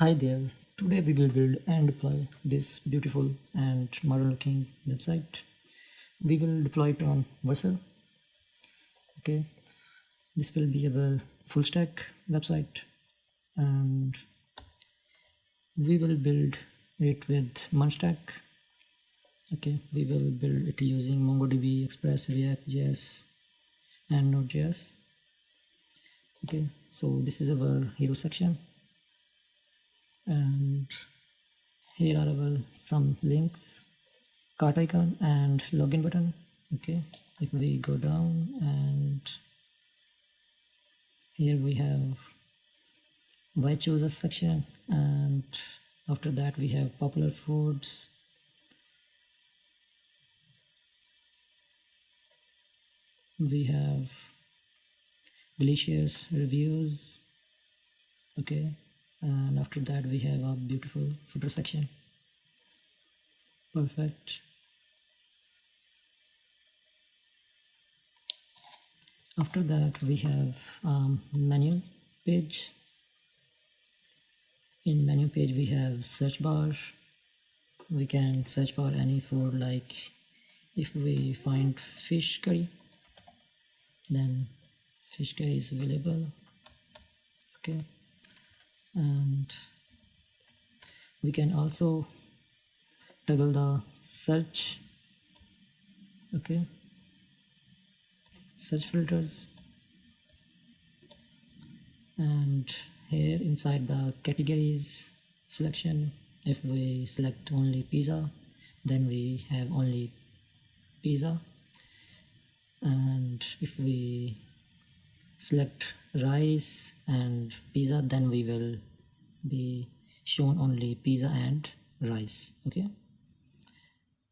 Hi there, today we will build and deploy this beautiful and modern looking website. We will deploy it on Vercel. Okay, this will be our full stack website and we will build it with MERN stack. Okay, we will build it using MongoDB, Express, React.js and Node.js. Okay, so this is our hero section. And here are our some links, cart icon and login button. Okay, if we go down, and here we have why choose us section, and after that we have popular foods, we have delicious reviews. Okay, and after that we have a beautiful footer section. Perfect. After that we have menu page. In menu page we have search bar. We can search for any food, like if we find fish curry, then fish curry is available. Okay, and we can also toggle the search. Okay, search filters, and here inside the categories selection, if we select only pizza, then we have only pizza, and if we select rice and pizza, then we will be shown only pizza and rice. Okay,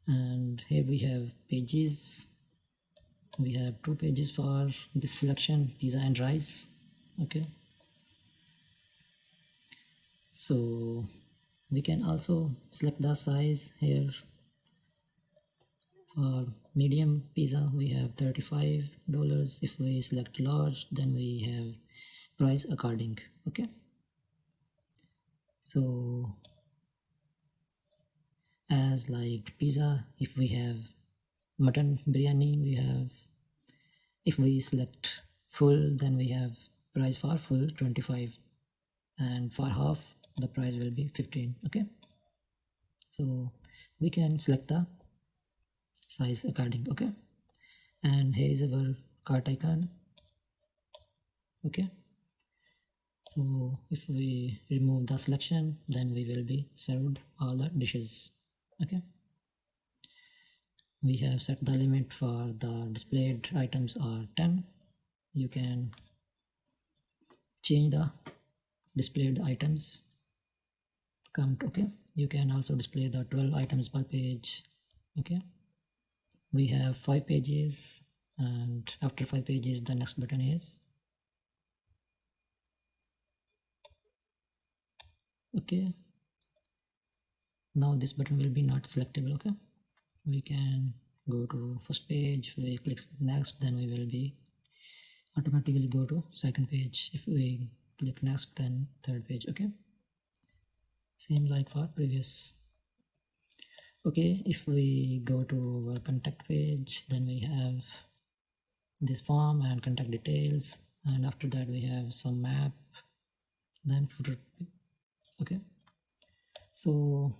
and here we have pages. We have two pages for this selection, pizza and rice. Okay, so we can also select the size. Here for medium pizza we have $35. If we select large, then we have price according. Okay, so as like pizza, if we have mutton biryani, we have, if we select full, then we have price for full 25, and for half the price will be 15. Okay, so we can select the size according. Okay, and here is our cart icon. Okay, so if we remove the selection, then we will be served all the dishes. Okay, we have set the limit for the displayed items are 10. You can change the displayed items count. Okay, you can also display the 12 items per page. Okay, we have 5 pages, and after 5 pages the next button is. Okay, now this button will be not selectable. Okay, we can go to first page. If we click next, then we will be automatically go to second page. If we click next, then third page. Okay, same like for previous. Okay, if we go to our contact page, then we have this form and contact details, and after that we have some map, then footer. Okay, so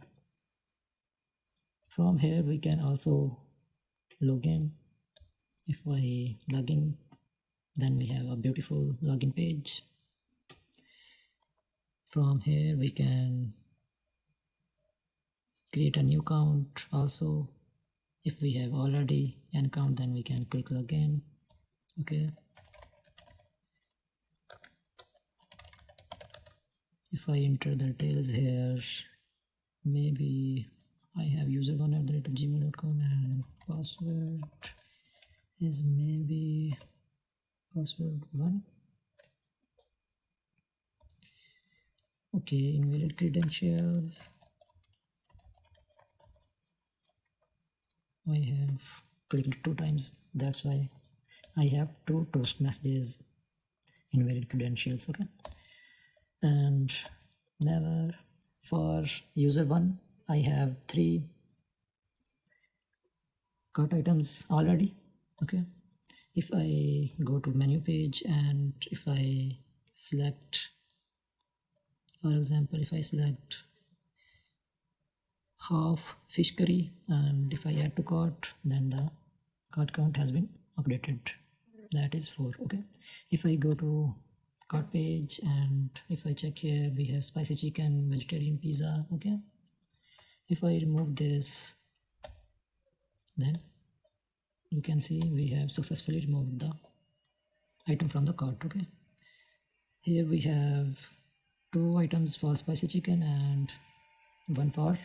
from here we can also log in. If I log in, then we have a beautiful login page. From here we can create a new account also. If we have already an account, then we can click login. Okay, if I enter the details here, maybe I have user1@gmail.com and password is maybe password 1. Okay, invalid credentials. I have clicked 2 times, that's why I have 2 toast messages, invalid credentials. Okay, and never For user 1, I have 3 cart items already. Okay, if I go to menu page and if I select, for example, if I select half fish curry and if I add to cart, then the cart count has been updated, that is 4. Okay, if I go to cart page and if I check here, we have spicy chicken, vegetarian pizza. Okay, if I remove this, then you can see we have successfully removed the item from the cart. Okay, here we have 2 items for spicy chicken and 1 for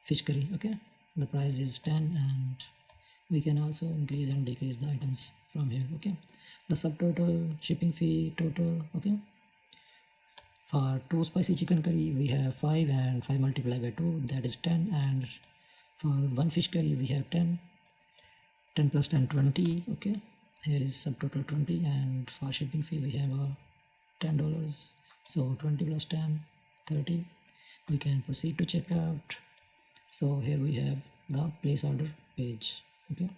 fish curry. Okay, the price is 10 and we can also increase and decrease the items from here. Okay, the subtotal, shipping fee, total. Okay, for 2 spicy chicken curry we have 5 and 5 multiplied by 2, that is 10, and for 1 fish curry we have 10 plus 10, 20. Okay, here is subtotal 20, and for shipping fee we have $10, so 20 plus 10, 30. We can proceed to checkout. So here we have the place order page. Okay,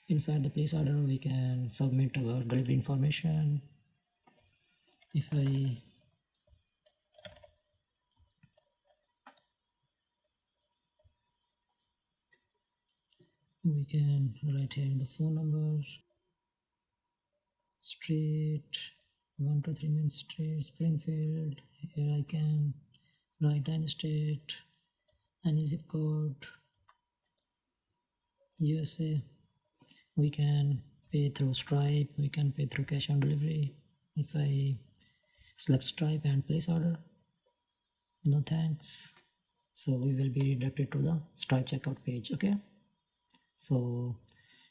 inside the place order we can submit our delivery information. If I we can write here the phone number, street 123 Main Street, Springfield. Here I can write any state, any zip code, USA. We can pay through Stripe, we can pay through cash on delivery. If I select Stripe and place order, no thanks, so we will be redirected to the Stripe checkout page. Okay, so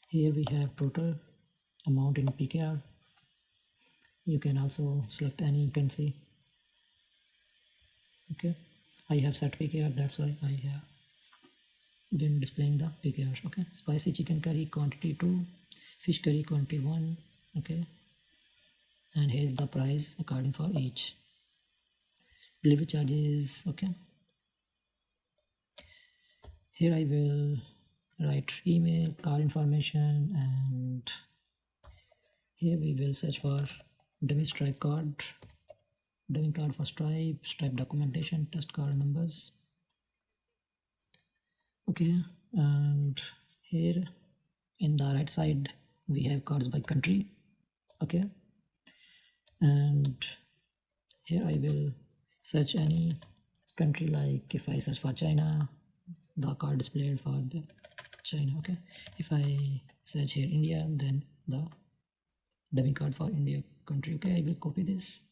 here we have total amount in PKR. You can also select any, you can see. Okay, I have set PKR, that's why I have been displaying the PKR. Okay, spicy chicken curry quantity 2, fish curry quantity 1. Okay, and here's the price according for each. Delivery charges. Okay, here I will write email, card information, and here we will search for dummy Stripe card, dummy card for Stripe, Stripe documentation, test card numbers. Okay, and here in the right side we have cards by country. Okay, and here I will search any country, like if I search for China, the card displayed for the China. Okay, if I search here India, then the dummy card for India country. Okay, I will copy this,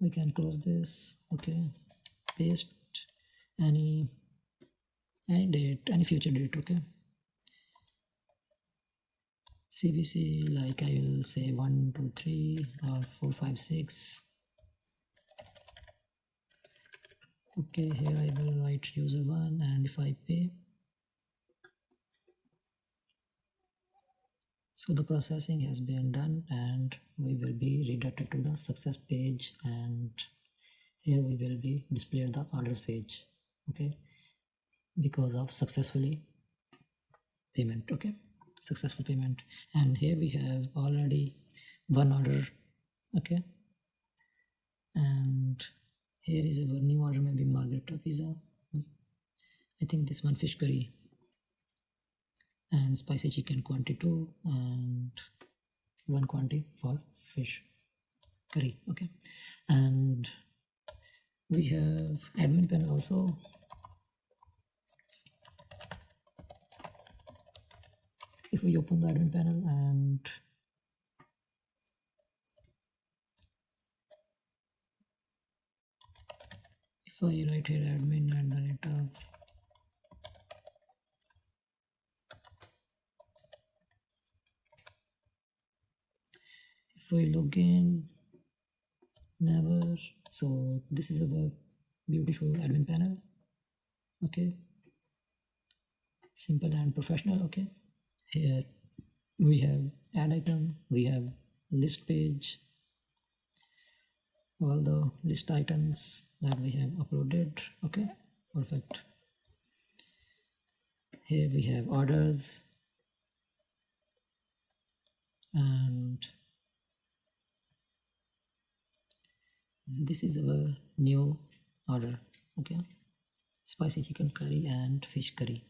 we can close this. Okay, paste any date, any future date. Okay, CBC, like I will say 1 2 3 or 4 5 6. Okay, here I will write user 1, and if I pay, so the processing has been done and we will be redirected to the success page, and here we will be displayed the orders page. Okay, because of successfully payment. Okay, successful payment, and here we have already 1 order. Okay, and here is our new order, maybe margarita pizza. I think this one fish curry and spicy chicken quantity 2 and 1 quantity for fish curry. Okay, and we have admin panel also. If we open the admin panel and if I write here admin and the data, if I log in, never. So this is our beautiful admin panel. Okay, simple and professional. Okay, here we have add item, we have list page, all the list items that we have uploaded. Okay, perfect. Here we have orders, and this is our new order. Okay, spicy chicken curry and fish curry.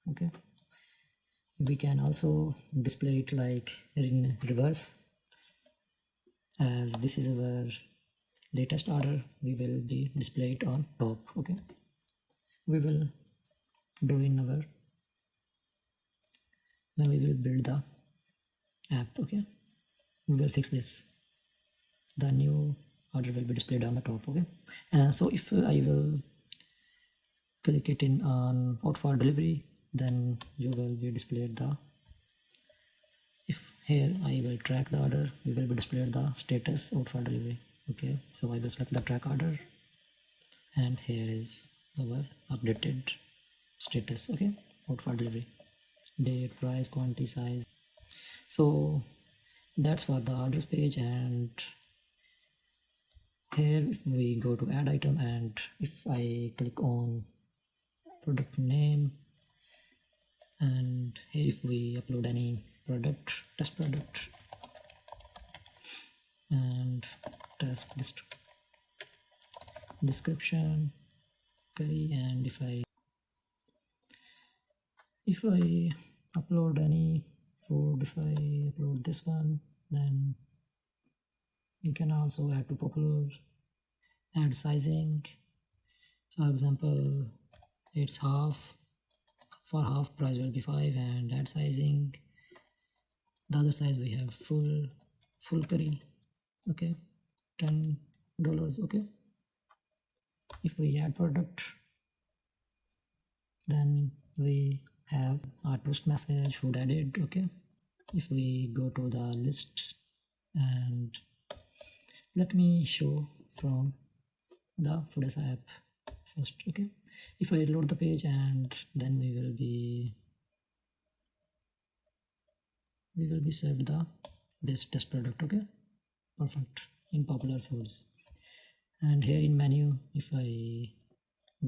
Okay, we can also display it like in reverse, as this is our latest order. We will be displayed on top. Okay, we will do in our when we will build the app. Okay, we will fix this. The new order will be displayed on the top. Okay, so if I will click it in on out for delivery, then you will be displayed the, if here I will track the order, we will be displayed the status out for delivery. Okay, so I will select the track order, and here is our updated status. Okay, out for delivery, date, price, quantity, size. So that's for the orders page. And here if we go to add item, and if I click on product name, and here if we upload any product, test product and test description curry, and if I upload any food, if I upload this one, then we can also add to popular, add sizing. For example, it's half, for half price will be 5, and add sizing. The other size we have full curry. Okay, $10. Okay, if we add product, then we have our toast message, food added. Okay, if we go to the list, and let me show from the Foodessa app first. Okay, if I load the page, and then we will be served this test product. Okay, perfect, in popular foods. And here in menu, if I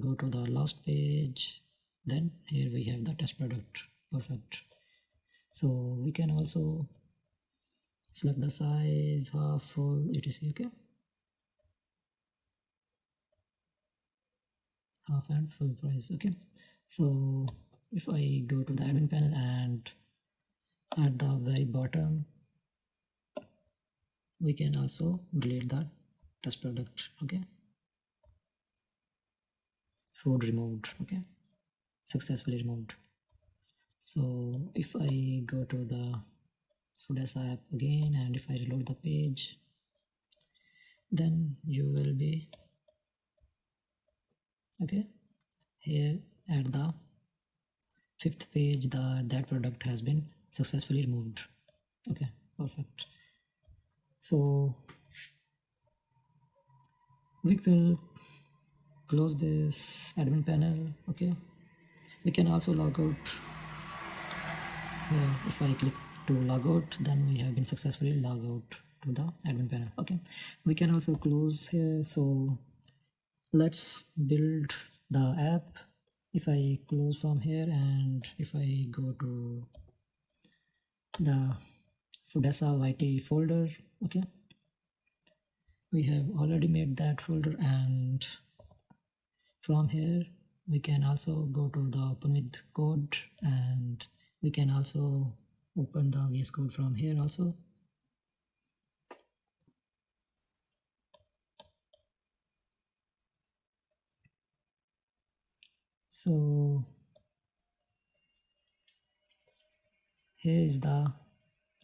go to the last page, then here we have the test product. Perfect. So we can also select the size, half, full, etc. Okay, half and full price. Okay, so if I go to the admin panel, and at the very bottom we can also delete the test product. Okay, food removed. Okay, successfully removed. So if I go to the Foodessa app again, and if I reload the page, then you will be okay, here at the 5th page, that product has been successfully removed. Okay, perfect. So we will close this admin panel. Okay, we can also log out here. If I click to log out, then we have been successfully logged out to the admin panel. Okay, we can also close here. So let's build the app. If I close from here, and if I go to the Foodessa YT folder, okay, we have already made that folder, and from here we can also go to the open with code, and we can also open the VS Code from here also. So here is the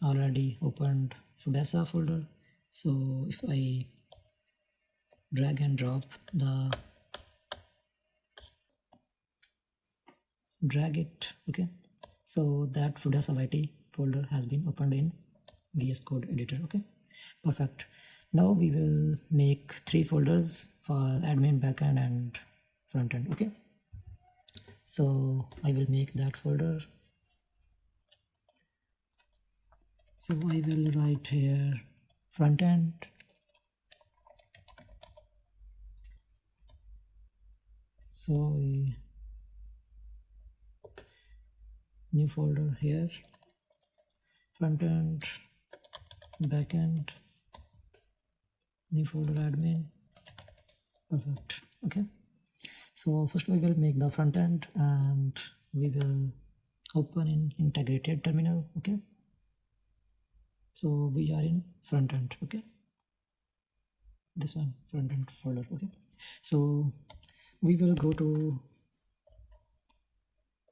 already opened Foodessa folder. So if I drag and drop drag it, okay, so that Foodessa YT folder has been opened in VS Code editor. Okay, perfect. Now we will make 3 folders for admin, backend and frontend. Okay, so I will make that folder. So I will write here frontend, So new folder here, Frontend, Backend, new folder admin. Perfect. Okay, so first we will make the front end and we will open in integrated terminal. Okay, so we are in front end. Okay, this one, front end folder. Okay, so we will go to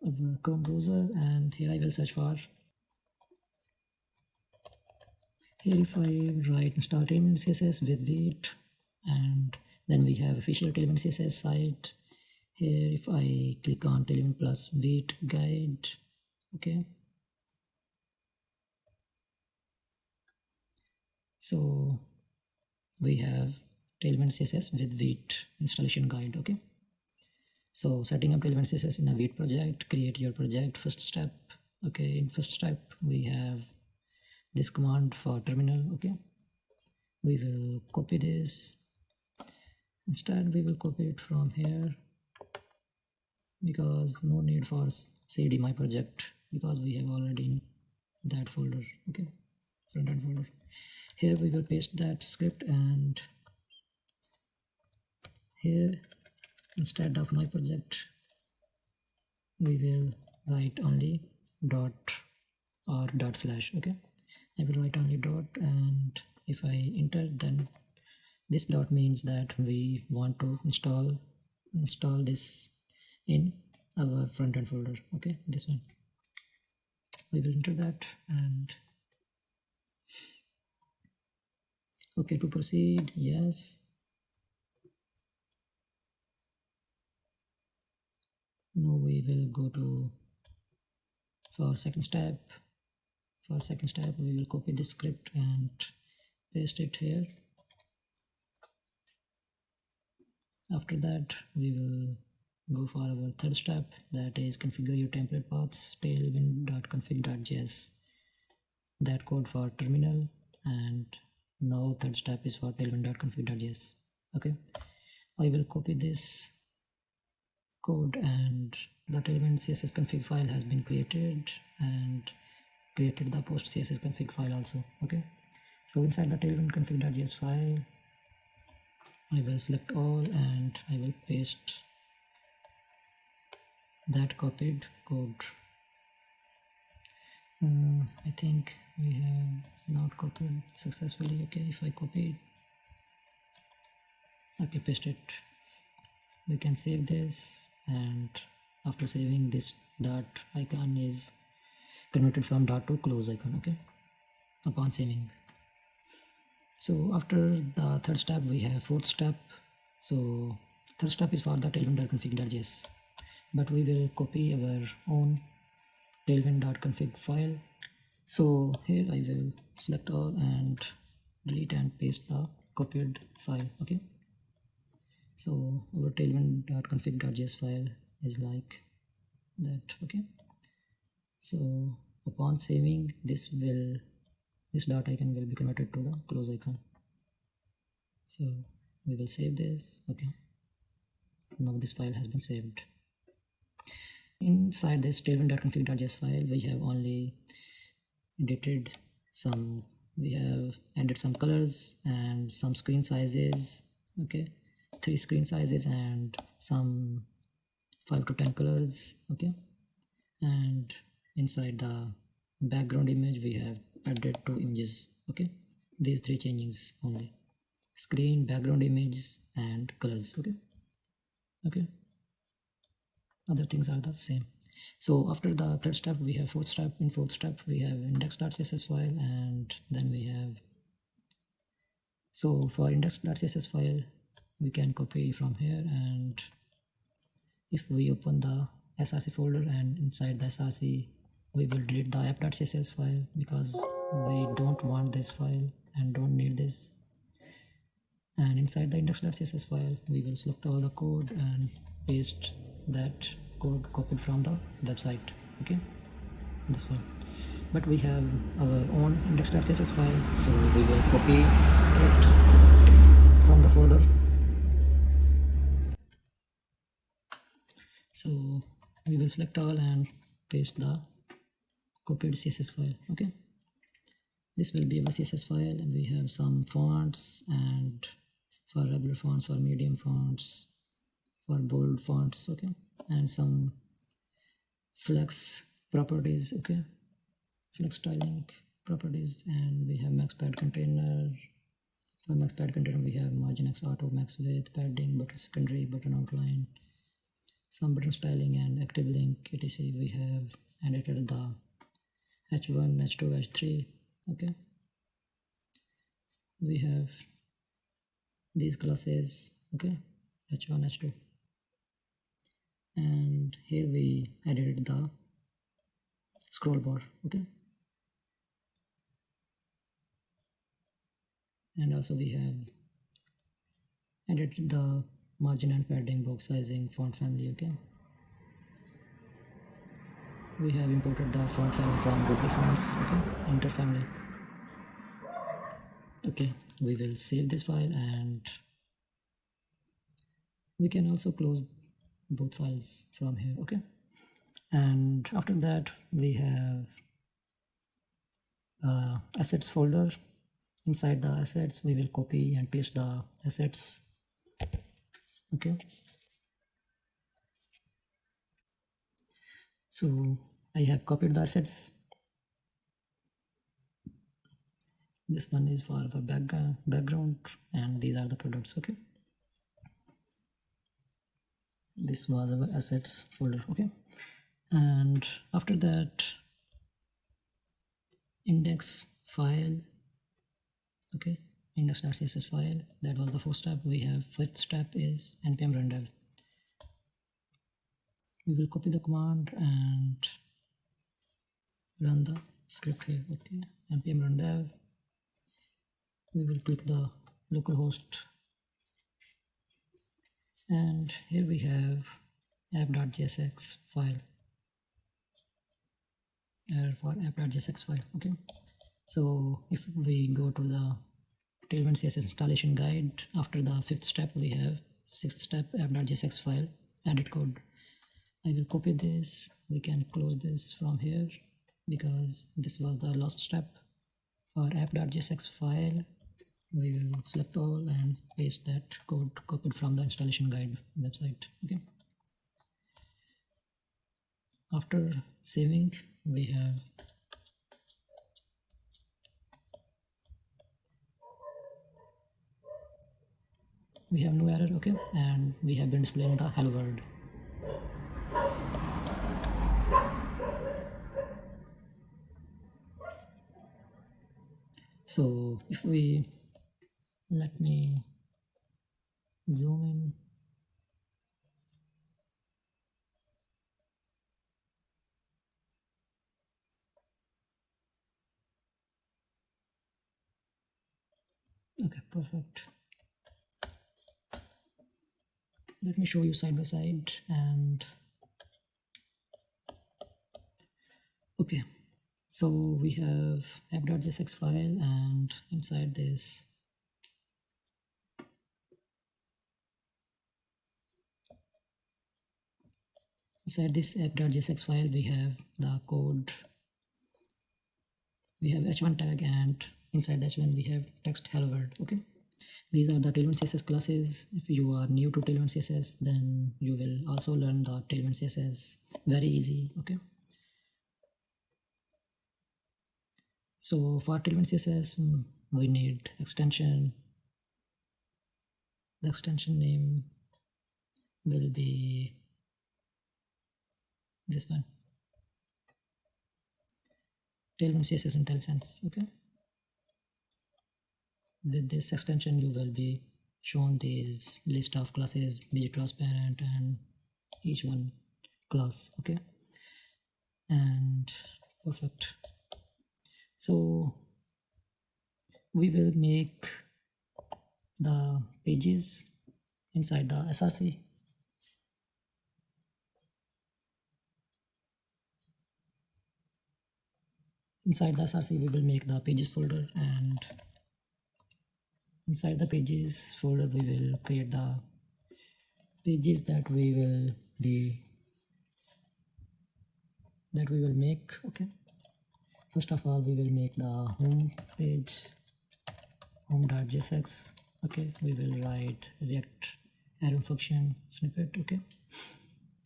our Chrome browser and here I will search for, here if I write install Tailwind CSS with Vite, and then we have official Tailwind CSS site. Here if I click on Tailwind plus Vite guide, okay, so we have Tailwind CSS with Vite installation guide. Okay, so setting up Tailwind CSS in a Vite project, create your project. First step, okay, in first step we have this command for terminal. Okay, we will copy this. Instead we will copy it from here because no need for cd my project because we have already in that folder. Okay, front end folder. Here we will paste that script, and here instead of my project we will write only dot or dot slash. Okay, I will write only dot, and if I enter, then this dot means that we want to install this in our front end folder. Okay, this one, we will enter that, and okay, to proceed, yes. Now we will go to for second step. For second step we will copy this script and paste it here. After that we will go for our third step, that is configure your template paths, tailwind.config.js, that code for terminal, and now third step is for tailwind.config.js. Okay, I will copy this code, and the Tailwind CSS config file has been created, and created the post CSS config file also. Okay, so inside the Tailwind config.js file I will select all and I will paste that copied code. I think we have not copied successfully. Okay, if I copy it, okay, paste it, we can save this, and after saving, this dot icon is converted from dot to close icon. Okay, upon saving. So after the third step we have fourth step. So third step is for the tailwind.config.js, but we will copy our own tailwind.config file. So here I will select all and delete and paste the copied file. Okay, so our tailwind.config.js file is like that. Okay, so upon saving, this dot icon will be converted to the close icon. So we will save this. Okay, now this file has been saved. Inside this tailwind.config.js file we have only edited some, we have added some colors and some screen sizes. Okay, 3 screen sizes and some 5 to 10 colors. Okay, and inside the background image we have added 2 images. Okay, these 3 changes only: screen, background image, and colors. Okay, other things are the same. So after the third step we have fourth step. In fourth step we have index.css file, and then we have, so for index.css file we can copy from here, and if we open the src folder, and inside the src we will delete the app.css file because we don't want this file and don't need this. And inside the index.css file we will select all the code and paste that code copied from the website. Okay, this one, but we have our own index.css file, so we will copy it from the folder. So we will select all and paste the copied CSS file. Okay, this will be our CSS file, and we have some fonts, and for regular fonts, for medium fonts, for bold fonts, okay, and some flex properties, okay, flex styling properties, and we have max pad container. For max pad container we have margin x auto, max width, padding, button secondary, button outline, some button styling and active link etc. We have edited the h1, h2, h3, okay. We have these classes, okay, h1, h2, and here we edited the scroll bar, okay, and also we have edited the margin and padding, box sizing, font family, okay. We have imported the font family from Google Fonts, okay, enter family. Okay, we will save this file, and we can also close both files from here, okay. And after that we have assets folder. Inside the assets we will copy and paste the assets, okay. So I have copied the assets. This one is for our background, and these are the products, okay. This was our assets folder, okay. And after that, index file, okay, index.css file, that was the fourth step. We have fifth step is npm run dev. We will copy the command and run the script here, okay, npm run dev. We will click the localhost, and here we have app.jsx file, error for app.jsx file, okay. So if we go to the Tailwind CSS installation guide, after the fifth step we have sixth step, app.jsx file, edit code. I will copy this. We can close this from here because this was the last step. For app.jsx file we will select all and paste that code copied from the installation guide website, okay. After saving we have no error, okay, and we have been displaying the hello world. So if we, let me zoom in. Okay, perfect. Let me show you side by side. And okay, so we have app.jsx file, and inside this app.jsx file we have the code. We have h1 tag, and inside h1 we have text hello world, okay. These are the Tailwind CSS classes. If you are new to Tailwind CSS, then you will also learn the Tailwind CSS very easy, okay. So for Tailwind CSS we need extension. The extension name will be this one, Tailwind CSS IntelliSense, okay. With this extension you will be shown this list of classes, widget transparent, and each one class, okay. And perfect. So we will make the pages inside the src. Inside the src we will make the pages folder, and inside the pages folder we will create the pages that we will be that we will make. Okay, first of all we will make the home page, home.jsx. okay, we will write react arrow function snippet. Okay,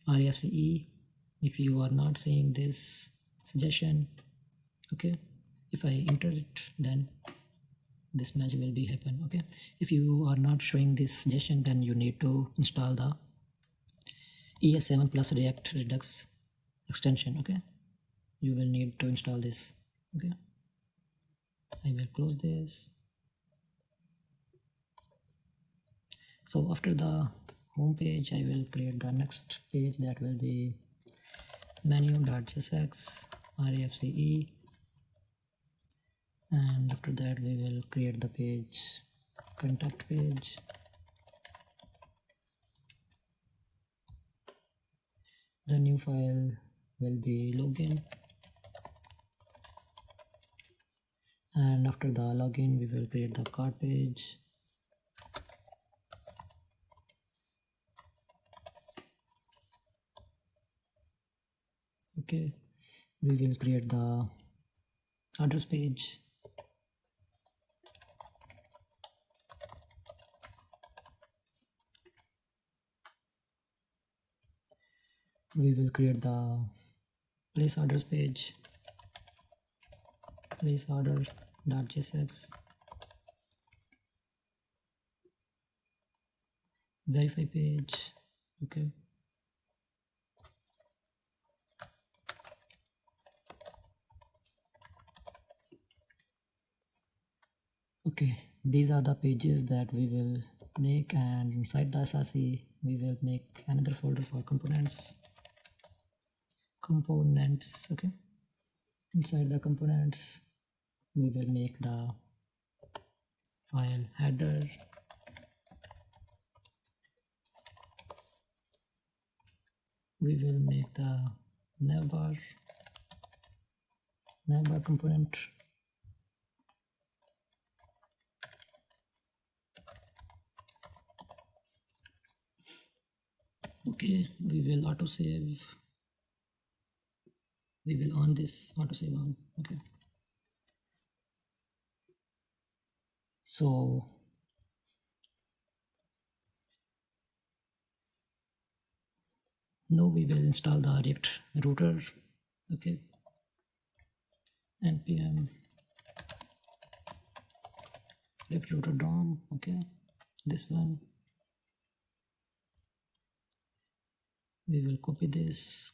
refce. If you are not seeing this suggestion, okay, if I enter it, then this magic will be happen. Okay, if you are not showing this suggestion, then you need to install the ES7 plus React Redux extension. Okay, you will need to install this. Okay, I will close this. So after the home page, I will create the next page, that will be menu.jsx refce, and after that we will create the page contact page. The new file will be login, and after the login we will create the cart page. Okay, we will create the address page. We will create the place orders page, place order.jsx, verify page. Okay, okay, these are the pages that we will make, and inside the SRC we will make another folder for components. Okay, inside the components we will make the file header, we will make the navbar component. Okay, we will autosave, we will on this autosave on. Okay, so now we will install the React router. Okay, npm React router DOM. Okay, this one we will copy this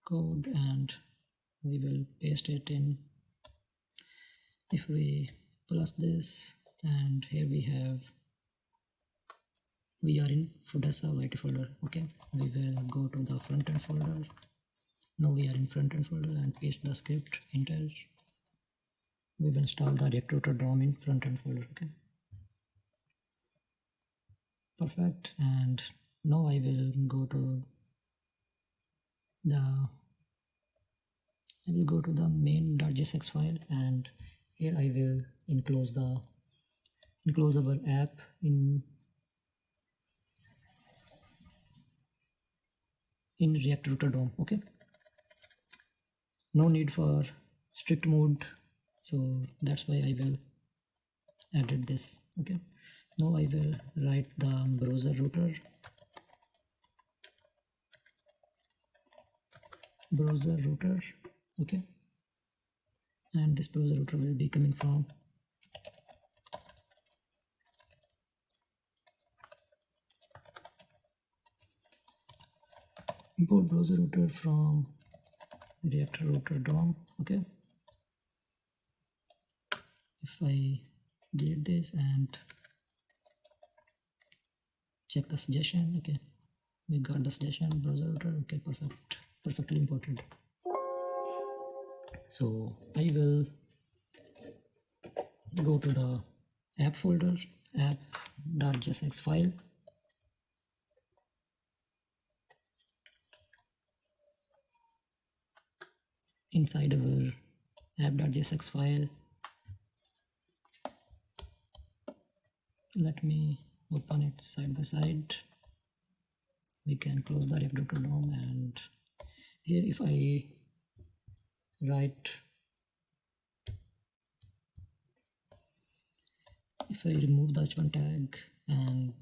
code and we will paste it in. If we plus this, and here we are in Fudessa YT folder. Okay, we will go to the frontend folder. Now we are in frontend folder and paste the script enter. We will install the React router DOM in frontend folder. Okay, perfect. And now I will go to the main.jsx file, and here I will enclose our app in React router DOM. Okay, no need for strict mode, so that's why I will added this. Okay, now I will write the browser router, okay, and this browser router will be coming from import browser router from React router DOM. Okay, if I delete this and check the suggestion, okay, we got the suggestion browser router. Okay, perfectly imported. So I will go to the app folder, app.jsx file. Inside our app.jsx file, let me open it side by side. We can close the React router DOM, and here if I write, if I remove the h1 tag, and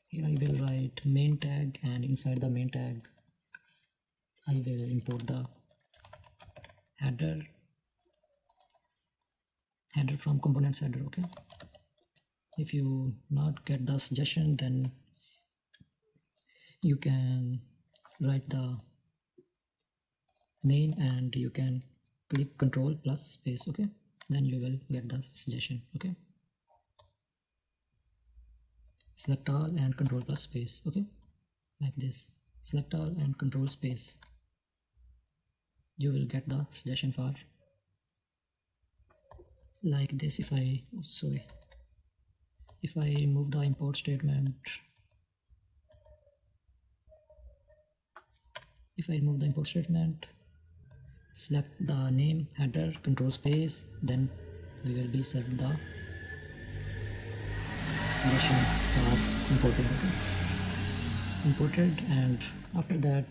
here I will write main tag, and inside the main tag I will import the header from components header. Okay, if you not get the suggestion, then you can write the name and you can click Control plus space. Okay, then you will get the suggestion. Okay, select all and Control plus space. Okay, like this, select all and Control space. You will get the suggestion for like this. If I remove the import statement, select the name header, Control space, then we will be served the suggestion for importing. Okay, imported, and after that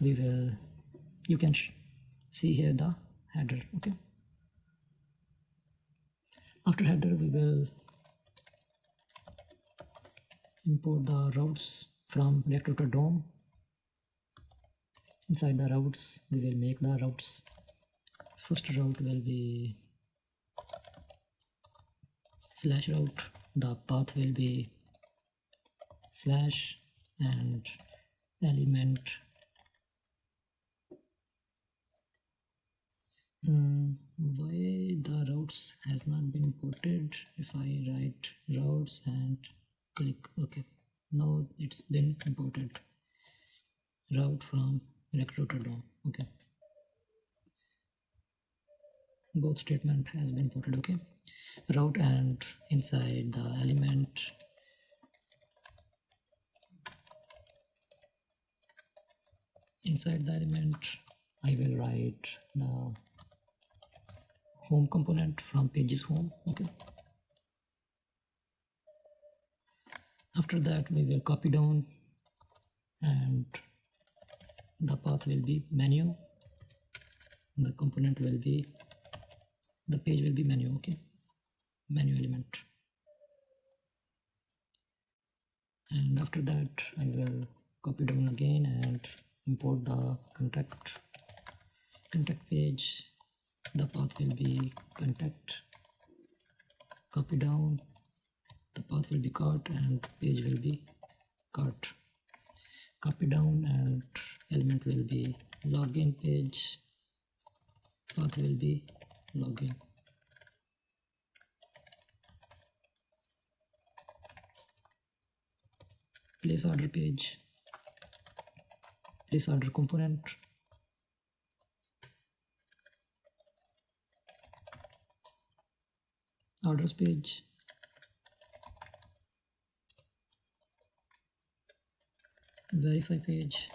we will, you can see here the header. Okay, after header we will import the routes from recruiter DOM. Inside the routes we will make the routes. First route will be slash route, the path will be slash, and element why the routes has not been imported. If I write routes and click OK, now it's been imported, route from recruiter DOM. Okay, both statement has been imported. Okay, route, and inside the element I will write the home component from pages home. Okay, after that we will copy down, and the path will be menu, the component will be, the page will be menu. Okay, menu element, and after that I will copy down again and import the contact page. The path will be contact, copy down, the path will be cart, and page will be cart, copy down, and element will be login page, path will be login. Place order page, place order component, orders page, verify page,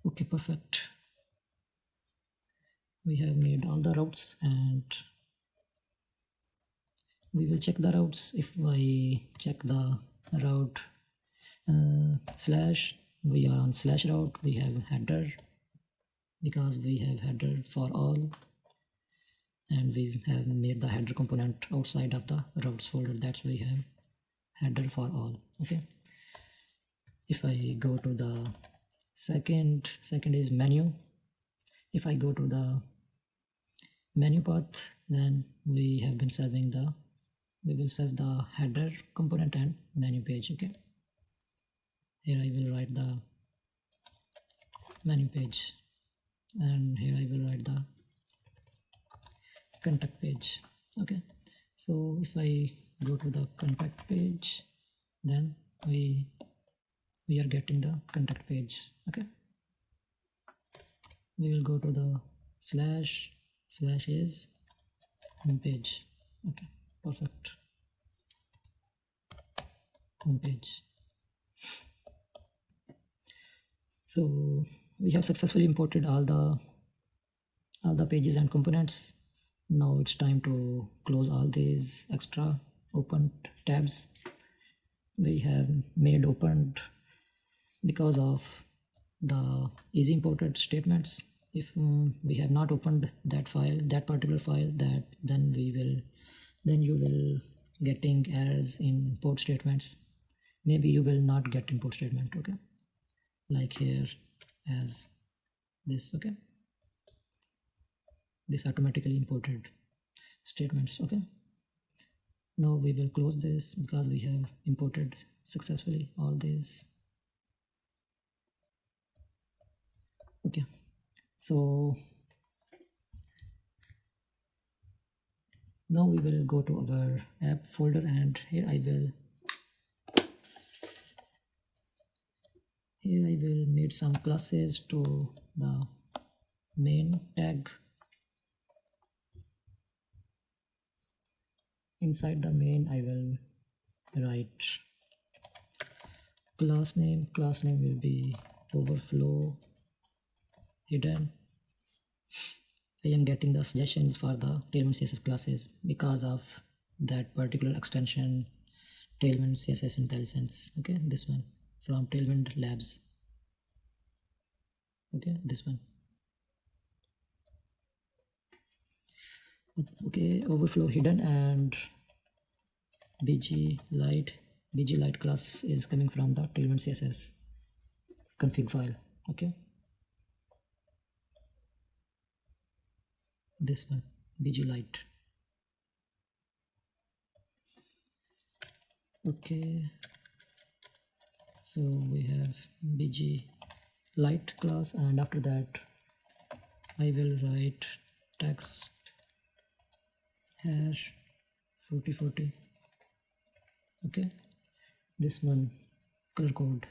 okay, perfect. We have made all the routes, and we will check the routes. If I check the route slash, we are on slash route, we have header because we have header for all, and we have made the header component outside of the routes folder. That's why we have header for all. Okay, if I go to the second is menu. If I go to the menu path, then we have been serving the, we will serve the header component and menu page. Okay, here I will write the menu page, and here I will write the contact page. Okay, so if I go to the contact page, then we are getting the contact page. Okay, we will go to the slash is home page. Okay, perfect, home page. So we have successfully imported all the pages and components. Now it's time to close all these extra open tabs. We have made opened because of the easy imported statements. If we have not opened that file, that particular file, then you will getting errors in import statements. Maybe you will not get import statement, okay, like here as this, okay, this automatically imported statements, okay. Now we will close this because we have imported successfully all these, okay. So now we will go to our app folder, and here I will need some classes to the main tag. Inside the main I will write class name will be overflow hidden. I am getting the suggestions for the Tailwind CSS classes because of that particular extension, Tailwind CSS Intelligence, okay, this one from Tailwind Labs, okay, this one, okay, overflow hidden, and bg light class is coming from the Tailwind CSS config file, okay, this one, bg light, okay. So we have bg light class, and after that I will write text hash 4040, okay, this one, color code,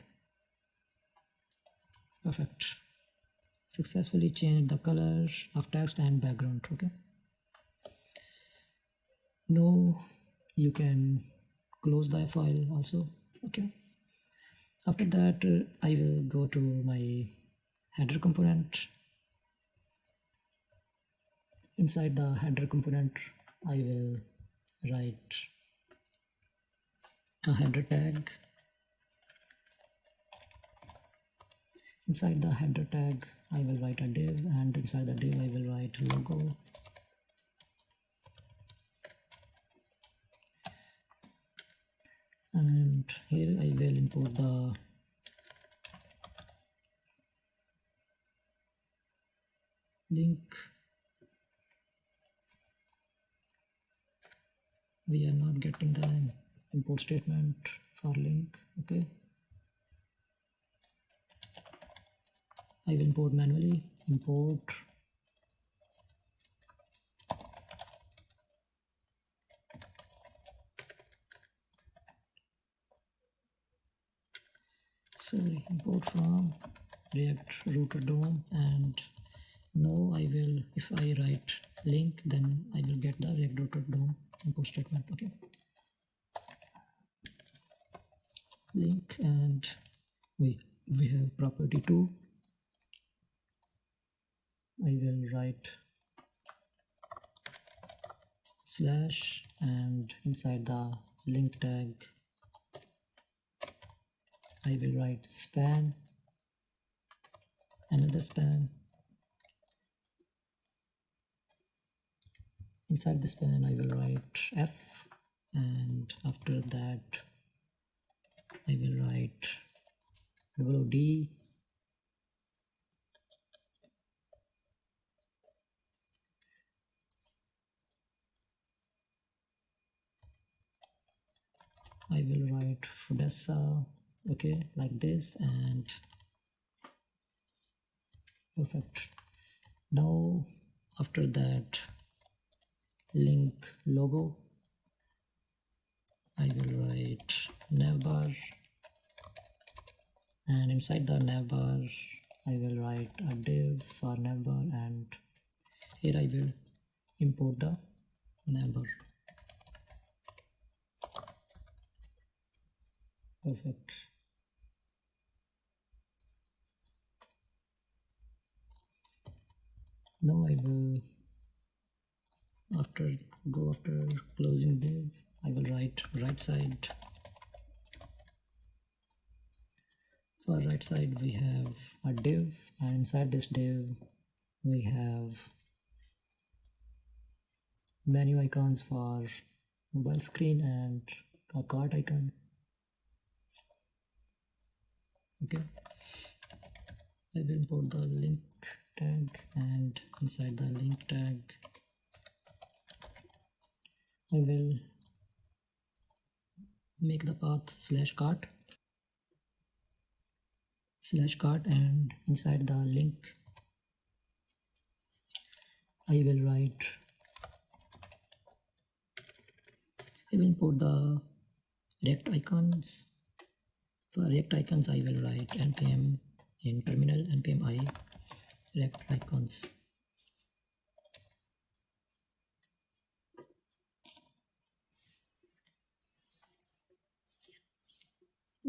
perfect, successfully changed the color of text and background, okay. Now you can close the file also, okay. After that I will go to my header component. Inside the header component I will write a header tag. Inside the header tag I will write a div, and inside the div I will write logo, and here I will import the link. We are not getting the import statement for link, okay. I will import manually, import import from React router DOM, and now I will, if I write link, then I will get the React router DOM import statement, okay, link, and we have property 2. I will write slash, and inside the link tag I will write span, another span. Inside the span I will write f, and after that I will write d, I will write Fudessa, okay, like this, and perfect. Now after that link logo I will write navbar, and inside the navbar I will write a div for navbar, and here I will import the navbar, perfect. Now I will after closing div I will write right side. For right side we have a div, and inside this div we have menu icons for mobile screen and a cart icon. Okay, I will import the link tag, and inside the link tag I will make the path /cart, and inside the link I will import the React icons. For React icons I will write npm in terminal npm I React icons.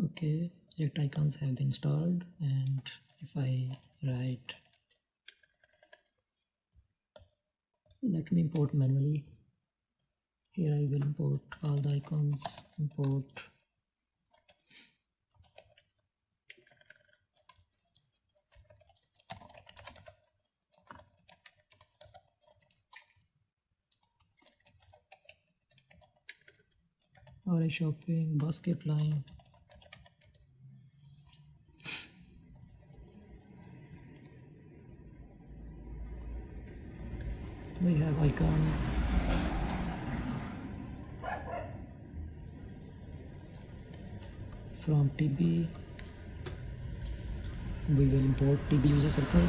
Okay, React icons have been installed, and if I write, let me import manually. Here I will import all the icons, import array shopping, basket line, we have icon, from TB we will import TB user circle,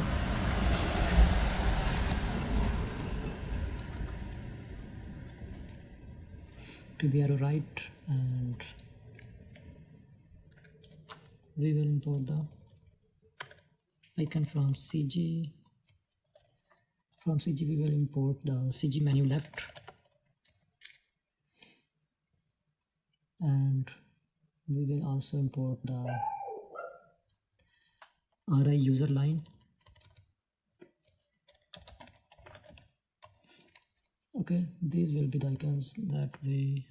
TB arrow right, and we will import the icon from CG. From CG we will import the CG menu left, and we will also import the RI user line. Okay, these will be the icons that we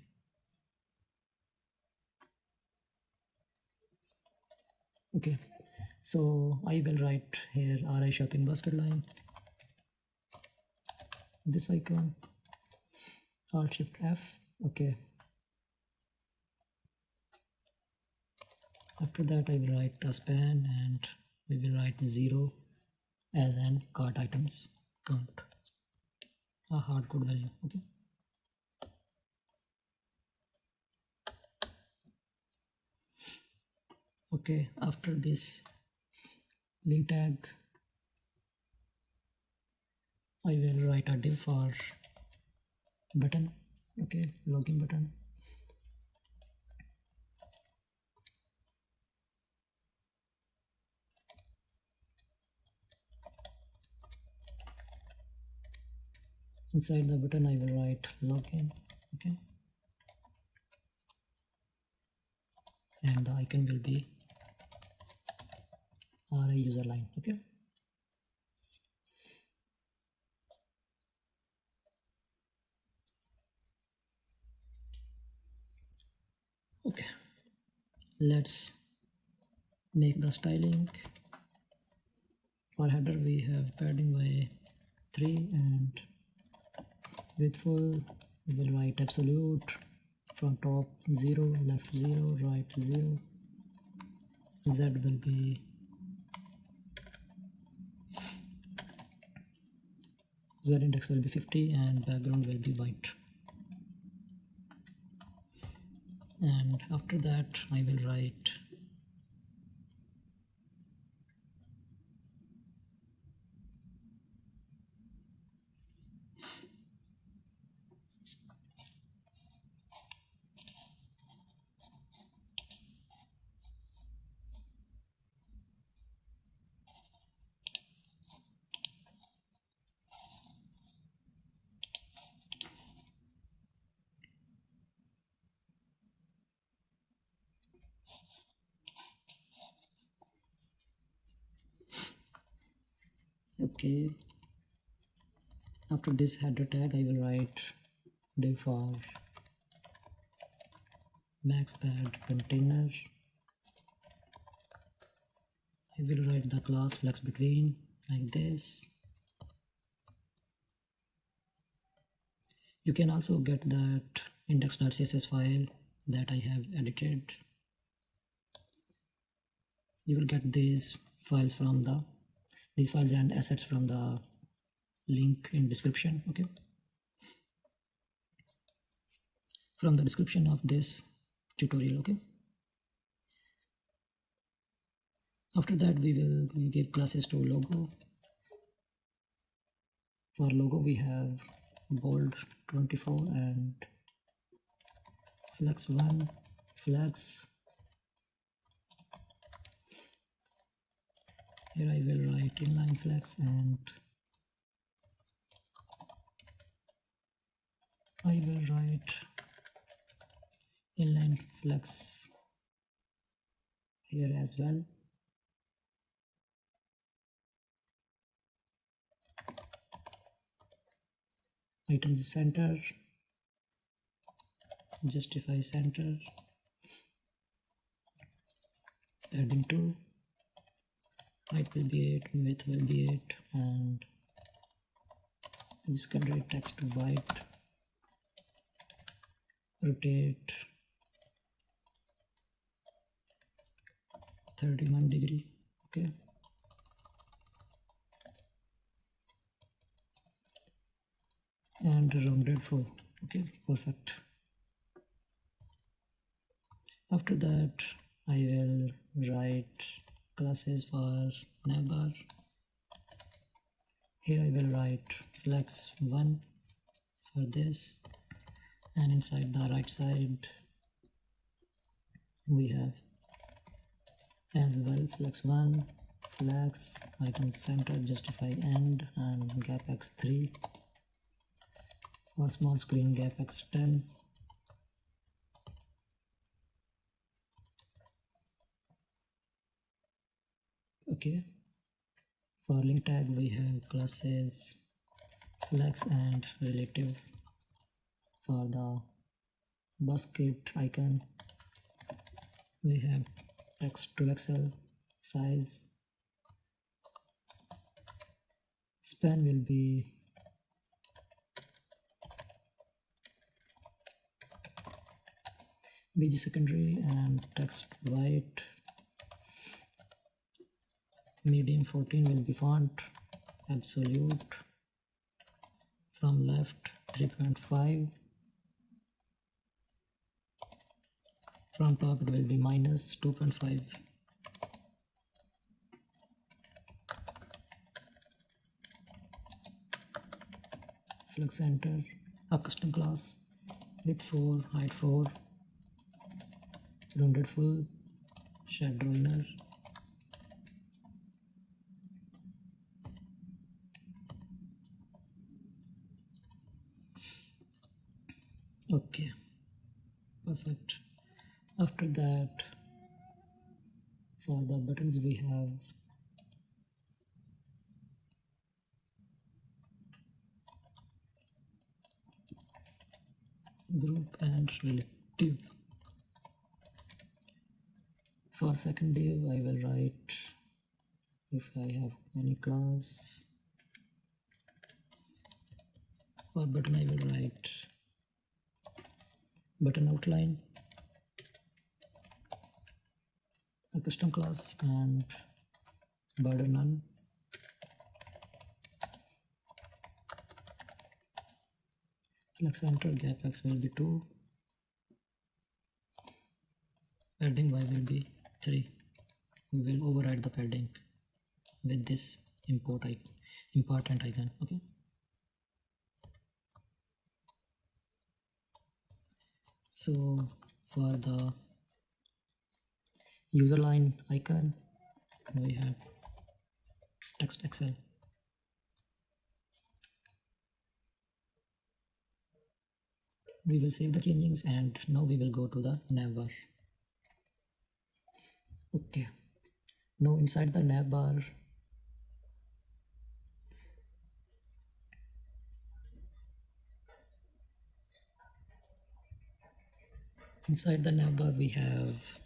okay, so I will write here RI shopping basket line, this icon, Alt Shift F. Okay, after that I will write a span, and we will write 0 as an cart items count, a hardcode value. Okay, okay, after this link tag I will write a div for button. Okay, login button. Inside the button I will write login. Okay, and the icon will be RI user line. Okay, okay, let's make the styling. For header we have padding by 3, and with full we will write absolute, from top 0, left 0, right 0, Z will be Z index will be 50, and background will be white. And after that I will write okay, after this header tag I will write div for maxpad container. I will write the class flex between like this. You can also get that index.css file that I have edited. You will get these files from these files and assets from the link in description. Okay, from the description of this tutorial. Okay, after that we will give classes to logo. For logo we have bold 24 and flex 1, flex. Here I will write inline flex and I will write inline flex here as well. Items center, justify center, adding 2, height will be 8, width will be 8, and secondary text white, rotate 31 degree. Okay, and rounded 4. Okay, perfect. After that I will write classes for navbar. Here I will write flex 1 for this, and inside the right side we have as well flex 1, flex, item center, justify end, and gap x3 for small screen, gap x10. Okay, for link tag we have classes flex and relative. For the basket icon we have text to excel, size, span will be bg secondary, and text white. Medium 14 will be font, absolute, from left 3.5, from top it will be minus 2.5. Flex enter, a custom class with 4, height 4, rounded full, shadow inner. Okay, perfect. After that, for the buttons we have group and relative. For second div I will write, if I have any class. For button I will write button outline, a custom class, and border none. Flex enter, gap x will be 2, padding y will be 3. We will override the padding with this important icon. Okay, so for the user line icon we have text excel. We will save the changings, and now we will go to the navbar. Okay, now inside the navbar Inside the navbar we have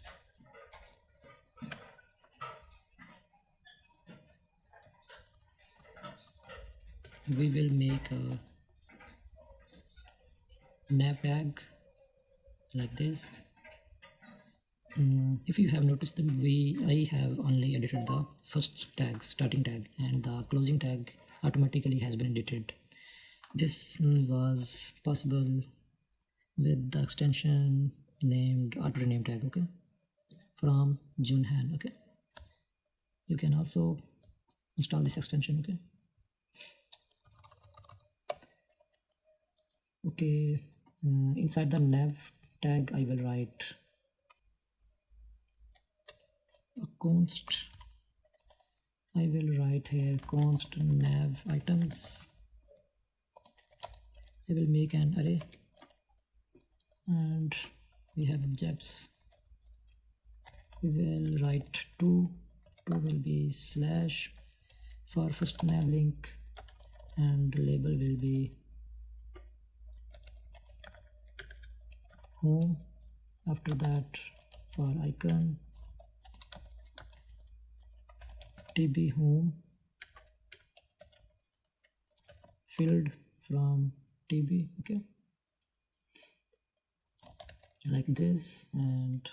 we will make a nav tag like this. If you have noticed that I have only edited the first tag, starting tag, and the closing tag automatically has been edited. This was possible with the extension named auto rename tag, okay, from Junhan, okay. You can also install this extension, okay. Inside the nav tag I will write a const. I will write here const nav items. I will make an array and we have objects. We will write two will be slash for first nav link, and label will be home. After that, for icon, tb home filled from tb, okay, like this. And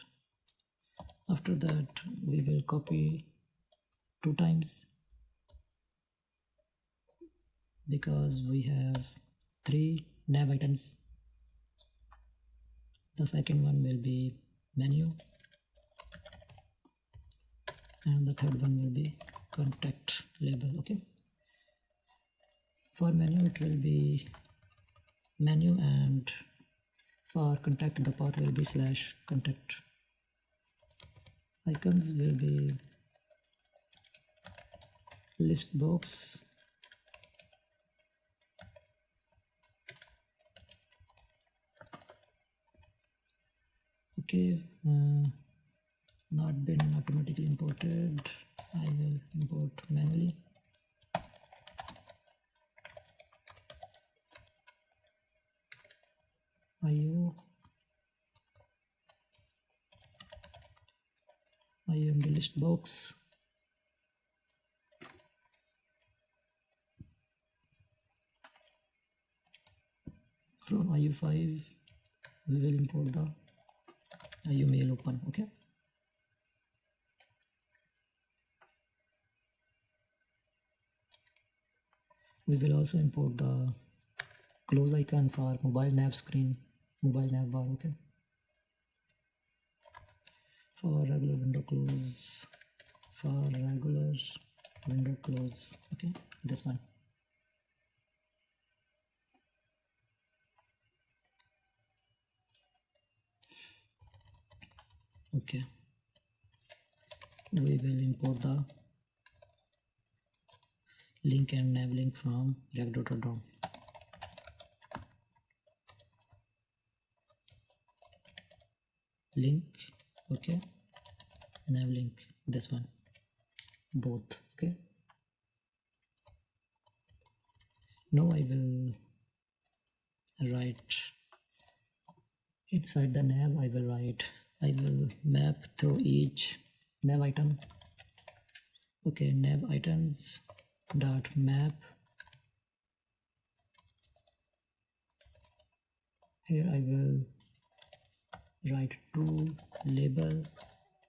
after that we will copy 2 times because we have 3 nav items. The second one will be menu and the third one will be contact label, okay. For menu it will be menu, and for contact the path will be slash contact. Icons will be list box, okay. Not been automatically imported. I will import manually. IO in the list box. From IO5 we will import the IO mail open, okay. We will also import the close icon for mobile nav screen, mobile nav bar, okay. For regular window close, okay, this one. Okay, we will import the link and nav link from reg.dom. Link, okay, nav link, this one, both, okay. Now I will write inside the nav, I will map through each nav item, okay. Nav items dot map. Here I will write to label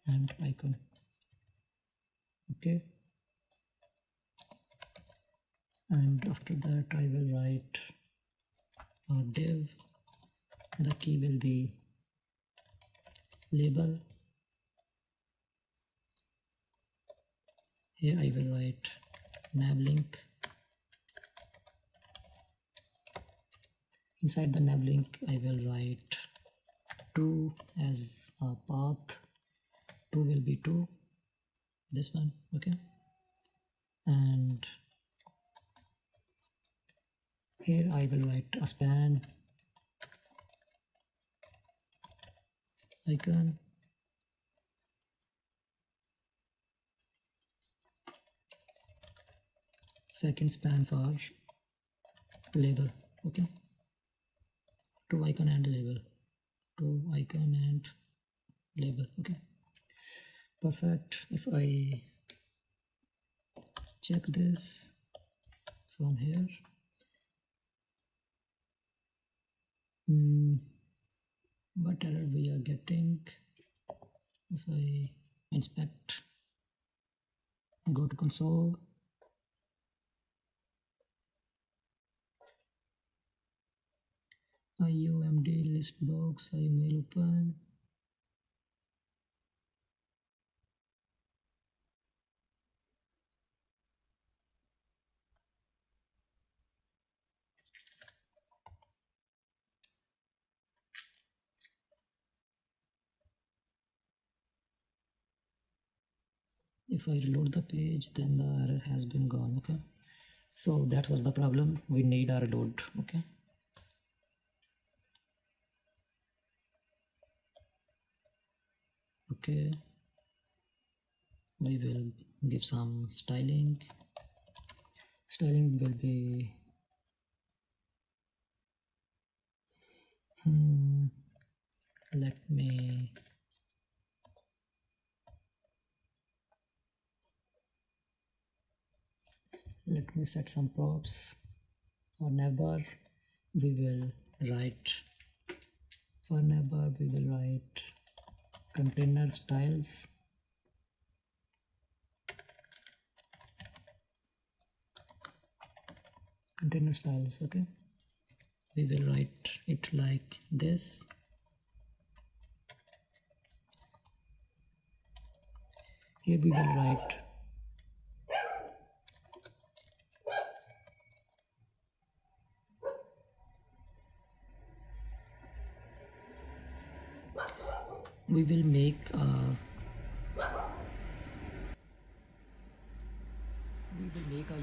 and icon, okay. And after that I will write a div. The key will be label. Here I will write nav link. Inside the nav link I will write 2 as a path. 2 will be 2, this one, okay. And here I will write a span icon. Second span for label, okay. To icon and label. to icon and label. Okay, perfect. If I check this from here, what error we are getting? If I inspect, go to console, IUMD list box, IMail open. If I reload the page, then the error has been gone. Okay, so that was the problem. We need a reload. Okay, okay, we will give some styling. Styling will be let me set some props. For neighbor we will write container styles. Okay, we will write it like this. Here we will write we will make a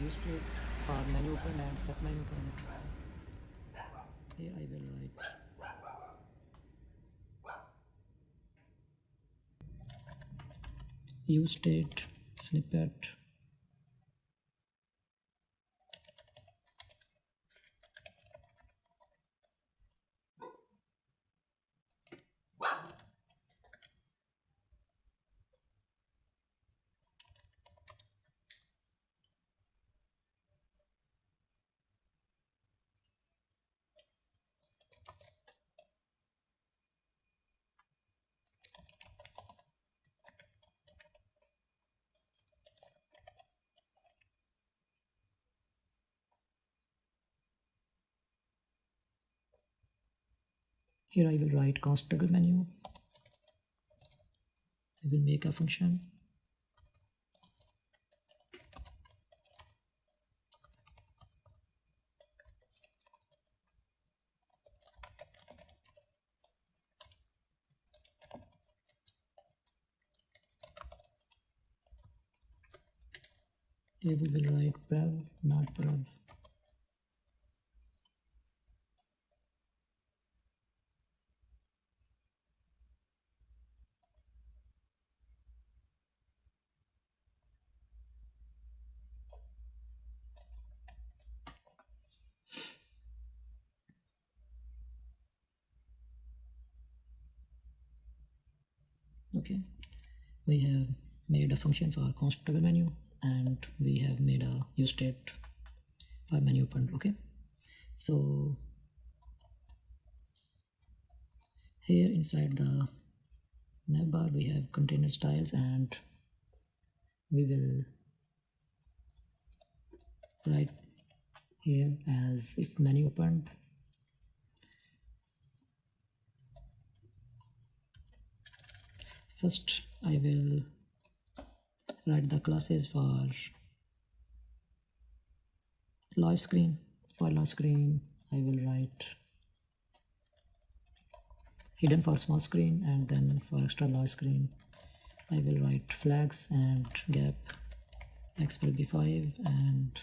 use state for menu open and set menu open. Here I will write use state snippet Here I will write const toggle menu. I will make a function. Here we will write prev, not prev. Okay, we have made a function for const toggle menu and we have made a use state for menu open. Okay, so here inside the navbar we have container styles and we will write here as if menu opened. First I will write the classes for large screen. For large screen I will write hidden for small screen, and then for extra large screen I will write flags and gap x will be 5 and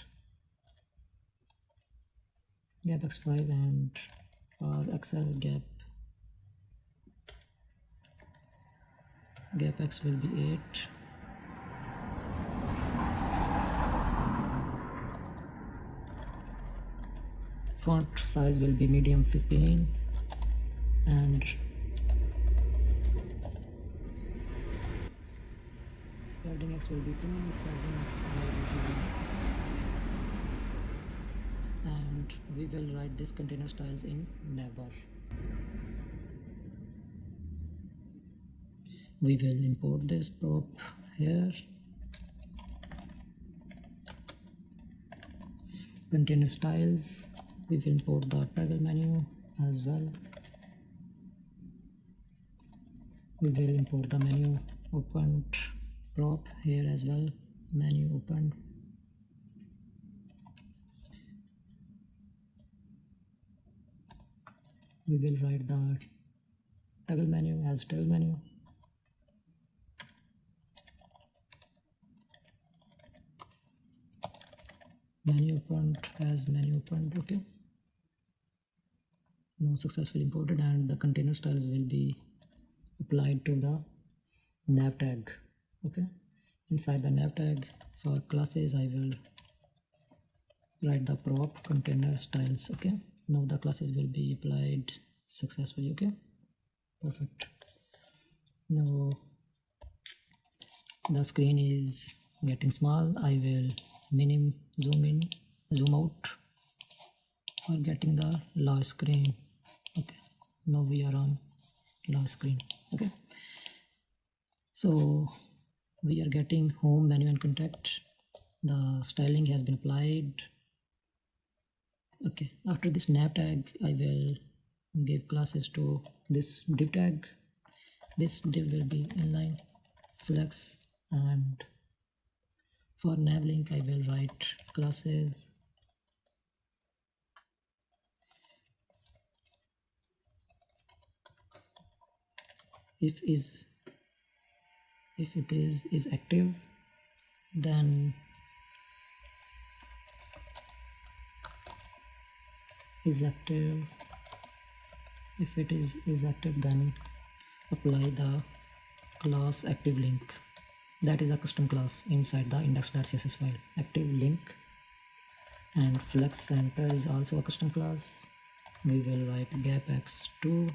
gap x5, and for XL gap x will be 8. Font size will be medium 15 and padding x will be 2, padding y will be 1, and we will write this container styles in navbar. We will import this prop here, container styles. We will import the toggle menu as well. We will import the menu opened prop here as well, menu opened. We will write the toggle menu as tail menu. Menu opened as menu opened. Okay, now successfully imported, and the container styles will be applied to the nav tag. Okay, inside the nav tag for classes I will write the prop container styles. Okay, now the classes will be applied successfully. Okay, perfect. Now the screen is getting small. I will zoom in, zoom out for getting the large screen. Okay, now we are on large screen. Okay, so we are getting home, menu and contact. The styling has been applied. Okay, after this nav tag I will give classes to this div tag. This div will be inline flex, and for nav link I will write classes if it is active, then is active. If it is active, then apply the class active link. That is a custom class inside the index.css file. Active link, and flex center is also a custom class. We will write gap x2,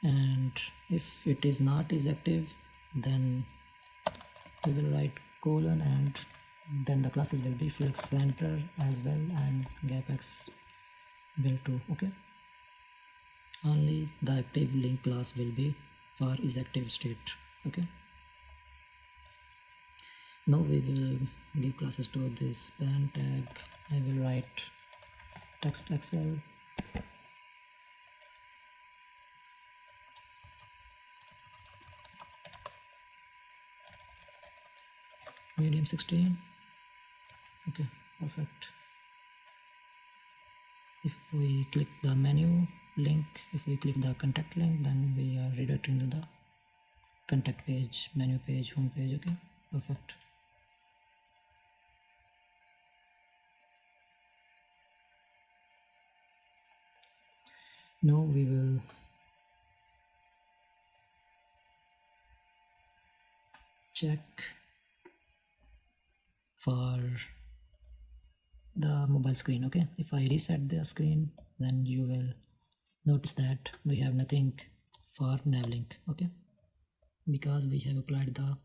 and if it is not is active, then we will write colon, and then the classes will be flex center as well, and gap x will too. Okay, only the active link class will be for is active state. Okay, now we will give classes to this span tag. I will write text XL, medium 16. Okay, perfect. If we click the menu link, if we click the contact link, then we are redirecting to the contact page, menu page, home page. Okay, perfect. Now we will check for the mobile screen. Okay, if I reset the screen, then you will notice that we have nothing for nav link. Okay, because we have applied the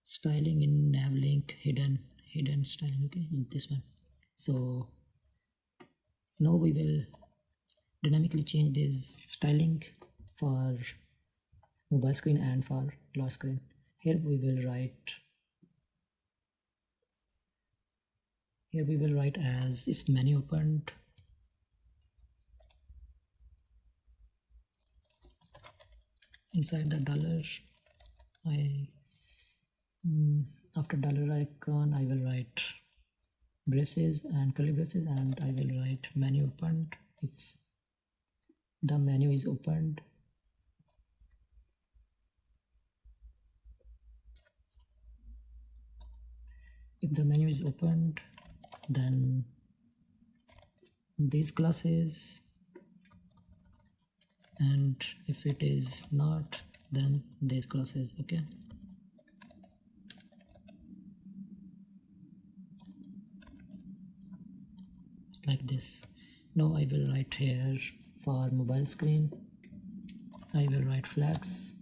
styling in nav link, hidden styling. Okay, in this one. So now we will dynamically change this styling for mobile screen and for large screen. Here we will write as if menu opened, inside the dollar after dollar icon I will write braces and curly braces, and I will write menu opened if the menu is opened. If the menu is opened, then these classes, and if it is not, then these classes. Okay, like this. Now I will write here for mobile screen, I will write flex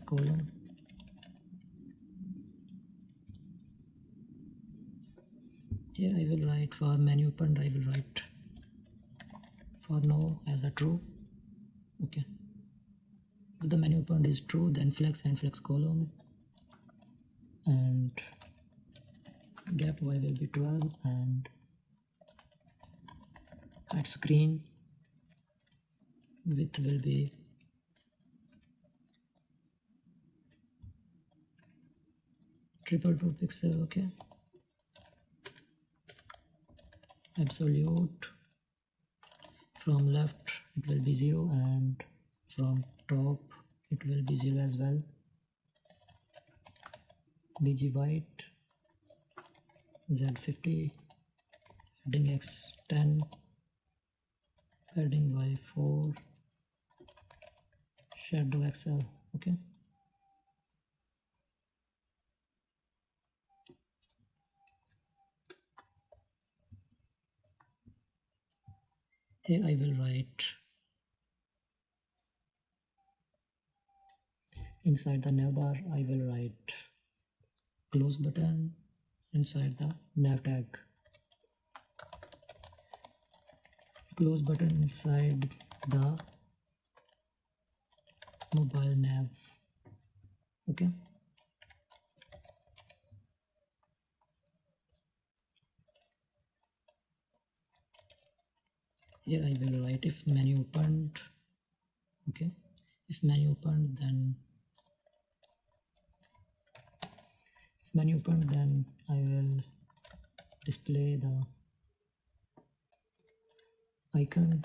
colon Here I will write for menu opened, I will write for no as a true. Okay, if the menu opened is true, then flex and flex column, and gap y will be 12, and at screen width will be triple 2 pixel. Okay, absolute from left it will be 0, and from top it will be 0 as well. bg white z50, heading x10, heading y4, shadow xl. Okay, here I will write inside the navbar, I will write close button inside the nav tag, close button inside the mobile nav. Okay, here I will write if menu opened. Okay, if menu opened, then I will display the icon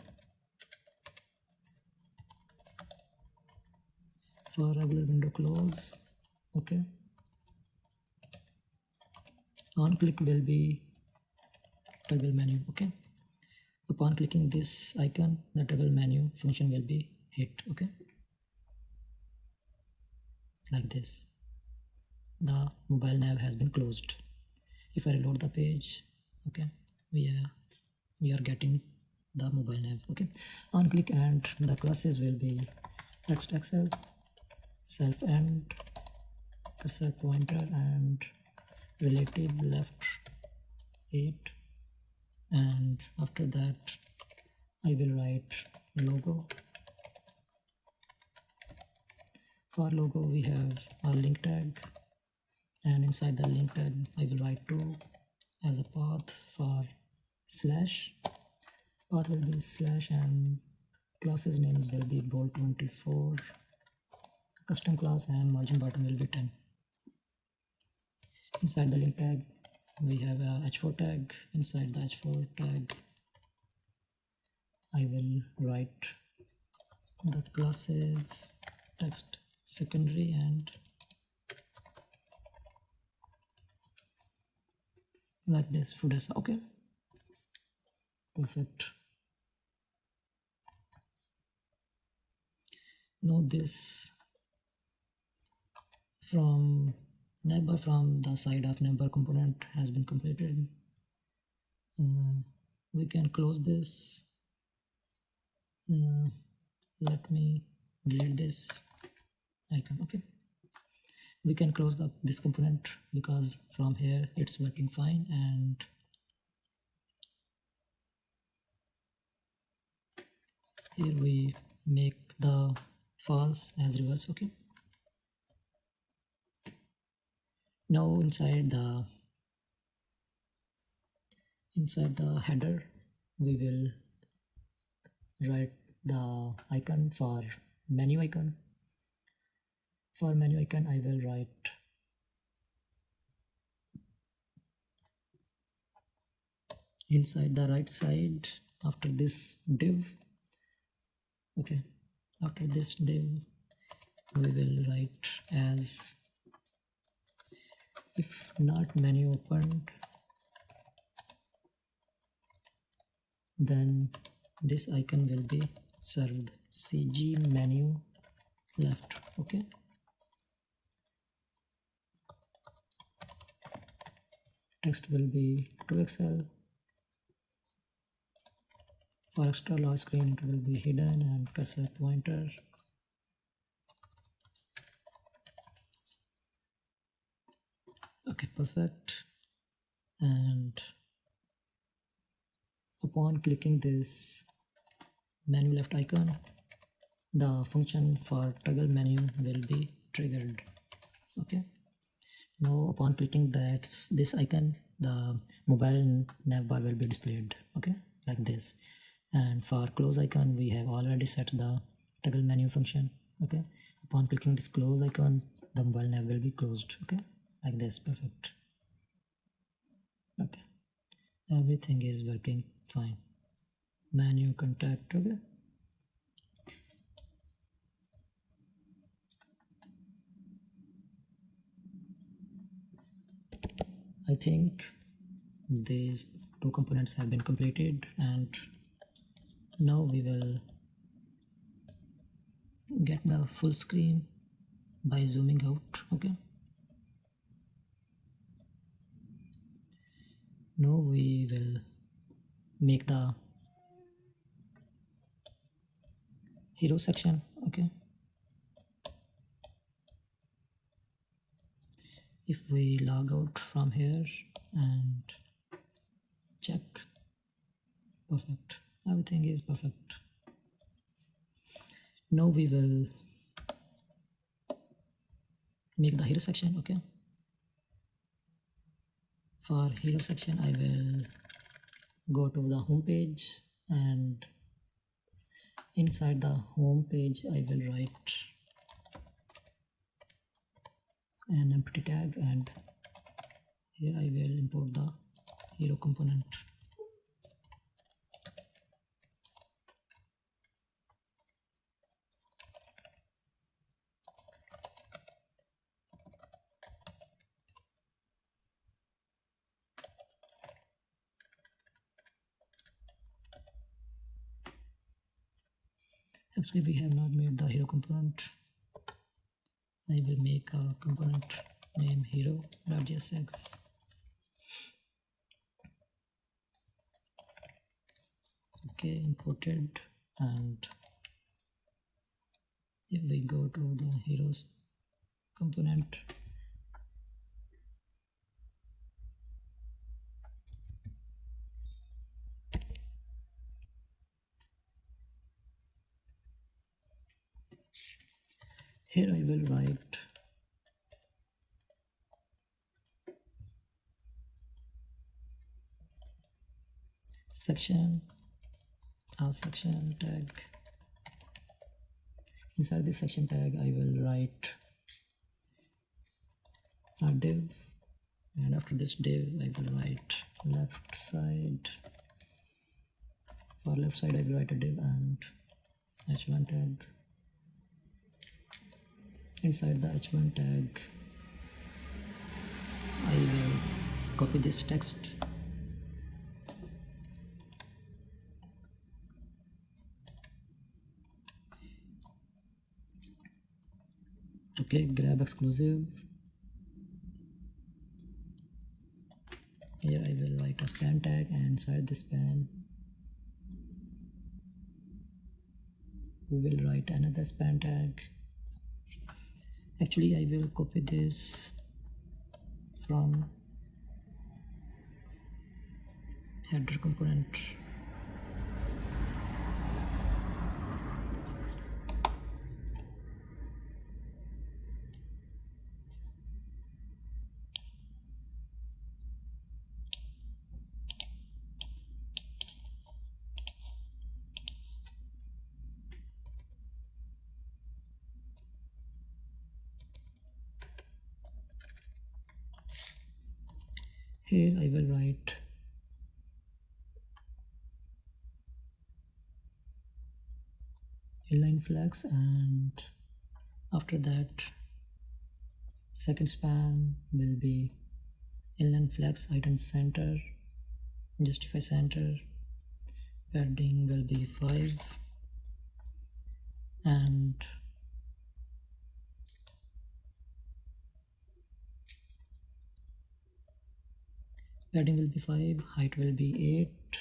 for regular window close. Okay, on click will be toggle menu. Okay, upon clicking this icon, the toggle menu function will be hit. Okay, like this, the mobile nav has been closed. If I reload the page, okay, we are getting the mobile nav. Okay, on click, and the classes will be text xl, self end, cursor pointer, and relative left 8, and after that I will write logo. For logo we have a link tag, and inside the link tag I will write to as a path for slash. Path will be slash, and classes names will be bold24, custom class, and margin bottom will be 10. Inside the link tag we have a h4 tag. Inside the h4 tag I will write the classes text secondary, and like this, Fudesa. Okay, perfect. Now this from neighbor, from the side of neighbor component has been completed. We can close this. Let me delete this icon. Okay, we can close this component because from here it's working fine, and here we make the false as reverse. Okay, now inside the header we will write the icon for menu icon. For menu icon I will write inside the right side after this div. Okay, after this div we will write as if not menu opened, then this icon will be served cg menu left. Okay, text will be 2xl. For extra large screen it will be hidden, and cursor pointer. Okay, perfect. And upon clicking this menu left icon, the function for toggle menu will be triggered. Okay, now upon clicking this icon, the mobile navbar will be displayed, okay, like this. And for close icon, we have already set the toggle menu function. Okay, upon clicking this close icon, the mobile nav will be closed, okay, like this. Perfect. Okay, everything is working fine. Menu contact, okay. I think these two components have been completed, and now we will get the full screen by zooming out. Okay, now we will make the hero section. Okay, if we log out from here and check, perfect, everything is perfect. Now we will make the hero section. Okay, for hero section I will go to the home page, and inside the home page I will write an empty tag, and here I will import the hero component. Actually, we have not made the hero component. I will make a component name hero.jsx. Okay, imported, and if we go to the heroes component, here I will write section, a section tag. Inside this section tag I will write a div, and after this div I will write left side. For left side I will write a div and h1 tag. Inside the h1 tag I will copy this text, okay, grab exclusive. Here I will write a span tag, and inside this span we will write another span tag. Actually, I will copy this from header component. Here I will write inline flags, and after that second span will be inline flags item center, justify center, padding will be 5, and padding will be 5, height will be 8,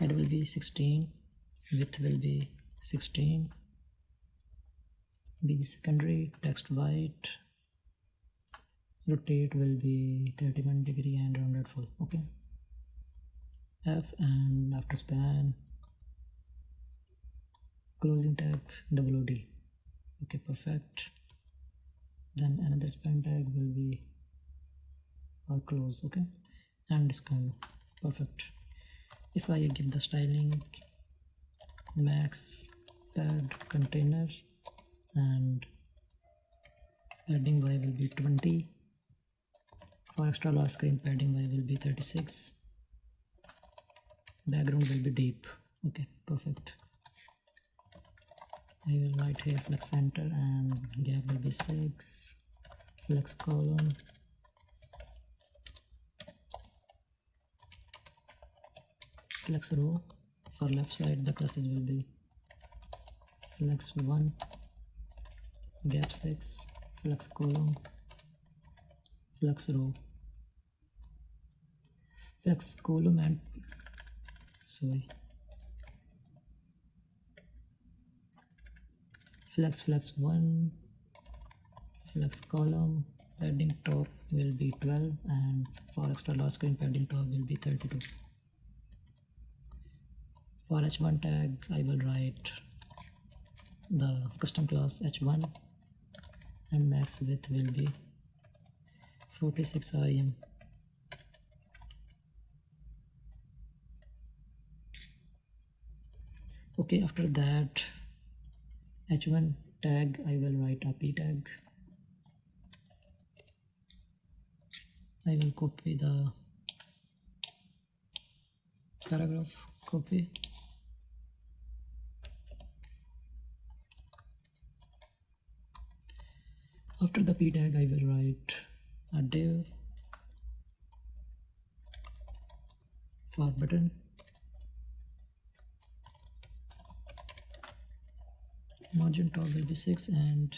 height will be 16, width will be 16, be secondary, text white, rotate will be 31 degree and rounded full. Okay, F, and after span closing tag WD. Okay, perfect. Then another span tag will be or close. Okay, and discount. Perfect. If I give the styling max pad container and padding y will be 20, for extra large screen padding y will be 36, background will be deep. Okay, perfect. I will write here flex center and gap will be 6, flex column, flex row. For left side the classes will be flex 1, gap 6, flex column, flex row. Flex column and flex 1, flex column, padding top will be 12, and for extra large screen padding top will be 32. For h1 tag I will write the custom class h1 and max width will be 46 rem. Okay, after that h1 tag I will write a p tag. I will copy the paragraph, copy. After the p tag I will write a div for button. Margin top will be 6, and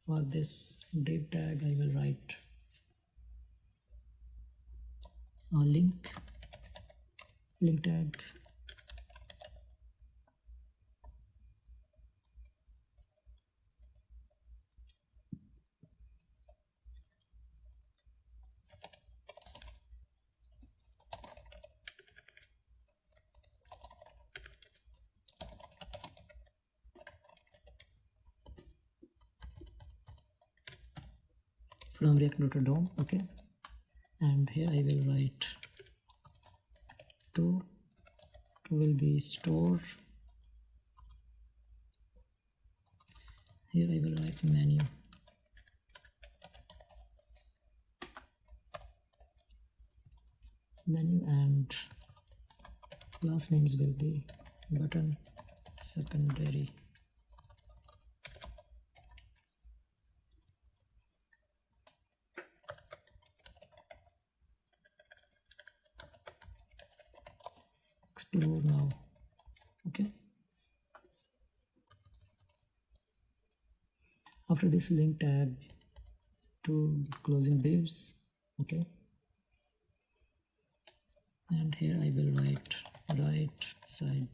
for this div tag I will write a link tag. From React.DOM. Okay, and here I will write 2 will be store. Here I will write menu. And class names will be button secondary. Explore now. Okay, after this link tag to closing divs. Okay, and here I will write right side.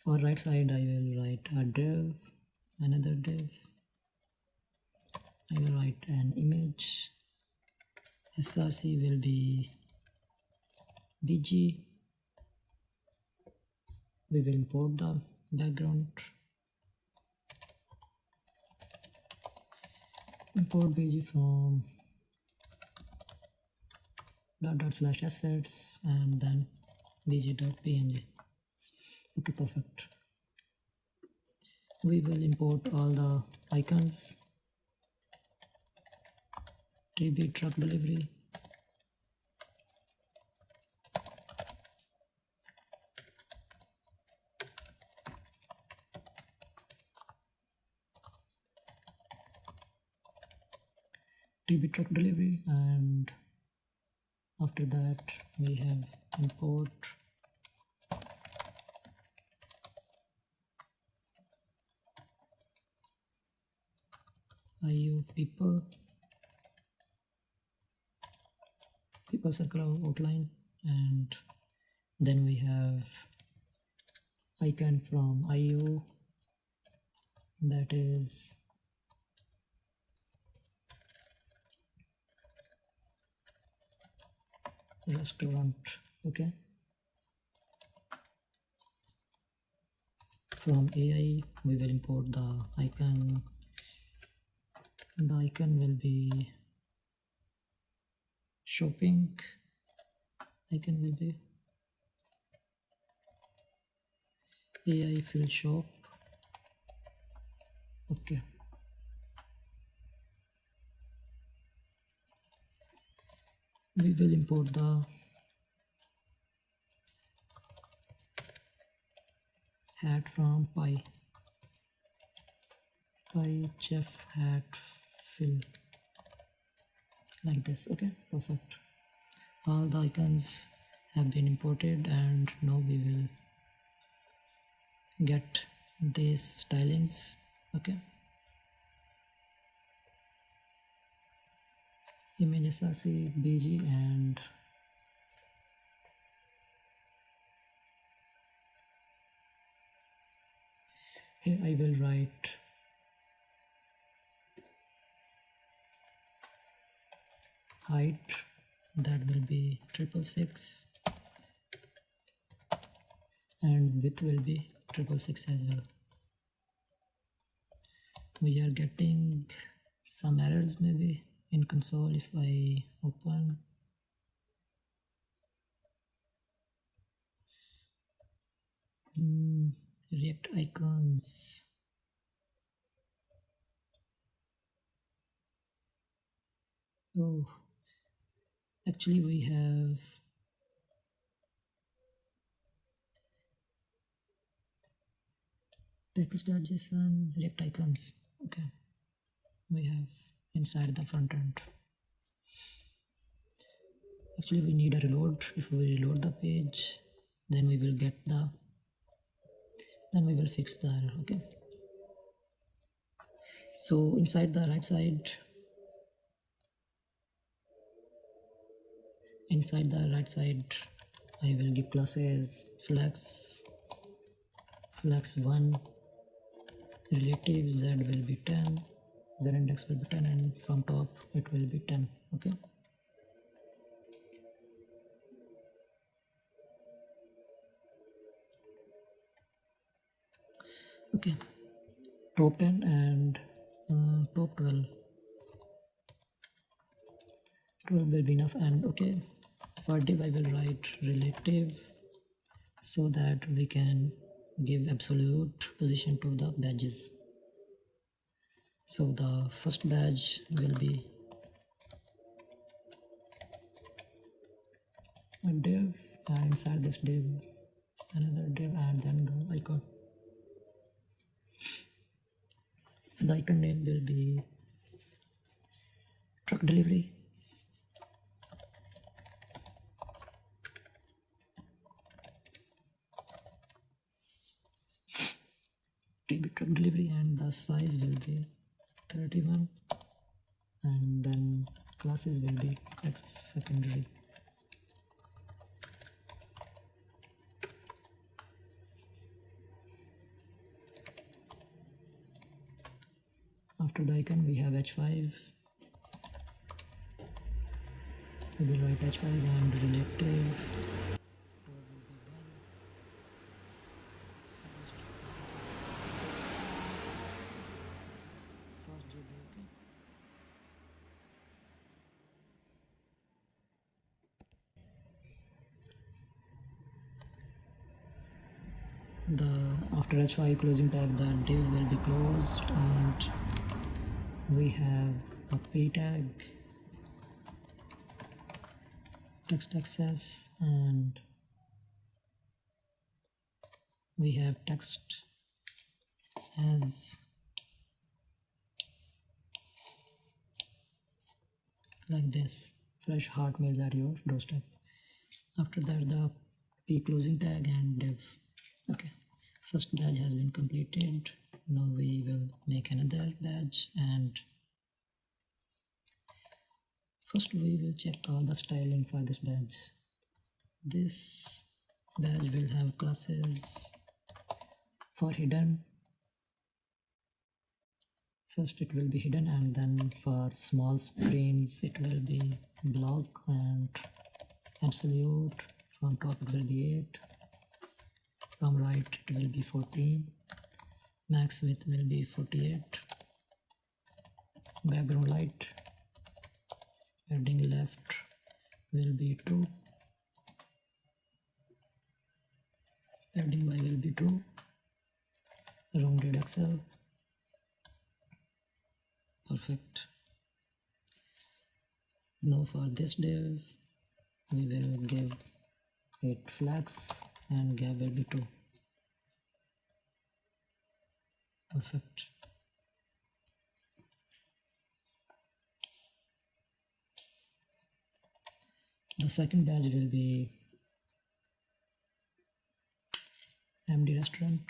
For right side I will write a div, another div. I will write an image. src will be bg. We will import the background. Import bg from /assets and then bg.png. Okay, perfect. We will import all the icons. TB truck delivery. TB truck delivery, and after that we have import IU people circle outline, and then we have icon from IO, that is restaurant. Okay, from AI we will import the icon. The icon will be shopping. Icon will be AI fill shop. Okay, we will import the hat from pie chef hat fill, like this. Okay, perfect. All the icons have been imported, and now we will get these stylings. Okay, image src bg, and here I will write height, that will be 666, and width will be 666 as well. We are getting some errors maybe in console. If I open, React icons, oh, actually we have package.json React icons. Okay, we have inside the front end. Actually we need a reload. If we reload the page, then we will get the, then we will fix the error. Okay, so inside the right side, I will give classes flex 1, relative z will be 10, z index will be 10, and from top it will be 10. Okay, okay, top 10 and top 12 will be enough. And okay, for div I will write relative, so that we can give absolute position to the badges. So the first badge will be a div, and inside this div another div, and then the icon. The icon name will be truck delivery. Truck delivery, and the size will be 31, and then classes will be text secondary. After the icon we have h5. We will write h5 and relative. After h5 closing tag, the div will be closed, and we have a p tag, text access, and we have text as like this, fresh heart mails at your doorstep. After that, the p closing tag and div. Okay, first badge has been completed. Now we will make another badge, and first we will check all the styling for this badge. This badge will have classes For hidden, first it will be hidden, and then for small screens it will be block and absolute. From top it will be 8, from right it will be 14, max width will be 48, background light, padding left will be 2, padding Y will be 2, rounded axle, perfect. Now for this div we will give it flags and gap will be 2, perfect. The second badge will be MD restaurant.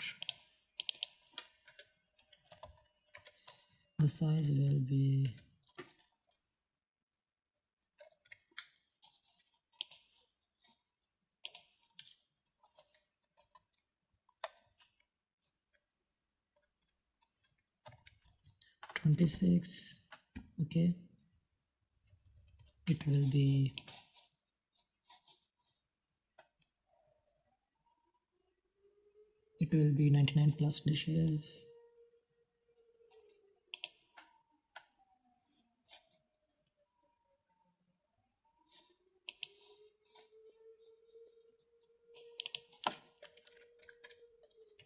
The size will be 26. Okay, it will be 99 plus dishes.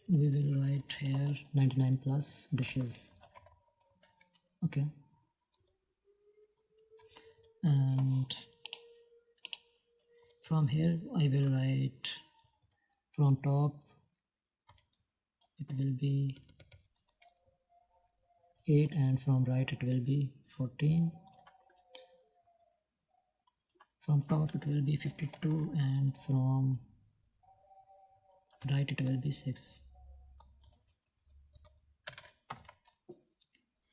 We will write here 99 plus dishes. Okay, and from here I will write from top it will be 8, and from right it will be 14. From top it will be 52, and from right it will be 6.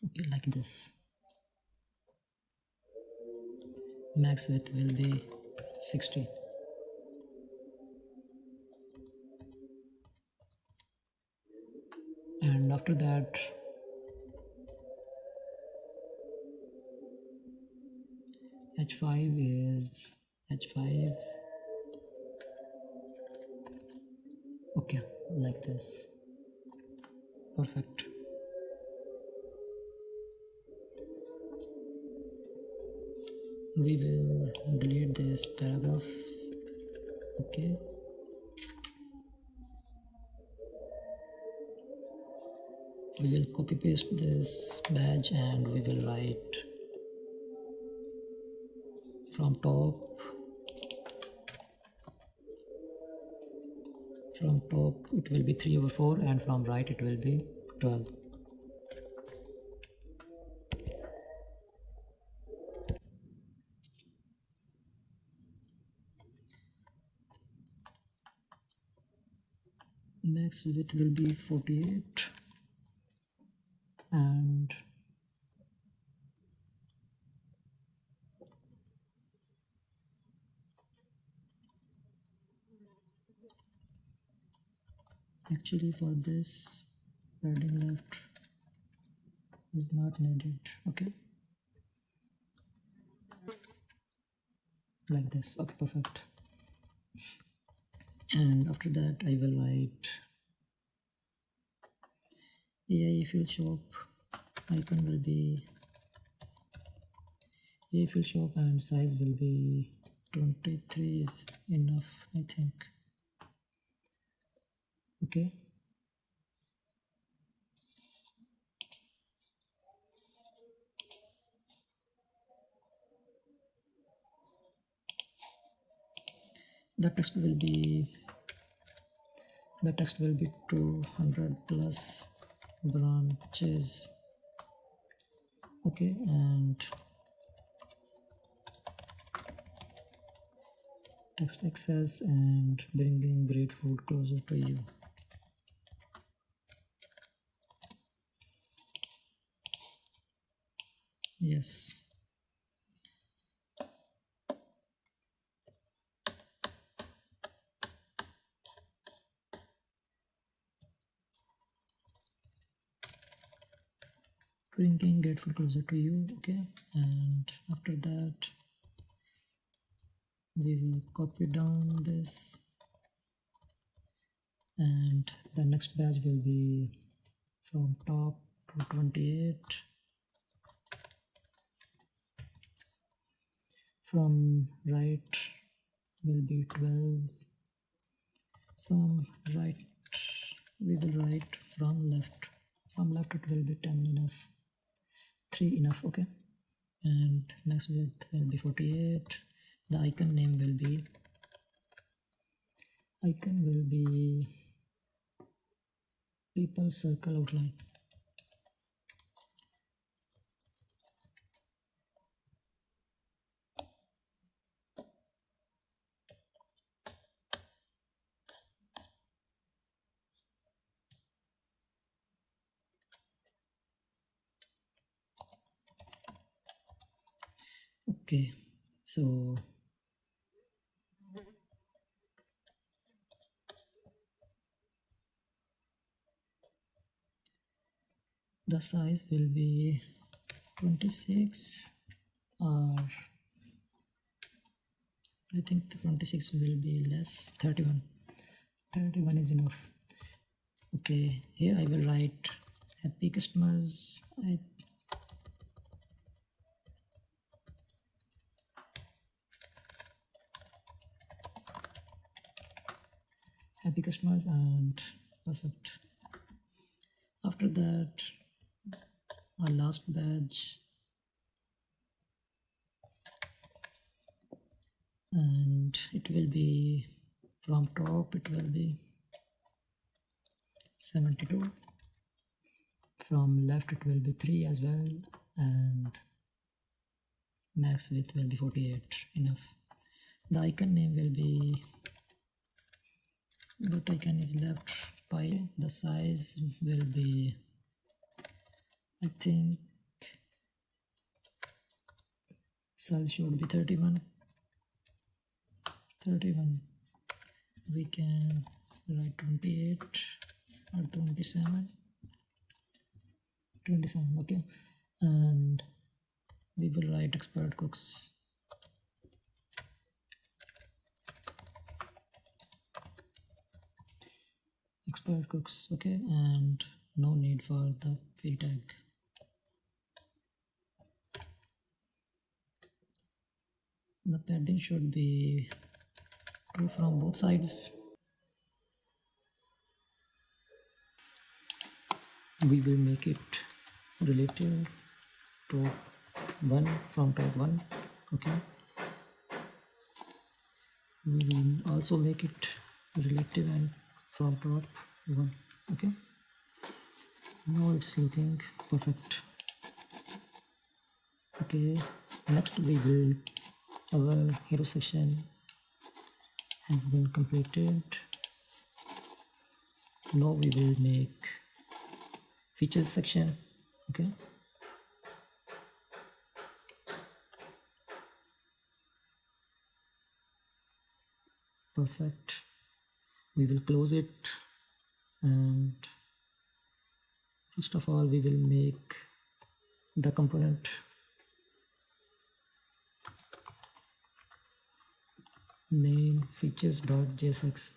Okay, like this. Max width will be 60. And after that H5 is H5. Okay, like this. Perfect. We will delete this paragraph. Okay, we will copy paste this badge and we will write from top it will be 3/4, and from right it will be 12. Max width will be 48, and actually for this padding left is not needed. Okay, like this. Okay, perfect. And after that I will write AI fill shop icon will be AI fill shop, and size will be 23 is enough, I think. Okay, the text will be 200 plus branches. Okay, and text access and bringing great food closer to you. Yes. shrinking get full closer to you. Okay, and after that we will copy down this, and the next batch will be from top to 28, from right will be 12, from right we will write from left it will be 10 enough, 3 enough. Okay, and next width will be 48. The icon name will be people circle outline. Okay, so the size will be 26, or I think the 26 will be less, 31 is enough. Okay, here I will write happy customers. Happy customers, and perfect. After that, our last badge, and it will be from top it will be 72, from left it will be 3 as well, and max width will be 48 enough. The icon name will be, what icon is left by, the size will be, I think size should be 31. We can write 28 or 27. Okay, and we will write expert cooks. Okay, and no need for the p tag. The padding should be true from both sides. We will make it relative top 1 from top 1. Okay, we will also make it relative and from top 1. Okay, now it's looking perfect. Okay, next we will, our hero section has been completed. Now we will make features section. Okay, perfect. We will close it, and first of all we will make the component name features.jsx.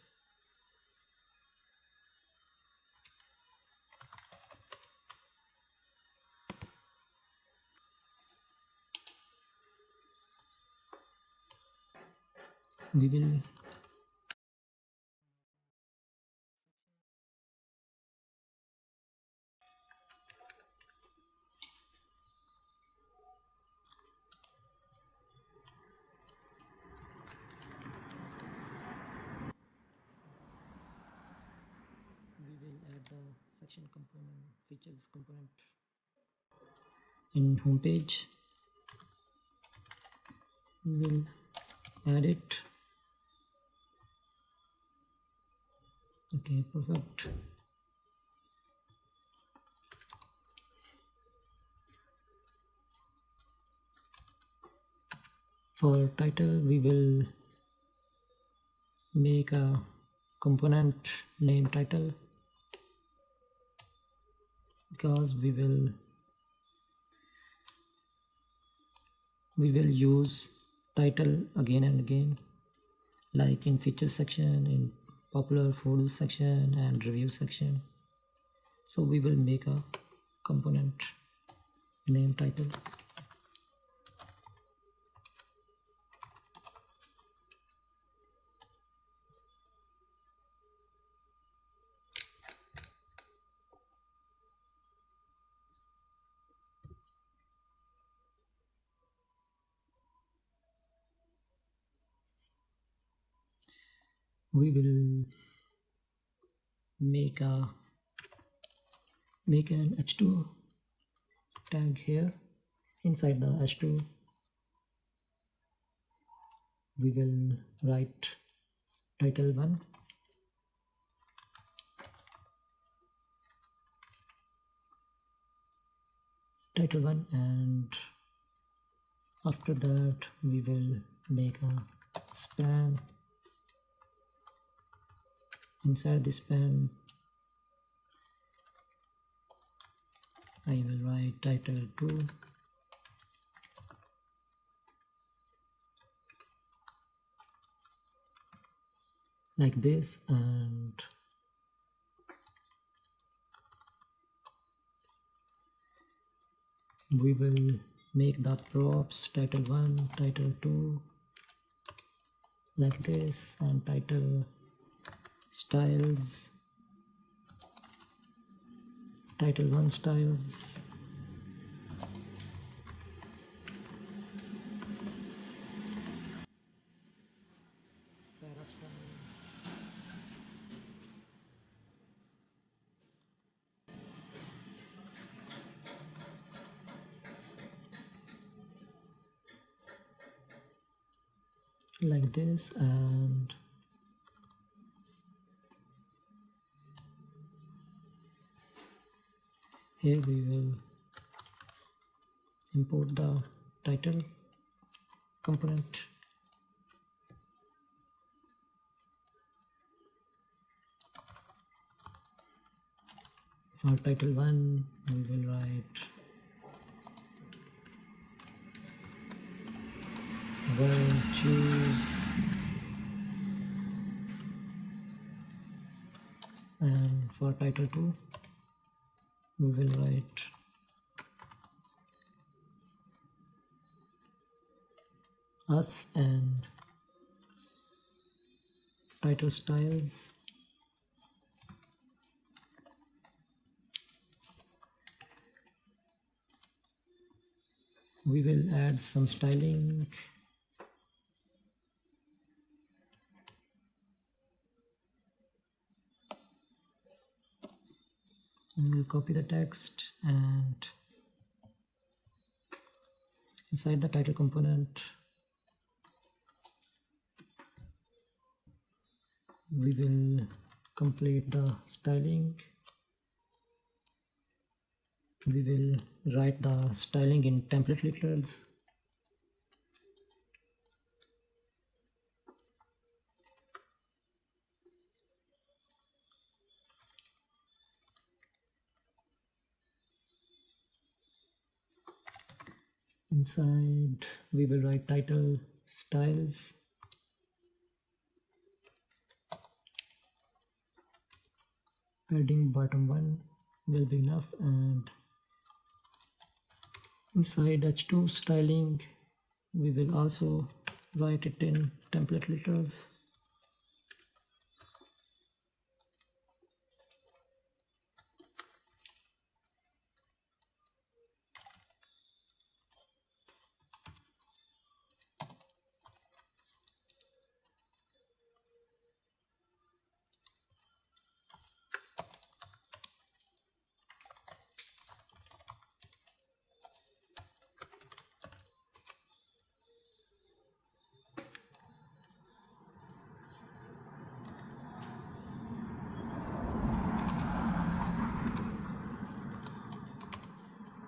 We will add the section component, features component in home page. We will add it. Okay, perfect. For title we will make a component name title, because we will we will use title again and again, like in features section, in popular foods section and review section. So we will make a component name title. We will make an h2 tag here. Inside the h2 we will write title1, and after that we will make a span. Inside the span I will write title2, like this, and we will make the props title1, title2 like this, and title styles, title1 styles, like this, and here we will import the title component. For title1 we will write well choose, and for title2 we will write us, and title styles we will add some styling. We will copy the text, and inside the title component we will complete the styling. We will write the styling in template literals. Inside we will write title styles, padding bottom 1 will be enough, and inside h2 styling we will also write it in template literals.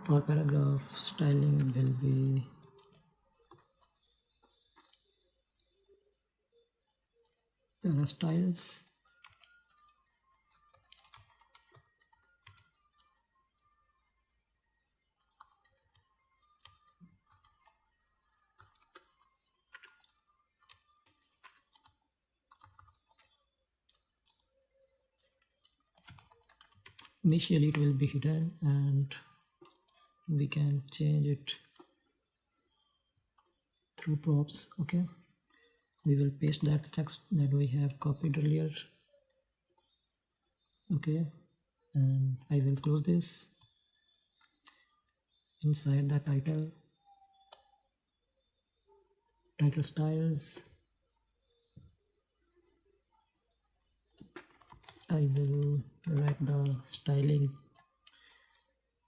For paragraph styling will be para styles, initially it will be hidden, and we can change it through props. Okay, we will paste that text that we have copied earlier. Okay, and I will close this. Inside the title styles, I will write the styling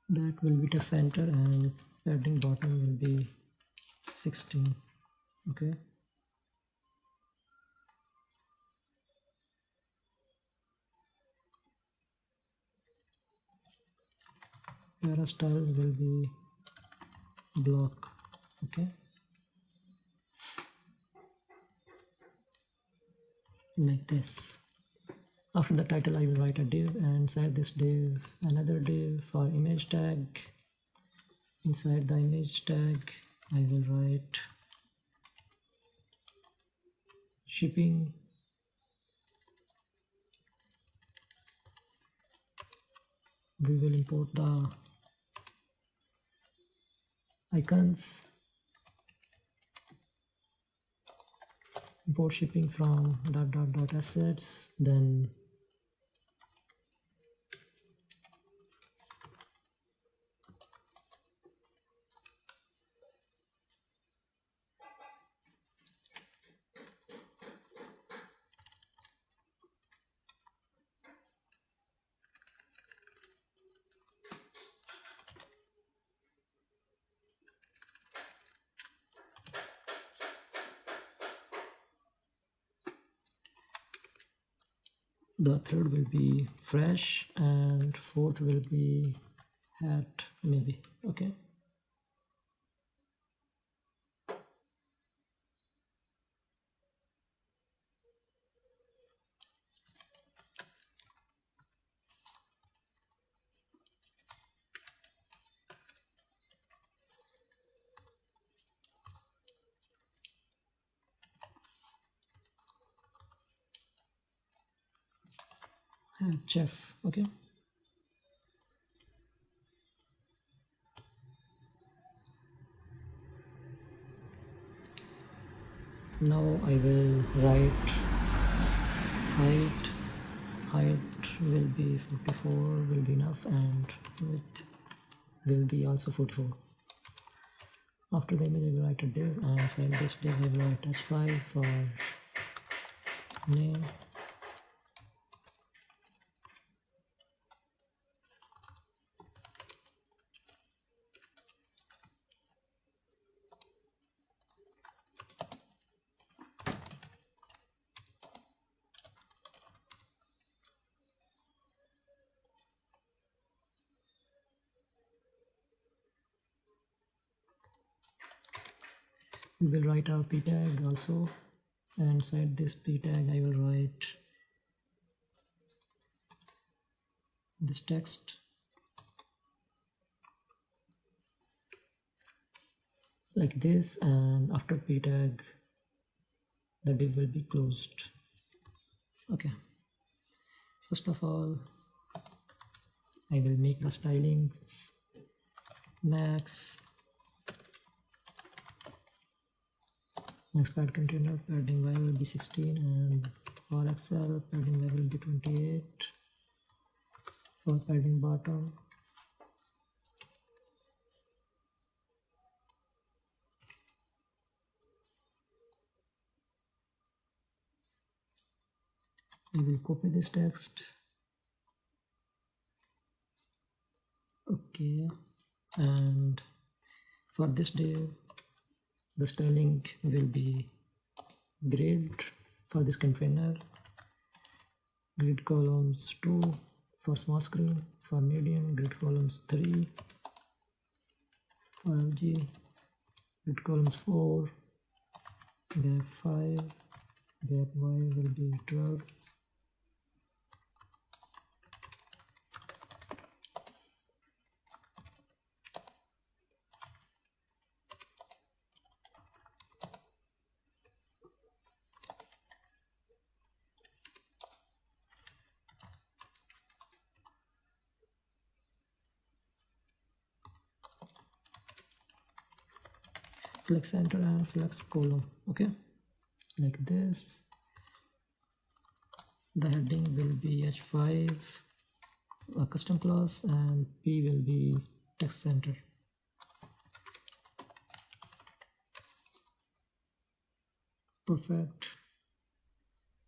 that will be the center, and padding bottom will be 16. Okay, para styles will be block. Okay, like this. After the title, I will write a div, and inside this div another div for image tag. Inside the image tag I will write shipping. We will import the icons. Import shipping from ..assets, then the third will be fresh, and fourth will be hat, maybe. Okay, and chef. Okay, now I will write height will be 44, will be enough, and width will be also 44. After the image I will write a div, and inside this div I will write h5 for name. We will write our p tag also, and inside this p tag I will write this text like this, and after p tag the div will be closed. Okay, first of all I will make the stylings max pad container, padding y will be 16, and for XL padding y will be 28. For padding bottom I will copy this text. Okay, and for this div the styling will be grid for this container, grid columns 2 for small screen, for medium grid columns 3, for LG grid columns 4, gap 5, gap y will be 12. flex center and flex column. Okay, like this. The heading will be h5, a custom class, and p will be text center. Perfect.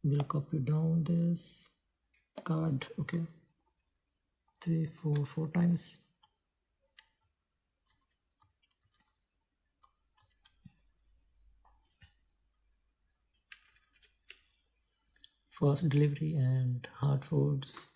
We'll copy down this card. Okay, 4 times. Fast delivery and hard foods.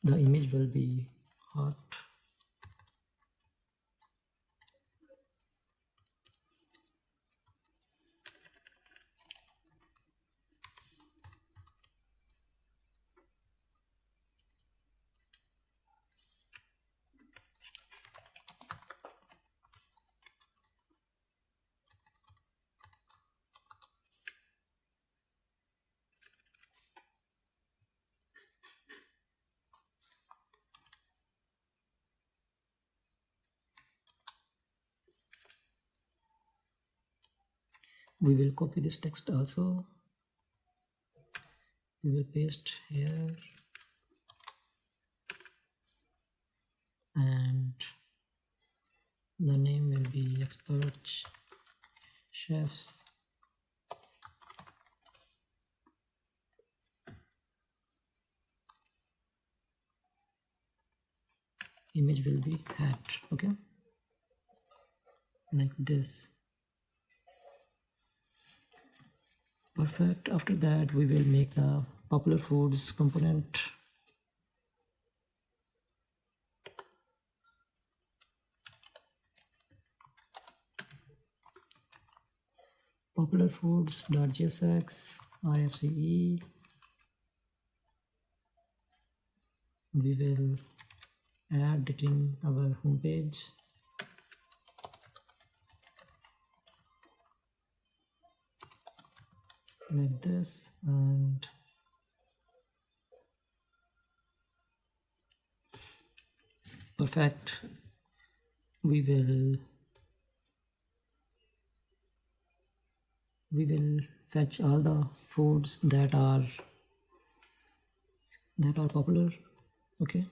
The image will be hot. We will copy this text also. We will paste here, and the name will be expert chefs. Image will be hat. Okay, like this. Perfect. After that, we will make the popular foods component. Popular foods.jsx ifce. We will add it in our homepage. Like this, and perfect. We will fetch all the foods that are popular. Okay,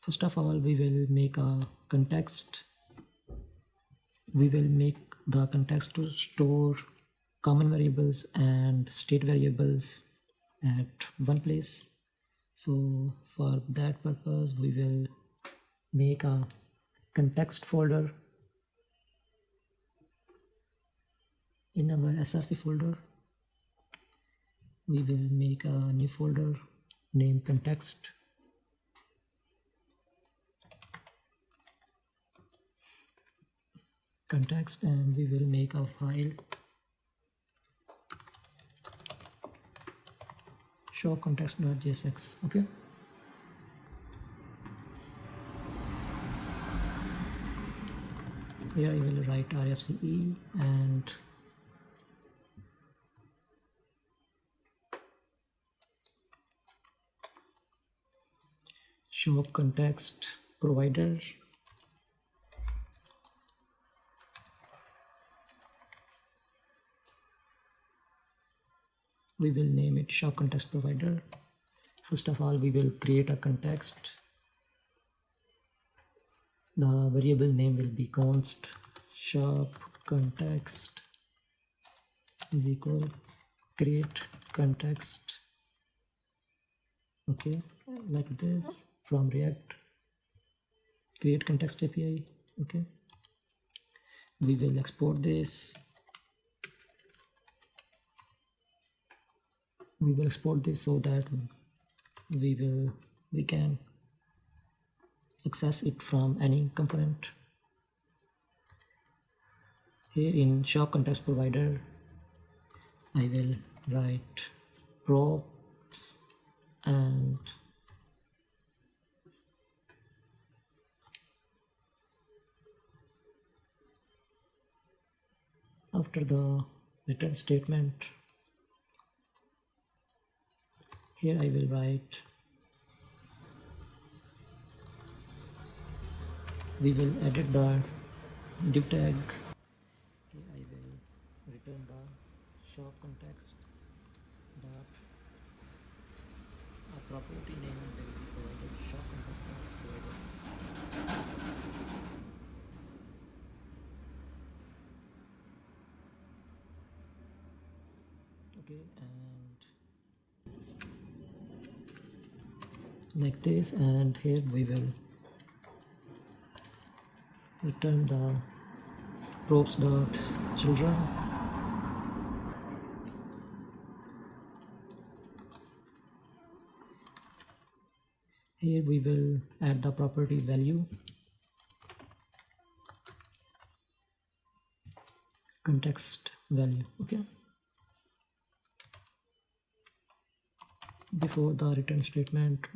first of all, we will make a context. We will make the context to store common variables and state variables at one place. So for that purpose, we will make a context folder in our src folder. We will make a new folder named context. And we will make a file show context.jsx. Okay, here I will write rfce and show context provider. We will name it shop context provider. First of all, we will create a context. The variable name will be const shop context is equal create context. Okay, like this from React. Create context API. Okay, we will export this. We will export this so that we can access it from any component. Here in shop context provider, I will write props and After the return statement, here I will write, we will edit the div tag. Here I will return the shop context dot a property name will be provided, shop context dot provided. Okay, and like this, and here we will return the props dot children. Here we will add the property value, context value. Okay, before the return statement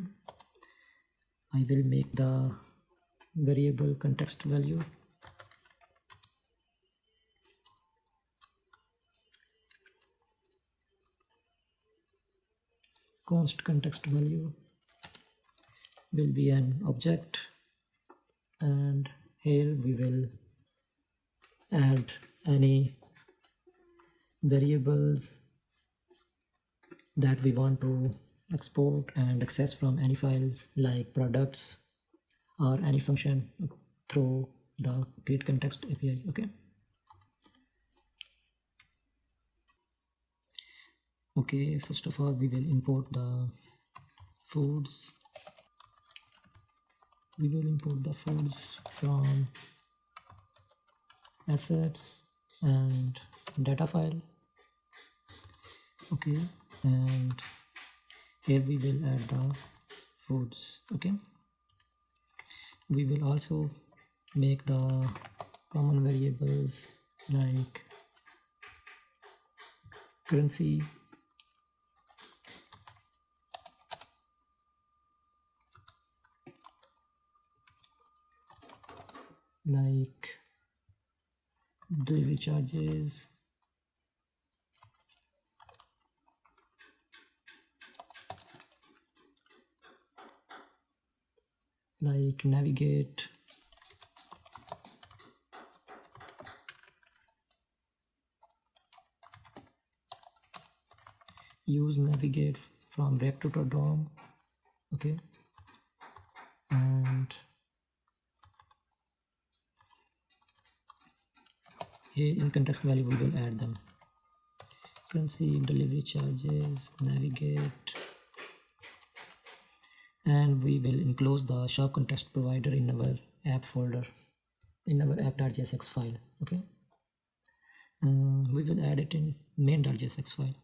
I will make the variable context value const context value will be an object, and here we will add any variables that we want to export and access from any files like products or any function through the create context API. Okay, first of all we will import the foods. We will import the foods from assets and data file. Okay, and here we will add the foods. Okay, we will also make the common variables like currency, like delivery charges, like navigate, use navigate from React to DOM. Okay, and here in context value we will add them, currency, delivery charges, navigate, and we will enclose the shop context provider in our app folder, in our app.jsx file. Okay, we will add it in main.jsx file.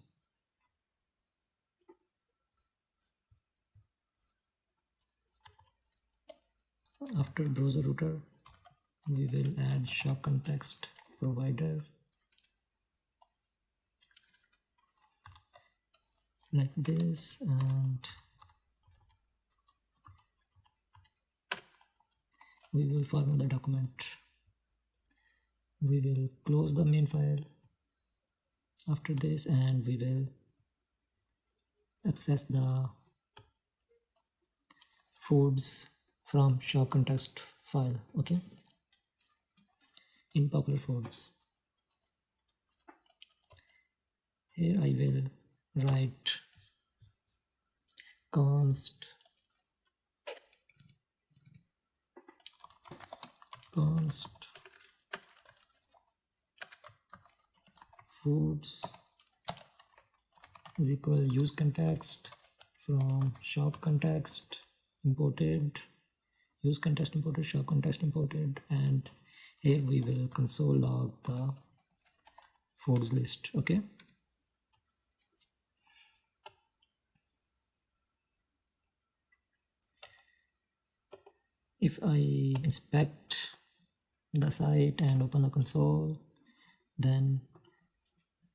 After browser router we will add shop context provider like this, and we will format the document. We will close the main file after this, and we will access the foods from shop context file. Okay, in popular foods. Here I will write const foods is equal use context from shop context imported, use context imported, shop context imported, and here we will console log the foods list. Okay, if I inspect the site and open the console, then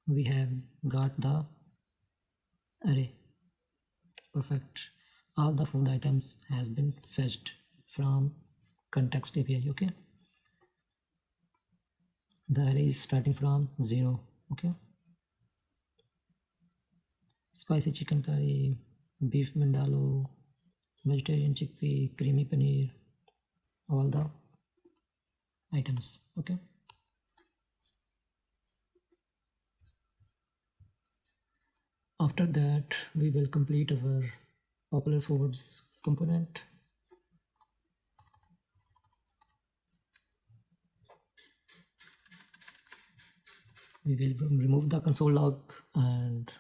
we have got the array. Perfect, all the food items has been fetched from context API. Okay, the array is starting from 0. Okay, spicy chicken curry, beef vindaloo, vegetarian chickpea, creamy paneer, all the items. Okay, after that we will complete our popular foods component. We will remove the console log and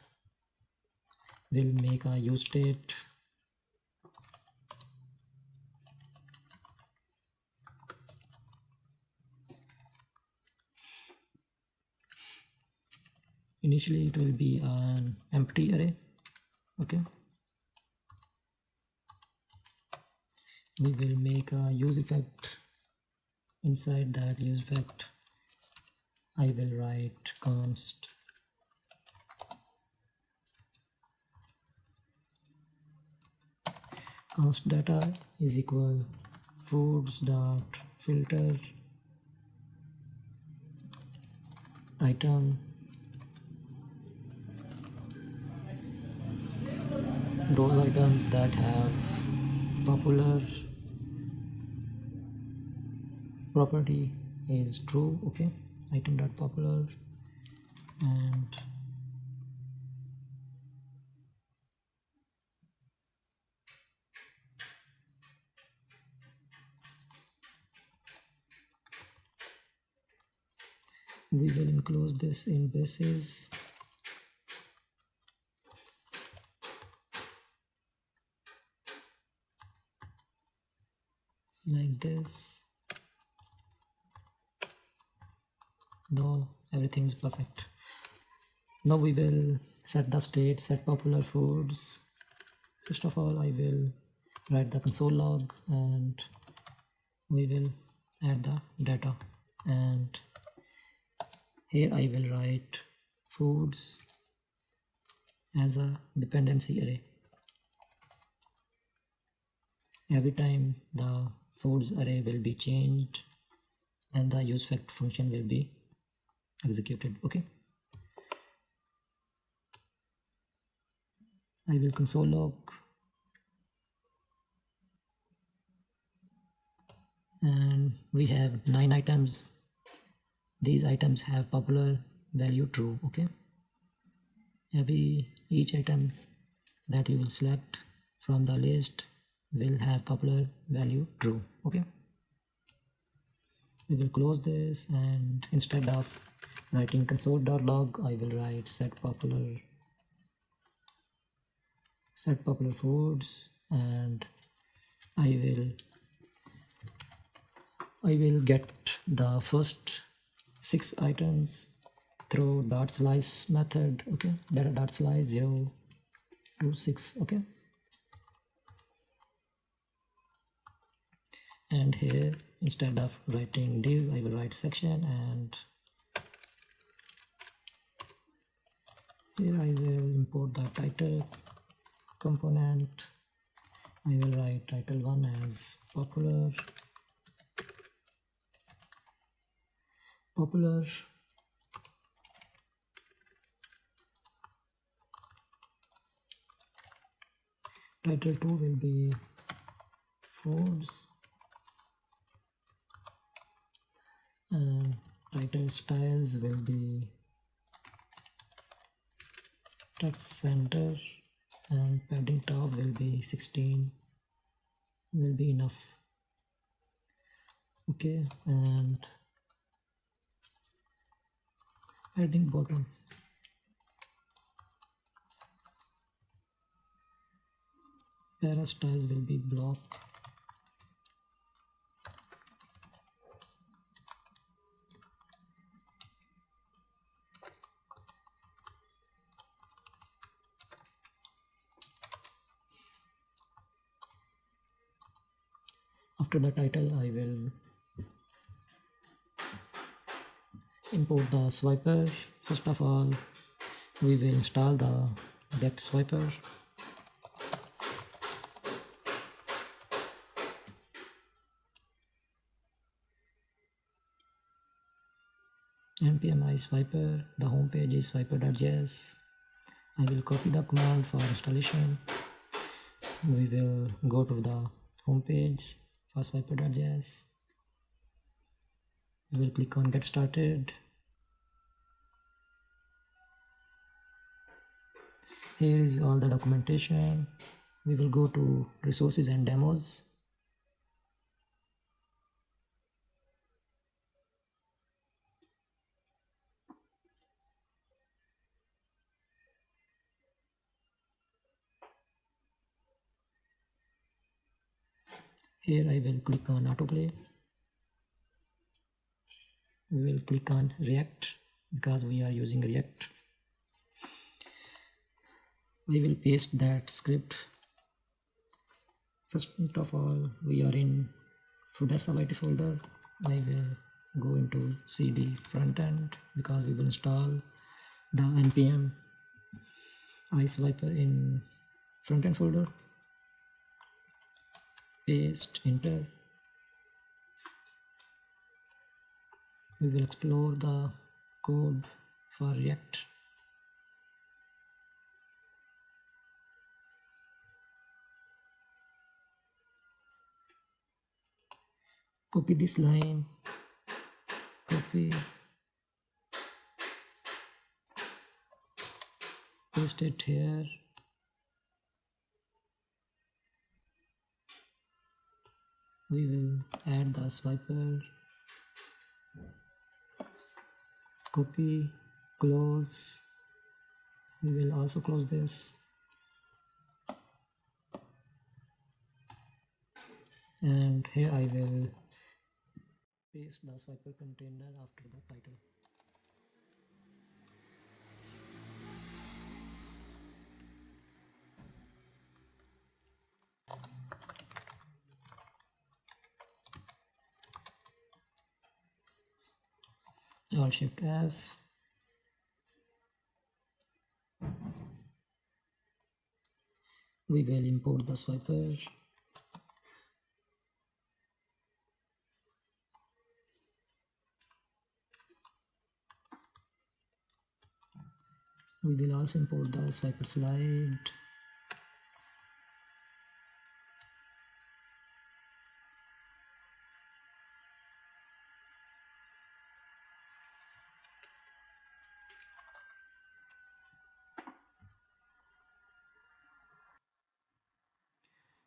we'll make a use state. Initially it will be an empty array. Okay, we will make a use effect. Inside that use effect I will write const data is equal foods dot filter item those items that have popular property is true. Okay, item dot popular, and we will enclose this in braces. Like this. Now everything is perfect. Now we will set the state, set popular foods. First of all, I will write the console log and we will add the data, and here I will write foods as a dependency array. Every time the foods array will be changed, then the useFact function will be executed. Okay, I will console log and we have 9 items. These items have popular value true. Okay, each item that you will select from the list will have popular value true. Okay, we will close this, and instead of writing console.log I will write set popular foods, and I will get the first 6 items through dot slice method. Okay, data dot slice 0 to 6. Okay, and here instead of writing div I will write section, and here I will import the title component. I will write title1 as popular. Title2 will be foods, and title styles will be text center, and padding top will be 16, will be enough. Okay, and padding bottom para styles will be block. After the title I will import the swiper. First of all we will install the React swiper. npm iswiper. The home page is swiper.js. I will copy the command for installation. We will go to the home page for swiper.js. We will click on get started. Here is all the documentation. We will go to resources and demos. Here I will click on autoplay. We will click on React because we are using React. We will paste that script. First of all, we are in foodsavit folder. I will go into cd frontend because we will install the npm iswiper in frontend folder. Paste, enter. We will explore the code for React. Copy this line, copy, paste it here. We will add the swiper, copy, close. We will also close this. And here I will paste the swiper container after the title. Alt Shift F. We will import the swiper. We will also import the swiper slide.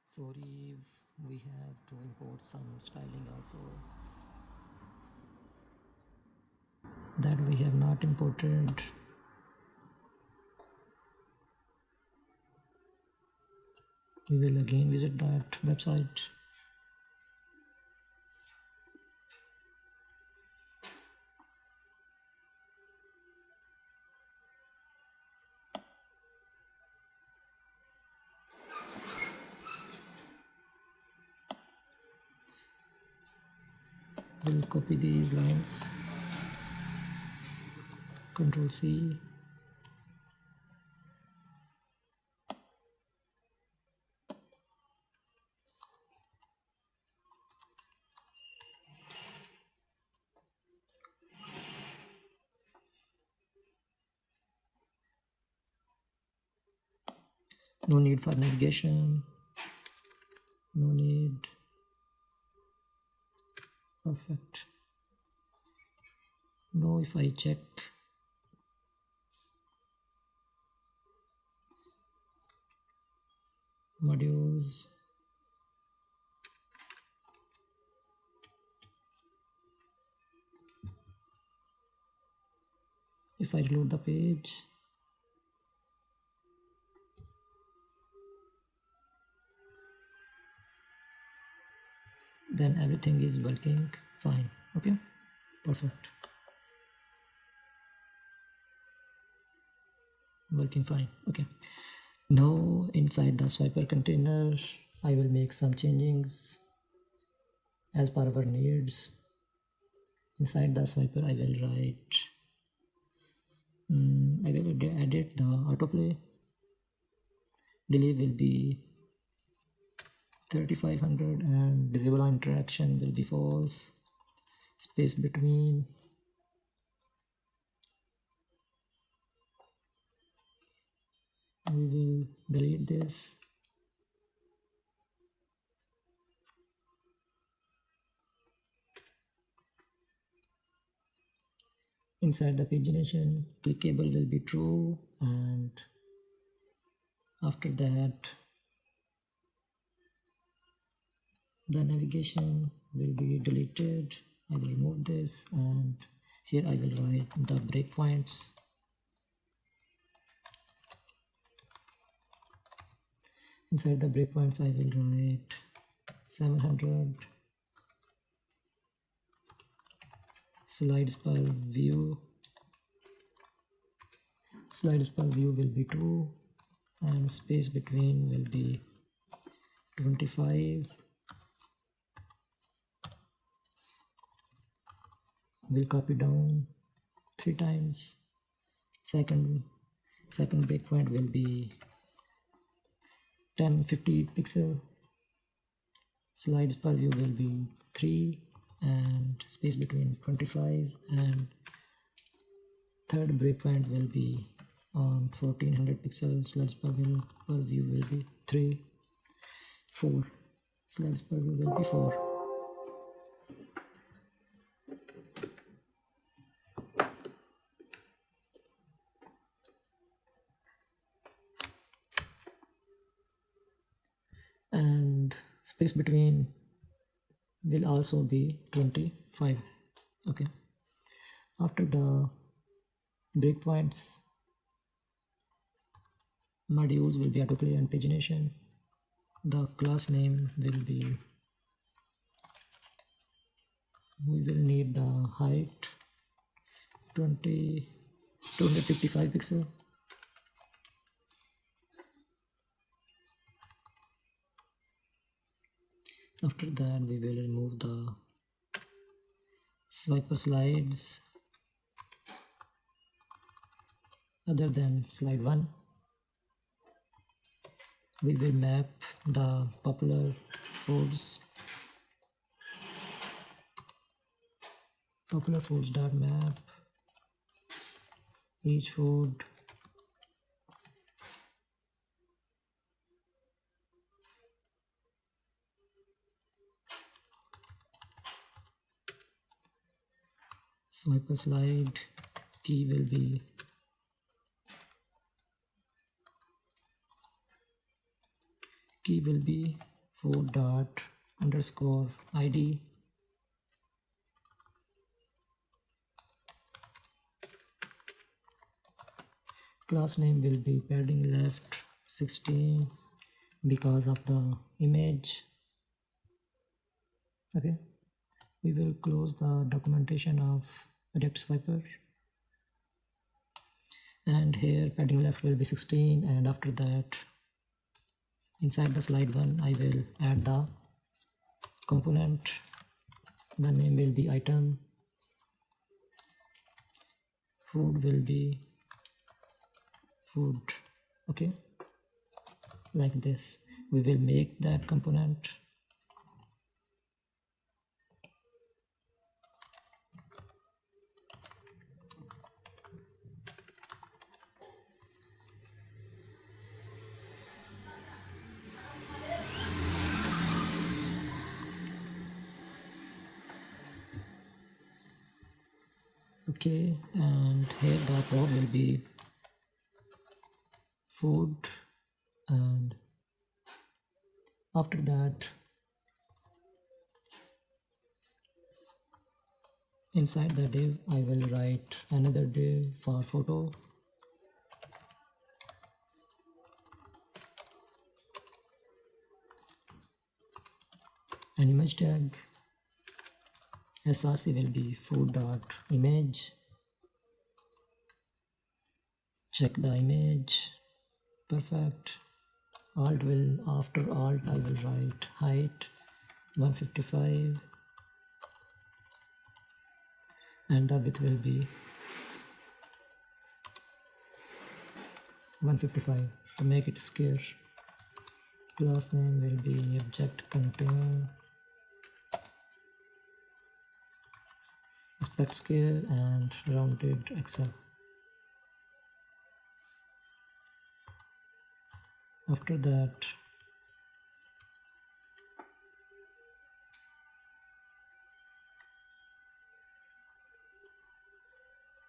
Sorry, we have to import some styling also that we have not imported. We will again visit that website. We'll copy these lines, Control C. No need for navigation, no need. Perfect. Now if I check modules, if I reload the page, then everything is working fine. Okay, perfect, working fine. Okay, now inside the swiper container I will make some changes as per our needs. Inside the swiper I will write I will edit the autoplay. Delay will be 3500 and disable interaction will be false. Space between We will delete this. Inside the pagination, clickable will be true, and after that the navigation will be deleted. I will remove this, and here I will write the breakpoints. Inside the breakpoints I will write 700 slides per view. Slides per view will be 2, and space between will be 25. We'll copy down 3 times. Second breakpoint will be 1050 pixel. Slides per view will be 3, and space between 25, and third breakpoint will be on 1400 pixel. Slides per view will be 3. 4 slides per view will be 4. And space between will also be 25. Okay, after the breakpoints, modules will be autoplay and pagination. The class name will be, we will need the height 255 pixel. After that we will remove the swiper slides other than slide 1. We will map the popular foods dot map each food swiper slide key will be food dot underscore id. Class name will be padding left 16 because of the image. Okay, we will close the documentation of React Swiper, and here padding left will be 16, and after that inside the slide 1 I will add the component. The name will be item, food will be food. Okay, like this we will make that component. Okay, and here the prop will be food, and after that inside the div I will write another div for photo. An image tag, src will be food dot image. Check the image, perfect. Alt will, after alt I will write height 155, and the width will be 155 to make it square. Class name will be object contain aspect scale and rounded XL. After that,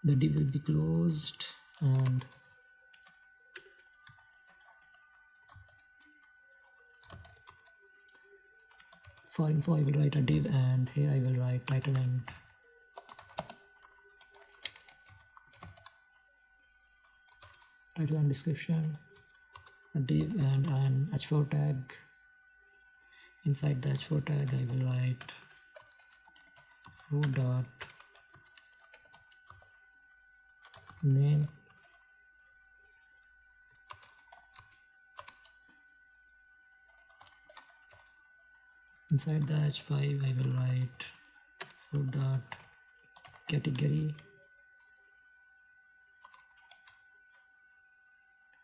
the div will be closed, and for info I will write a div, and here I will write title and description, a div and an h4 tag. Inside the h4 tag I will write root dot name, inside the h5 I will write root dot category.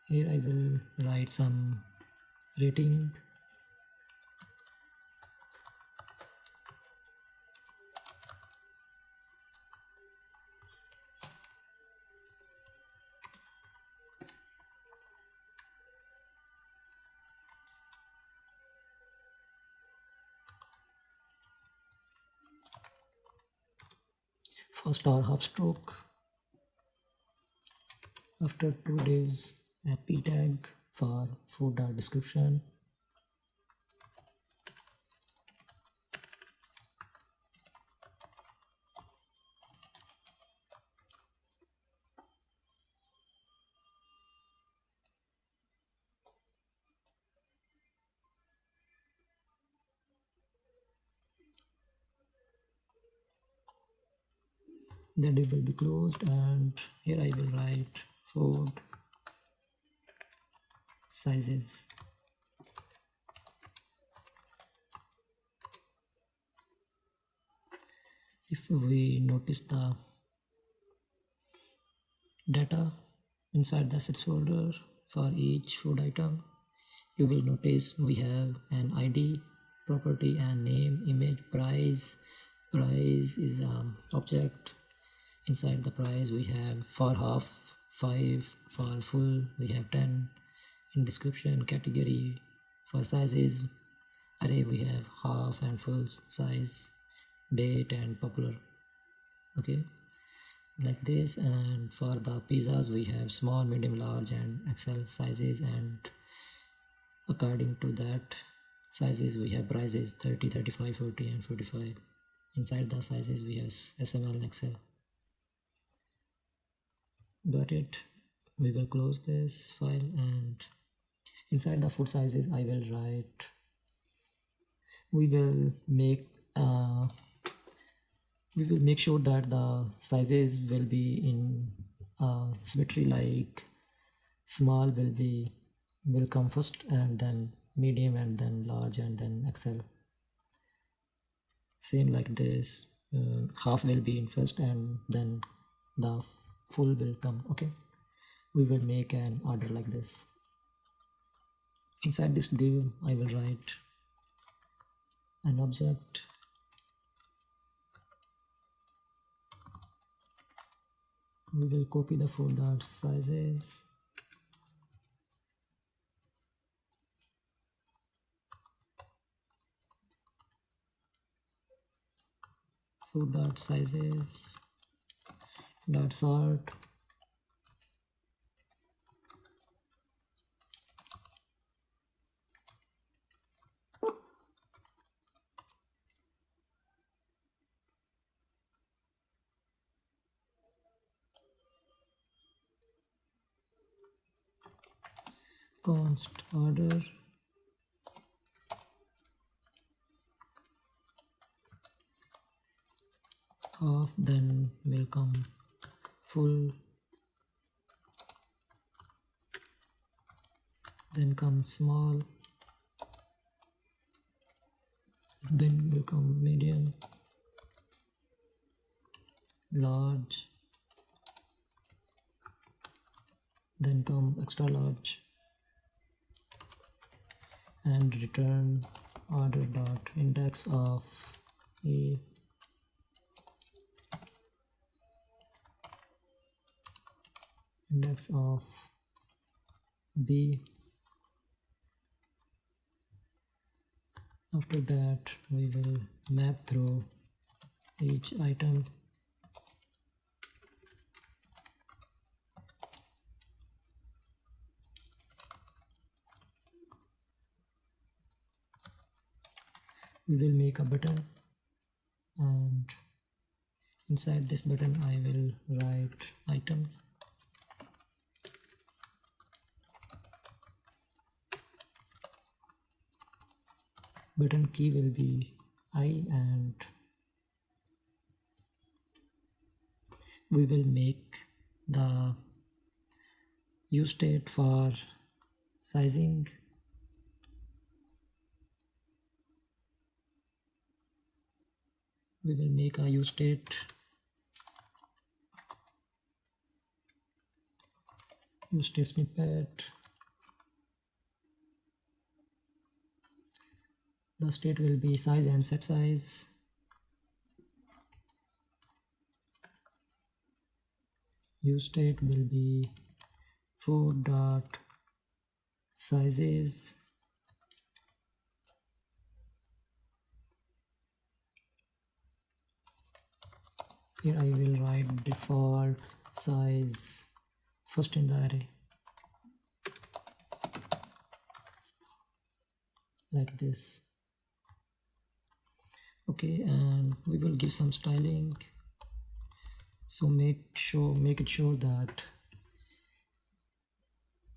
Here I will write some rating. First or half stroke. After two divs, a p tag for food or description. The div will be closed, and here I will write food sizes. If we notice the data inside the assets folder for each food item, you will notice we have an ID, property and name, image, price. Price is an object. Inside the price we have for half 5, for full we have 10. In description category for sizes array we have half and full size, date and popular. Okay, like this. And for the pizzas we have small, medium, large and XL sizes, and according to that sizes we have prices 30, 35, 40 and 45. Inside the sizes we have SML, XL. Got it. We will close this file, and inside the food sizes I will write, we will make sure that the sizes will be in symmetry, like small will come first, and then medium, and then large, and then XL. Same like this, half will be in first, and then the full will come. Okay, we will make an order like this. Inside this div I will write an object, we will copy the food dot sizes, food dot sizes dot sort, const order, half, then will come full, then come small, then will come medium, large, then come extra large, and return order dot index of A, index of B, After that we will map through each item. We will make a button, and inside this button I will write item. Button key will be I, and we will make the use state for sizing. We will make a use state snippet. The state will be size and set size. Use state will be for.sizes. Here I will write default size first in the array, like this. Okay, and we will give some styling. So make it sure that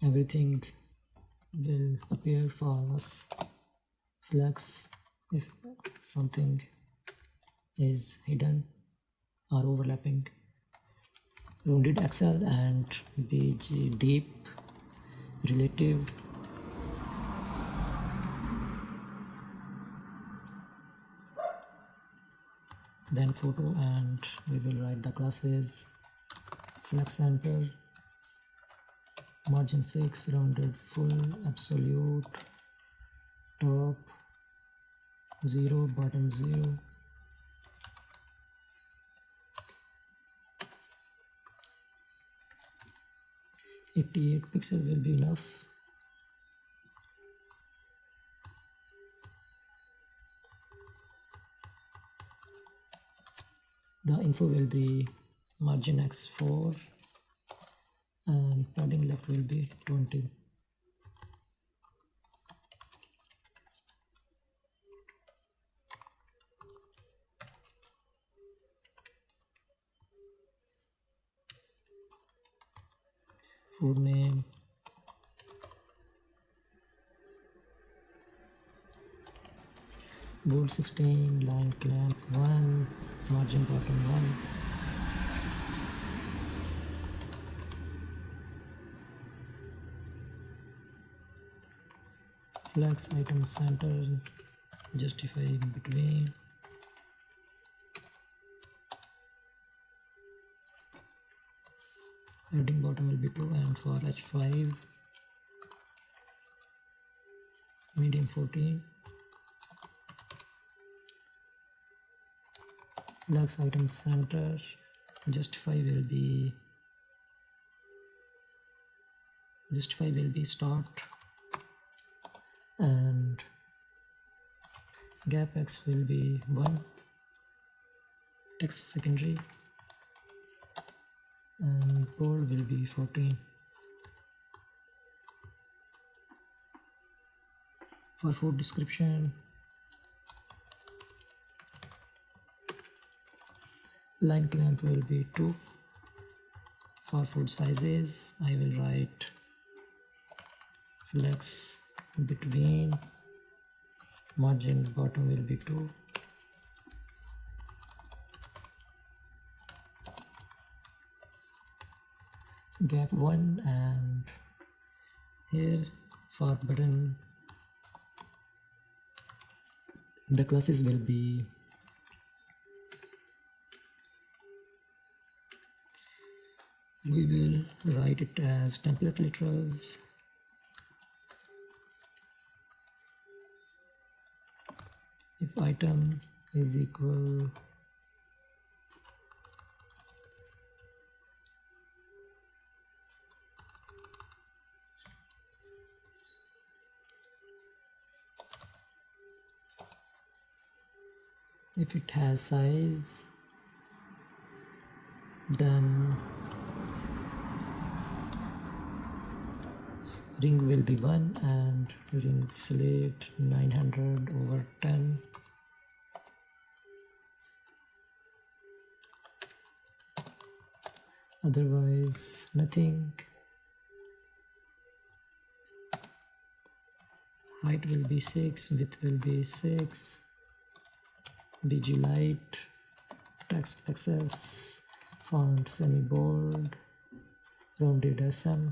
everything will appear for us. Flex if something is hidden or overlapping. Rounded XL and BG deep relative. Then photo, and we will write the classes flex center, margin 6, rounded full, absolute, top 0, bottom 0. .88 pixel will be enough. The info will be margin x4 and padding left will be 20. Food name, bold 16, line clamp 1, margin bottom 1. Flex item center, justify in between. Heading bottom will be 2, and for H5 medium 14. Flex item center, justify will be start, and gap x will be 1, text secondary, and bold will be 14. For food description, line clamp will be 2. For food sizes, I will write flex between, margin bottom will be 2. Gap 1, and here for button the classes will be we will write it as template literals. If item is equal If it has size, then ring will be 1 and ring slate 900 over 10. Otherwise nothing. Height will be 6, width will be 6, bg light, text access, font semi-bold, rounded SM.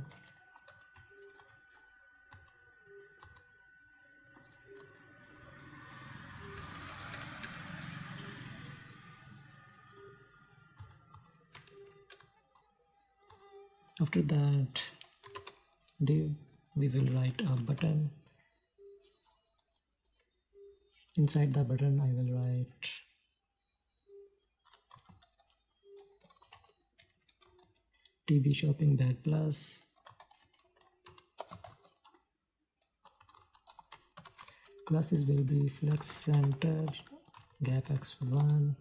After that div, we will write a button. Inside the button I will write TB shopping bag plus. Classes will be flex center, gap x1,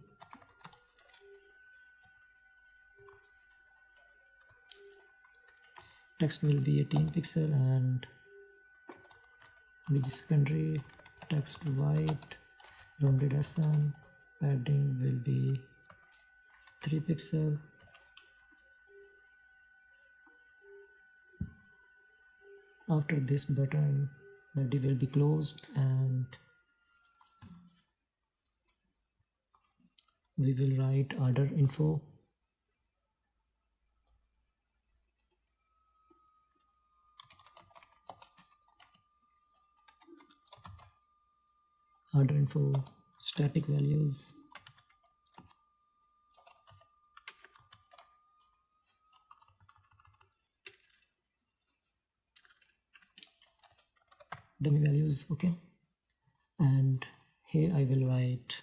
text will be 18 pixel and with secondary, text white, rounded SM, padding will be 3 pixel. After this button, the div will be closed and we will write order info. Order info static values. Dummy values, okay. And here I will write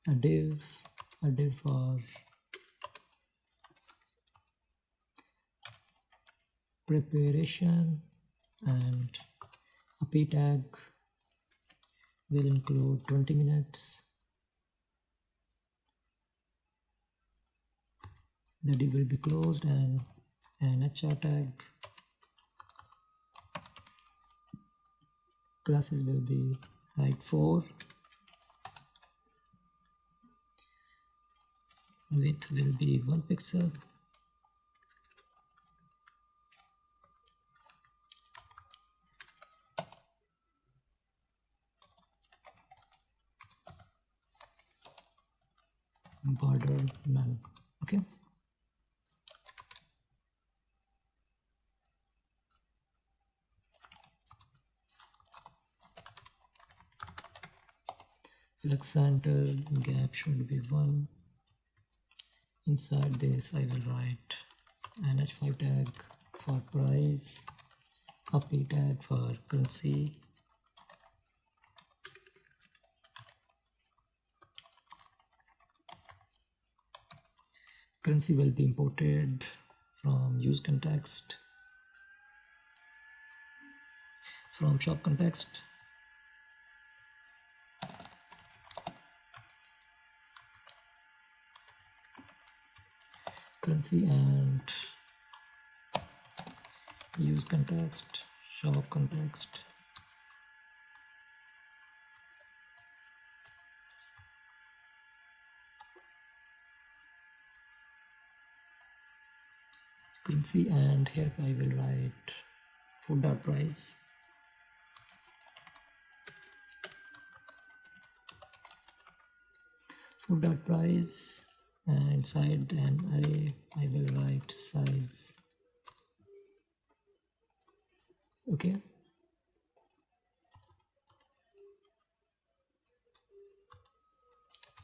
a div for preparation, and a p tag will include 20 minutes. The div will be closed and an HR tag. Classes will be height 4. Width will be 1 pixel. Border none. Okay. Flex center gap should be 1. Inside this I will write an h5 tag for price, a p tag for currency, currency will be imported from use context, from shop context. Currency and use context, shop context. Currency, and here I will write food.price. Food.price, and inside an array I will write size. Okay.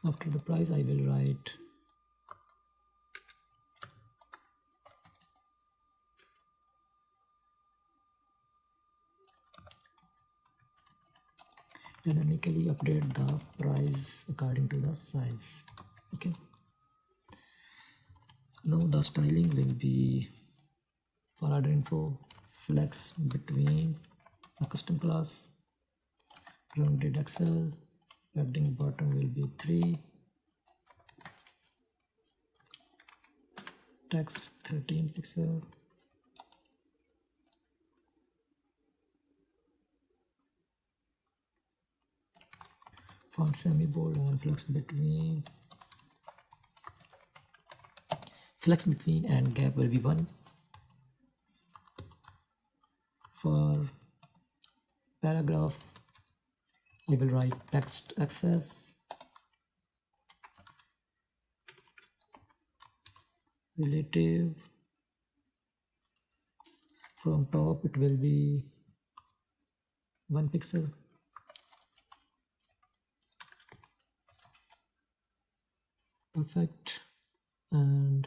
After the price I will write dynamically update the price according to the size. Okay. Now the styling will be for order info flex between a custom class, rounded Excel, padding bottom will be 3, text 13 pixel, font semi-bold, and flex between and gap will be 1. For paragraph, I will write text access, relative, from top it will be 1 pixel, perfect. And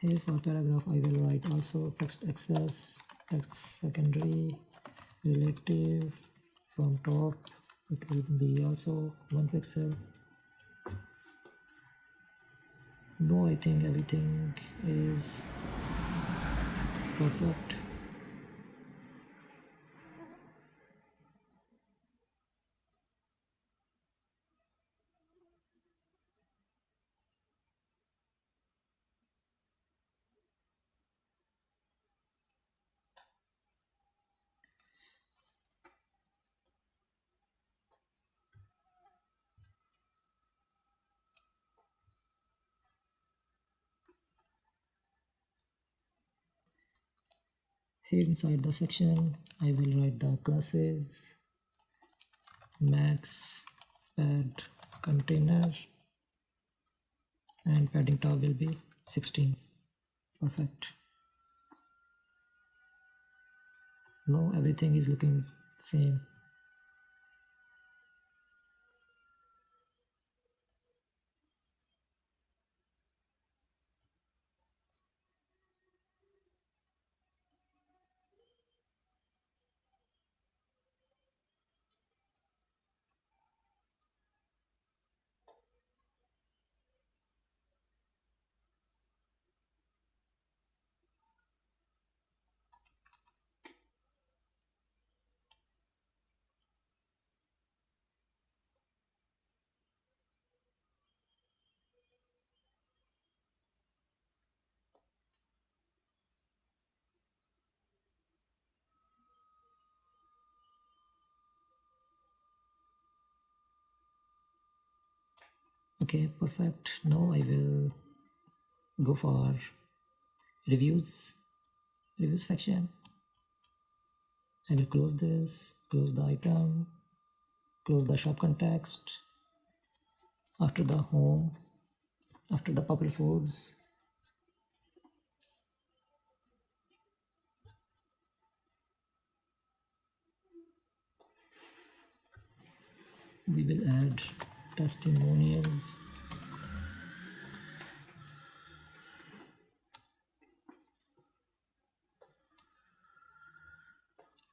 here for paragraph I will write also text access, text secondary, relative, from top it will be also 1 pixel. No, I think everything is perfect. Here inside the section, I will write the classes, max, pad, container, and padding top will be 16. Perfect. Now everything is looking same. Okay, perfect. Now I will go for reviews section. I will close this, close the item, close the shop context. After the home, after the popular foods, we will add testimonials.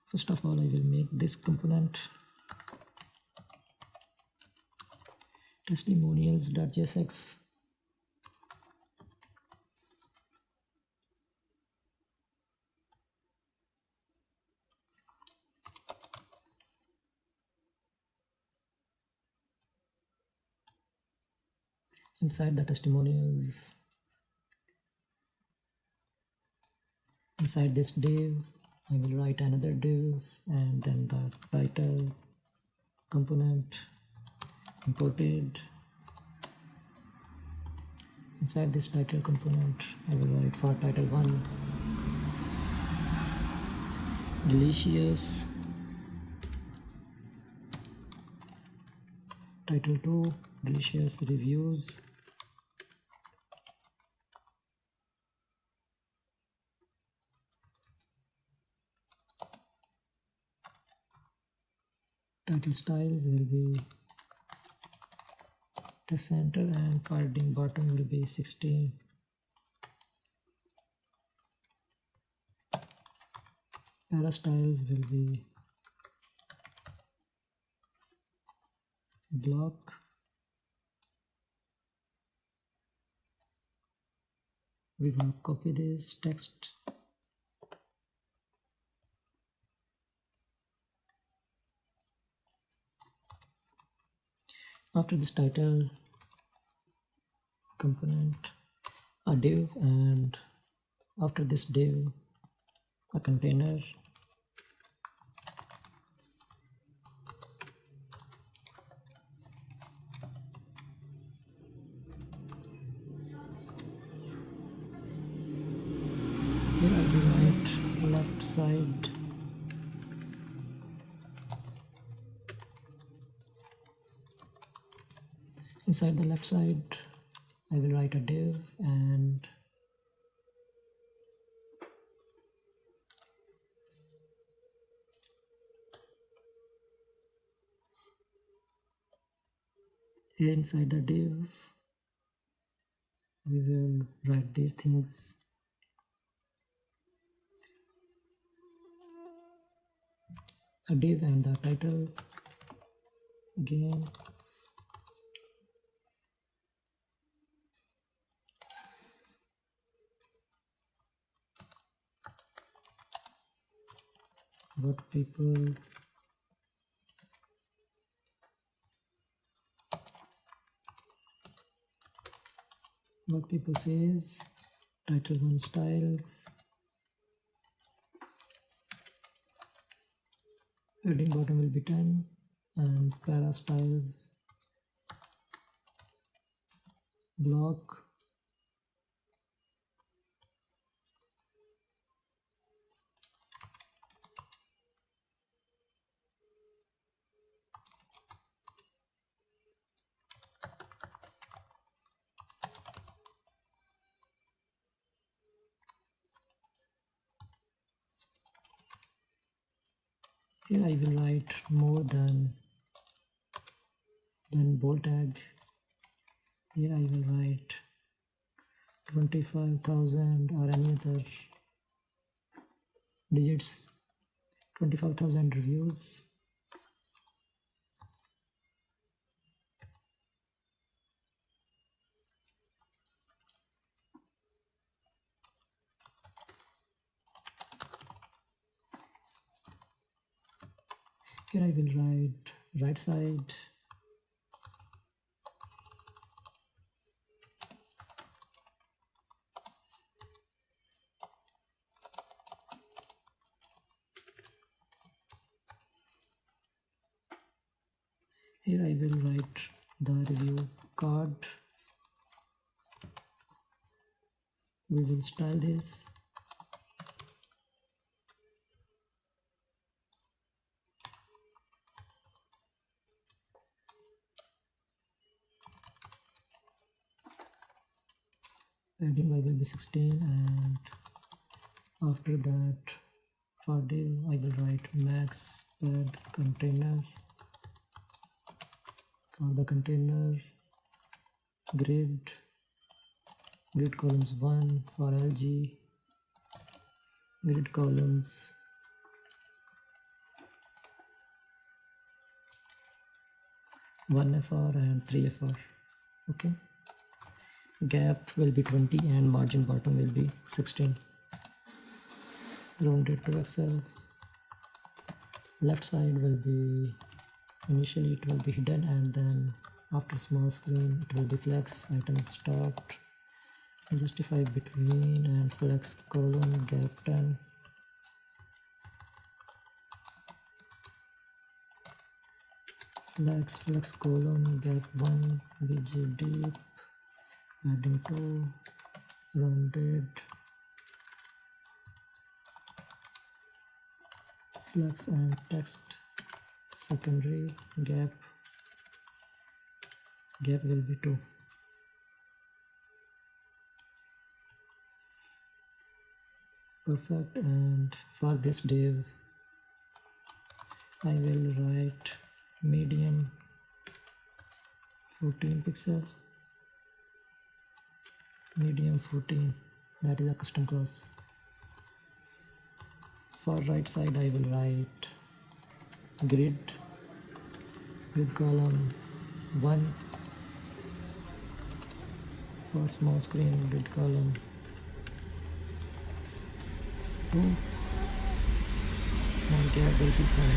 First of all, I will make this component testimonials.jsx. Inside the testimonials, inside this div, I will write another div and then the title component imported. Inside this title component, I will write for title 1 delicious, title 2 delicious reviews, title styles will be text center and padding bottom will be 16. Para styles will be block. We will copy this text After this title component, a div, and after this div, a container. Here I will write left side. Inside the left side, I will write a div, and here inside the div, we will write these things. A div and the title again. What people says, title 1 styles, heading bottom will be 10, and para styles block. Here I will write more than bold tag. Here I will write 25,000 or any other digits, 25,000 reviews. Here I will write right side. Here I will write the review card. We will style this. Padding I will be 16, and after that for div I will write max pad container. For the container, grid columns 1. For LG, grid columns 1 FR and 3 FR. Okay, gap will be 20 and margin bottom will be 16. Rounded to XL. Left side will be, initially it will be hidden, and then after small screen it will be flex item start, justify between, and flex colon gap 10. Flex colon gap 1 bg deep, adding 2, rounded, flex and text secondary gap will be 2. Perfect. And for this div I will write medium 14 pixel, medium 14, that is a custom class. For right side I will write grid column 1. For small screen, grid column 2, and gap will be 7.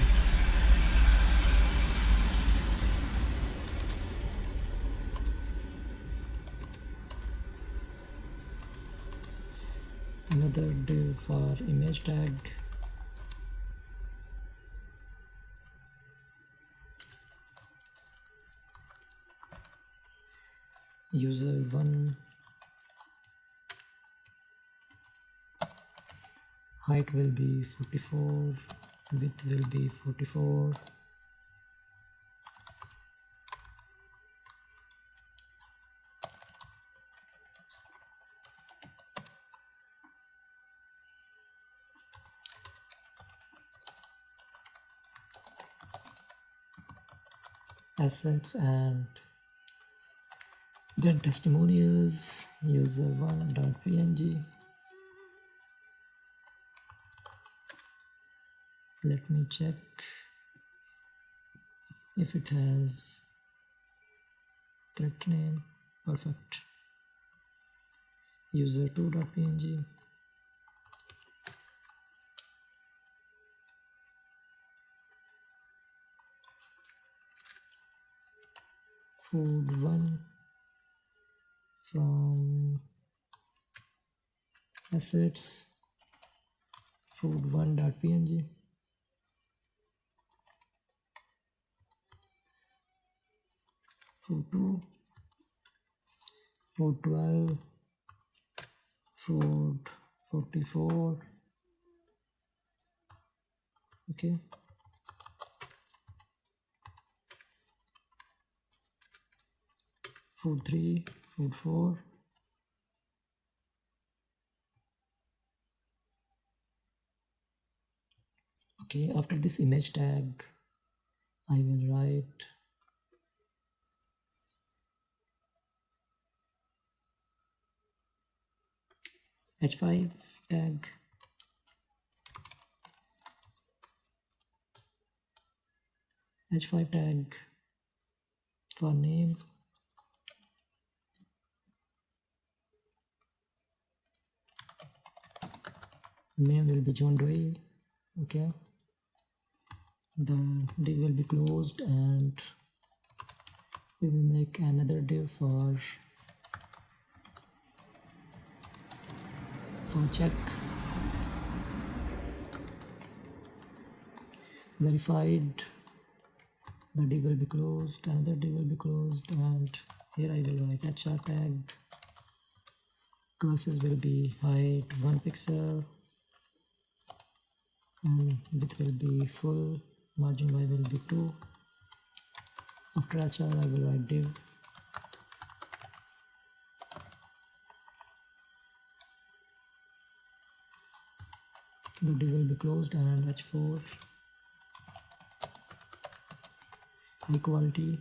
for image tag, user1 height will be 44, width will be 44, assets, and then testimonials, user1.png. Let me check if it has correct name. Perfect. User2.png. Food1 from assets, food1.png. Food2, food12, food44. Okay. Food3, food4. Okay, after this image tag, I will write h5 tag, h5 tag for name, name will be John Doe. Okay, the div will be closed, and we will make another div for check. Verified, the div will be closed, another div will be closed, and here I will write HR tag. Classes will be height 1 pixel, and width will be full, margin y will be 2. After HR I will write div. The div will be closed, and h4 high quality.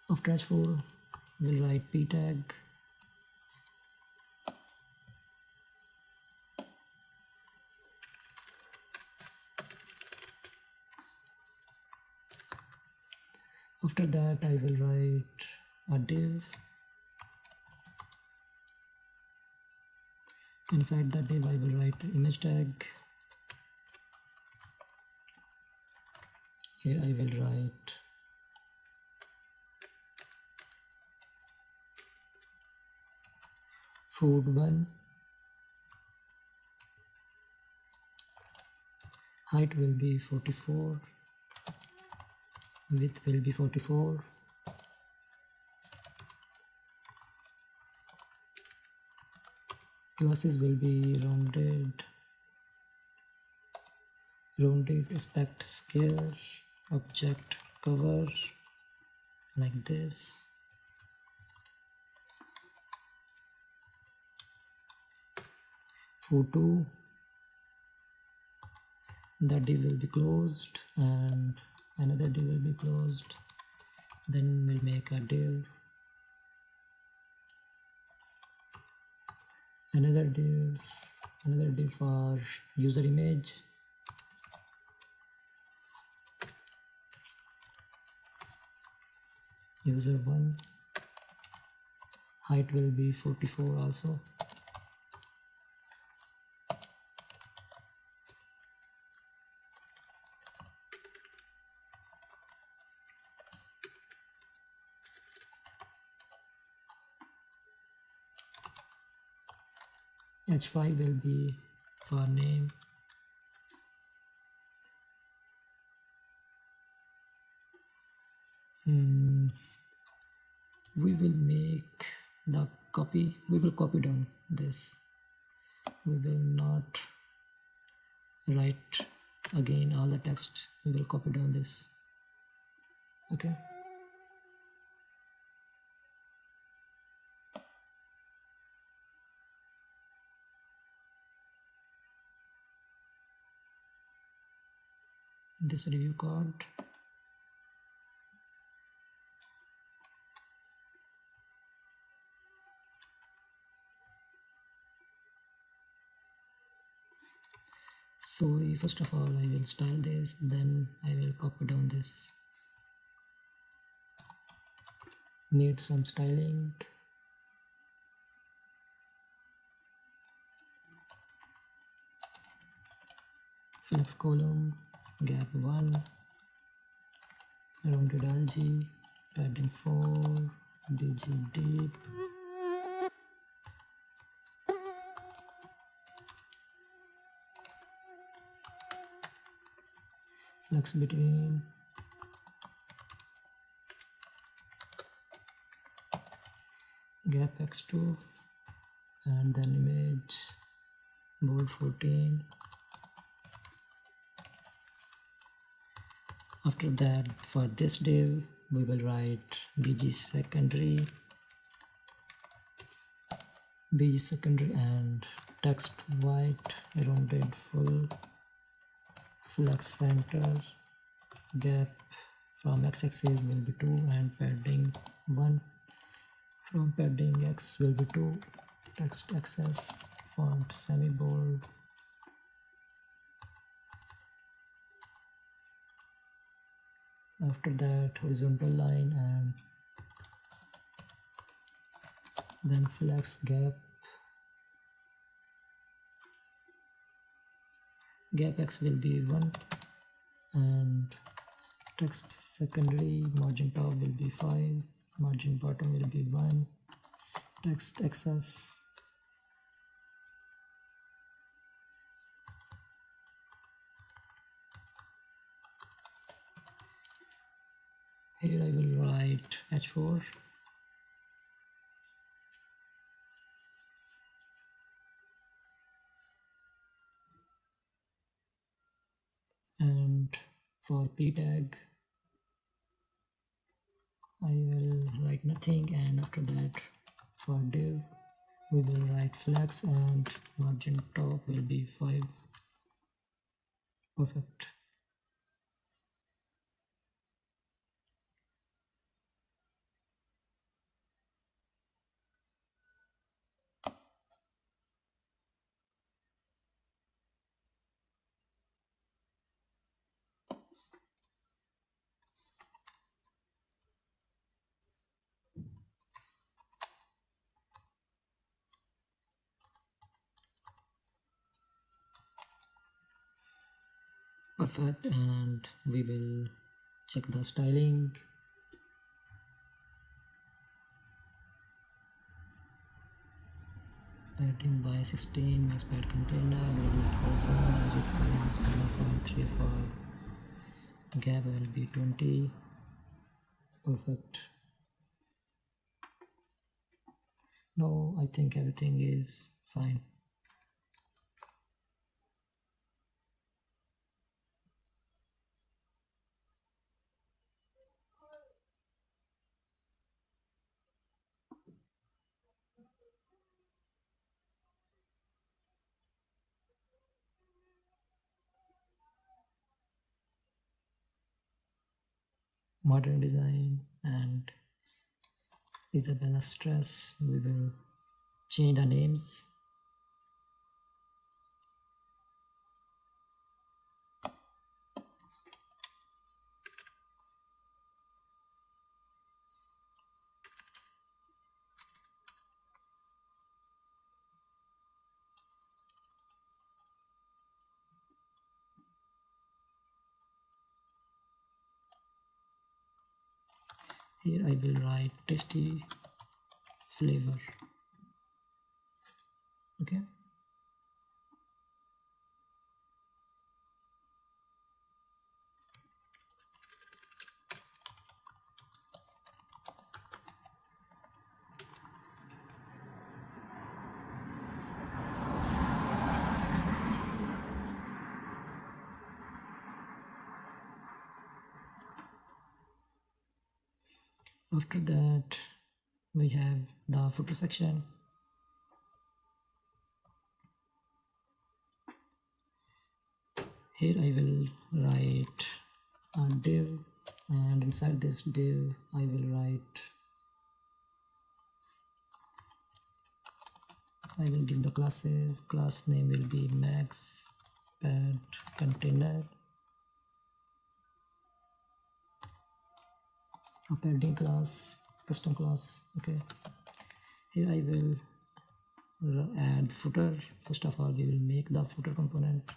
After h4 we'll write p tag. After that I will write a div. Inside the div I will write image tag. Here I will write food1, height will be 44, width will be 44, classes will be rounded aspect scale, object cover, like this. Food2, the div will be closed, and another div will be closed. Then we'll make a div, another div for user image. User1, height will be 44 also. h5 will be for name. We will make the copy, we will copy down this, we will not write again all the text, we will copy down this. Okay, this review code, so first of all I will style this, then I will copy down this. Need some styling. Flex column, gap 1, rounded algae, padding 4, bg deep, flex between, gap x2, and then image bold 14. After that, for this div we will write bg secondary and text white, rounded full, flex center, gap from x-axis will be 2 and padding 1, from padding x will be 2, text access, font semi bold, after that horizontal line, and then flex gap x will be 1 and text secondary, margin top will be 5, margin bottom will be 1, text access, here I will write h4, and for p tag I will write nothing, and after that for div we will write flex and margin top will be 5. Perfect. Perfect, and we will check the styling. Padding by 16, max pad container, from 3 for gap will be 20. Perfect. No, I think everything is fine. Modern design and Isabella stress, we will change the names. Here I will write tasty flavor. Okay, After that we have the footer section. Here I will write a div, and inside this div I will give the classes. Class name will be max pad container, a padding class, custom class. Okay, here I will add footer. First of all, we will make the footer component,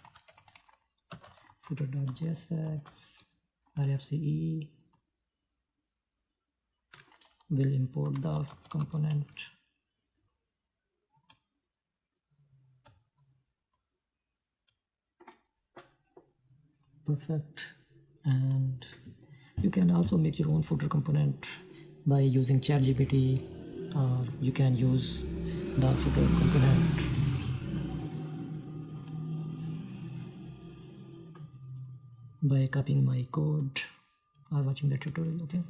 footer.jsx, rfce, will import the component. Perfect. And you can also make your own footer component by using ChatGPT, or you can use the footer component by copying my code or watching the tutorial. Okay,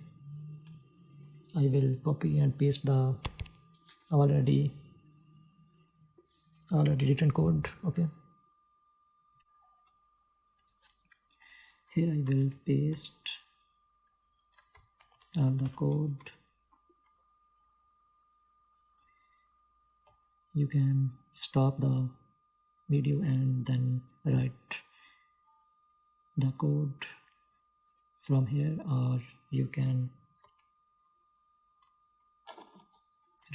I will copy and paste the already written code. Okay, here I will paste all the code. You can stop the video and then write the code from here, or you can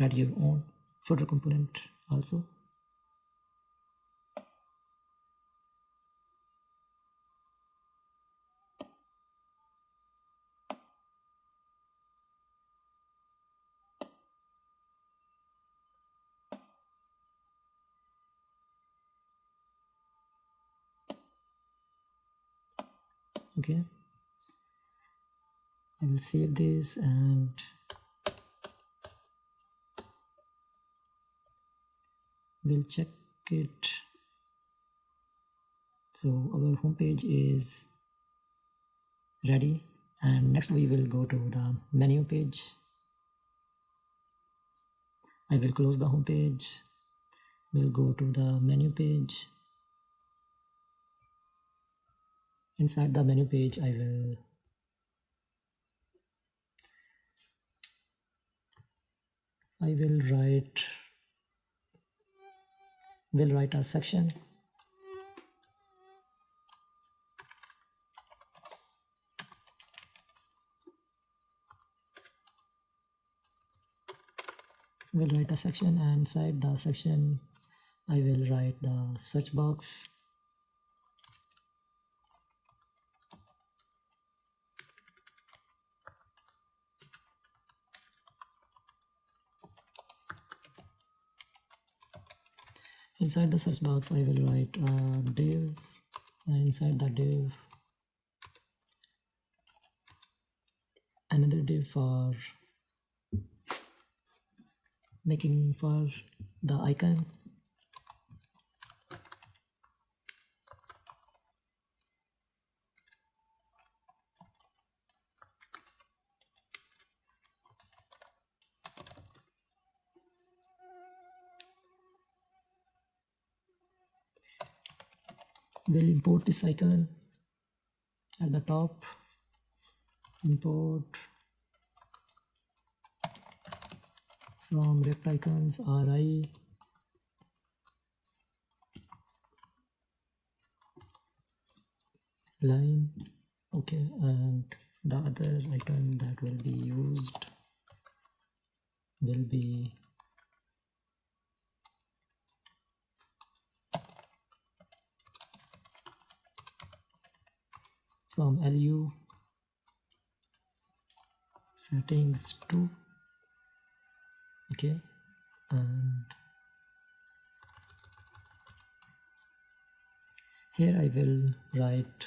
write your own footer component also. Okay, I will save this and we'll check it. So our home page is ready, and next we will go to the menu page. I will close the home page. We'll go to the menu page. Inside the menu page, I will write a section. We'll write a section, and inside the section I will write the search box. Inside the search box I will write a div, and inside the div another div for making for the icon. We'll import this icon at the top. Import from rect icons ri. Line. Okay, and the other icon that will be used will be from lu settings 2. Okay, and here I will write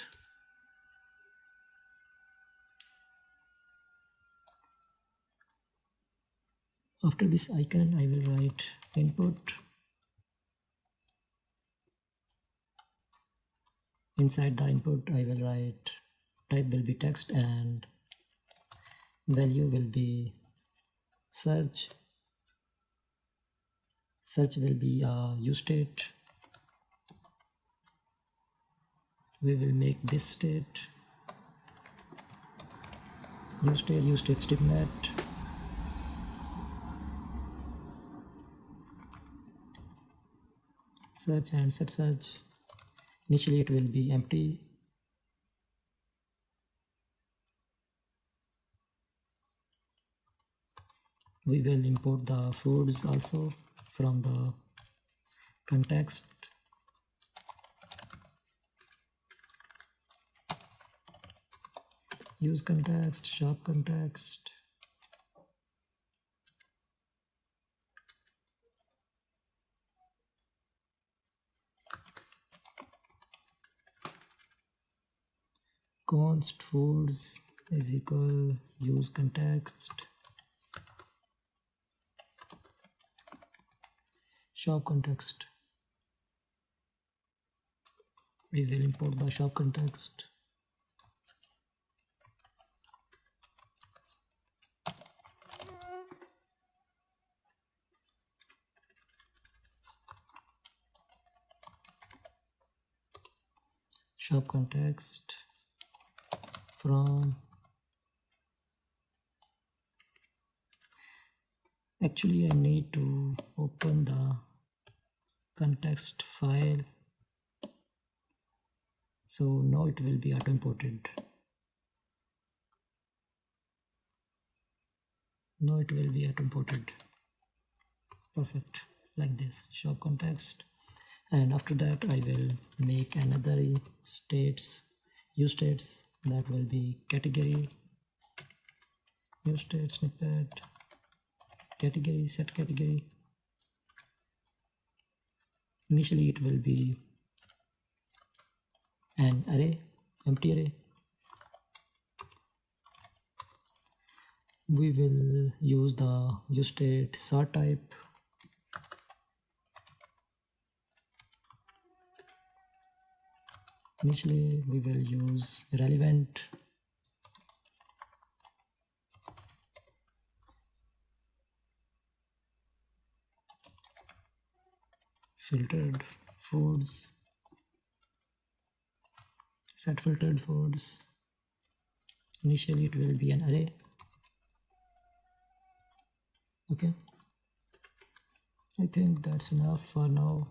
after this icon I will write input. Inside the input I will write type will be text, and value will be search. Search will be a use state. We will make this state use state strip net. Search and set search. Initially it will be empty. We will import the foods also from the context. Use context, shop context. Const foods is equal use context. Shop context. We will import the shop context. Shop context from, actually I need to open the context file, so now it will be auto imported. Now it will be auto imported. Perfect, like this, shop context. And after that I will make another use states that will be category, use state snippet, category, set category. Initially it will be an array, empty array. We will use the use state sort type. Initially we will use relevant. Filtered foods, set filtered foods. Initially it will be an array. Okay, I think that's enough for now.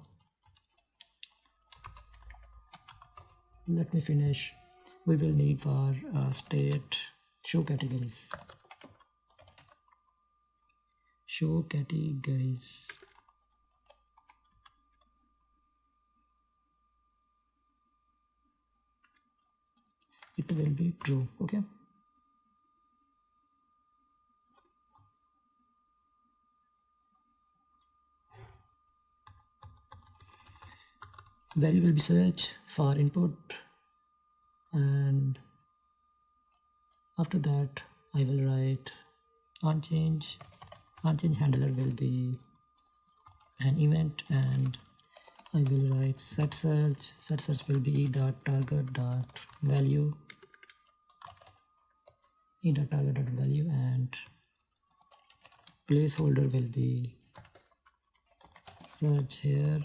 Let me finish. We will need for state show categories. Show categories. It will be true. Okay. Value will be search for input, and after that I will write onChange. OnChange handler will be an event, and I will write set search. Set search will be e.target.value, e.target.value, and placeholder will be search here.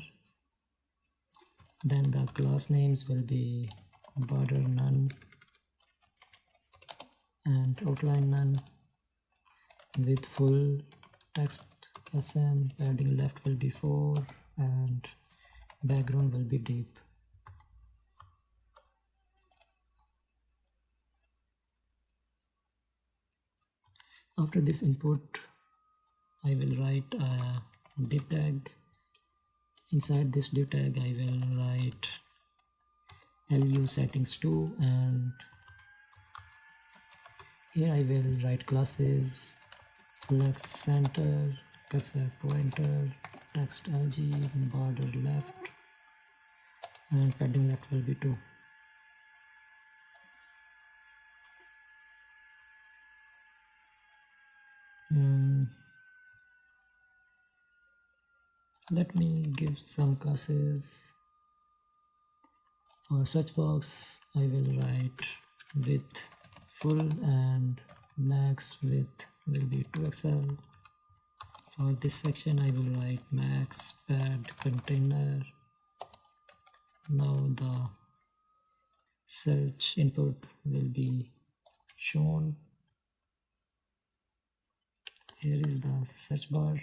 Then the class names will be border none and outline none with full text SM. Padding left will be 4 and background will be deep. After this input I will write a div tag. Inside this div tag I will write LU settings 2, and here I will write classes flex center, cursor pointer, text LG, border left, and padding left will be 2. Let me give some classes. For search box I will write with full and max width will be 2xl. For this section I will write max pad container. Now the search input will be shown. Here is the search bar.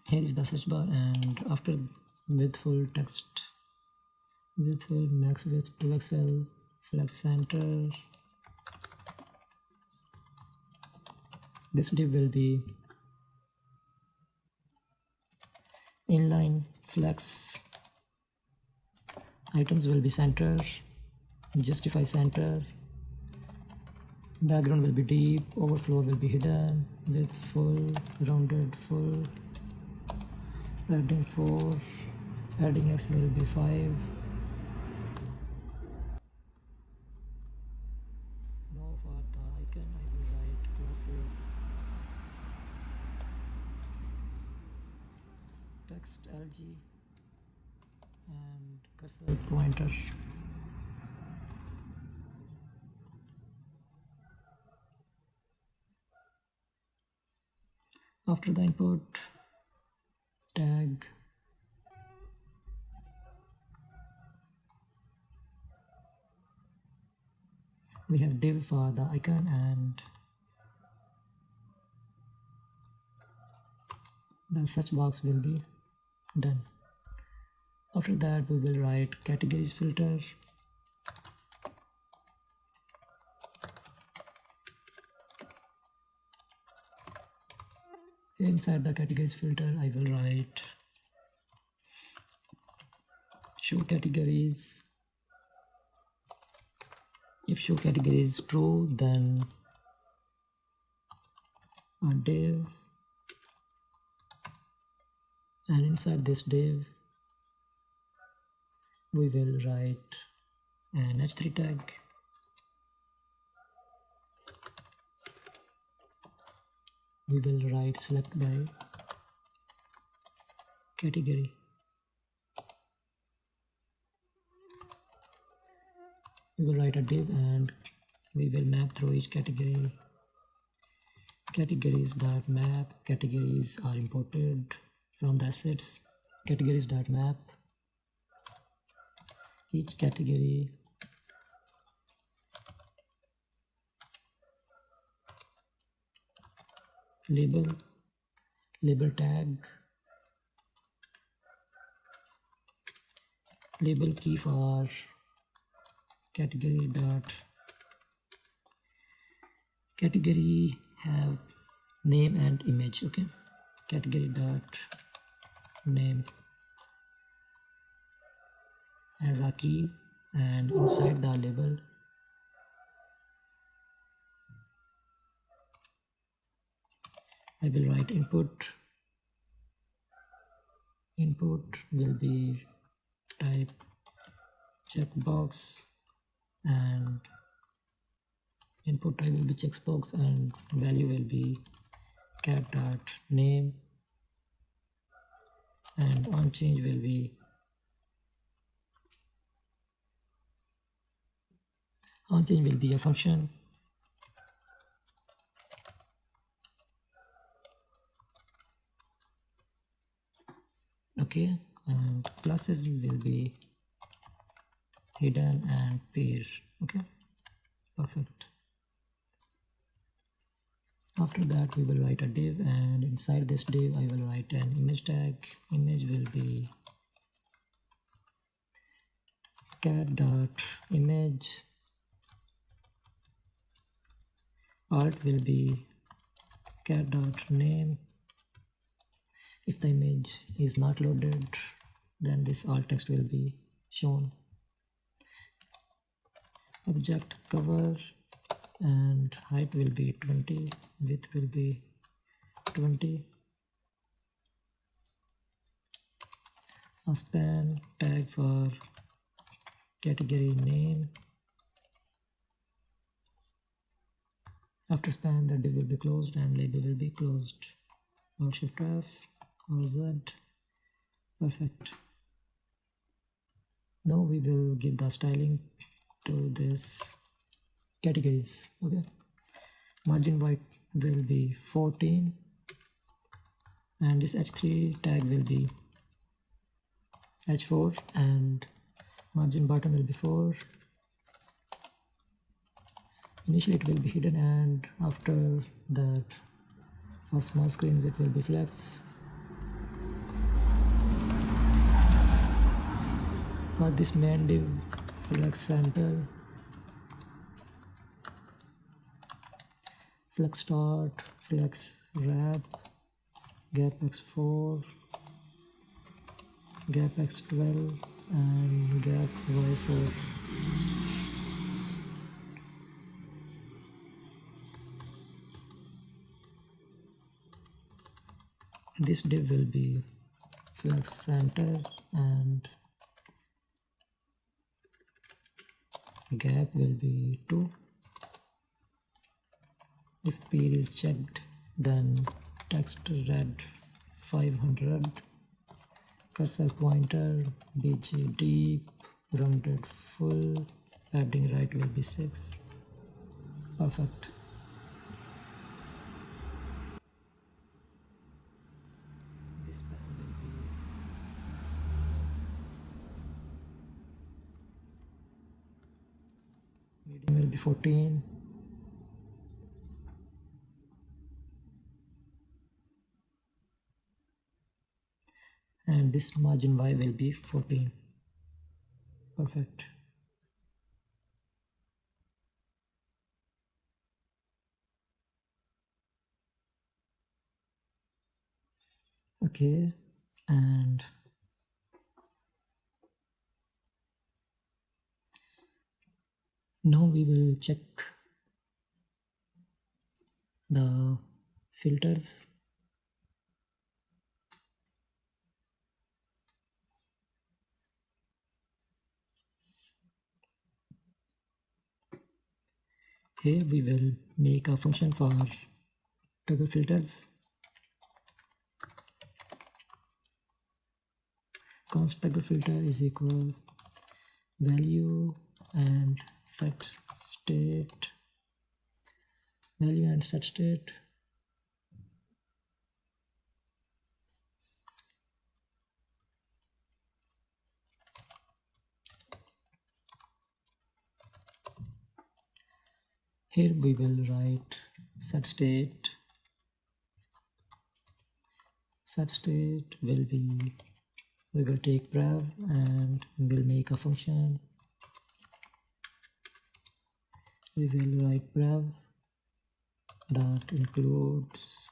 Here is the search bar, and after widthful text, widthful max width 2xl, flex center. This div will be inline flex. Items will be center, justify center. Background will be deep, overflow will be hidden, width full, rounded full, padding 4, padding x will be 5. Now for the icon I will write classes, text LG, and cursor pointer. After the input, tag, we have div for the icon, and the search box will be done. After that we will write categories filter. Inside the categories filter I will write show categories. If show category is true, then a div, and inside this div we will write an h3 tag. We will write select by category. We will write a div and we will map through each category. Categories.map. Categories are imported from the assets. Categories.map. Each category label tag, label key for category have name and image. Okay, category dot name as a key, and inside the label I will write input. Input will be type checkbox, and input type will be checkbox, and value will be cat.name, and onChange will be a function. Okay, and classes will be hidden and pair. Okay, perfect. After that we will write a div, and inside this div I will write an image tag. Image will be cat.image. Art will be cat.name. If the image is not loaded, then this alt text will be shown. Object cover, and height will be 20, width will be 20. A span tag for category name. After span, the div will be closed and label will be closed. Alt Shift F or Z. Perfect. Now we will give the styling to this categories. Okay. Margin white will be 14 and this h3 tag will be h4 and margin bottom will be 4. Initially it will be hidden and after that for small screens it will be flex. For this main div, flex center, flex start, flex wrap, gap x4, gap x12 and gap y4. This div will be flex center and gap will be 2. If peer is checked, then text red 500, cursor pointer bg deep, rounded full, padding right will be 6. Perfect. This pen will be medium will be 14. And this margin Y will be 14. Perfect. Okay, and now we will check the filters. Here we will make a function for toggle filters. Const toggle filter is equal value and set state, value and set state. Here we will write set state. Set state will be, we will take prev and we'll make a function. We will write prev dot includes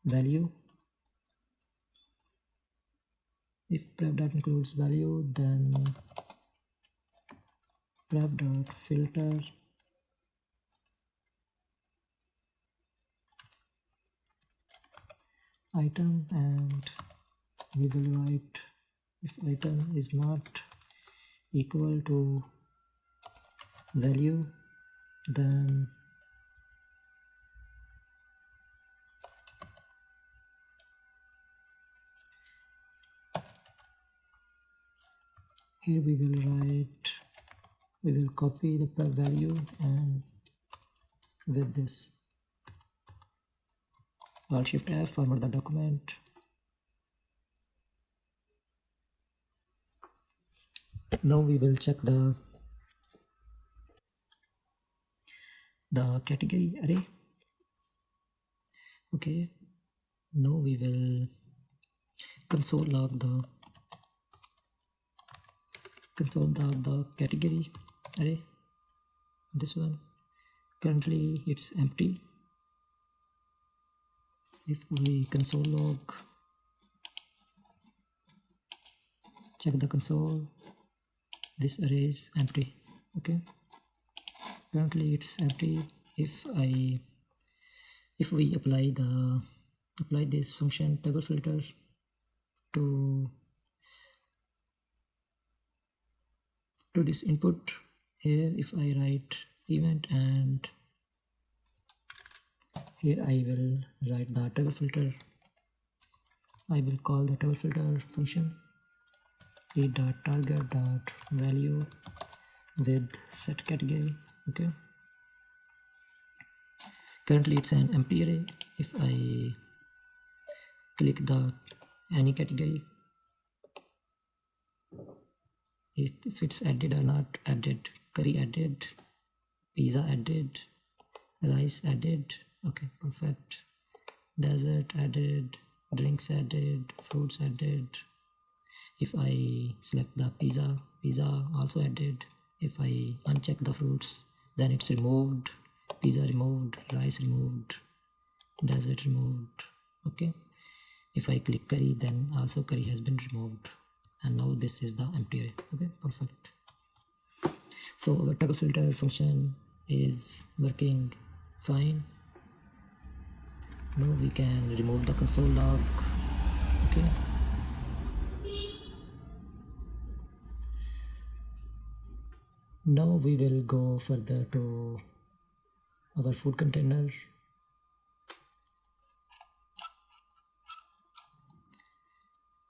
value. If prev dot includes value, then prev dot filter item, and we will write if item is not equal to value, then here we will copy the prev value and with this Alt Shift F, format the document. Now we will check the category array. Okay, now we will console log the category array. This one currently it's empty. If we console log, check the console, this array is empty. Okay, currently it's empty. If we apply this function toggle filter to to this input. Here if I write event, and here I will write the table filter. I will call the table filter function e.target.value with set category. Okay, currently it's an empty array. If I click the any category, if it's added or not added, curry added, pizza added, rice added. Okay, perfect. Dessert added, drinks added, fruits added. If I select the pizza also added. If I uncheck the fruits, then it's removed. Pizza removed, rice removed, dessert removed. Okay, if I click curry, then also curry has been removed, and now this is the empty array. Okay, perfect. So our table filter function is working fine. Now we can remove the console log. Okay, now we will go further to our food container.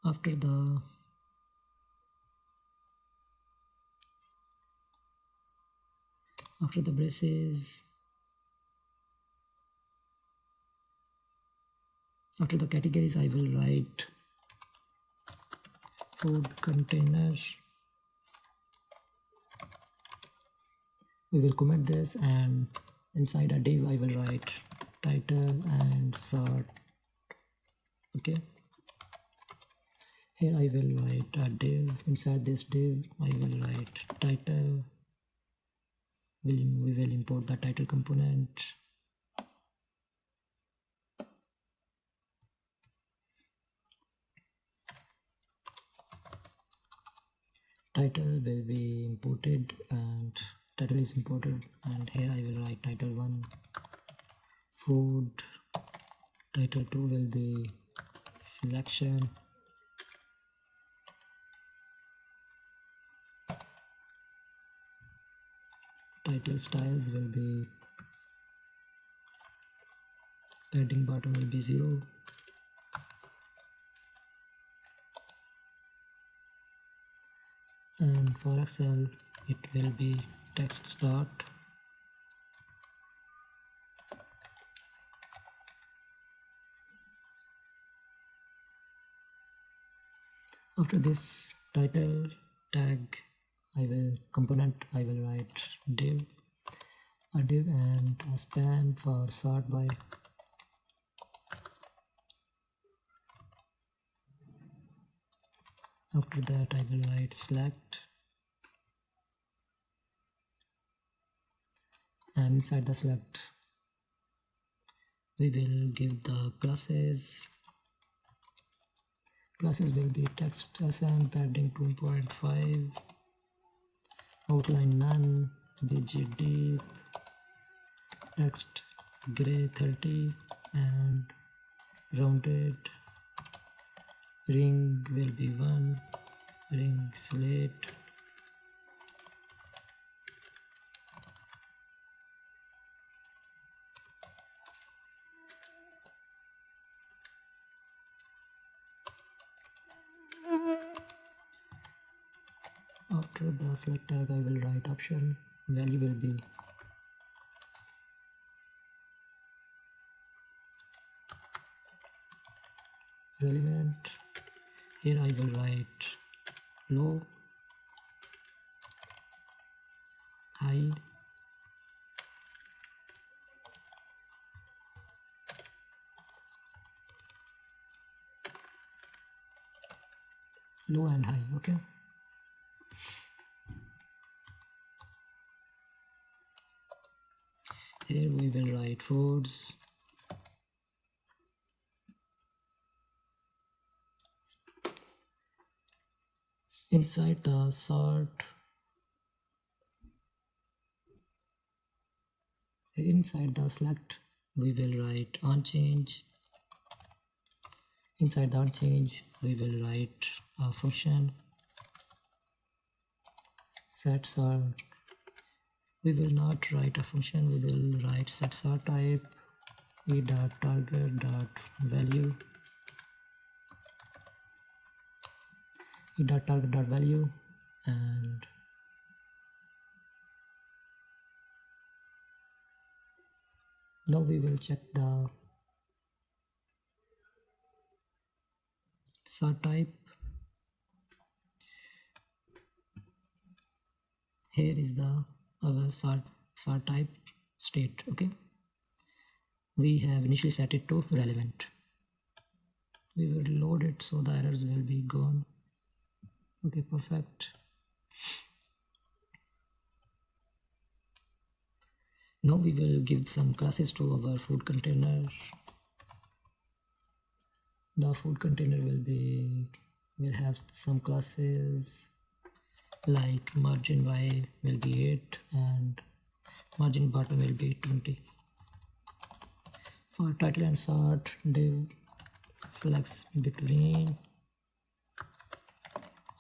After the braces, after the categories, I will write food container. We will comment this, and inside a div I will write title and sort. Okay, here I will write a div. Inside this div I will write title. We will import the title component. Title will be imported, and title is imported, and here I will write title 1 food. Title 2 will be selection. Title styles will be heading bottom will be 0. And for Excel it will be text start. After this title tag, I will write div, a div and a span for sort by. After that I will write select, and inside the select we will give the classes. Classes will be text sn, padding 2.5, outline none, digit deep, text gray 30, and rounded. Ring will be 1, ring slate. After the select tag I will write option. Value will be relevant. Here I will write low, high, low and high. Okay, here we will write foods. Inside the sort, inside the select we will write onChange. Inside the onChange we will write a function set sort. We will not write a function, we will write set sort type e.target.value e.target.value, and now we will check the sort type. Here is the our sort type state. Okay, we have initially set it to relevant. We will load it so the errors will be gone. Okay, perfect. Now we will give some classes to our food container. The food container will have some classes like margin y will be 8 and margin bottom will be 20. For title and sort div flex between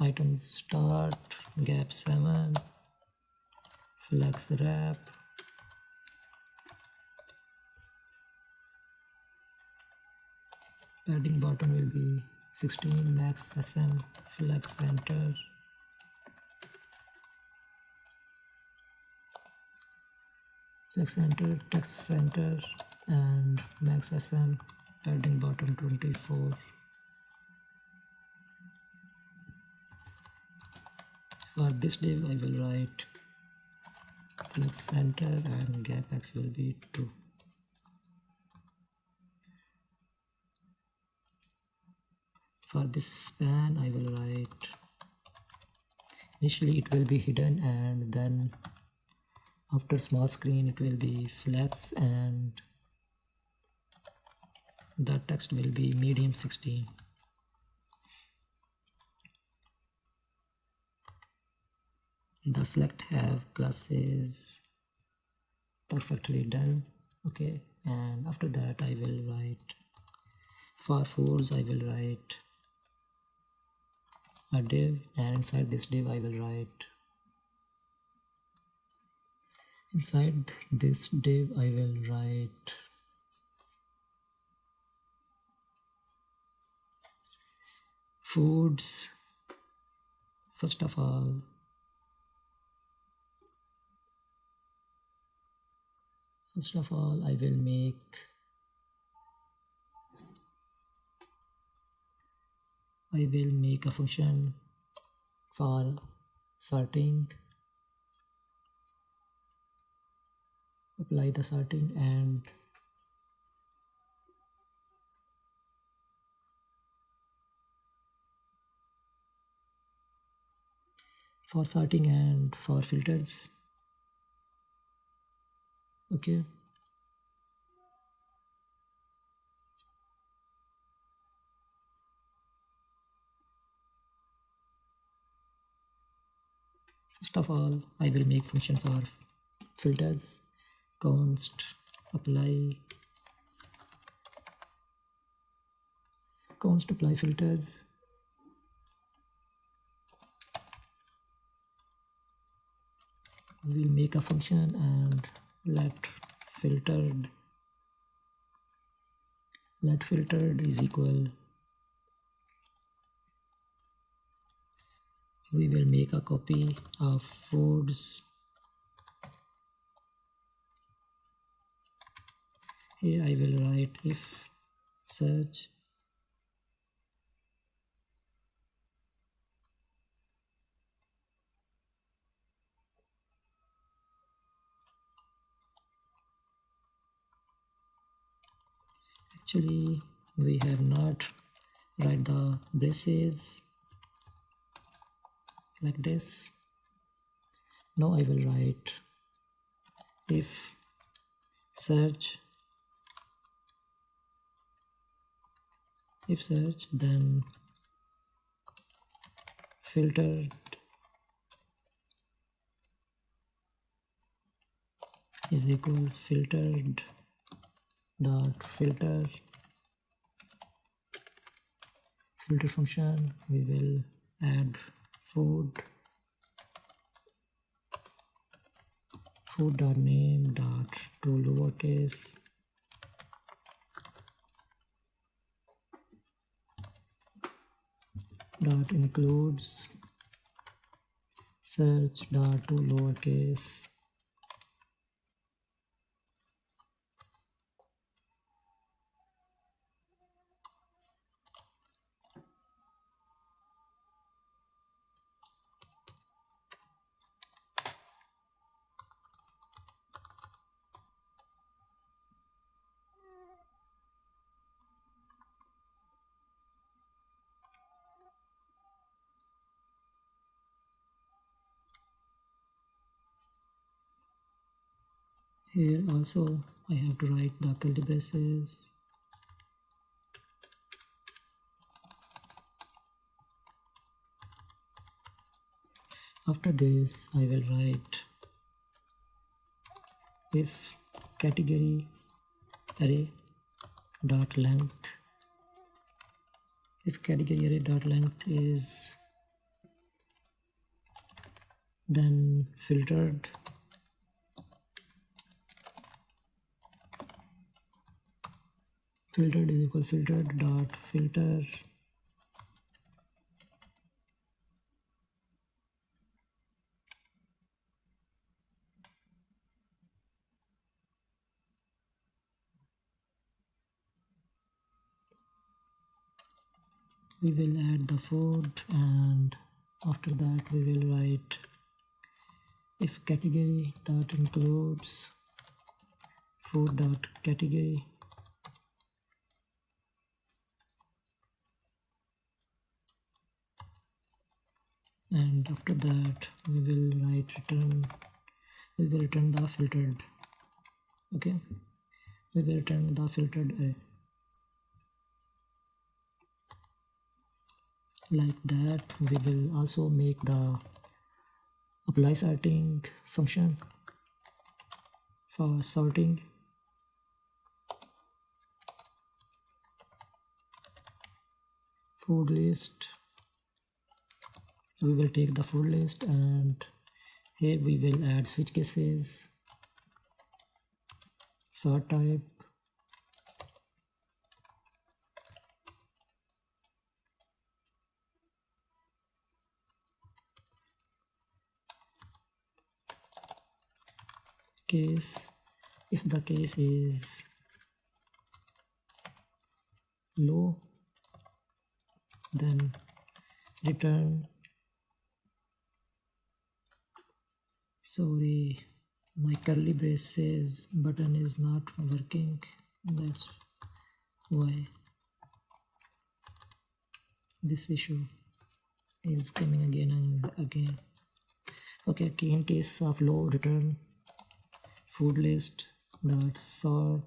items start gap 7 flex wrap padding bottom will be 16 max sm flex center text center and max sm padding bottom 24. For this div I will write flex center and gap x will be 2. For this span I will write initially it will be hidden and then after small screen it will be flex and the text will be medium 16. The select have classes perfectly done. Okay, and after that I will write for foods I will write a div, and inside this div I will write foods. First of all I will make a function for sorting, apply the sorting, and for sorting and for filters. Okay, first of all I will make function for filters. Const apply filters. We'll make a function and let filtered is equal. We will make a copy of foods. Here I will write if search actually we have not write the braces like this. Now I will write if search then filtered is equal filtered dot filter function. We will add food food.name dot to lowercase dot includes search dot to lowercase here. Also I have to write the curly braces. After this I will write if category array dot length, if category array dot length is then filtered is equal filtered dot filter we will add the food, and after that we will write if category dot includes food dot category and after that we will write return, we will return the filtered. Okay, we will return the filtered array. Like that we will also make the apply sorting function for sorting. Food list, we will take the food list and here we will add switch cases, sort type, case. If the case is low then return, sorry my curly braces button is not working, that's why this issue is coming again and again. Okay, in case of low return food list dot sort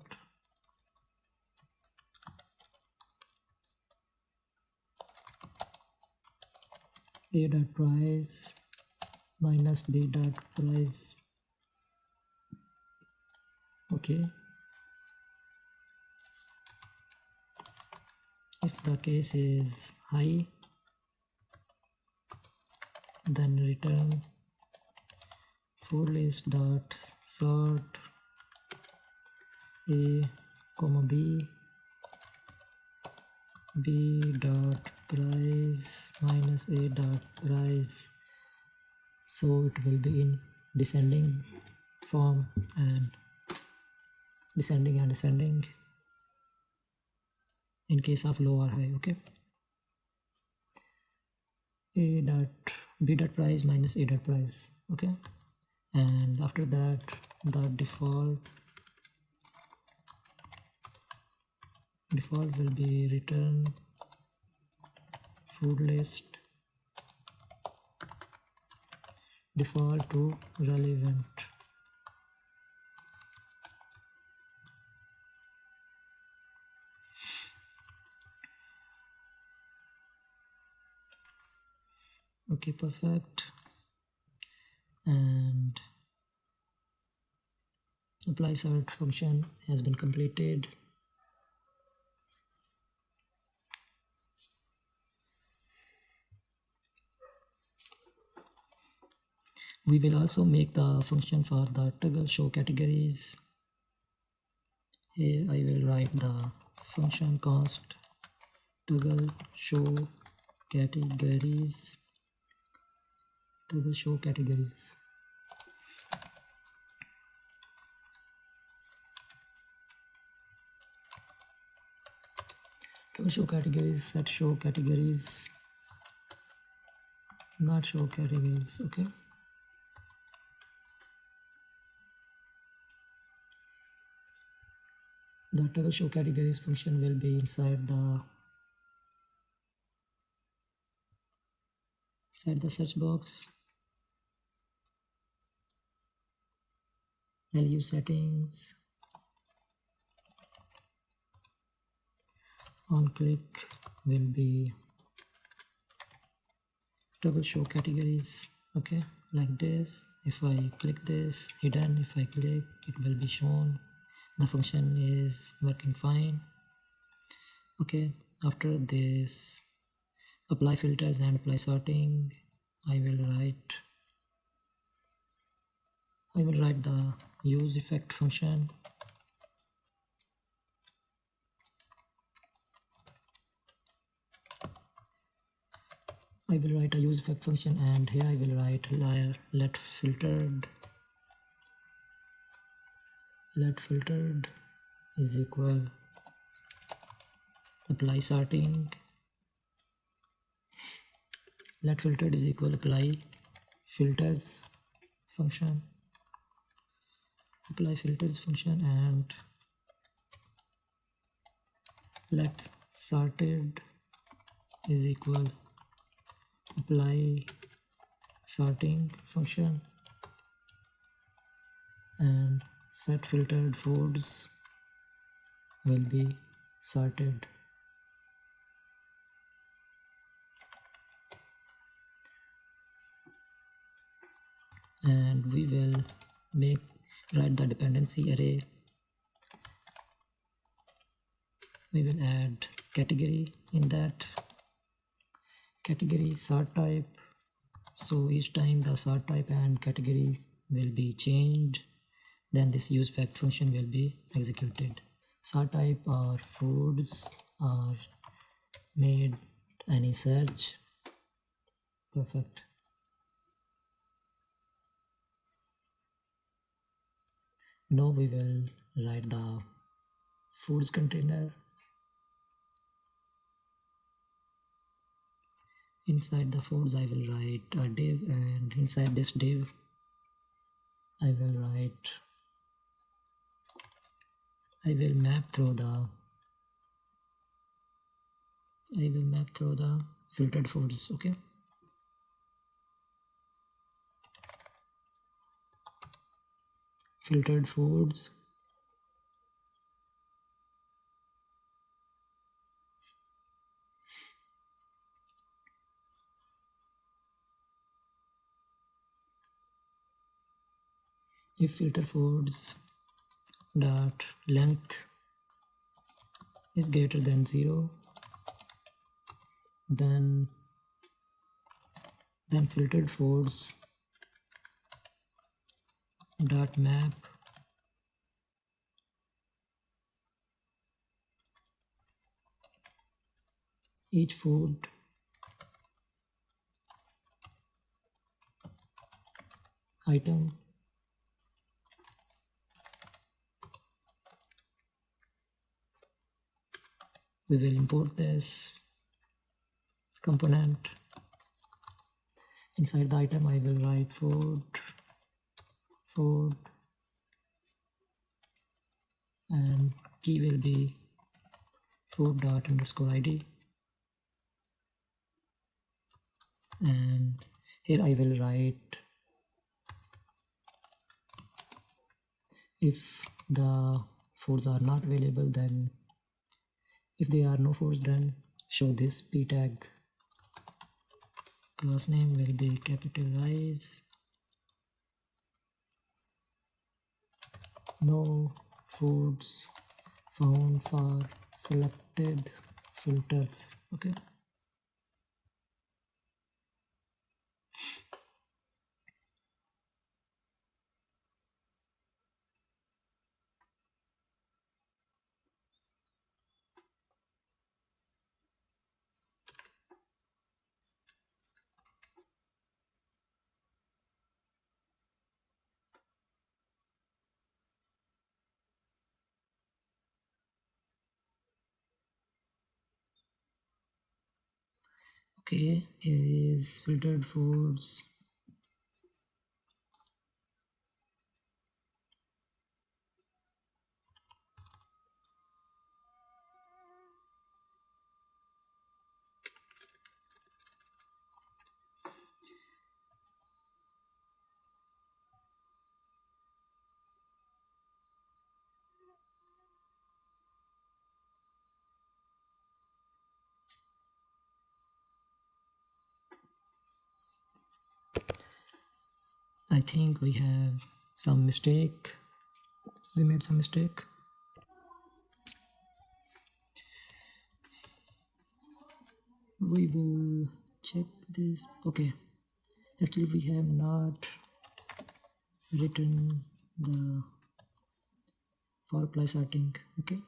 a dot price minus b dot price. Okay, if the case is high then return food list dot sort a comma b dot price minus a dot price, so it will be in descending form and descending and ascending in case of low or high. Okay, a dot b dot price minus a dot price. Okay, and after that the default will be return food list default to relevant. Okay, perfect. And apply sort function has been completed. We will also make the function for the toggle show categories. Here I will write the function const toggle show categories. Toggle show categories. Toggle show categories, set show categories, not show categories. Okay. The toggle show categories function will be inside the search box. Value settings. On click will be toggle show categories. Okay, like this. If I click this, hidden. If I click, it will be shown. The function is working fine. Okay, after this, apply filters and apply sorting. I will write the use effect function. I will write a use effect function, and here I will write let filtered is equal apply sorting. Let filtered is equal apply filters function. Apply filters function, and let sorted is equal apply sorting function, and set filtered foods will be sorted. And we will write the dependency array. We will add category in that category sort type. So each time the sort type and category will be changed, then this use effect function will be executed. Sort type are foods or made any search. Perfect. Now we will write the foods container. Inside the foods I will write a div, and inside this div I will map through the filtered foods. Okay. Filtered foods. If filter foods dot length is greater than 0, then filtered foods dot map each food item we will import this component. Inside the item I will write food, and key will be food._id, and here I will write if the foods are not available, then if there are no foods, then show this p tag. Class name will be capitalized. No foods found for selected filters. Okay. Okay, is filtered foods. I think we have some mistake. We made some mistake. We will check this. Okay, actually we have not written the for apply sorting. Okay,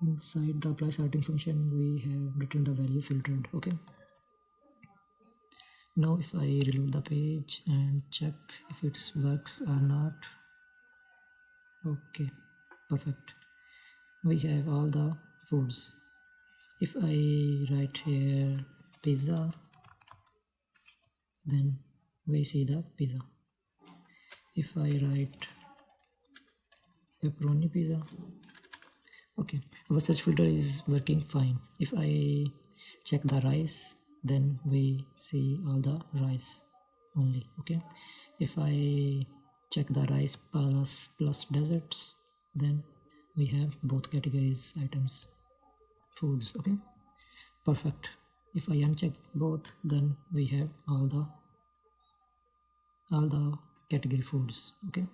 inside the apply sorting function we have written the value filtered. Okay, now if I reload the page and check if it works or not. Okay, perfect. We have all the foods. If I write here pizza, then we see the pizza. If I write pepperoni pizza, okay, our search filter is working fine. If I check the rice, then we see all the rice only. Okay, if I check the rice plus desserts, then we have both categories items foods. Okay, perfect. If I uncheck both, then we have all the category foods. Okay,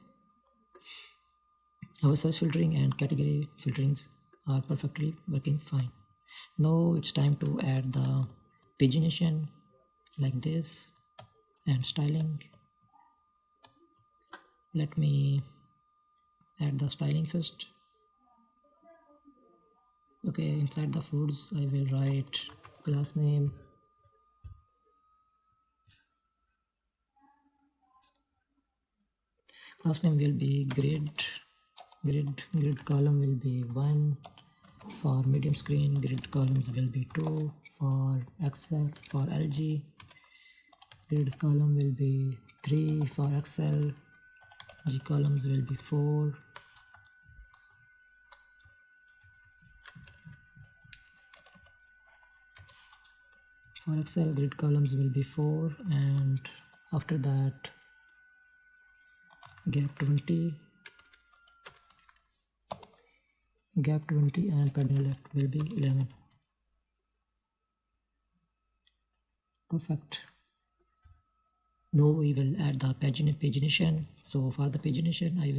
our search filtering and category filterings are perfectly working fine. Now it's time to add the pagination like this and styling. Let me add the styling first. Okay, inside the foods I will write class name, class name will be grid column will be 1, for medium screen grid columns will be 2, for Excel for LG grid column will be 3, for Excel G columns will be 4. For Excel grid columns will be 4, and after that gap 20 and padding left will be 11. Perfect. Now we will add the pagination. So for the pagination I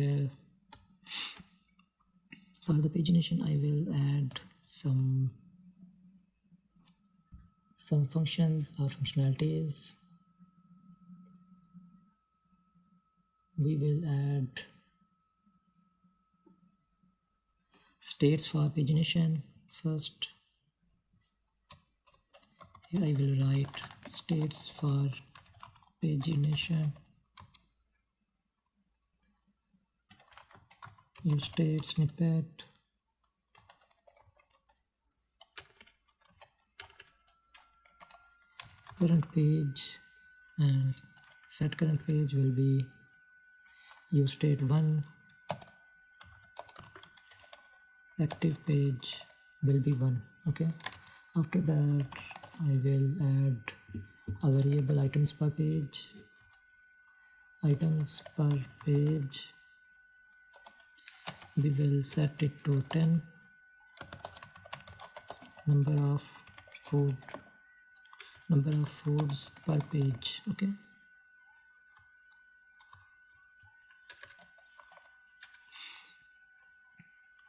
will add some functions or functionalities. We will add states for pagination first. Here I will write states for pagination. Use state snippet. Current page and set current page will be use state 1. Active page will be 1. Okay, after that I will add a variable items per page. We will set it to 10. Number of foods per page. Okay,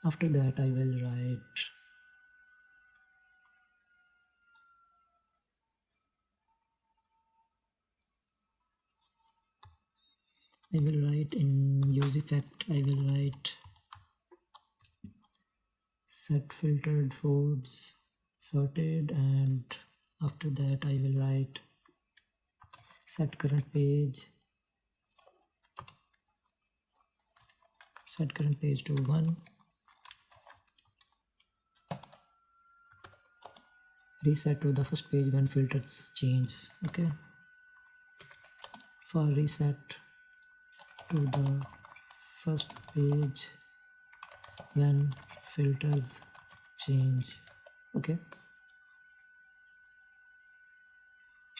after that I will write in use effect I will write set filtered foods sorted, and after that I will write set current page to 1. reset to the first page when filters change. Okay, for reset to the first page when filters change. Okay,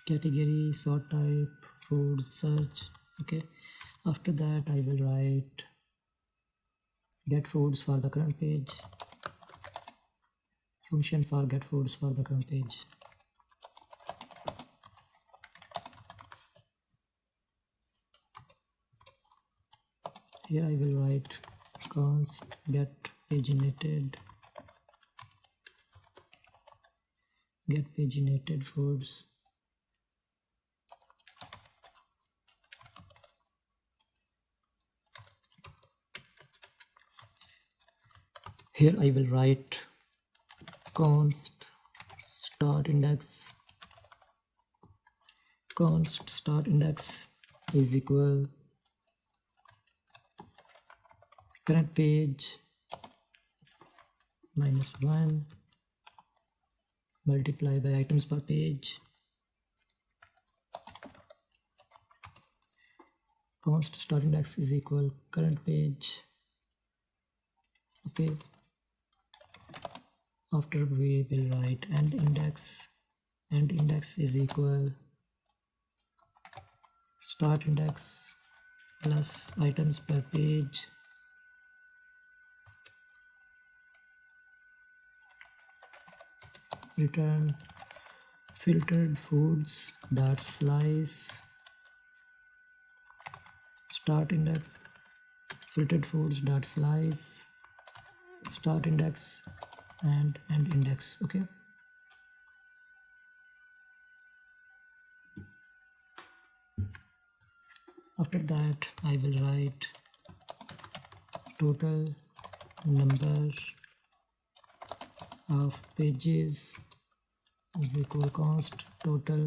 category, sort type, food, search. Okay, after that I will write get foods for the current page, function for get foods for the current page. Here I will write const get paginated foods. Here I will write const start index is equal current page -1 multiply by items per page. Const start index is equal current page. Okay, after we will write end index is equal start index plus items per page. Return filtered foods dot slice start index filtered foods dot slice start index and end index. Okay, after that I will write total number of pages is equal const total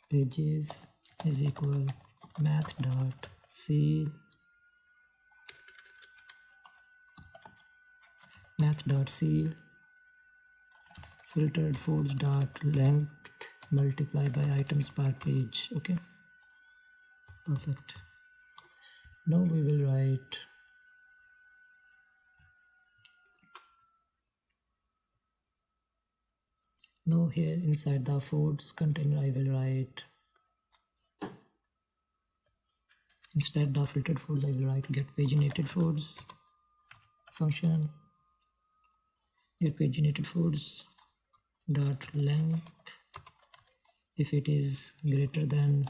pages is equal math dot ceil filtered foods dot length multiply by items per page. Okay, perfect. Now we will write here inside the foods container I will write instead of filtered foods I will write get paginated foods function get paginated foods dot length if it is greater than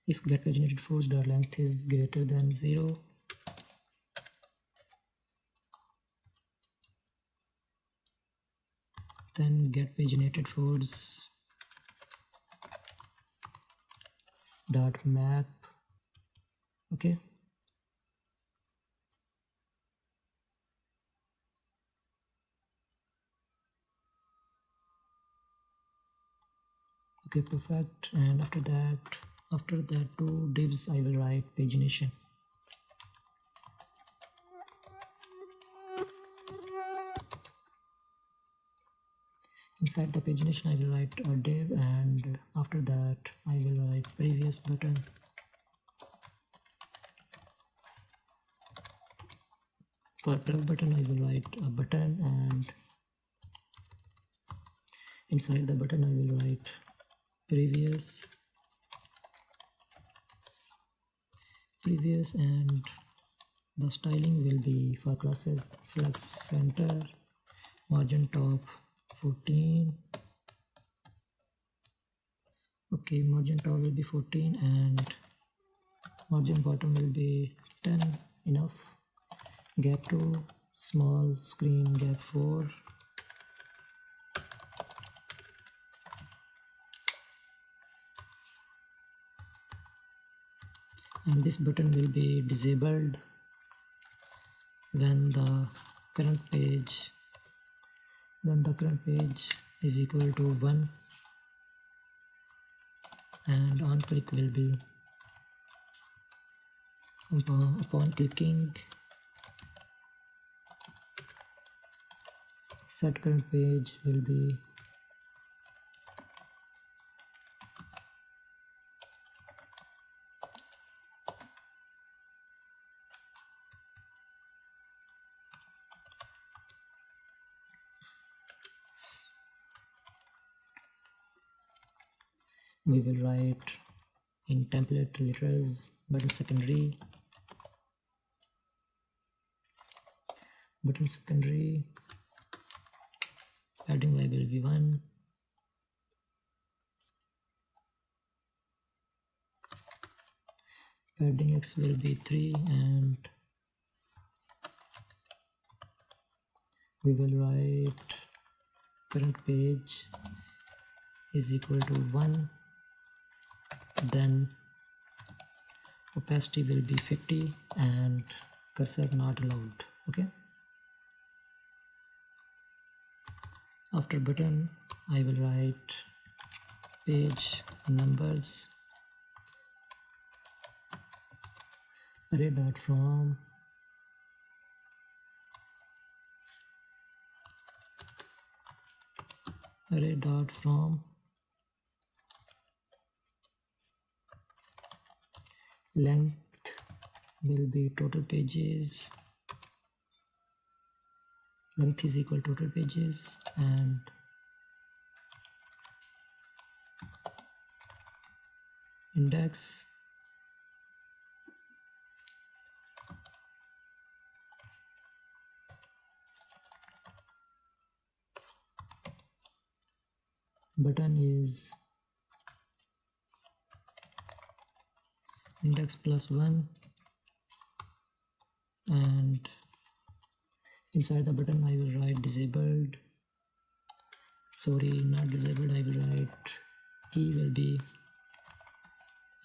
if get paginated foods dot length is greater than 0 then get paginated foods dot map. Okay, perfect. And after that two divs I will write pagination. Inside the pagination I will write a div, and after that I will write previous button. For prev button I will write a button, and inside the button I will write previous, and the styling will be for classes flex center, margin top 14. Okay, margin top will be 14 and margin bottom will be 10. Enough. Gap 2, small screen gap 4. And this button will be disabled when the current page is equal to 1, and on click will be upon clicking set current page will be we will write in template letters button secondary padding y will be 1, padding x will be 3, and we will write current page is equal to 1, then opacity will be 50 and cursor not allowed. Okay, after button I will write page numbers array dot from length will be total pages, length is equal to total pages, and index button is index plus 1, and inside the button I will write disabled, sorry not disabled, I will write key will be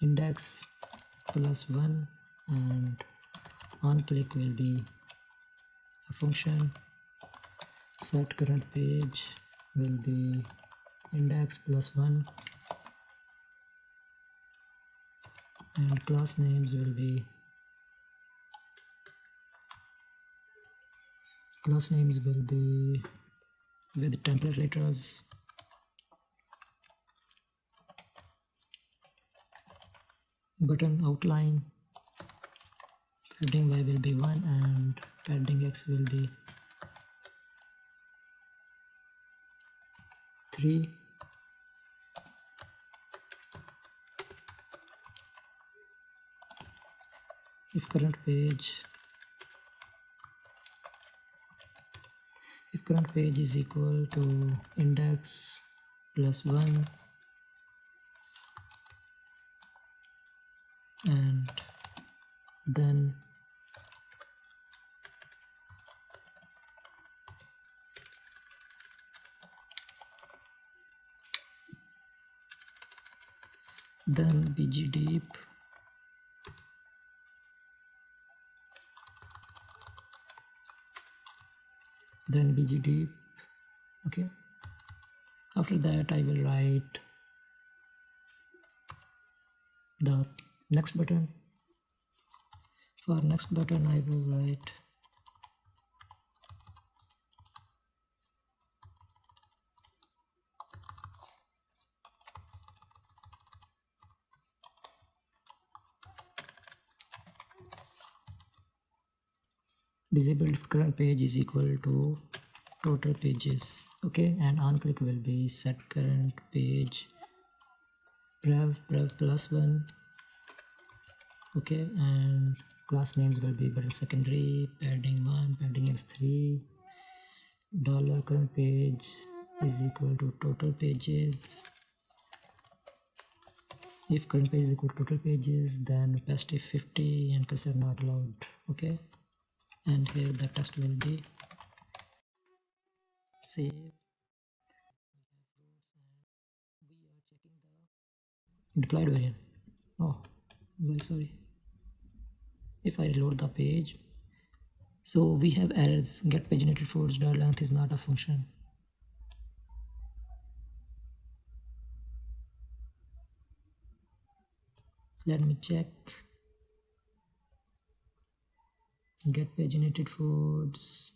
index plus 1, and on click will be a function, set current page will be index plus 1, and class names will be with template letters, button outline, padding y will be 1 and padding x will be 3, if current page is equal to index plus 1 and then bg deep okay. After that I will write the next button. For next button I will write disabled current page is equal to total pages, okay, and on click will be set current page prev plus 1, okay, and class names will be button secondary, padding 1, padding x3, dollar current page is equal to total pages, if current page is equal to total pages then opacity 50 and cursor not allowed, okay, and here the text will be save. We are checking the deployed variant. Oh well, sorry, if I reload the page, so we have errors, get paginated force length is not a function. Let me check. Get paginated force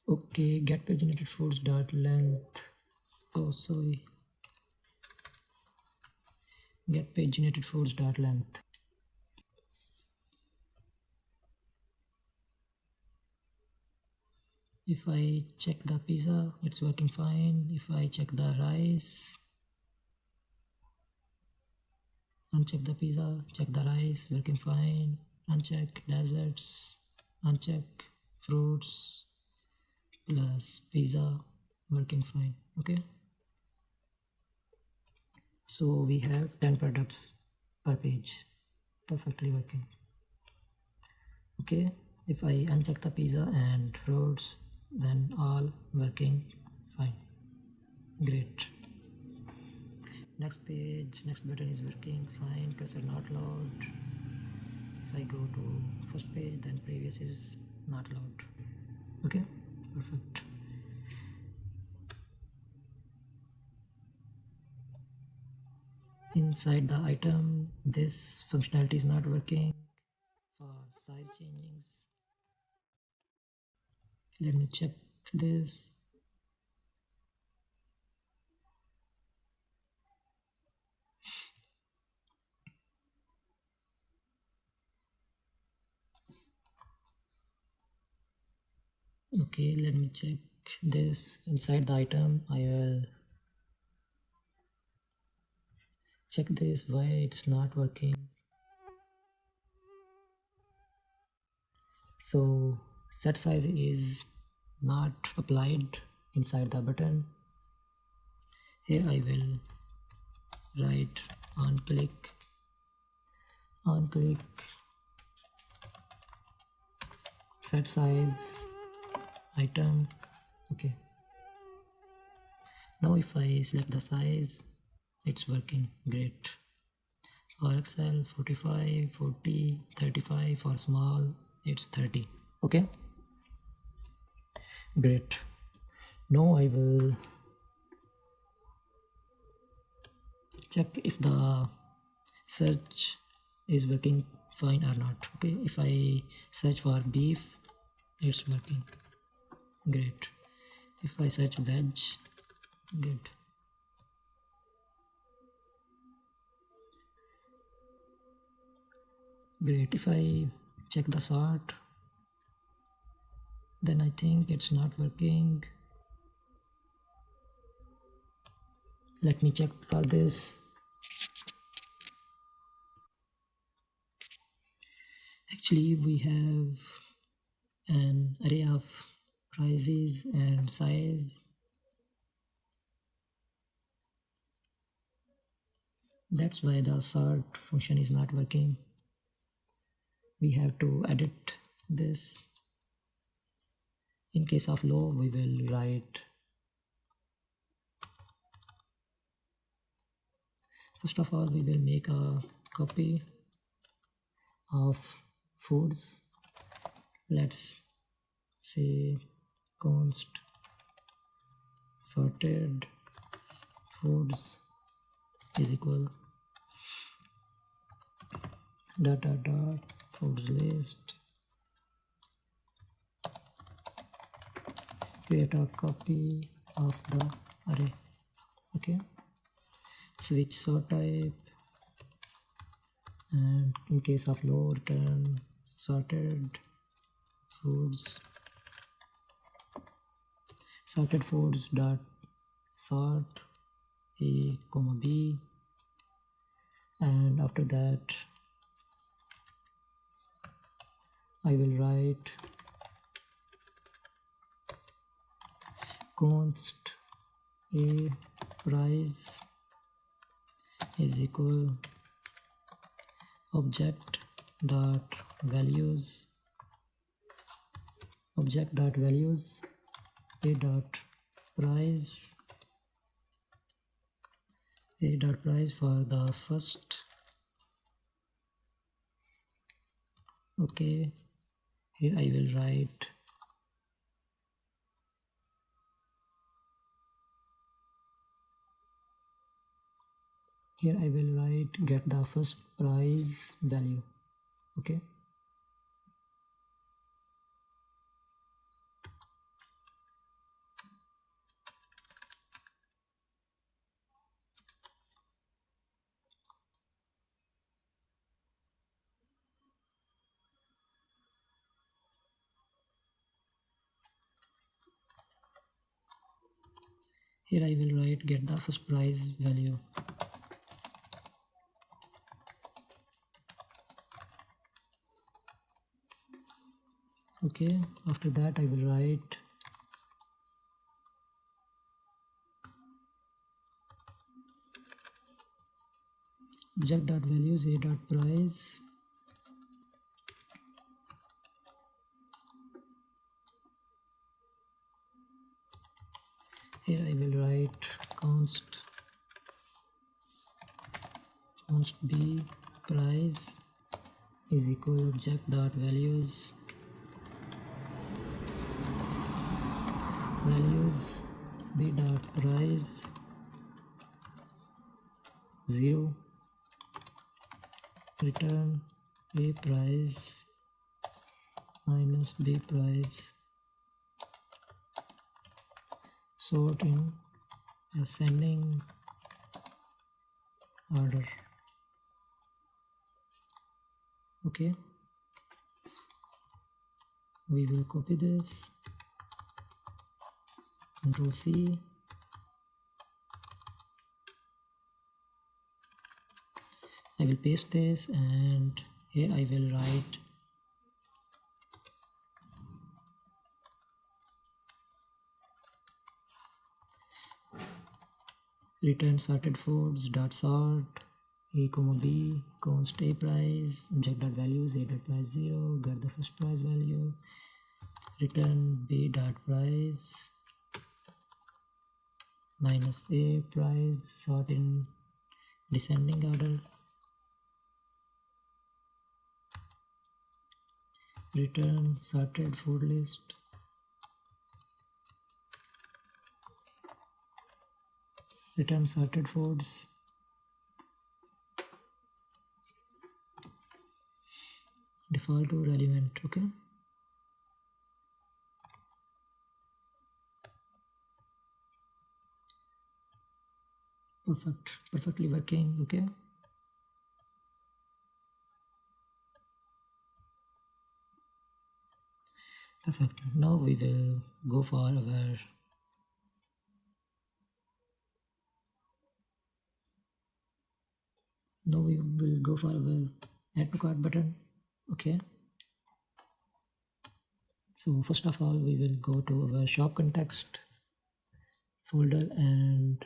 Okay, get page generated fruits dot length. Oh, sorry. Get page generated fruits dot length. If I check the pizza, it's working fine. If I check the rice, uncheck the pizza, check the rice, working fine. Uncheck desserts, uncheck fruits plus pizza, working fine. Okay, so we have 10 products per page, perfectly working. Okay, if I uncheck the pizza and fruits, then all working fine. Great. Next page, next button is working fine, cursor not load. If I go to first page, then previous is not load. Okay, perfect. Inside the item, this functionality is not working for size changings. Let me check this. Okay, let me check this. Inside the item, I will check this, why it's not working. So set size is not applied inside the button. Here I will write on click set size item. Okay, now if I select the size, it's working great. For Excel 45, 40, 35, for small it's 30. Okay, great. Now I will check if the search is working fine or not. Okay, if I search for beef, it's working great. If I search veg, good. Great. If I check the sort, then I think it's not working. Let me check for this. Actually, we have an array of prices and size. That's why the sort function is not working. We have to edit this. In case of low, we will write, first of all, we will make a copy of foods. Let's say const sorted foods is equal dot dot dot foods list, create a copy of the array. Okay, switch sort type, and in case of low, return sorted foods dot sort a comma b, and after that I will write const a price is equal object dot values a dot price for the first. Okay, here I will write get the first price value. Okay, Here I will write get the first price value. Okay, after that I will write object.values a.price. Here I will write const b price is equal object.values b dot price 0, return a price minus b price, sort in ascending order. Okay, we will copy this, Control C, I will paste this, and here I will write return sorted foods dot sort a comma b const a price object dot values a dot price 0, get the first price value, return b dot price minus a price, sort in descending order, return sorted food list, return sorted foods, default to relevant. Okay, perfectly working. Okay, perfect. Now we will go for our add to cart button. Okay, so first of all we will go to our shop context folder and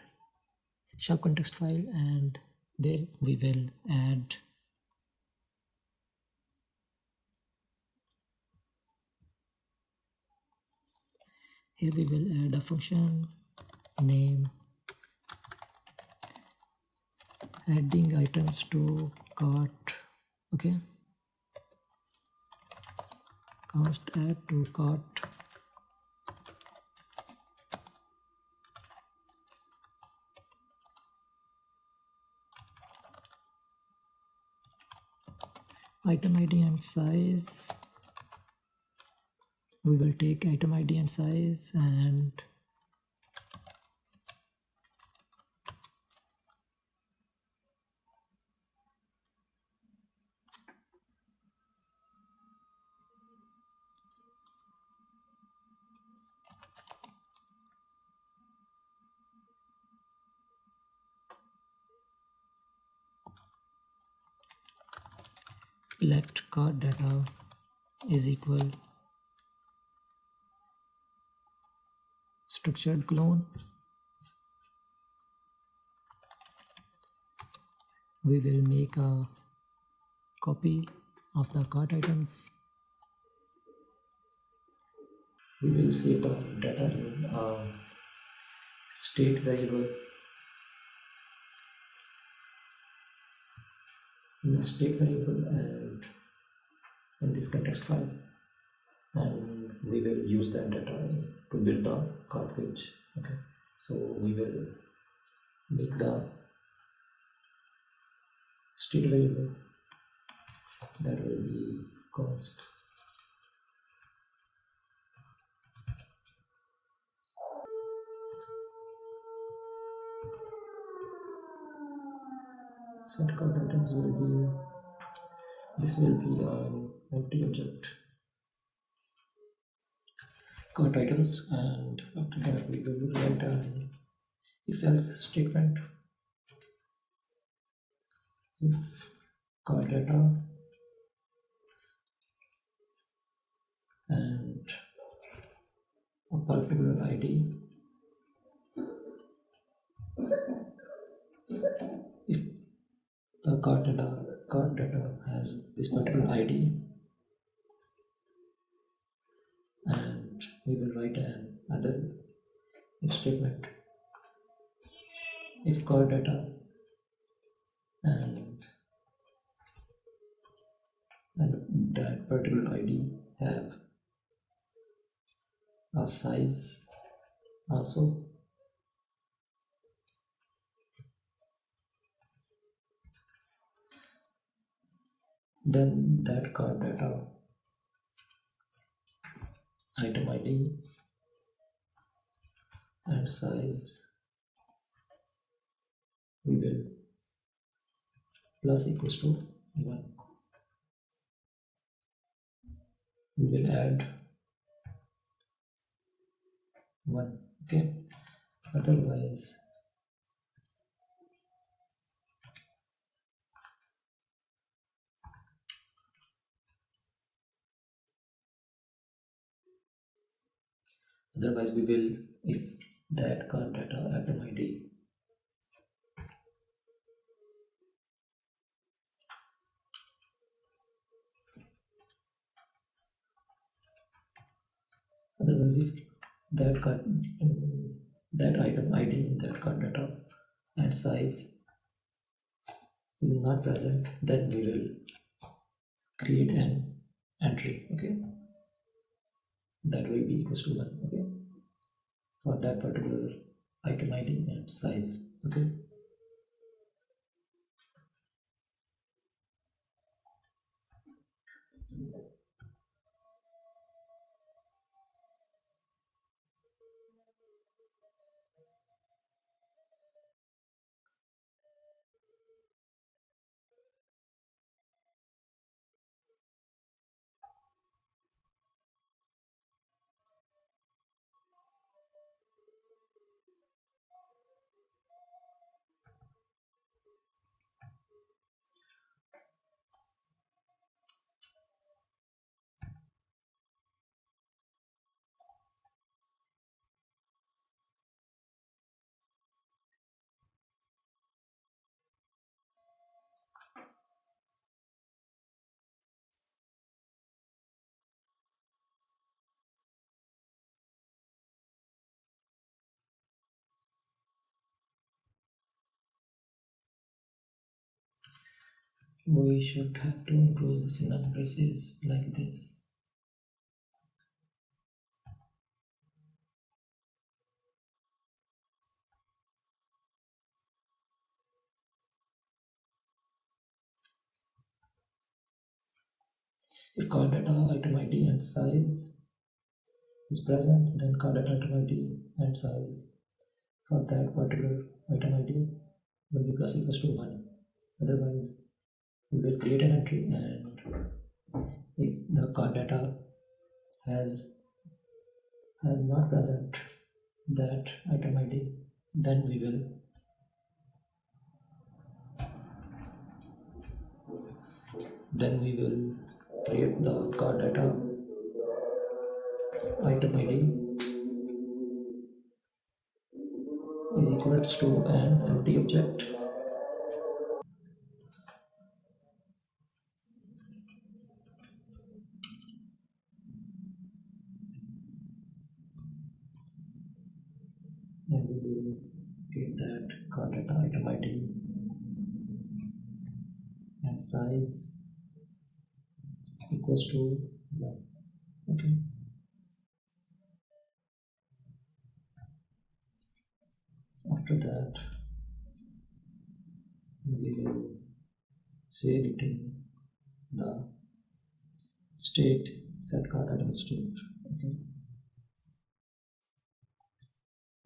shop context file, and there we will add here we will add a function name adding items to cart. Okay, const add to cart item ID and size. We will take item ID and size and let cart data is equal structured clone. We will make a copy of the cart items. We will save the data in a state variable and in this context file, and we will use that data to build the cart page. Okay, so we will make the state variable that will be const set cart items will be, this will be an empty object cart items, and after that we will write an if else statement. If card data and a particular ID, if the card data has this particular ID, and we will write another if statement. If card data and that particular ID have a size also, then that card data item ID and size we will plus equals to 1. We will add 1. Okay, otherwise we will, if that card data item ID if that item ID in that card data and size is not present, then we will create an entry, okay, that will be equals to 1, okay, for that particular item ID and size, okay. We should have to include the synonym braces like this. If card data item ID and size is present, then card data item ID and size for that particular item ID will be plus equals to 1. Otherwise, we will create an entry, and if the card data has not present that item ID, then we will create the card data item ID is equals to an empty object. And we will get that card data item ID and size equals to 1. Okay. After that, we will save it in the state set card item state. Okay.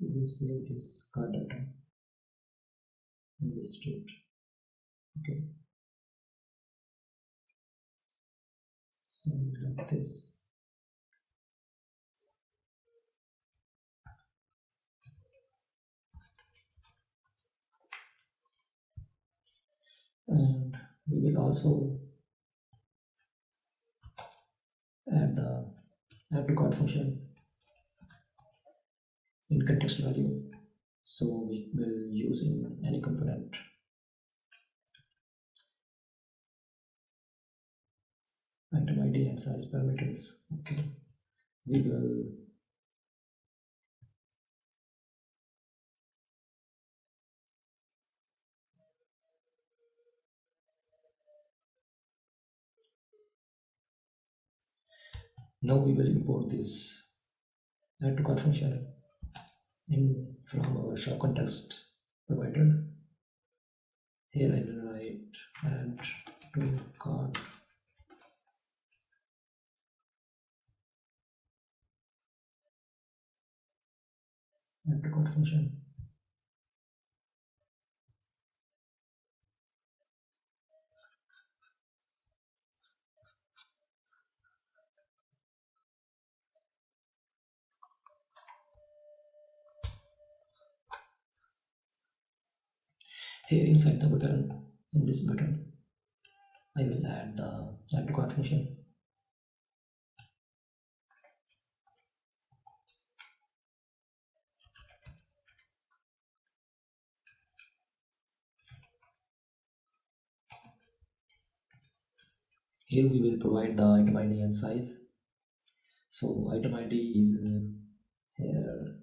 We will save this card data in this state. Okay. So like this. And we will also add the add to cart function in context value, so we will use in any component. Item ID and size parameters. Okay, we will now we will import this add to cart function in from our shop context provider. Here I will write add to cart function. Here inside the button, in this button, I will add the add to cart function. Here we will provide the item ID and size. So item ID is here.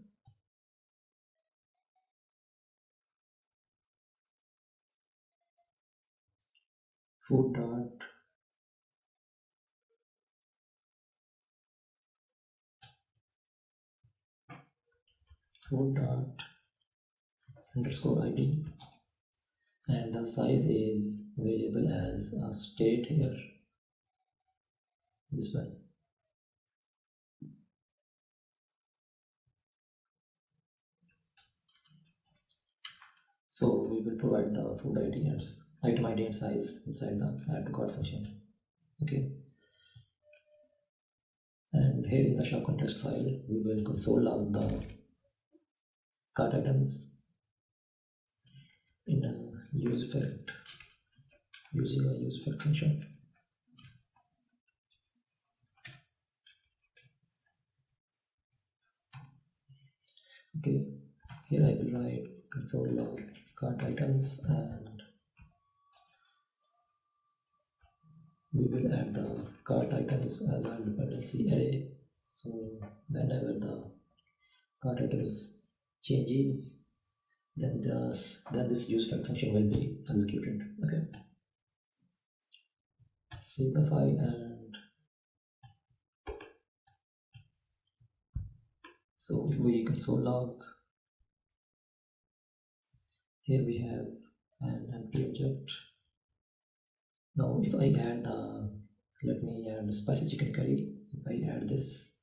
Food dot underscore ID, and the size is available as a state here, this one. So we will provide the food ID and item ID and size inside the add to cart function. Okay, and here in the shop context file we will console log the cart items in a use effect using a use effect function. Okay, here I will write console log cart items, and we will add the cart items as a dependency array. So whenever the cart items changes, then this use effect function will be executed. Okay, save the file, and so if we console log, here we have an empty object. Now if I add the, let me add spicy chicken curry. If I add this,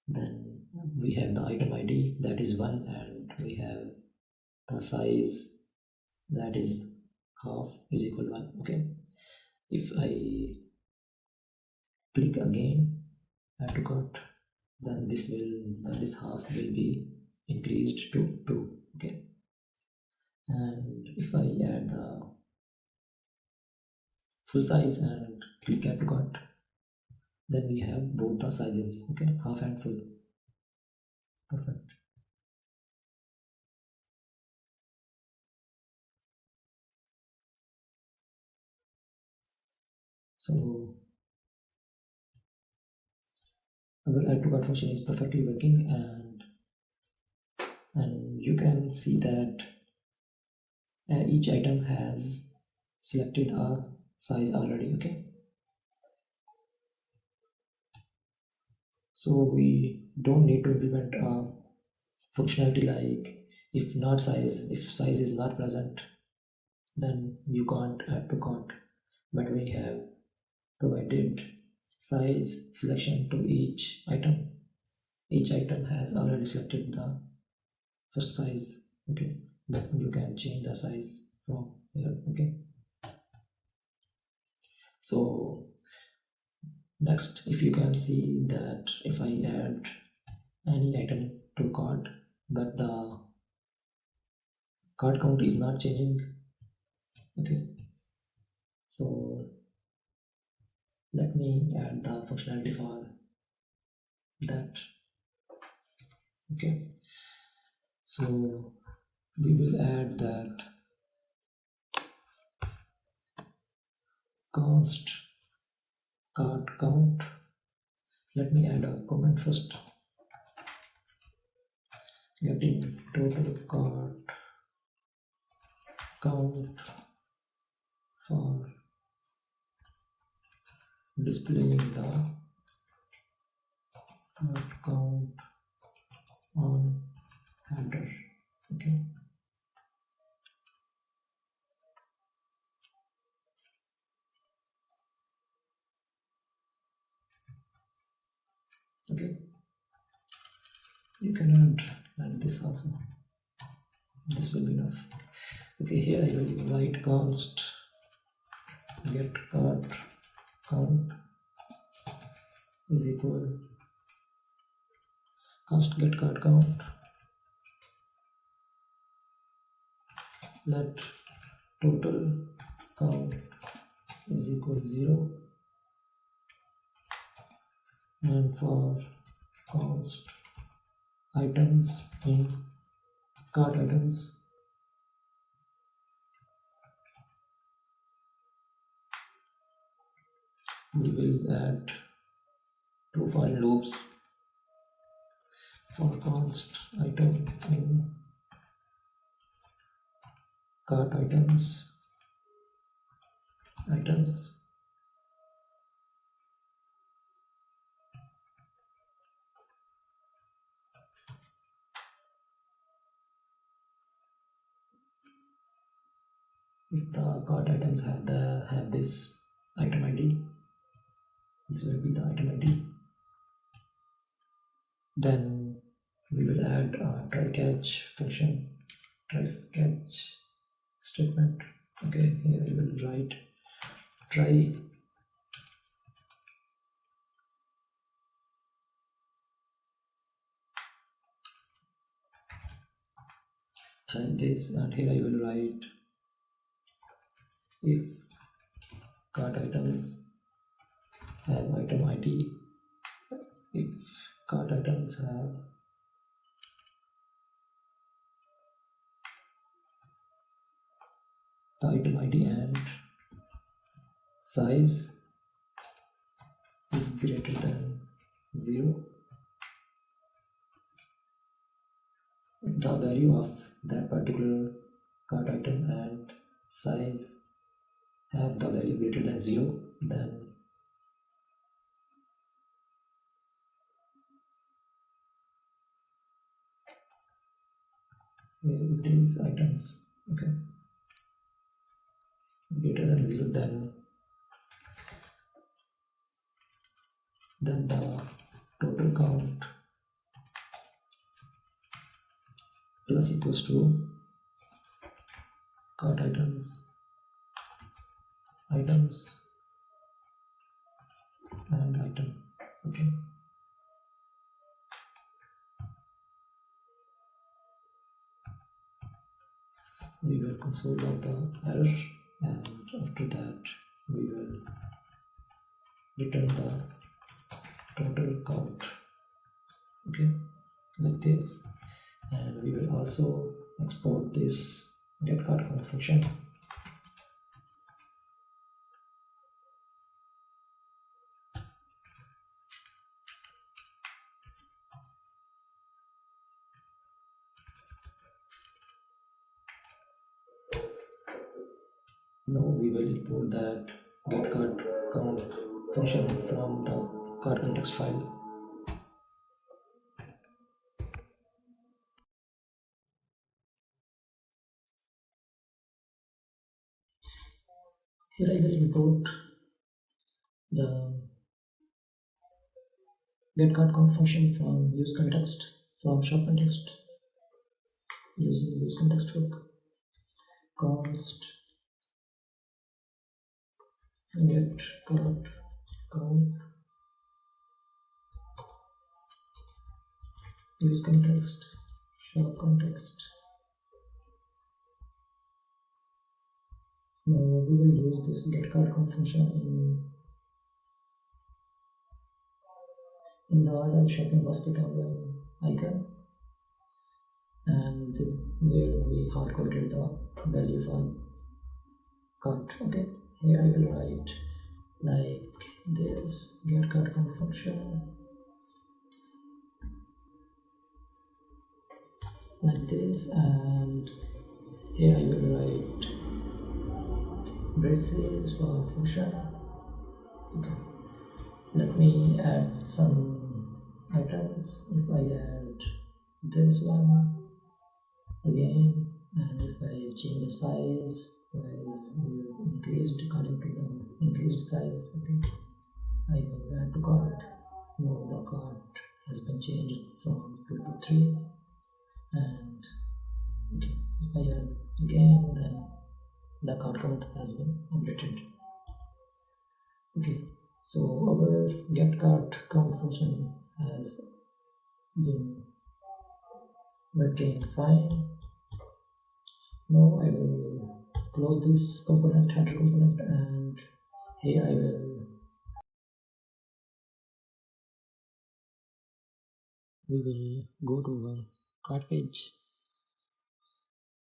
then we have the item ID, that is 1, and we have the size, that is half is equal to 1. Okay, if I click again add to cart, then this half will be increased to 2. Okay, and if I add the full size and click add to cart, then we have both the sizes. Okay, half and full. Perfect. So our add to cart function is perfectly working, and you can see that each item has selected a size already. Okay, so we don't need to implement a functionality like if size is not present, then you can't add to cart, but we have provided size selection to each item. Each item has already selected the first size. Okay, but you can change the size from here. Okay, so next, if you can see that if I add any item to cart but the cart count is not changing, Okay, so let me add the functionality for that. Okay, so we will add that const card count. Let me add a comment first. Getting total card count for displaying the card count on header. Okay, okay, you can add like this also. This will be enough. Okay, here I will write const get card count is equal const get card count, let total count is equal 0, and for const items in cart items we will add 2 for loops for const item in cart items if the cart items have this item ID, this will be the item ID. Then we will add a try catch function, try catch statement. Okay, here we will write try and this, and here I will write if cart items have item ID, if cart items have the item ID and size is greater than 0, if the value of that particular cart item and size have the value greater than 0, then it is items. Okay, greater than 0, then the total count plus equals to cart items and item. Okay, we will console log the error, and after that we will return the total count. Okay, like this, and we will also export this get card count function. Now we will import that get card count function from the card context file. Here I will import the get card count function from use context, from shop context, using use context hook. Const get card count use context, shop context, Now we will use this getCardCount function in the order shopping basket on the icon, and where we hard coded the value for cart. Okay, here I will write like this getCardCount function like this, and here I will write braces for function. Okay, let me add some items. If I add this one again, and if I change the size is increased according to the increased size, okay, I will add to cart. Now the cart has been changed from 2 to 3, and okay, if I add again, then the cart count has been updated. Okay, so our getCardCount function has been working fine. Now I will close this component, header component, and here I will we will go to our cart page.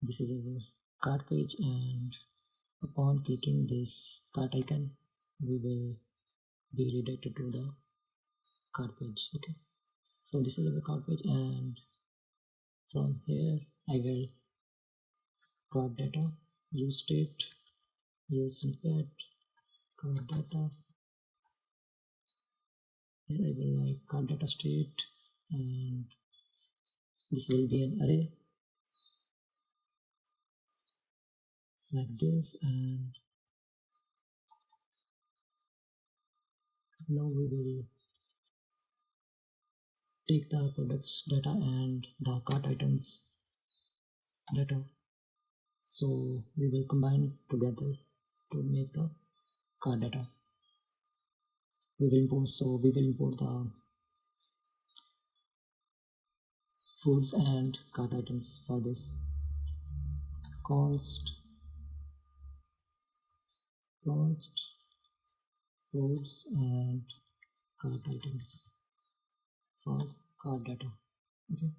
This is our cart page, and upon clicking this cart icon, we will be redirected to the cart page. Okay, so this is the cart page, and from here I will cart data, use state, use snippet, cart data. Here I will write cart data state, and this will be an array like this, and now we will take the products data and the cart items data, so we will combine it together to make the cart data. We will import the foods and cart items. For this, const foods and cart items for cart data. Okay,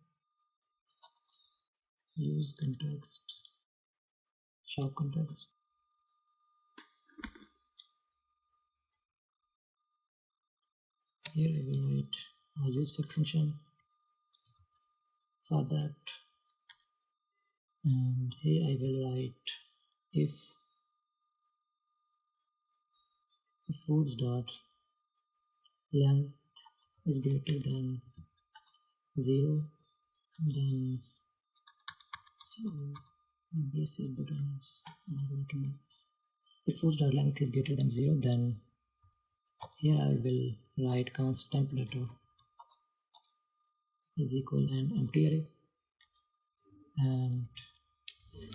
use context, shop context. Here I will write a use function for that, and here I will write if foods dot length is greater than 0, then so braces buttons. If foods dot length is greater than 0, then here I will write const temp data is equal an empty array, and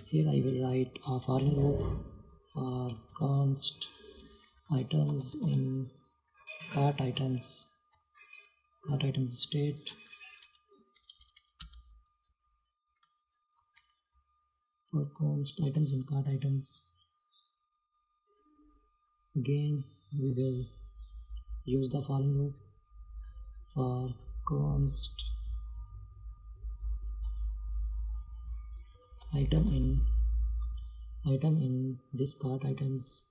here I will write a for loop for const items in cart items state. For const items in cart items, again we will use the for loop for const item in this cart items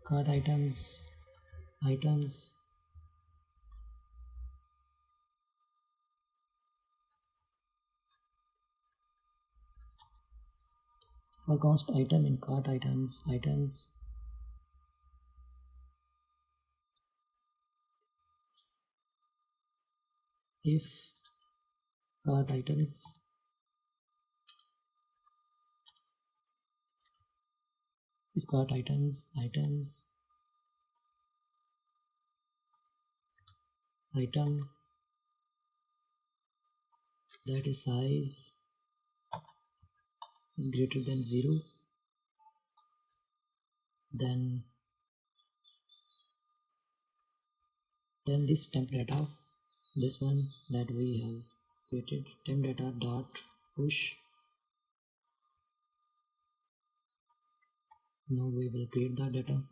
for const item in cart items if cart items item that is size is greater than 0, then this temp data, this one that we have created, temp data dot push Now we will create the data.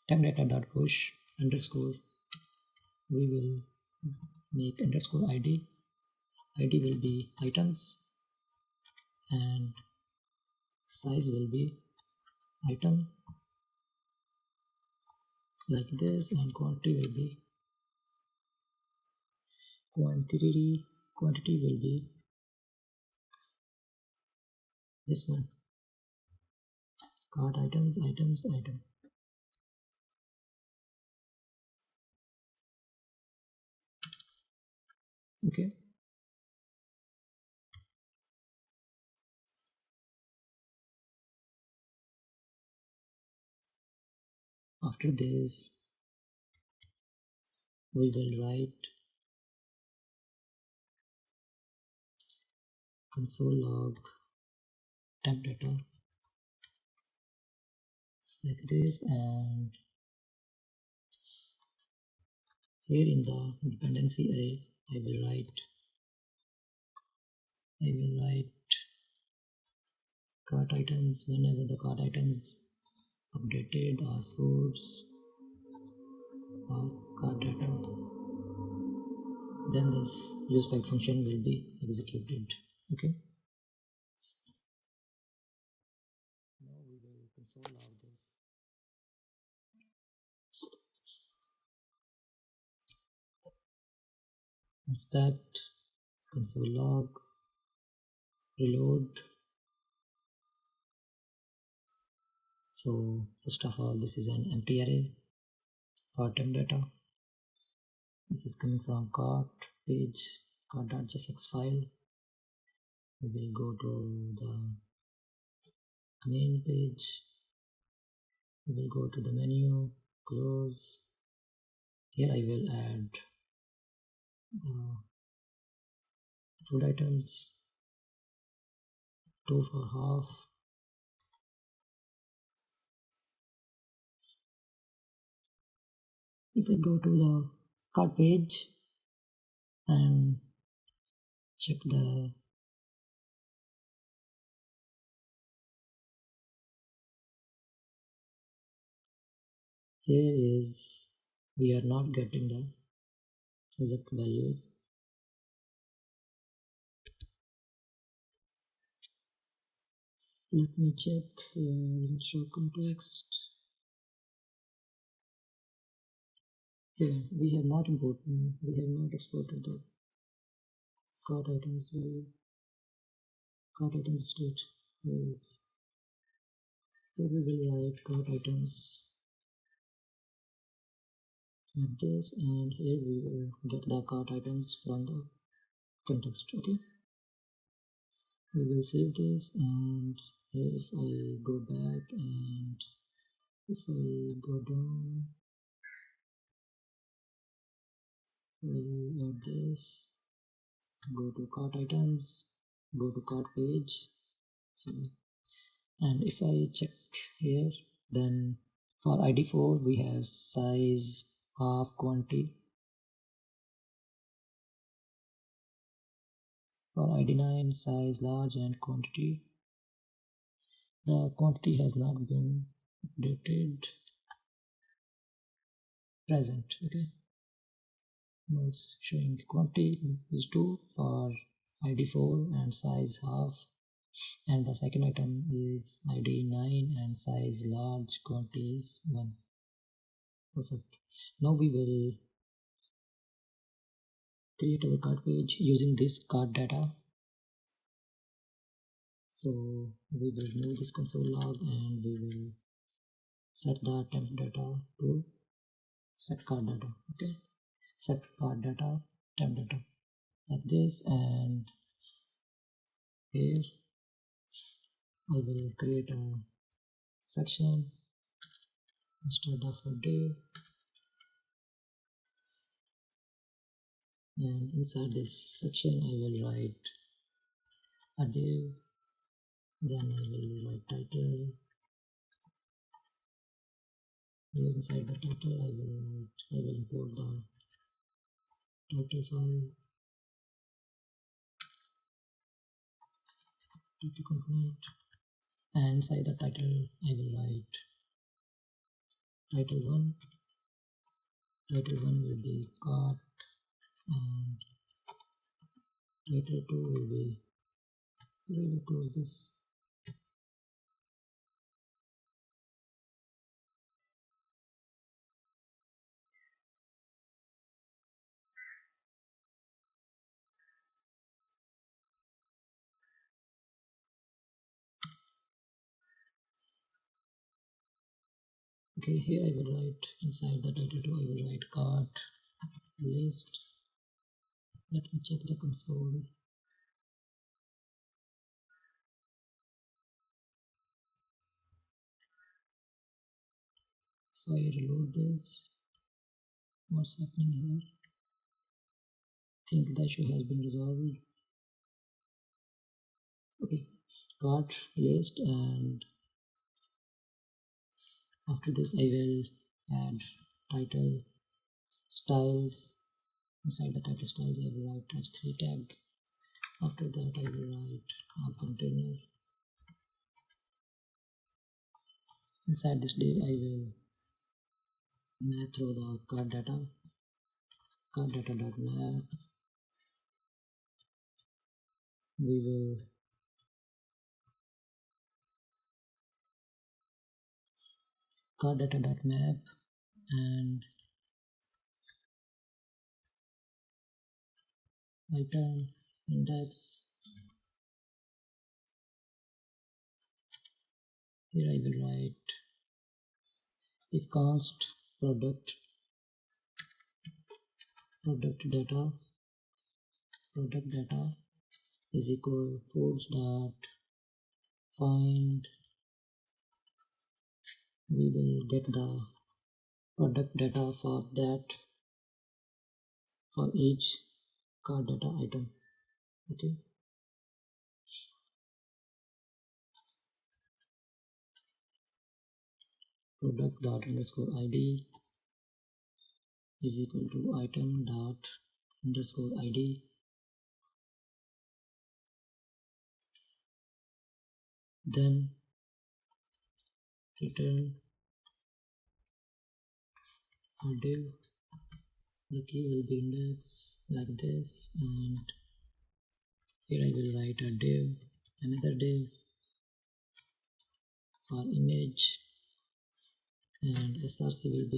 Temp data dot push underscore. We will make underscore id. Id will be items and size will be item like this, and quantity will be quantity will be this one, cart items. Okay, after this we will write console log temp data like this, and here in the dependency array I will write cart items. Whenever the cart items updated or foods or cart data, then this useFact function will be executed. Okay, now we will console log this. Inspect, console log, reload. So first of all, this is an empty array for temp data. This is coming from cart page, cart.jsx file. We will go to the main page. We will go to the menu, close. Here I will add the food items, 2 for half. If I go to the cart page and check the here is we are not getting the exact values. Let me check in show context. Here we have not exported the cart items value. Cart items state is here we will write cart items like this, and here we will get the cart items from the context. Okay, we will save this, and here if I go back and if I go down, we add this, go to cart items, go to cart page, and if I check here, then for ID4 we have size, half, quantity. For ID9 size, large, and quantity. The quantity has not been updated. Present. Okay, now it's showing quantity is 2 for ID4 and size half, and the second item is ID9 and size large, quantity is 1. Perfect. Now we will create our cart page using this cart data. So we will remove this console log and we will set the temp data to set cart data. Okay, set cart data temp data like this, and here I will create a section instead of a div, and inside this section I will write a div, then I will write title. Here inside the title I will import the title file, title component, and inside the title I will write title 1. Title 1 will be COD and title 2 will be, sorry, I will close this. Okay, here I will write inside the title 2 I will write COD list. Let me check the console. If I reload this, what's happening here? I think the issue has been resolved. Okay, COD list, and after this I will add title styles. Inside the title styles I will write h3 tag. After that I will write a container. Inside this div I will map through the card data.map. We will card data.map and item index. Here I will write if const product data is equal foods dot find. We will get the product data for each card data item. Okay, product dot underscore id is equal to item dot underscore id. Then return a div. The key will be index like this, and here I will write a div, another div for image, and src will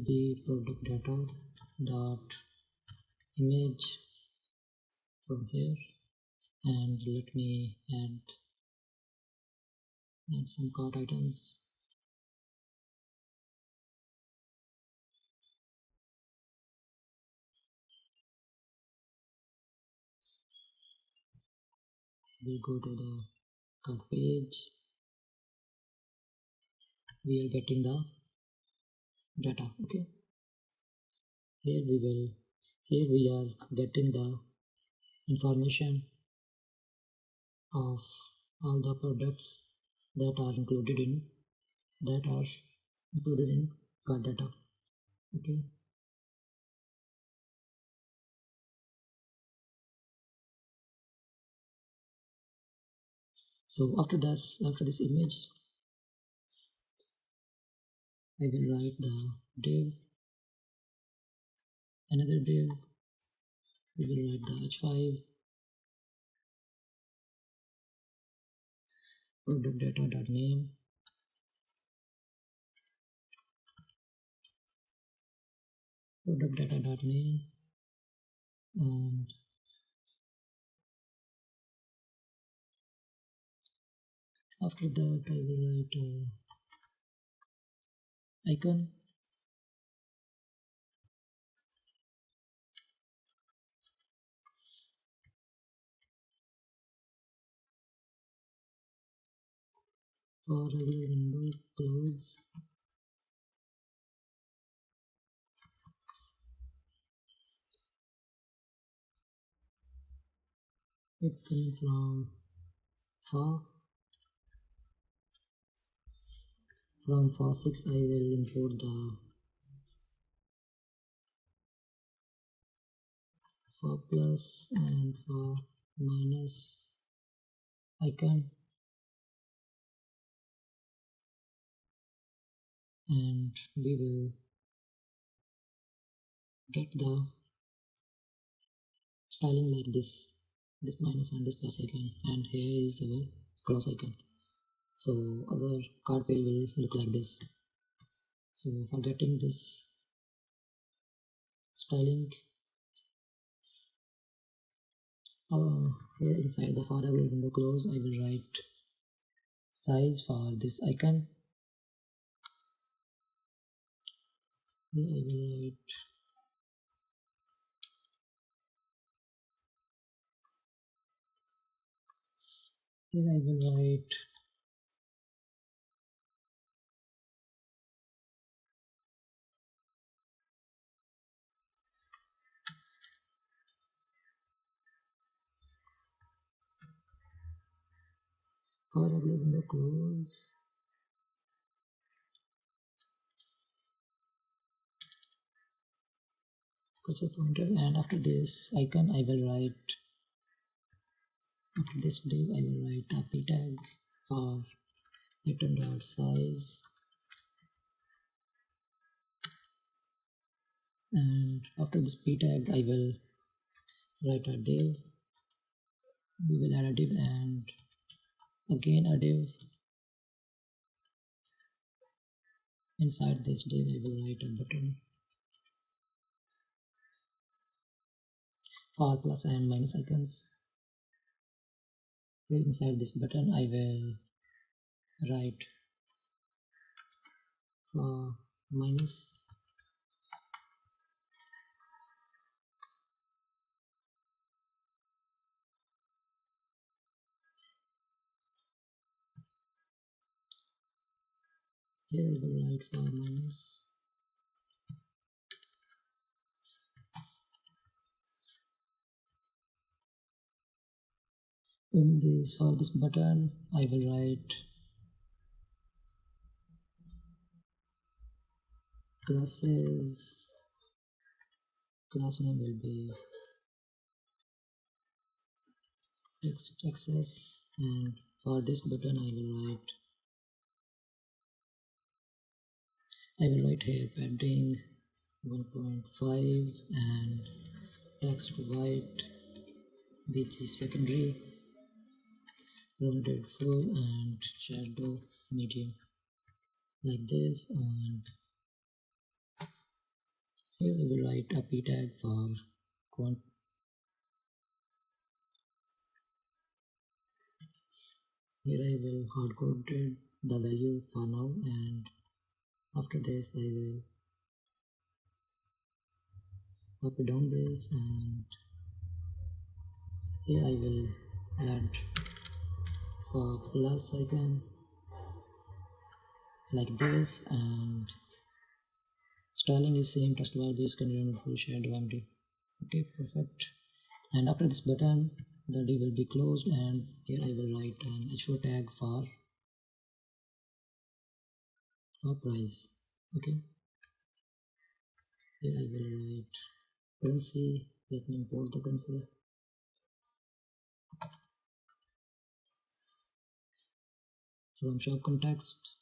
be product data dot image from here, and let me add some cart items. We'll go to the cart page. We are getting the data. Okay, here we are getting the information of all the products that are included in cart data. Okay, so after this image I will write the div, another div. We will write the h5 product data dot name, product data dot name, and after that I will write icon. For regular window, close. It's coming from for 6 I will import the for plus and for minus icon, and we will get the styling like this minus and this plus icon, and here is our cross icon. So our card page will look like this. So for getting this styling, here inside the for every window close, I will write size for this icon. Here I will write here I will write for every window close cursor pointer, and after this icon I will write, after this div I will write a p tag for item.size, and after this p tag I will write a div. We will add a div and again a div. Inside this div I will write a button for plus and minus icons. Here inside this button I will write for minus, here I will write for minus, in this for this button I will write classes, class name will be text access, and for this button I will write here padding 1.5 and text white, bg secondary, rounded full, and shadow medium, like this. And here I will write a p tag for quant. Here I will hard coded the value for now, and after this I will copy down this, and here I will add for plus icon like this, and styling is same, text bar base content full shadow empty. Okay, perfect. And after this button the div will be closed, and here I will write an h4 tag for price. Okay, here I will write currency. Let me import the currency. From shop context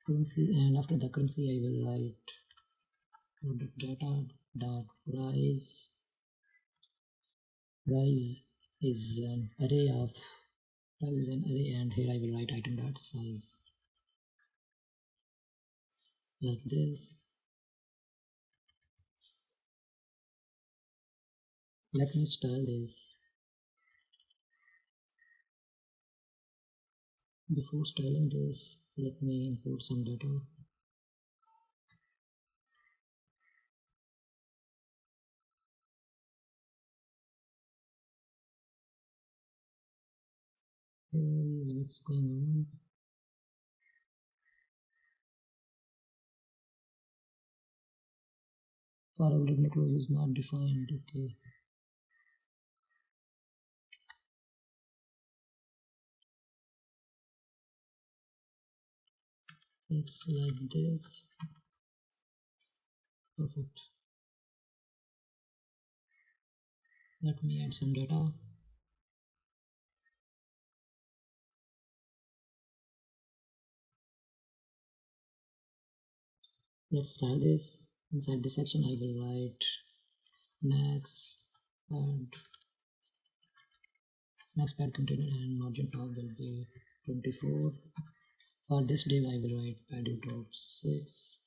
currency, and after the currency I will write product data dot price. Price is an array of price is an array, and here I will write item dot size like this. Let me style this. Before styling this, let me import some data. Here is what's going on. For algorithm close is not defined. Okay. It's like this. Perfect. Let me add some data. Let's style this. Inside this section I will write max pad container and margin top will be 24. For this div I will write padding top 6,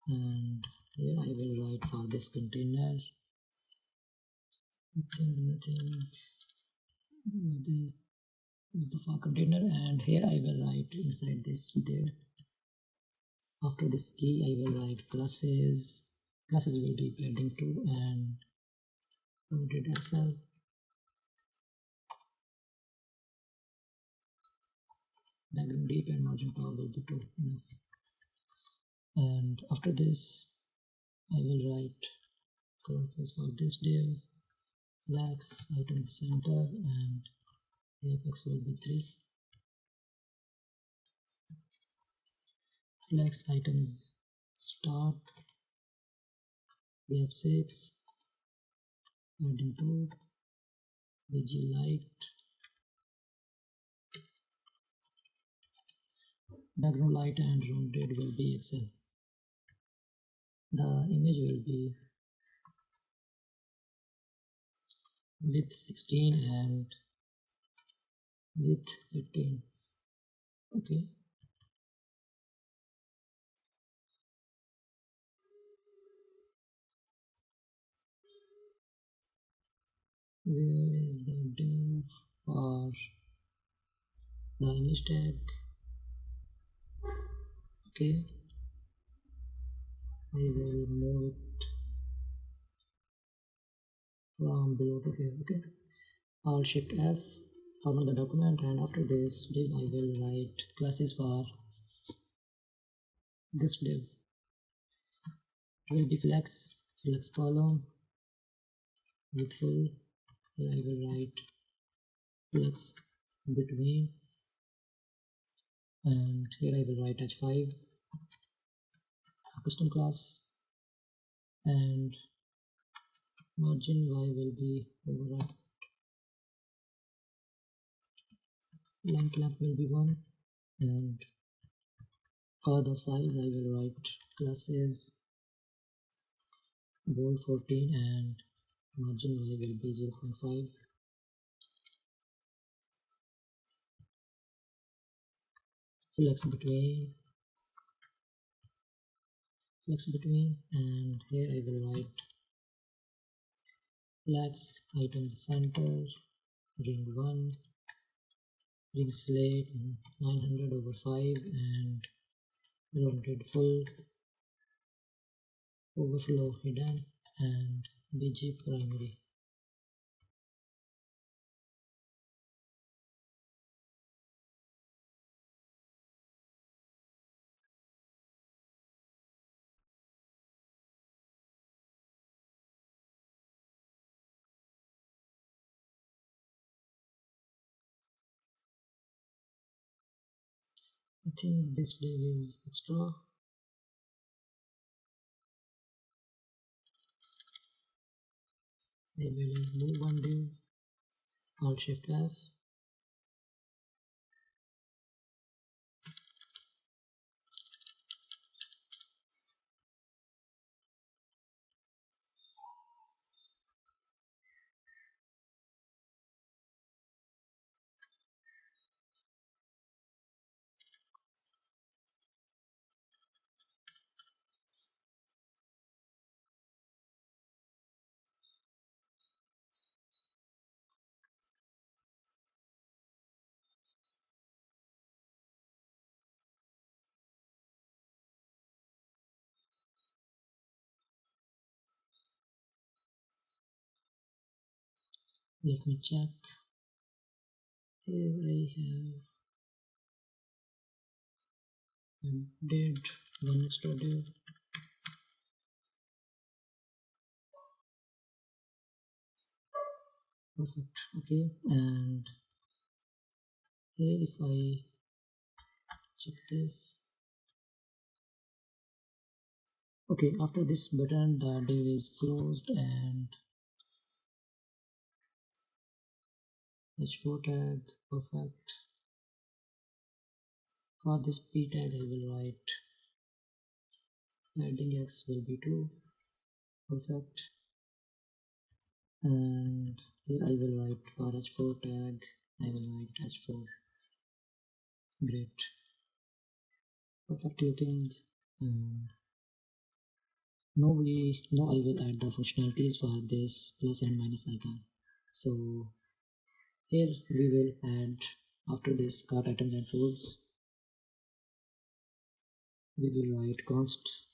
and here I will write for this container nothing is the for container, and here I will write inside this div. After this key I will write classes will be padding 2 and rounded XL. Background deep and margin top will be 2 enough. And after this I will write classes for this div, flex item center, and apex will be 3. Flex items start, we have 6, adding 2, VG light, background light and rounded will be XL. The image will be width 16 and width 18. Okay. Where is the div for the image tag? Okay. I will move it from below to here. Okay. Alt Shift F, format the document, and after this div I will write classes for this div. It will be flex column with full. Here I will write flex between, and here I will write h5 custom class, and margin y will be override, length will be 1, and for the size I will write classes bold 14 and margin y will be 0.5. Flex between, and here I will write flex item center ring 1, ring slate 900 over 5, and rounded full, overflow hidden, and BG primary. I think this div is extra. I will move one div, Alt Shift F. Let me check. Here I have added one extra div. Perfect. Okay, and here if I check this, okay, after this button the div is closed, and h4 tag, perfect. For this p tag I will write adding x will be 2, perfect. And here I will write for h4 tag I will write h4, great, perfect looking. And now I will add the functionalities for this plus and minus icon. So here we will add, after this cart items and foods, we will write const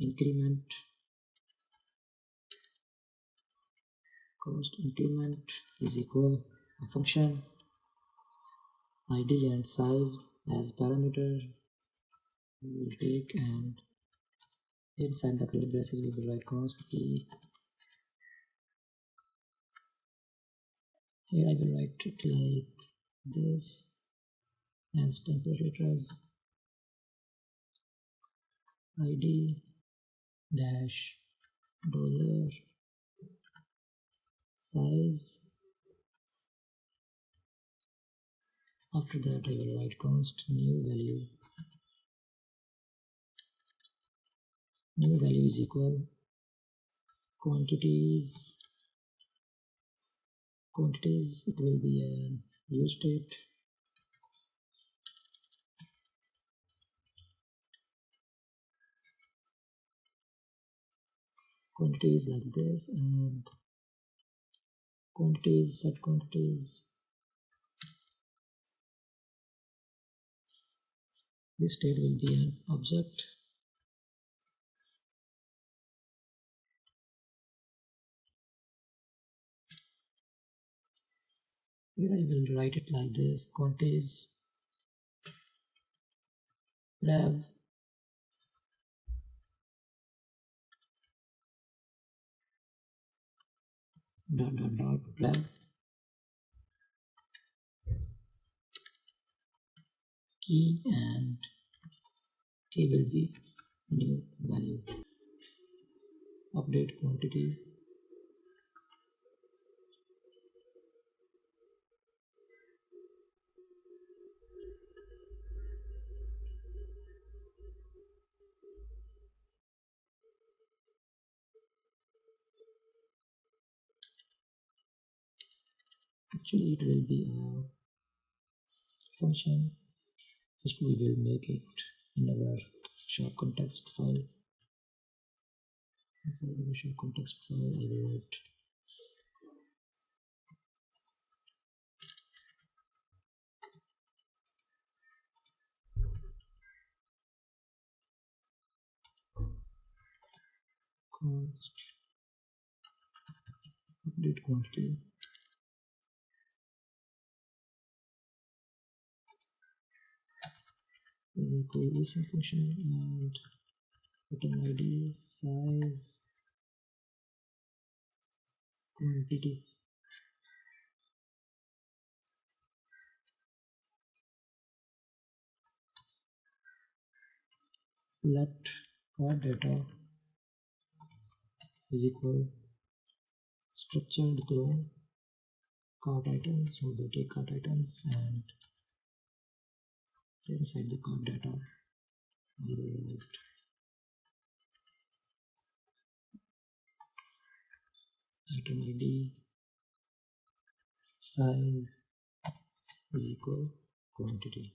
increment is equal a function id and size as parameter we will take, and inside the curly braces we will write const key. Here I will write it like this as temperatures id dash dollar size. After that I will write const new value is equal quantities, it will be a use state, quantities like this, and quantities set quantities. This state will be an object. Here I will write it like this, quantities rev dot rev key, and key will be new value, update quantity. Actually it will be a function. First we will make it in our shop context file. Inside the shop context file I will write const update quantity is equal to this function, and item id size quantity. Let card data is equal structured clone cart items, so they take cart items, and inside the cart data I will write item id size is equal quantity.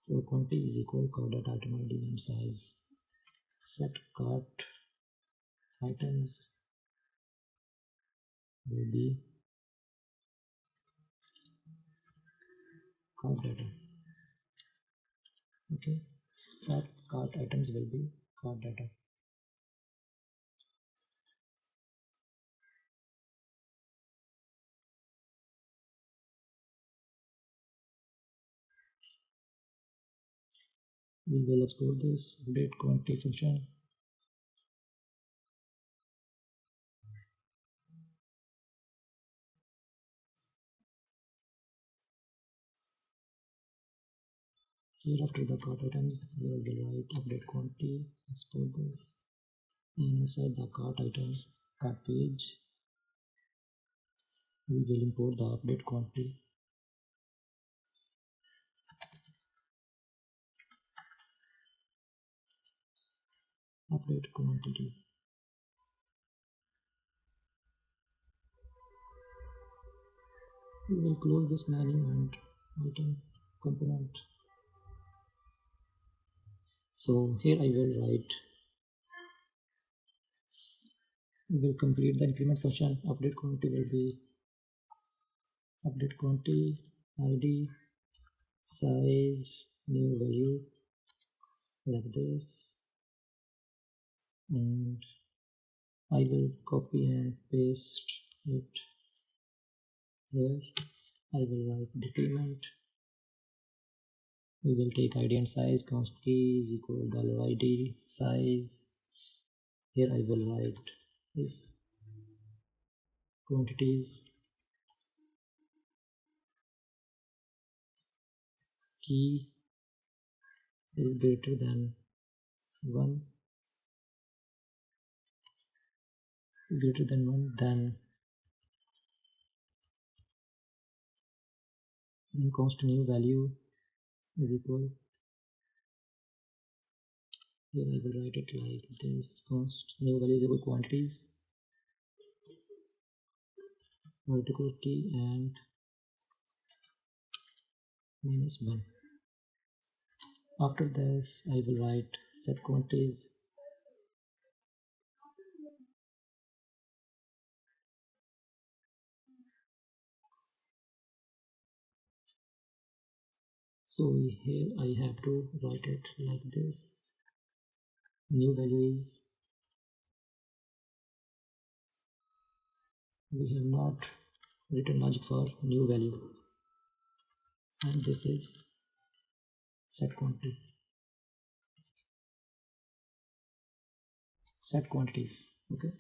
So quantity is equal cart data item id and size. Set cart items will be cart data. Okay, set cart items will be cart data. We will explore this update quantity function. Here after the cart items we will write update quantity, export this, and inside the cart item cart page we will import the update quantity. Update quantity. We will close this menu and item component. So here I will write, we will complete the increment function. Update quantity will be update quantity id size new value like this, and I will copy and paste it here. I will write decrement. We will take id and size, const key is equal $id size. Here I will write if quantities key is greater than 1, then const new value is equal, here I will write it like this, const new value is equal quantities vertical key and -1. After this I will write set quantities so here I have to write it like this, new value is, we have not written logic for new value, and this is set quantity, set quantities. Okay,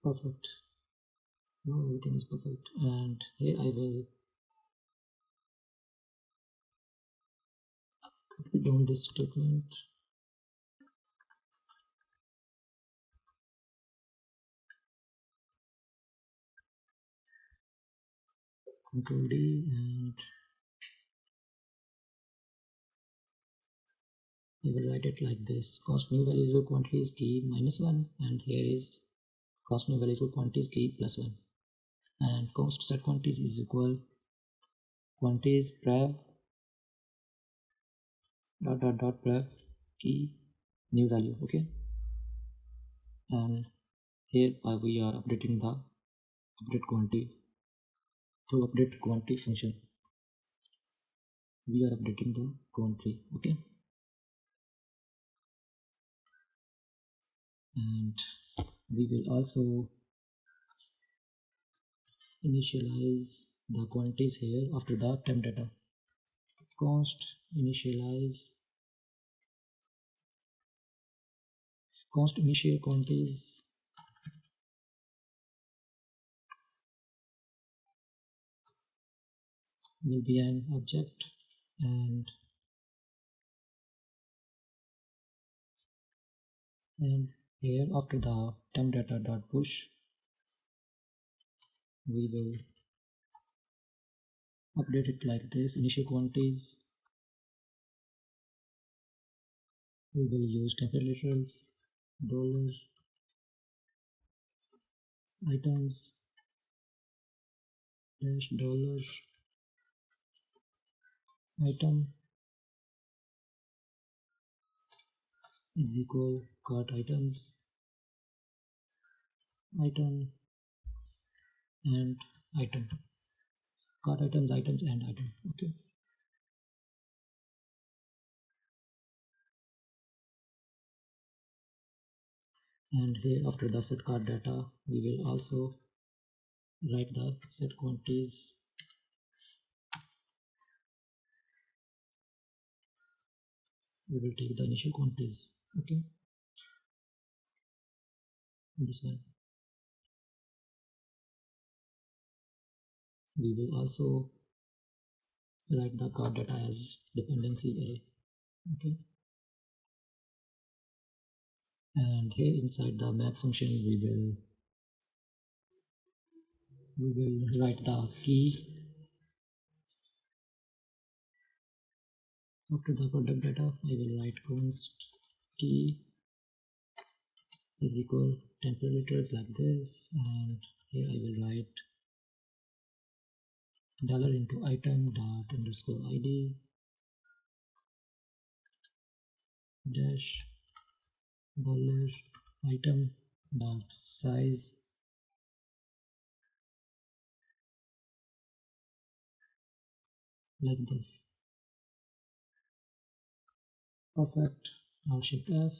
perfect. Now everything is perfect, and here I will copy down this statement, Control D, and I will write it like this, const new value is equal quantities key -1, and here is const new value is equal quantities key +1, and const set quantities is equal quantities prev prev key new value. Okay, and here we are updating the update quantity through update quantity function. We are updating the quantity. Okay, and we will also initialize the quantities here after the temp data. Const initialize, const initial quantities will be an object, and here after the temp data dot push we will update it like this, initial quantities, we will use temporary literals, dollar items dash dollar item is equal cart items item and item, cart items and item. Okay, and here after the set cart data we will also write the set quantities, we will take the initial quantities. Okay, this one, we will also write the card data as dependency array. Okay, and here inside the map function we will write the key. After the product data I will write const key is equal temporary letters like this, and here I will write dollar into item dot underscore id dash dollar item dot size like this. Perfect. Alt Shift F,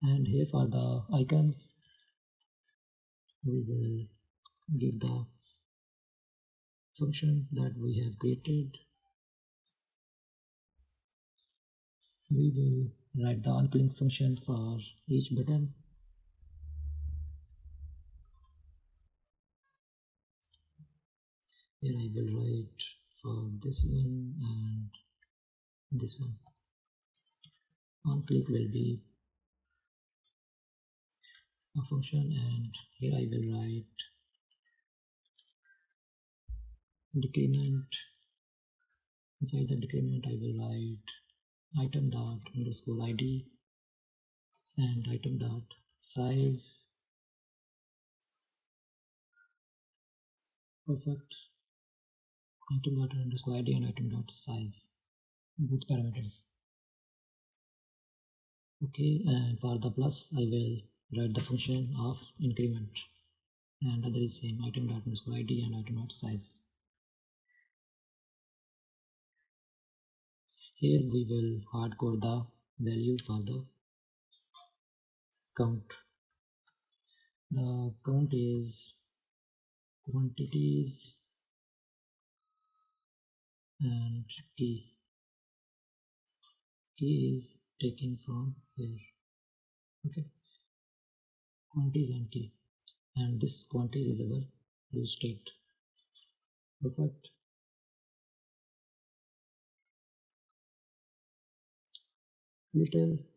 and here for the icons we will give the function that we have created. We will write the unclink function for each button. Here I will write for this one and this one. Unclick will be a function, and here I will write decrement. Inside the decrement I will write item dot underscore id and item dot size. Perfect. Item dot underscore id and item dot size, both parameters. Okay, and for the plus I will write the function of increment, and other is same, item dot underscore id and item dot size. Here we will hardcode the value for the count. The count is quantities and key. Key is taken from here. Okay, quantities and key, and this quantities is our use state. Perfect.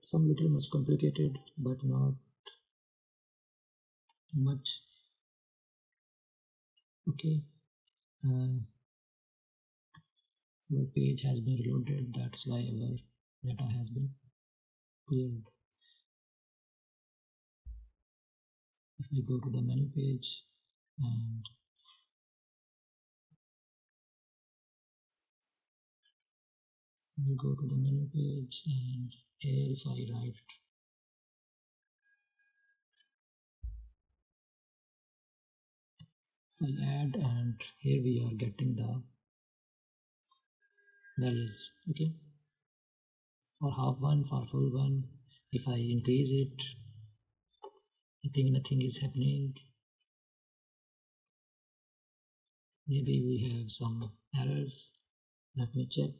Some little much complicated, but not much. Okay, our page has been reloaded, that's why our data has been cleared. If we go to the menu page and we go to the menu page, and here if I write add, and here we are getting the values. Okay, for half one, for full one, if I increase it, I think nothing is happening. Maybe we have some errors. Let me check.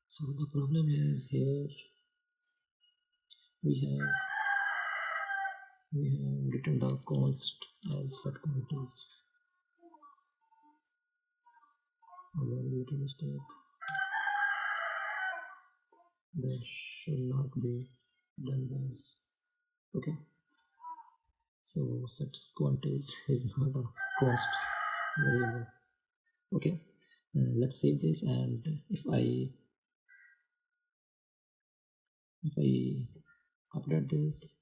So the problem is here we have written the const as set quantities. A very little mistake. That should not be done as. Okay, so set quantities is not a const variable. Okay, let's save this, and if I update this,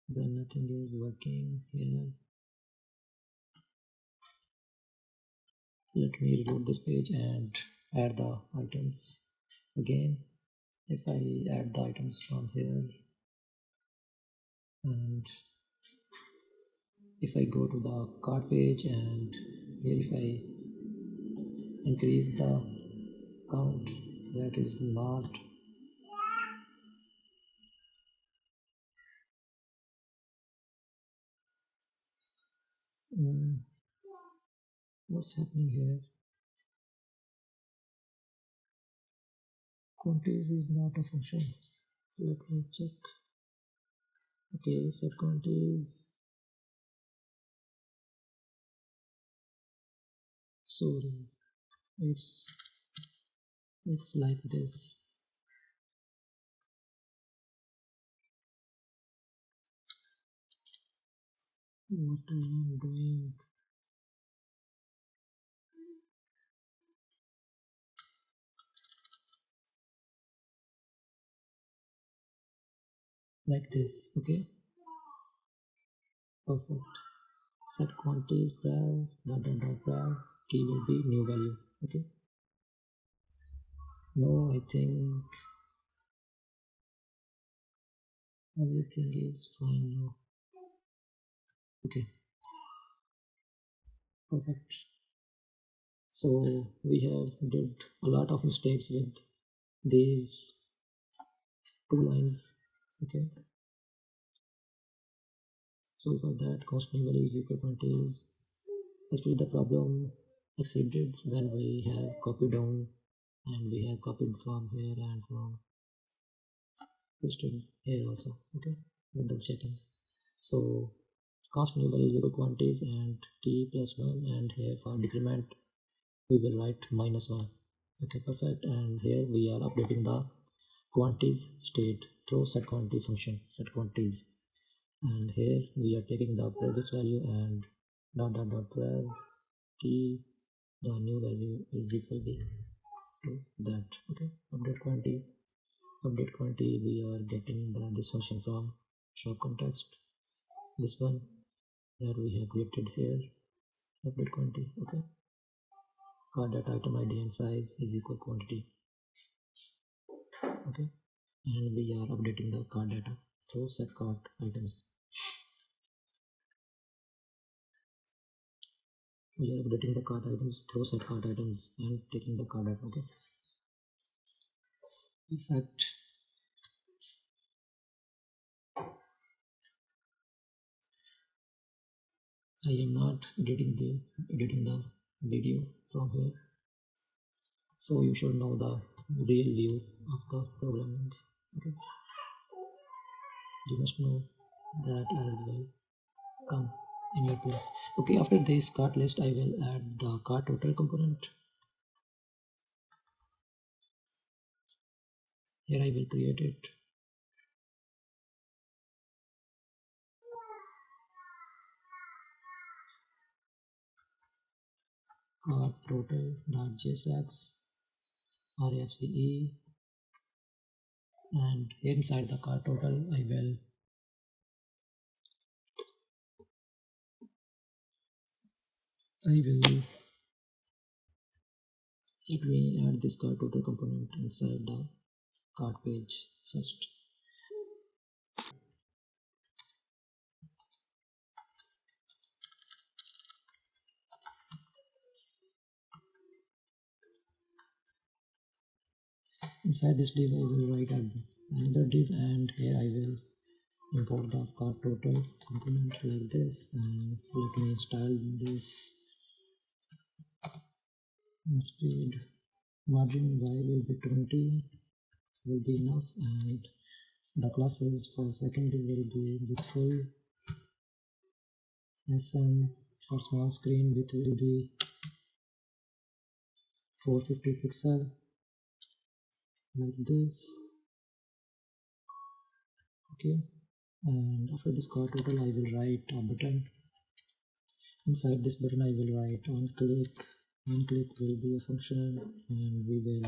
then nothing is working here. Let me reload this page and add the items again. If I add the items from here, and if I go to the cart page, and here if I increase the count, that is not What's happening here? Quantities is not a function. Let me check. Okay, set quantities. Sorry, it's like this. What I am doing? Like this. Okay, perfect. Set quantities prior dot prior key will be new value. Okay. No, I think everything is fine now. Okay, perfect. So we have did a lot of mistakes with these two lines. Okay. So for that, constant value is equal quantities. Actually, the problem exceeded when we have copied down and we have copied from here and from pasted here also. Okay, without checking. So constant value is equal quantities and t plus 1, and here for decrement we will write -1. Okay, perfect. And here we are updating the quantities state through set quantity function, set quantities. And here we are taking the previous value and dot prev key, the new value is equal to that. Okay, update quantity we are getting this function from show context, this one that we have created here, update quantity. Okay, card data item id and size is equal quantity. Okay, and we are updating the card data through set card items. We are updating the card items through set card items and taking the card data. Okay, perfect. I am not editing the video from here, so you should know the real view of the programming. Okay, you must know that errors will come in your place. Okay, after this cart list I will add the cart total component. Here I will create it. Cart total.jsx refce, and inside the cart total I will let me add this cart total component inside the cart page first. Inside this div I will write another div, and here I will import the cart total component like this, and let me style this speed. Margin y will be 20, will be enough, and the classes for second div will be with full SM, for small screen width will be 450 pixel like this. Okay, and after this cart total I will write a button. Inside this button I will write on click will be a function, and we will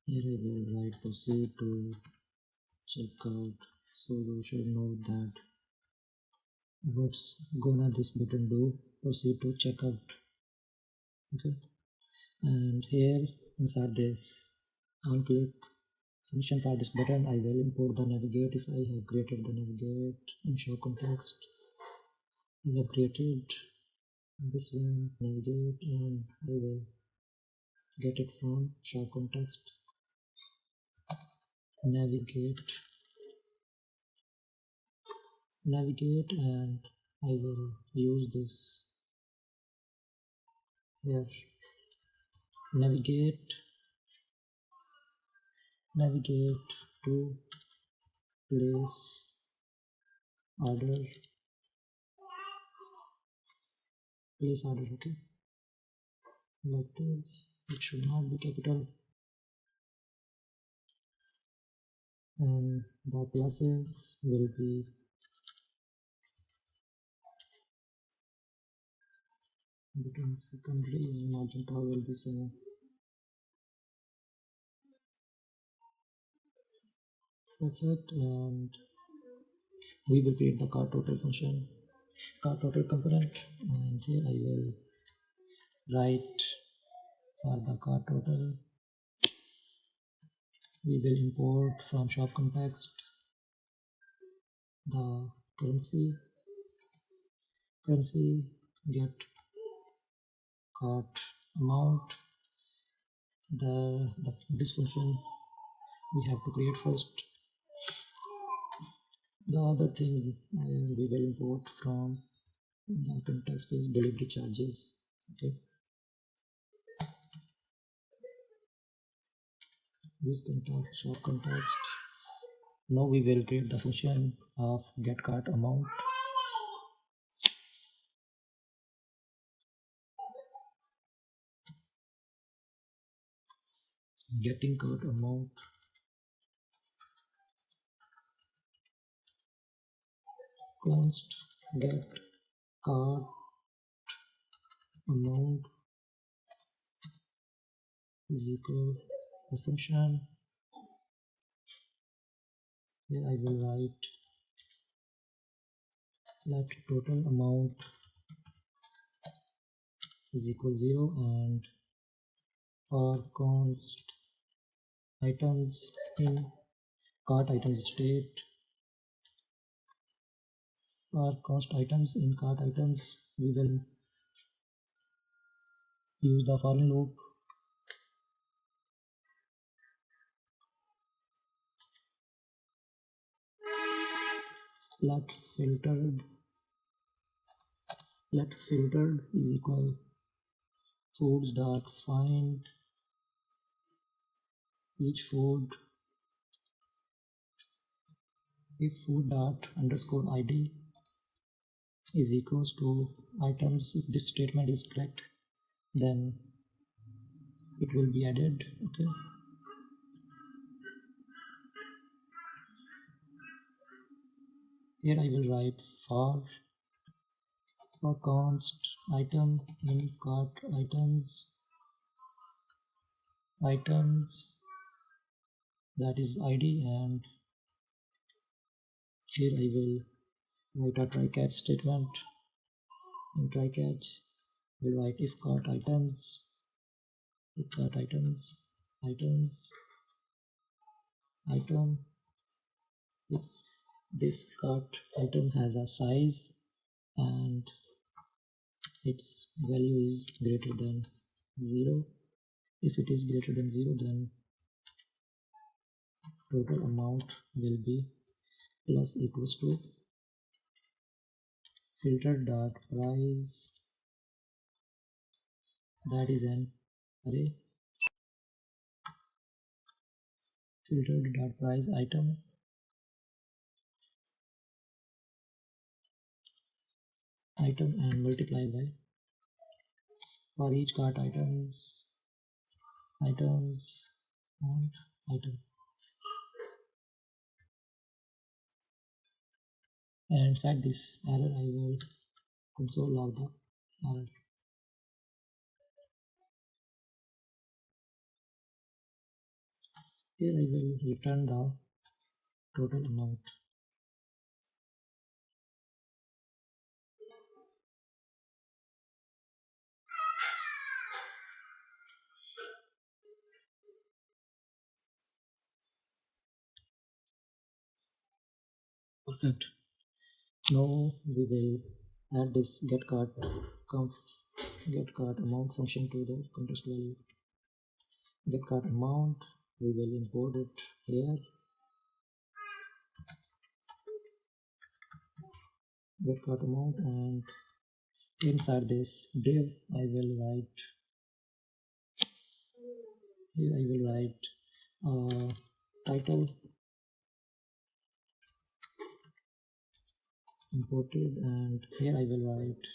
here I will write proceed to checkout, so you should know that what's gonna this button do, proceed to checkout. Okay, and here inside this on click function for this button I will import the navigate. If I have created the navigate in show context, I have created this one navigate, and I will get it from show context navigate. navigate, and I will use this here. Navigate to place order, okay, like this. It should not be capital, and the pluses will be between secondary, and margin tab will be 7. Perfect. And we will create the cart total function, cart total component, and here I will write for the cart total. We will import from shop context the currency get cart amount. This function we have to create first. The other thing we will import from the context is delivery charges. Okay, this context, shop context. Now we will create the function of get cart amount. Getting cart amount const get cart amount is equal to function. Here I will write let total amount is equal 0, and for const items in cart items state, for const items in cart items we will use the following loop. Let filtered is equal foods dot find each food if food dot underscore id is equals to items. If this statement is correct, then it will be added. Okay, here I will write for const item in cart items that is id, and here I will write a try catch statement. In try catch we'll write if cart items item if this cart item has a size and its value is greater than 0. If it is greater than 0, then total amount will be plus equals to filter dot price, that is an array, filtered dot price item and multiply by for each cart items and item, and inside this error I will console log the error. Here I will return the total amount. Perfect. Now we will add this get cart amount function to the context value. Get cart amount, we will import it here. get cart amount, and inside this div I will write here I will write title imported, and here I will write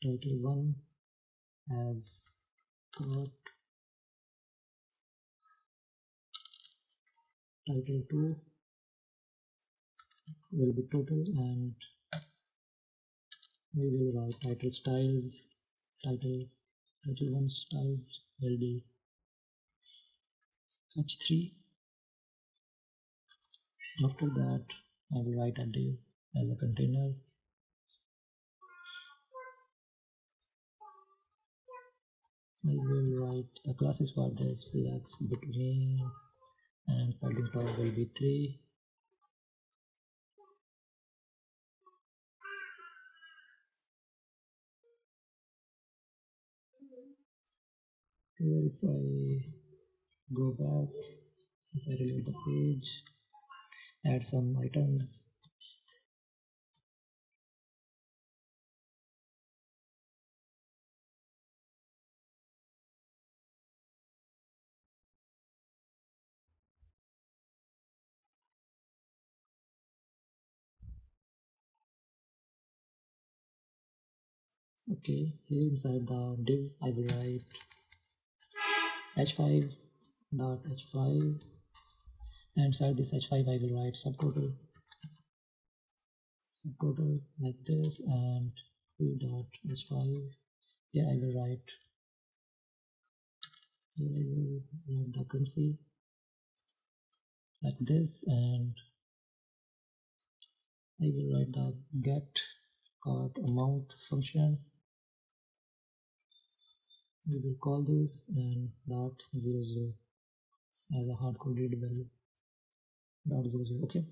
title1 as cart, title2 will be total, and we will write title styles, title1 styles will be h3. After that I will write a div as a container. I will write the classes for this flex between, and padding top will be 3. Here if I go back, if I reload the page, add some items, okay, here inside the div I will write h5 dot h5, and inside this h5 I will write subtotal like this, and p dot h5, here I will write the currency like this, and I will write the get cart amount function. We will call this and dot 00 as a hard coded value dot 00. Okay,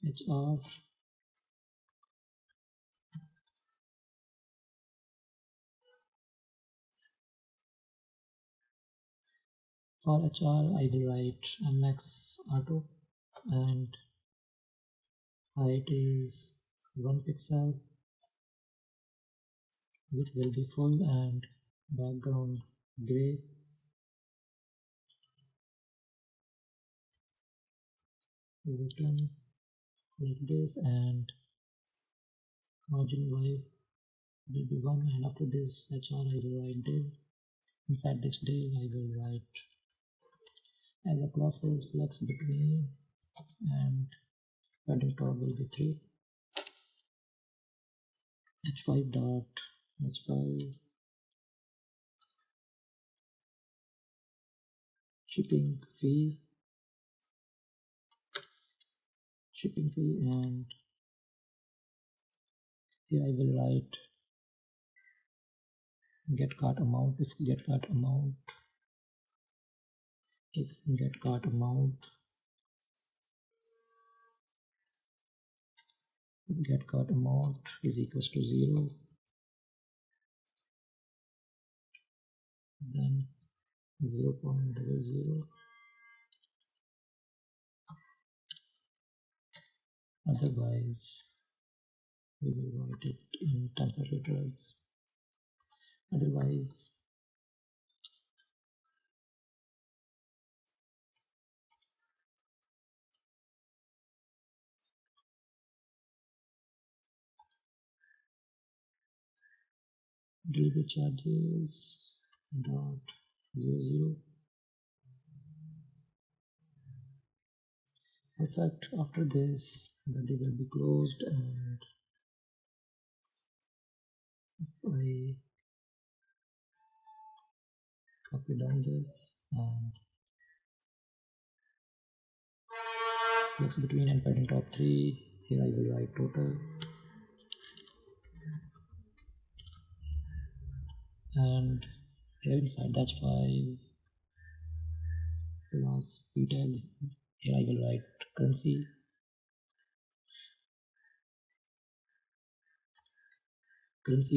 hr for hr I will write max auto, and height is 1 pixel, which will be full, and background gray. Written like this, and margin y will be 1, and after this hr I will write div. Inside this div I will write as a classes flex between, and padding top will be 3. h5 dot h5 shipping fee, and here I will write get cart amount. If get cart amount is equals to 0, then 0.00, otherwise we will write it in temperatures. Otherwise delivery charges dot 00. Perfect. After this the div will be closed, and if I copy down this and flex between and padding top 3, here I will write total, and here inside that's 5 plus p tag, here I will write currency,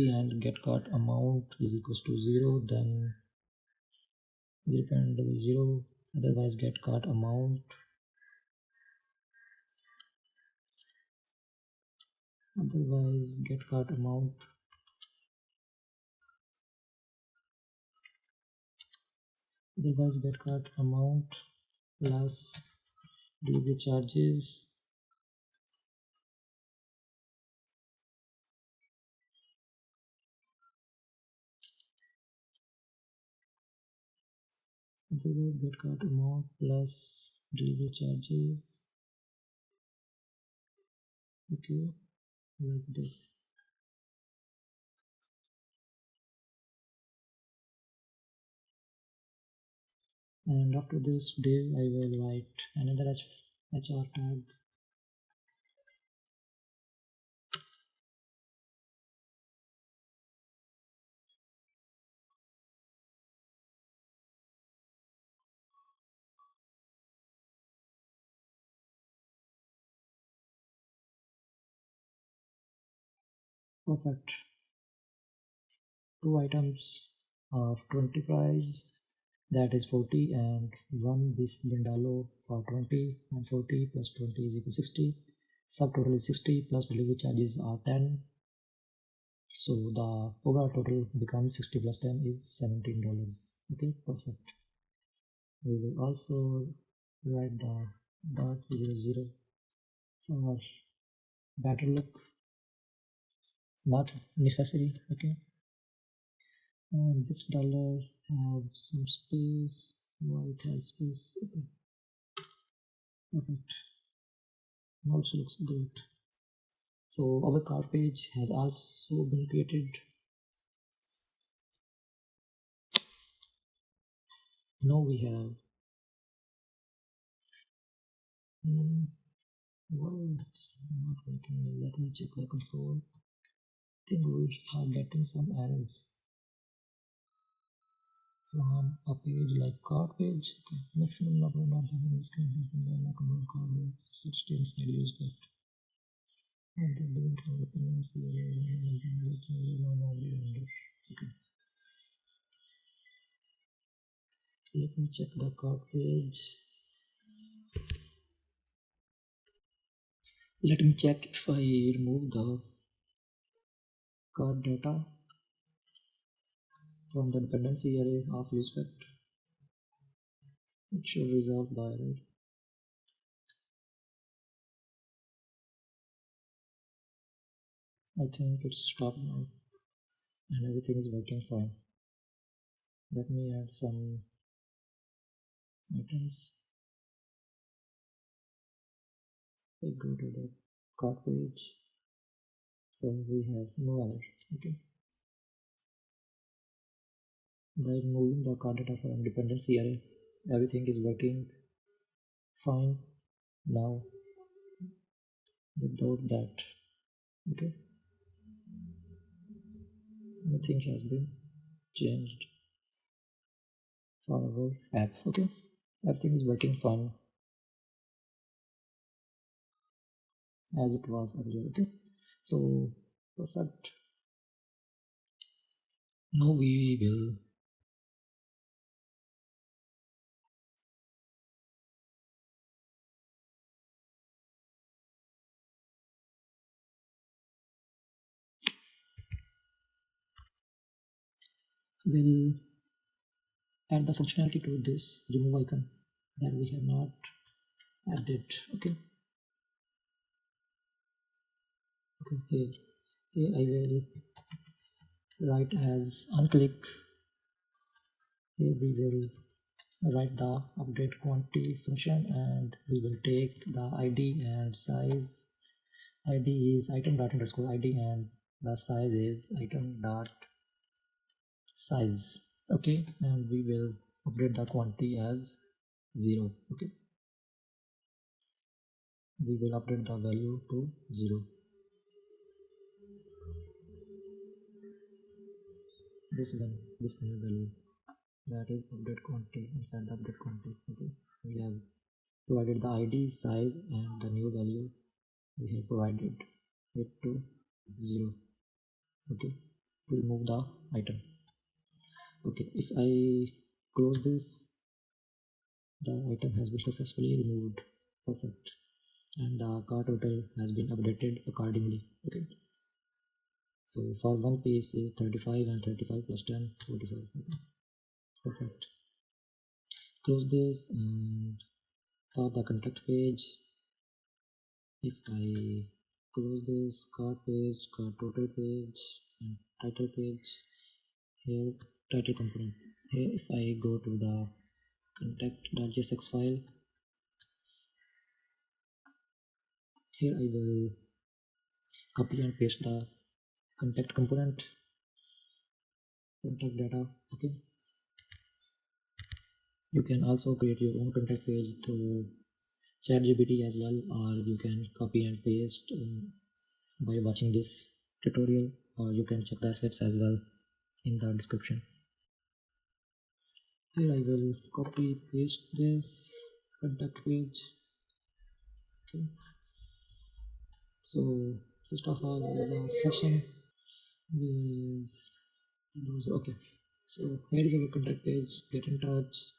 and get cart amount is equals to 0, then 0.00, otherwise get cart amount otherwise get cart amount plus delivery charges okay, like this. And after this div I will write another HR tag. Perfect. 2 items of 20 price, that is 40, and 1 beef vindaloo for 20, and 40 plus 20 is equal to 60. Subtotal is 60 plus delivery charges are 10. So the overall total becomes 60 plus 10 is $17. Okay, perfect. We will also write the .00 for better look, not necessary. Okay, and this dollar have some space, white has space. Okay, perfect. Also looks good. So our cart page has also been created. Now we have well, that's not working. Let me check the console. I think we are getting some errors from a page like cart page. Okay. Maximum number not having this kind of when I can call such things I use that. And then don't have dependency. Okay. Let me check the cart page. Let me check if I remove the cart data from the dependency array of useFact. It should resolve the error. I think it's stopped now and everything is working fine. Let me add some items. I go to the cart page. So we have no error. Okay. By removing the cart data from dependency array, everything is working fine now without that. Okay. Nothing has been changed for our app. Okay. Everything is working fine as it was earlier. Okay. So perfect. Now we will add the functionality to this remove icon that we have not added. Okay. Okay, here I will write as unclick. Here we will write the update quantity function and we will take the id and size. Id is item dot underscore id and the size is item dot size. Okay, and we will update the quantity as 0. Okay, we will update the value to 0. This one, this new value, that is update quantity inside the update quantity. Okay, we have provided the id, size and the new value we have provided it to 0. Okay, to remove the item. Okay, if I close this, the item has been successfully removed. Perfect. and the car total has been updated accordingly. Okay, so for one piece is 35 and 35 plus 10 45. Okay. Perfect. Close this, and for the contact page, if I close this card page, card total page, and title page, here title component, here if I go to the contact.jsx file, here I will copy and paste the contact component, contact data. Okay, you can also create your own contact page through ChatGPT as well, or you can copy and paste by watching this tutorial, or you can check the assets as well in the description. Here I will copy paste this contact page. Okay, so first of all there is a section with user. Okay, so here is our contact page, get in touch.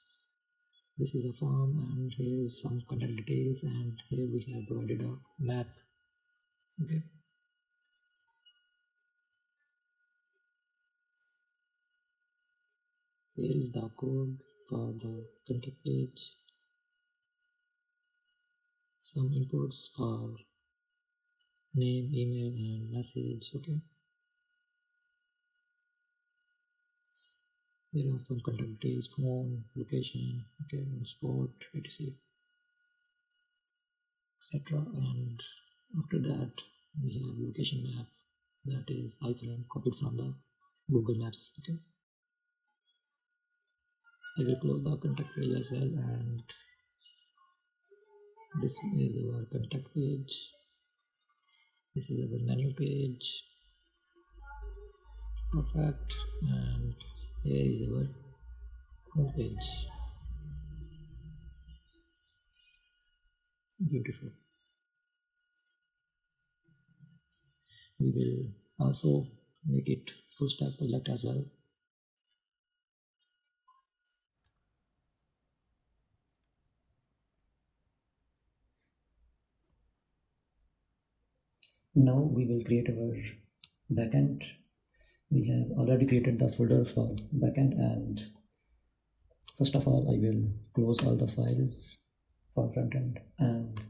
This is a form, and here is some contact details, and here we have provided a map. Okay, here is the code for the contact page, some inputs for name, email, and message. Okay, there are some contact details, phone, location, okay, sport, etc, etc. And after that we have location map, that is iframe copied from the Google Maps. Okay, I will close the contact page as well, and this is our contact page, this is our menu page. Perfect. And here is our home page. Beautiful. We will also make it full stack project as well. Now we will create our backend. We have already created the folder for backend, and first of all I will close all the files for frontend, and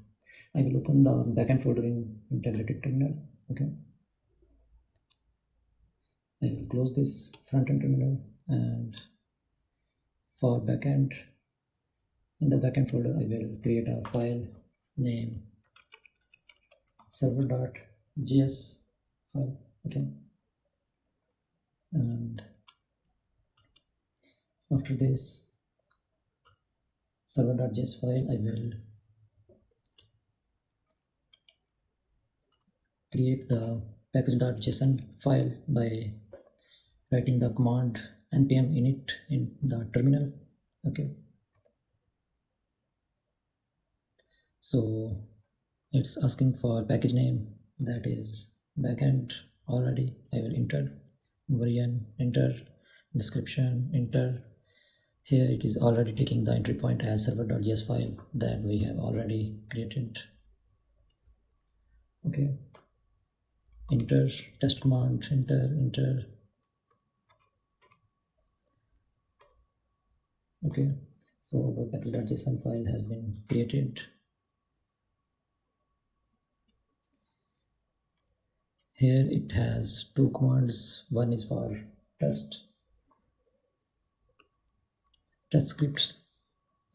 I will open the backend folder in integrated terminal. Okay, I will close this frontend terminal, and for backend, in the backend folder I will create a file name server.js file. Okay, and after this server.js file I will create the package.json file by writing the command npm init in the terminal. Okay, so it's asking for package name, that is backend. Already I will enter variant, enter description, enter. Here it is already taking the entry point as server.js file that we have already created. Okay, enter test command, enter. Okay, so the package.json file has been created. Here it has two commands. One is for test scripts,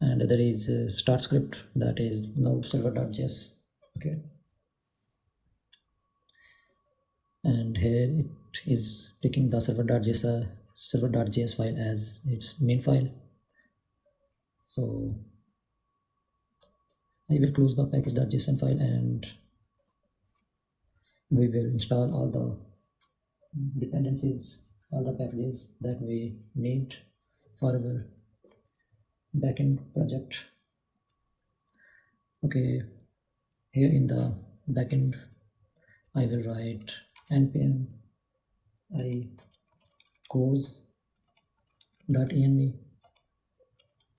and other is start script, that is node server.js. Okay, and here it is taking the server.js file as its main file. So I will close the package.json file, and we will install all the dependencies, all the packages that we need for our backend project. Okay, here in the backend I will write npm I codes.env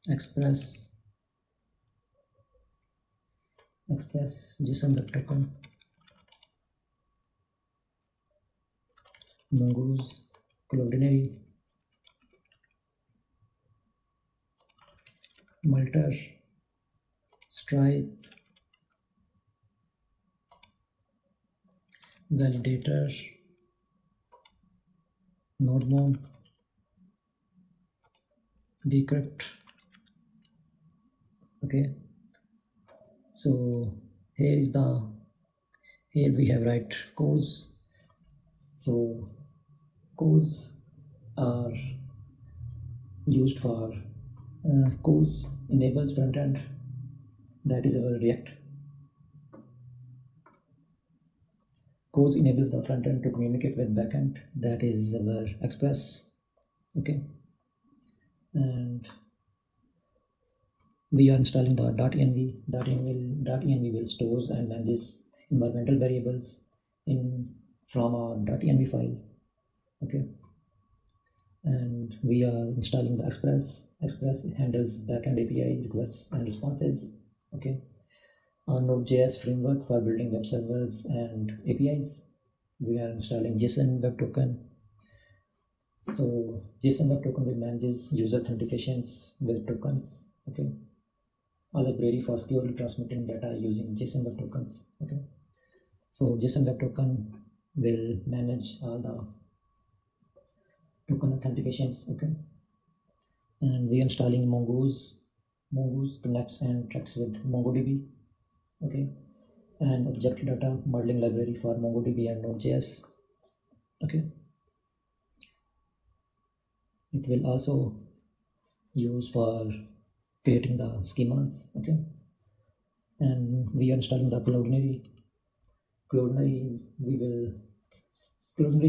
express Express, JSON web token, Mongoose, Cloudinary, Multer, Stripe, Validator, NodeMon, Decrypt. Okay, so here we have write codes. So codes are used for codes enables frontend, that is our React. Codes enables the frontend to communicate with backend, that is our Express. Okay, and we are installing the .env will stores and manages environmental variables from our .env file. Okay, and we are installing the Express. Express handles backend API requests and responses. Okay, our Node.js framework for building web servers and APIs. We are installing JSON web token. So JSON web token will manages user authentications with tokens. Okay, a library for securely transmitting data using JSON web tokens. Okay, so JSON web token will manage all the token authentications. Okay, and we are installing Mongoose. Mongoose connects and tracks with MongoDB. Okay, and object data modeling library for MongoDB and Node.js. Okay, it will also use for creating the schemas. Okay, and we are installing the Cloudinary. Cloudinary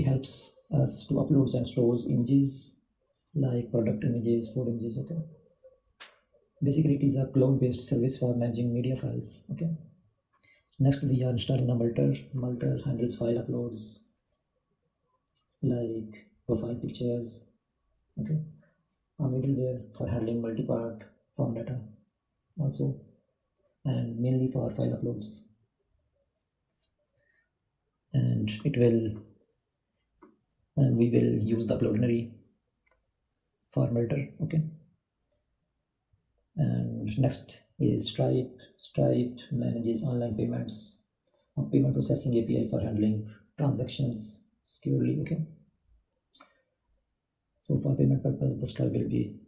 helps us to upload and stores images like product images, food images. Okay, basically it is a cloud-based service for managing media files. Okay, next we are installing the Multer. Multer handles file uploads like profile pictures. Okay, a middleware for handling multi-part form data also, and mainly for file uploads. And we will use the Cloudinary for Multer. Okay, and next is Stripe. Stripe manages online payments, a payment processing API for handling transactions securely. Okay, so for payment purpose the Stripe will be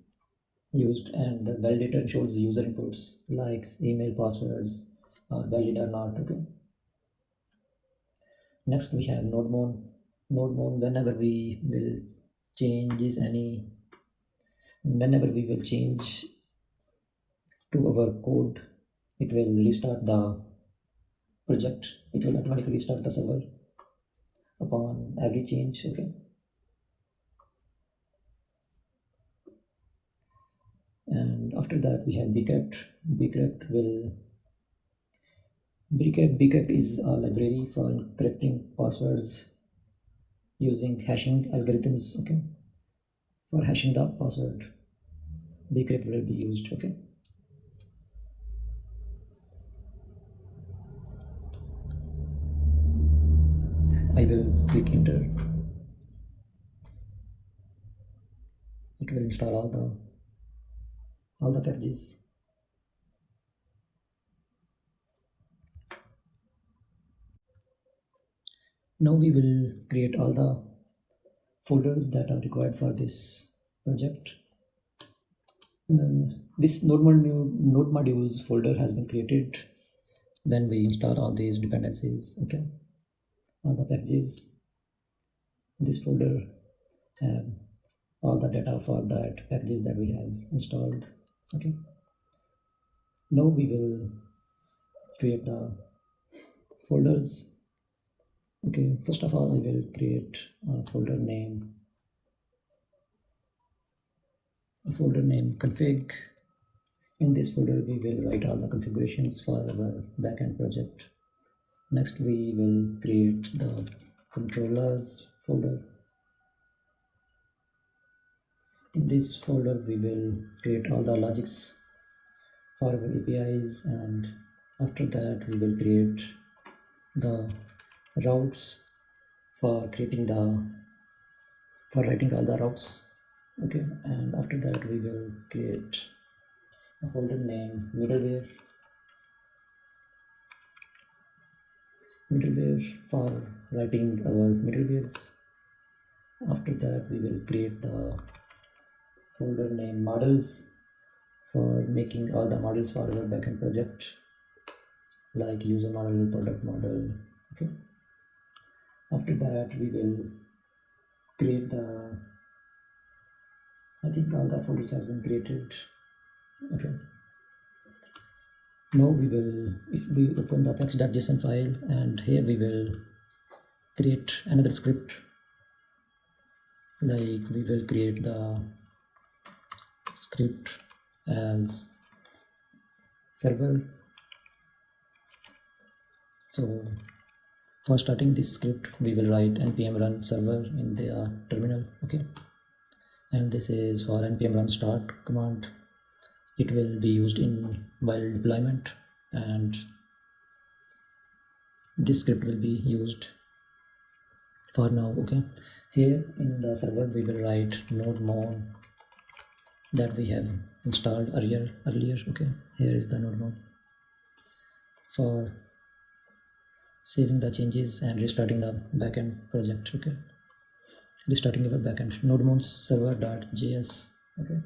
used, and the validator ensures user inputs like email, passwords are valid or not. Okay, next we have NodeMon. NodeMon, whenever we will change to our code, it will restart the project. It will automatically restart the server upon every change. Okay, and after that we have Bcrypt. Bcrypt is a library for encrypting passwords using hashing algorithms. Okay, for hashing the password, Bcrypt will be used. Okay, I will click enter. It will install all the packages. Now we will create all the folders that are required for this project. This node modules folder has been created when we install all these dependencies. Okay, all the packages. This folder have all the data for that packages that we have installed. Okay, now we will create the folders. Okay, first of all I will create a folder name config. In this folder we will write all the configurations for our backend project. Next we will create the controllers folder. In this folder we will create all the logics for our APIs and After that, we will create the routes for creating for writing all the routes. Okay, and after that we will create a folder name middleware for writing our middlewares. After that we will create the folder name models for making all the models for our backend project, like user model, product model. Okay, after that we will create I think all the folders has been created. Okay, now we will, if we open the apache.json file, and here we will create another script, like we will create the script as server. So for starting this script, we will write npm run server in the terminal. Okay, and this is for npm run start command. It will be used in while deployment, and this script will be used for now. Okay, here in the server we will write node mon that we have installed earlier. Okay, here is the node mon for saving the changes and restarting the backend project. Okay, restarting our backend node mon server.js. Okay,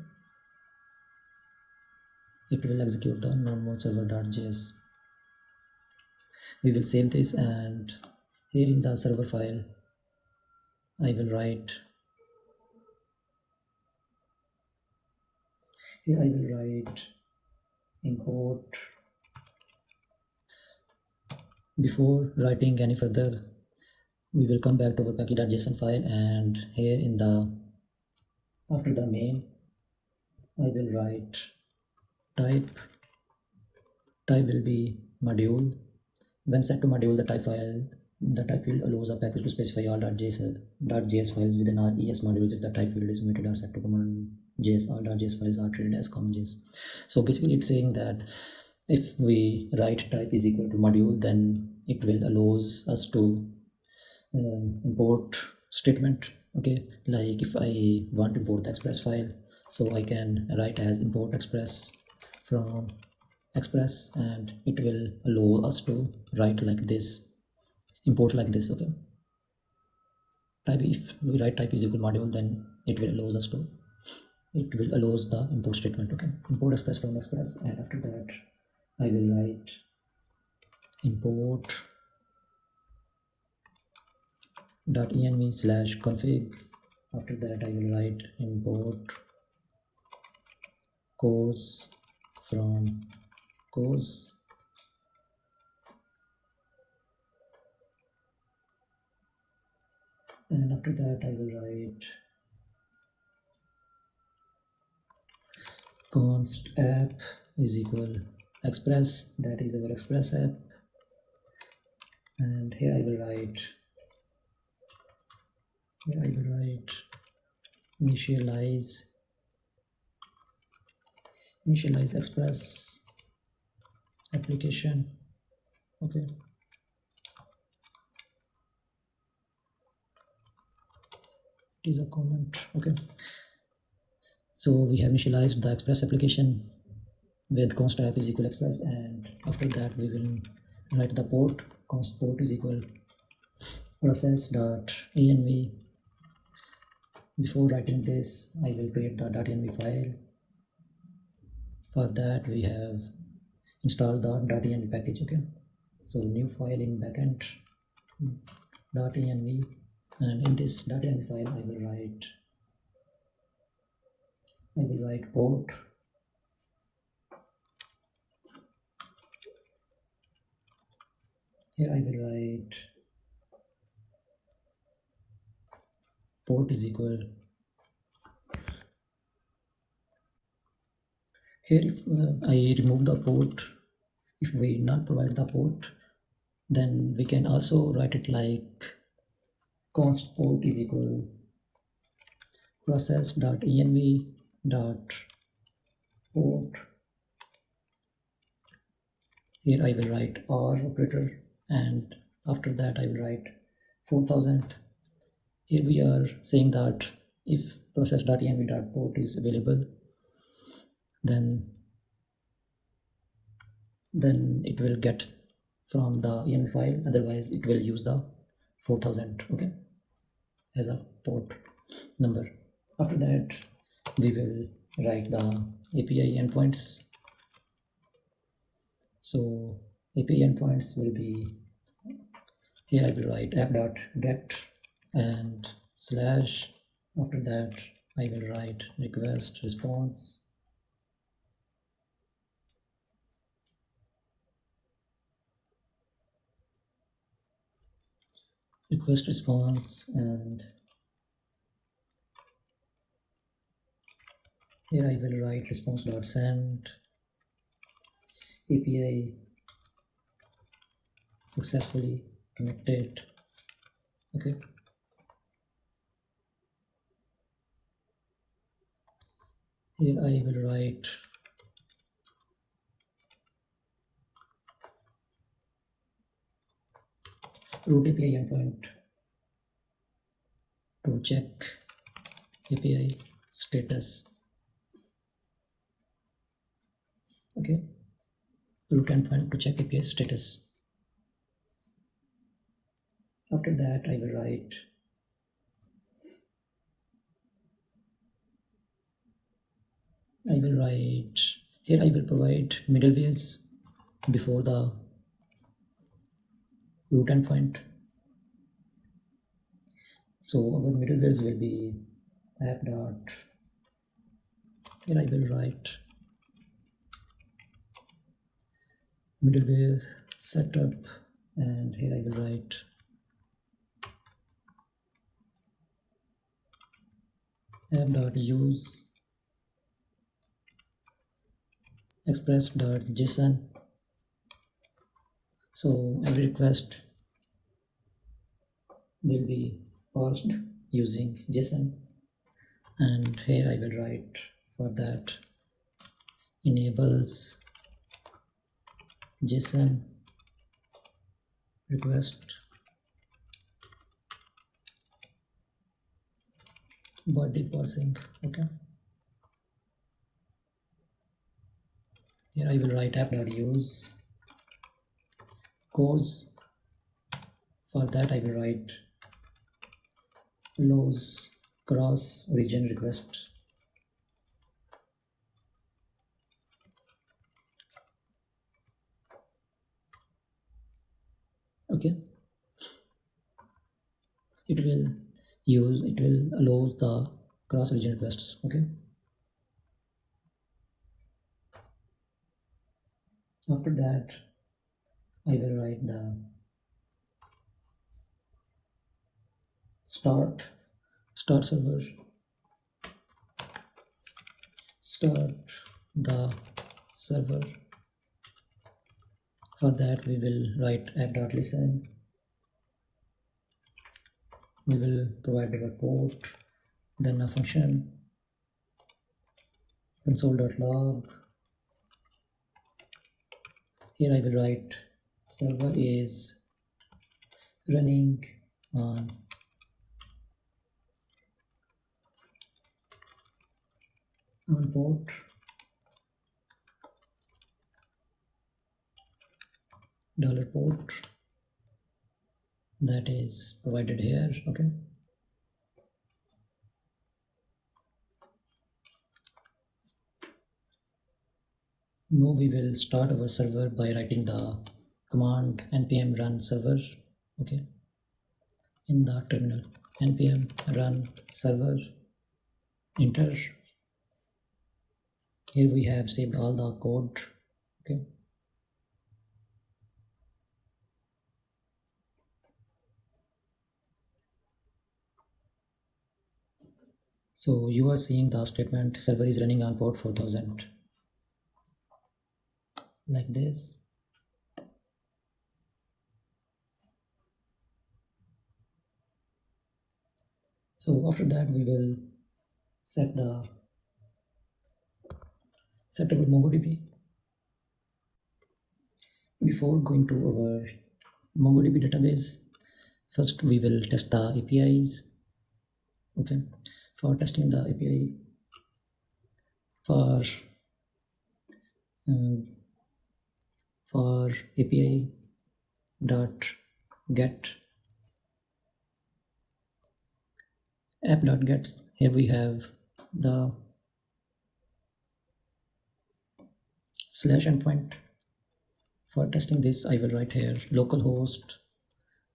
it will execute the node mon server.js. We will save this, and here in the server file I will write, here I will write import. Before writing any further, we will come back to our package.json file, and here in the after the main I will write type will be module. When set to module, the type field allows a package to specify all .js files within our ES modules. If the type field is muted or set to common JS, all .js files are treated as common JS. So basically it's saying that if we write type is equal to module, then it will allows us to import statement. Okay, like if I want to import the express file, so I can write as import express from express, and it will allow us to write like this, import like this. Okay, type, if we write type is equal module, then it will allows us to, it will allows the import statement. Okay, import express from express, and after that I will write import .env/config. After that I will write import course from course, and after that I will write const app is equal express, that is our express app, and here I will write initialize express application. Okay, it is a comment. Okay, so we have initialized the express application with const app is equal express, and after that we will write the port. Const port is equal process.env. Before writing this, I will create the .env file. For that we have installed the .env package. Okay, so new file in backend .env, and in this .env file I will write port. Here I will write port is equal, here if I remove the port, if we not provide the port, then we can also write it like const port is equal process.env.port. Here I will write or operator, and after that I will write 4000. Here we are saying that if process.env.port is available, then it will get from the env file, otherwise it will use the 4000, okay, as a port number. After that we will write the API endpoints. So API endpoints will be, here I will write app.get and slash. After that I will write request response, and here I will write response.send API successfully connected, okay. Here I will write root API endpoint to check API status, okay, root endpoint to check API status. After that I will write here I will provide middlewares before the root endpoint. So our middlewares will be app dot, here I will write middleware setup, and here I will write app.use express.json. So every request will be parsed using JSON, and here I will write for that enables JSON request body parsing, okay. Here I will write app.use cores. For that I will write allows cross region request, okay. It will allow the cross region requests, okay. After that I will write the start server, start the server. For that we will write app.listen, we will provide our port, then a function console.log. Here I will write server is running on port $port that is provided here, okay. Now we will start our server by writing the command npm run server, okay, in the terminal. Npm run server, enter. Here we have saved all the code, okay. So you are seeing the statement server is running on port 4000 like this. So after that we will set our MongoDB. Before going to our MongoDB database, first we will test the APIs. Okay, for testing the API, for API dot get app.gets, here we have the slash endpoint. For testing this, I will write here localhost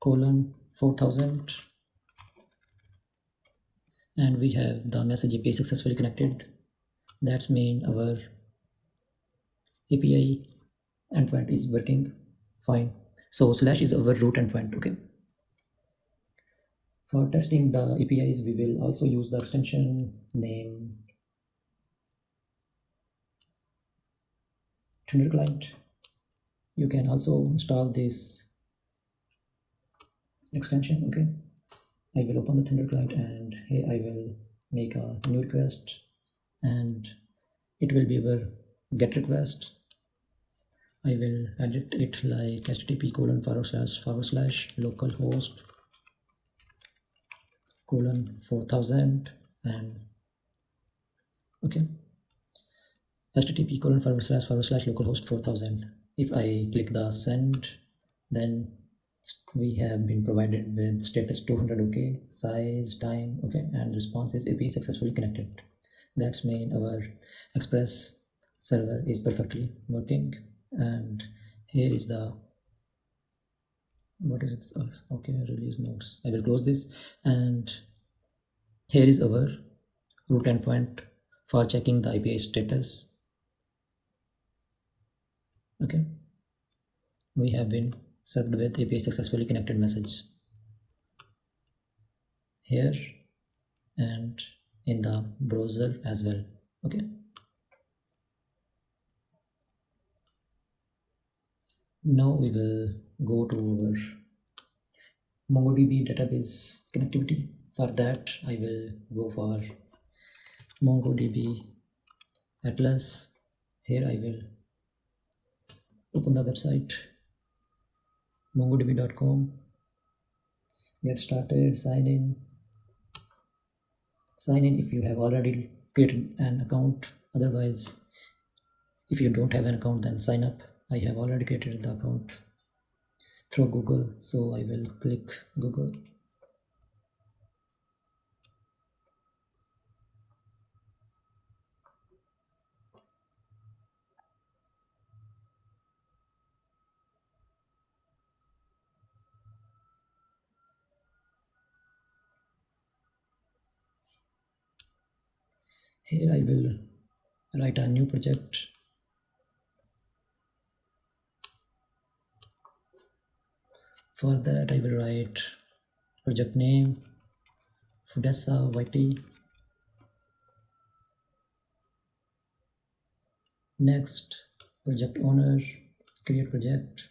colon 4000, and we have the message API successfully connected. That's mean our API endpoint is working fine. So slash is our root endpoint. Okay, for testing the APIs, we will also use the extension name Tinder client. You can also install this extension. Okay, I will open the Tinder client, and here I will make a new request, and it will be our get request. I will edit it like http:// localhost colon 4000, and okay, http:// localhost 4000. If I click the send, then we have been provided with status 200 okay, size, time, okay, and response is API successfully connected. That's mean our Express server is perfectly working. And here is the, what is it? Okay, release notes. I will close this, and here is our root endpoint for checking the API status. Okay, we have been served with API successfully connected message here and in the browser as well. Okay, now we will go to our MongoDB database connectivity. For that, I will go for MongoDB Atlas. Here I will open the website mongodb.com, get started, sign in if you have already created an account. Otherwise, if you don't have an account, then sign up. I have already created the account through Google, so I will click Google. Here I will write a new project. For that, I will write project name Fudessa YT. Next, project owner, create project.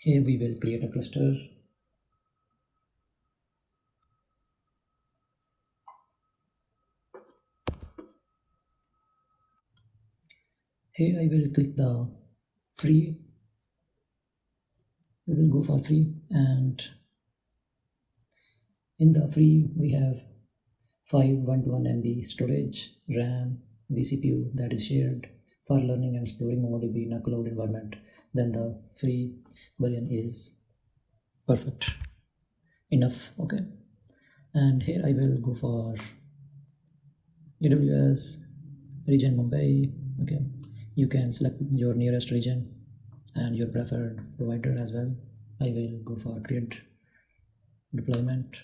Here we will create a cluster. Here I will click the free. We will go for free, and in the free we have 512 MB storage, RAM, vCPU that is shared for learning and exploring MongoDB in a cloud environment. Then the free version is perfect enough. Okay, and here I will go for AWS region Mumbai. Okay, you can select your nearest region and your preferred provider as well. I will go for create deployment.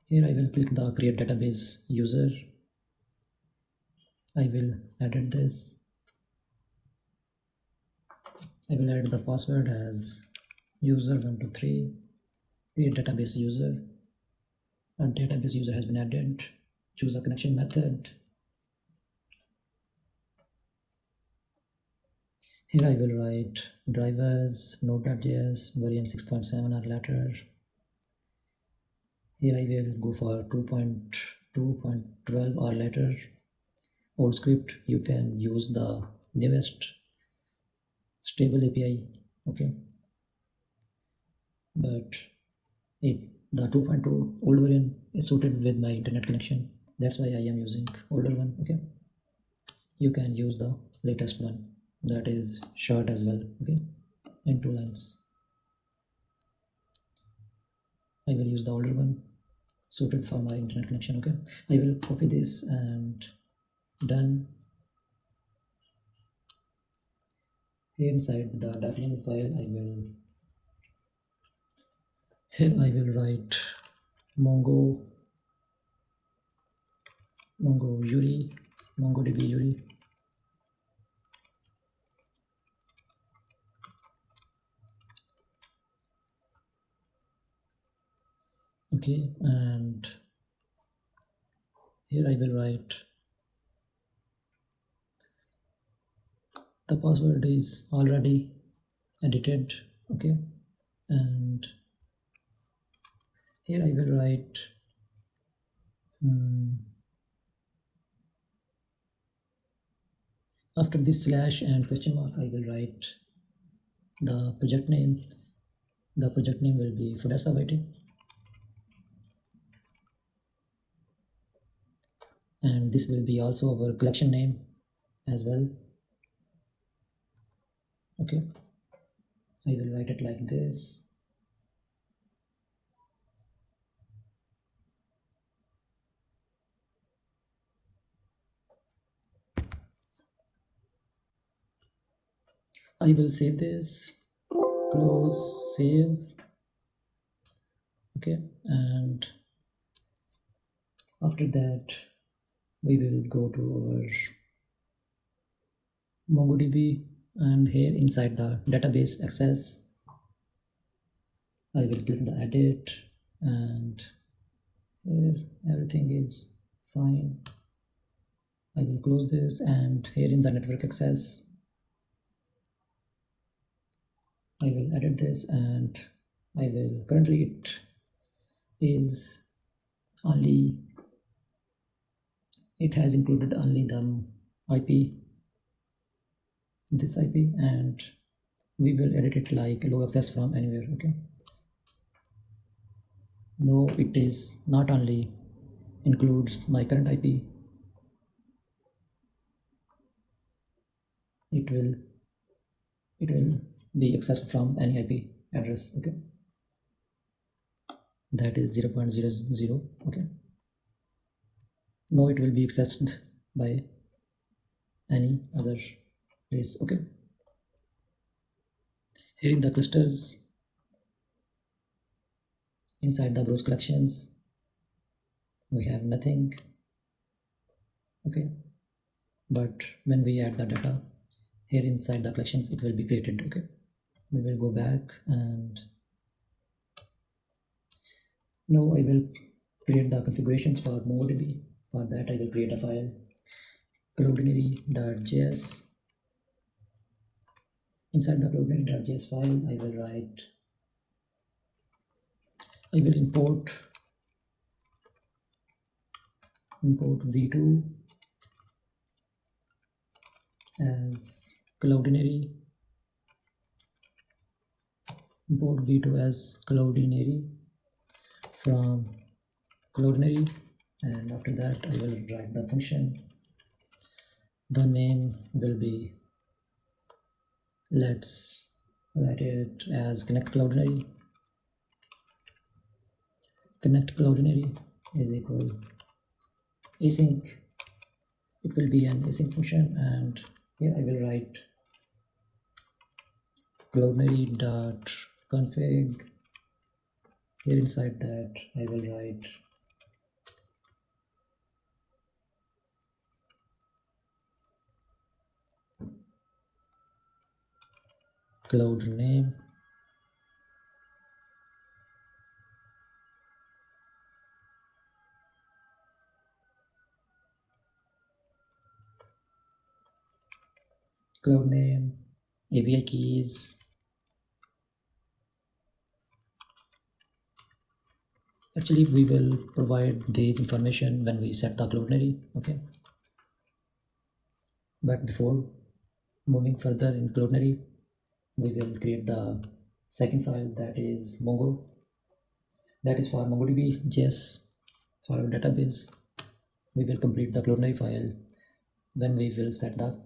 Here I will click the create database user. I will edit this. I will add the password as user123. Create database user. A database user has been added. Choose a connection method. Here I will write drivers node.js version 6.7 or later. Here I will go for 2.2.12 or later. Old script, you can use the newest stable API, okay, but the 2.2 old version is suited with my internet connection. That's why I am using older one, okay. You can use the latest one that is short as well, okay, in 2 lines. I will use the older one suited for my internet connection, okay. I will copy this and done. Here inside the .env file I will write MongoDB URI. Okay, and here I will write the password is already edited, okay, and here I will write after this slash and question mark I will write the project name. The project name will be Fodessa Writing, and this will be also our collection name as well, okay. I will write it like this. I will save this, close, save, okay, and after that we will go to our MongoDB, and here inside the database access I will click the edit, and here everything is fine. I will close this, and here in the network access I will edit this, and I will currently it is only, it has included only the IP, this IP, and we will edit it like low access from anywhere, okay. No, it is not only includes my current IP, it will be accessed from any IP address, okay, that is 0.00, okay. No, it will be accessed by any other place, okay. Here in the clusters inside the browse collections we have nothing, okay, but when we add the data here inside the collections it will be created, okay. We will go back, and now I will create the configurations for MongoDB. For that I will create a file cloudinary.js. Inside the cloudinary.js file I will import v2 as cloudinary, import v2 as cloudinary from cloudinary, and after that I will write the function. The name will be, let's write it as connect cloudinary. Connect cloudinary is equal async, it will be an async function, and here I will write cloudinary.config. Here inside that I will write cloud name, API keys. Actually, we will provide this information when we set the cloudinary, okay? But before moving further in cloudinary, we will create the second file, that is Mongo. That is for MongoDB JS for our database. We will complete the cloudinary file when we will set the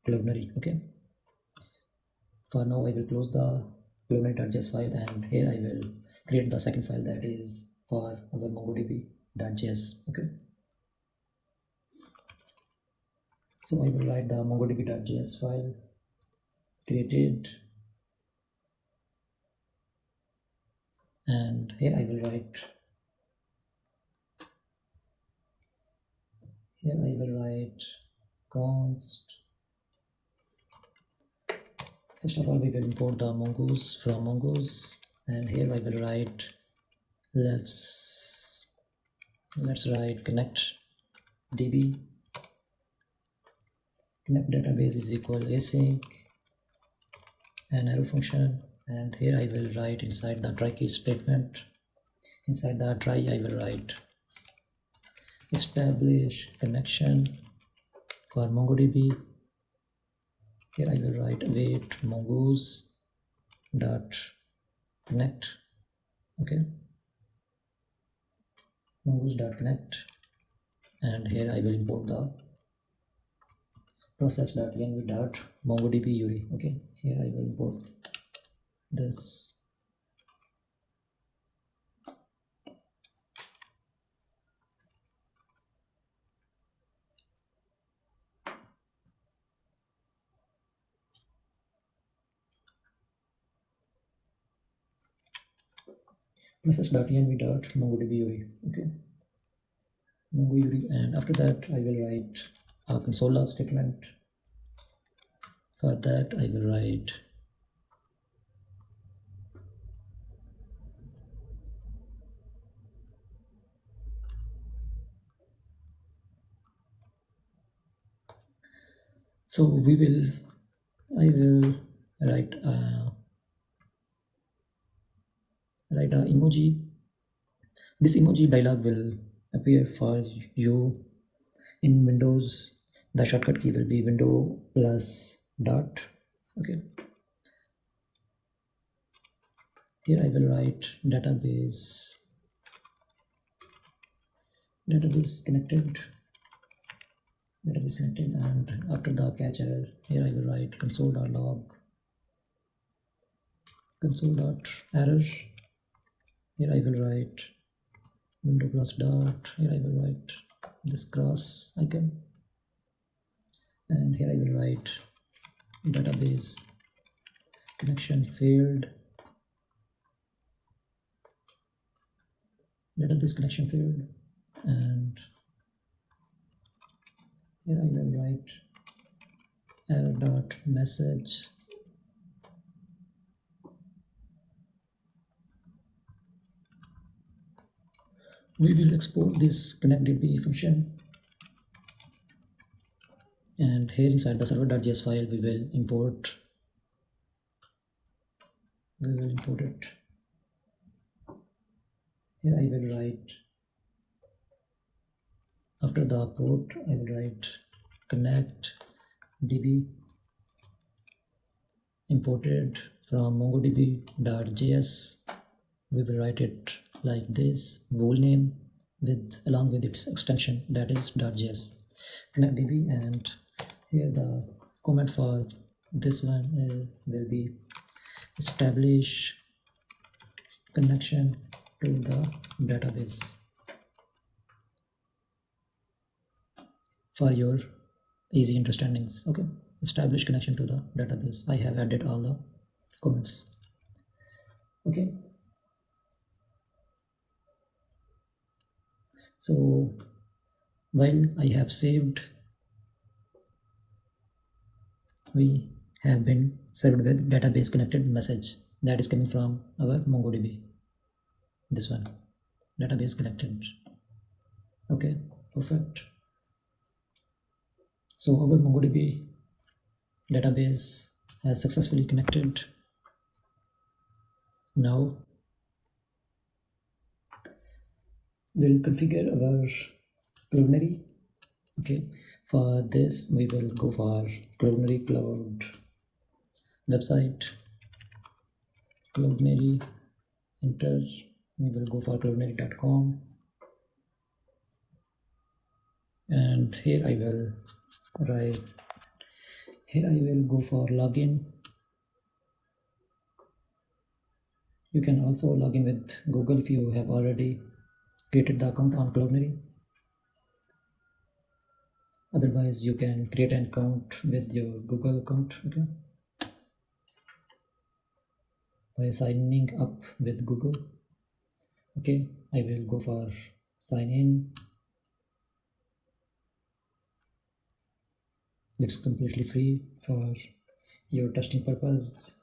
cloudinary, okay? For now, I will close the cloudinary.js file, and here I will create the second file, that is for our MongoDB.js, okay? So I will write the MongoDB.js file created, and here I will write const. First of all, we will import the mongoose from mongoose, and here I will write, let's write connect db. Connect database is equal async and arrow function, and here I will write inside the try case statement. Inside the try, I will write establish connection for MongoDB. Here I will write await mongoose dot connect, okay, mongoose dot connect, and here I will import the process.env.mongodb URI, okay. Here I will import this. Process.env.mongodb URI, okay, mongo URI, and after that I will write a console log statement. For that I will write I will write a emoji. This emoji dialog will appear for you in Windows. The shortcut key will be window plus dot, okay. Here I will write database connected, and after the catch error, here I will write console.log console.error. Here I will write window plus dot. Here I will write this cross icon, and here I will write database connection failed, and here I will write error dot message. We will export this connectDB function, and here inside the server.js file we will import it. Here I will write, after the port I will write connect db imported from mongodb.js. We will write it like this, role name along with its extension, that is .js, connect db, and here the comment for this one will be establish connection to the database. For your easy understandings, okay, establish connection to the database. I have added all the comments, okay. So while I have saved, we have been served with database connected message that is coming from our MongoDB. This one, database connected, okay, perfect. So our MongoDB database has successfully connected. Now we'll configure our Cloudinary. Okay, for this we will go for Cloudinary Cloud website, Cloudinary, enter. We will go for cloudinary.com, and here I will go for login. You can also log in with Google if you have already created the account on Cloudinary. Otherwise, you can create an account with your Google account, okay, by signing up with Google. Okay, I will go for sign in. It's completely free for your testing purpose.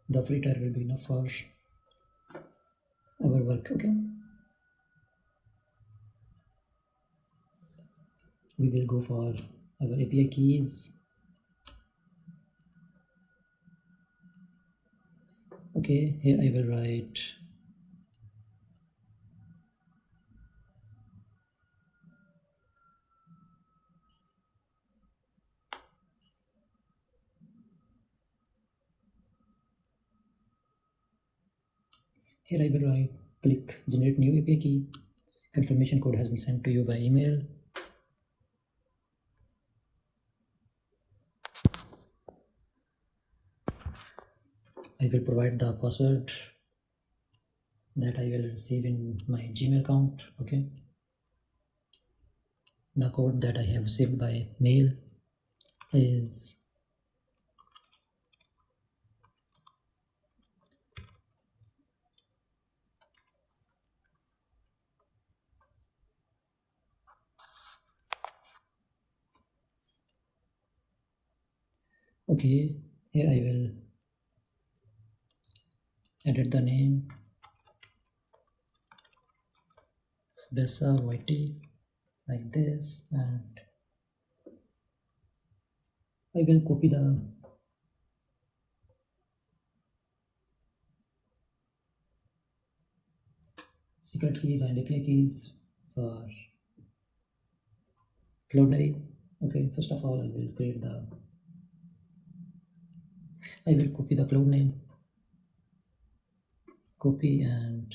The free trial will be enough for our work. Okay, we will go for our API keys. Okay, here I will write click generate new API key. Confirmation code has been sent to you by email. I will provide the password that I will receive in my Gmail account. Okay, the code that I have received by mail is okay. Here I will edit the name Bessa YT like this, and I will copy the secret keys and API keys for Cloudinary. Okay, first of all I will copy the cloud name, copy, and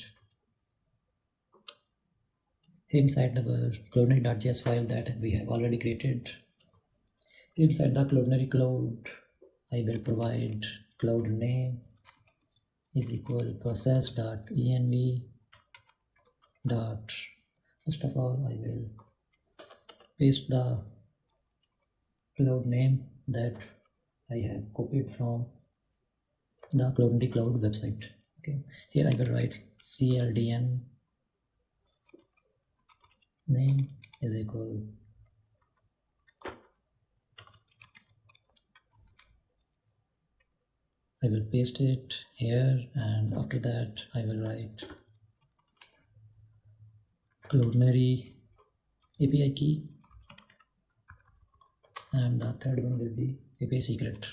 inside our cloudinary.js file that we have already created, inside the Cloudinary cloud I will provide cloud name is equal process.env dot. First of all I will paste the cloud name that I have copied from the Cloudinary cloud website. Okay, here I will write cldn name is equal I will paste it here, and after that I will write Cloudinary API key, and the third one will be API secret.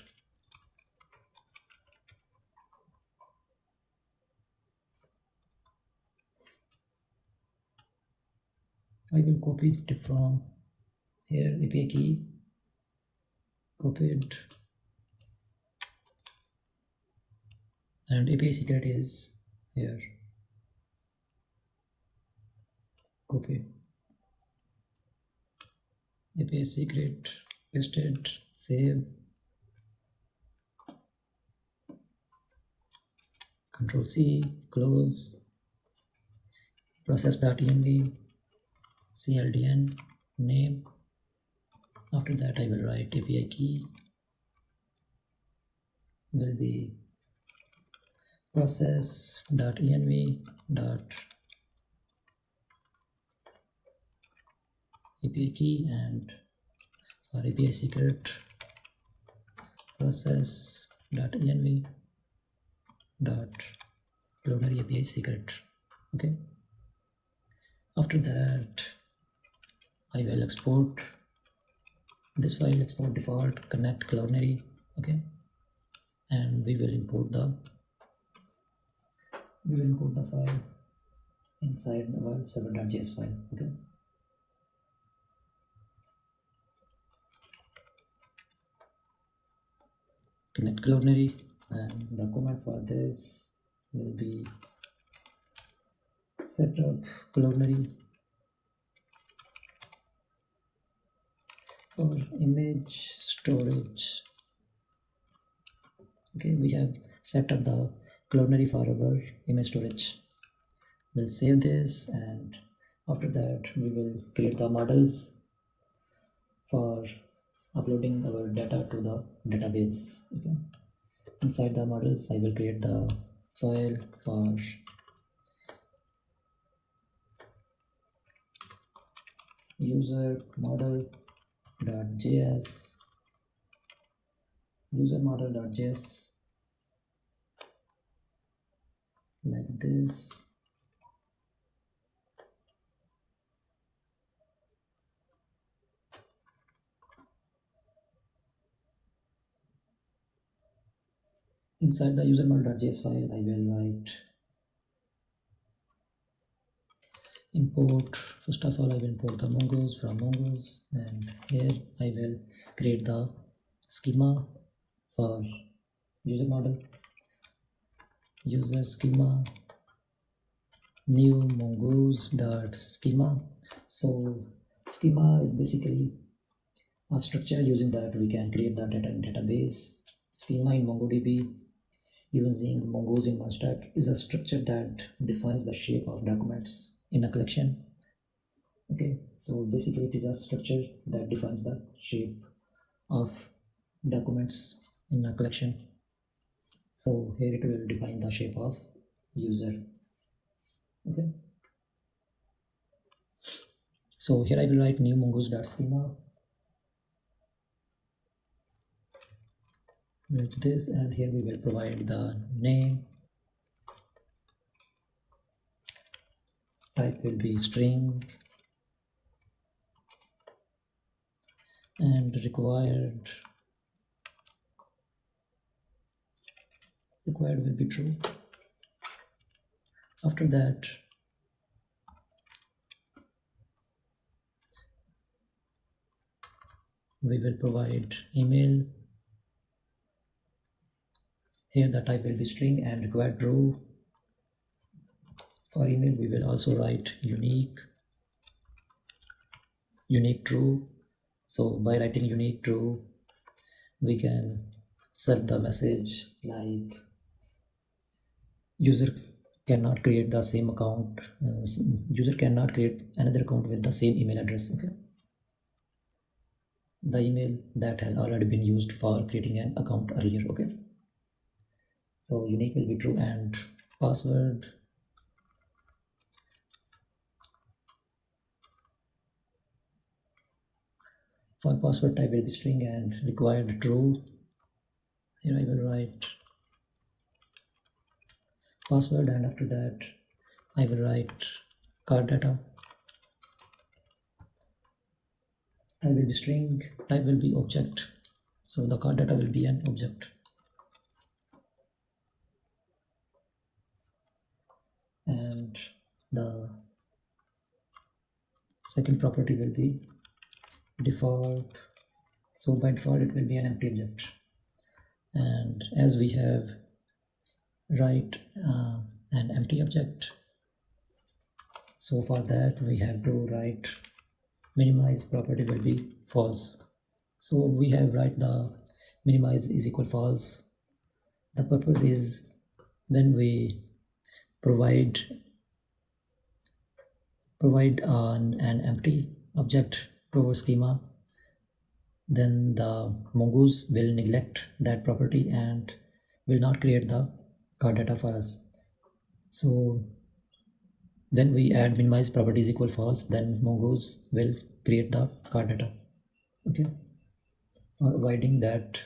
I will copy it from here, API key copied, and API secret is here, copied, API secret pasted, save, Control C, close, process.env cldn name. After that I will write API key will be process.env dot API key, and for API secret process.env dot Cloudinary API secret. Okay, after that I will export this file export default connect cloudinary, okay, and we will import the file inside our server.js file, okay. Connect cloudinary, and the command for this will be setup cloudinary for image storage. Okay, we have set up the cloudinary for our image storage. We'll save this, and after that we will create the models for uploading our data to the database. Okay. Inside the models I will create the file for user model.js like this. Inside the user model.js file I will write import. First of all I will import the Mongoose from Mongoose, and here I will create the schema for user model. User schema new mongoose.schema. So schema is basically a structure using that we can create the data in database. Schema in MongoDB using Mongoose in OneStack is a structure that defines the shape of documents in a collection. Okay, so basically it is a structure that defines the shape of documents in a collection. So here it will define the shape of user. Okay, so here I will write new mongoose.schema like this, and here we will provide the name. Type will be string, and required will be true. After that we will provide email. Here the type will be string and required true. For email we will also write unique true. So by writing unique true we can serve the message like user cannot create the same account, user cannot create another account with the same email address. Okay, the email that has already been used for creating an account earlier. Okay, so unique will be true, and password for password type will be string and required true. Here I will write password, and after that I will write card data. Type will be string, type will be object, so the card data will be an object. And the second property will be default, so by default it will be an empty object. And as we have write an empty object, so for that we have to write minimize property will be false. So we have write the minimize is equal false. The purpose is when we provide an empty object to our schema, then the Mongoose will neglect that property and will not create the card data for us. So when we add minimize property is equal false, then Mongoose will create the card data. Okay, for avoiding that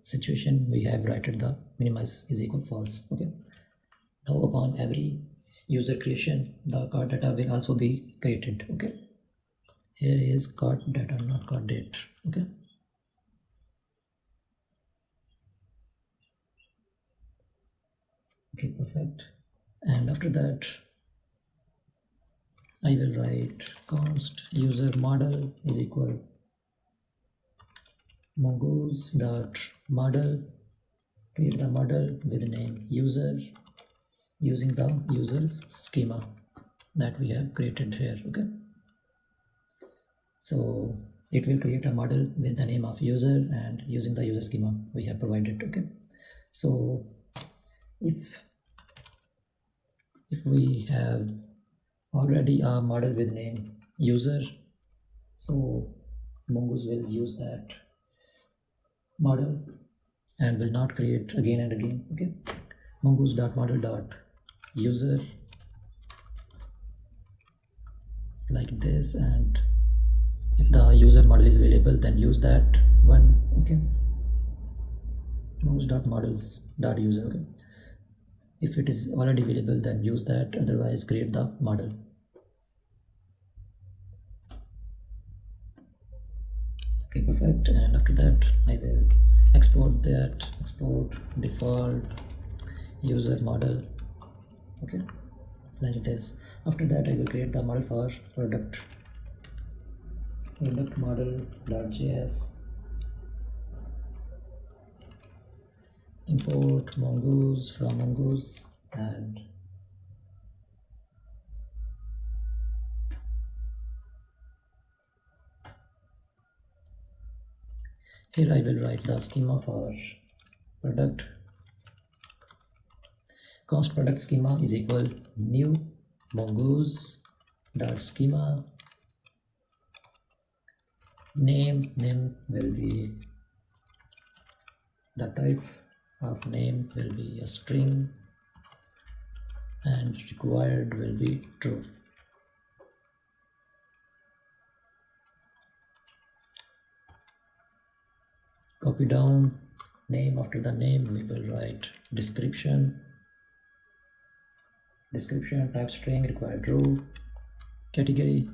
situation we have written the minimize is equal false. Okay, now upon every user creation the card data will also be created. Okay, Here is COD data, not COD date. Okay. Okay, perfect. And after that, I will write const user model is equal mongoose dot model, create the model with the name user using the user's schema that we have created here. Okay, so it will create a model with the name of user and using the user schema we have provided. Okay, so if we have already a model with name user, so mongoose will use that model and will not create again and again. Okay, mongoose.model.user like this, and if the user model is available then use that one. Okay, mongoose.models.user. okay, if it is already available then use that, otherwise create the model. Okay, perfect. And after that I will export default user model. Okay, like this. After that I will create the model for product model.js, import mongoose from mongoose, and here I will write the schema for product. Const product schema is equal new mongoose dot schema. Name will be, the type of name will be a string, and required will be true. Copy down name. After the name we will write description type string, required true. Category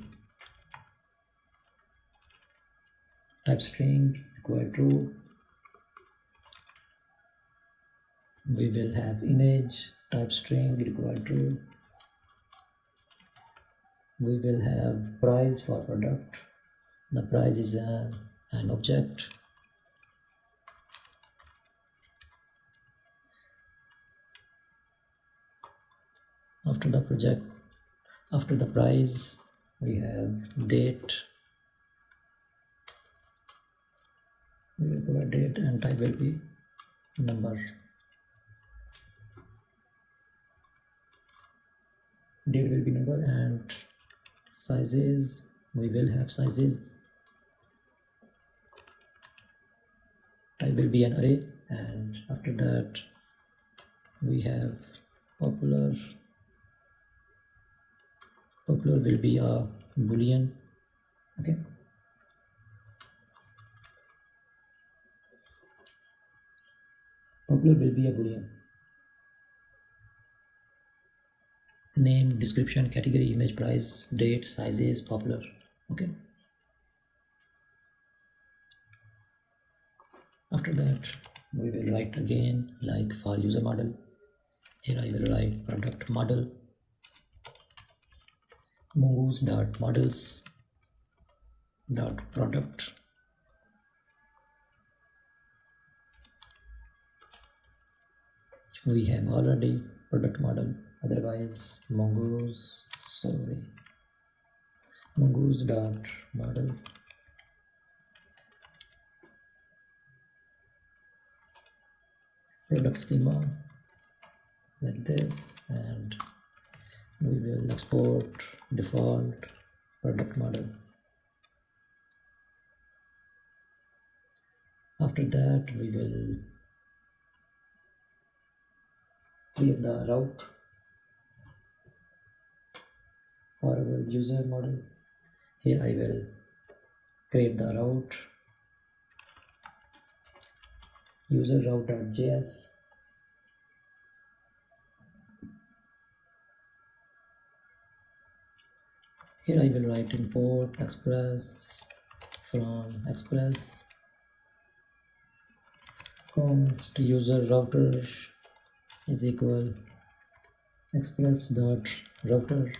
type string, required true. We will have image type string, required true. We will have price for product. The price is an object. After the price we have date. We will provide date and type will be number. Date will be number, and sizes, we will have sizes. Type will be an array, and after that we have popular will be a boolean. Okay, popular will be a boolean. Name, description, category, image, price, date, sizes, popular. Okay, after that we will write again like for user model. Here I will write product model mongoose.models.product. We have already product model, otherwise mongoose.model product schema like this, and we will export default product model. After that we will create the route for our user model. Here I will create the route user route.js. Here I will write import express from express const user router is equal express dot router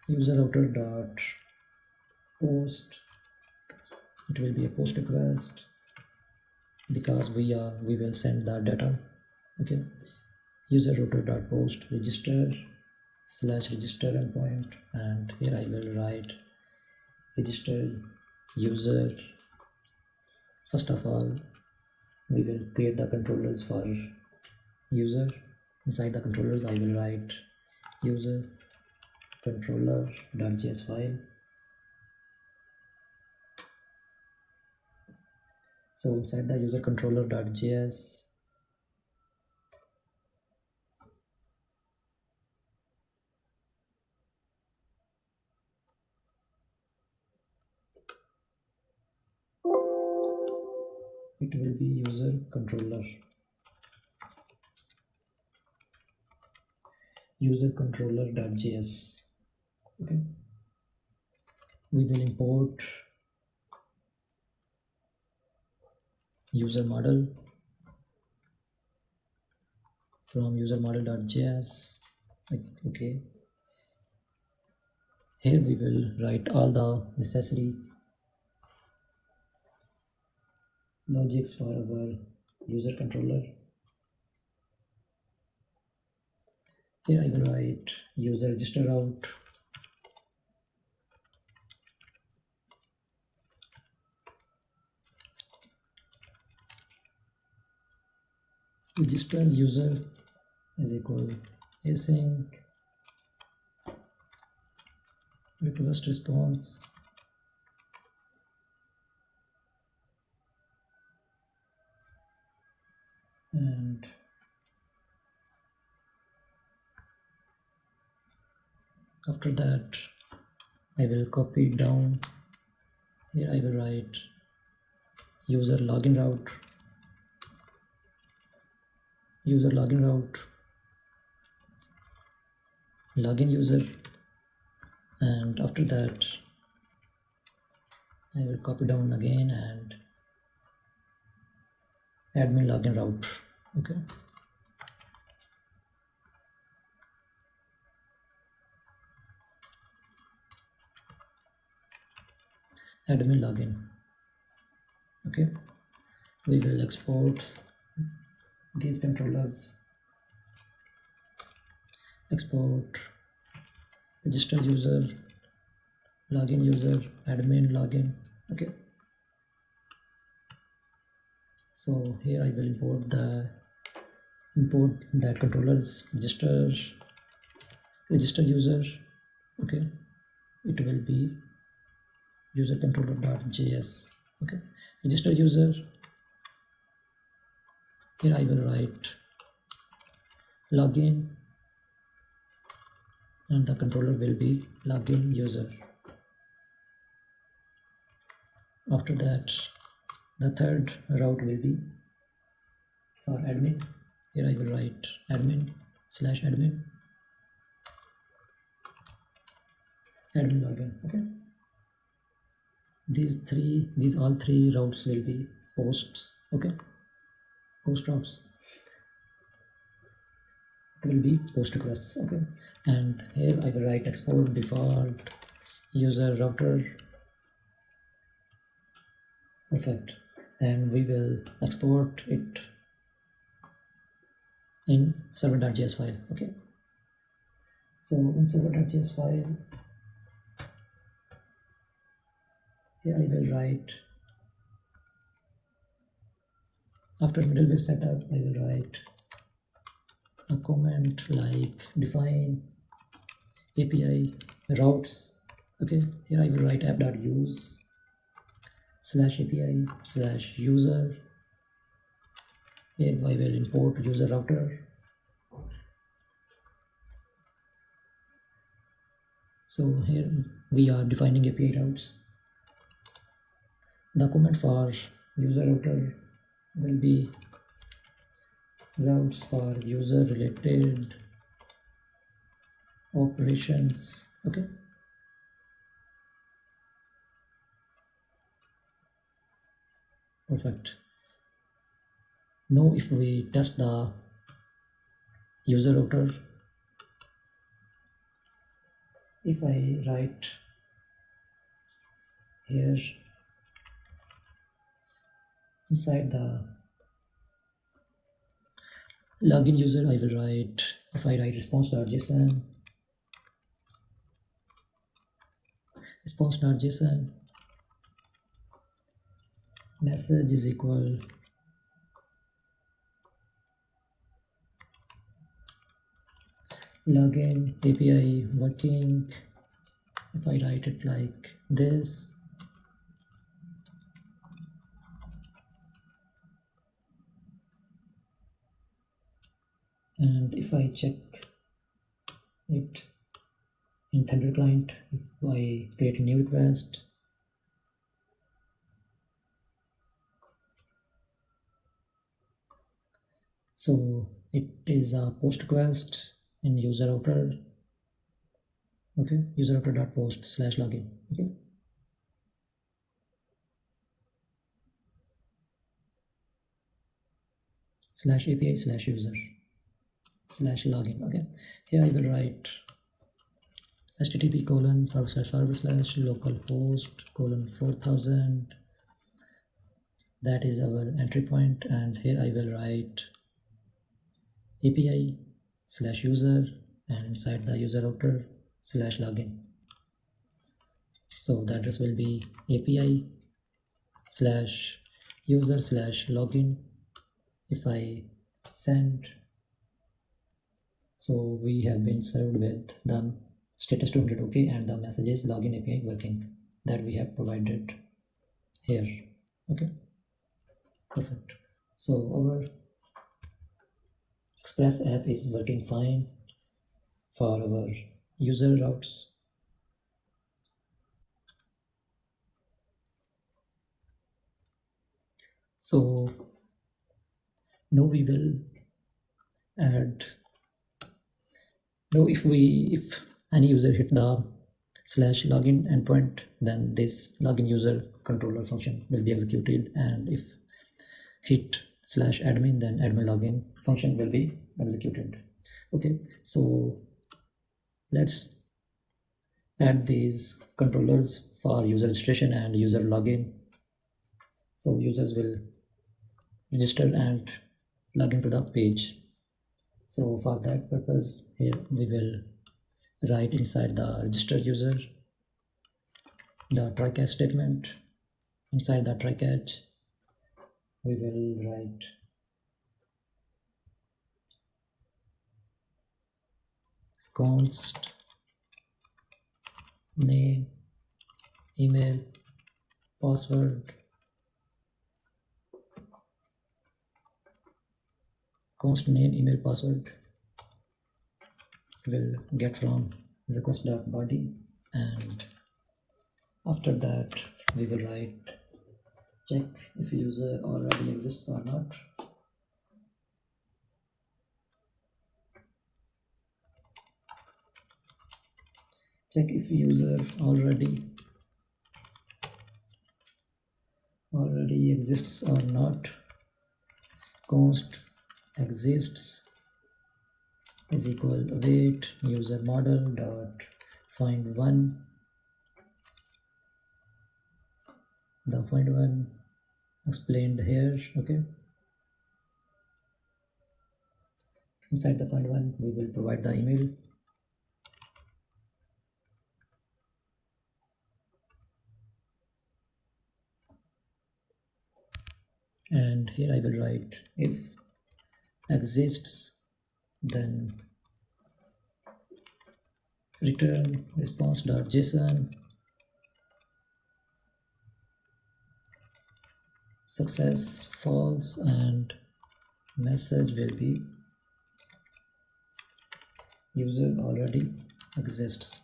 user router dot post. It will be a post request because we will send the data. Okay, user router dot post register slash register endpoint, and here I will write register user. First of all, we will create the controllers for user. Inside the controllers I will write user controller.js file. So inside the user controller.js it will be user controller.js. Okay, we will import user model from user model.js. Okay, here we will write all the necessary logics for our user controller. Here I will write user register route, register user is equal async request response and after that I will copy it down. Here I will write user login route login user, and after that I will copy down again and admin login route. Okay, admin login. Okay, we will export these controllers, export register user, login user, admin login. Okay, so here I will import that controllers register user. Okay, it will be user controller.js. Okay, register user. Here I will write login and the controller will be login user. After that the third route will be for admin. Here I will write admin/admin login. Okay, these all three routes will be posts. Okay, post routes, it will be post requests. Okay, and here I will write export default user router. Perfect, and we will export it in server.js file. Okay, so in server.js file here I will write, after middleware setup I will write a comment like define API routes. Okay, here I will write app.use /API/user. Here I will import user router. So here we are defining API routes. The comment for user router will be routes for user related operations. Okay, perfect. Now if we test the user router, if I write here inside the login user, I will write, if I write response.json, message is equal login API working. If I write it like this, and if I check it in Thunder client, if I create a new request, so it is a post request in user router. Okay, user router.post / login. Okay, /API /user /login. Okay, here I will write http://localhost:4000, that is our entry point, and here I will write API /user, and inside the user router /login. So the address will be API /user /login. If I send, so we have been served with the status 200 okay, and the message is login API working, that we have provided here. Okay, perfect. So our Express app is working fine for our user routes. So now we will add, now if any user hit the /login endpoint, then this login user controller function will be executed, and if hit /admin, then admin login function will be executed. Okay, so let's add these controllers for user registration and user login. So users will register and log into the page. So for that purpose, here we will write inside the register user the try catch statement. Inside the try catch, we will write const name, email, password, const name, email, password will get from request.body, and after that we will write check if user already exists or not. Check if user already exists or not. Const exists is equal await user model dot find one. The find one explained here. Okay, inside the find one we will provide the email, and here I will write if exists, then return response.json success false, and message will be user already exists.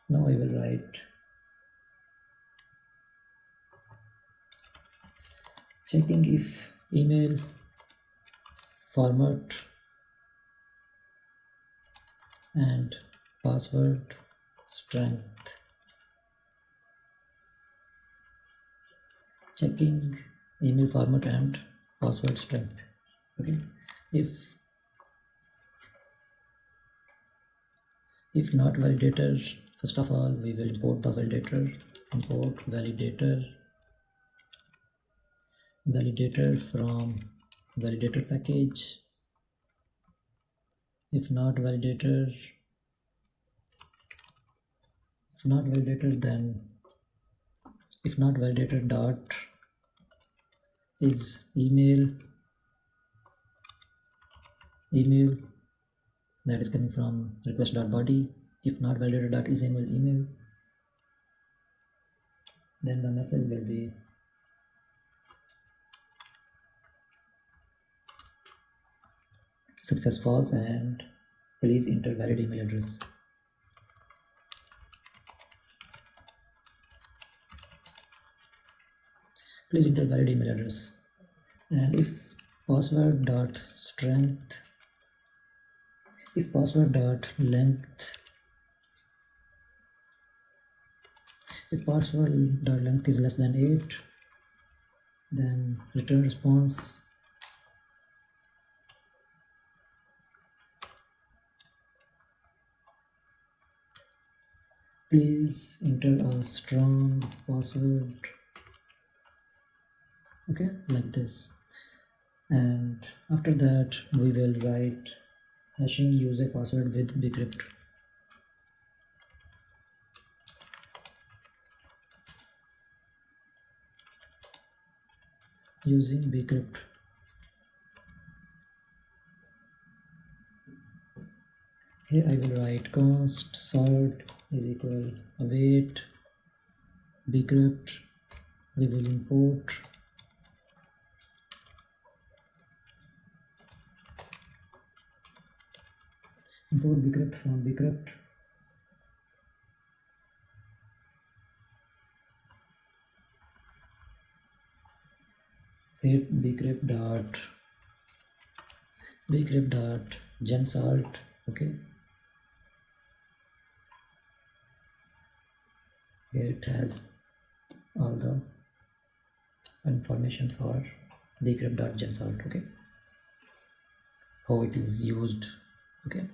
Now I will write checking if email format and password strength, checking email format and password strength. Okay, if not validator, first of all we will import the validator. Import validator from validator package. If not validator, then if not validator dot is email that is coming from request.body. If not validator dot is email, then the message will be success false and please enter valid email address. Please enter valid email address. And if password dot strength, if password dot length, if password dot length is less than 8, then return response please enter a strong password. Okay, like this. And after that we will write hashing user password with bcrypt. Using bcrypt. Here I will write const salt is equal await bcrypt. We will import bcrypt from bcrypt. Hit bcrypt dot gensalt. Okay, here it has all the information for bcrypt.gensalt. Okay, how it is used. Okay,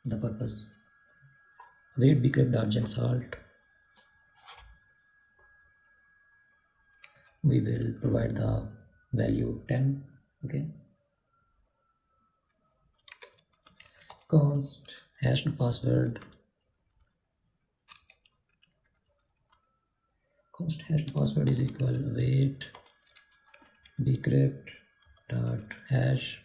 the purpose. Await bcrypt.gensalt. We will provide the value 10. Okay, const hashed password. Const hashed password is equal await bcrypt dot hash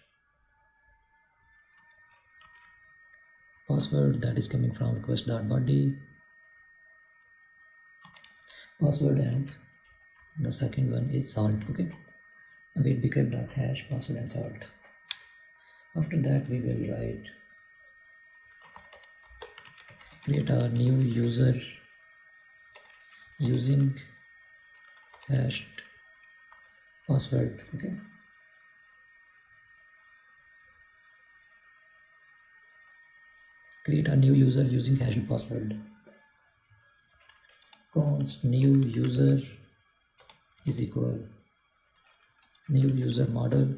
password that is coming from request.body password, and the second one is salt. Okay, await bcrypt dot hash password and salt. After that we will write create a new user using hashed password. Okay, create a new user using hashed password. Const new user is equal new user model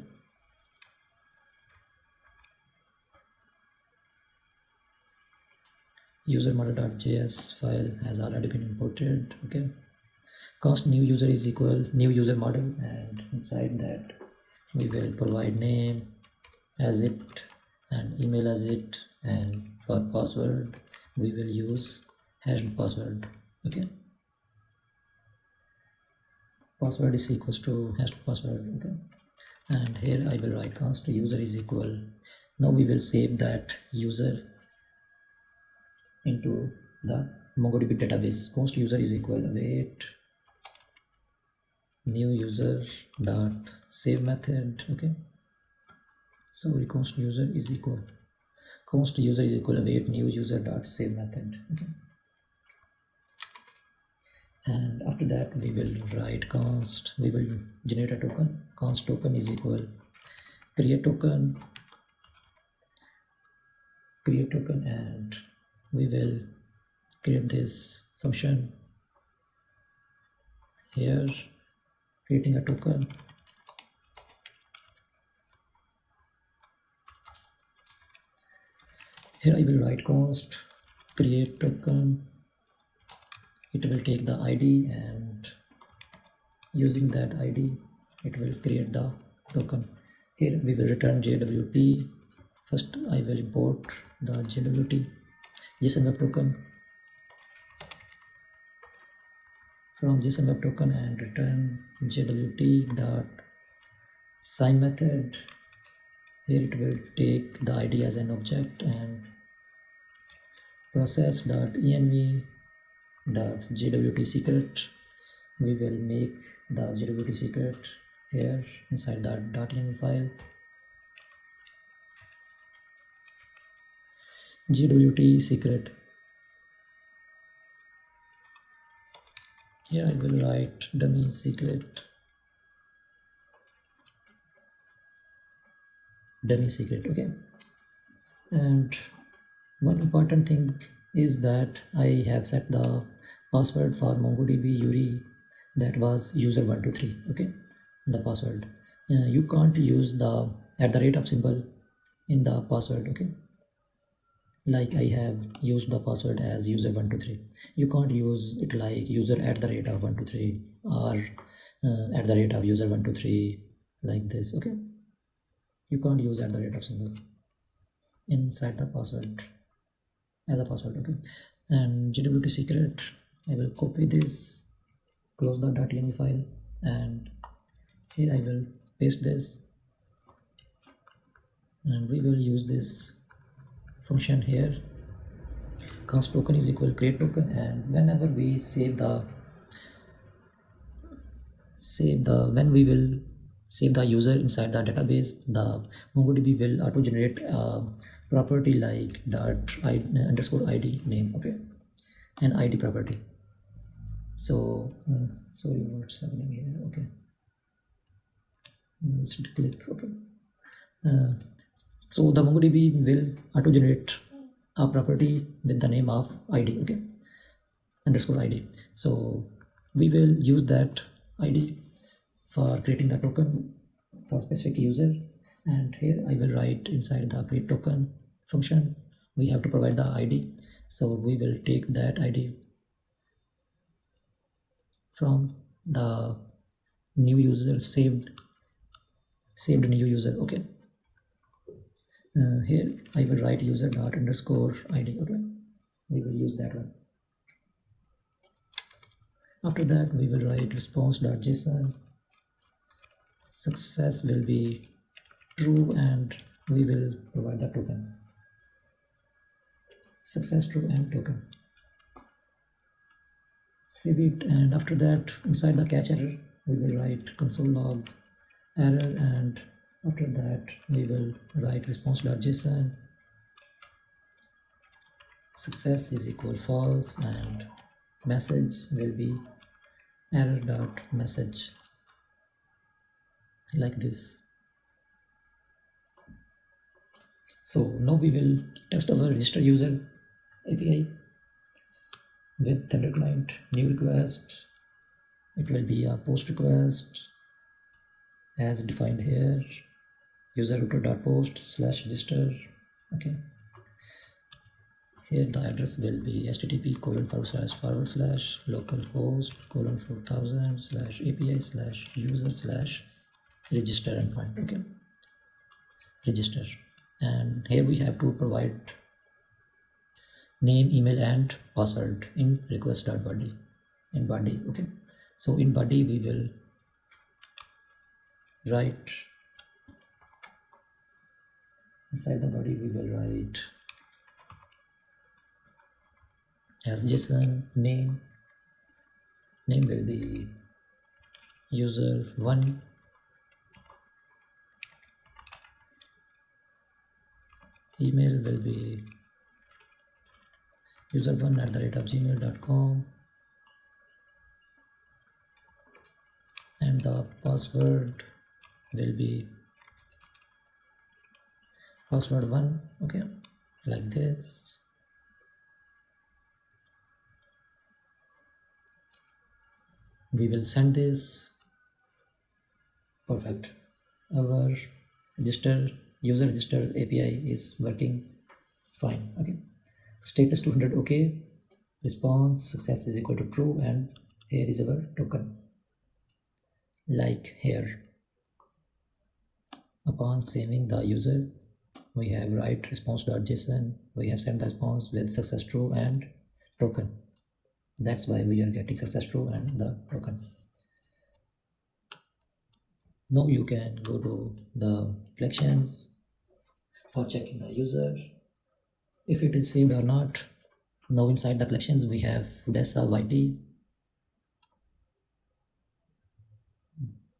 user model.js file has already been imported. Okay, const new user is equal new user model, and inside that we will provide name as it and email as it, and for password we will use hashed password. Okay, password is equals to hashed password. Okay, and here I will write const user is equal. Now we will save that user into the MongoDB database. Const user is equal await new user dot save method. Okay, so const user is equal await new user dot save method. Okay, and after that we will write const, we will generate a token. Const token is equal create token, and we will create this function here, creating a token. Here I will write const create token. It will take the ID, and using that ID it will create the token. Here we will return JWT. First I will import the JWT JSON web token from JSON web token and return JWT dot sign method. Here it will take the ID as an object, and process dot env dot JWT secret. We will make the JWT secret here inside that .env file. JWT secret. Here I will write dummy secret. Okay. And one important thing is that I have set the password for MongoDB URI, that was user123. okay, the password. You can't use the @ symbol in the password. Okay, like I have used the password as user123. You can't use it like user @123 or @user123 like this. Okay, you can't use @ symbol inside the password as a password. Okay, and JWT secret, I will copy this, close the .env file, and here I will paste this, and we will use this function here. Const token is equal create token, and whenever we when we will save the user inside the database, the MongoDB will auto generate a property like _id name. Okay, an ID property. So sorry, what's happening here? Okay, missed click. Okay, so the MongoDB will auto generate a property with the name of ID. Okay, _ID. So we will use that ID for creating the token for specific user, and here I will write inside the create token function, we have to provide the ID. So we will take that ID from the new user, saved new user. Okay, here I will write user._ID. okay, we will use that one. After that we will write response.json. Success will be true, and we will provide the token. Success true and token. Save it, and after that inside the catch error we will write console log error, and after that we will write response.json. Success is equal false, and message will be error.message, like this. So now we will test our register user API with Thunder client. New request, it will be a post request as defined here, user router.post/register. okay, here the address will be http://localhost:4000/API/user/register endpoint. okay, register, and here we have to provide name, email, and password in request.body in body. okay, so in body we will write, inside the body we will write as JSON name will be user1, email will be user1@gmail.com, and the password will be password 1. Okay, like this. We will send this. Perfect. Our user register API is working fine. Okay, status 200. Okay, response success is equal to true, and here is our token. Like here, upon saving the user, we have write response.json. We have sent the response with success true and token. That's why we are getting success true and the token. Now you can go to the collections for checking the user if it is saved or not. Now inside the collections we have Fudessa YT,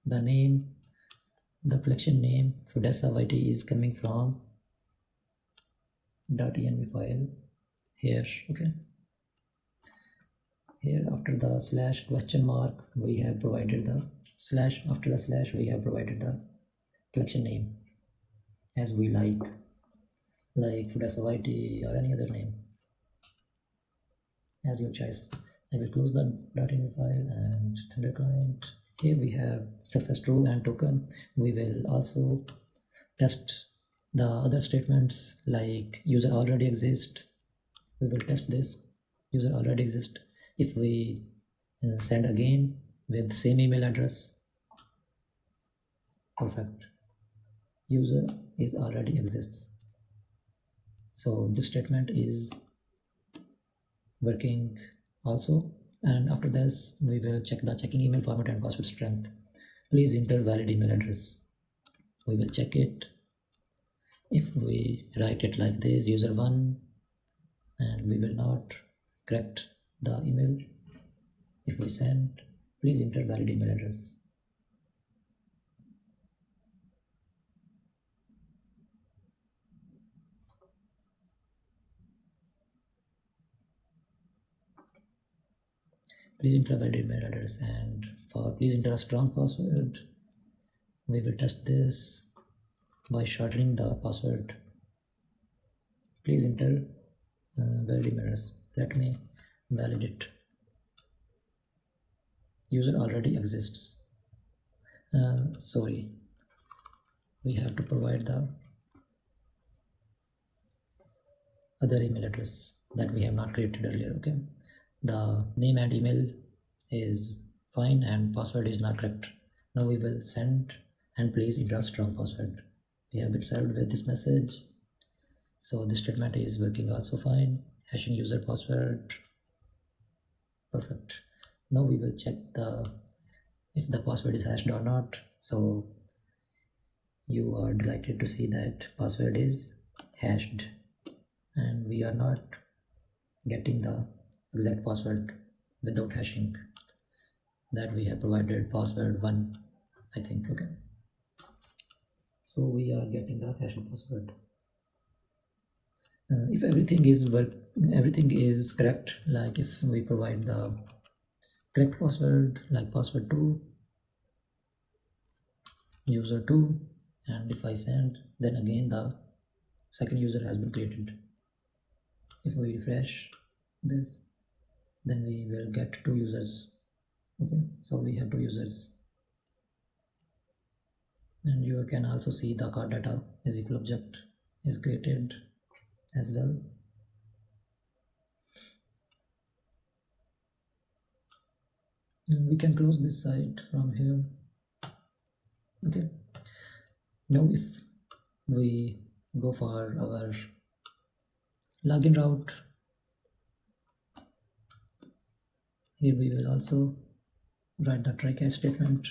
the name, the collection name Fudessa YT is coming from .env file here. Okay, here after the slash question mark we have provided the slash, after the slash we have provided the collection name as we like Fudessa YT or any other name as your choice. I will close the .env file and Thunder client. Here we have success true and token. We will also test the other statements like user already exists. We will test this user already exists. If we send again with same email address, perfect, user is already exists. So this statement is working also. And after this we will check the checking email format and password strength. Please enter valid email address. We will check it. If we write it like this, user1, and we will not correct the email. If we send, please enter valid email address. Please enter valid email address, and for please enter a strong password. We will test this by shortening the password. Please enter valid email address. Let me validate. User already exists. Sorry, we have to provide the other email address that we have not created earlier. Okay, the name and email is fine and password is not correct. Now we will send, and please enter a strong password. We have been served with this message. So this statement is working also fine. Hashing user password, perfect. Now we will check if the password is hashed or not. So you are delighted to see that password is hashed, and we are not getting the exact password without hashing. That we have provided password 1, I think. Okay, so we are getting the hashed password. If everything is correct, like if we provide the correct password like password 2, user 2, and if I send, then again the second user has been created. If we refresh this, then we will get 2 users. Okay, so we have 2 users, and you can also see the card data is equal object is created as well. And we can close this site from here. Okay, now if we go for our login route, here we will also write the try catch statement.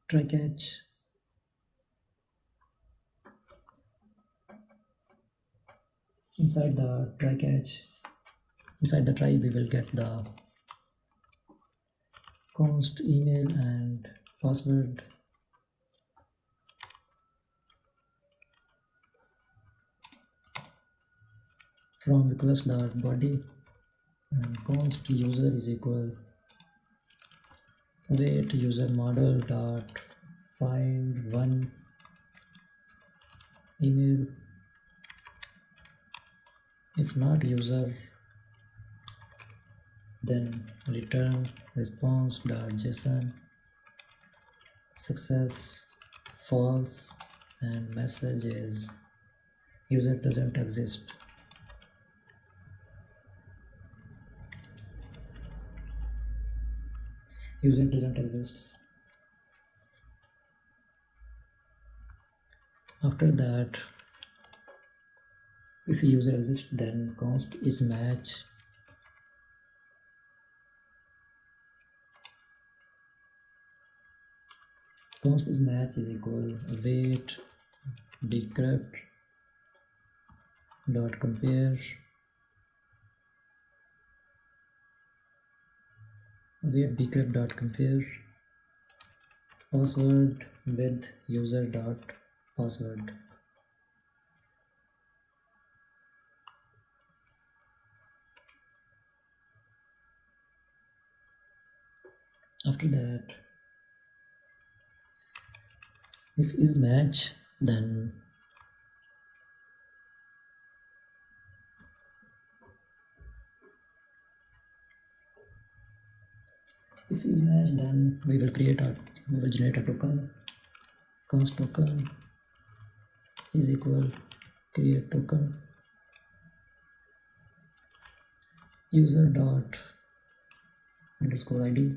Try catch, inside the try catch, inside the try we will get the const email and password. From request.body, and const user is equal wait user model dot find one email. If not user, then return response.json success false, and message is user doesn't exist. User doesn't exist. After that, if user exists, then const is match is equal await decrypt dot compare password with user dot password. After that, if is match, then we will generate a token. Const token is equal create token user dot underscore id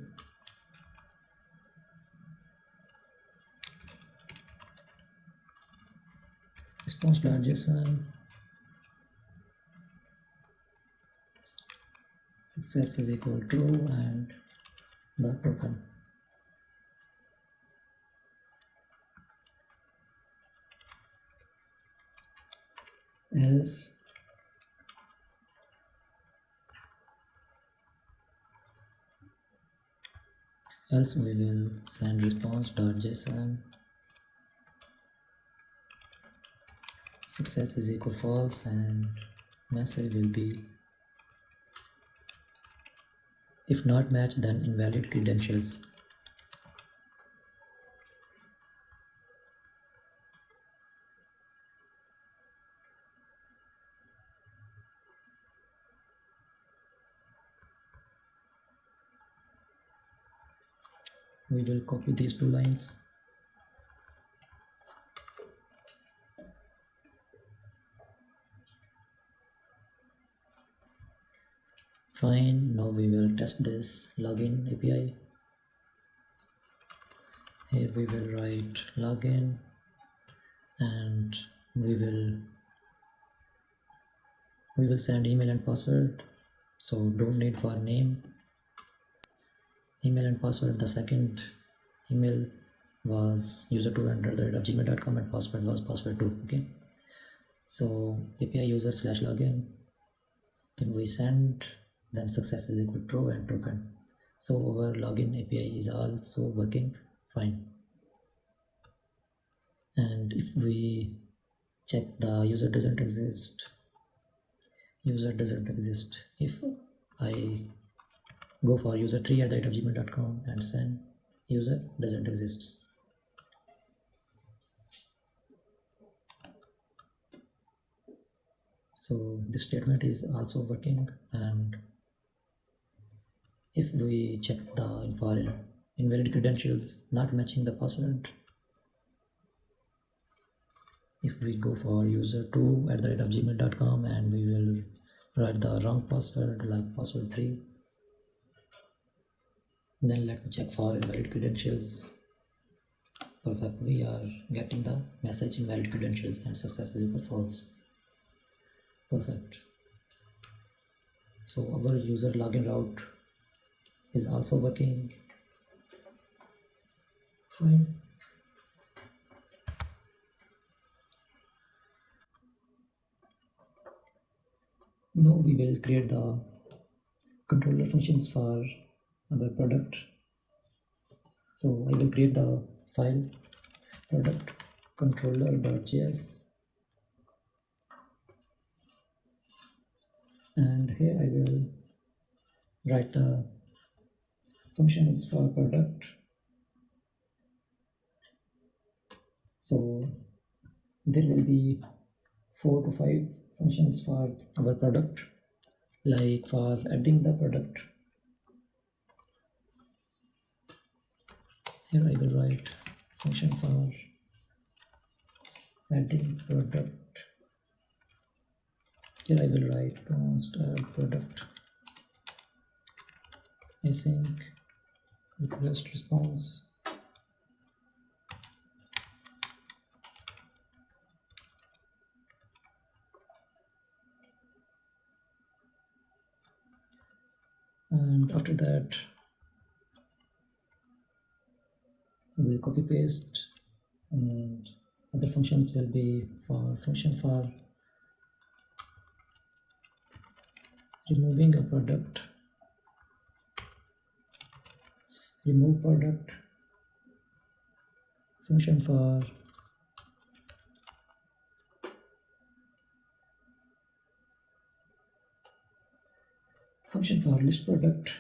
response.json success is equal true and the token. Else we will send response.json success is equal false, and message will be if not match, then invalid credentials. We will copy these two lines. Fine, now we will test this login API. Here we will write login, and we will send email and password, so don't need for name. Email and password, the second email was user2@gmail.com and password was password2. Okay, so API user /login, if we send, then success is equal true and token. So our login API is also working fine. And if we check the user doesn't exist, if I go for user3@gmail.com and send, user doesn't exist. So this statement is also working. And if we check the for invalid credentials not matching the password, if we go for user2@gmail.com and we will write the wrong password like password3, then let me check for invalid credentials. Perfect, we are getting the message invalid credentials and success is equal false. Perfect. So our user login route is also working fine. Now we will create the controller functions for our product. So I will create the file product controller.js, and here I will write the functions for product. So there will be 4 to 5 functions for our product, like for adding the product. Here I will write function for adding product. Here I will write const add product async request response. And after that we will copy paste, and other functions will be for function for removing a product, remove product, function for list product,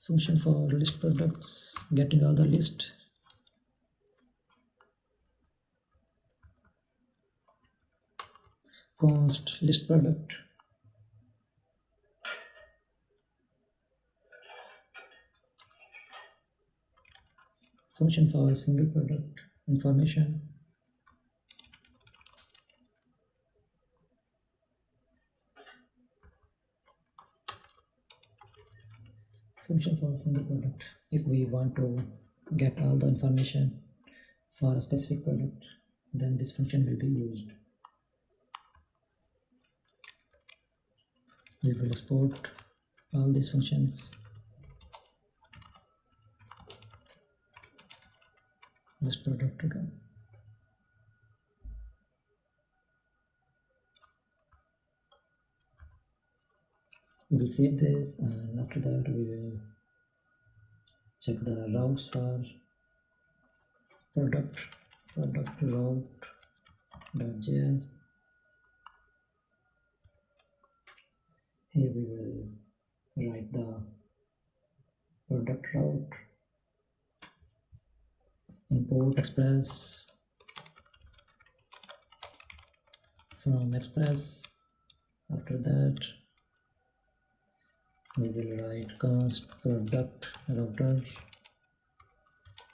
function for list products, getting all the list, const list product, function for single product information, function for single product. If we want to get all the information for a specific product, then this function will be used. We will export all these functions. List product again. We will save this, and after that we will check the routes for product route.js. Here we will write the product route, import express from express. After that we will write const product router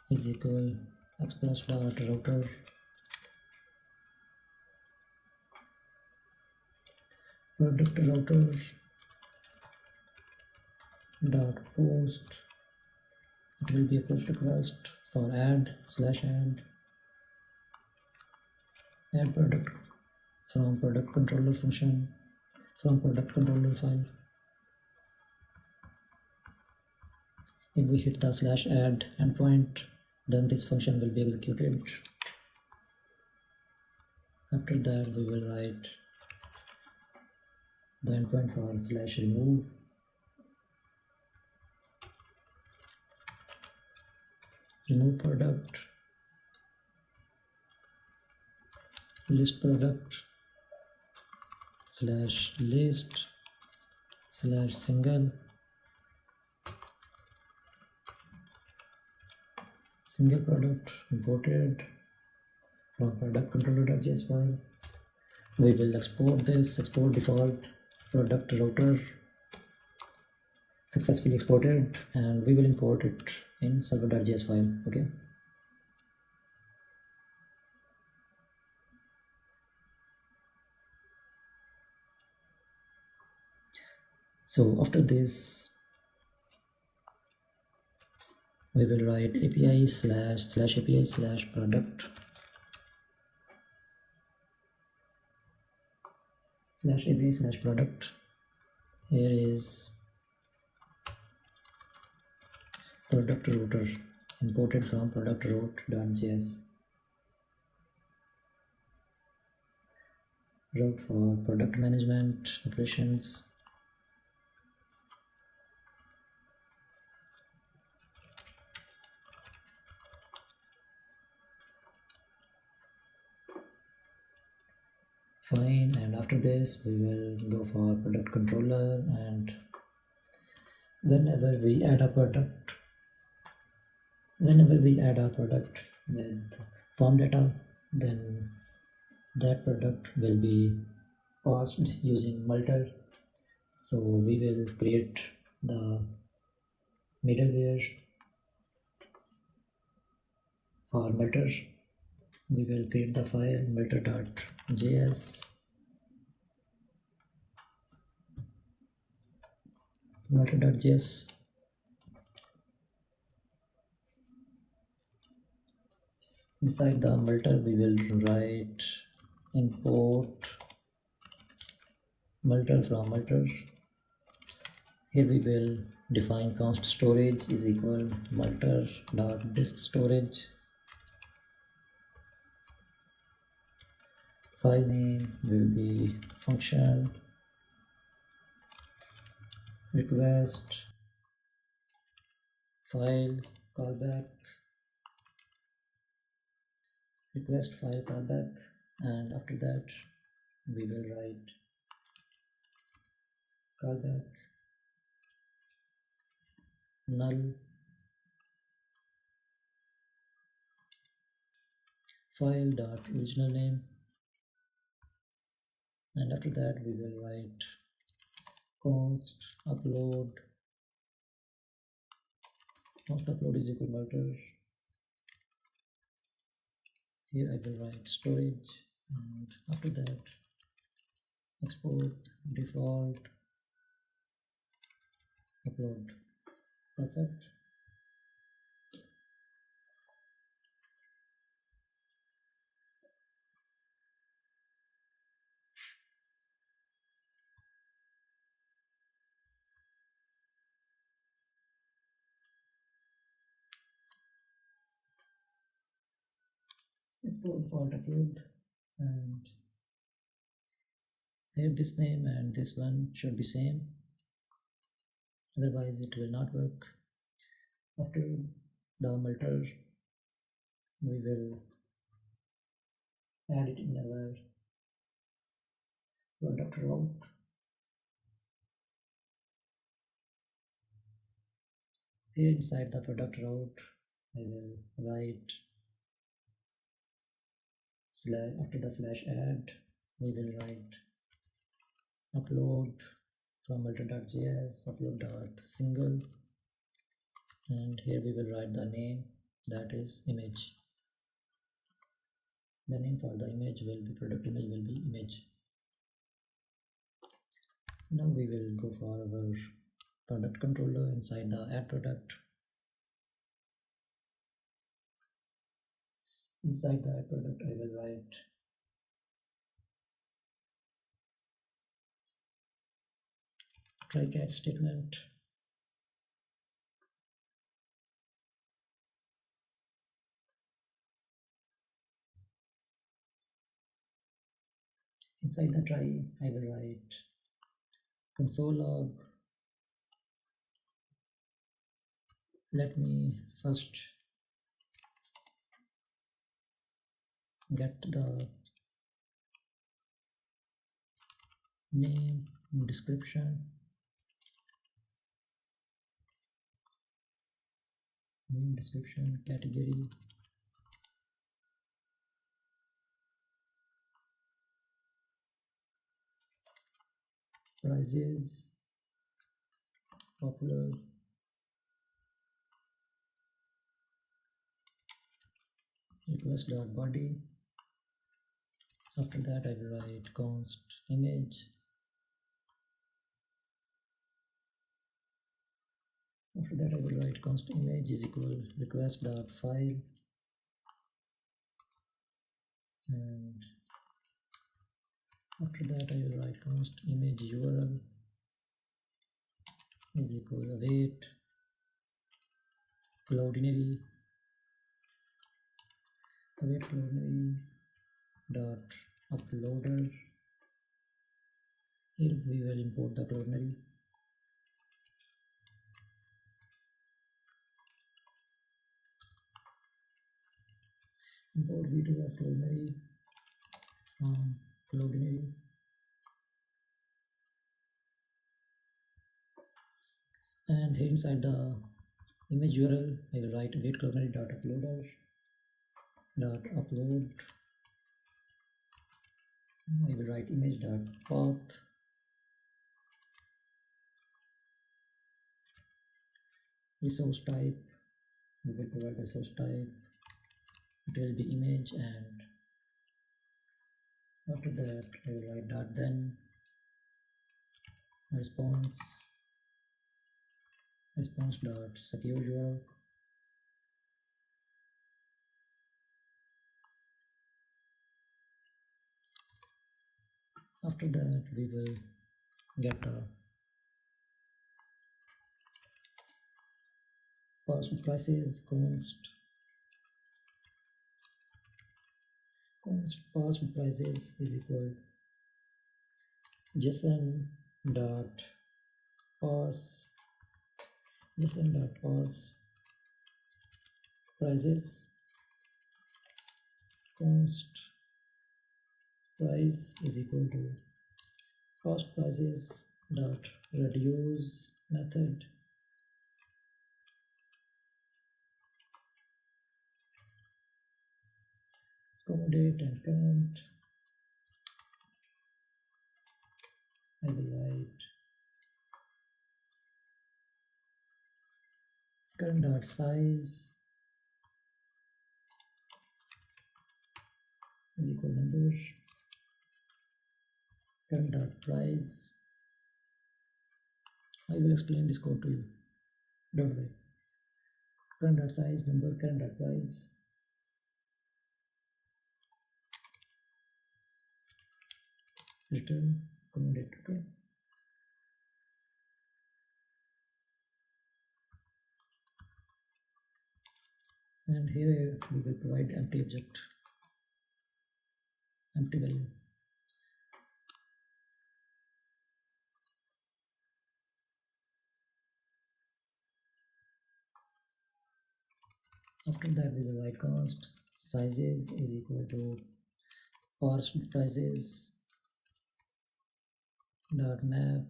is equal express.router product router dot post. It will be a post request for add product from product controller function, from product controller file. If we hit the /add endpoint, then this function will be executed. After that we will write the endpoint for /remove, remove product, list product /list single product imported from product controller.js file. We will export default product router successfully exported, and we will import it in server.js file. Okay. So after this we will write API /API /product /API /product. Here is product router imported from product route.js. Route for product management operations. Fine, and after this we will go for product controller, and whenever we add a product with form data, then that product will be parsed using multer. So we will create the middleware for multer. We will create the file multer.js, Inside the multer we will write import multer from multer. Here we will define const storage is equal multer.disk storage. File name will be function request file callback, and after that we will write callback null file dot original name, and after that we will write const upload is equal multer. Here I will write storage, and after that export default upload. Perfect. Export default upload, and here this name and this one should be same, otherwise it will not work. After the multer we will add it in our product route. Here inside the product route I will write after the slash add we will write upload from multer.js upload.single, and here we will write the name, that is image. The name for the image will be product image will be image. Now we will go for our product controller. Inside the add product, I will write try catch statement. Inside the try I will write console log. Let me first get the name, description, category, prices, popular, request.body. After that I will write const image. After that I will write const image is equal request.file, and after that I will write const image URL is equal await cloudinary dot uploader. Here we will import the cloudinary. Import v2 as cloudinary from loading. And here inside the image URL I will write get kernel.uploader .upload. I will write image.path. Resource type, we will provide the source type. It will be image, and after that I will write .then response .secure URL. After that we will get the parse prices const parse prices is equal json dot parse prices const price is equal to cost prices dot reduce method accommodate and current. I will write current dot size is equal number current dot price. I will explain this code to you, don't worry. Current dot size number current dot price return accommodate. Okay, and here we will provide empty object, empty value. After that we will write const sizes is equal to parsed prices dot map.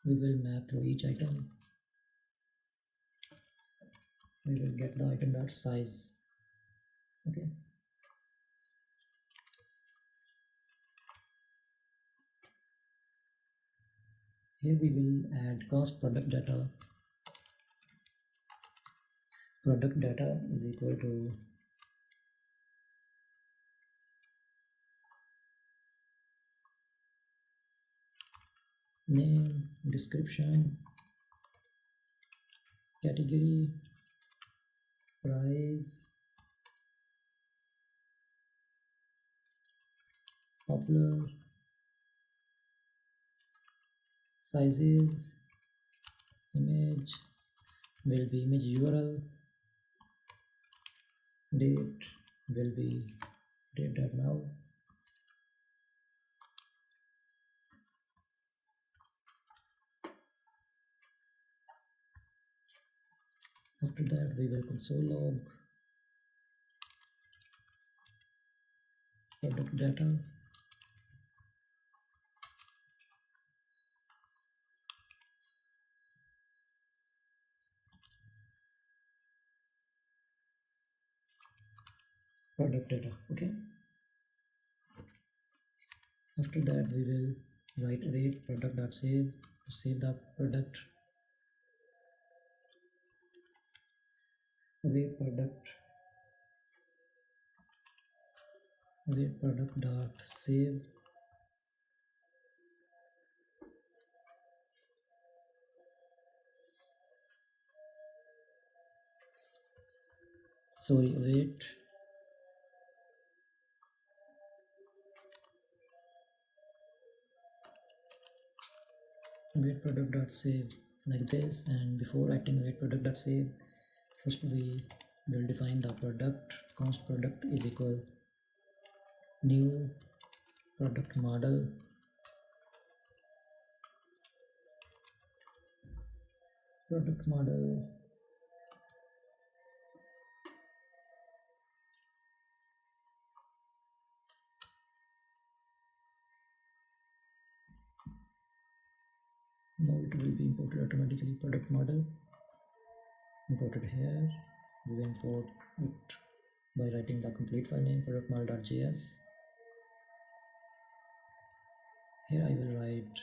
We will map through each item. We will get the item dot size. Okay, here we will add const product data. Product data is equal to name, description, category, price, popular, sizes, image will be image URL, date will be date.now. After that we will console log product data. Product data. Okay, after that we will write await product.save to save the product. Await product.save. Sorry, await product.save like this. And before writing await product.save, first we will define the product. Const product is equal new product model it will be imported automatically. Product model imported here. We will import it by writing the complete file name product model.js. Here I will write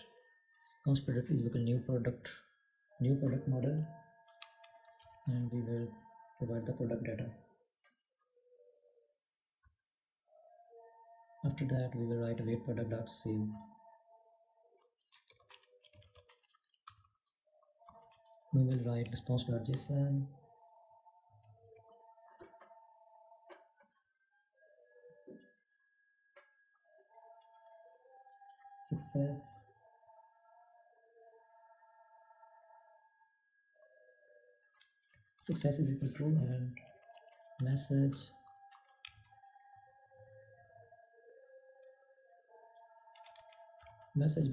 const product is equal new product model, and we will provide the product data. After that we will write await product.save. We will write response.json. Success is equal to true, and message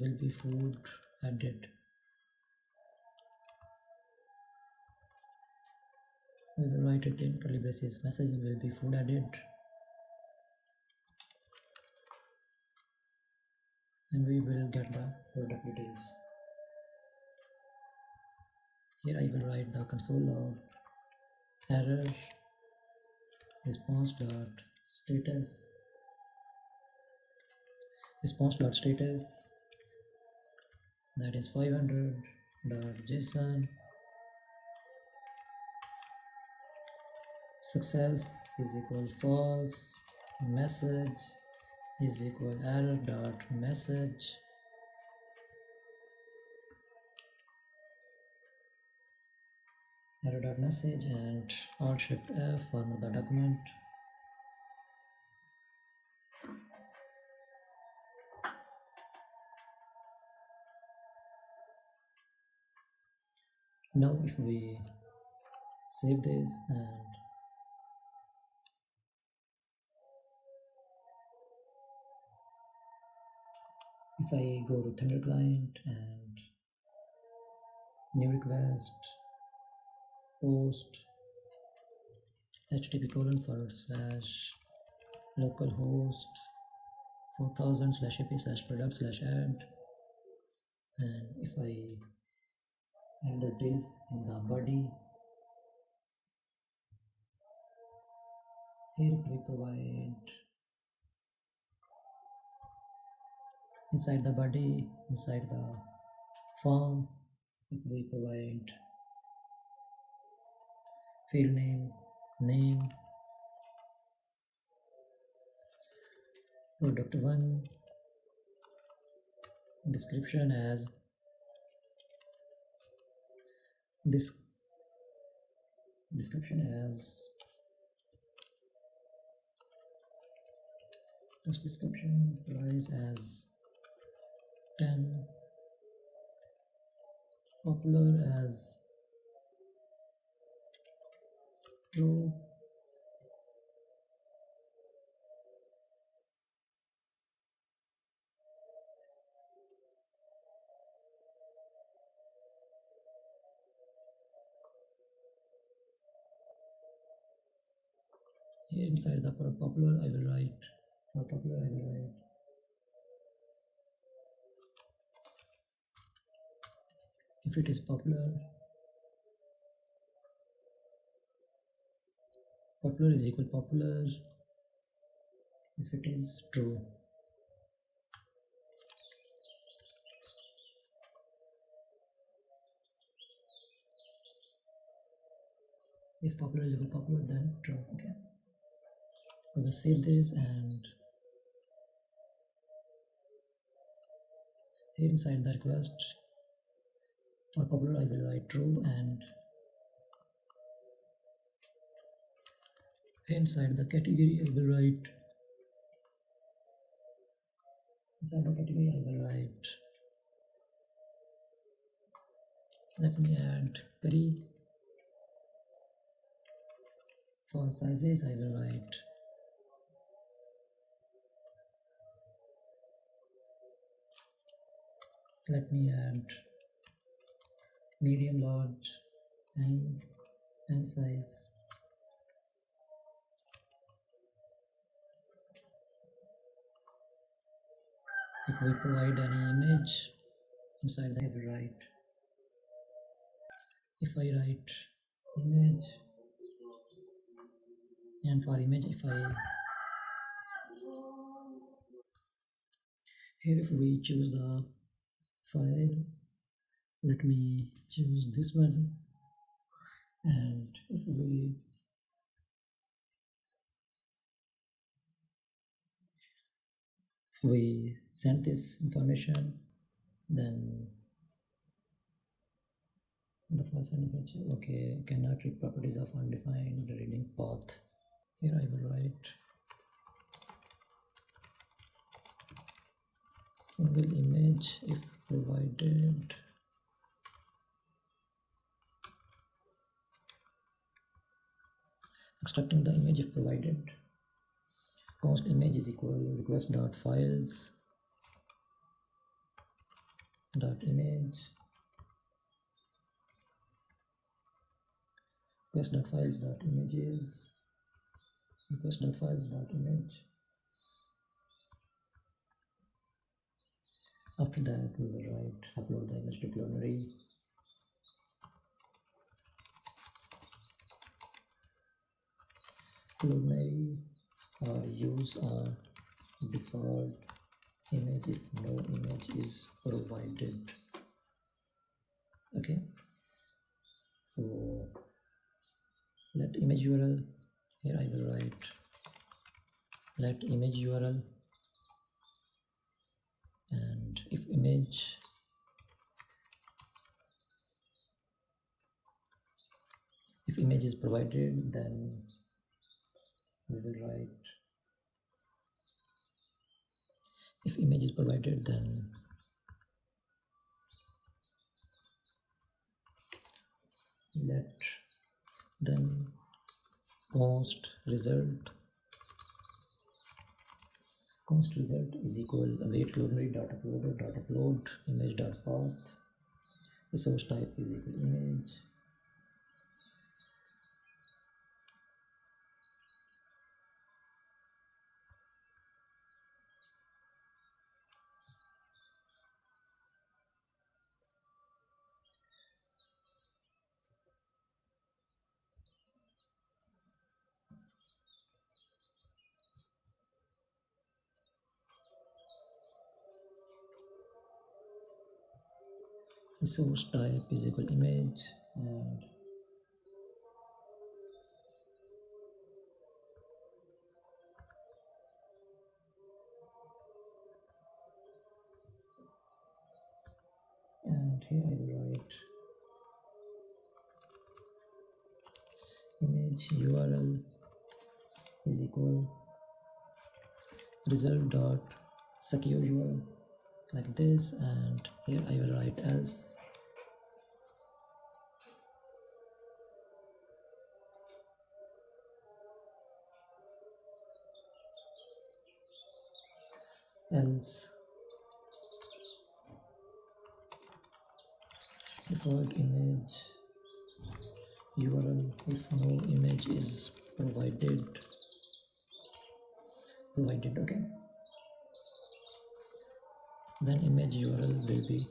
will be food added. We will write it in curly braces. Message will be food added, and we will get the product details. Here I will write the console log error response.status that is 500.json. Success is equal false. Message is equal error.message. Error.message and Alt Shift F for the document. Now if we save this and if I go to Thunder client and new request post http://localhost 4000/ap/product/add, and if I enter this in the body, here we provide inside the body, inside the form, we provide field name, product 1, description as price as 10, popular as true, here inside the popular I will write if it is popular is equal popular if it is true. If popular is equal popular, then true. Okay, we will save this, and here inside the request for popular I will write true, and inside the category I will write let me add query. For sizes I will write let me add medium, large, and size. If we provide any image inside the I will write if I write image, and for image if I here if we choose the file, let me choose this one, and if we send this information, then the first image, okay, cannot read properties of undefined reading path. Here I will write single image if provided, extracting the image if provided, const image is equal request dot files dot image, request dot files dot images, request dot files dot image. After that we will write upload the image to clonary, or use our default image if no image is provided. Okay, so let image URL, here I will write let image URL, and if image is provided, then we will write if image is provided, then let then const result is equal await clonary dot uploader dot upload image dot path, the source type is equal image, the source type is equal image, and here I will write image URL is equal result dot secure URL, like this, and here I will write else default image URL if no image is provided. Okay, then image URL will be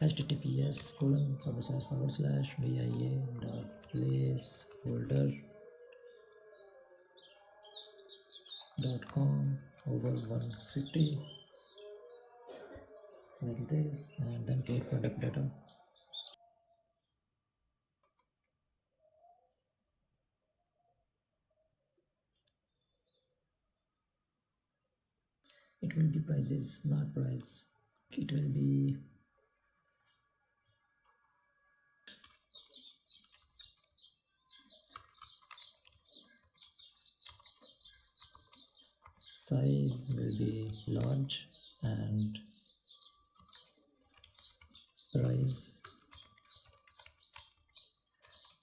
https://via.placeholder.com/150, like this, and then create product data. It will be prices, not price. It will be size will be large, and price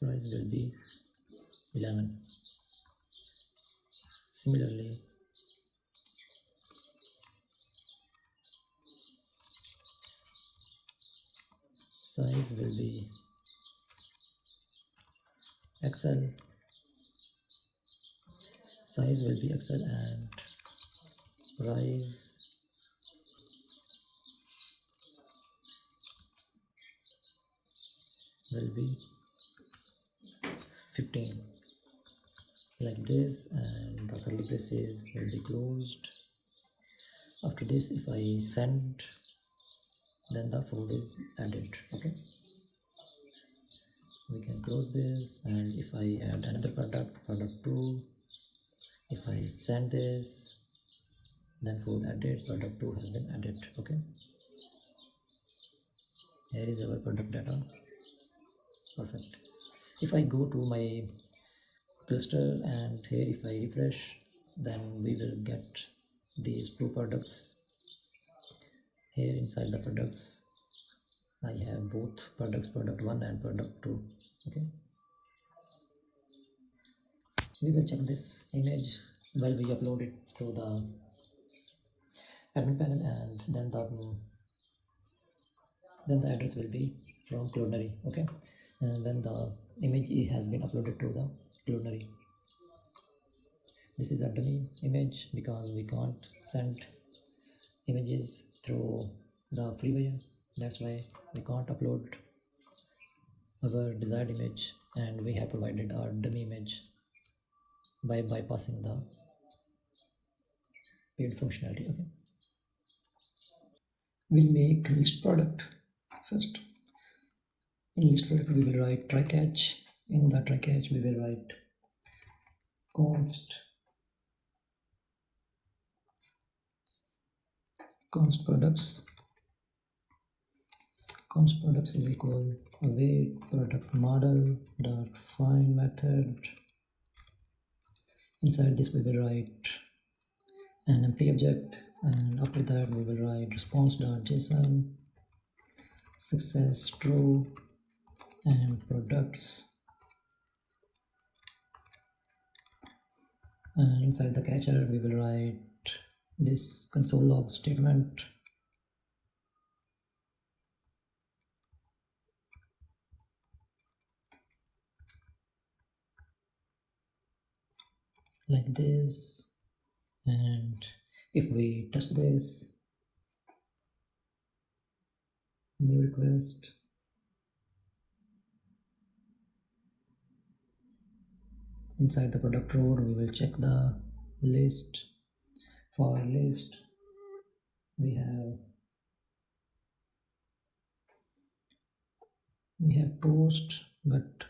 will be 11. Similarly, size will be XL, and price will be 15 like this, and the curly braces will be closed. After this, if I send, then the food is added. Okay, we can close this, and if I add another product 2, if I send this, then food added, product 2 has been added. Okay, here is our product data. Perfect. If I go to my cluster, and here if I refresh, then we will get these 2 products. Here inside the products, I have both products, product 1 and product 2. Okay, we will check this image while we upload it to the admin panel, and then the address will be from Cloudinary. Okay, and when the image has been uploaded to the Cloudinary, this is a dummy image because we can't send images through the freeware. That's why we can't upload our desired image, and we have provided our dummy image by bypassing the paid functionality. Okay, we'll make list product first. In list product, we will write try catch. In the try catch, we will write const products. Const products is equal await product model dot find method. Inside this, we will write an empty object, and after that we will write response.json, success true, and products. And inside the catcher, we will write this console log statement. Like this, and if we test this, new request, inside the product row, we will check the list. For list, we have post, but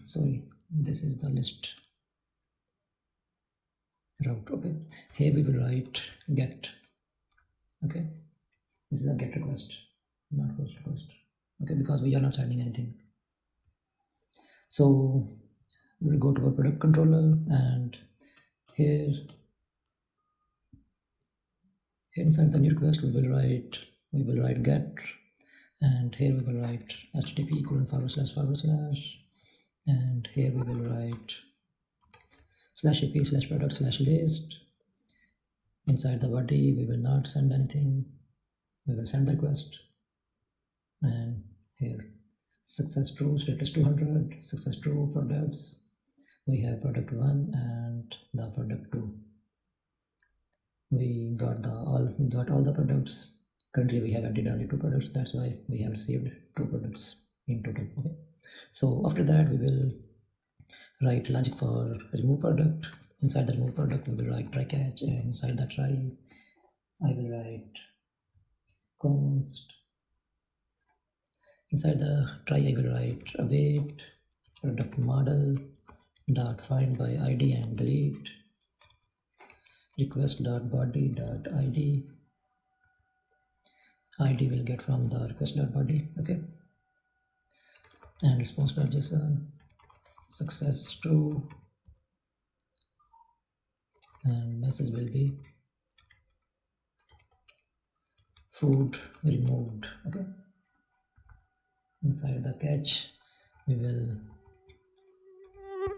sorry, this is the list route. Okay, here we will write get. Okay, this is a get request, not post request. Okay, because we are not sending anything. So we will go to our product controller, and here inside the new request, we will write get, and here we will write http://, and here we will write /ap/product/list. Inside the body, we will not send anything, we will send the request, and here success true, status 200, success true products. We have product 1 and the product 2. We got all the products. Currently we have added only 2 products, that's why we have received 2 products in total. Okay, so after that we will write logic for remove product. Inside the remove product, we will write try catch, and inside the try, I will write const. Inside the try, I will write await product model dot find by id and delete request dot body dot id. id will get from the request dot body. Okay, and response.json, success true, and message will be food removed. Okay, inside the catch, we will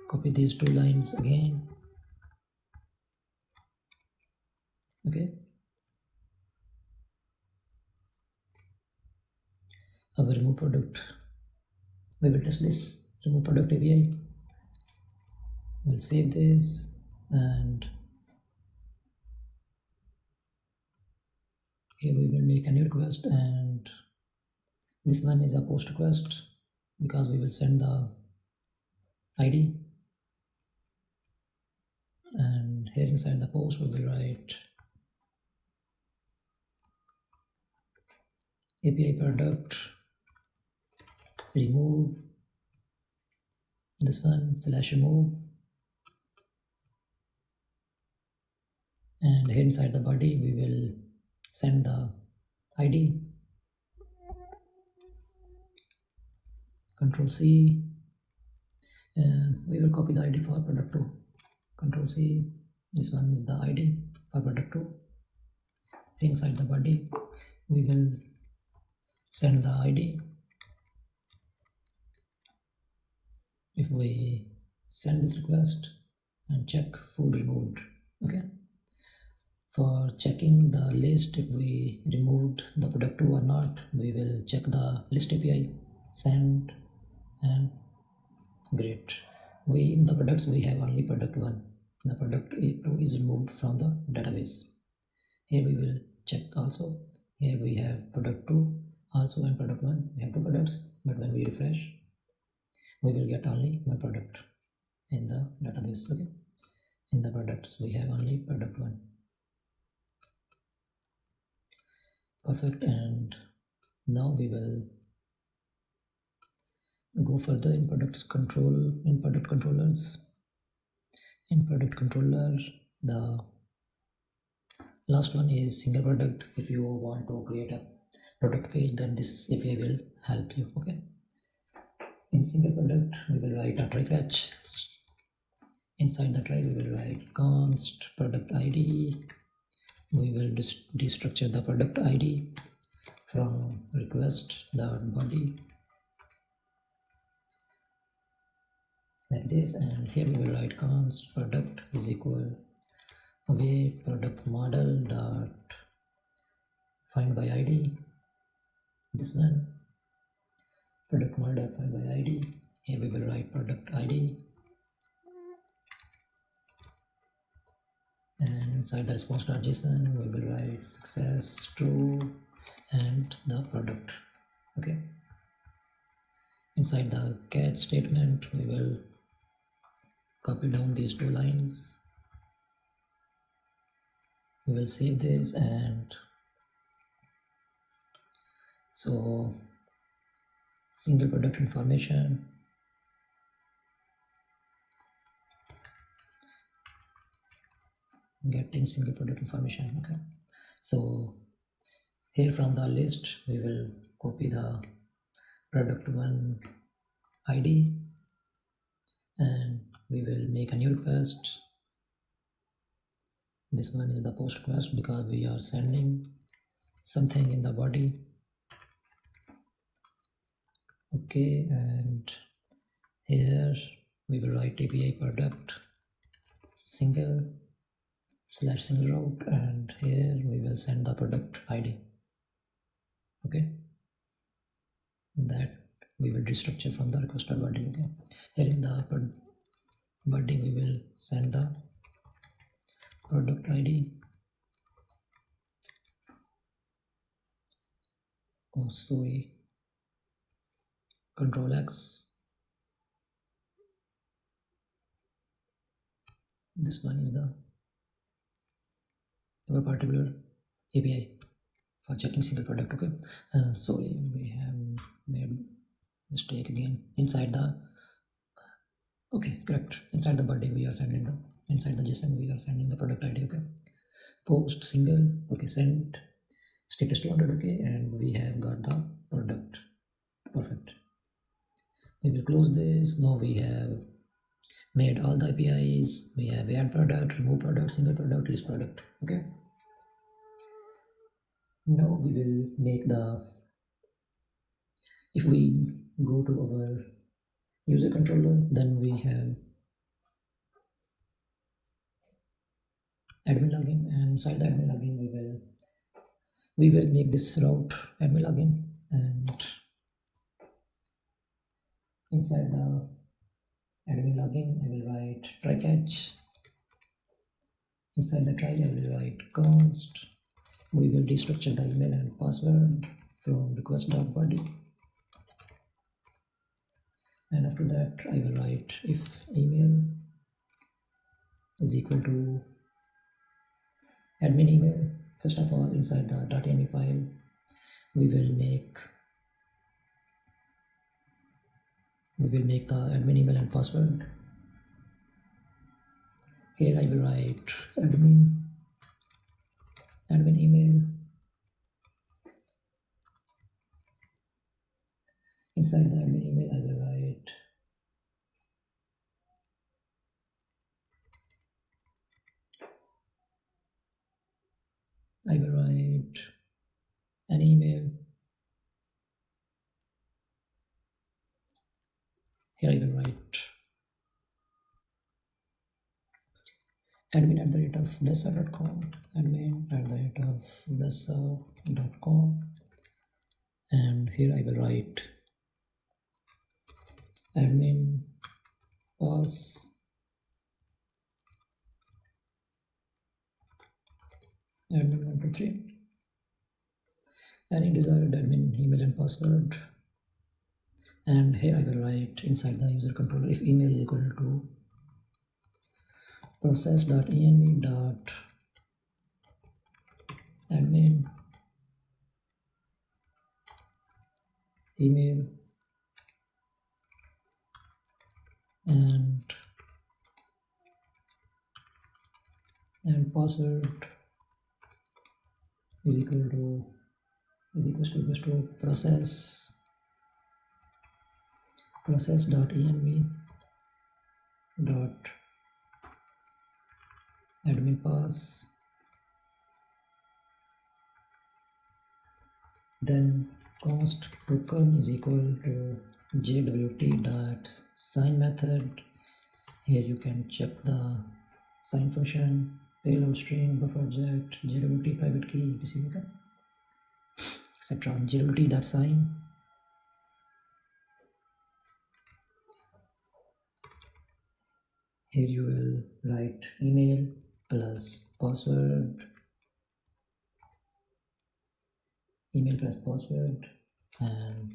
copy these 2 lines again. Okay, our remove product, we will test this remove product API. We'll save this, and here we will make a new request, and this one is a post request. because we will send the ID, and here inside the post we will write API product remove, this one /remove, and here inside the body we will send the ID, Control C, and we will copy the ID for product 2, Control C, this one is the ID for product 2. Inside the body we will send the ID. If we send this request and check food removed, okay, for checking the list if we removed the product 2 or not, we will check the list API, send, and great. We in the products we have only product 1, the product 2 is removed from the database. Here we will check also, here we have product 2 also and product 1, we have 2 products, but when we refresh we will get only 1 product in the database. Okay, in the products we have only product 1. Perfect. And now we will go further in product controllers. In product controller, the last one is single product. If you want to create a product page, then this API will help you. Okay, in single product we will write a try catch. Inside the try we will write const product ID. We will destructure the product ID from request.body like this, and here we will write const product is equal away product model dot find by ID, this one product model dot find by ID. Here we will write product ID, and inside the response.json we will write success true and the product. Okay, inside the catch statement we will copy down these 2 lines. We will save this, and so single product information, getting single product information. Okay, so here from the list we will copy the product 1 ID, and we will make a new request. This one is the post request because we are sending something in the body. Okay, and here we will write API product single /single route, and here we will send the product ID. Okay, that we will destructure from the request.body. Okay, here in the body we will send the product ID. Oh sorry, Control X, this one is the our particular API for checking single product. Okay, sorry, we have made mistake again. Inside the okay, correct, inside the body we are sending the, inside the JSON we are sending the product ID. Okay, post single, okay, send status 200. Okay, and we have got the product. Perfect. We will close this. Now we have made all the APIs. We have add product, remove product, single product, list product. Okay, now we will make the, if we go to our user controller, then we have admin login, and inside the admin login we will make this route admin login, and inside the admin login I will write try catch. Inside the try I will write const, we will destructure the email and password from request.body. and after that I will write if email is equal to admin email. First of all, inside the .env file we will make the admin email and password. Here I will write admin email. Inside the admin email I will write an email. Here I will write admin@dessa.com, admin@dessa.com, and here I will write admin pass admin123, any desired admin email and password. And here I will write inside the user controller if email is equal to process.env.admin email and password is equals to process.env.admin pass, then const token is equal to jwt.sign method. Here you can check the sign function, payload string, buffer object, jwt private key, etc. jwt.sign. Here you will write email plus password, and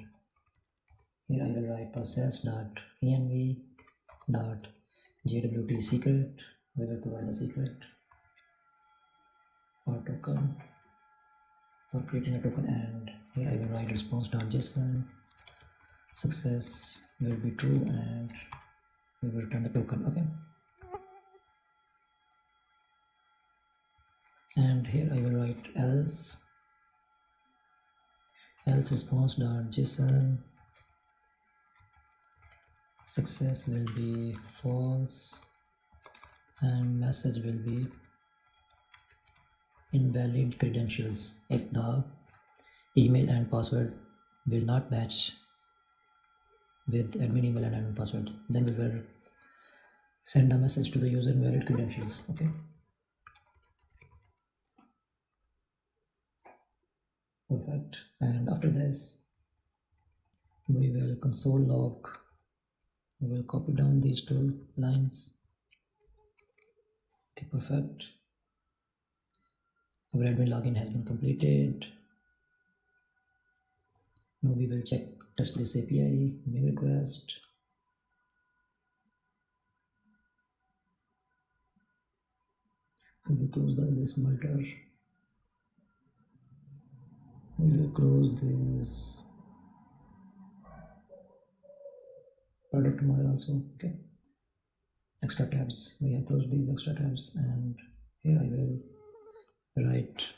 here I will write process.env.jwt secret. We will provide the secret for token, for creating a token, and here I will write response.json. Success will be true and we will return the token. Okay, and here I will write else response.json. Success will be false and message will be invalid credentials if the email and password will not match with admin email and admin password. Then we will send a message to the user invalid credentials. Okay, perfect. And after this we will console log. We will copy down these two lines. Okay, perfect. Our admin login has been completed. Now we will check test this API, new request. We will close this multer. We will close this product model also. Okay, extra tabs. We have closed these extra tabs, and here I will write,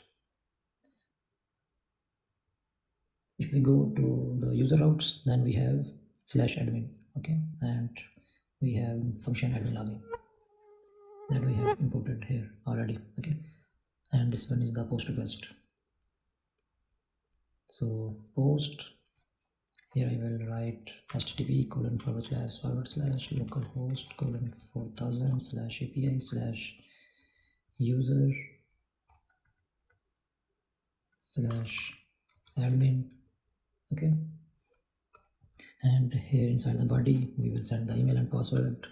if we go to the user routes, then we have /admin. Okay, and we have function admin login that we have imported here already. Okay, and this one is the post request. So post, here I will write http://localhost:4000/API/user/admin. Okay, and here inside the body we will send the email and password.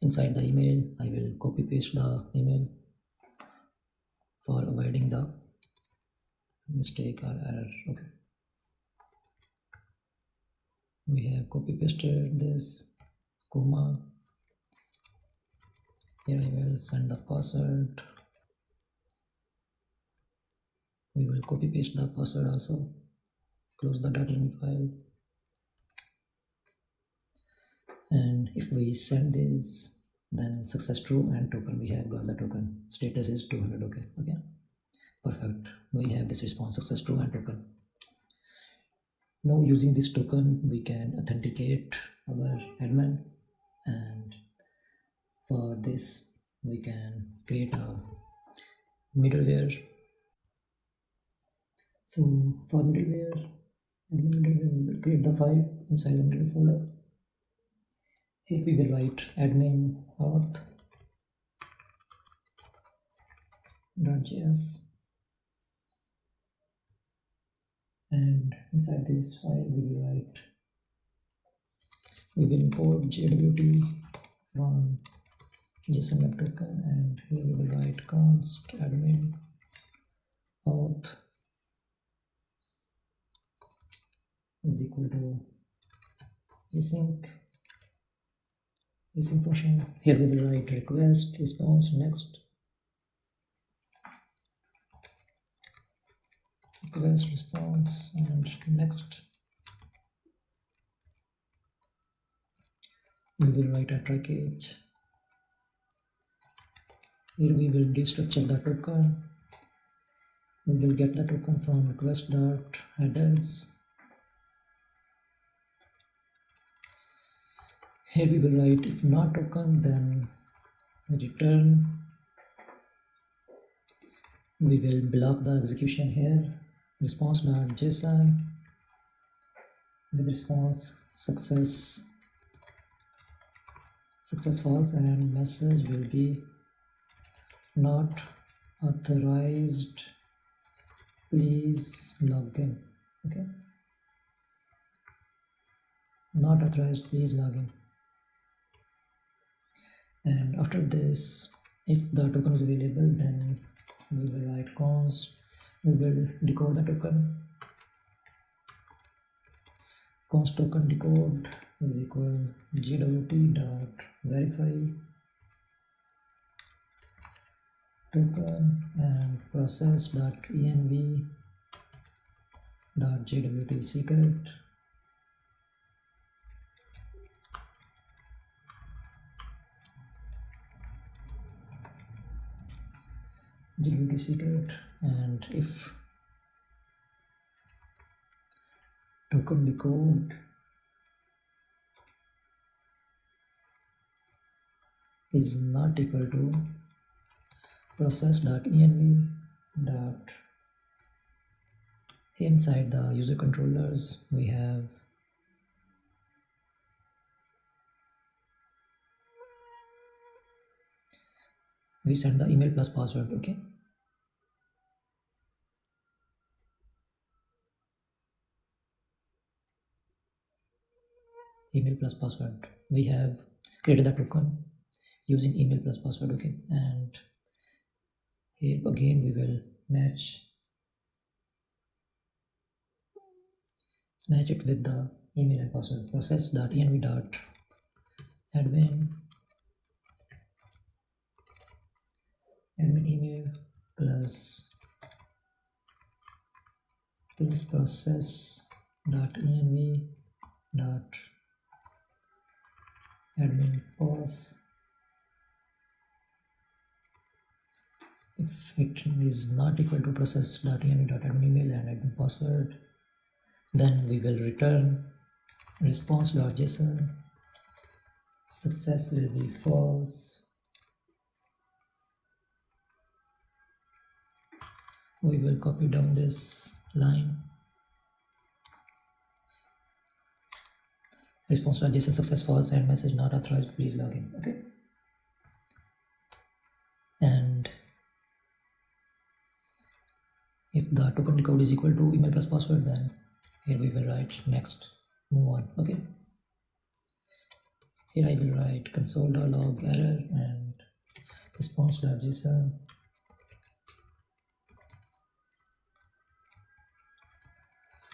Inside the email I will copy paste the email for avoiding the mistake or error. Okay, we have copy pasted this comma. Here I will send the password. We will copy paste the password also. Close the .env file. And if we send this, then success true and token, we have got the token. Status is 200. Okay, perfect. We have this response, success true and token. Now using this token we can authenticate our admin, and for this we can create a middleware. So for middleware, admin middleware, we will create the file inside the middleware folder. Here we will write admin auth.js, and inside this file we will import JWT from JSON web token, and here we will write const admin auth is equal to async function. Here we will write request response next, request response and next. We will write a try catch. Here we will destructure the token. We will get the token from request.headers. Here we will write if not token, then return. We will block the execution here. Response.json with response success false, and message will be not authorized, please login. Okay, not authorized, please login. And after this, if the token is available, then we will write const. We will decode the token. Const token decode is equal gwt.verify token and process.env.jwt secret. JWT secret, and if token decode is not equal to process.env. Inside the user controllers we have we send the email plus password. Okay, email plus password. We have created the token using email plus password. Okay, and here again we will match it with the email and password. Process.env.admin email plus process.env.admin pass. If it is not equal to process.env.admin email and admin password, then we will return response.json. Success will be false. We will copy down this line. Response.json success false and message not authorized, please login. Okay, and if the token decode is equal to email plus password, then here we will write next, move on. Okay, here I will write console.log error and response.json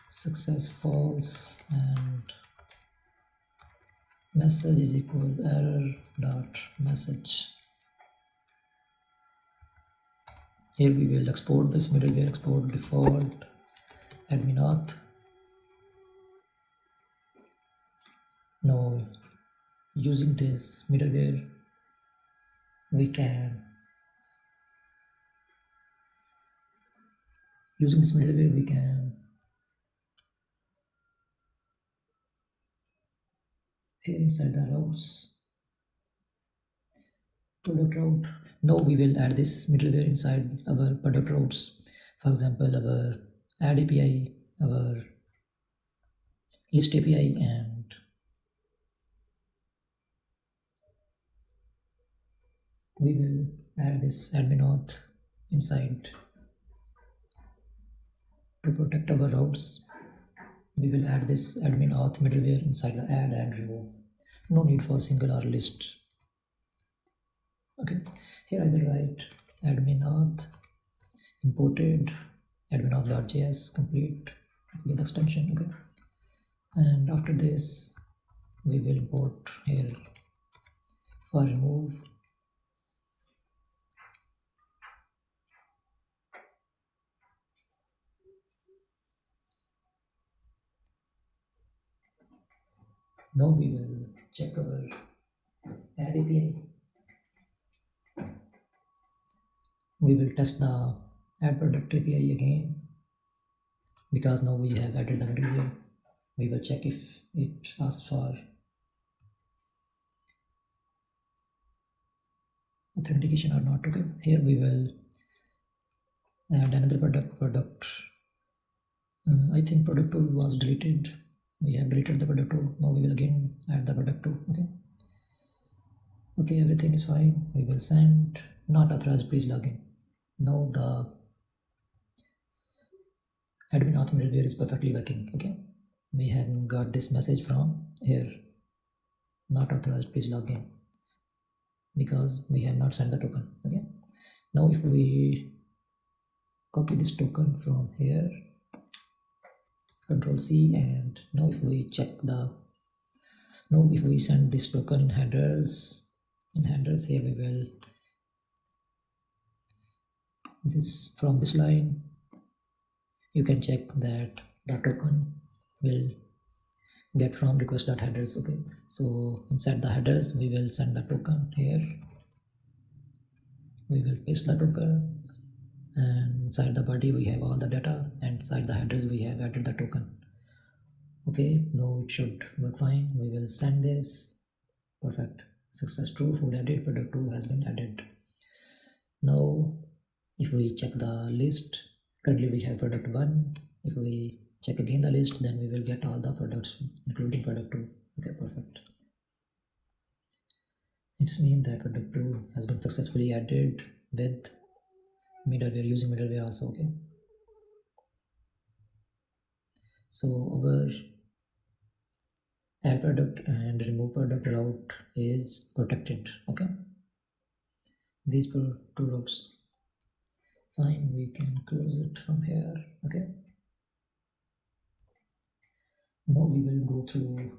success false and message is equal error dot message. Here we will export this middleware, export default admin auth. Now using this middleware we can here inside the routes product route. Now we will add this middleware inside our product routes. For example, our add API, our list API, and we will add this admin auth inside to protect our routes. We will add this admin auth middleware inside the add and remove. No need for single or list. Okay, here I will write admin auth imported admin auth.js complete with extension. Okay, and after this we will import here for remove. Now we will check our add API. We will test the add product API again because now we have added the middleware. We will check if it asks for authentication or not. Okay, here we will add another product. I think product 2 was deleted. We have deleted the product 2. Now we will again add the product 2. Okay, everything is fine. We will send not authorized, please login. Now the admin auth middleware is perfectly working. Okay, we have got this message from here, not authorized, please login, because we have not sent the token. Okay, now if we copy this token from here, Control C, and now if we check if we send this token in headers, here we will from this line you can check that the token will get from request.headers. Okay, so inside the headers we will send the token here. We will paste the token, and inside the body we have all the data, and inside the headers we have added the token. Okay, now it should work fine. We will send this. Perfect. Success true. Food added. Product 2 has been added. Now if we check the list, currently we have product 1. If we check again the list, then we will get all the products including product 2. Okay, perfect. It means that product 2 has been successfully added with middleware, using middleware also. Okay, so our add product and remove product route is protected. Okay, these two routes. Fine, we can close it from here. Okay, now we will go through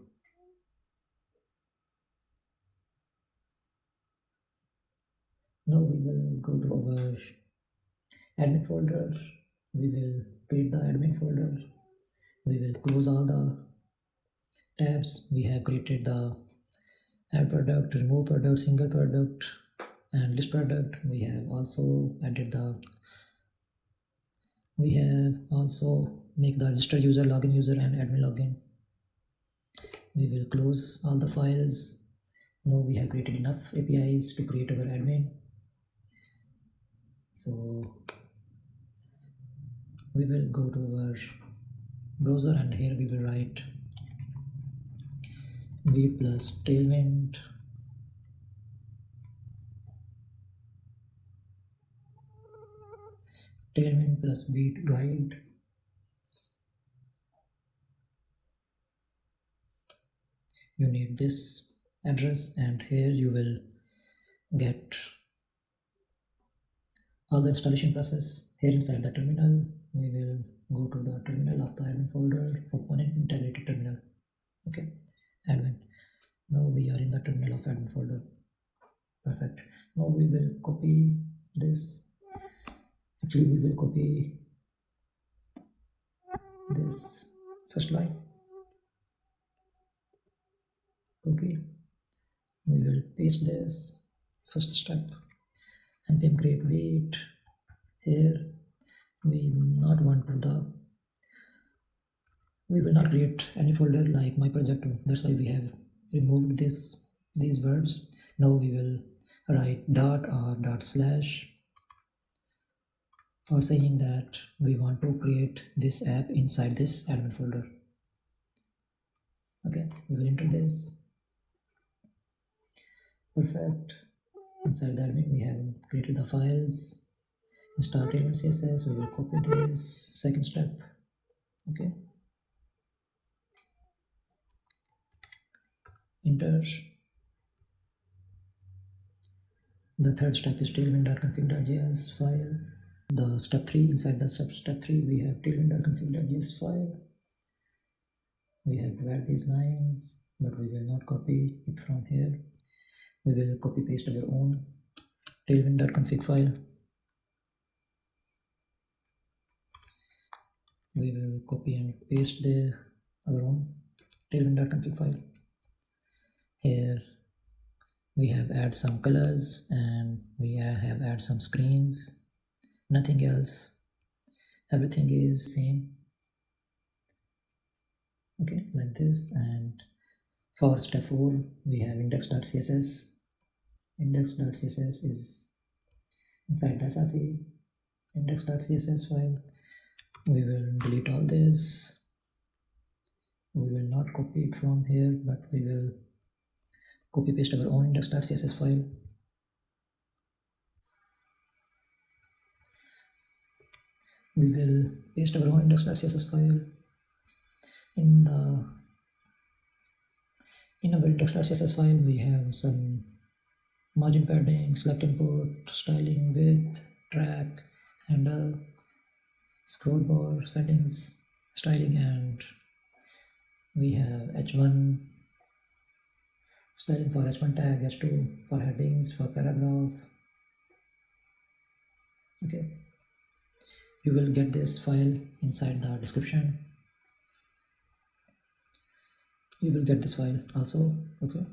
to our admin folder. We will create the admin folder. We will close all the tabs. We have created the add product, remove product, single product, and list product. We have also make the register user, login user, and admin login. We will close all the files. Now we have created enough APIs to create our admin. So we will go to our browser, and here we will write v plus tailwind plus beat guide. You need this address, and here you will get all the installation process. Here inside the terminal, we will go to the terminal of the admin folder, open it, integrated terminal. Okay, admin. Now we are in the terminal of admin folder. Perfect. Now we will copy this. Actually, we will copy this first line. Copy. We will paste this first step. npm create wait. Here we will not create any folder like my project. That's why we have removed these verbs. Now we will write dot or dot slash for saying that we want to create this app inside this admin folder. Okay, we will enter this. Perfect. Inside the admin we have created the files. Install Tailwind CSS. We will copy this second step. Okay. Enter. The third step is tailwind.config.js file. The step 3, inside the step 3 we have tailwind.config.js file. We have to add these lines, but we will not copy it from here. We will copy paste our own tailwind.config file. We will copy and paste our own tailwind.config file. Here we have add some colors and we have add some screens. Nothing else. Everything is same. Okay, like this. And for step 4 we have index.css. Index.css is inside the sassy index.css file. We will delete all this. We will not copy it from here, but we will copy paste our own index.css file. We will paste our own index.css file in our index.css file. We have some margin padding, select input, styling, width, track, handle, scroll bar, settings, styling, and we have h1 styling for h1 tag, h2 for headings, for paragraph. Okay, you will get this file inside the description. You will get this file also. Okay,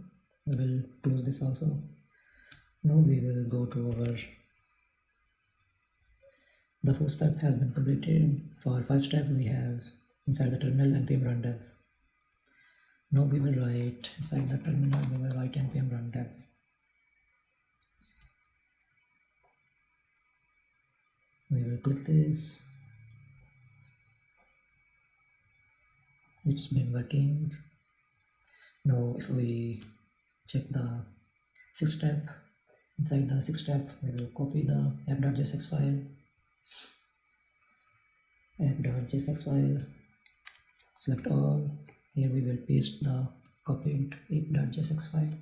we will close this also. Now we will go to the 4th step has been completed. For 5th step we have inside the terminal npm run dev. Now we will write inside the terminal, we will write npm run dev. We will click this. It's been working. Now if we check the 6th step, inside the 6th step we will copy the app.jsx file. App.jsx file, select all. Here we will paste the copied app.jsx file.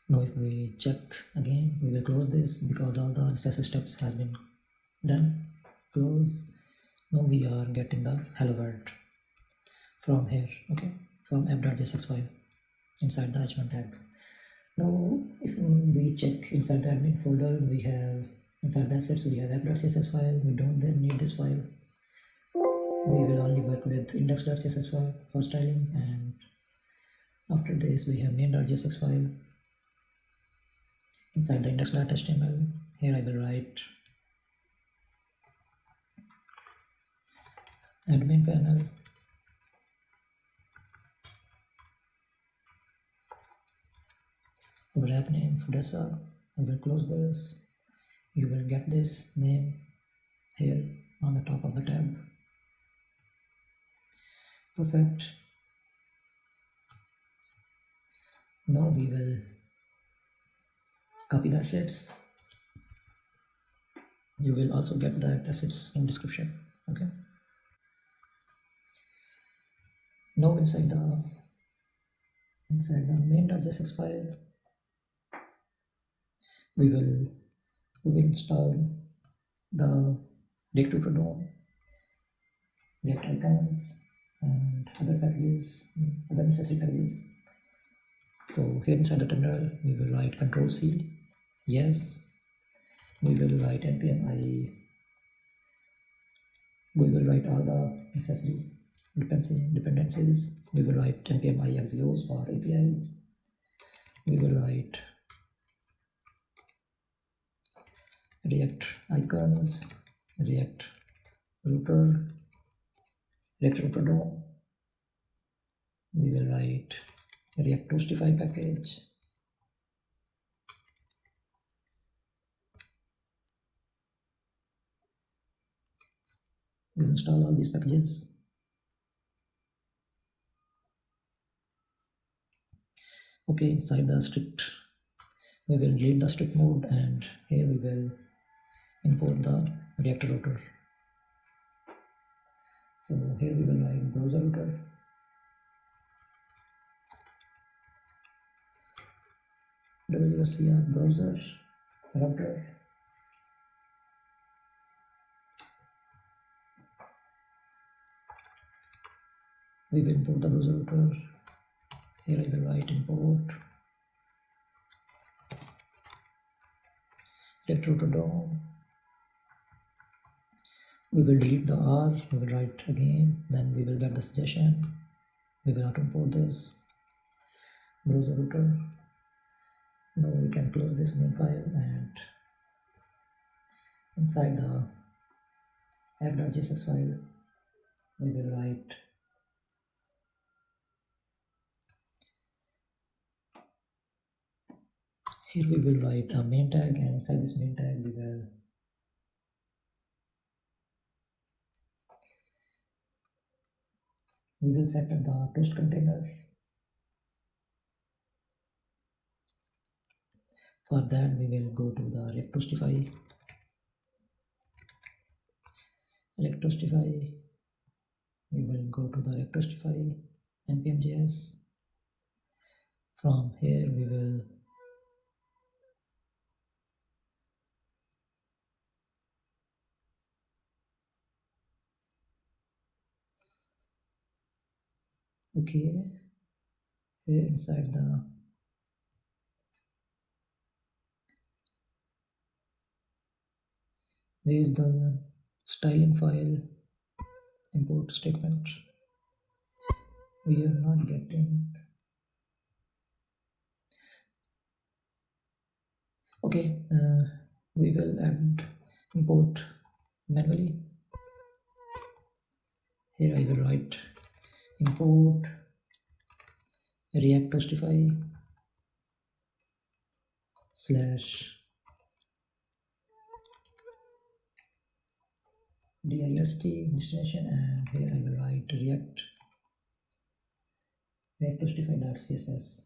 Now if we check again, we will close this because all the necessary steps has been done. Close. Now we are getting the hello world from here. Okay, from app.jsx file inside the h1 tag. Now if we check inside the admin folder, we have inside the assets we have app.css file. We don't then need this file. We will only work with index.css file for styling, and after this we have main.jsx file. Inside the index.html, here I will write admin panel, our app name Fudesa. I will close this. You will get this name here on the top of the tab. Perfect. Now we will copy the assets. You will also get the assets in description. Okay. Now inside the main.jsx file, we will install the React icons, and other packages, other necessary packages. So here inside the terminal, we will write Control C, yes. We will write npm I. We will write all the necessary dependencies. We will write npm I axios for APIs. We will write React icons, React router DOM. We will write React Toastify package. We will install all these packages. Okay, inside the strict, we will read the strict mode, and here we will import the React router. So here we will write browser router. WSCR browser router. We will import the browser router. Here I will write import React router DOM. We will delete the R, we will write again, then we will get the suggestion. We will auto import this browser router. Now we can close this main file, and inside the app.jsx file, we will write here we will write a main tag, and inside this main tag we will set up the toast container. For that, we will go to the React Toastify. We will go to the React Toastify npm.js. From here, we will here inside the where is the styling file import statement. We are not getting. Okay, we will import manually. Here I will write import React Toastify /dist destination, and here I will write React Toastify.css.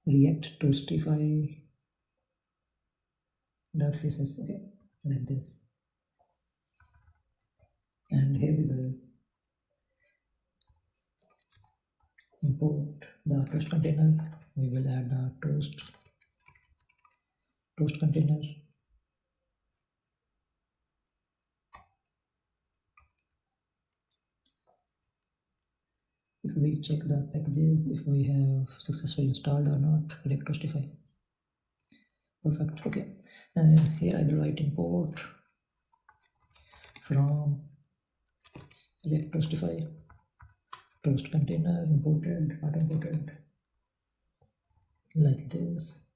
React Toastify.css, okay, like this. And here we will import the toast container. We will add the toast container. If we check the packages, if we have successfully installed or not, React Toastify. Perfect. Okay. Here I will write import from React Toastify toast container imported, auto imported, like this.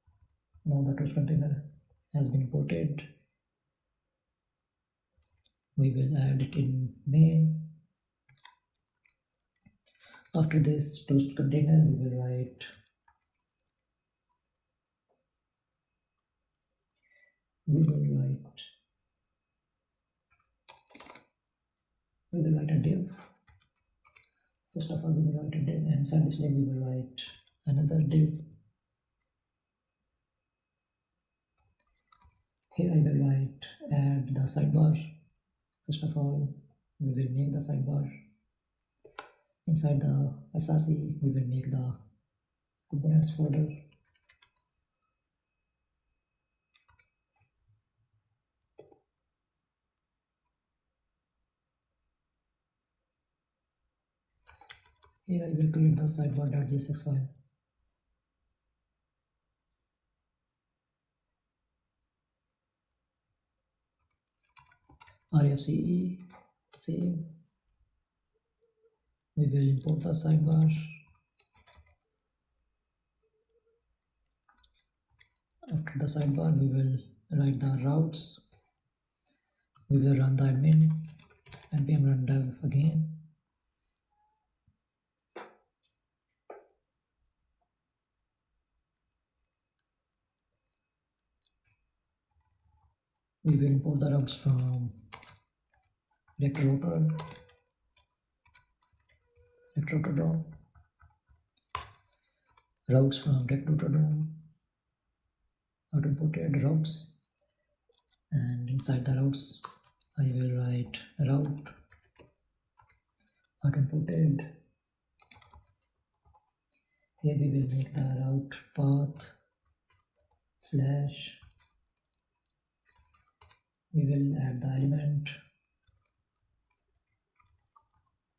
Now the toast container has been imported. We will add it in main. After this toast container, we will write a div. First of all, we will write a div, and inside this div we will write another div. Here I will write add the sidebar. First of all, we will make the sidebar. Inside the SRC, we will make the components folder. Here I will create the sidebar.jsx file. RFCE, save. We will import the sidebar. After the sidebar, we will write the routes. We will run the admin, npm run dev again. We will import the routes from reactor router DOM, routes from reactor DOM, auto imported routes, and inside the routes I will write route auto imported. Here we will make the route path slash. We will add the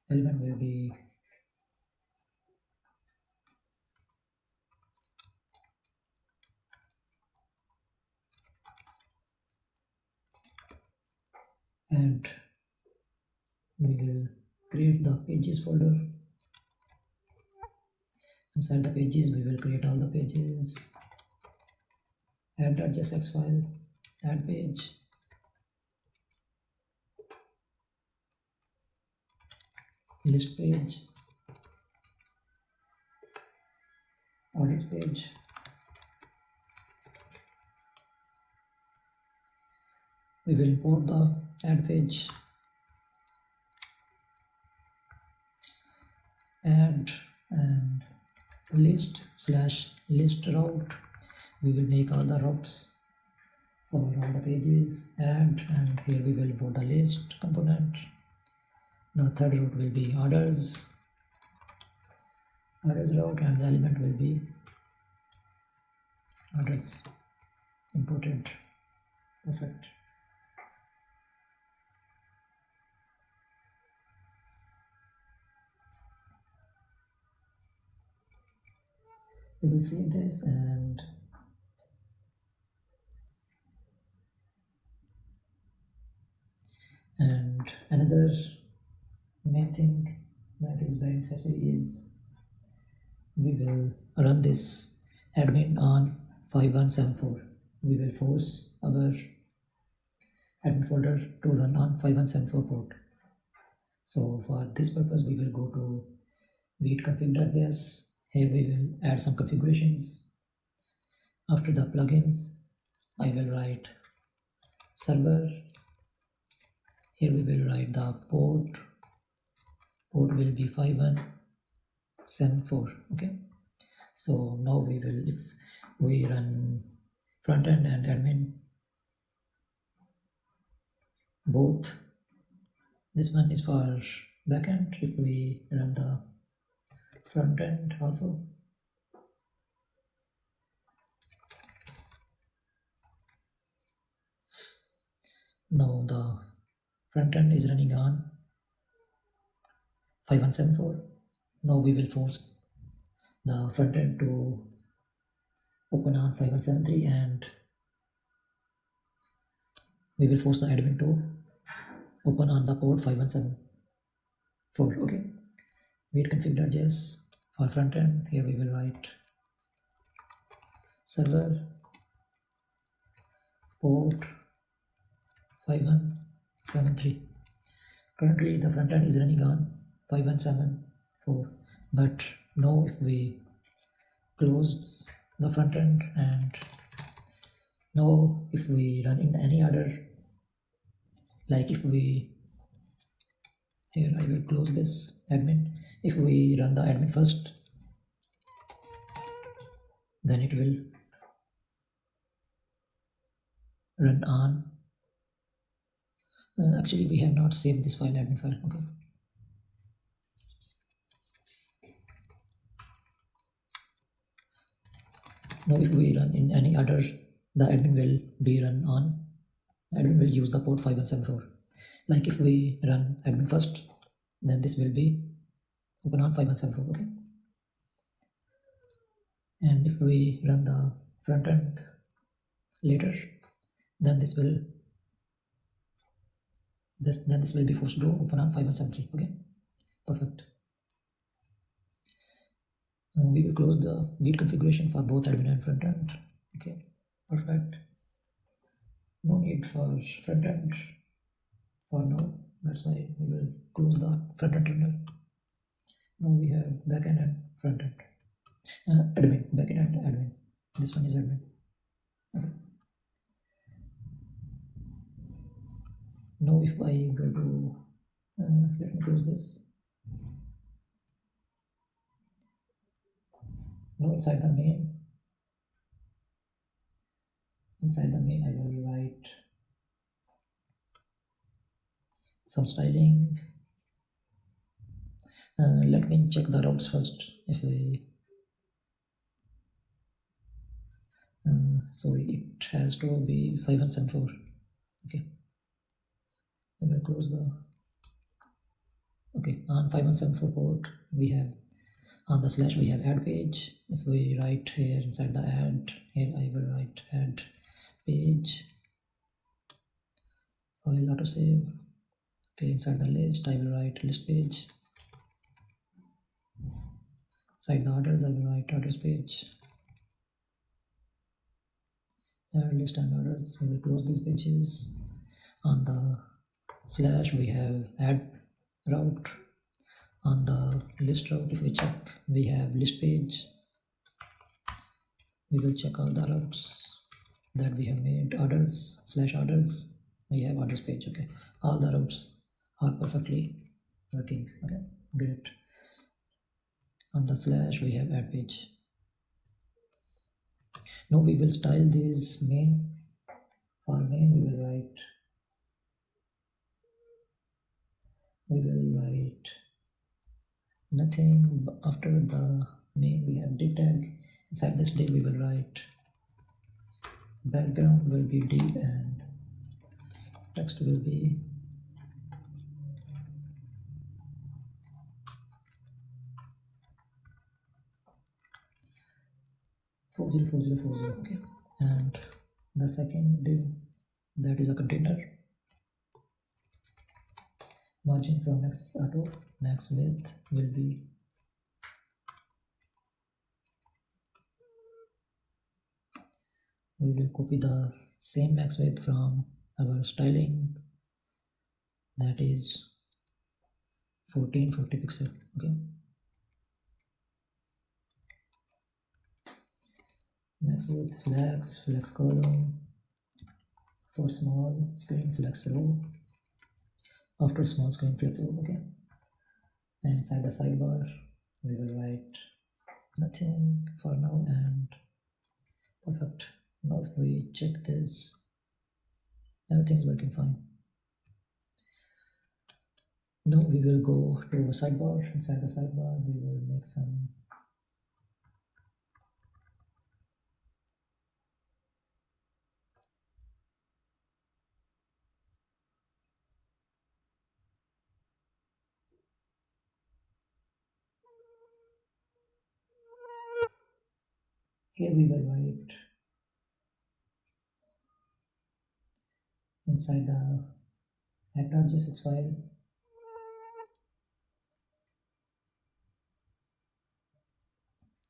element will be and we will create the pages folder. Inside the pages we will create all the pages, add.jsx file, add page, list page, audit page, we will import the add page, add and list slash list route. We will make all the routes for all the pages, add, and here we will import the list component. The third route will be orders route, and the element will be orders imported. Perfect. We will save this, and another main thing that is very necessary is we will run this admin on 5174. We will force our admin folder to run on 5174 port. So for this purpose we will go to config.js. Here we will add some configurations. After the plugins, I will write server. Here we will write the port will be 5174. Okay, so now we will, if we run frontend and admin both, this one is for backend. If we run the frontend also, now the frontend is running on 5174. Now we will force the frontend to open on 5173, and we will force the admin to open on the port 5174. Okay, wait config.js for frontend. Here we will write server port 5173. Currently the frontend is running on 5174, but now if we close the frontend, and now if we run in any other, like if we, here I will close this admin. If we run the admin first, then it will run on, actually we have not saved this file, admin file. Okay, now if we run in any other, the admin will be run on, admin will use the port 5174. Like if we run admin first, then this will be open on 5174. Okay, and if we run the front end later, then this will be forced to open on 5173. Okay, perfect. We will close the Git configuration for both admin and front end. Okay, perfect. No need for front end for now, that's why we will close the front end terminal. Now we have backend and front end, admin, backend and admin. This one is admin. Okay. Now if I go to let me close this. Now inside the main I will write some styling. Let me check the routes first. If we sorry, it has to be 5174. Okay, I will close the okay. On 5174 port we have, on the slash we have add page. If we write here inside the add, here I will write add page, file autosave. Okay, inside the list I will write list page. Inside the orders I will write orders page. Add list and orders, we will close these pages. On the slash we have add route. On the list route, if we check, we have list page. We will check all the routes that we have made. Orders slash orders, we have orders page. Okay, all the routes are perfectly working. Okay, great. On the slash we have add page. Now we will style this main. For main we will write nothing. After the main we have div tag. Inside this div we will write background will be div and text will be .40.40.40. Okay, and the second div, that is a container. Margin from max auto, max width will be we will copy the same max width from our styling, that is 1440 pixel. Okay, max width flex column for small screen, flex row after small screen, flex row. Okay, and inside the sidebar we will write nothing for now, and perfect. Now if we check this, everything is working fine. Now we will go to a sidebar. Inside the sidebar we will make some here we will write inside the app.jsx file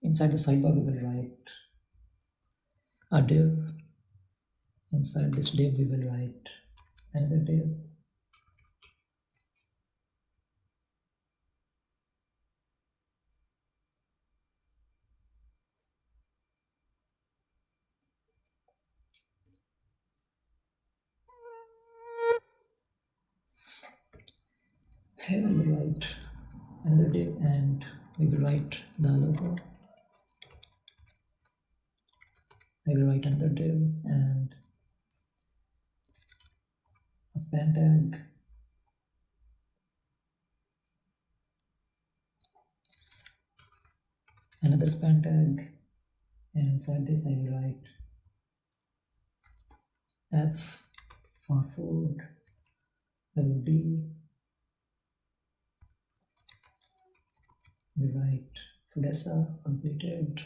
inside the sidebar we will write a div. Inside this div we will write another div. Here we will write another div and we will write the logo. I will write another div and a span tag. Another span tag, and inside this I will write F for food, D, we write Fudessa completed.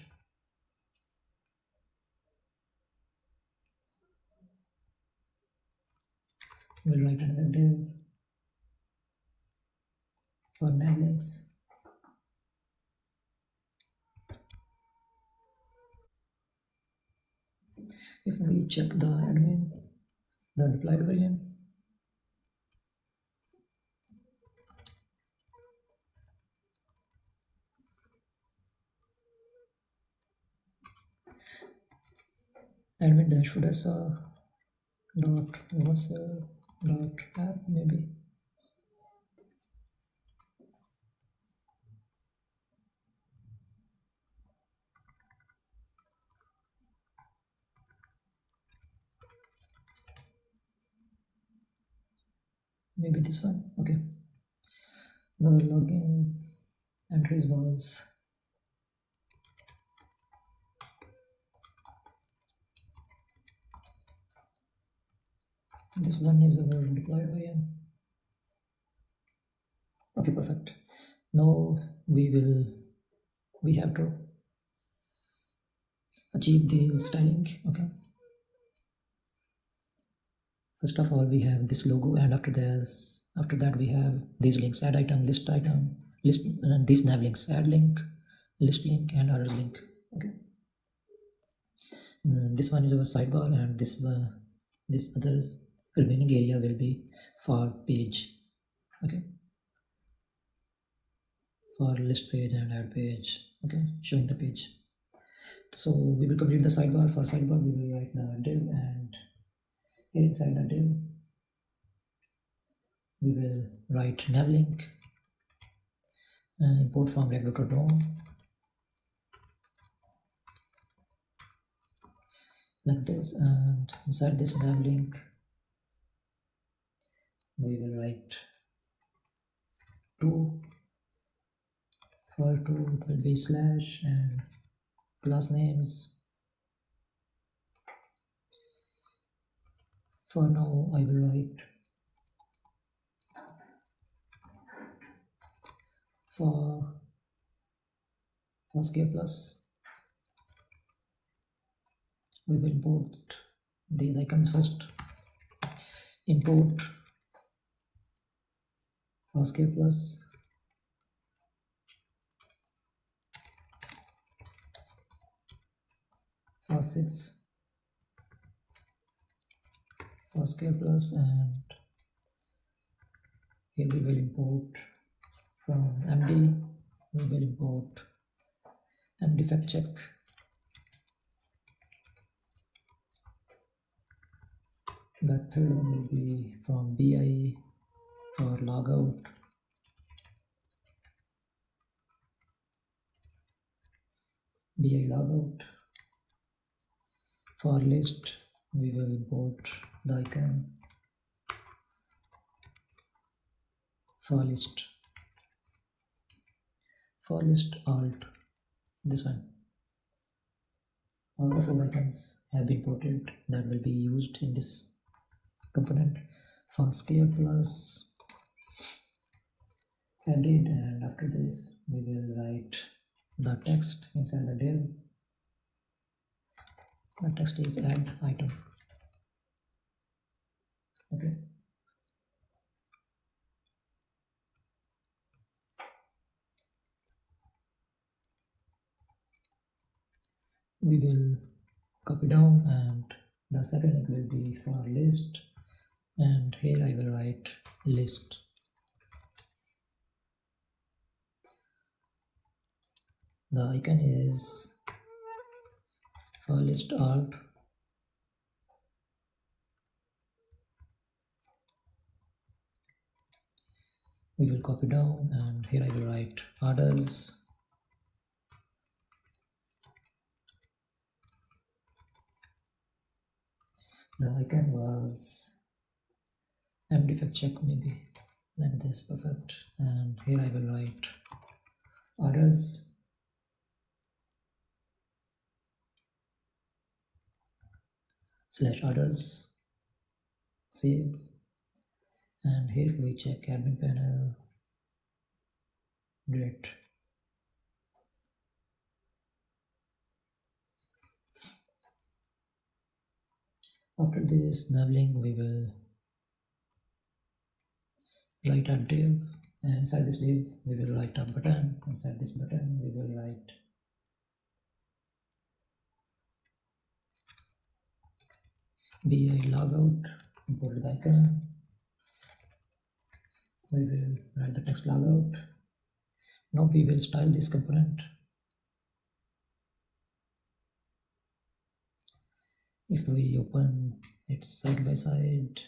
We'll write another div for navlinks. If we check the admin, the deployed version, admin dash Fudessa dot wasser dot app maybe. Maybe this one. Okay. The login entries was this one is our deployed VM. Okay, perfect. Now we have to achieve this styling. Okay. First of all, we have this logo, and after that we have these links: add item, list, these nav links: add link, list link, and others link. Okay. This one is our sidebar, and this others remaining area will be for page. Okay. For list page and add page. Okay, showing the page. So we will complete the sidebar. For sidebar, we will write the div, and here inside the div we will write navlink, import from regular.dom, like this, and inside this navlink we will write 2. For 2 it will be slash and class names. For now I will write for scale plus. We will import these icons first. Import for scale plus, for 6 for scale plus, and here we will import from MD, we will import MD fact check. The third one will be from BI for logout. BI logout. For list, we will import the icon for list. For list alt, this one. All the 4 icons have been imported that will be used in this component. For scale plus, added, and after this we will write the text inside the div. The text is add item. Okay. We will copy down, and the second link will be for list, and here I will write list. The icon is for list alt. We will copy down, and here I will write orders. The icon was MD fact check, maybe like this. Perfect. And here I will write orders. Slash orders. Save. And here we check admin panel. Great. After this navling, we will write a div, and inside this div we will write a button. Inside this button we will write bi logout, import the icon. We will write the text logout. Now we will style this component. If we open it side by side,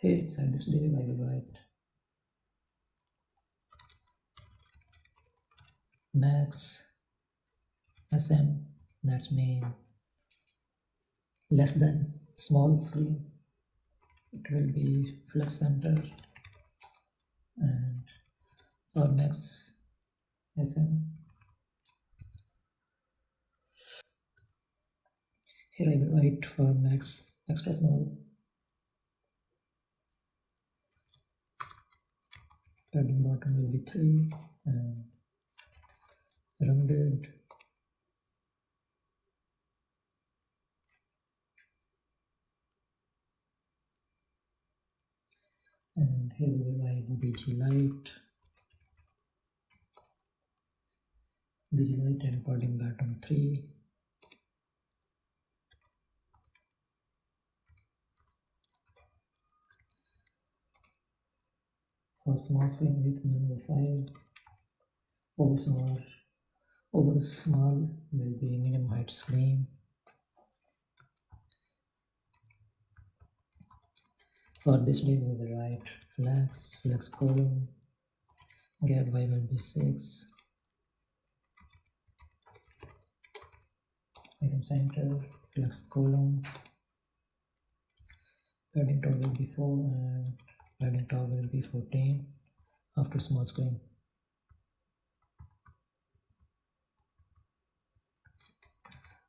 here inside this div I will write max sm, that's mean less than small screen. It will be flex center, and for max sm here I will write for max extra small, padding bottom will be 3, and rounded and here we will write bg light and padding bottom 3. For small screen width number 5, over small will be minimum height screen. For this div we will write flex column, gap y will be 6, item center, flex column, padding top will be 4, and padding top will be 14 after small screen.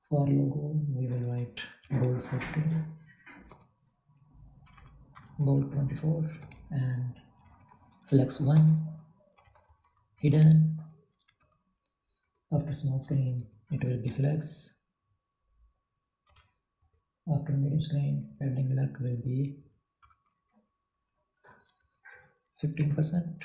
For logo we will write bold 14, bold 24, and flex 1, hidden. After small screen it will be flex. After medium screen, padding left will be 15%.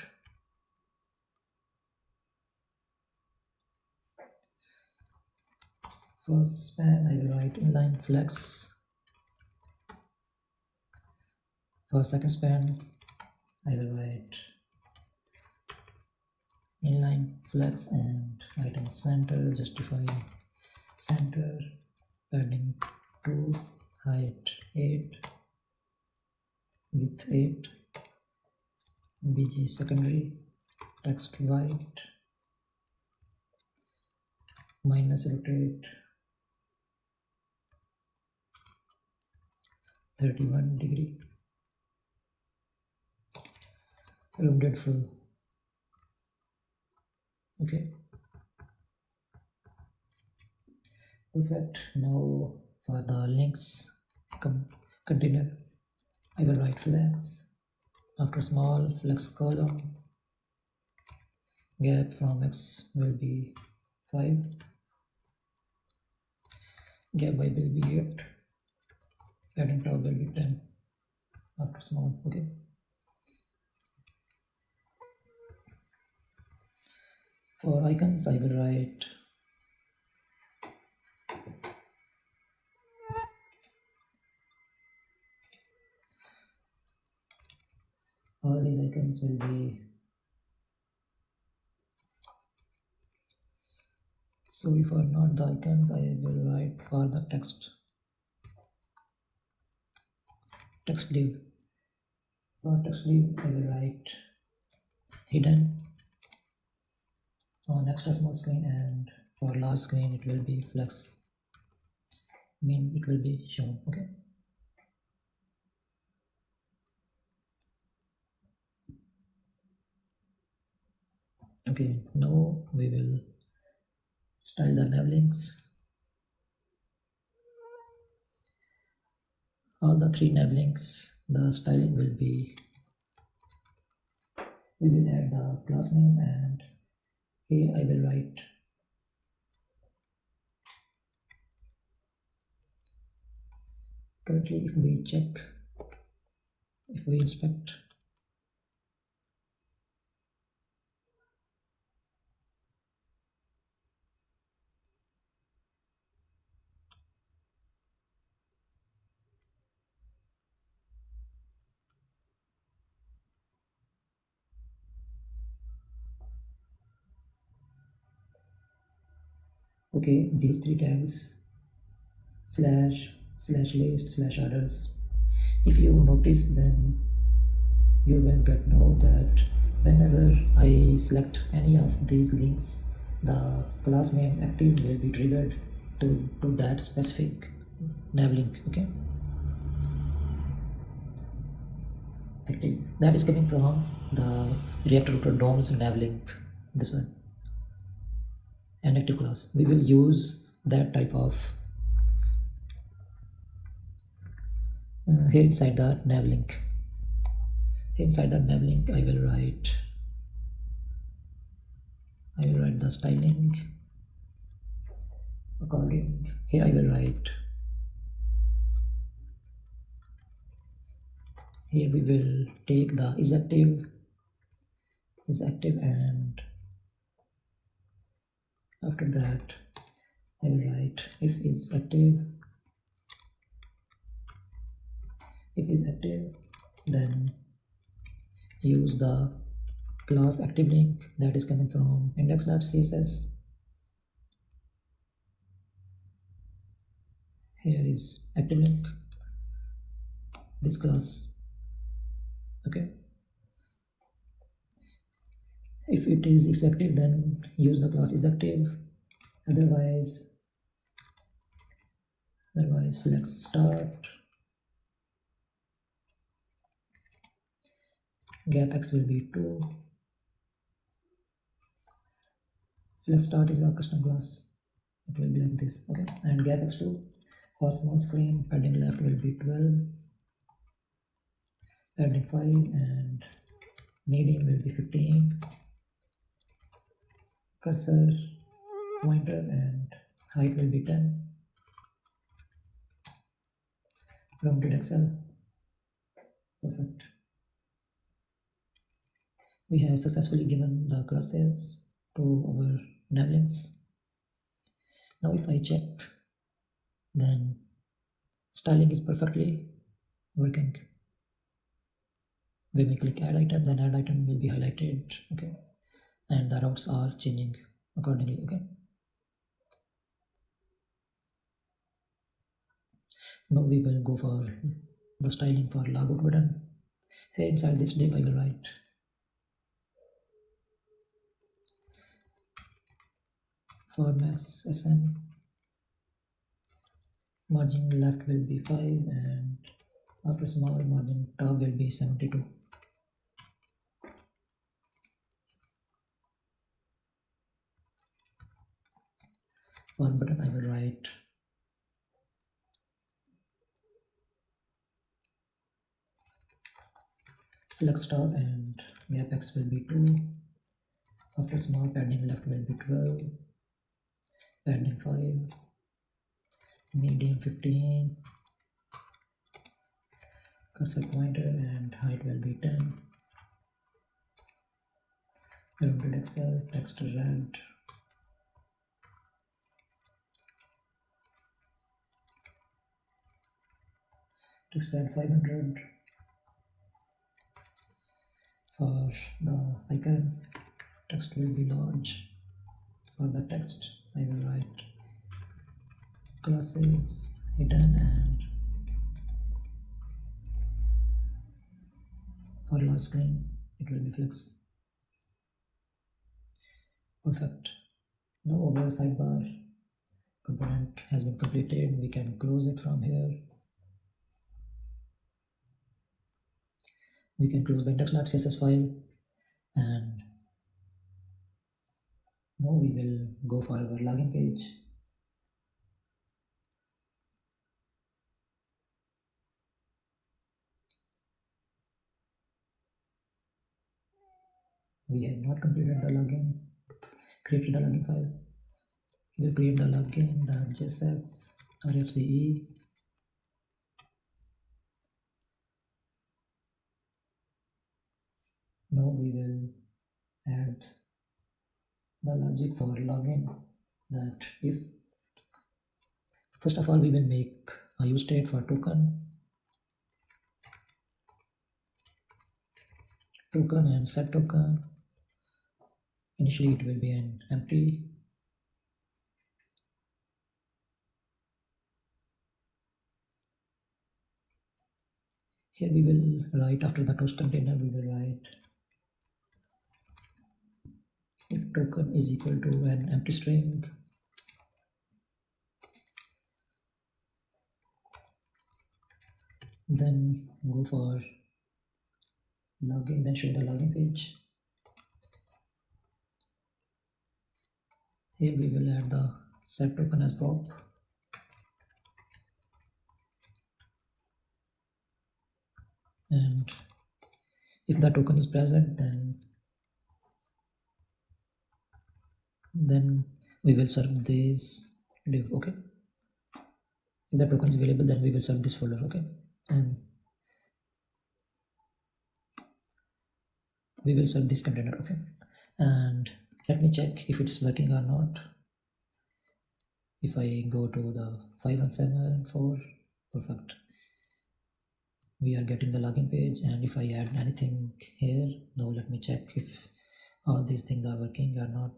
For span I will write inline flex. For second span I will write inline flex, and item center, justify center, padding 2, height 8, width 8, bg secondary, text white, minus rotate 31 degree, rounded full. Okay, perfect. Now for the links container I will write flex. After small, flex column, gap from x will be 5, gap y will be 8, padding top will be 10 after small. Okay, for icons I will write all these icons will be, so if are not the icons I will write for the text div. For text div I will write hidden on extra small screen, and for large screen it will be flex, means it will be shown. Okay, okay, now we will style the nav links. All the 3 nav links, the styling will be we will add the class name, and here I will write currently. If we check, if we inspect, okay, these three tags slash, slash list, slash others, if you notice, then you will get know that whenever I select any of these links, the class name active will be triggered to that specific nav link. Okay, active, that is coming from the React router DOM's nav link, this one, and active class. We will use that type of here inside the nav link. Inside the nav link I will write the styling according. Here I will write, here we will take the is active, and after that I will write if is active, then use the class active link that is coming from index.css. Here is active link, this class. Okay, if it is active, then use the class is active, otherwise flex start, gap x will be 2. Flex start is a custom class, it will be like this. Okay, and gap x2 for small screen, padding left will be 12, padding 5, and medium will be 15. Cursor pointer and height will be 10. Rounded XL, perfect. We have successfully given the classes to our nav links. Now if I check, then styling is perfectly working. When we click add item, then add item will be highlighted. Okay, and the routes are changing accordingly. Okay, now we will go for the styling for logout button. Here inside this div I will write for max SN, margin left will be 5, and after small margin top will be 72. For button I will write flex start and gap x will be 2. After small padding left will be 12, padding 5, medium 15, cursor pointer and height will be 10. Rounded XL, text red, text red 500. For the icon, text will be large. For the text I will write classes hidden, and for large screen it will be flex. Perfect. Now our sidebar component has been completed. We can close it from here. We can close the index.css file, and now we will go for our login page. we have not completed the login, created the login file. We will create the login.jsx rfce. Now we will add the logic for login, that if first of all we will make a use state for token and set token. Initially it will be an empty. Here we will write, after the toast container we will write if token is equal to an empty string, then go for login, then show the login page. Here we will add the set token as prop. And if the token is present, then we will serve this div. Okay, if the token is available, then we will serve this folder. Okay, and we will serve this container. Okay, and let me check if it's working or not. If I go to the 5174, perfect, we are getting the login page. And if I add anything here, now let me check if all these things are working or not.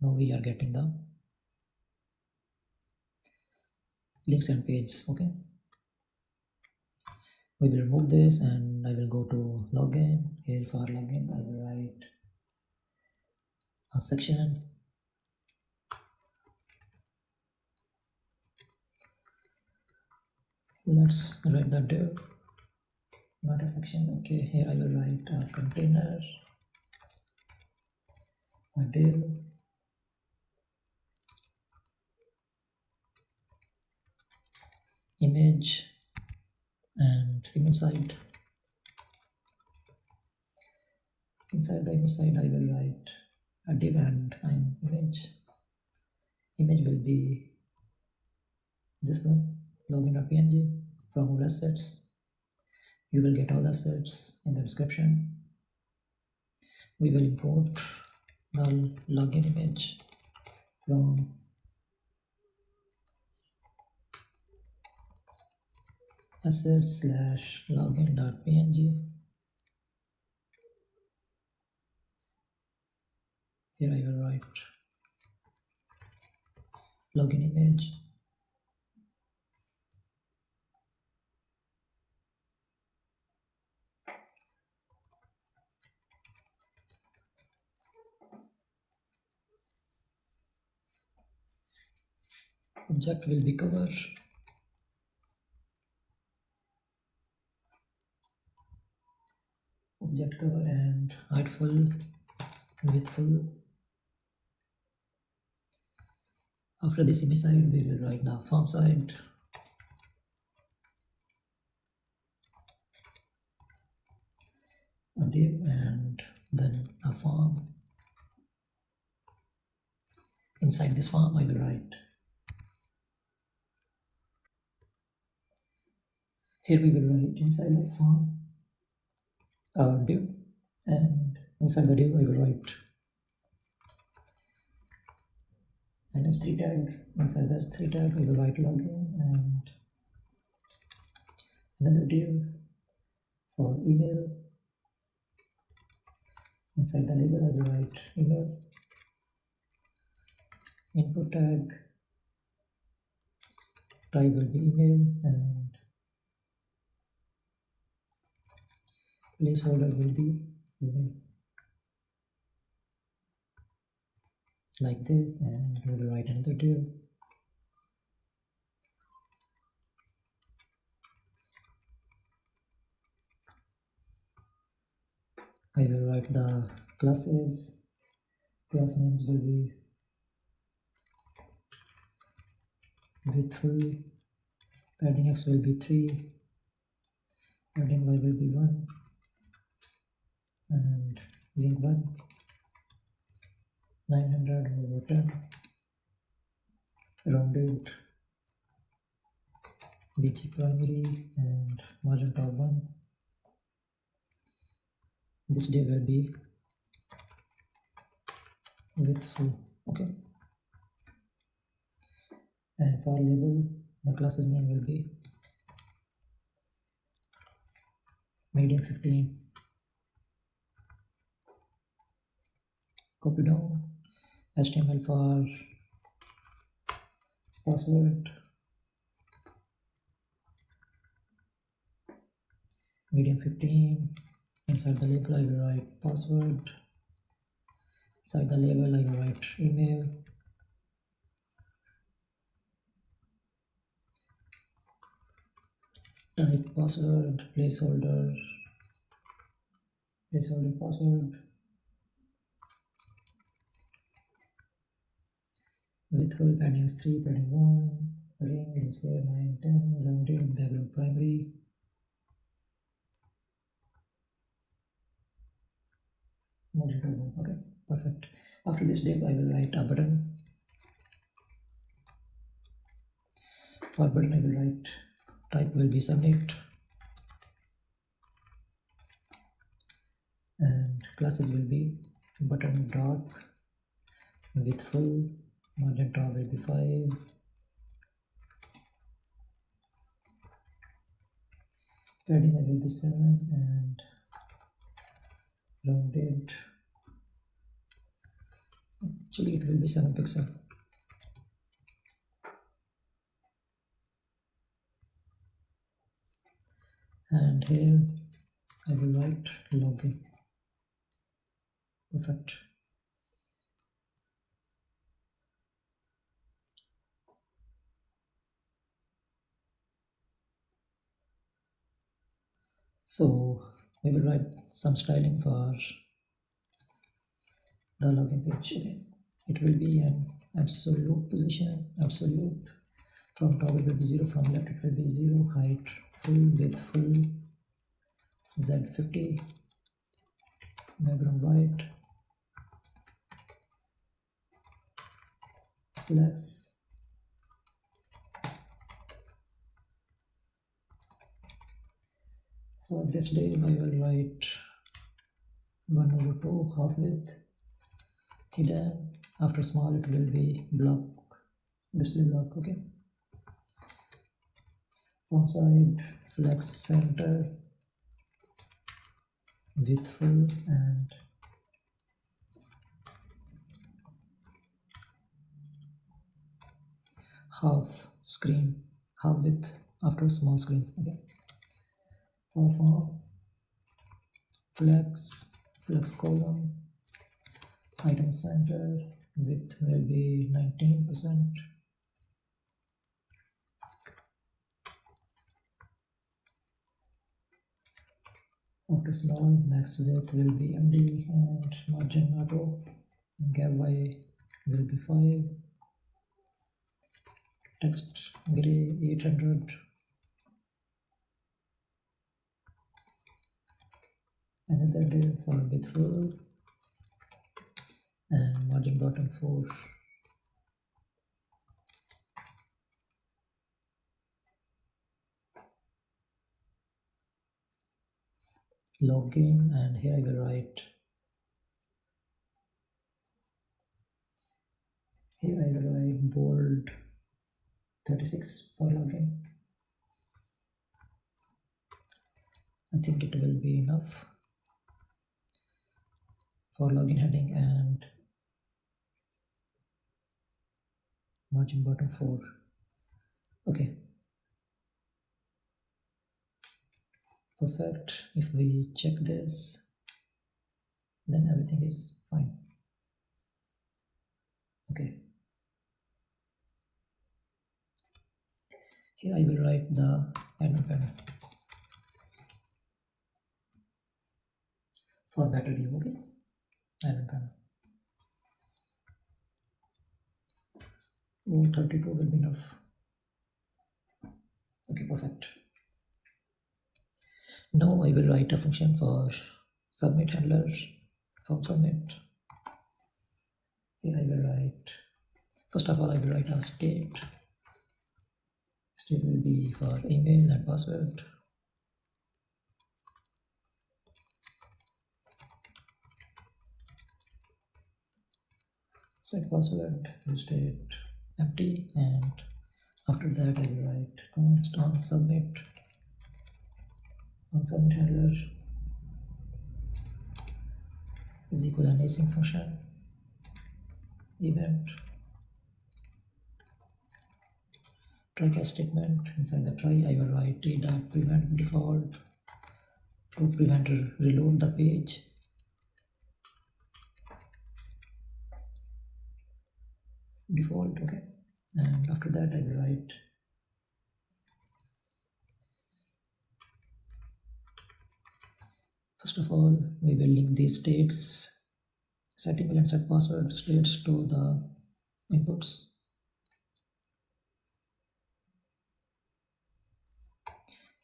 Now we are getting the links and pages. Okay, we will remove this and I will go to login. Here for login I will write a section. Let's write the div, not a section. Okay, here I will write a container, a div, image, and inside the image side I will write a div and an image. Image will be this one, login.png. From our assets you will get all the assets in the description. We will import the login image from assets/login.png. Here I will write login image, object will be cover, object cover, and height full, width full. After this image side we will write the form side. A div and then a form. Inside this form I will write, here we will write inside the form a div, and inside the div I will write an S3 tag. Inside the S3 tag I will write login and another div for email. Inside the label I will write email, input tag, type will be email, and placeholder will be email, like this. And we will write another div. I will write the classes. Class names will be width full, padding x will be 3, padding y will be 1, and link 1 900 over 10 rounded BG primary and margin top 1. This div will be with full. Okay, and for label the class's name will be medium 15. Copy down HTML for password medium 15. Inside the label I will write password. Inside the label I will write email. Type password, placeholder password. With full padding 3, padding 1, padding is here 9, 10, rounded, background primary. Okay, perfect. After this div, I will write a button. For button, I will write type will be submit, and classes will be button dot with full, margin top will be 5, padding I will be 7, and rounded. Actually, it will be 7 pixel. And here I will write login. Perfect. So we will write some styling for the login page. Okay, it will be an absolute position, absolute. From top it will be 0, from left it will be 0, height full, width full, Z50, background white, flex, for this div I will write 1/2 half width, hidden, after small it will be block, display block. Okay, font side, flex center, width full, and half screen, half width after small screen. Okay, for font, flex column, item center, width will be 19%, after small max width will be MD, and margin auto, gap Y will be 5, text gray 800, another div for width full, and margin bottom 4. Login, and here I will write, bold 36 for login. I think it will be enough for login heading, and margin bottom 4. Okay, perfect. If we check this, then everything is fine. Okay, here I will write the admin panel for better view. Okay, admin panel. 32 will be enough. Okay, perfect. Now I will write a function for submit handler form submit. Here I will write, first of all I will write a state. State will be for email and password. Set password, use state empty, and after that I will write const on submit handler is equal an async function event try catch statement. Inside the try I will write t.prevent default to prevent reload the page. Default, okay, and after that I will write first of all we will link these states set email and set password states to the inputs.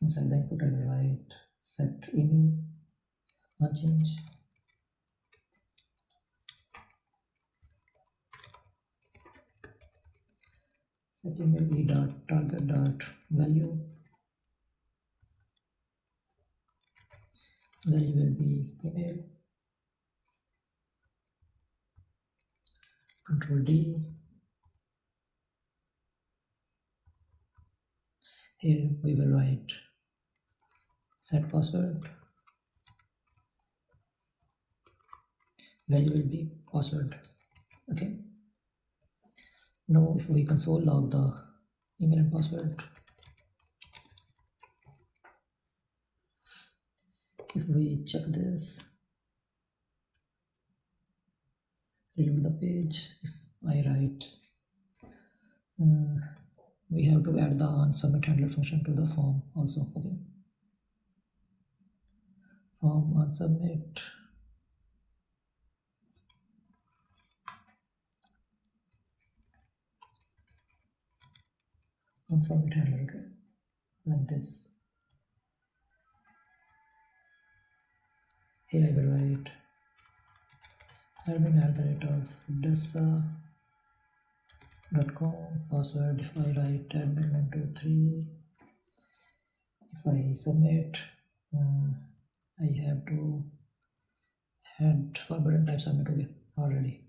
Inside the input I will write set email unchange set email e dot target dot value will be email control D. Here we will write set password value will be password. Okay, now if we console log the email and password, if we check this, reload the page, if I write we have to add the onSubmit handler function to the form also. Okay, form onSubmit handler, okay, like this. Here I will write admin@desa.com password. If I write admin123, if I submit, I have to add forbidden type submit, okay, already.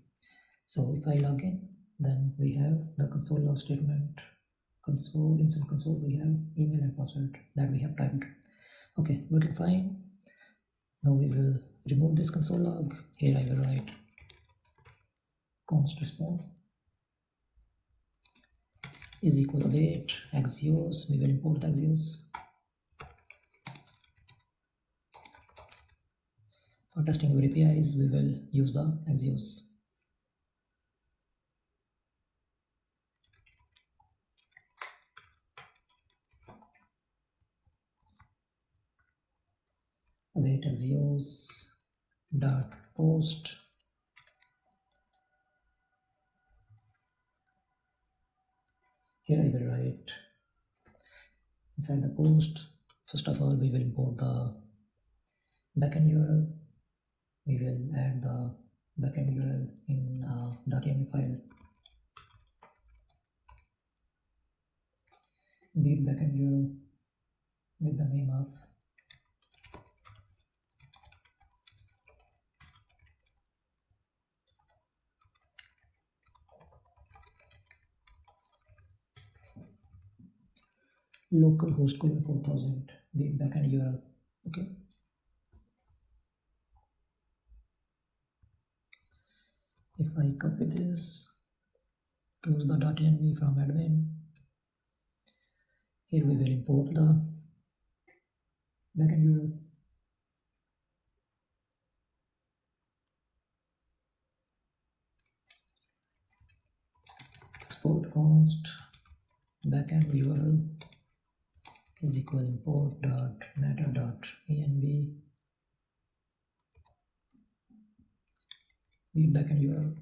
So if I log in, then we have the console log statement, inside console we have email and password that we have typed. Okay, working fine. Now we will remove this console log. Here I will write const response is equal await Axios. We will import the Axios. For testing our APIs, we will use the Axios. Await Axios dot post here I will write inside the post. First of all, we will import the backend URL. We will add the backend URL in a .yaml file. Read backend URL with the name of localhost 4000 read backend URL. Okay. If I copy this, close the .env from admin, here we will import the backend URL. Export const backend URL is equal import dot meta dot env read backend URL.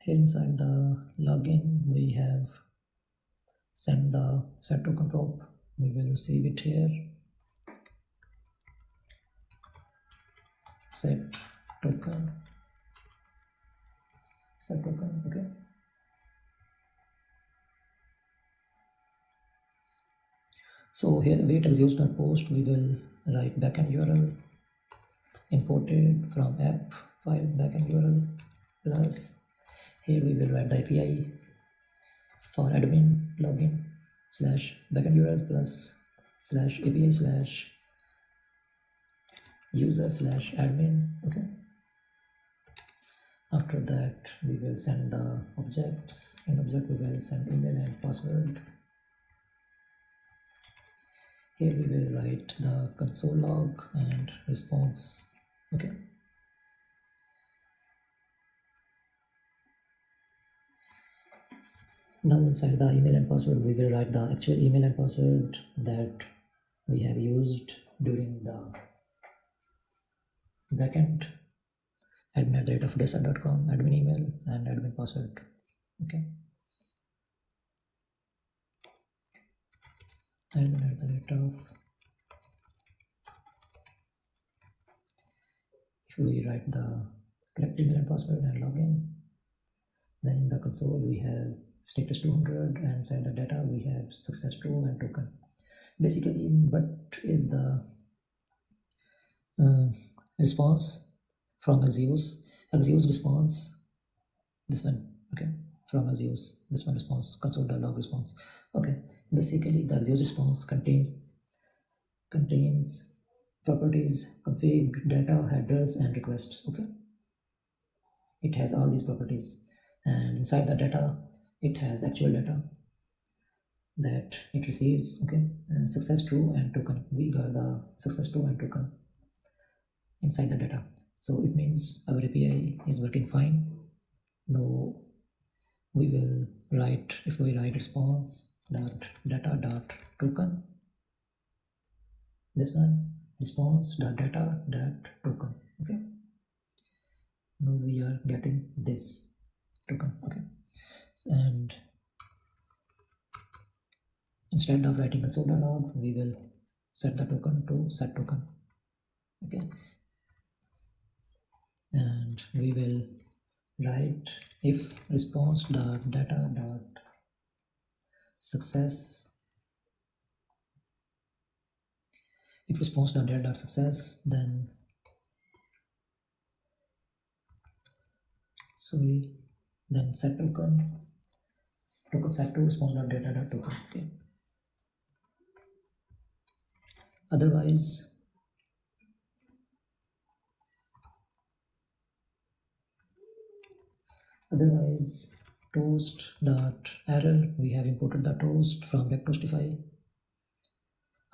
Here inside the login we have send the set token prop. We will receive it here set token, okay. So here await executes.post, we will write backend URL imported from app file backend URL plus here we will write the API for admin login slash backend URL plus slash API slash user slash admin, okay. After that we will send the objects. In object we will send email and password. Here we will write the console log and response, okay. Now inside the email and password we will write the actual email and password that we have used during the backend, admin@desktop.com, admin email and admin password, okay. Admin@, if we write the correct email and password and login, then in the console we have status 200 and inside the data we have success true and token. Basically what is the response from Axios response, this one, okay, from Axios, this one response, console.log response, okay. Basically the Axios response contains properties, config, data, headers and requests, okay. It has all these properties and inside the data it has actual data that it receives, okay. Success true and token, we got the success true and token inside the data, so it means our API is working fine. Now we will write, if we write response dot data dot token, this one, response dot data dot token, okay. Now we are getting this token, okay. And instead of writing console.log we will set the token to set token, okay. And we will write if response dot data dot success, if response dot data dot success, then set token set to response dot data dot token, okay. Otherwise toast dot error, we have imported the toast from Backtoastify,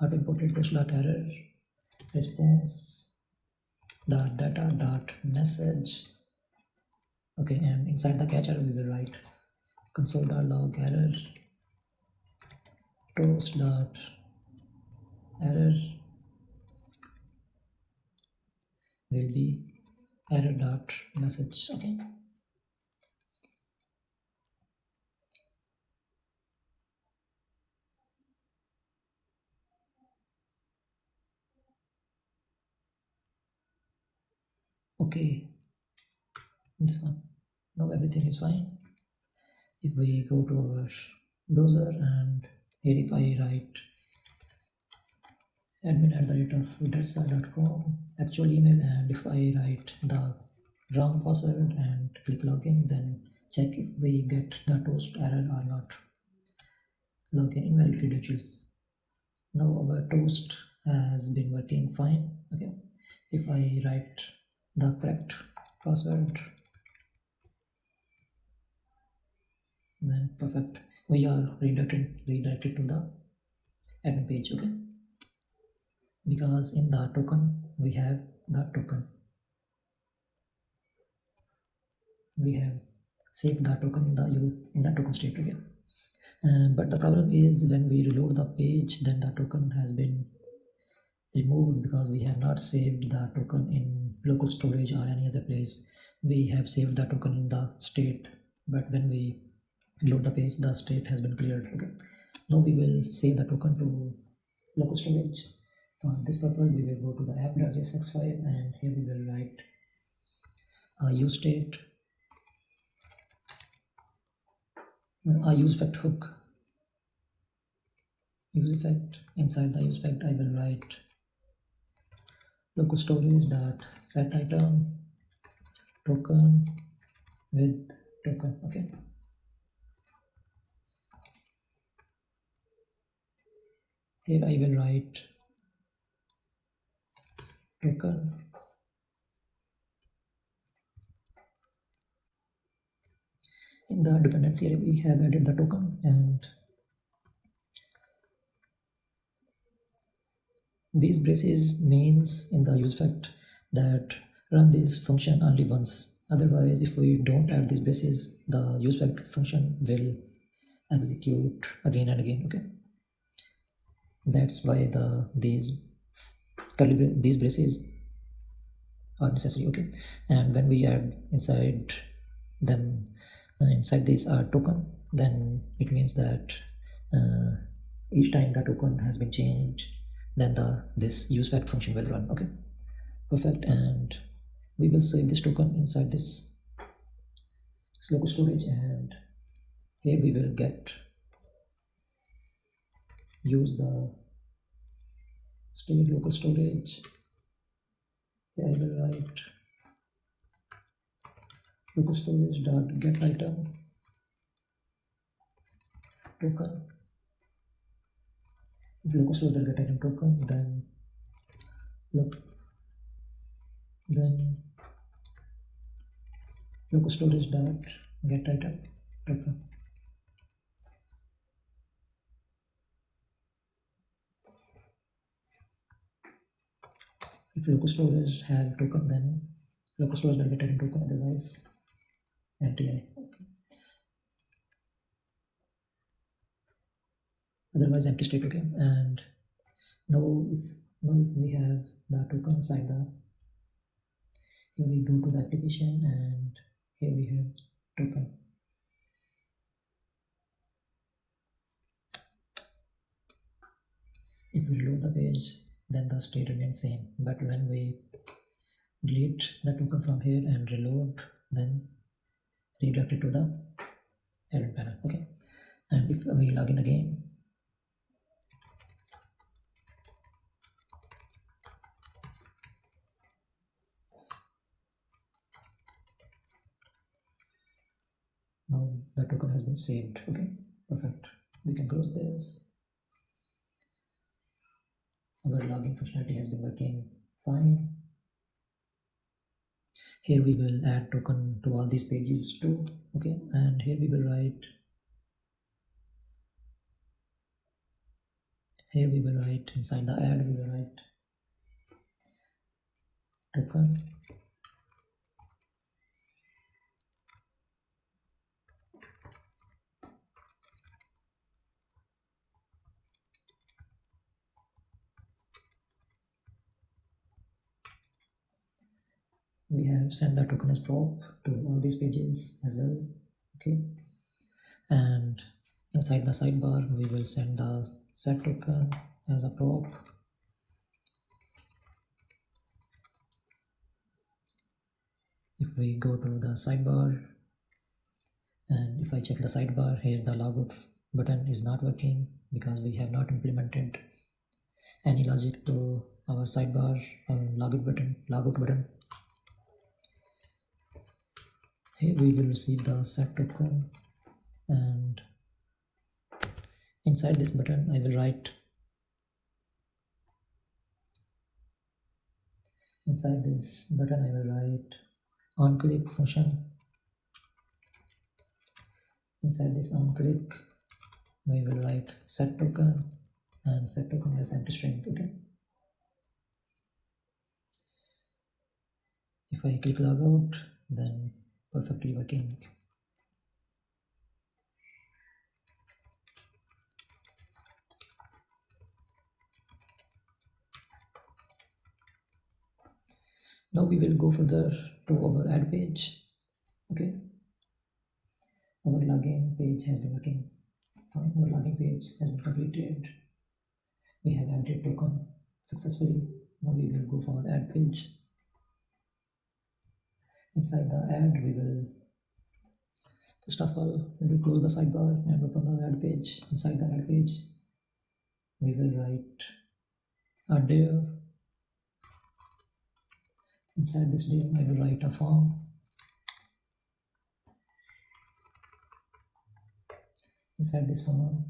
auto imported toast dot error, response dot data dot message, okay. And inside the catcher we will write console.log error, toast dot error will be error dot message, okay. Okay, this one, now everything is fine. If we go to our browser and here if I write admin@desktop.com actual email, and if I write the wrong password and click login, then check if we get the toast error or not. Login invalid credentials. Now our toast has been working fine, okay. If I write the correct password, then perfect, we are redirected to the admin page, okay. Because in the token we have the token, we have saved the token in the token state, okay. But the problem is when we reload the page, then the token has been removed because we have not saved the token in local storage or any other place. We have saved the token in the state, but when we load the page, the state has been cleared, okay. Now we will save the token to local storage For this purpose, we will go to the app.jsx file, and here we will write a use state, a use effect hook. Use effect, inside the use effect I will write local storage dot set item token with token. Okay, here I will write token. In the dependency array we have added the token, and these braces means in the use effect that run this function only once. Otherwise, if we don't add these braces, the use effect function will execute again and again. Okay, that's why these braces are necessary. Okay, and when we add inside them inside this token, then it means that each time the token has been changed, then this use effect function will run. Okay, perfect. And we will save this token inside this local storage, and here we will use the state local storage. Here I will write local storage dot get item token. If local storage dot get item token, then local storage dot get item token. If local storage have token, then local storage dot get item token, otherwise empty array. Okay, otherwise empty state. Okay, and now if we have the token inside here we go to the application, and here we have token. If we reload the page, then the state remains same, but when we delete the token from here and reload, then redirect it to the error panel. Okay, and if we log in again, now the token has been saved. Okay, perfect. We can close this. Our login functionality has been working fine. Here we will add token to all these pages too. Okay, and here we will write inside the add, we will write token. We have sent the token as prop to all these pages as well. Okay, and inside the sidebar we will send the set token as a prop. If we go to the sidebar, and if I check the sidebar, here the logout button is not working because we have not implemented any logic to our sidebar logout button. Here we will receive the set token, and inside this button I will write on click function. Inside this on click we will write set token, and set token has empty string. Okay, if I click logout, then perfectly working. Now we will go further to our add page. Okay, our login page has been working fine. Our login page has been completed. We have added token successfully. Now we will go for add page. Inside the add, we will first of all we will close the sidebar and open the add page. Inside the add page, we will write a div. Inside this div, I will write a form. Inside this form,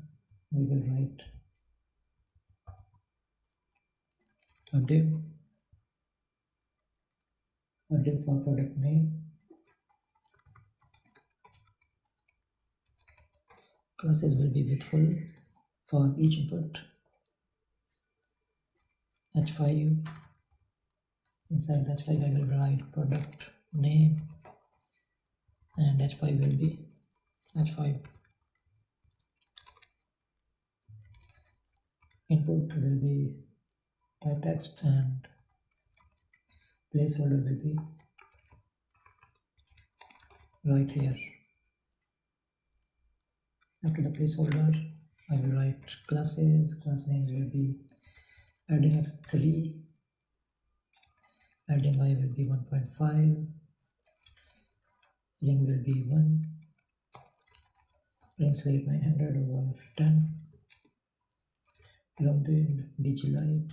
we will write a div for product name. Classes will be with full for each input. H5. Inside the H5, I will write product name, and H5 will be H5. Input will be type text and placeholder will be right here. After the placeholder, I will write classes. Class names will be padding x3, padding y will be 1.5, ring will be 1, ring slate 900 over 10, rounded BG light,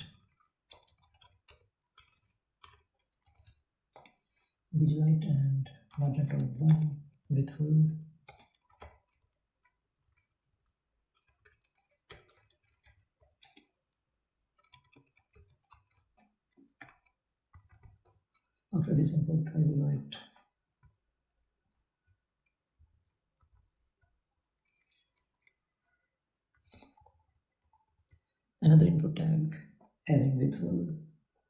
and magenta 1 with full. After this input, I will write another input tag having with full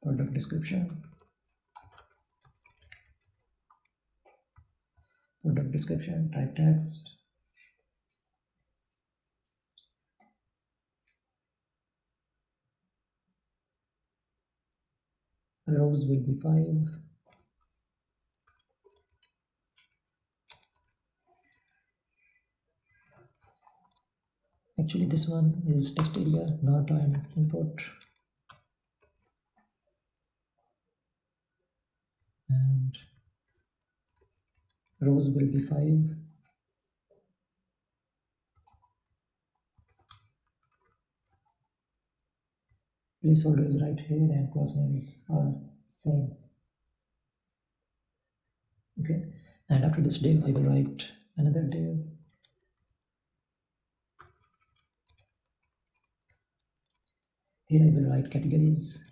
product description, type text, rows will be 5, actually this one is text area, not an input, and rows will be 5, placeholder is right here, and class names are same. Okay, and after this div, I will write another div. Here I will write categories.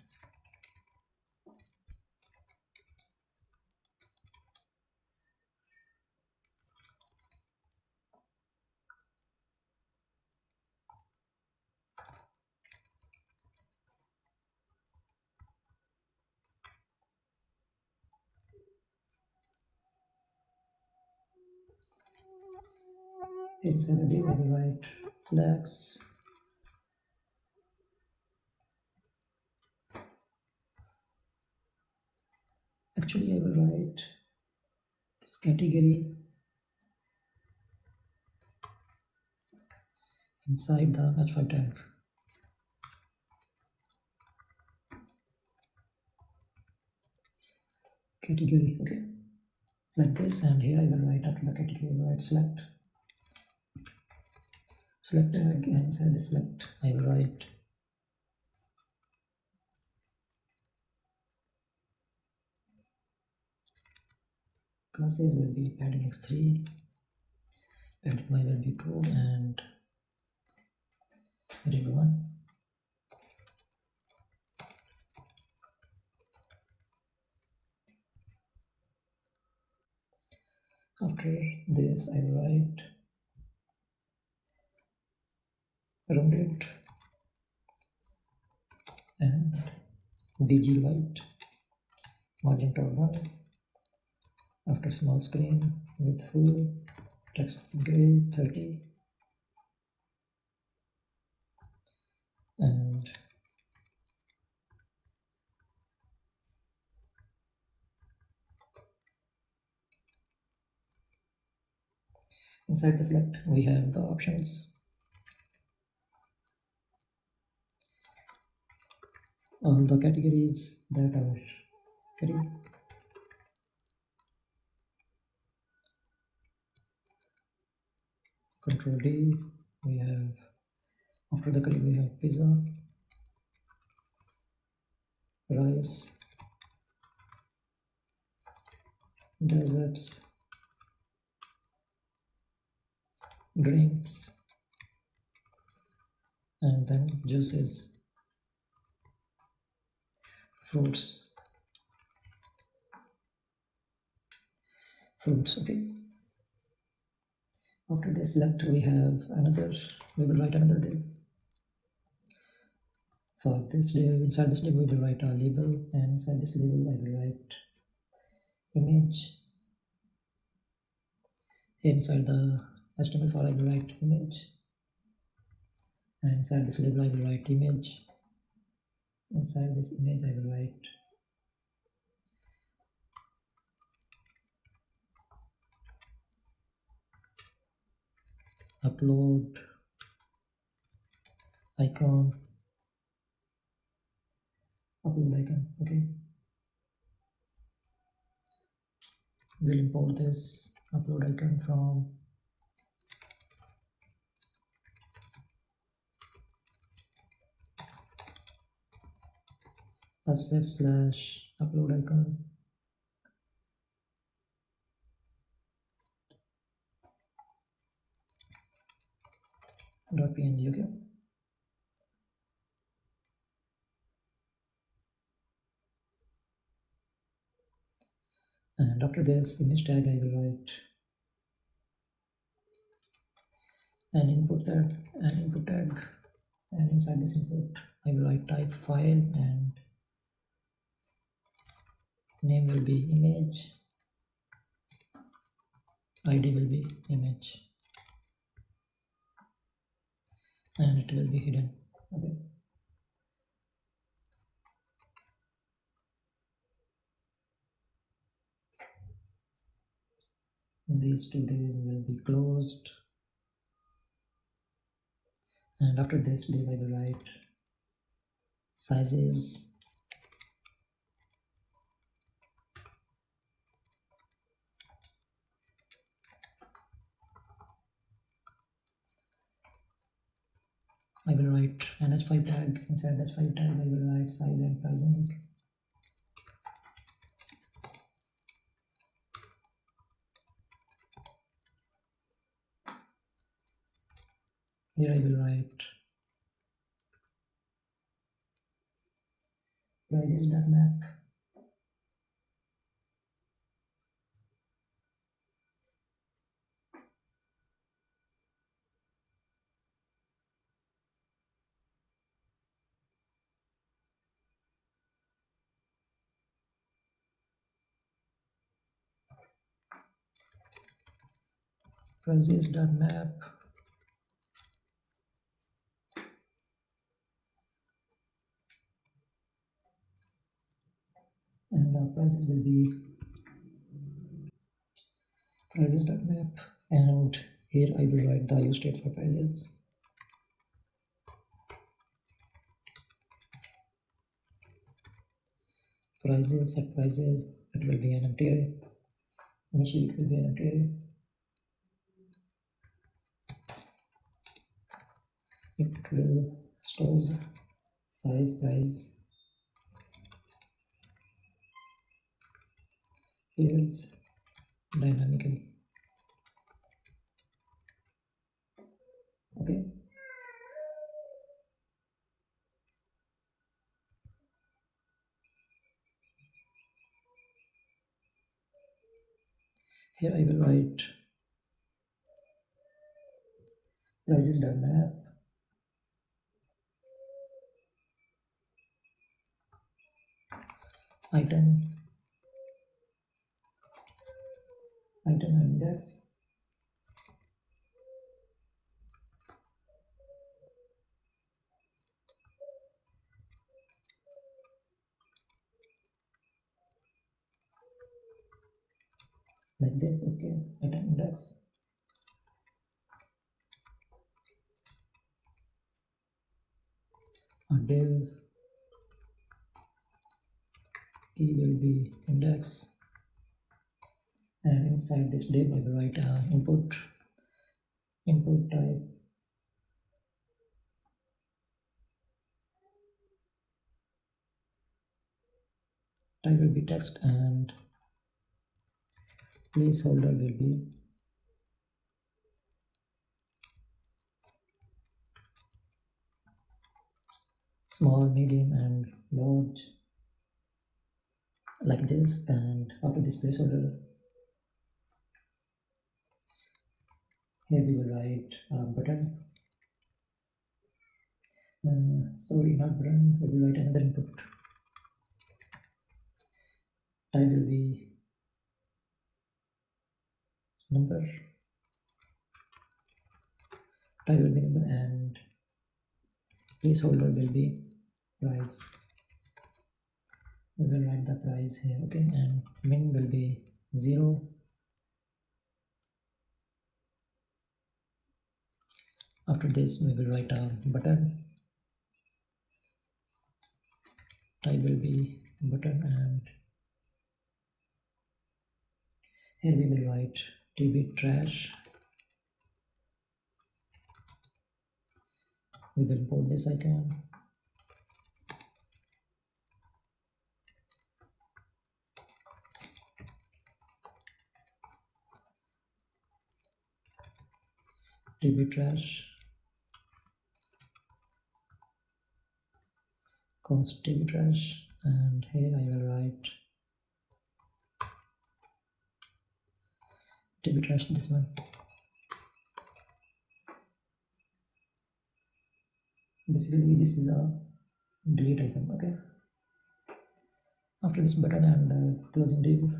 Inside the div, I will write flags. Actually, I will write this category inside the h5 tag. Category, okay, like this, and here I will write after the category, I will write select tag, and inside the select, I will write classes will be padding x3, padding y will be 2, and ring 1. After this, I will write rounded and BG light, magenta 1. After small screen with full text gray 30, and inside the select we have the options. all the categories that are curry. Control D, we have, after the curry we have pizza, rice, desserts, drinks, and then juices, fruits, okay. After this select, we will write another div. For this div, inside this div we will write a label, and inside this label I will write image. Inside the HTML4 I will write image, and inside this label I will write image. Inside this image I will write upload icon, okay. We'll import this upload icon from asset/upload icon .png, okay. And after this image tag I will write an input tag, and inside this input I will write type file, and name will be image, ID will be image, and it will be hidden, okay. These two divs will be closed, and after this div I will write sizes, I will write an h5 tag. Inside the h5 tag I will write size and pricing. Here I will write prices.map, prices.map, and the prices will be prices.map, and here I will write the use state for prices. Prices, set prices, it will be an empty array. Initially it will be an empty array. It will stores size, price, fields dynamically, okay. Here I will write prices.map, item index, like this, okay. Item index, a div, key will be index, and inside this div I will write input type will be text, and placeholder will be small, medium, and large, like this. And after this placeholder, here we will write button. Sorry, not button. We will write another input. Type will be number. Type will be number, and placeholder will be price. We will write the price here, okay, and min will be 0. After this, we will write a button. Type will be button, and here we will write tb trash. We will import this icon. tb trash const tb trash, and here I will write tb trash, this one. Basically this is a delete icon, okay. After this button and the closing div,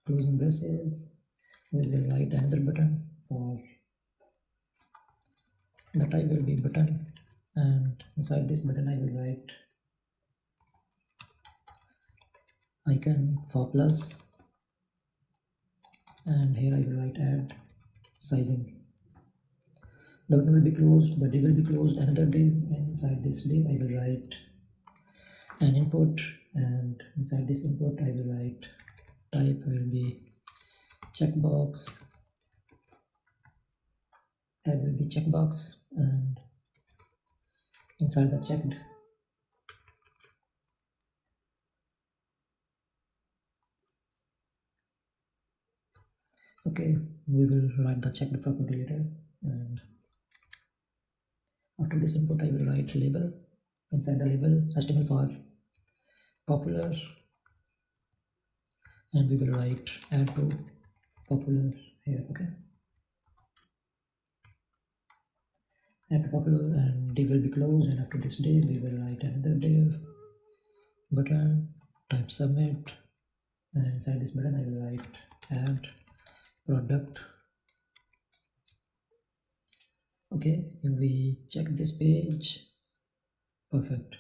closing braces, we will write another button. For the type will be button, and inside this button I will write icon for plus, and here I will write add sizing. The button will be closed, the div will be closed, another div, and inside this div I will write an input, and inside this input I will write type will be checkbox. Type will be checkbox, and inside the checked okay, we will write the checked property later. And after this input I will write label. Inside the label HTML for popular, and we will write add to popular here, okay. Add to popular, and div will be closed, and after this div we will write another div button, type submit, and inside this button I will write add product. Okay, if we check this page, perfect.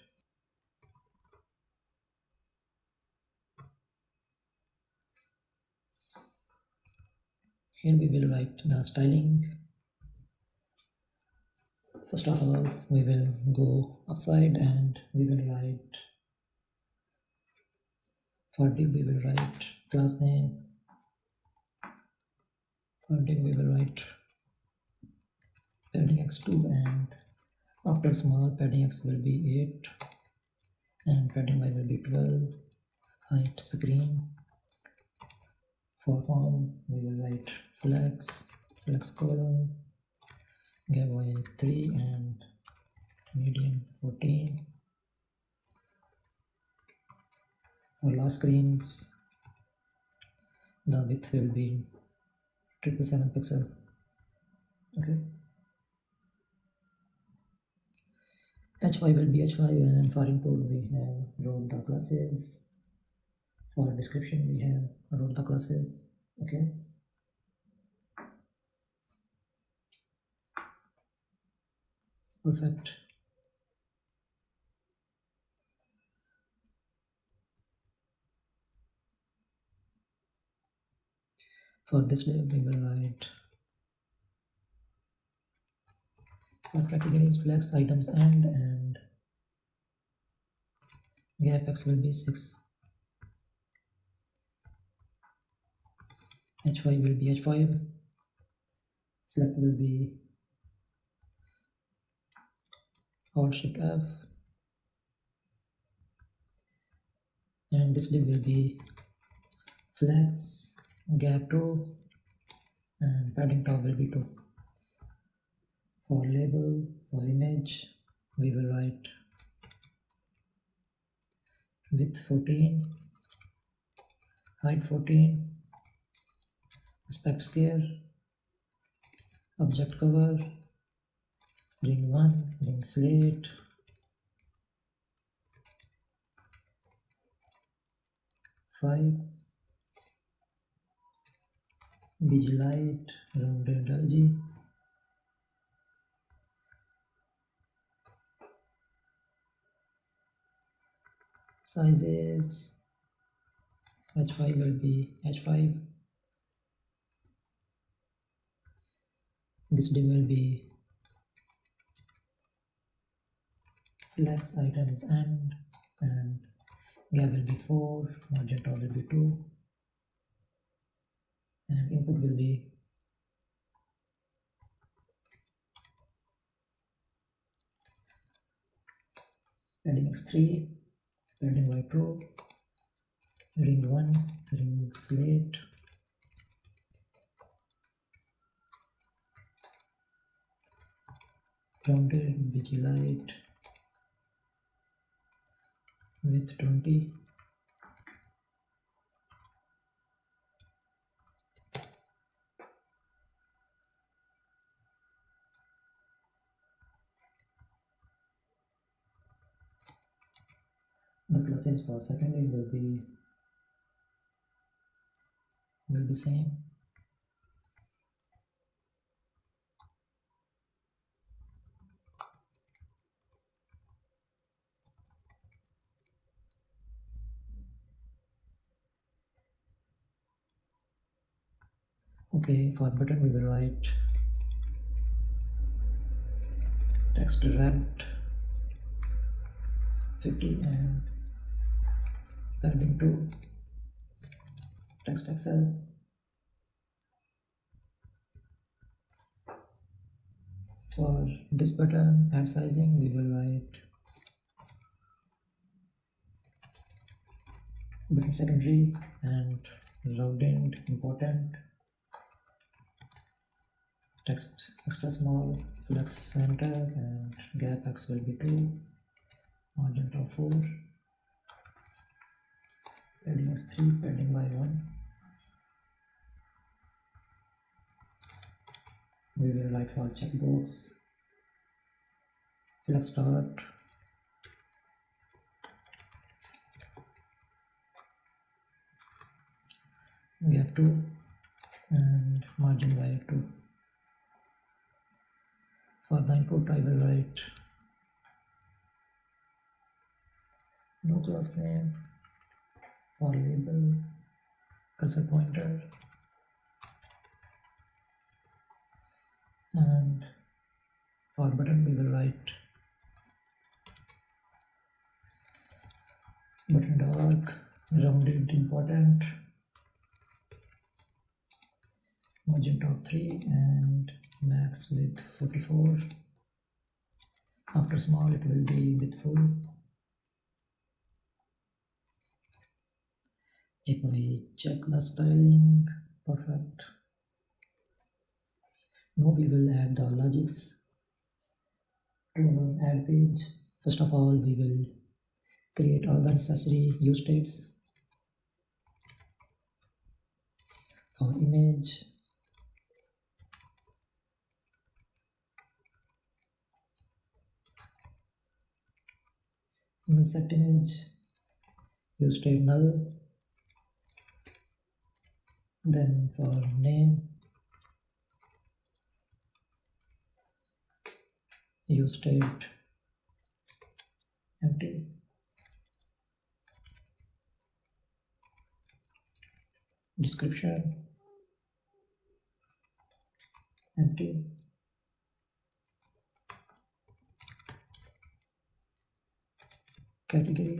Here we will write the styling. First of all, we will go outside and we will write, for div we will write class name. For div we will write padding x2, and after small padding x will be 8 and padding y will be 12. Height screen. For form we will write flex column, gap y 3 and medium 14. For large screens the width will be 777 pixel, okay. h5 will be h5, and for input we have wrote the classes. For description we have wrote the classes, okay. Perfect. For this div we will write for categories flex items and gap x will be 6. h5 will be h5, select will be Alt Shift F, and this div will be flex gap 2, and padding top will be 2. For label, for image, we will write width 14, height 14, aspect scale, object cover, ring 1, ring slate, five, BG light, rounded LG, sizes, h5 will be h5, this div will be flex items end, and gap will be 4, margin top will be 2, and input will be padding x3, padding y2, ring 1, ring slate, rounded BG light, width 20, the classes for second div will be same. Okay, for button we will write text wrapped 50 and padding 2, text XL, for this button add sizing we will write button secondary and rounded important, text extra small, flex center, and gap x will be 2, margin top 4, padding x3, padding by 1. We will write for checkbox flex start, gap 2, and margin by 2. For the input I will write no class name, for label cursor pointer, and for button we will write button dark, rounded important, margin top 3, and max width 44. After small it will be with full. If we check the styling, perfect. Now we will add the logics to our add page. First of all, we will create all the necessary use states for image, set image, use state null, then for name, use state empty, description empty, category,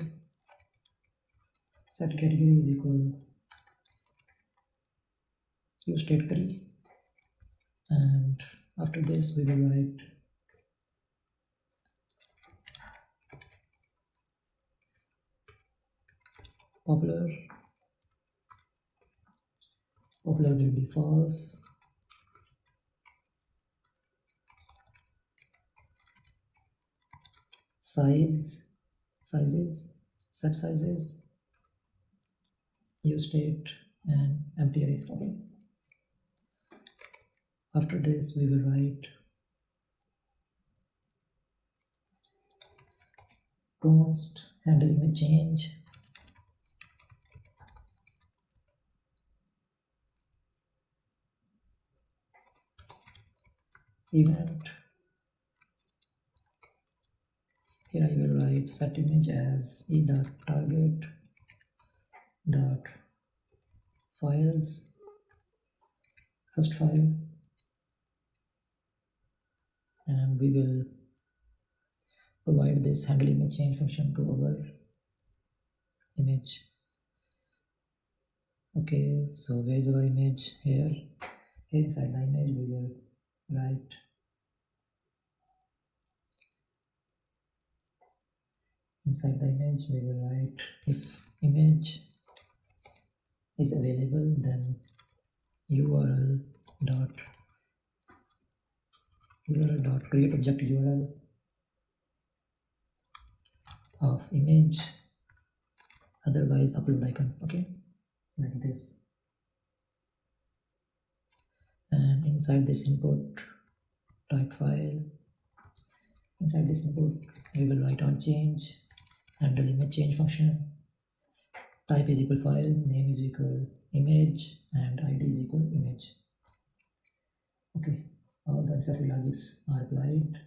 set category is equal use state query, and after this we will write popular will be false, sizes, set sizes, use state, and empty array. Okay, after this we will write const handle image change, event. Here I will write set image as e.target dot files, first file, and we will provide this handle image change function to our image. Okay, so where is our image? Here inside the image we will write if image is available, then url dot create object URL of image, otherwise upload icon. Okay, like this. And inside this input type file, inside this input we will write on change handle image change function, type is equal file, name is equal image, and id is equal image. Okay, all the necessary logics are applied.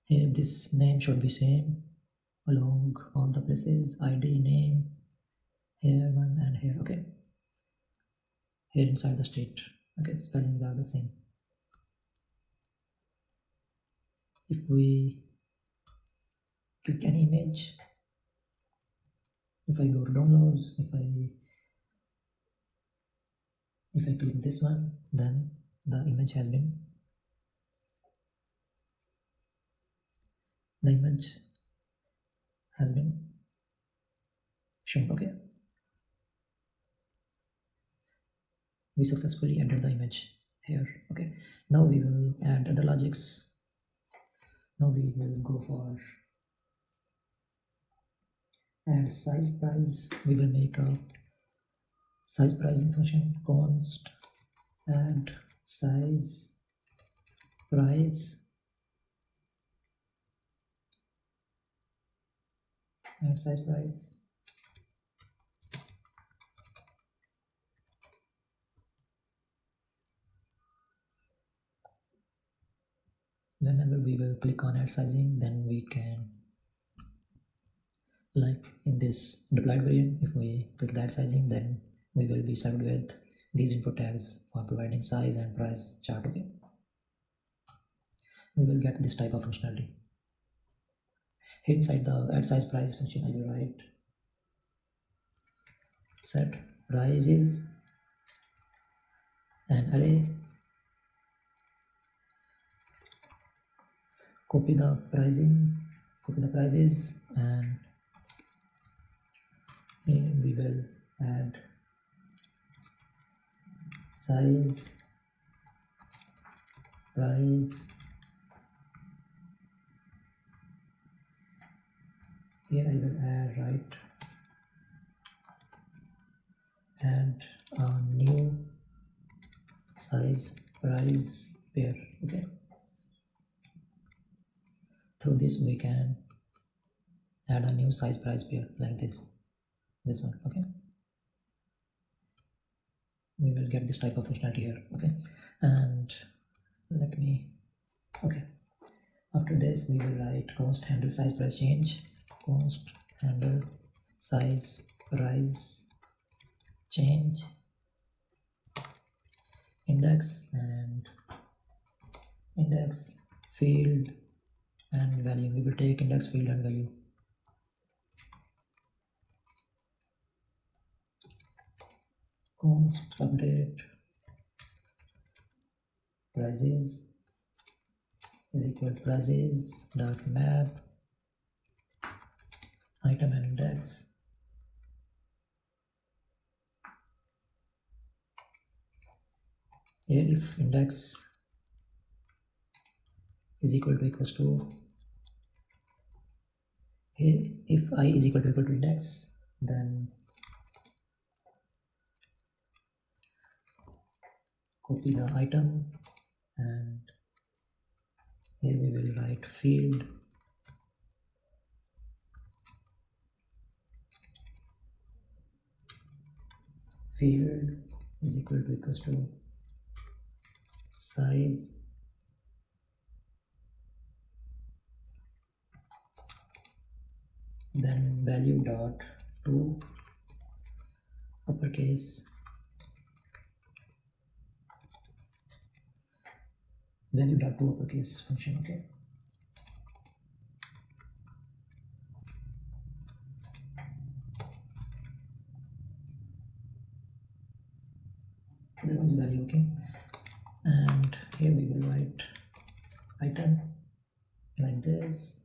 Here this name should be same along all the places, id, name, here one and here. Okay, here inside the state. Okay, spellings are the same. If we click any image, if I go to downloads, if I click this one, then the image has been shown. Okay, we successfully entered the image here. Okay, now we will add other logics. Now we will go for add size price. We will make a size pricing function, const add size price, add size price. Whenever we will click on add sizing, then we can, like in this deployed variant, if we click that sizing, then we will be served with these input tags for providing size and price chart. Okay, we will get this type of functionality. Here inside the add size price function, I will write set price is an array, copy the prices, and here we will add size price. Here I will add a new size price pair. Okay, through this we can add a new size price pair like this one. Okay, we will get this type of functionality here. Okay, and after this we will write const handle size price change, const handle size price change, index field and value. We will take index, field and value. const update prices is equal to prices dot map item and index. Here if index is equal to equals to, here if I is equal to index, then copy the item, and here we will write field is equal to size then value dot to uppercase function. Okay, that was value. Okay, and here we will write item like this.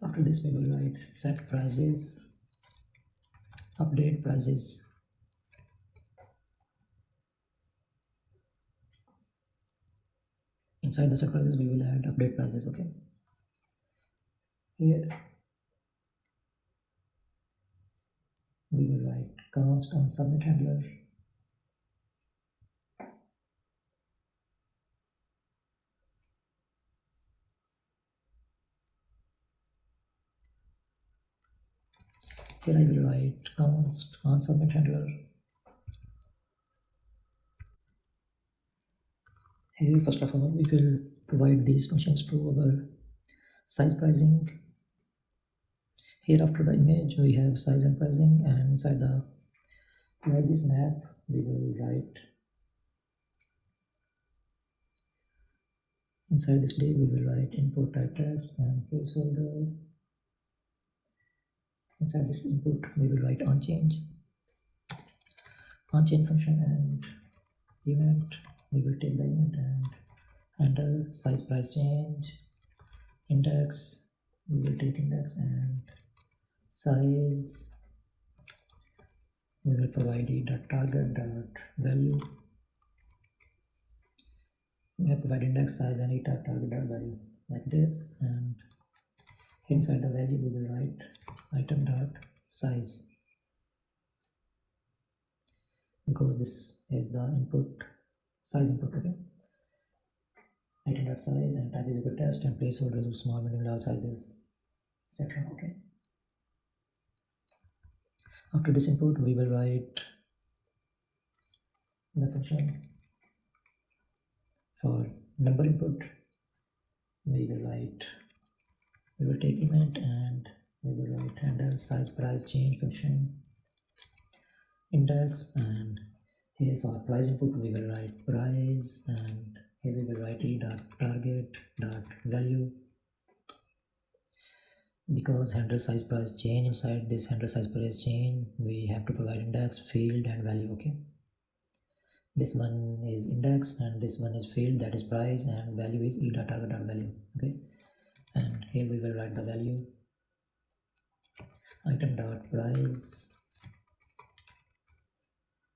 After this we will write set prices, update prices. Inside the set prices we will add update prices. Okay, here we will write const on submit handler. Here I will write const on submit handler. Here first of all we will provide these functions to our size pricing. Here after the image we have size and pricing, and inside the prices map we will write, inside this div we will write input type text and placeholder. Inside this input we will write onChange function, and event we will take the event and handle size price change. Index we will take index, and size we will provide e.target.value. We have provided index, size and e.target.value like this, and inside the value we will write item.size, because this is the input, size input. Okay, item.size, and type is equal to test, and placeholder is small, medium, large sizes, etc. Okay, after this input we will write the function for number input. We will take event, and we will write handle size price change function index, and here for price input we will write price, and here we will write e.target.value, because handle size price change, inside this handle size price change we have to provide index, field and value. Okay, this one is index and this one is field, that is price, and value is e.target.value. Okay, and here we will write the value item.price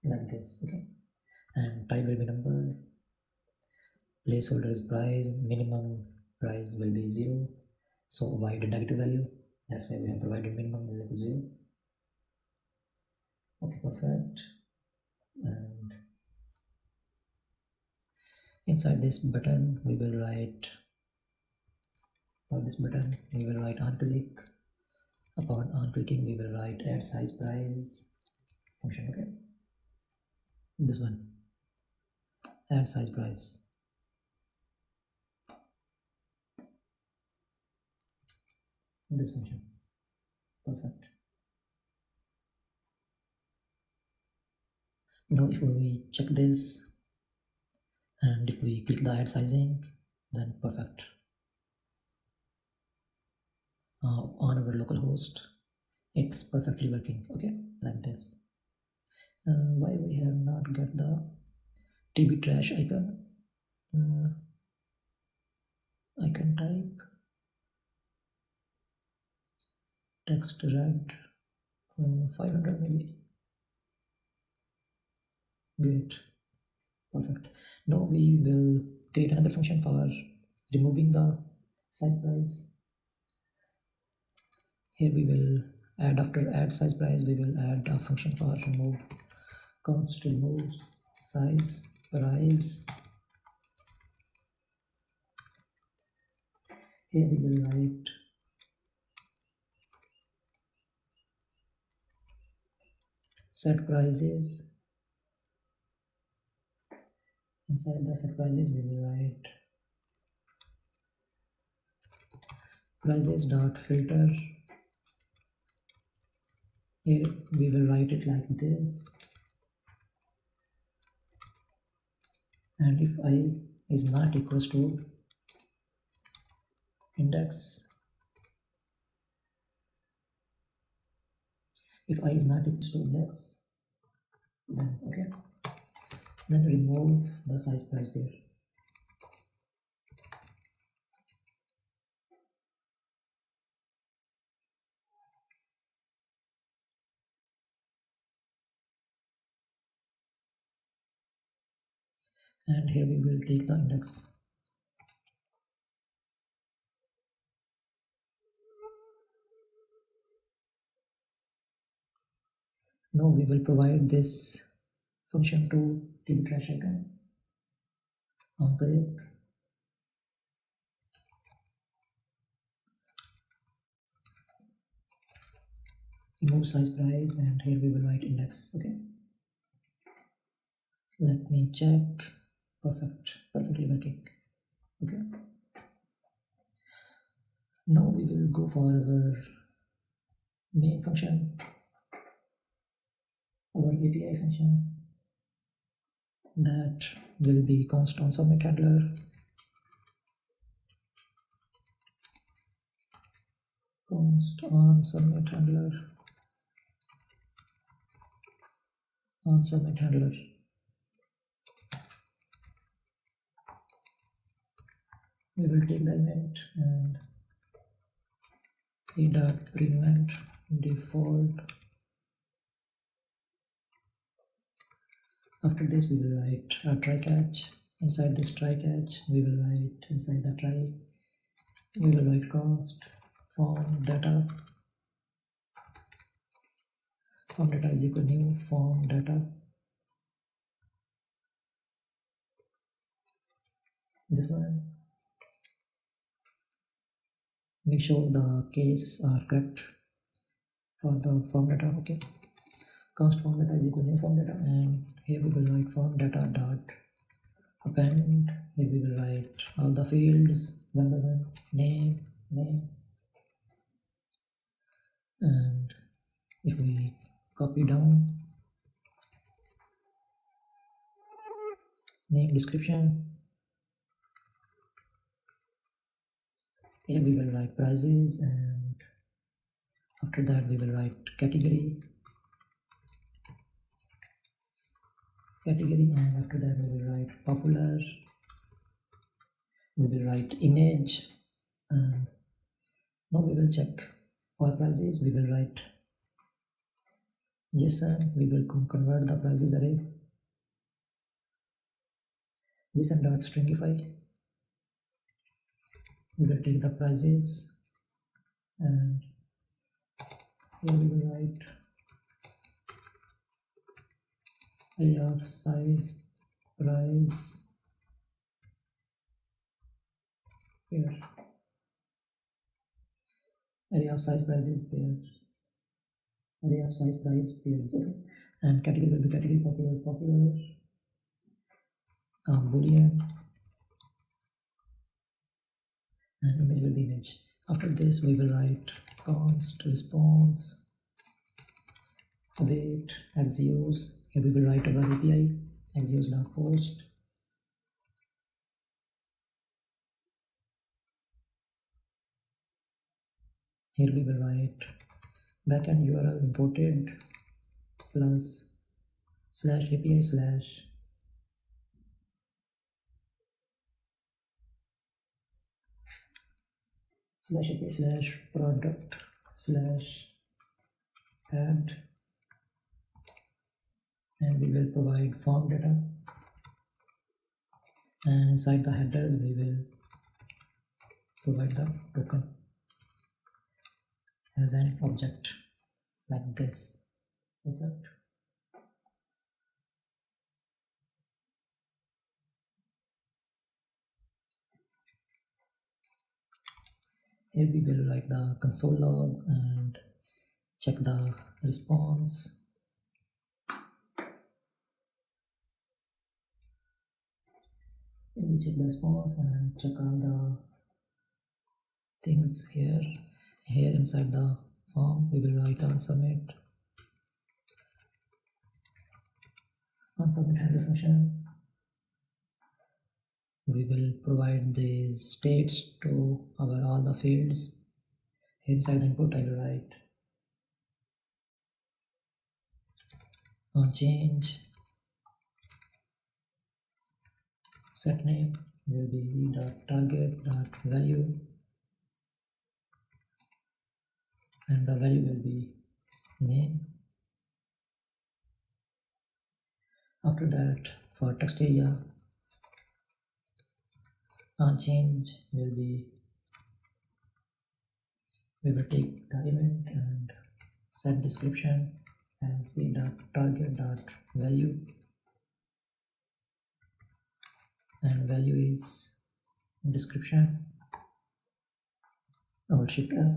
like this. Okay, and type will be number, placeholder is price, minimum price will be 0, so avoid a negative value, that's why we have provided minimum is equal to 0. Okay, perfect. And inside this button we will write, for this button we will write on click. Upon on clicking we will write add size price function. Okay, this one, add size price, this function. Perfect. Now if we check this and if we click the add sizing, then perfect. On our local host it's perfectly working. Okay, like this. Why we have not got the TB trash icon? I can type text red 500 maybe. Great, perfect. Now we will create another function for removing the size price. Here we will add, after add size price, we will add a function for remove const remove size price. Here we will write set prices. Inside the set prices we will write prices dot filter. Here we will write it like this, and if I is not equals to index, if I is not equals to index, then okay, then remove the size price pair. And here we will take the index. Now we will provide this function to TB trash icon. On click, remove size price, and here we will write index. Okay, let me check. Perfectly working. Okay, now we will go for our main function, our API function, that will be const on submit handler. Const on submit handler. On submit handler. We will take the event and e.prevent default. After this we will write a try catch. Inside this try catch we will write, inside the try we will write const form data. Form data is equal new form data. This one, make sure the case are correct for the form data. Okay, const form data is equal new form data, and here we will write form data dot append. Here we will write all the fields one by one, name, and if we copy down, name, description. Here we will write prices, and after that we will write category, and after that we will write popular. We will write image, and now we will check for prices. We will write JSON. We will convert the prices array. JSON.stringify. We will take the prices, and here we will write array of size price pair. Array of size prices pair. Array of size price pairs. Okay, and category will be category popular, boolean, and image will be image. After this we will write const response await axios. Here we will write our API axios.post. Here we will write backend URL imported plus /API /API product /add, and we will provide form data, and inside the headers we will provide the token as an object like this. Perfect. Here we will write the console log and check the response. Here we check the response and check all the things here. Here inside the form we will write on submit handle function. We will provide the states to our all the fields. Here inside the input I will write on change, set name will be .target.value, and the value will be name. After that, for text area, on change will be, we will take the event and set description as the .target.value, and value is description. Alt Shift F,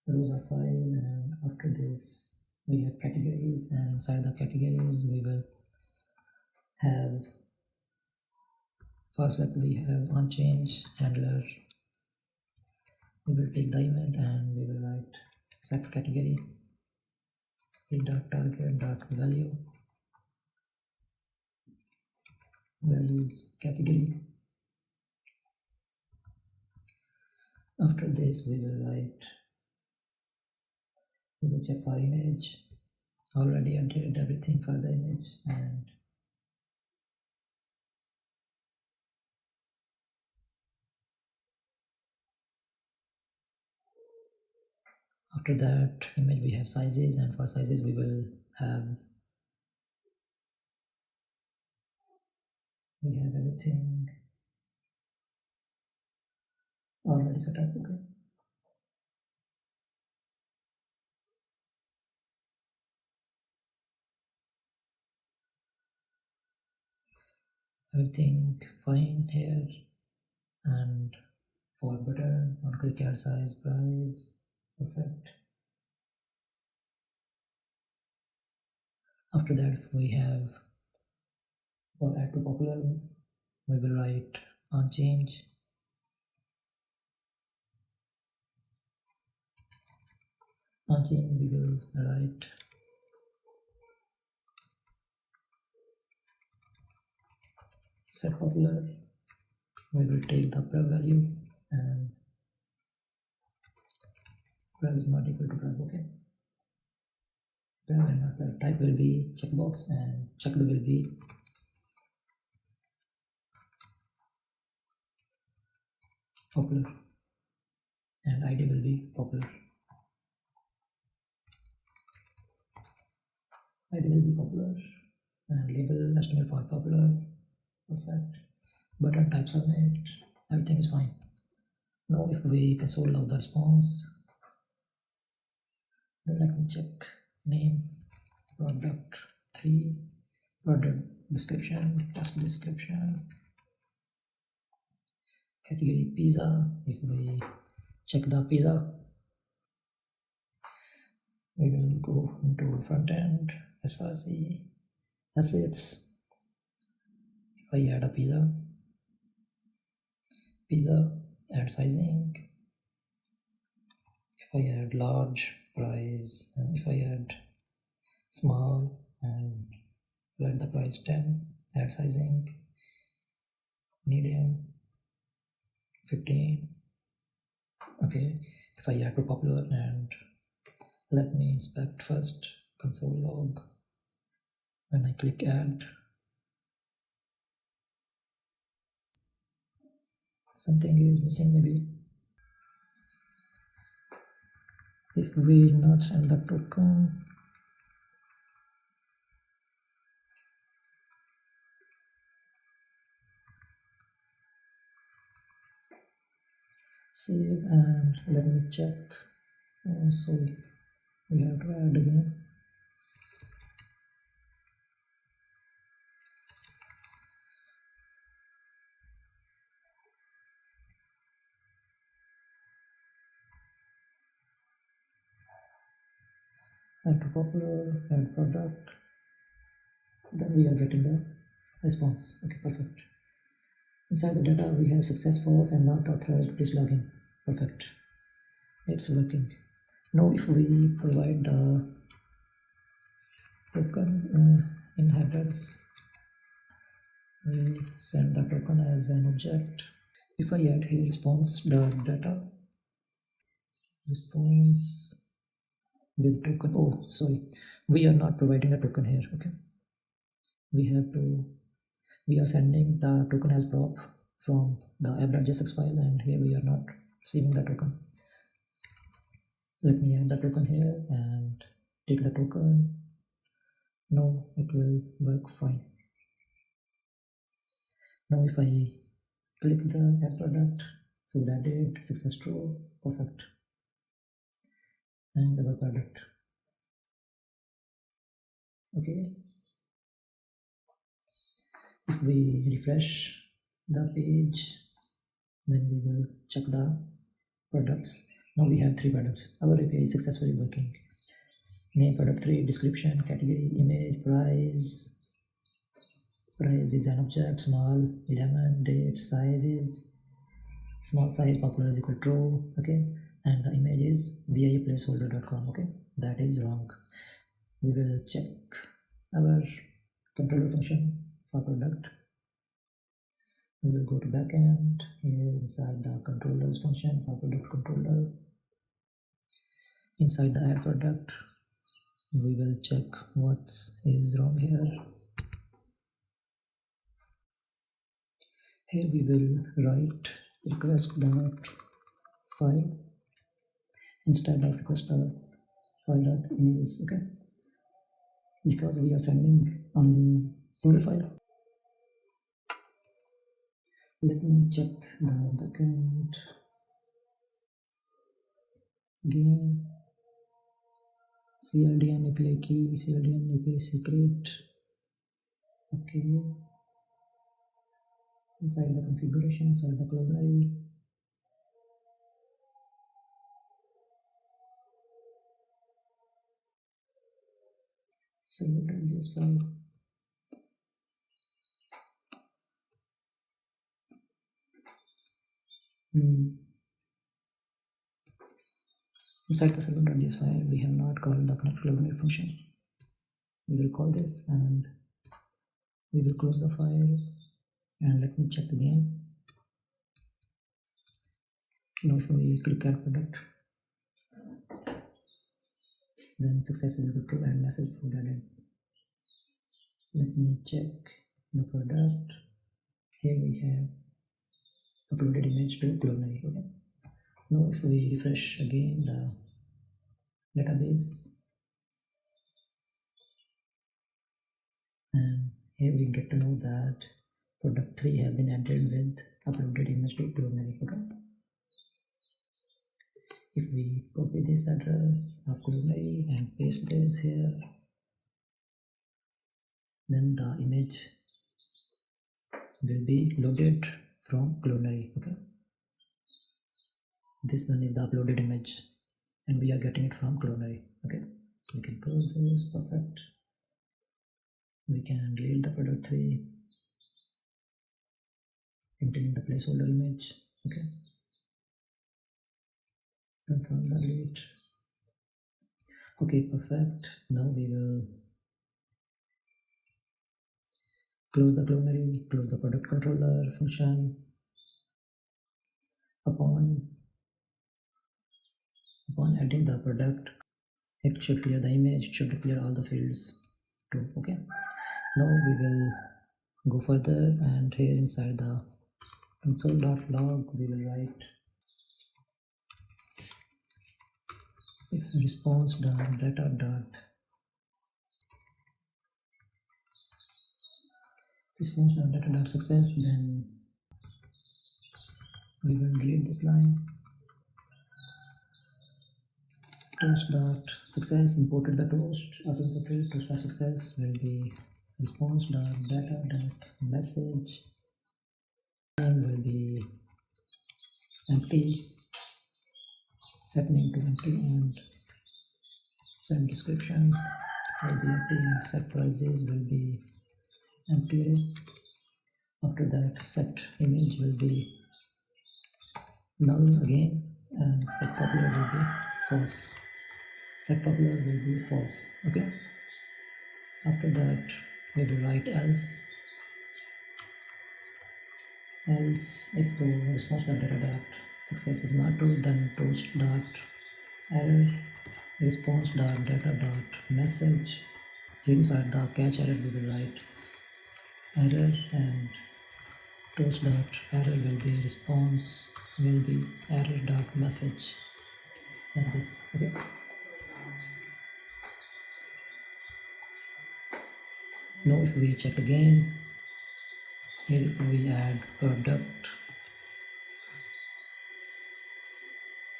rows are file, and after this we have categories, and inside the categories we will have, first like we have on change handler. We will take the event and we will write set category .target.value, value is category. After this we will write, we will check for image. Already I did everything for the image, and after that image we have sizes, and for sizes we will have, we have everything already set up. Okay, everything fine here. And for button, on click add size, price, perfect. After that we have, for add to popular we will write on change, we will write set popular. We will take the prev value, and prev is not equal to prev. Okay, prev and not prev. Type will be checkbox, and checked will be popular, and ID will be popular. ID will be popular, and label HTML for popular. Perfect. Button type submit, everything is fine. Now if we console log the response, then let me check name, product 3, product description, task description, category pizza. If we check the pizza, we will go into Frontend, SRC, assets. If I add a pizza, add sizing. If I add large, price, if I add small and let the price 10, add sizing, medium 15. Okay, if I add to popular and Let me inspect first console log. When I click add, something is missing maybe. If we not send the token, save and let me check. Oh, sorry, we have to add again. Add to popular, add product, then we are getting the response. Okay, perfect. Inside the data we have successful and not authorized, please login. Perfect, it's working. Now if we provide the token in headers, we send the token as an object. If I add here response.data, response with token, oh sorry, we are not providing a token here. Okay, we are sending the token as prop from the app.jsx file, and here we are not receiving the token. Let me add the token here and take the token. Now it will work fine. Now if I click the add product, food added, success true, perfect, and our product. Okay, if we refresh the page, then we will check the products. Now we have 3 products. Our API is successfully working. Name product 3, description, category, image, price. Price is an object, small, 11, date, size is small size, popular is equal true. Okay, and the image is via placeholder.com. Okay, that is wrong. We will check our controller function for product. We will go to backend. Here inside the controllers function for product controller, inside the add product, we will check what is wrong here. Here we will write request.file instead of request.file.image. Okay, because we are sending only single file. Let me check the backend again. CLDN API key, CLDN API secret. Okay, inside the configuration for the library, server.js file. Inside the server.js file, we have not called the connect library function. We will call this and we will close the file, and let me check again. Now if we click add product, then success is equal to and message food added. Let me check the product. Here we have uploaded image to Clonary. Okay, now if we refresh again the database, and here we get to know that product 3 has been added with uploaded image to Clonary. Okay, if we copy this address of Clonary and paste this here, then the image will be loaded from Clonary. Okay, this one is the uploaded image and we are getting it from Clonary. Okay, we can close this. Perfect. We can delete the product 3, emptying the placeholder image. Okay, confirm the delete. Okay, perfect. Now we will close the Clonary, close the product controller function. Upon adding the product, it should clear the image, it should clear all the fields too. Okay, now we will go further, and here inside the console.log we will write if response.data.success, then we will delete this line. Toast.success imported the toast, auto-imported toast.success will be response.data.message, name will be empty, set name to empty, and set description will be empty, and set prices will be empty array. After that, set image will be null again, and set popular will be false. Set popular will be false. Okay, after that we will write else if the response.data.success is not true, then toast.error response.data.message. Inside the catch error we will write error, and toast.error will be response will be error.message, like this. Okay, now if we check again, here if we add product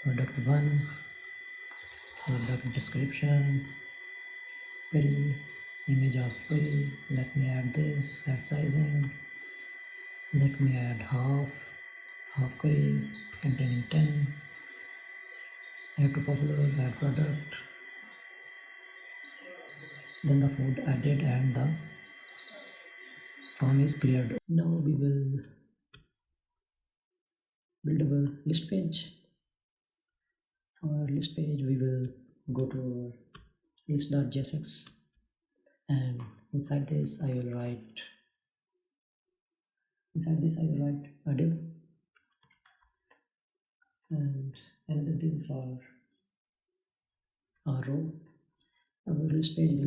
1, product description, query, image of query, let me add this, add sizing, let me add half query containing 10, add to popular, add product, then the food added and the form is cleared. Now we will build our list page. For our list page we will go to our list.jsx, and inside this I will write a div and another div for our row. Our list page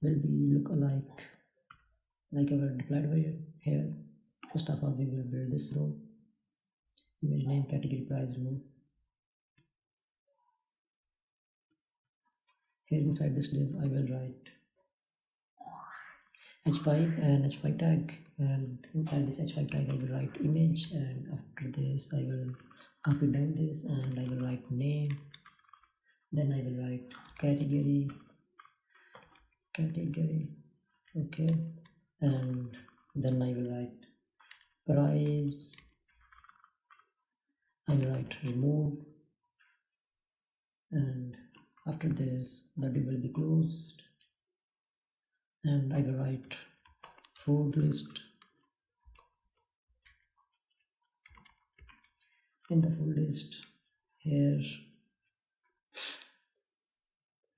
will be look alike like our deployed version. Here first of all we will build this row, image name, category, price, remove. Here inside this div I will write h5 and h5 tag, and inside this h5 tag I will write image, and after this I will copy down this and I will write name, then I will write category, okay, and then I will write price, I will write remove, and after this the div will be closed, and I will write food list. In the food list, here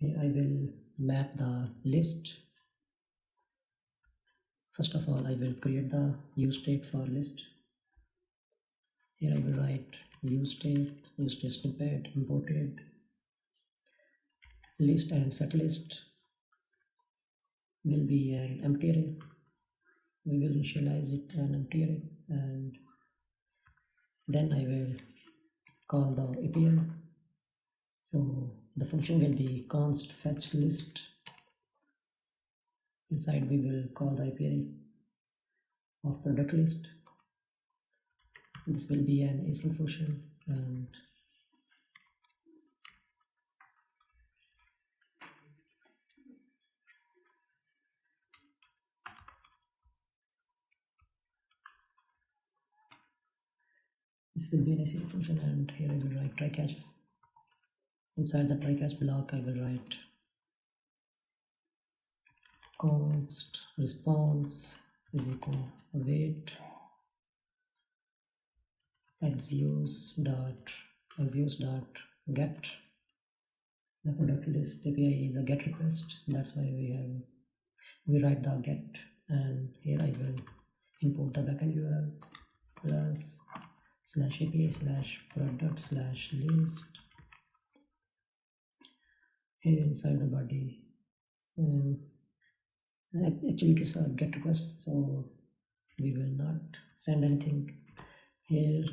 I will map the list. First of all I will create the use state for list. Here I will write use state snippet imported list, and set list will be an empty array. We will initialize it an empty array, and then I will call the API. So the function will be const fetch list. Inside we will call the API of product list. This will be an async function, and this will be an async function, and here I will write try catch. Inside the try catch block I will write const response is equal await axios dot get. The product list API is a get request, that's why we write the get, and here I will import the backend URL plus /API/product/list Here inside the body, actually it is a get request, so we will not send anything. Here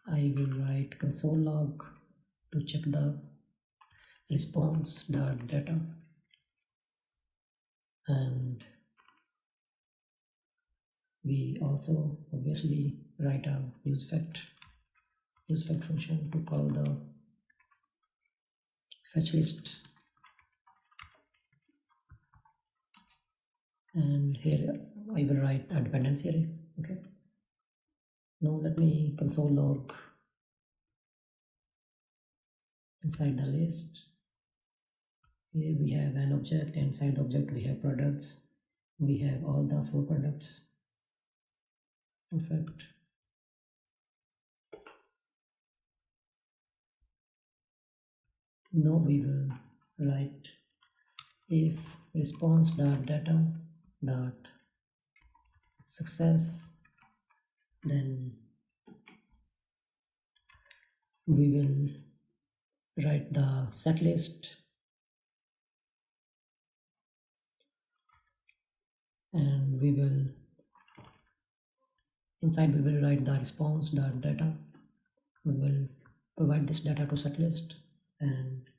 I will write console log to check the response.data, and we also obviously write a use effect function to call the fetch list, and here I will write a dependency array. Okay, now let me console log inside the list. Here we have an object, and inside the object we have products. We have all the 4 products. Perfect. Now we will write if response.data.success, then we will write the set list, and we will inside we will write the response.data. We will provide this data to set list, and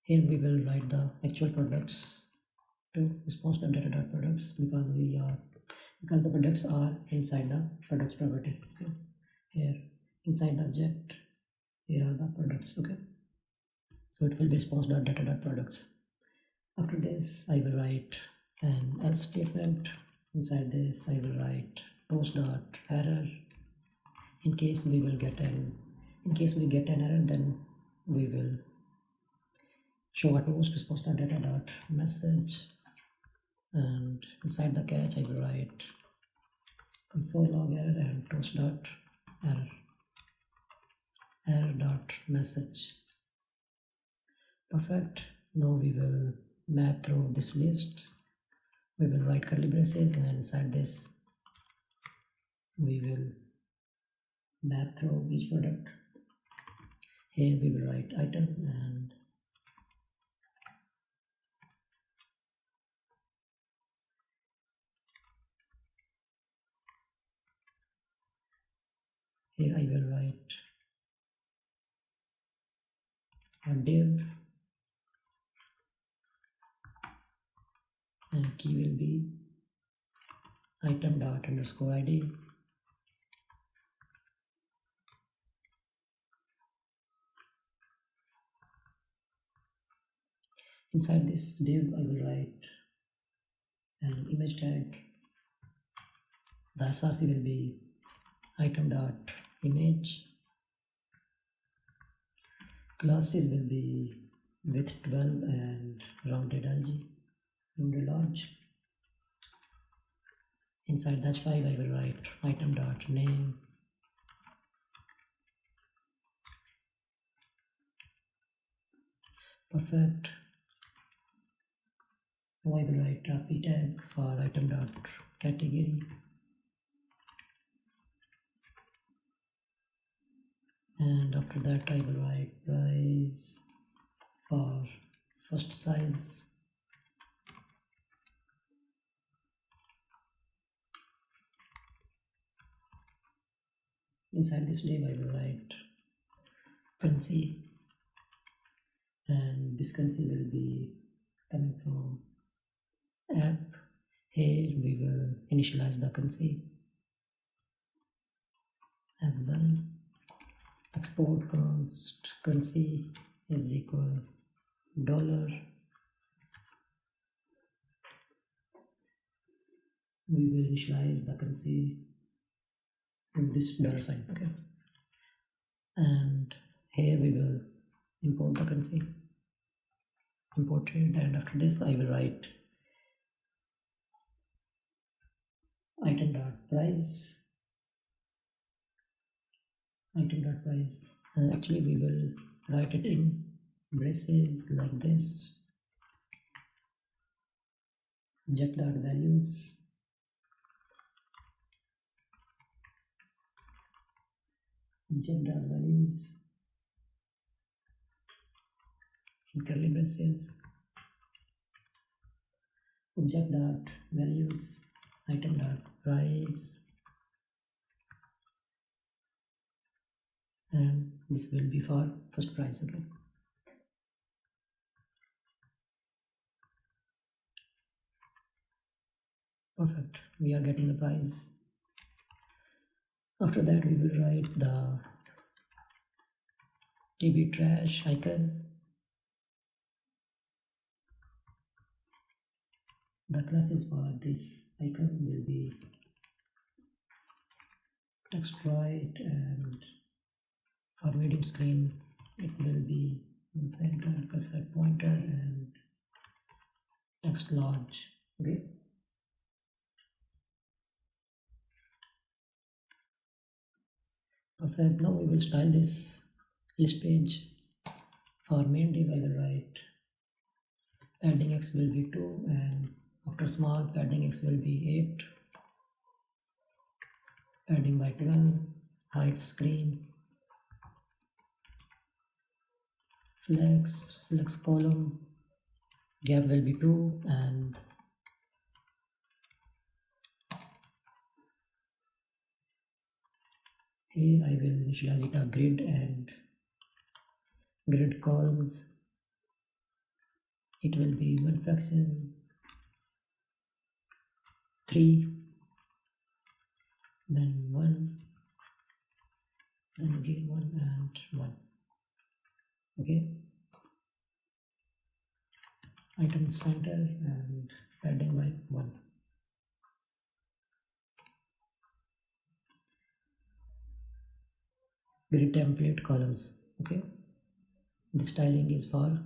here we will write the actual products to response.data.products because the products are inside the products property. Okay, here inside the object, here are the products. Okay, so it will be response.data.products. After this I will write an else statement. Inside this I will write toast.error. In case we get an error, then we will show a toast response.data.message, and inside the catch I will write console log error and toast.error.message. Perfect. Now we will map through this list. We will write curly braces, and inside this we will map through each product. Here we will write item, and here I will write a div, and key will be item._id. Inside this div I will write an image tag. The src will be item.image. Classes will be width 12 and rounded large. Inside that file I will write item.name. Perfect. Now I will write a p tag for item.category, and after that I will write price for first size. Inside this div I will write currency, and this currency will be coming from app. Here we will initialize the currency as well. Export const currency is equal $. We will initialize the currency with this $sign. Okay, and here we will import the currency, imported, and after this I will write item.price. Actually we will write it in braces like this. Object.values, in curly braces, object dot values item dot price, and this will be for first price. Okay, perfect, we are getting the price. After that we will write the TB trash icon. The classes for this icon will be text right, and for medium screen it will be in center, cursor pointer, and text large. Okay, perfect. Now we will style this list page. For main div I will write padding x will be 2, and after small padding x will be 8, padding by 12, height screen, flex column, gap will be 2, and here I will initialize it a grid, and grid columns it will be 1 fraction 3, then 1, then again 1 and 1. Okay, item is center and padding by 1. Grid template columns. Okay, the styling is for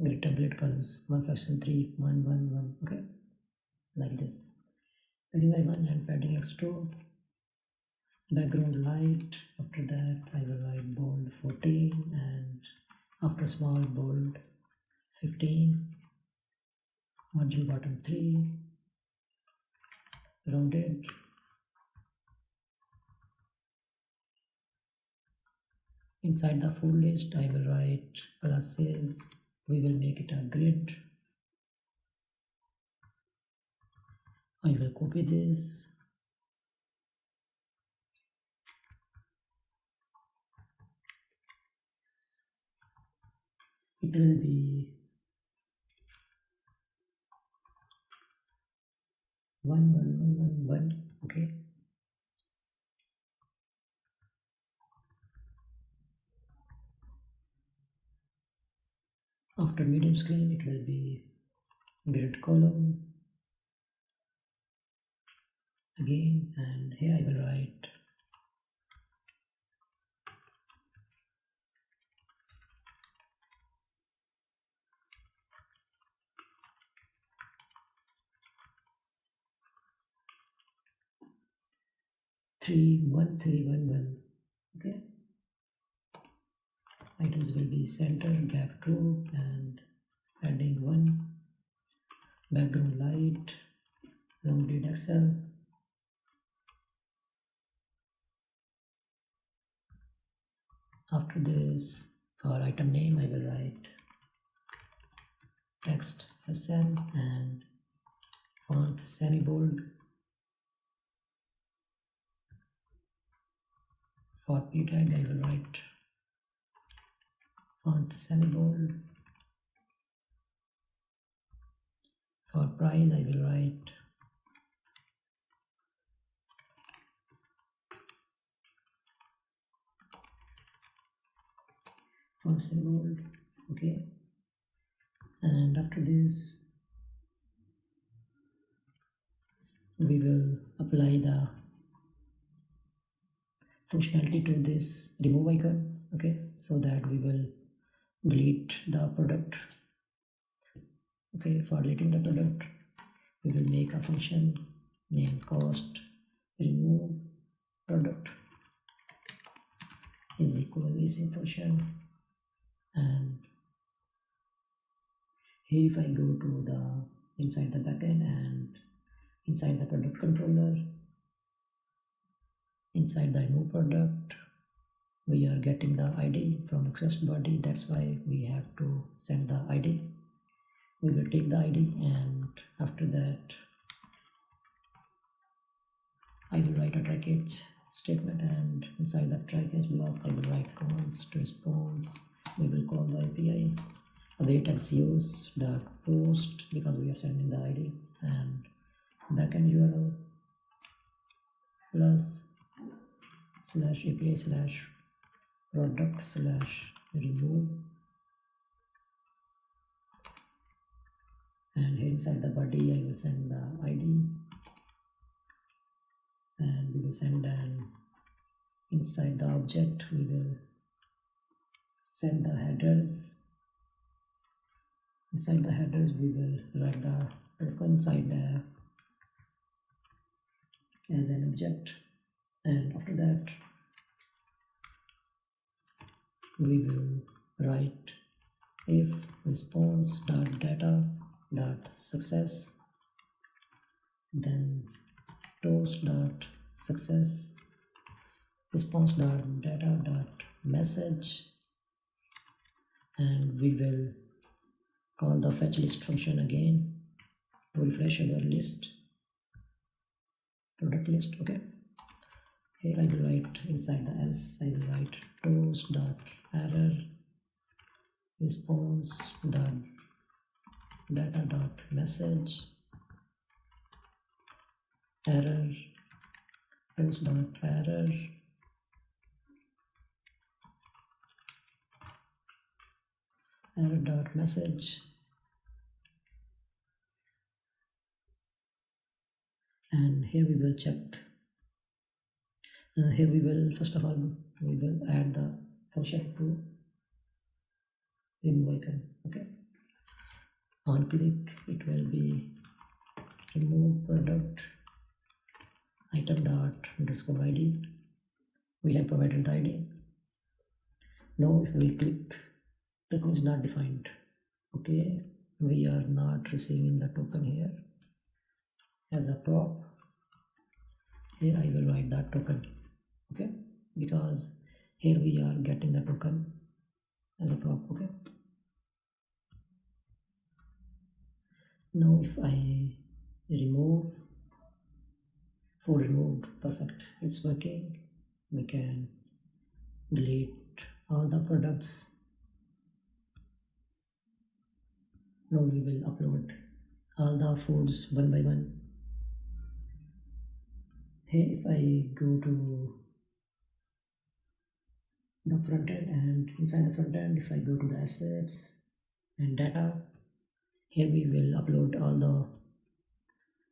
grid template columns 1 fraction 3 1 1 1. Okay, like this, padding by 1 and padding x2, background light. After that I will write bold 14, and after small bold 15, margin bottom 3, rounded, inside the full list I will write classes. We will make it a grid. I will copy this, it will be 1 1 1 1 1. Okay, after medium screen it will be grid column again, and here I will write three 1 3 1 1. Okay, items will be center, gap true, and padding 1, background light, rounded XL. After this, for item name I will write text SN and font semi bold. For p tag I will write font semi bold. For price I will write font semi bold. Okay, and after this we will apply the functionality to this remove icon. Okay, so that we will delete the product. Okay, for deleting the product we will make a function named cost remove product is equal async function, and here if I go to the inside the backend and inside the product controller, inside the remove product we are getting the ID from request body, that's why we have to send the ID. We will take the ID, and after that I will write a try-catch statement, and inside the try-catch block I will write const response. We will call the API await post because we are sending the ID, and backend URL plus slash API slash product slash remove, and here inside the body I will send the ID, and we will send an inside the object we will send the headers. Inside the headers we will write the token inside there as an object, and after that we will write if response dot data dot success, then toast dot success response dot data dot message, and we will call the fetch list function again to refresh our list, product list. Okay, here I will write inside the else I will write toast dot error response dot data dot message error toast dot error error dot message, and here we will check. Here we will first of all we will add the function to remove icon. Okay, on click it will be remove product item dot underscore ID. We have provided the ID. Now if we click, token is not defined. Okay, we are not receiving the token here as a prop. Here I will write that token. Okay, because here we are getting the token as a prop. Okay, now if I remove food removed, perfect, it's working. We can delete all the products. Now we will upload all the foods one by one. Here if I go to the front end, and inside the front end if I go to the assets and data, here we will upload all the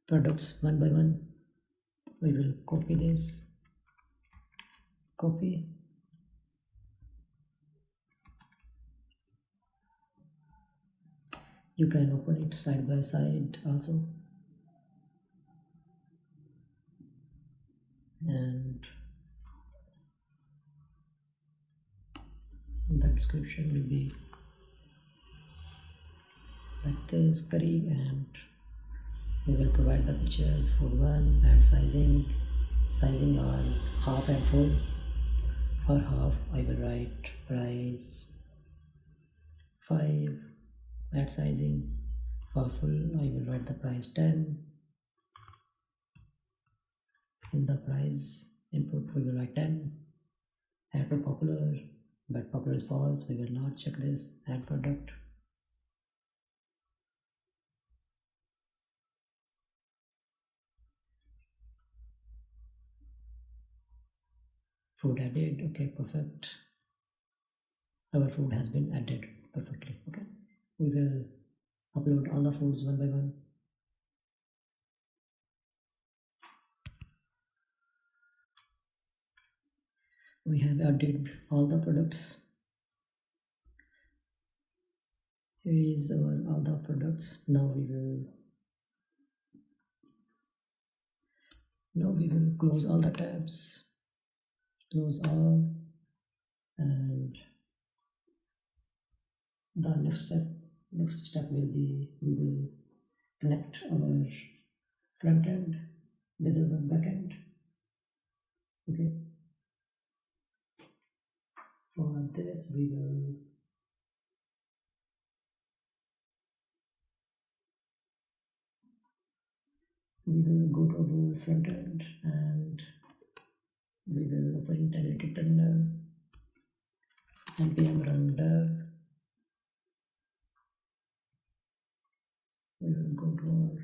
products one by one. We will copy this, copy, you can open it side by side also, and the description will be like this, curry, and we will provide the picture food 1, add sizing are half and full. For half I will write price 5, add sizing. For full I will write the price 10. In the price input we will write 10. Add to popular, but popular is false, we will not check this. Add product. Food added. Okay, perfect, our food has been added perfectly. Okay, we will upload all the foods one by one. We have added all the products. Here is our all the products. Now we will close all the tabs, close all, and the next step will be we will connect our front end with our backend. Okay, For this we will go to our front end and we will open integrated terminal, npm run dev. We will go to our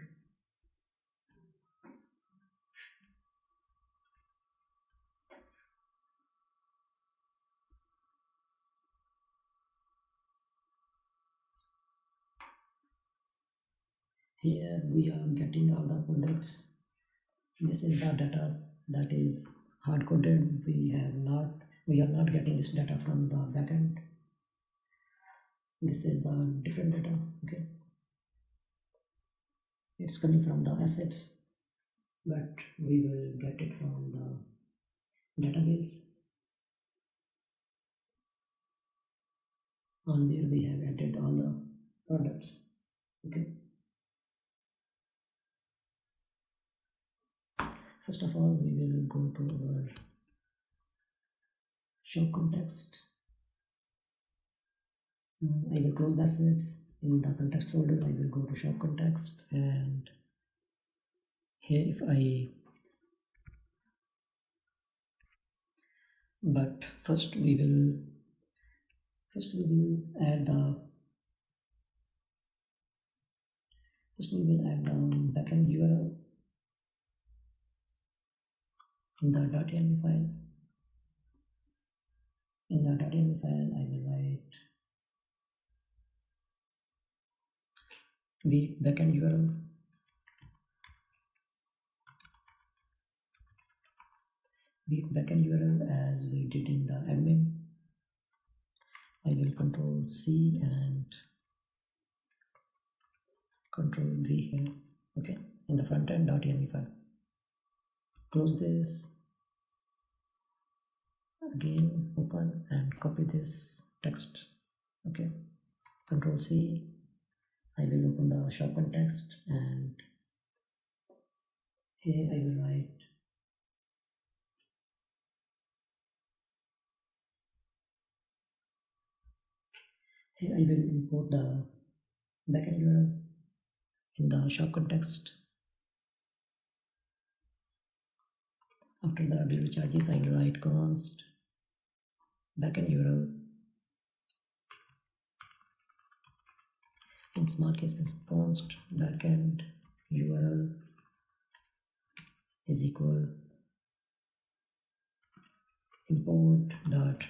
here we are getting all the products. This is the data that is hard coded. We are not getting this data from the backend. This is the different data. Okay, it's coming from the assets, but we will get it from the database. On there we have added all the products. Okay, first of all we will go to our shop context. I will close the assets. In the context folder I will go to shop context, and here if I but first we will add the backend URL in the .env file. In the .env file I will write backend URL as we did in the admin. I will control C and control V here. Okay, in the frontend.env file. Close this, again open and copy this text. Okay, control C. I will open the shop context and here I will write here I will import the backend URL in the shop context. After the delivery charges, I will write const backend URL in small cases. Const backend URL is equal import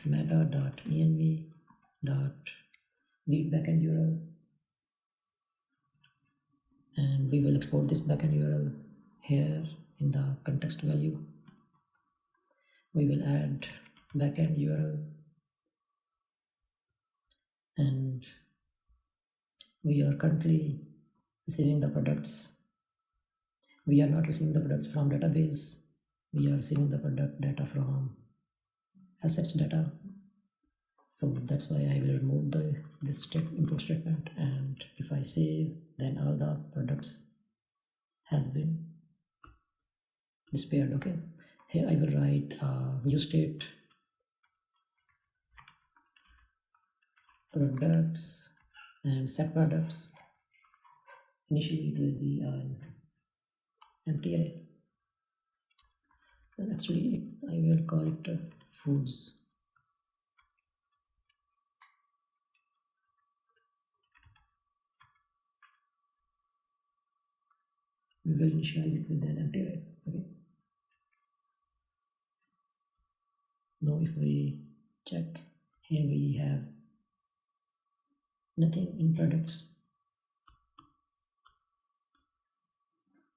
.meta.env read backend URL, and we will export this backend URL here in the context value. We will add backend URL, and we are currently receiving the products. We are not receiving the products from database. We are receiving the product data from assets data. So that's why I will remove this import statement, and if I save, then all the products has been displayed. Okay, here I will write use state products and set products. Initially it will be an empty array. And actually I will call it foods. We will initialize it with an empty array. Okay. Now if we check, here we have nothing in products.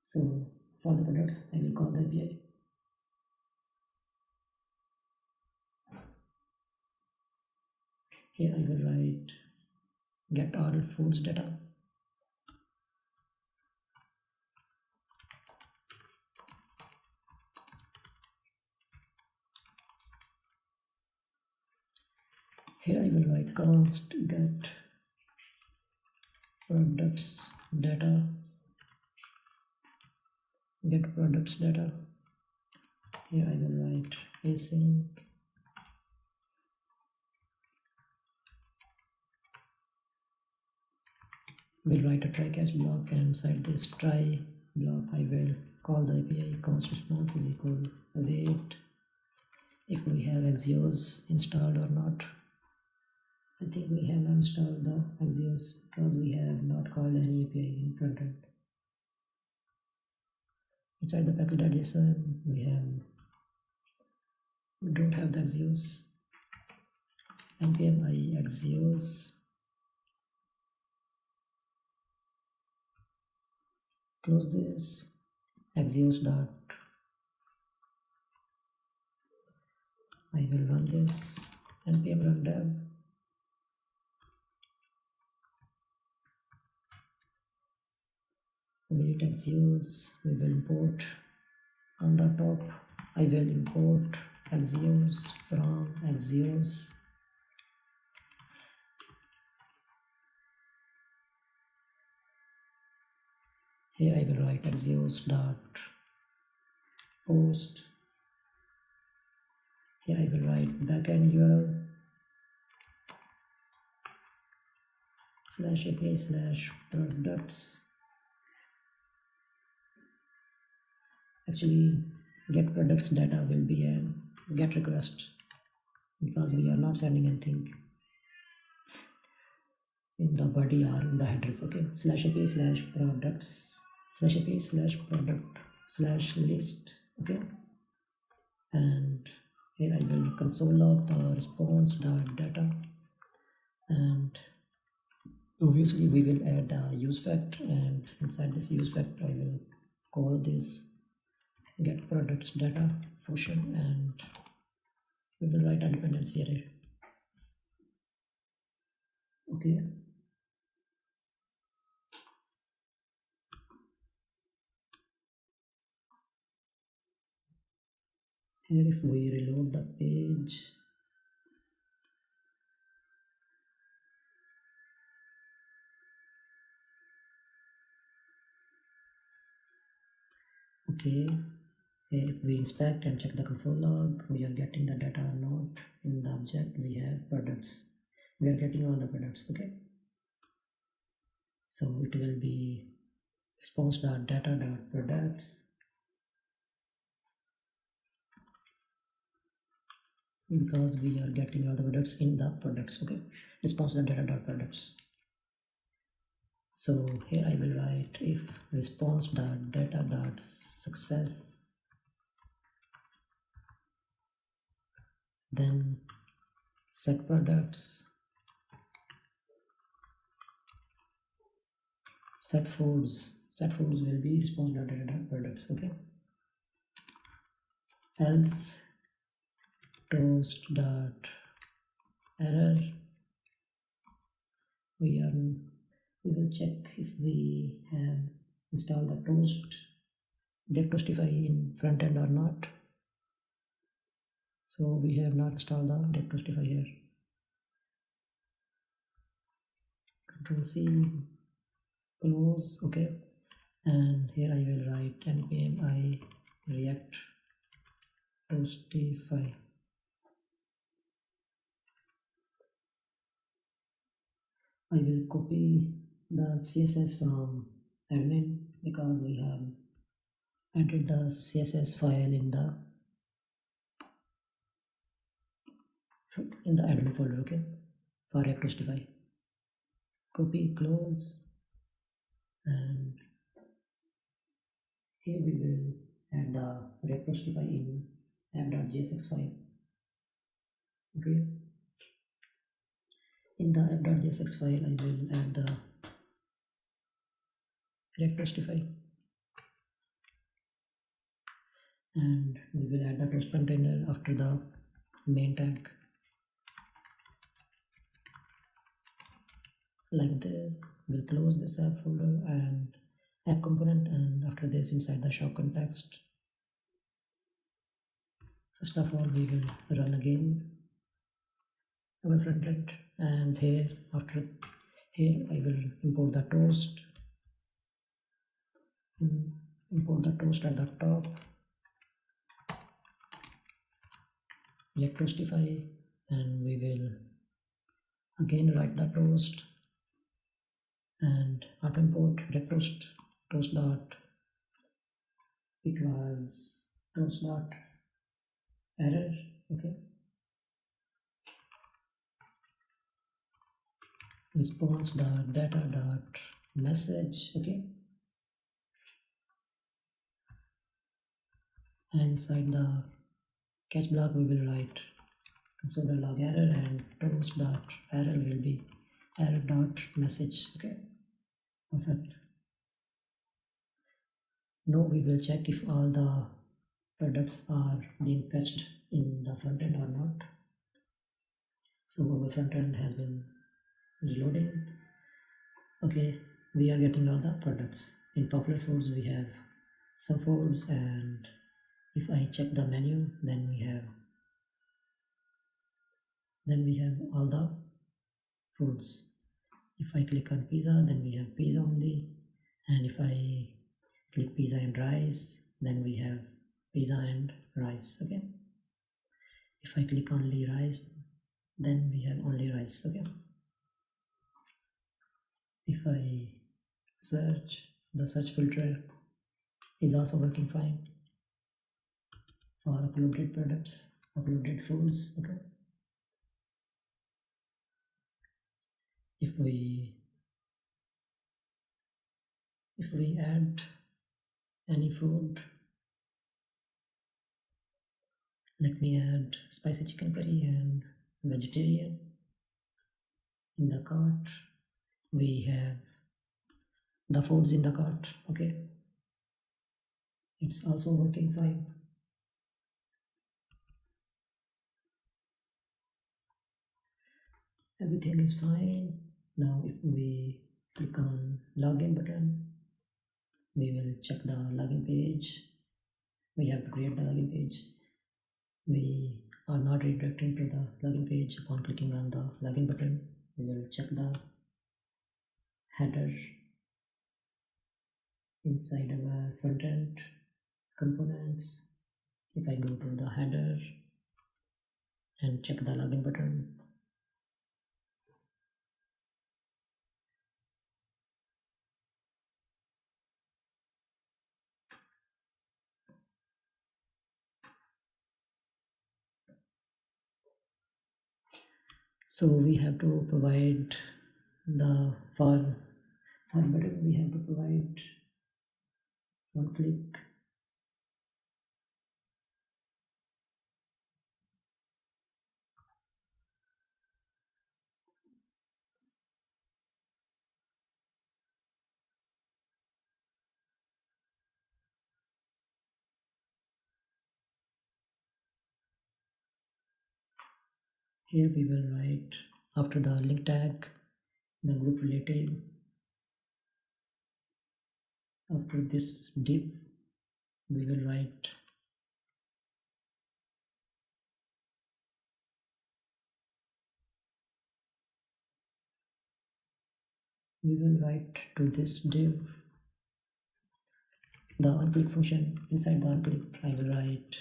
So for the products I will call the API. Here I will write get all foods data. Here I will write const get products data. Get products data. Here I will write async We'll write a try catch block, and inside this try block I will call the API const response is equal await if we have Axios installed or not. I think we have not installed the Axios because we have not called any API in frontend. Inside the package.json we don't have the Axios. npm I Axios, close this, Axios dot, I will run this, npm run dev, wait Axios, we will import on the top, I will import Axios from Axios. Here I will write Axios dot post. Here I will write backend URL /API/products. Actually, get products data will be a get request because we are not sending anything in the body or in the headers. Okay, /API/products /API/product/list. Okay, and here I will console log the response.data, and obviously we will add a use fact, and inside this use fact I will call this get products data function, and we will write a dependency array. Okay, here if we reload the page, okay, if we inspect and check the console log, we are getting the data or not. In the object we have products, we are getting all the products. Okay, so it will be response.data.products, because we are getting all the products in the products. Okay, response.data.products. So here I will write if response.data.success, then set products, set foods will be response.data.products. Okay, else toast.error, we will check if we have installed the Toastify in frontend or not. So we have not installed the Toastify here. Control C, close. Okay, and here I will write npm I react Toastify. I will copy the CSS from admin because we have added the CSS file in the admin folder. Okay, for React Toastify. Copy, close, and here we will add the React Toastify in app.jsx file. Okay, in the app.jsx file I will add the React Toastify, and we will add the toast container after the main tag, like this. We'll close this app folder and app component, and after this inside the shop context, first of all we will run again our frontend, and here I will import the toast, import the toast at the top, React Toastify, and we will again write the toast, and auto import repost toast dot, it was toast dot error. Okay, response dot data dot message. Okay, and inside the catch block we will write console.log error, and toast dot error will be error dot message. Okay, perfect. Now we will check if all the products are being fetched in the front end or not. So our front end has been reloading. Okay, we are getting all the products. In popular foods we have some foods, and if I check the menu, then we have all the foods. If I click on pizza, then we have pizza only, and if I click pizza and rice, then we have pizza and rice. Okay, if I click only rice, then we have only rice. Okay, if I search, the search filter is also working fine for uploaded products, uploaded foods. Okay, if we add any food, let me add spicy chicken curry and vegetarian. In the cart we have the foods in the cart. Okay, it's also working fine. Everything is fine. Now if we click on login button, we will check the login page. We have to create the login page. We are not redirecting to the login page upon clicking on the login button. We will check the header inside our front end components. If I go to the header and check the login button, so we have to provide the for button, we have to provide one click. Here we will write after the link tag the group relative. After this div we will write to this div the onClick function. Inside the onClick I will write,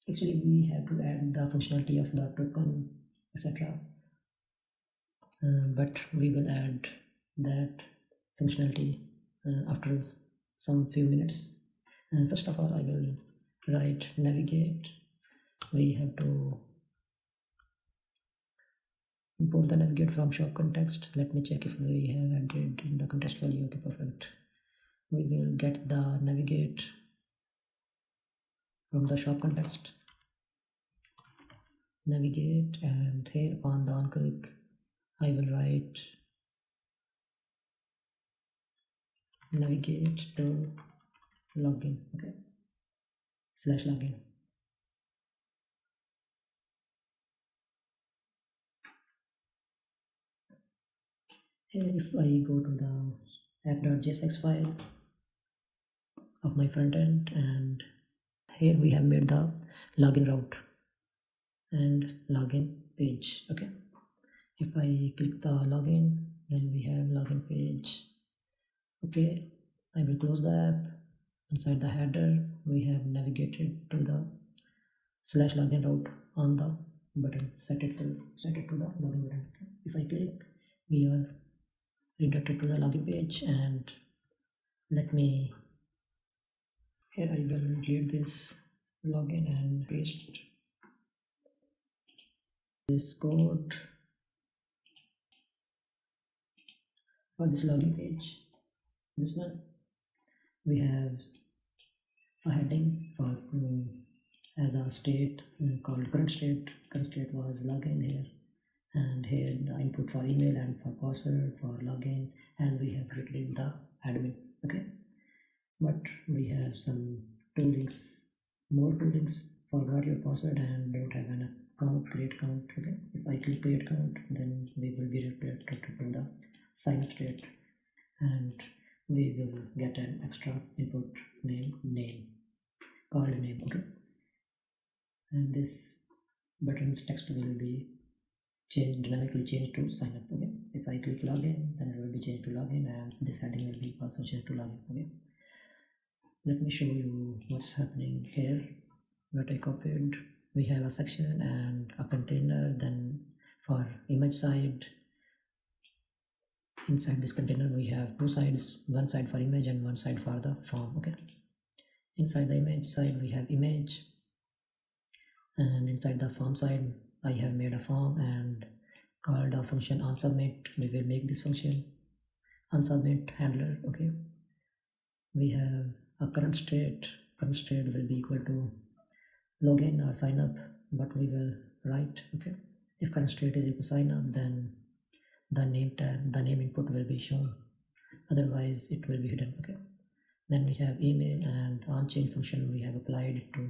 actually we have to add the functionality of the token, etc. But we will add that functionality after some few minutes. First of all I will write navigate. We have to import the navigate from shop context. Let me check if we have entered in the context value. Okay, perfect. We will get the navigate from the shop context, navigate, and here upon the onClick I will write navigate to login. Okay, /login. Here if I go to the app.jsx file of my front end, and here we have made the login route and login page. Okay, if I click the login, then we have login page. Okay, I will close the app. Inside the header we have navigated to the /login route on the button, set it to the login button. Okay. If I click, we are redirected to the login page. And let me, here I will delete this login and paste this code for this login page. This one, we have a heading for as a state called current state. Current state was login here, and here the input for email and for password for login as we have created in the admin. Okay, but we have some more two links: forgot your password and don't have an account, create account. Okay, if I click create account, then we will be redirected to the sign up state, and we will get an extra input name called name. Okay, and this button's text will be dynamically changed to sign up. Okay, if I click login, then it will be changed to login, and this heading will be also changed to login. Okay, let me show you what's happening here. What I copied, we have a section and a container. Then for image side, inside this container we have two sides, one side for image and one side for the form. Okay, inside the image side we have image, and inside the form side I have made a form and called a function onSubmit. We will make this function onSubmit handler. Okay, we have a current state. Current state will be equal to login or sign up, what we will write. Okay, if current state is equal to sign up, then the name input will be shown, otherwise it will be hidden. Okay, then we have email, and on change function we have applied it to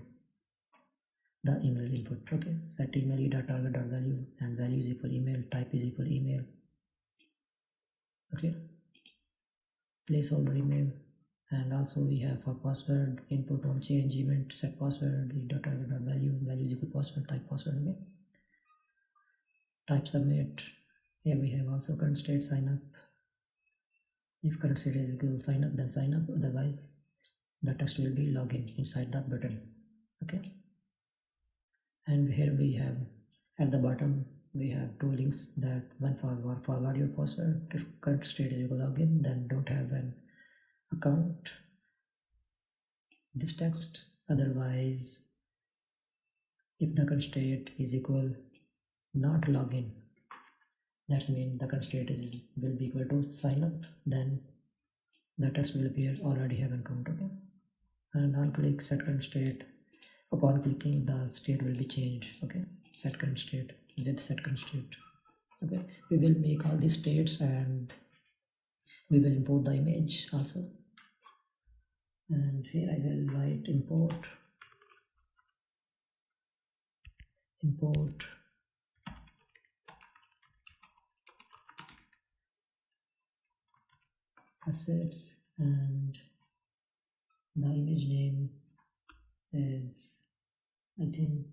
the email input. Okay, set email e.target.value, and value is equal email, type is equal email. Okay, placeholder email, and also we have for password input on change event set password e.target.value, value is equal password, type password. Okay, type submit. Here we have also current state sign up. If current state is equal to sign up, then sign up, otherwise the text will be login inside the button. Okay, and here we have at the bottom we have two links, that one for forgot your password. If current state is equal to login, then don't have an account, this text. Otherwise, if the current state is equal not login, that means the current state will be equal to sign up, then the text will appear already have an account. Okay, and on click set current state, upon clicking the state will be changed. Okay, set current state with set current state. Okay, we will make all these states, and we will import the image also. And here I will write import assets, and the image name is, I think,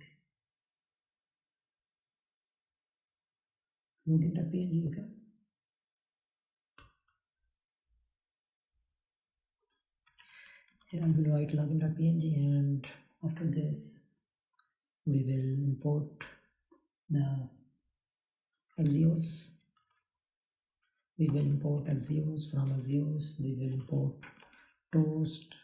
login.png. Okay, here I will write login.png, and after this we will import the Axios. We will import Axios. From Axios we will import Toast.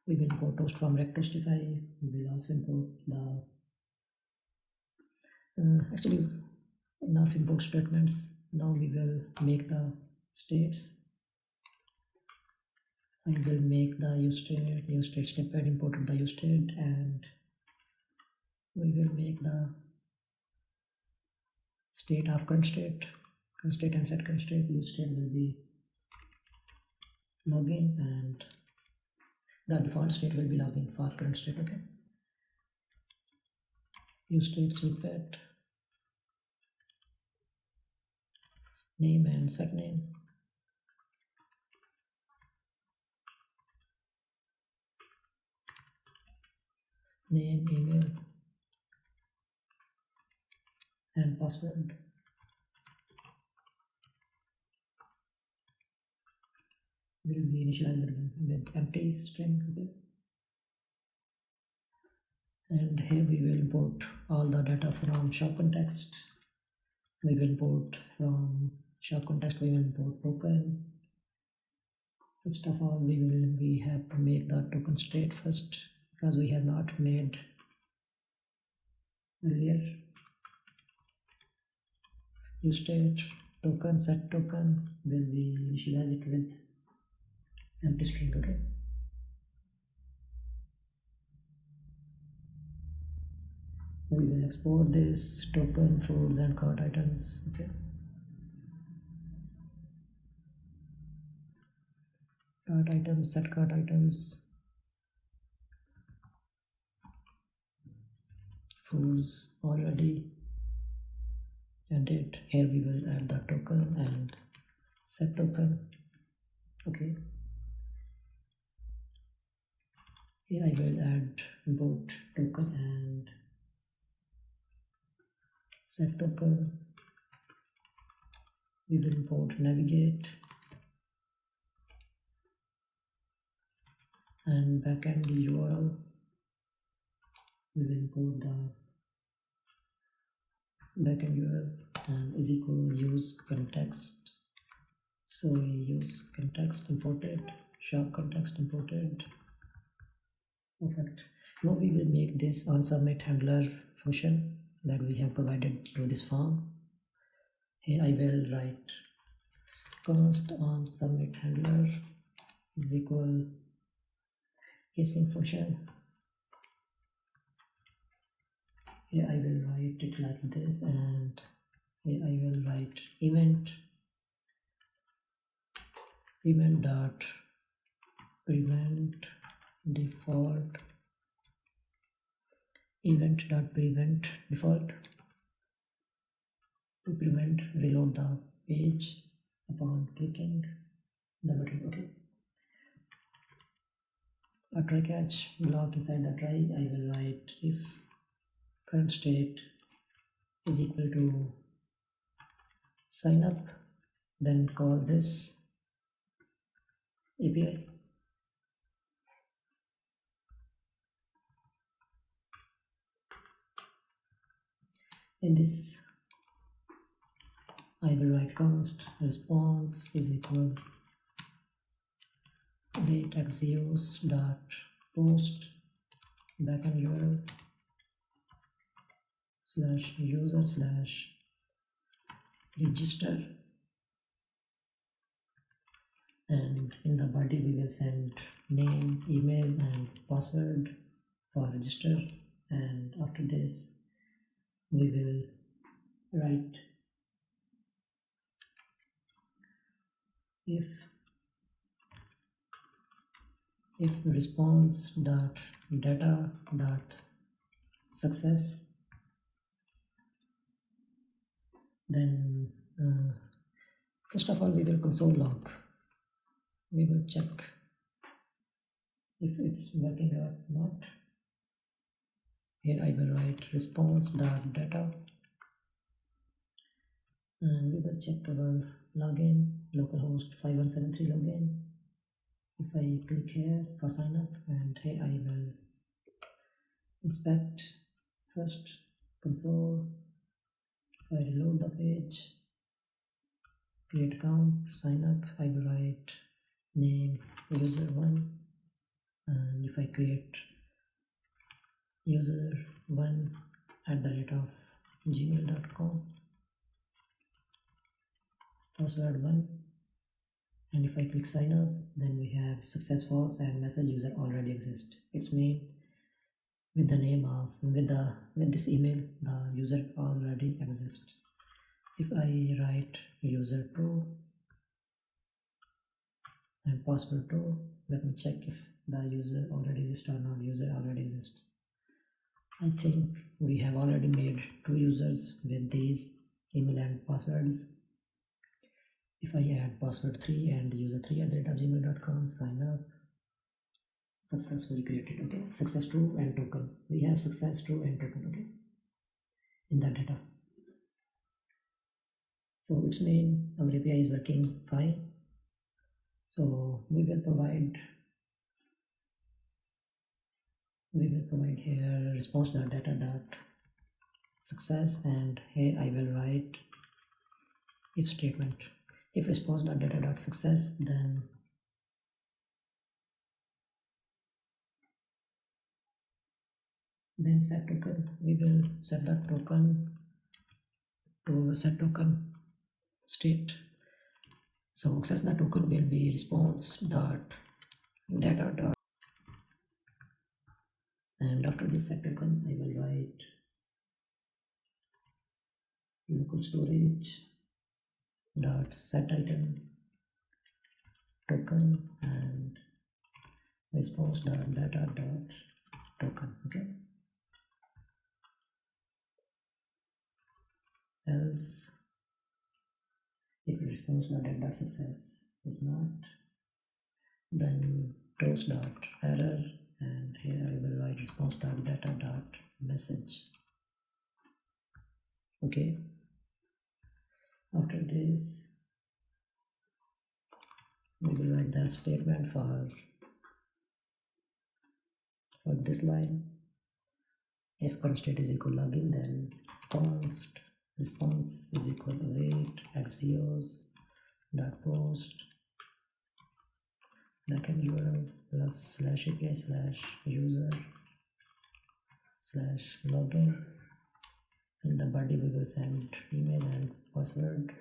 We will import Toast from Rectoastify. We will also import the actually enough import statements. Now we will make the states. I will make the useState snippet, imported the useState, and we will make the state of current state and set current state. useState will be login, and the default state will be login for current state. Okay, useState snippet, name and set name. Name, email, and password. Will be initialized with empty string. Okay, and here we will import all the data from shop context. We will import from shop context we will import token. First of all, we have to make the token state first, because we have not made earlier. Use state token set token will be initialize it with empty string. Okay. We will export this token fruits and cart items. Okay. Cart items, set cart items, foods already added. Here we will add the token and set token. Okay. Here I will add both token and set token. We will import navigate and backend URL. We will import the backend URL and is equal use context. So we use context imported, shop context imported. Perfect. Now we will make this on submit handler function that we have provided to this form. Here I will write const on submit handler is equal async function. Here I will write it like this, and here I will write event dot prevent default prevent default to prevent reload the page upon clicking the button. Okay. A try catch block inside the try. I will write if current state is equal to sign up, then call this API. In this I will write const response is equal wait axios dot post backend URL slash user slash register, and in the body we will send name, email and password for register, and after this we will write if response dot data dot success, then first of all we will console log. We will check if it's working or not. Here I will write response dot data, and we will check our login, localhost 5173 login. If I click here for sign up, and here I will inspect first console. If I reload the page, create account, sign up, I will write name user1, and if I create user1 @gmail.com, password 1, and if I click sign up, then we have success false and message user already exists. It's mean with the name of with this email the user already exists. If I write user2 and password 2, let me check if the user already exists or not. User already exists. I think we have already made 2 users with these email and passwords. If I add password 3 and user3 @gmail.com, sign up, successfully created. Okay, success true and token. We have success true and token. Okay, in that data. So it's mean our API is working fine. So we will provide here response.data.success, and here I will write if statement. If response.data.success, then set token, we will set the token to set token state. So access the token will be response.data. And after this set token, I will write local storage dot set item token and response.data.token. Okay. Else, if response.data.success is not, then toast.error, and here I will write response.data.message. Okay. After this, we will write the else statement for this line. If current state is equal login, then const response is equal await axios dot post backend URL plus /API /user /login. In the body we will send email and password.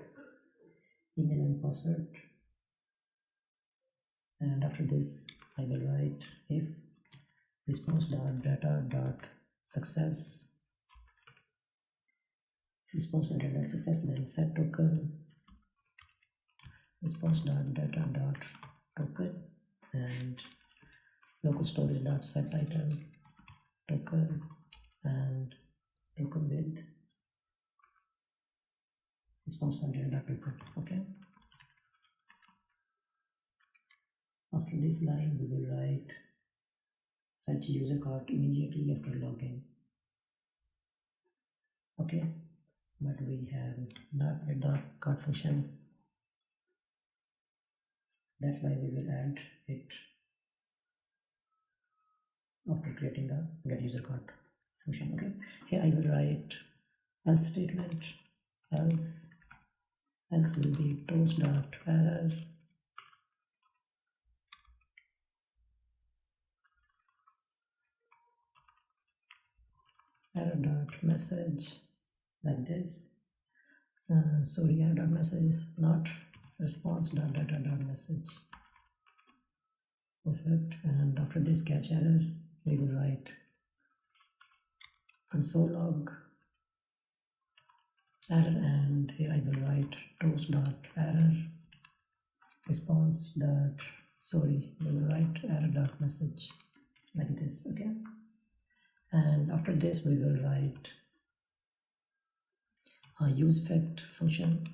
And after this I will write if response.data.success then set token response.data.token and local storage.set item token and token with response.data.token. Okay. After this line we will write fetch user card immediately after login. Okay, but we have not added the card function, that's why we will add it after creating the get user card function. Okay, here I will write else statement. Else will be toast.error error.message like this. Error.message, not response.data.message. Perfect. And after this catch error, we will write console log error, and here I will write toast.error response. We will write error.message like this. Okay. And after this we will write a use effect function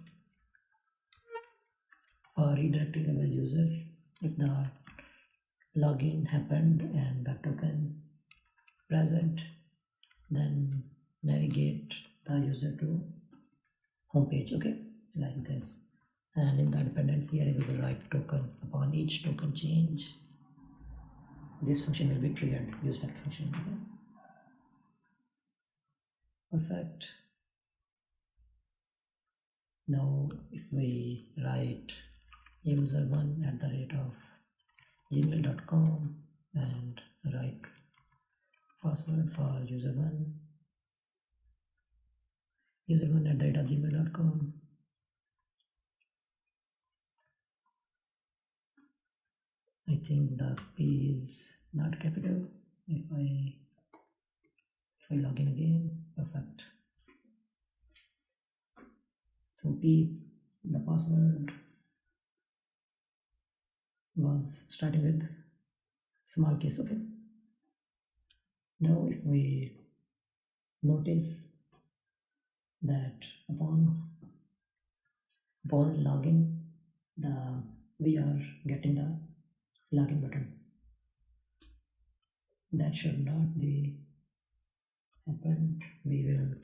for redirecting our user. If the login happened and the token present, then navigate the user to home page. Okay, like this. And in the dependency area we will write token. Upon each token change, this function will be triggered, use effect function. Okay. Perfect. Now if we write user1@gmail.com and write password for user1 user1@gmail.com, I think the P is not capital. If I log in again, perfect. So P, the password was starting with small case. Okay. Now if we notice that upon login, we are getting the login button. That should not be happened. We will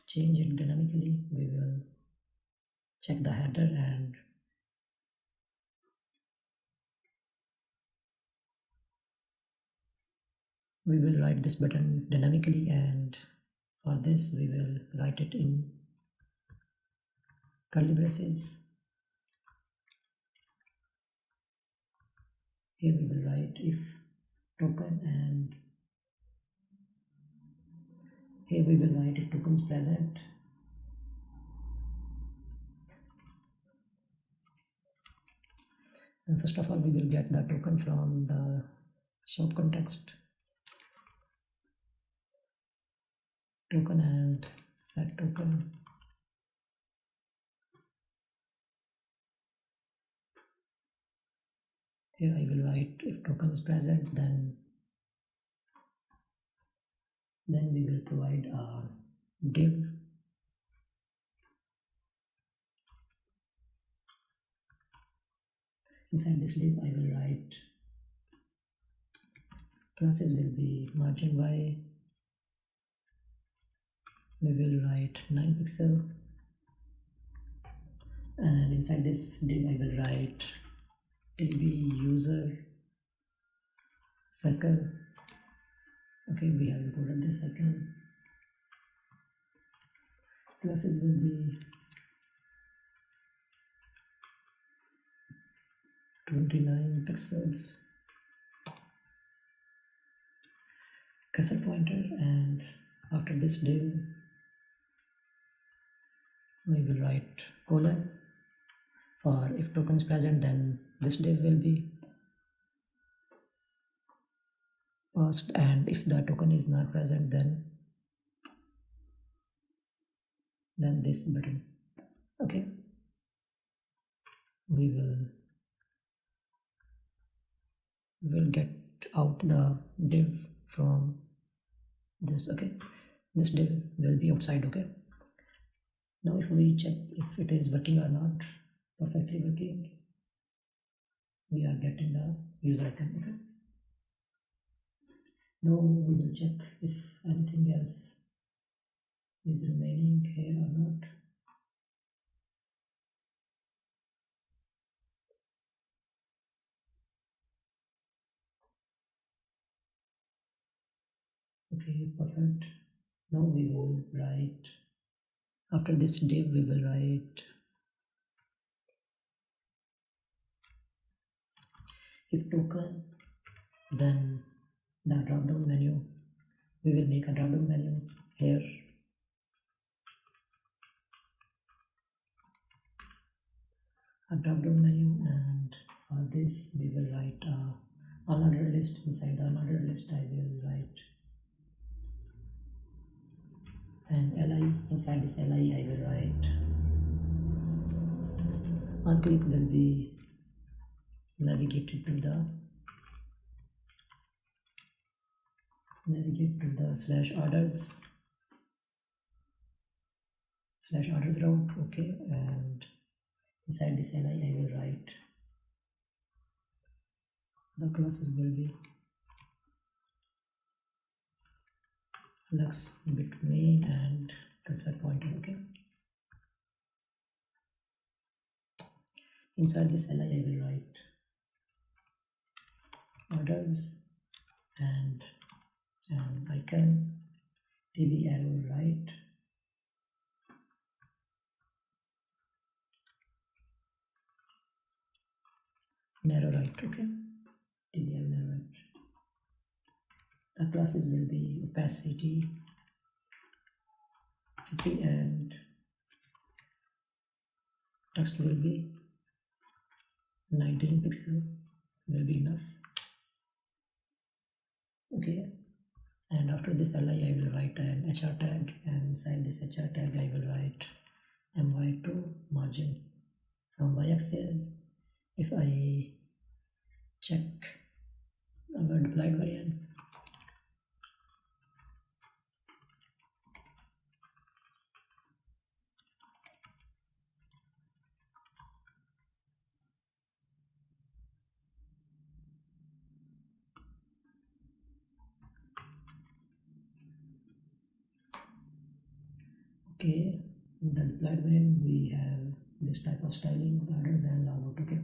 change it dynamically. We will check the header and we will write this button dynamically, and for this we will write it in curly braces. Here we will write if token, and here we will write if token is present. And first of all, we will get the token from the shop context. Token and set token. Here I will write if token is present, then we will provide a div. Inside this div I will write classes will be margin y. We will write 9 pixel, and inside this div I will write tb user circle. Okay, we have imported this icon. Classes will be 29 pixels. Cursor pointer, and after this div we will write colon. For if token is present, then this div will be passed, and if the token is not present, then this button. Okay, we will get out the div from this. Okay, this div will be outside. Okay, now if we check if it is working or not, perfectly working, we are getting the user icon. Okay, now we will check if anything else is remaining here or not. Okay, perfect. Now we will write, after this div we will write if token, then the drop down menu, we will make a drop down menu here. A drop down menu, and for this we will write unordered list. Inside the unordered list I will write an li. Inside this li I will write on click will be navigated to the /orders route. Okay, and inside this li I will write the classes will be lux between and cursor pointer. Okay, inside this li I will write orders and an icon tb arrow right, narrow right. Okay, tb arrow narrow right. The classes will be opacity 50 and text will be 19 pixel will be enough. Okay, and after this li I will write an hr tag, and inside this hr tag I will write my2 margin from y-axis. If I check our deployed variant, okay, in the deployed variant we have this type of styling, orders and logout. Okay,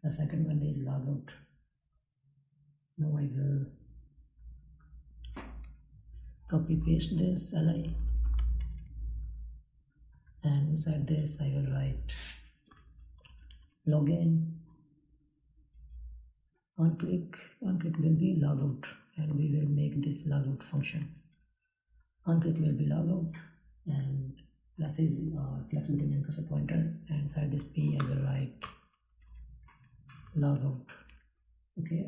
the second one is logout. Now I will copy paste this li, and inside this I will write login. On click will be logout, and we will make this logout function. On click will be logout, and plus is flex between and cursor pointer, and inside this p I will write logout. Okay,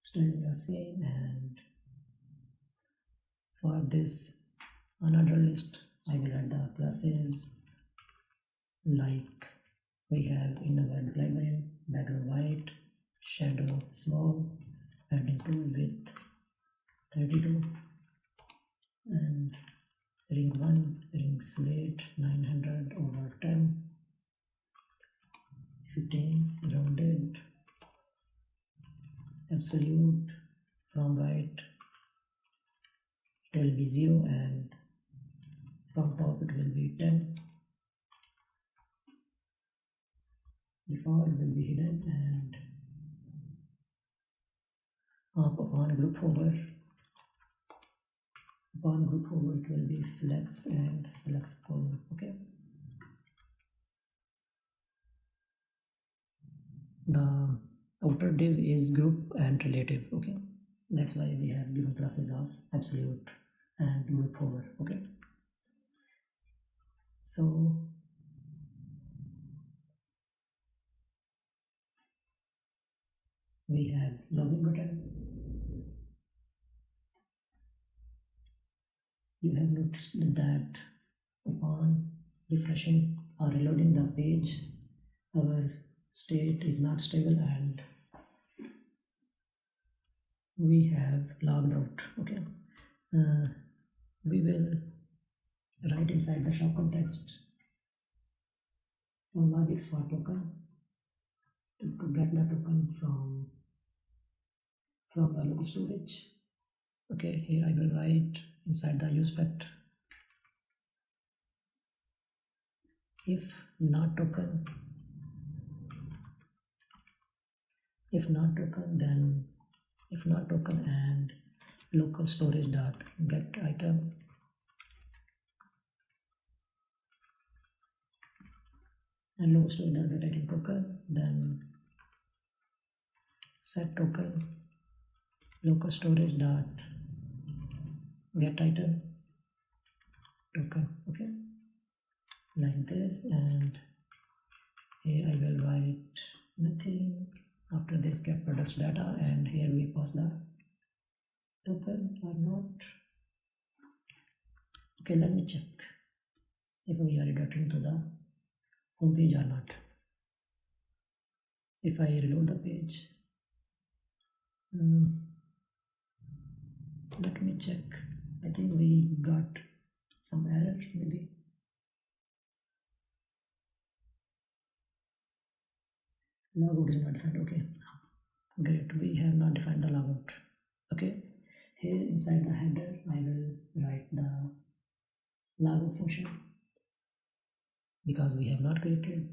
styling are same, and for this another list I will add the classes like we have in the web library: background white, shadow small, padding 2 with 32, and ring 1, ring slate 900 over 10, 15 rounded, absolute from right it will be 0, and from top it will be 10. Default will be hidden, and upon group hover it will be flex and flex colon. Okay, the outer div is group and relative. Okay, that's why we have given classes of absolute and group hover. Okay, so we have login button. You have noticed that upon refreshing or reloading the page, our state is not stable and we have logged out. Okay, we will write inside the shop context some logics for token to get the token from the local storage. Okay, here I will write inside the use fact if not token and local storage dot get item, and local storage dot get item token, then set token local storage dot get item token. Okay, like this, and here I will write nothing. After this, get products data, and here we pass the token or not. Okay, let me check if we are redirecting to the home page or not. If I reload the page, let me check. I think we got some error maybe. Logout is not defined. Okay, great, we have not defined the logout. Okay, here inside the header I will write the logout function because we have not created.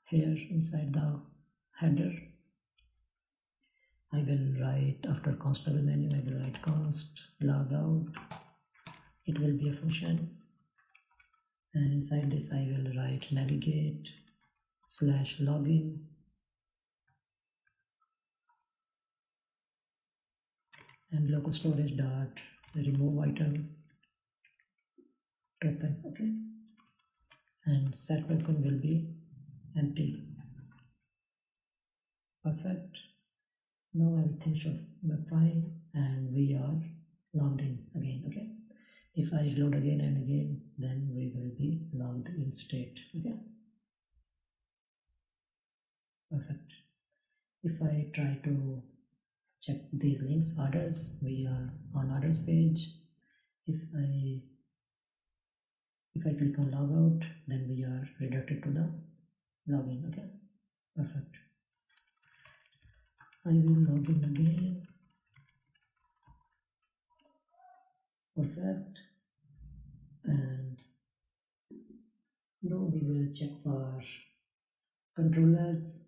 Here inside the header I will write, after const double menu I will write const logout. It will be a function, and inside this I will write navigate / login, and local storage dot remove item token. Okay, and set token will be empty. Perfect. Now everything should be fine, and we are logged in again. Okay, if I reload again and again, then we will be logged in state. Okay, perfect. If I try to check these links, orders, we are on orders page. If I click on logout, then we are redirected to the login. Okay, perfect. I will log in again. Perfect. And now we will check for controllers.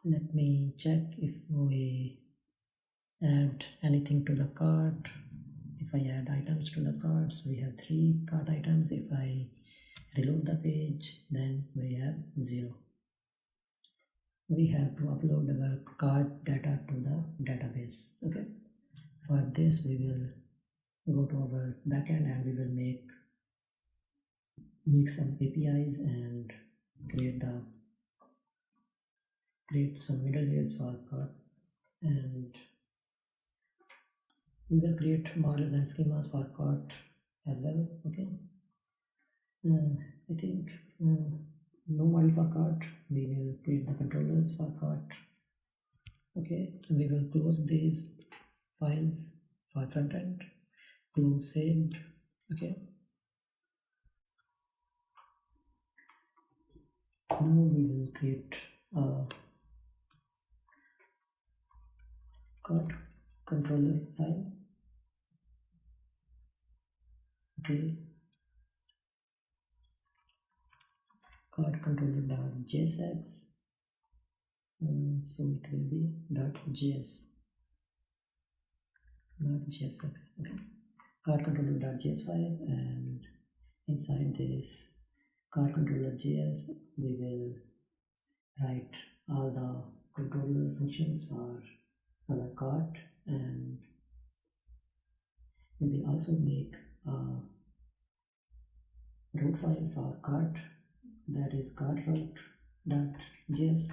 Let me check if we add anything to the cart. If I add items to the cart, so we have 3 cart items. If I reload the page, then we have 0. We have to upload our cart data to the database. Okay, for this we will go to our backend and we will make some APIs and create some middlewares for cart, and we will create models and schemas for cart as well. Okay, I think no model for cart. We will create the controllers for cart. Okay, we will close these files for frontend. Close saved. Okay, now we will create a cart controller file. Okay, cart controller.jsx, so it will be .js, not .jsx. Okay, cart controller.js file, and inside this cart controller.js we will write all the controller functions for our cart, and we will also make a route file for cart, that is cart route.js.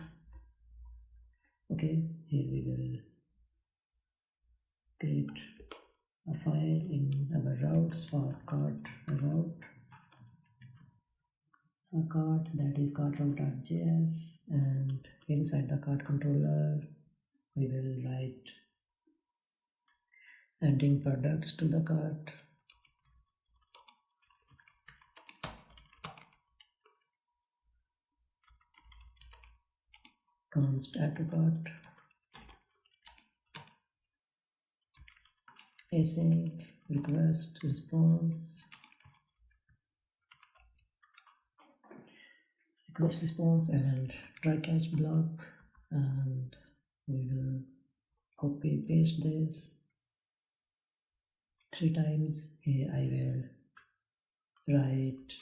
Okay, here we will create a file in our routes for cart route, a cart, that is cart route.js, and inside the cart controller we will write adding products to the cart. Const add to cart, async request response, and try catch block, and we will copy paste this 3 times. Here I will write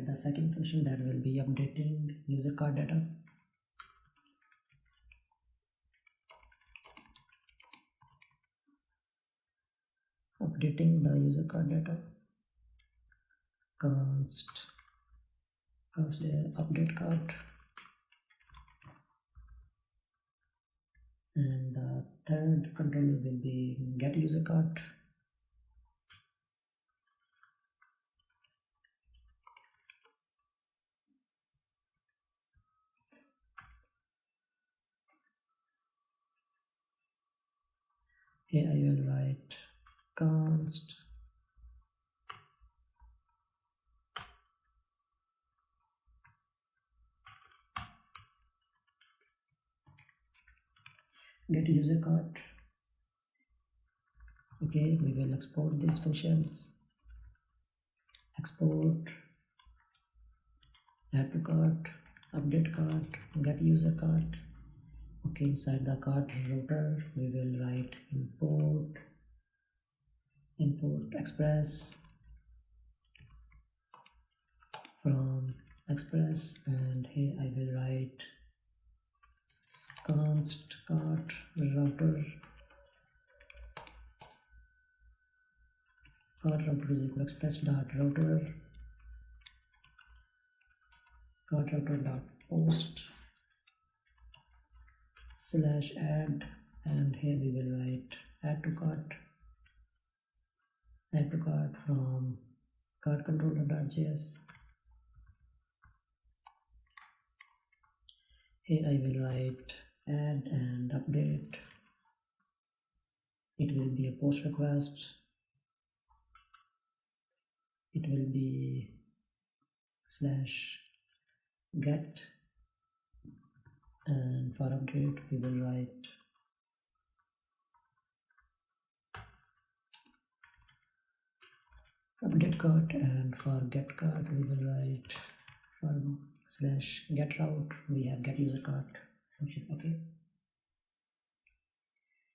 the second function that will be updating user card data. Updating the user card data, const update card, and the third controller will be get user card. Here I will write const get user card. Okay, we will export these functions. Export add to cart, update cart, get user cart. Okay, inside the cart router we will write import express from express, and here I will write const cart router is equal express dot router cart router dot post slash add, and here we will write add to cart from cart controller.js. Here I will write add and update. It will be a post request. It will be slash get, and for update we will write update cart, and for get cart we will write for /get route, we have get user card function. Okay,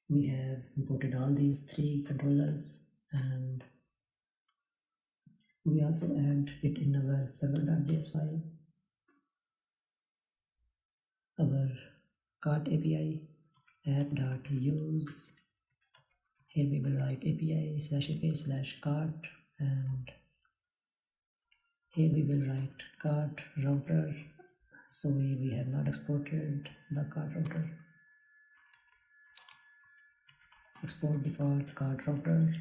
we have imported all these three controllers, and we also add it in our server.js file, our cart API app.use. Here we will write API/API/cart, and here we will write cart router. Sorry, we have not exported the cart router. Export default cart router,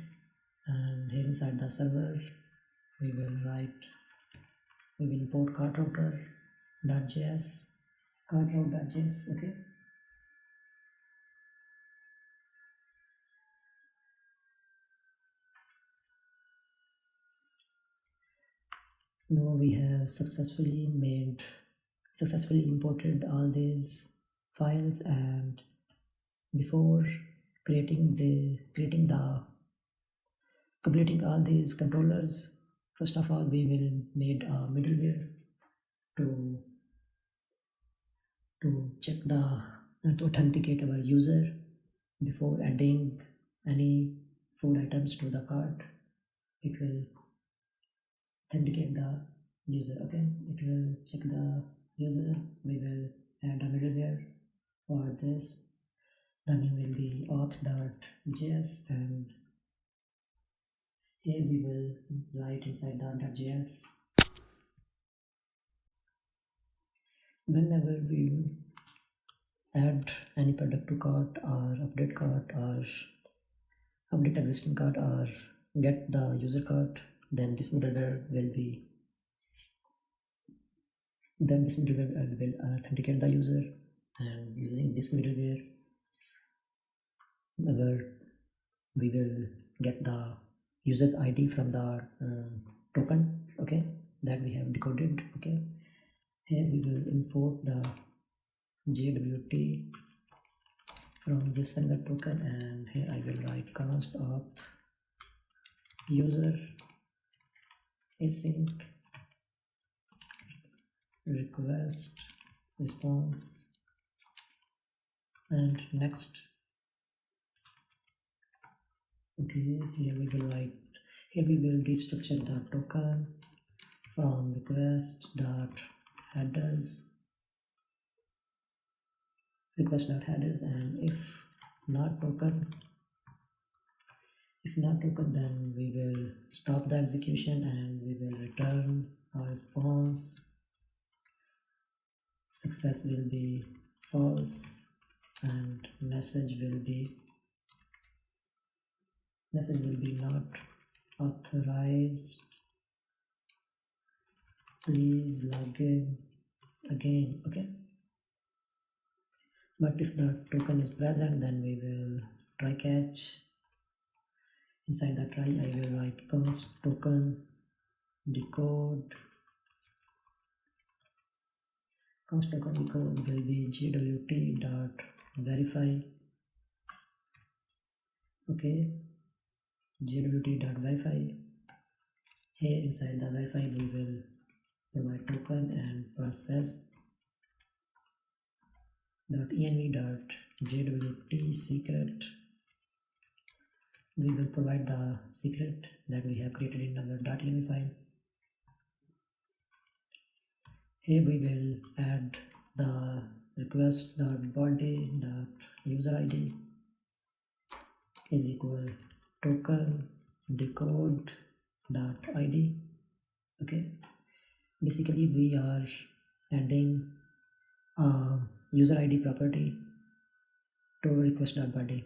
and here inside the server we will import cart router.js, cart route.js. Okay, now we have successfully imported all these files, and before completing all these controllers, first of all we will made a middleware to check to authenticate our user before adding any food items to the cart. It will authenticate the user. Okay, it will check the user. We will add a middleware for this. The name will be auth.js, and here we will write inside the .js. Whenever we add any product to cart or update cart or update existing cart or get the user cart, then this middleware will authenticate the user, and using this middleware we will get the user ID from the token, okay, that we have decoded. Okay, here we will import the JWT from JSON web token, and here I will write const auth user async request response and next. Okay, here we will restructure the token from request.headers, and if not token, then we will stop the execution and we will return our response. Success will be false, and message will be not authorized, please log in again. Okay, but if the token is present, then we will try catch. Inside the try I will write const token decode. Const token decode will be jwt.verify. okay, jwt.verify. Here inside the verify we will provide token and process.env.jwt secret. We will provide the secret that we have created in our .env file. Here we will add the request.body.user ID is equal token decode.id. okay, basically we are adding a user ID property to request.body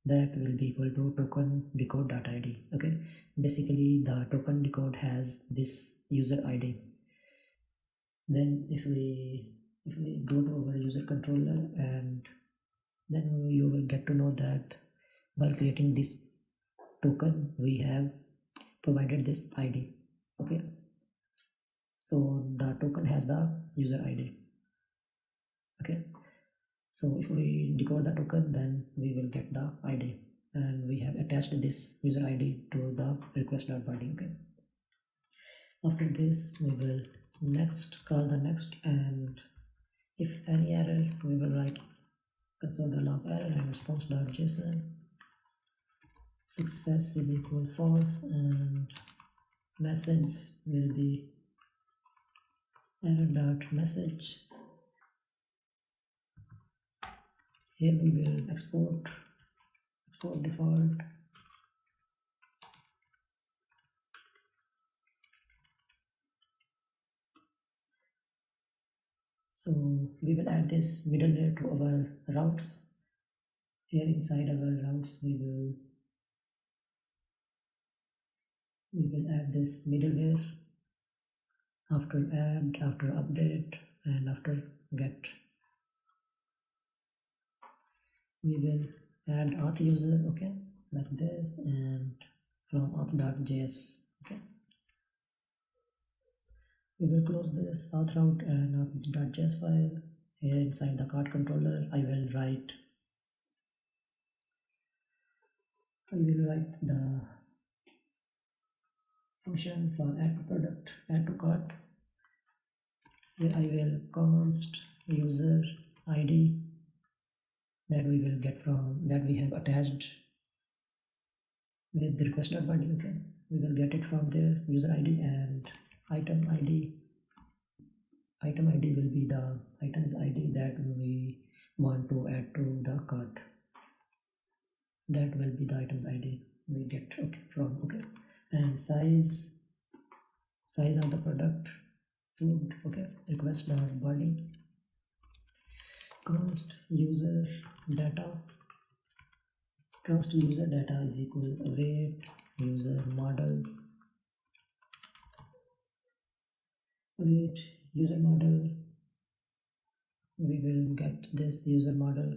that will be equal to token decode.id. okay, basically the token decode has this user ID. Then if we go to our user controller, and then you will get to know that while creating this token we have provided this ID. okay, so the token has the user ID. okay, so if we decode the token, then we will get the ID, and we have attached this user ID to the request.body. okay, after this we will next, call the next, and if any error, we will write console.log error and response.json. Success is equal false, and message will be error.message. Here we will export default. So we will add this middleware to our routes. Here inside our routes we will add this middleware after add, after update, and after get. We will add auth user, okay, like this, and from auth.js, okay. We will close this auth route and auth.js file. Here inside the cart controller, I will write the function for add to product, add to cart. Here I will const user ID that we will get from, that we have attached with the request.body, okay. We will get it from there, user ID, and item ID. Item ID will be the items ID that we want to add to the cart. That will be the items ID we get, okay, from, okay. And size of the product, food, okay, request.body, const user data. Const user data is equal await user model. Await user model, we will get this user model.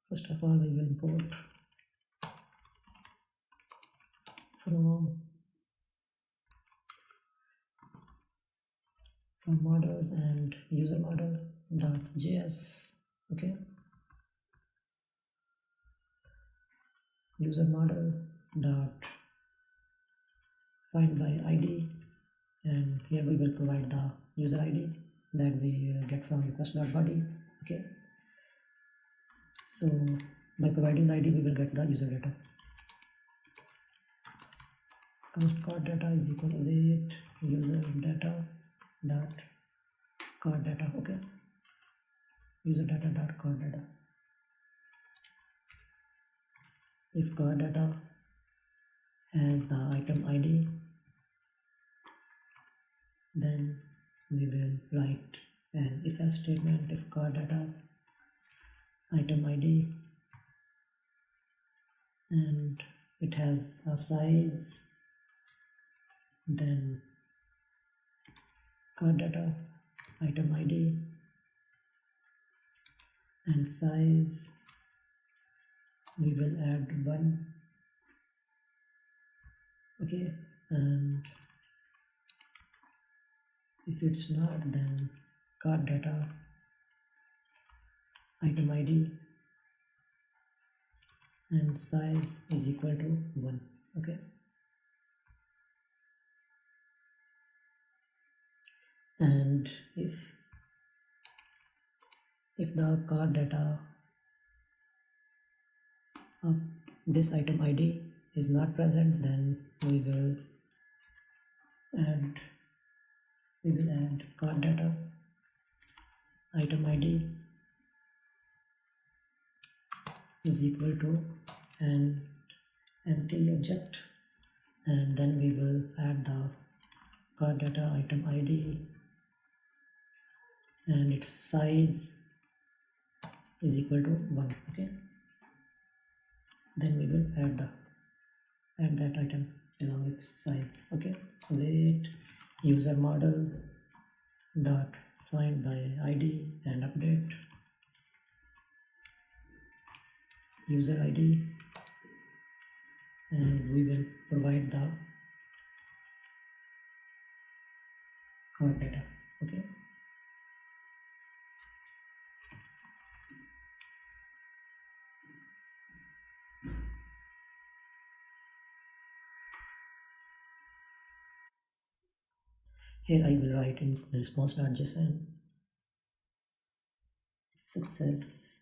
First of all, we will import from models and user model.js, okay. User model dot find by ID, and here we will provide the user ID that we will get from request.body, okay. So by providing the ID we will get the user data. Const cart data is equal await user data dot cart data, okay. User data dot cart data. If cart data has the item ID, then we will write an if else statement. If cart data item ID and it has a size, then cart data item ID and size, we will add 1, okay. And if it's not, then cart data item ID and size is equal to 1, okay. And if the cart data of this item ID is not present, then we will add cart data item ID is equal to an empty object, and then we will add the cart data item ID and its size is equal to 1, okay. Then we will add that item along its size, okay. Wait user model dot find by ID and update user ID, and we will provide the cart data, okay. Here I will write in response.json success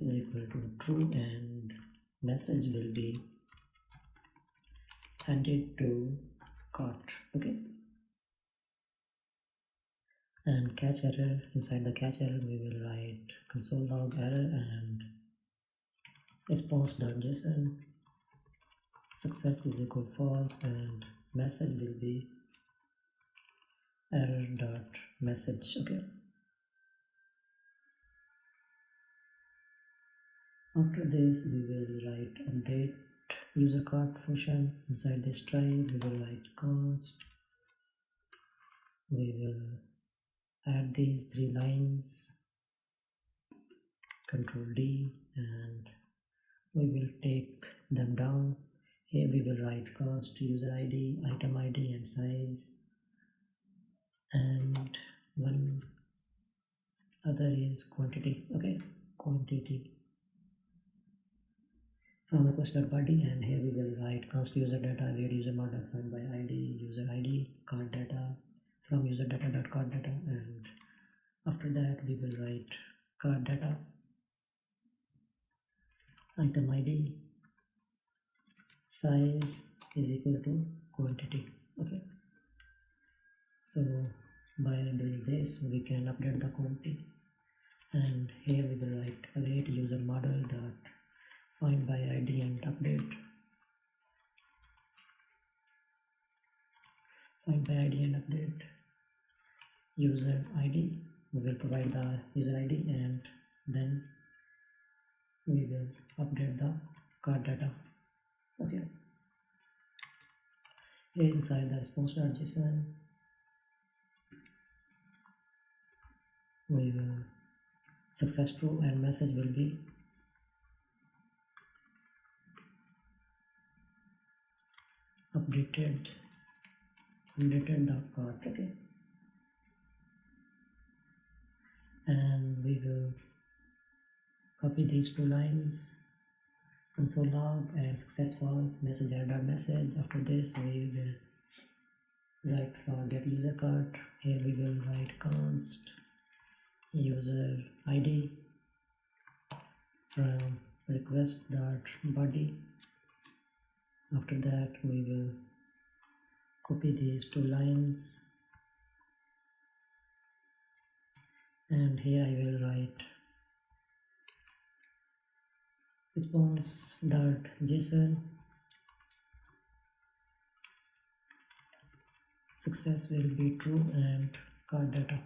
is equal to true, and message will be added to cart. Okay, and catch error. Inside the catch error we will write console log error and response.json success is equal false, and message will be error.message. Okay, after this we will write update user cart function. Inside this try we will write const. We will add these 3 lines, Control D, and we will take them down. Here we will write const user ID, item ID and size, and one other is quantity. Okay, quantity from request.body, and here we will write const user data await user model find by ID user ID card data from user data.card data, and after that we will write card data item ID size is equal to quantity. Okay, so by doing this we can update the quantity, and here we will write await user model dot find by ID and update find by ID and update user ID. We will provide the user ID and then we will update the card data. Okay, here inside the response.json we will success true, and message will be updated the cart. Okay, and we will copy these 2 lines, console log and success false, message error.message. After this we will write for get user cart. Here we will write const user ID from request.body. After that we will copy these 2 lines, and here I will write response.json success will be true and card data.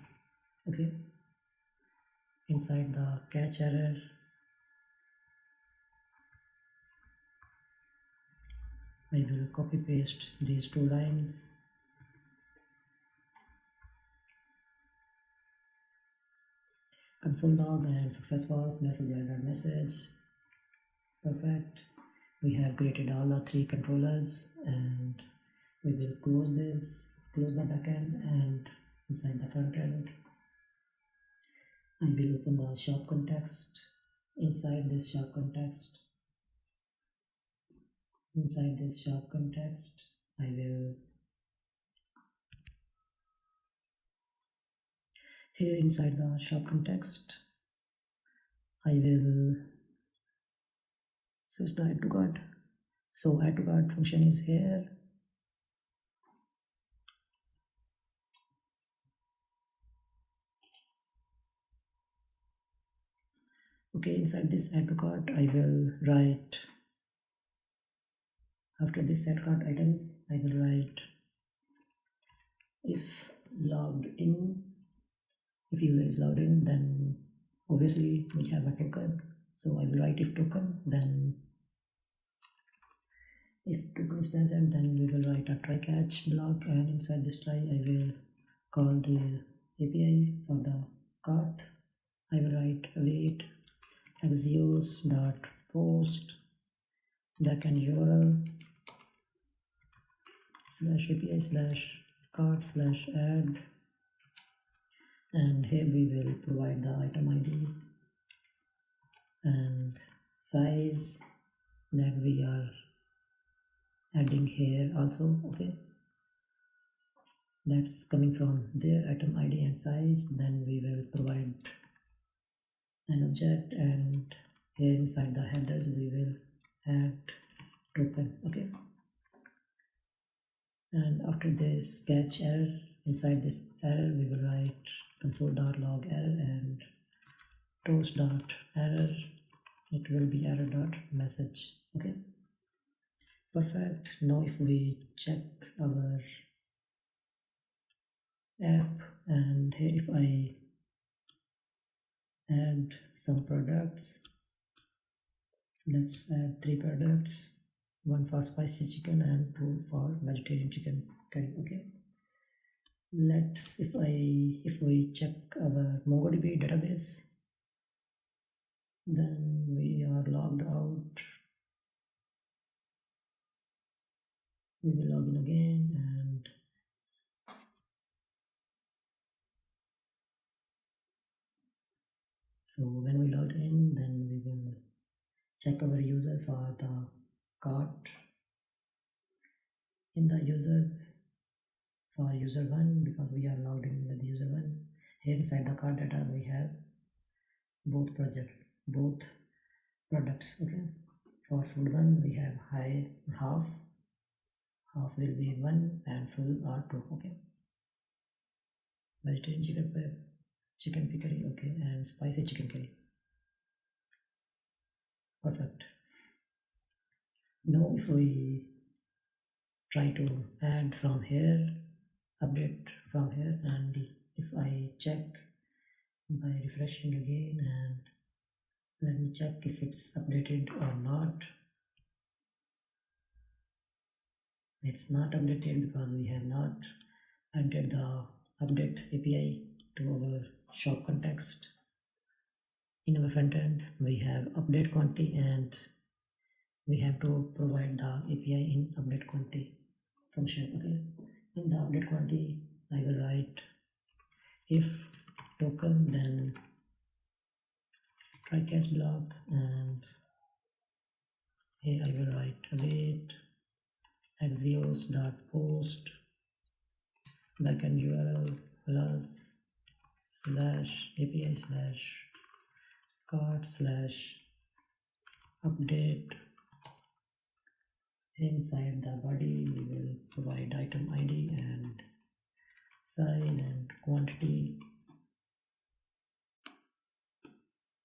Okay, inside the catch error I will copy paste these 2 lines, console log and success false, message error.message. Perfect, we have created all the 3 controllers, and we will close the backend, and inside the front end I will open the shop context. Inside this shop context I will here inside the shop context I will search the add to cart. So add to cart function is here. Okay, inside this add to cart I will write, after this add cart items I will write if logged in. If user is logged in, then obviously we have a token, so I will write if token, then if token is present then we will write a try catch block, and inside this try I will call the API for the cart. I will write await axios.post backend URL /API/cart/add, and here we will provide the item ID and size that we are adding here also. Okay, that's coming from their item ID and size. Then we will provide an object, and here inside the headers we will add token. Okay, and after this catch error, inside this error we will write console.log error and toast.error. It will be error.message. Okay, perfect. Now if we check our app, and here if I add some products, let's add 3 products, 1 for spicy chicken and 2 for vegetarian chicken curry. Okay, let's if we check our MongoDB database, then we are logged out. We will log in again, and so when we log in, then we will check our user for the cart. In the users, for user 1, because we are logged in with user 1, here inside the cart data we have both products. Okay, for food 1 we have half will be 1 and full are 2. Okay, vegetarian chicken curry, okay, and spicy chicken curry. Perfect. Now if we try to add from here, update from here, and if I check by refreshing again, and let me check if it's updated or not. It's not updated because we have not added the update API to our shop context. In our frontend, we have update quantity, and we have to provide the API in update quantity function. Okay, in the update quantity, I will write if token, then try catch block, and here I will write await axios.post backend URL plus /API /cart /update. Inside the body we will provide item ID and size and quantity.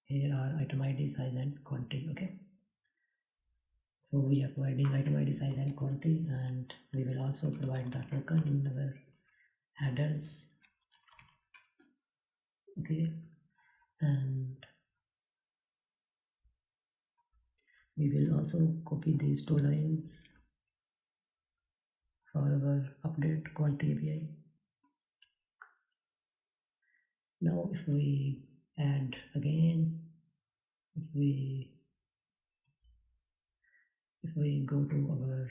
Here are item ID, size and quantity. Okay, so we are providing item ID, size and quantity, and we will also provide the token in our headers. Okay, and we will also copy these 2 lines for our update quantity API. Now if we add again, if we go to our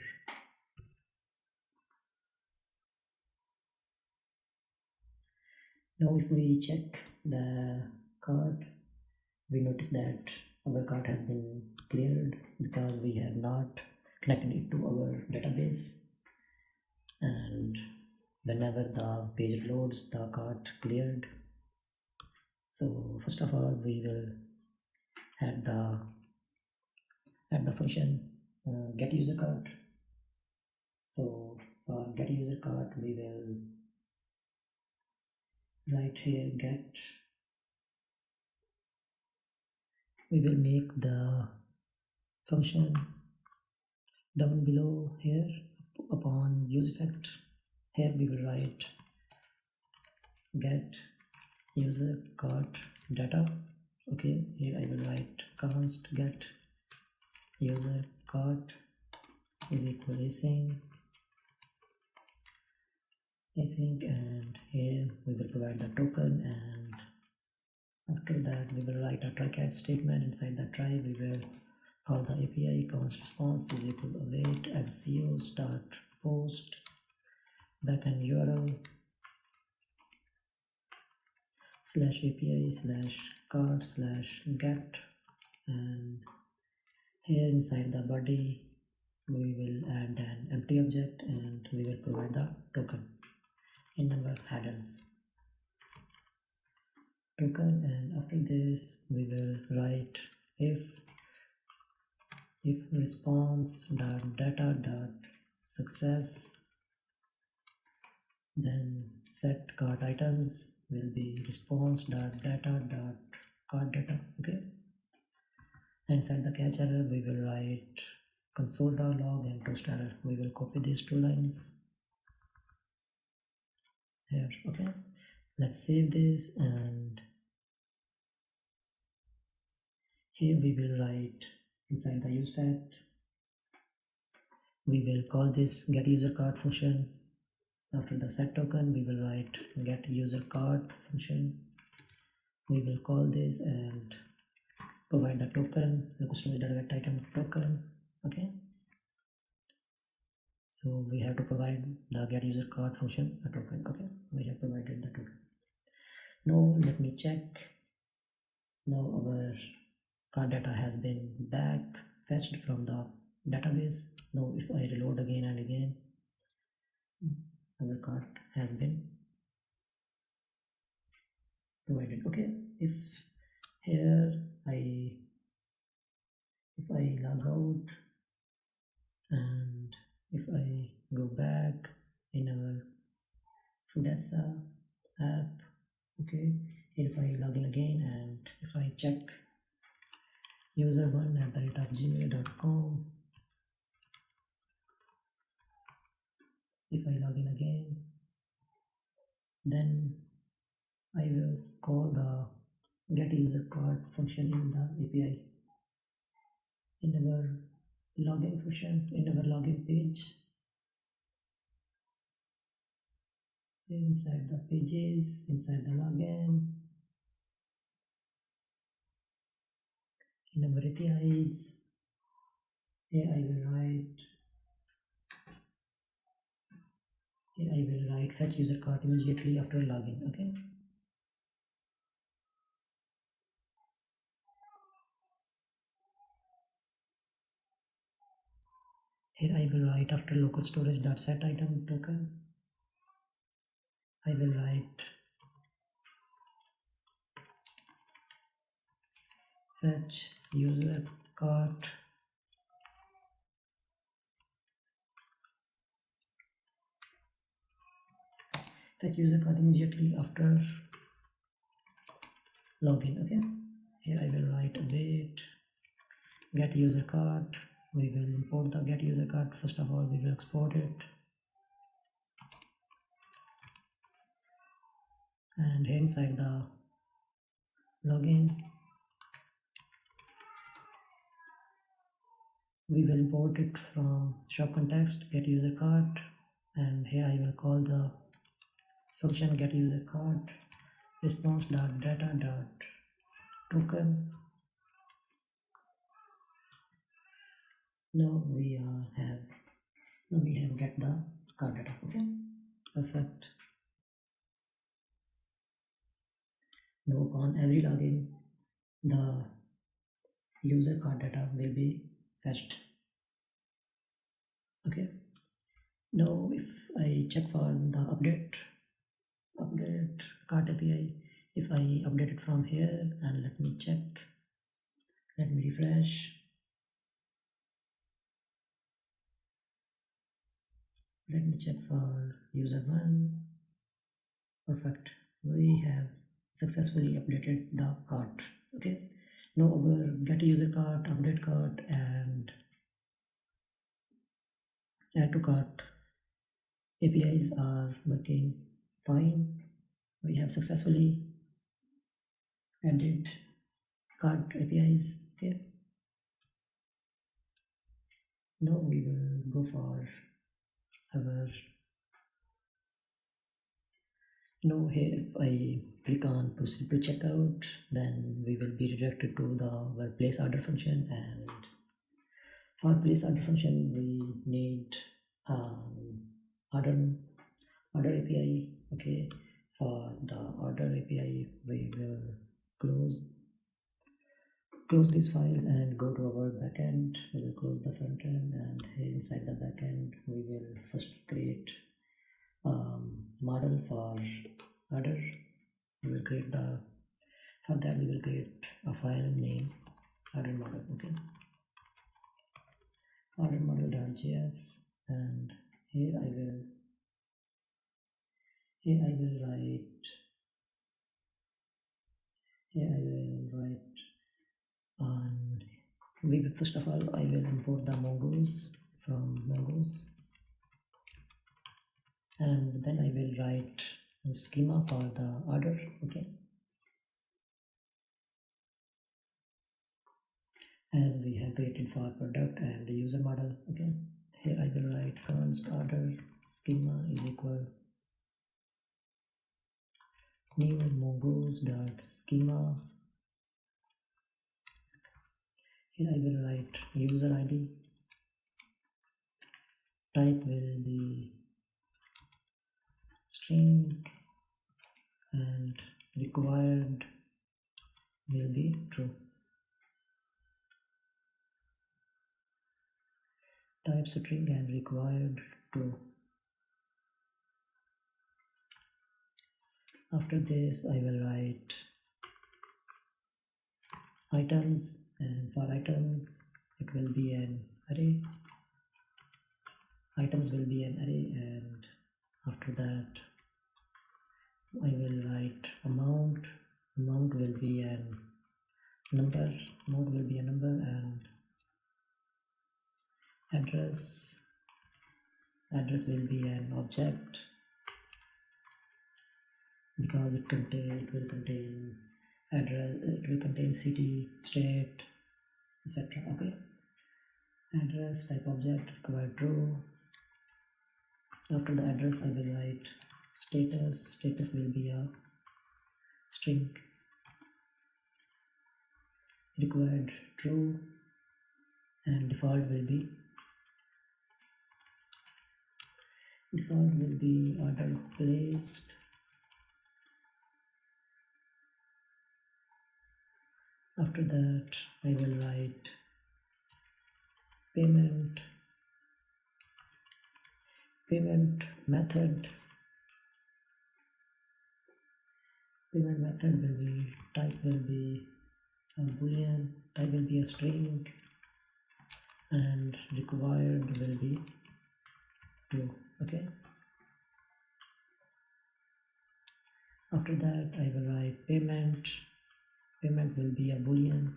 now if we check the cart, we notice that our cart has been cleared because we have not connected it to our database, and whenever the page loads, the cart cleared. So first of all, we will add the function get user cart. So for get user cart, we will write here get. We will make the function down below here upon use effect. Here we will write get user cart data. Okay, here I will write const get user cart is equal async, and here we will provide the token, and after that we will write a try catch statement. Inside the try we will call the API const response is equal to await axios.post backend URL /API /cart /get, and here inside the body we will add an empty object, and we will provide the token. in our headers token, and after this we will write if response dot data dot success, then set cart items will be response dot data dot cart data. Okay, inside the catch error we will write console.log and toast error. We will copy these two lines here. Okay, let's save this, and here we will write inside the use fact, we will call this get user card function. After the set token we will write get user card function. We will call this and provide the token local storage data get item token. Okay, so we have to provide the get user card function a token. Okay, we have provided the token. Now let me check. Now our card data has been back fetched from the database. Now if I reload again and again, our card has been provided. Okay, if here if I log out and if I go back in our Fudessa app, okay, if I log in again and if I check user1@gmail.com, if I log in again, then I will call the get user card function in the API in our login function, in our login page. Inside the pages, inside the login, in our APIs, here I will write fetch user card immediately after login. Okay, here I will write after local storage dot set item token, I will write fetch user card immediately after login. Okay, here I will write await get user card. We will import the get user card. First of all we will export it, and here inside the login we will import it from shop context get user card, and here I will call the function get user card response dot data dot token. Now we have get the card data. Okay, perfect. Now upon every login the user card data will be fetched. Okay, now if I check for the update cart API, if I update it from here, and let me check, let me refresh, let me check for user 1. Perfect, we have successfully updated the cart. Okay, now our get user cart, update cart, and add to cart APIs are working fine. We have successfully added cart APIs. Okay, now we will go for our, now here if I click on proceed to checkout, then we will be redirected to our place order function, and for place order function we need order API. Okay, for the order API we will close these files and go to our backend. We will close the front end, and here inside the backend we will first create model for order. We will create the, for that we will create a file name order model. Okay, order model.js, and here I will write on, we will, first of all I will import the Mongoose from Mongoose, and then I will write a schema for the order. Okay, as we have created for product and user model. Okay, here I will write const order schema is equal new mongoose dot schema. Here I will write user ID, type will be string, and required will be true. Type string and required true. After this I will write items, and for items it will be an array. Items will be an array, and after that I will write amount. Amount will be an number. Amount will be a number, and address will be an object, because it will contain address, it will contain city, state, etc. Okay, address type object required true. After the address I will write status. Status will be a string, required true, and default will be order placed. After that I will write payment method. Payment method will be, type will be a boolean, type will be a string, and required will be true. Okay, after that I will write payment will be a boolean,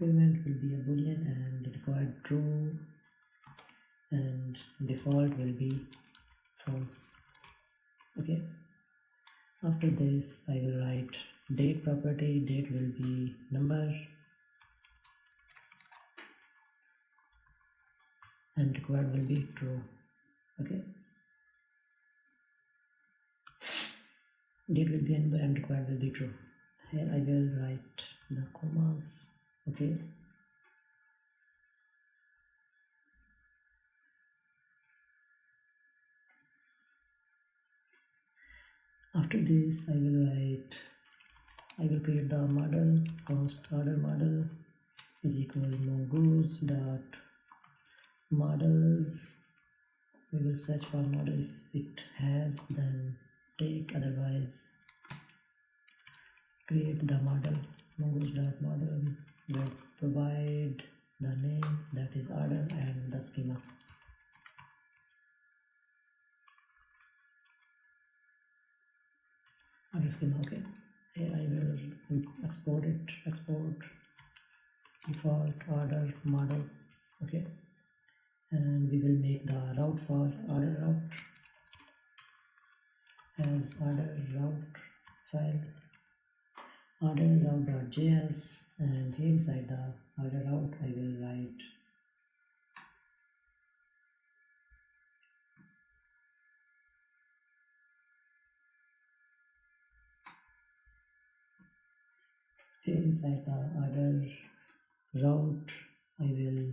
and required true, and default will be false. Okay, after this I will write date property. Date will be number, and required will be true. Okay, date will be a number and required will be true. Here I will write the commas. Okay, after this I will create the model. Const order model is equal mongoose dot models. We will search for model. If it has, then take, otherwise create the model. Mongoose dot model will provide the name, that is order, and the schema. Order schema. Okay, here I will export default order model. Okay, and we will make the route for order route as order route file, order route.js, and here inside the order route I will write inside the order route I will,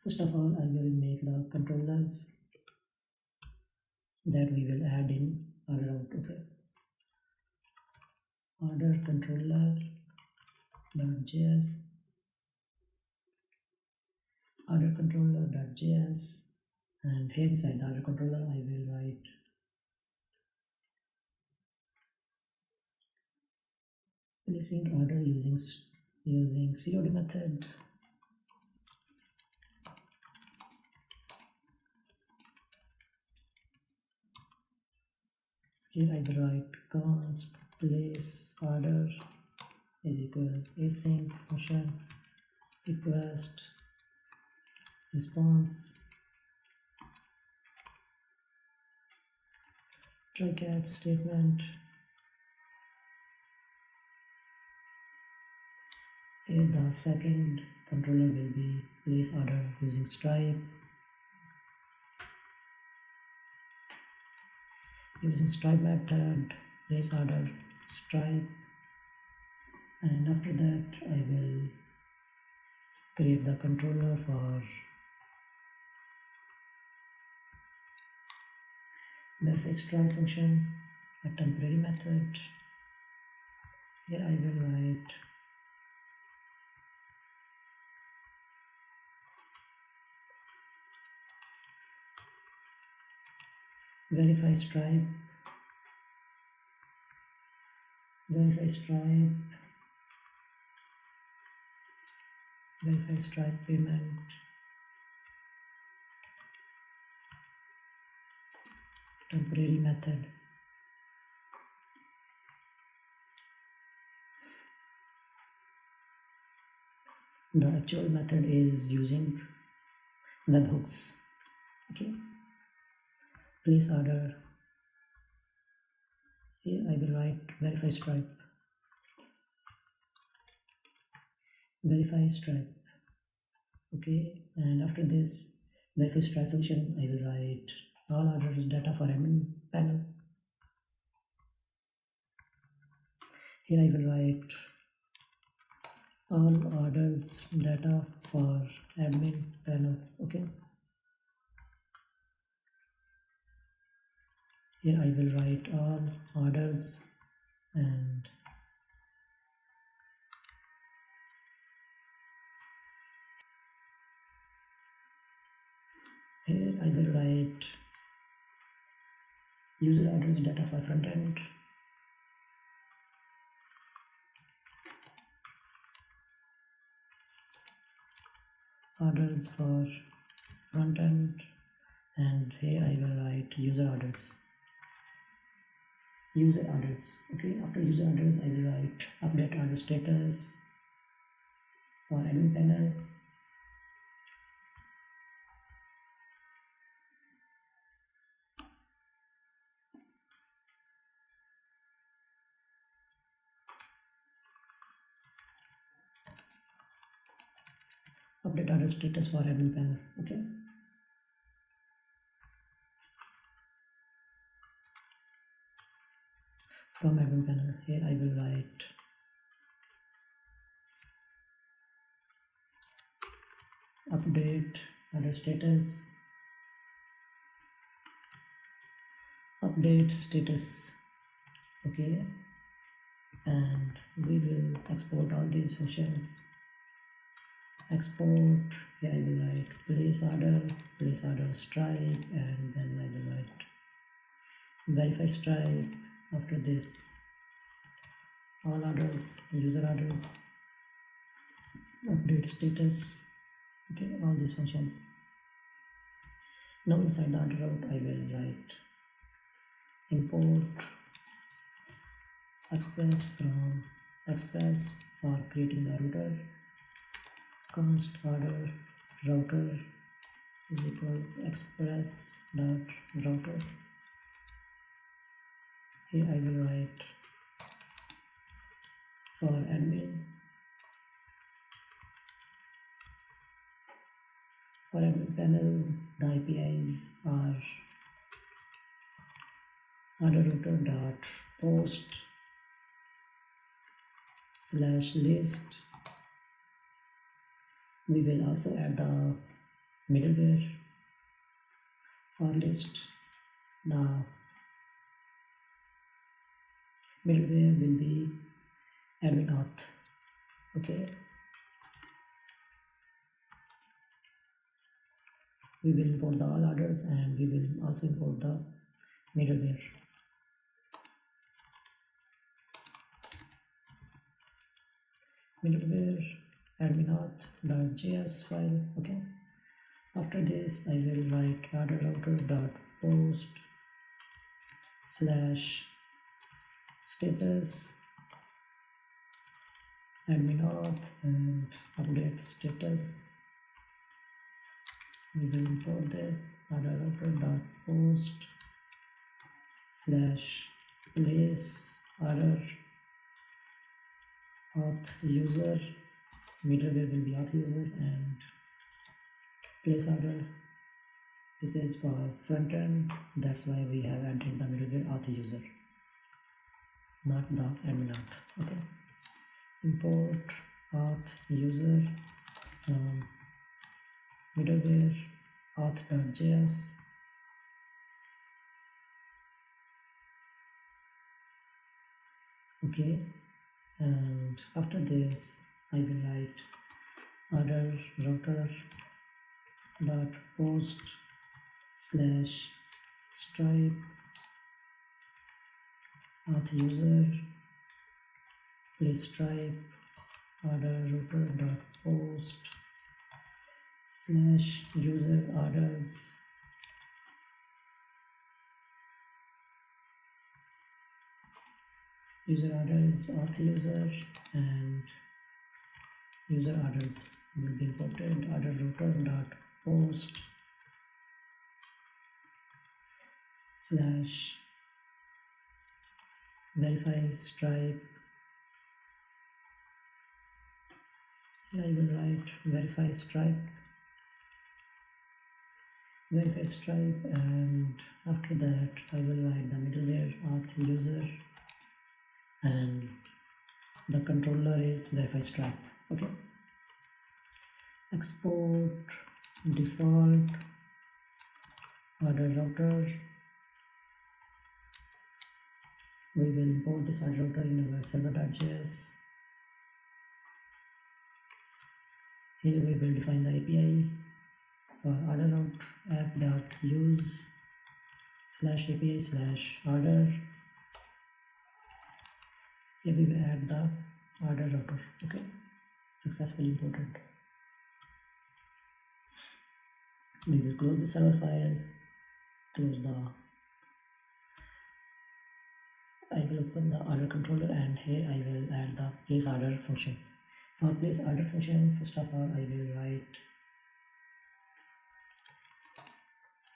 first of all I will make the controllers that we will add in order route. Okay, order controller.js, and here inside the order controller I will write placing order using COD method. Here I will write const place order is equal async function request response try catch statement. Here the second controller will be place order using Stripe. Using Stripe method place order Stripe, and after that I will create the controller for verify Stripe function, a temporary method. Here I will write verify Stripe payment temporary method. The actual method is using webhooks. Okay, place order. Here I will write verify Stripe. Okay, and after this verify Stripe function I will write all orders data for admin panel. Here I will write all orders data for admin panel. Okay, here I will write all orders, and here I will write user orders data for frontend. Orders for frontend, and here I will write user orders. Okay, after user orders I will write update order status for admin panel. Update order status for admin panel. Okay, from admin panel here I will write update order status, update status. Okay, and we will export all these functions. Export, here I will write place order Stripe, and then I will write verify Stripe. After this all orders, user orders, update status. Okay, all these functions. Now inside the order route I will write import express from express for creating the router. Const order router is equal express dot router. Here I will write for admin. For admin panel, the APIs are order router dot post /list. We will also add the middleware for list. The middleware will be admin auth. Okay, We will import the all orders, and we will also import the middleware. Middleware admin.auth.js file. Okay. After this, I will write order router.post slash status admin auth and update status. We will import this order router.post slash place order auth user. Middleware will be auth user, and place order, this is for front end, that's why we have added the middleware auth user, not the admin auth. Okay, import auth user from middleware auth.js. Okay, and after this I will write order router dot post slash stripe auth user place stripe order router dot post slash user orders auth user, and user orders will be imported order router dot post slash verify stripe. Here I will write verify stripe, and after that I will write the middleware auth user, and the controller is verify stripe. Okay, export default order router. We will import this order router in our server.js. Here we will define the API for order route app.use slash API slash order. Here we will add the order router. Okay, successfully imported. We will close the server file, I will open the order controller, and here I will add the place order function. For place order function, first of all I will write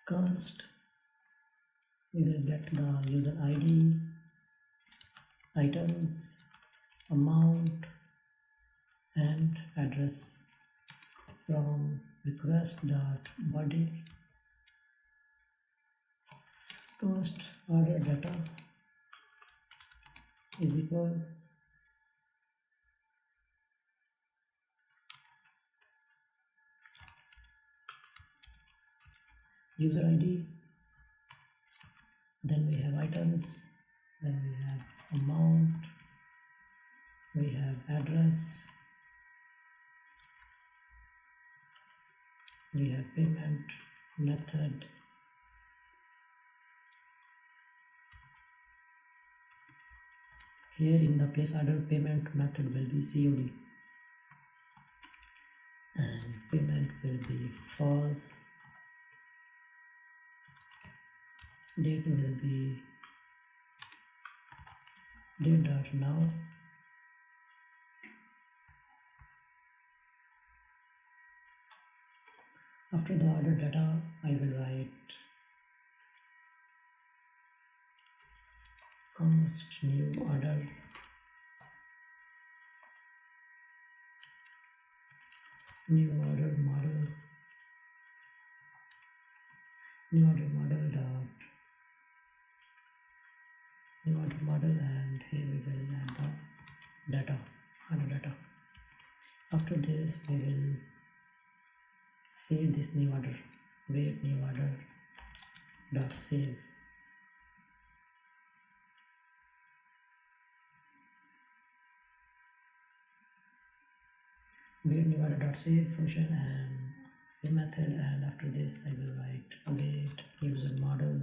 const. We will get the user ID, items, amount, and address from request.body. Const order data is equal user ID, then we have items, then we have amount, we have address, we have payment method, here in the place order payment method will be COD, and payment will be false, date will be date.now, after the order data I will write const new order model and here we will add the order data. After this we will save this new order, wait new order dot save. Wait new order dot save function, and same method, and after this I will write await user model.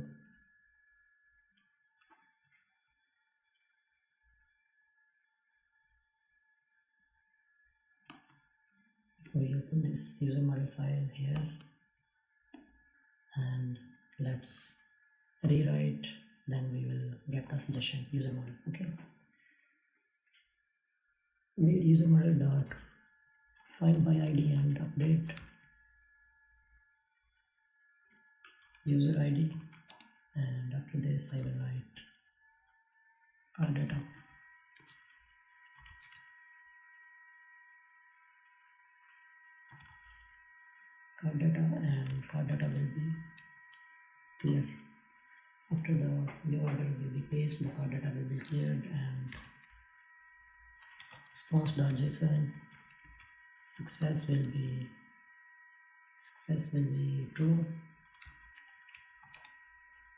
We open this user model file here and let's rewrite, then we will get the suggestion user model. Okay, read user model dot find by id and update user id, and after this I will write card data. Card data, and card data will be clear. After the order will be placed, the card data will be cleared, and response.json success will be true,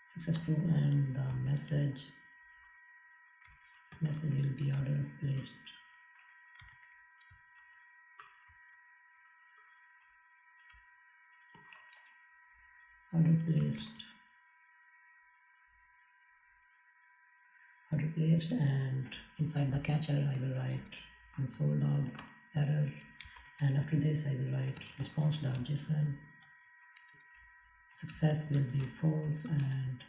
success true, and the message will be order placed. Order placed, and inside the catcher I will write console log error, and after this I will write response.json success will be false, and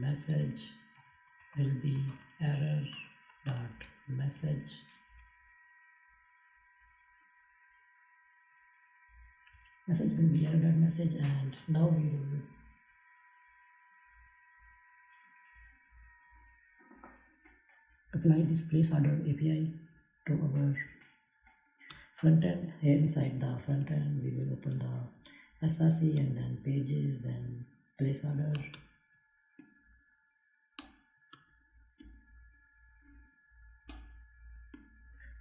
message will be error dot message. Message will be error dot message, and now we will apply this place order API to our frontend. Here inside the frontend we will open the SRC and then pages, then place order.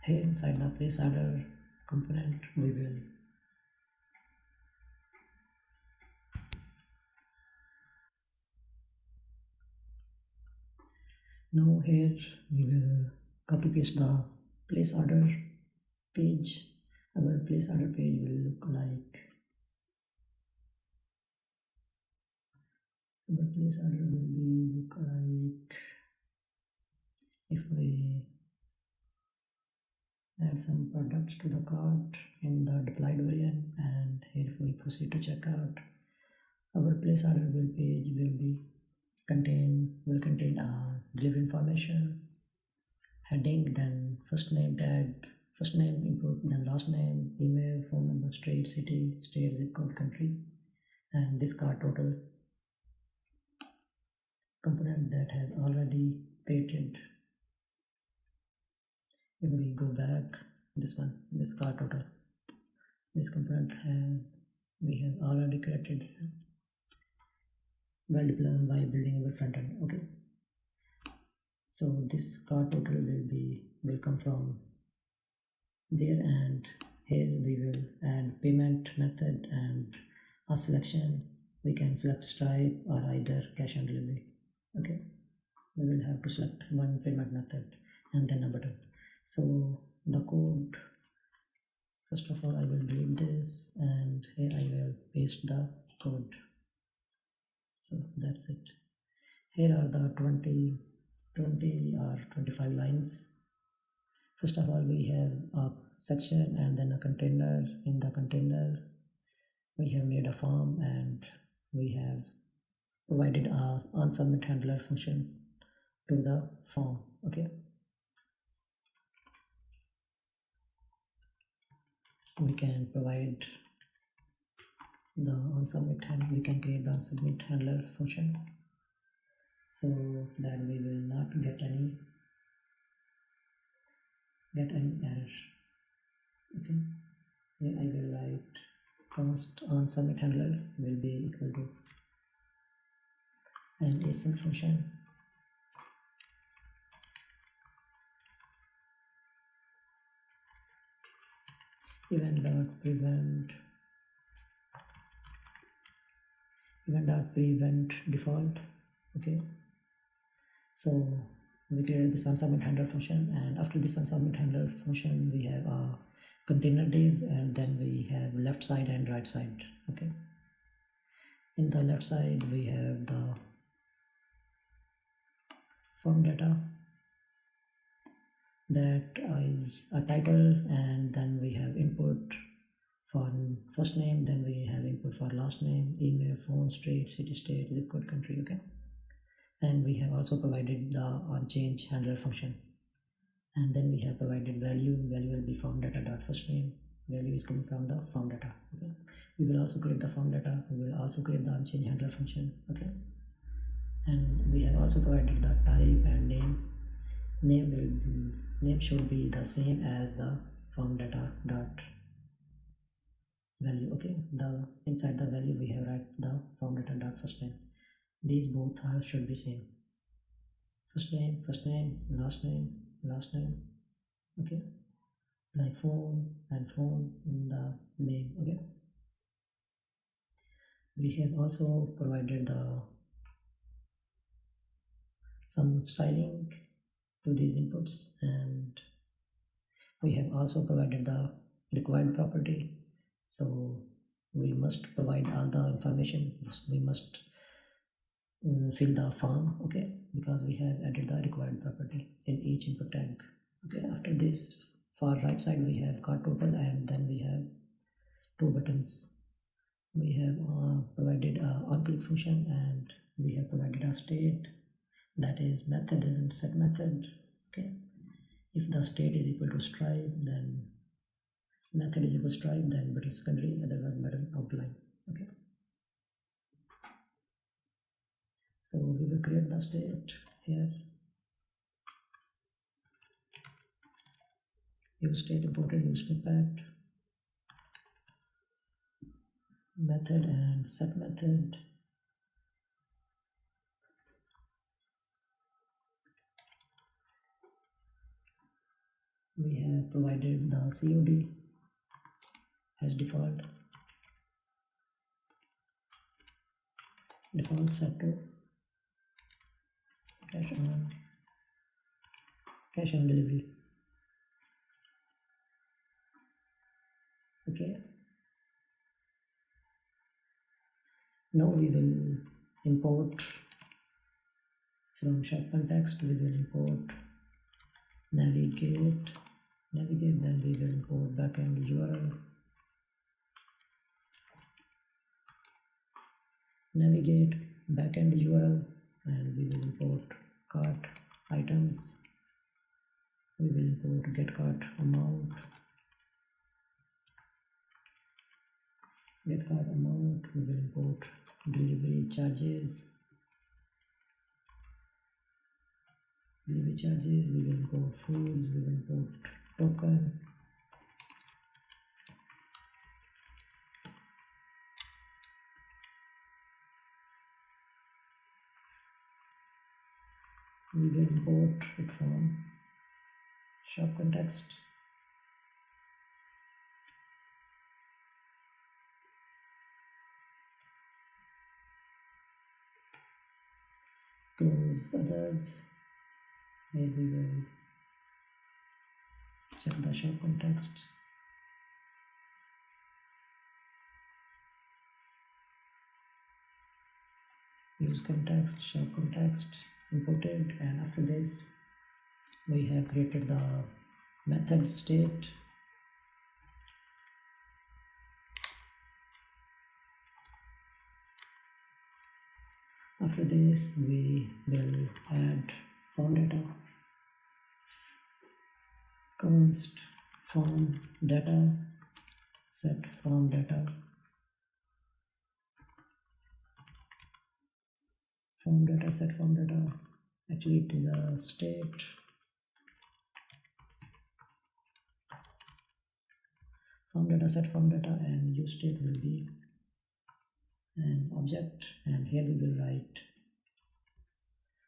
Here inside the place order component we will now here we will copy paste the place order page. Our place order page will look like, our place order will be look like, if we add some products to the cart in the deployed variant, and here if we proceed to checkout, our place order page will contain delivery information, heading, then first name tag, first name input, then last name, email, phone number, state, city, state, zip code, country, and this cart total component that has already created. If we go back, this cart total, this component we have already created by building our front end. Okay, so this cart total will come from there, and here we will add payment method and a selection. We can select Stripe or either cash on delivery. Okay, we will have to select one payment method and then a button. So the code, first of all I will delete this, and here I will paste the code. So that's it. Here are the 20 or 25 lines. First of all we have a section and then a container. In the container we have made a form, and we have provided a onSubmit handler function to the form. Okay, we can provide the onSubmit handler, we can create the onSubmit handler function so that we will not get any error. Okay, here I will write const onSubmit handler will be equal to an async function event.prevent default. Okay, so we created this onSubmit handler function, and after this onSubmit handler function we have a container div, and then we have left side and right side. Okay, in the left side we have the form data, that is a title, and then we have input for first name, then we have input for last name, email, phone, street, city, state, zip code, country. Okay, and we have also provided the onChange handler function, and then we have provided value will be form data dot first name, value is coming from the form data. Okay, we will also create the form data, we will also create the onChange handler function. Okay, and we have also provided the type and name should be the same as the form data dot value. Okay, the inside the value we have write the form data dot first name. These both should be same. First name, last name. Okay, like phone and phone in the name. Okay, we have also provided some styling to these inputs, and we have also provided the required property. So we must provide all the information, we must fill the form. Okay, because we have added the required property in each input tag. Okay, after this, for right side we have got total, and then we have two buttons. We have provided a onClick function, and we have provided a state, that is method and set method. Okay, if the state is equal to Stripe, then method is equal to Stripe, then button secondary, otherwise button outline. Okay, so we will create the state here. Use state imported, use snippet, method and set method. We have provided the COD as default set to cash on delivery. Okay, now we will import from shop context. We will import navigate, then we will import backend URL, navigate backend URL, and we will import cart items. We will import get cart amount, we will import delivery charges, we will import foods, we will import token, we will import it from shop context. Close others. Here we will check the shop context. Use context, shop context, imported, and after this we have created the method state. After this we will add form data, const form data, set form data, set form data. Actually it is a state, form data, set form data, and use state will be an object, and here we will write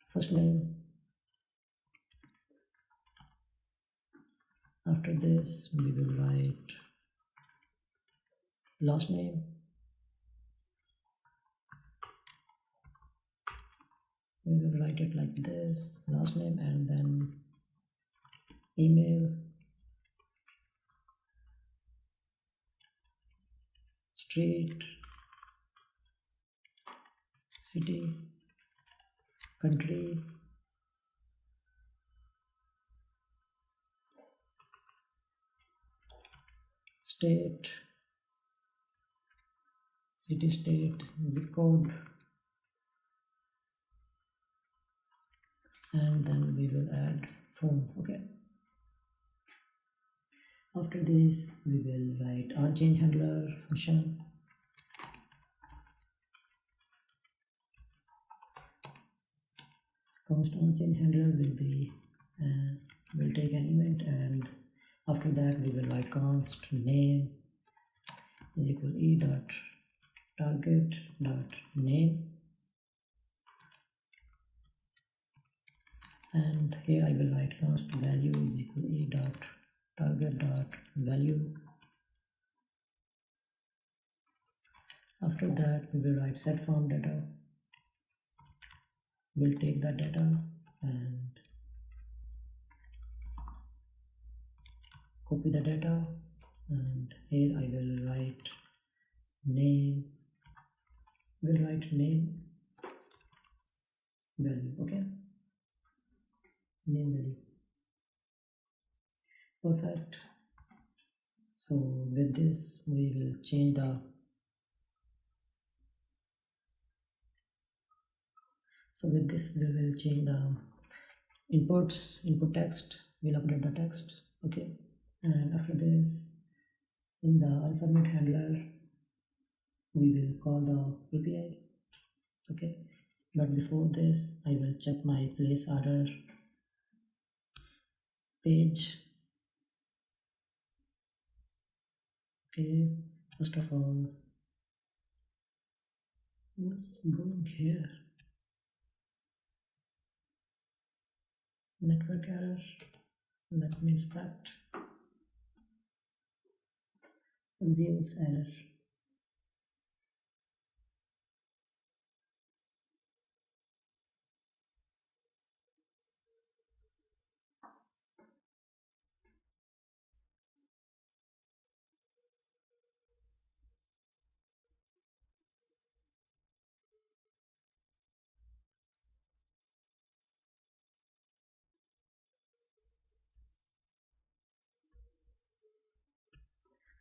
first name. After this we will write last name, we will write it like this, last name, and then email, street, city, country, state, city, state, zip code, and then we will add phone. Okay, after this we will write our change handler function. Const on change handler will take an event, and after that we will write const name is equal e dot target dot name, and here I will write const value is equal e dot target dot value. After that we will write set form data. We'll take that data and copy the data, and here I will write name, we'll write name value. Okay, name value, perfect. So with this we will change the input text. We'll update the text. Okay, and after this in the all submit handler we will call the API. Okay, but before this I will check my place order page. Okay, first of all, what's going here? Network error. Let me inspect. Zeus error.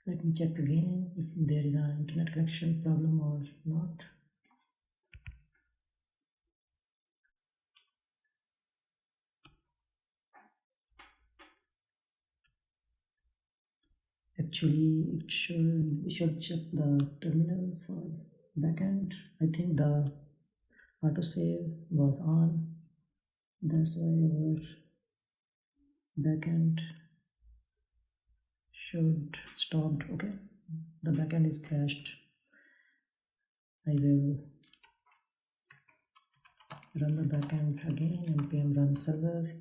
Let me check again if there is an internet connection problem or not. Actually, we should check the terminal for backend. I think the autosave was on. That's why our backend should stopped. Okay, the backend is crashed. I will run the backend again, npm run server.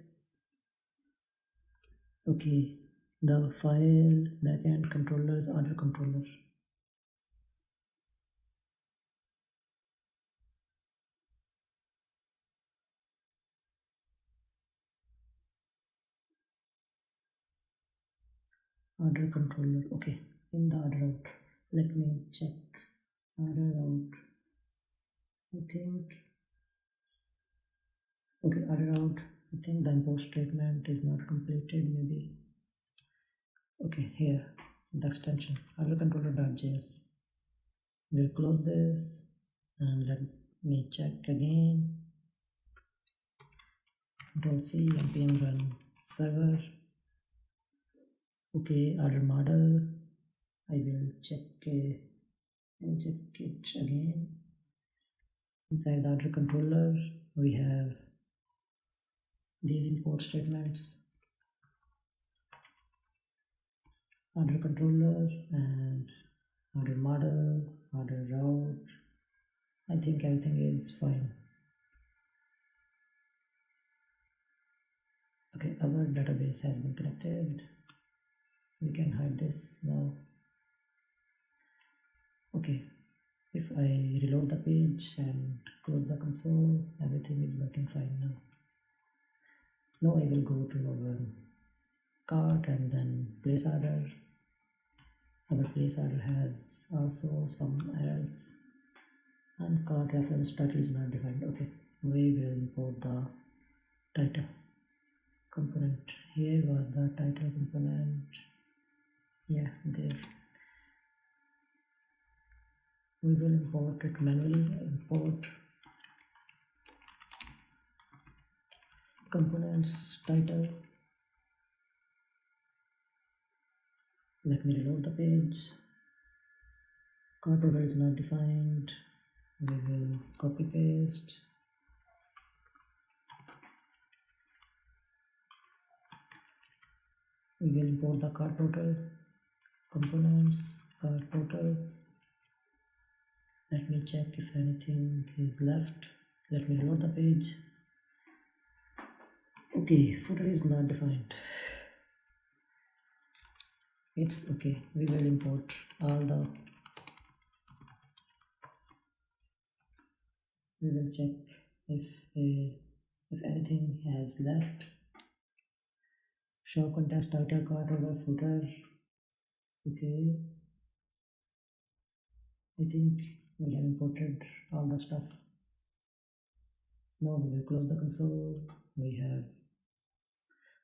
Okay, the file backend controllers order controller. Order controller. Okay, in the order route, let me check order route. I think okay, order route. I think the import statement is not completed. Maybe okay, here the extension order controller.js. We'll close this and let me check again. Control C, npm run server. Okay, order model. I will check it again. Inside the order controller we have these import statements, order controller and order model, order route. I think everything is fine. Okay, our database has been connected. We can hide this now. Okay, if I reload the page and close the console, everything is working fine now. Now I will go to our cart and then place order. Our place order has also some errors, and cart reference title is not defined. Okay, we will import the title component. Here was the title component. Yeah, there. We will import it manually. Import components title. Let me reload the page. Cart order is not defined. We will copy paste. We will import the cart total components, cart total. Let me check if anything is left. Let me reload the page. Okay, footer is not defined. It's okay. We will import all the. We will check if anything has left. Show context title, cart order, footer. Okay. I think we have imported all the stuff. Now we will close the console. We have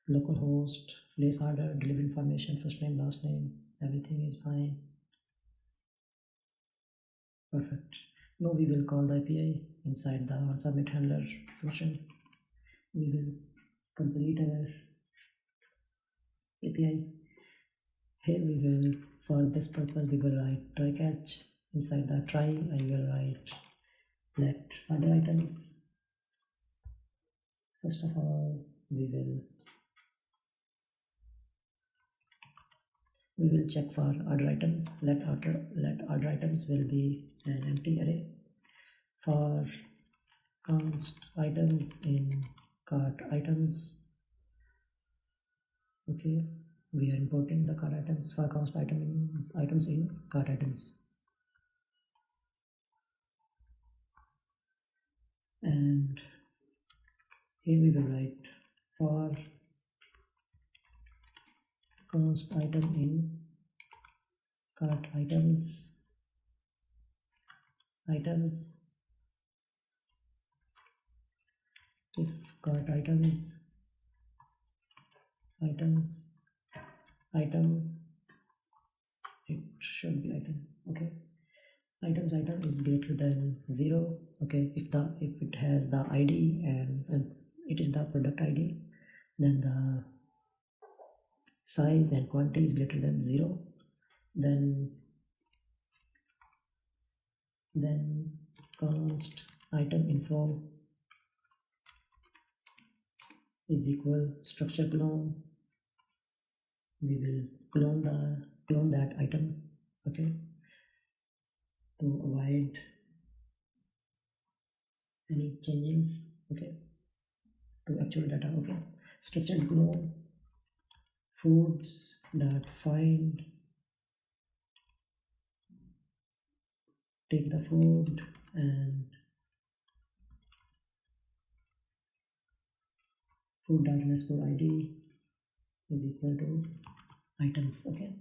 localhost, place order, delivery information, first name, last name, everything is fine. Perfect. Now we will call the API inside the submit handler function. We will complete our API. Here we will, for this purpose, we will write try catch. Inside the try, I will write let order items. First of all, we will check for order items. Let order items will be an empty array. For const items in cart items. Okay, we are importing the cart items for const items in cart items. And here we will write for const item in cart items if cart items item, it should be item. Okay, item is greater than 0. Okay, if it has the ID and it is the product ID, then the size and quantity is greater than 0, then const item info is equal structure clone. We will clone that item. Okay, to avoid any changes. Okay, to actual data. Okay, structured clone foods dot find, take the food and food dot underscore ID is equal to items. Okay,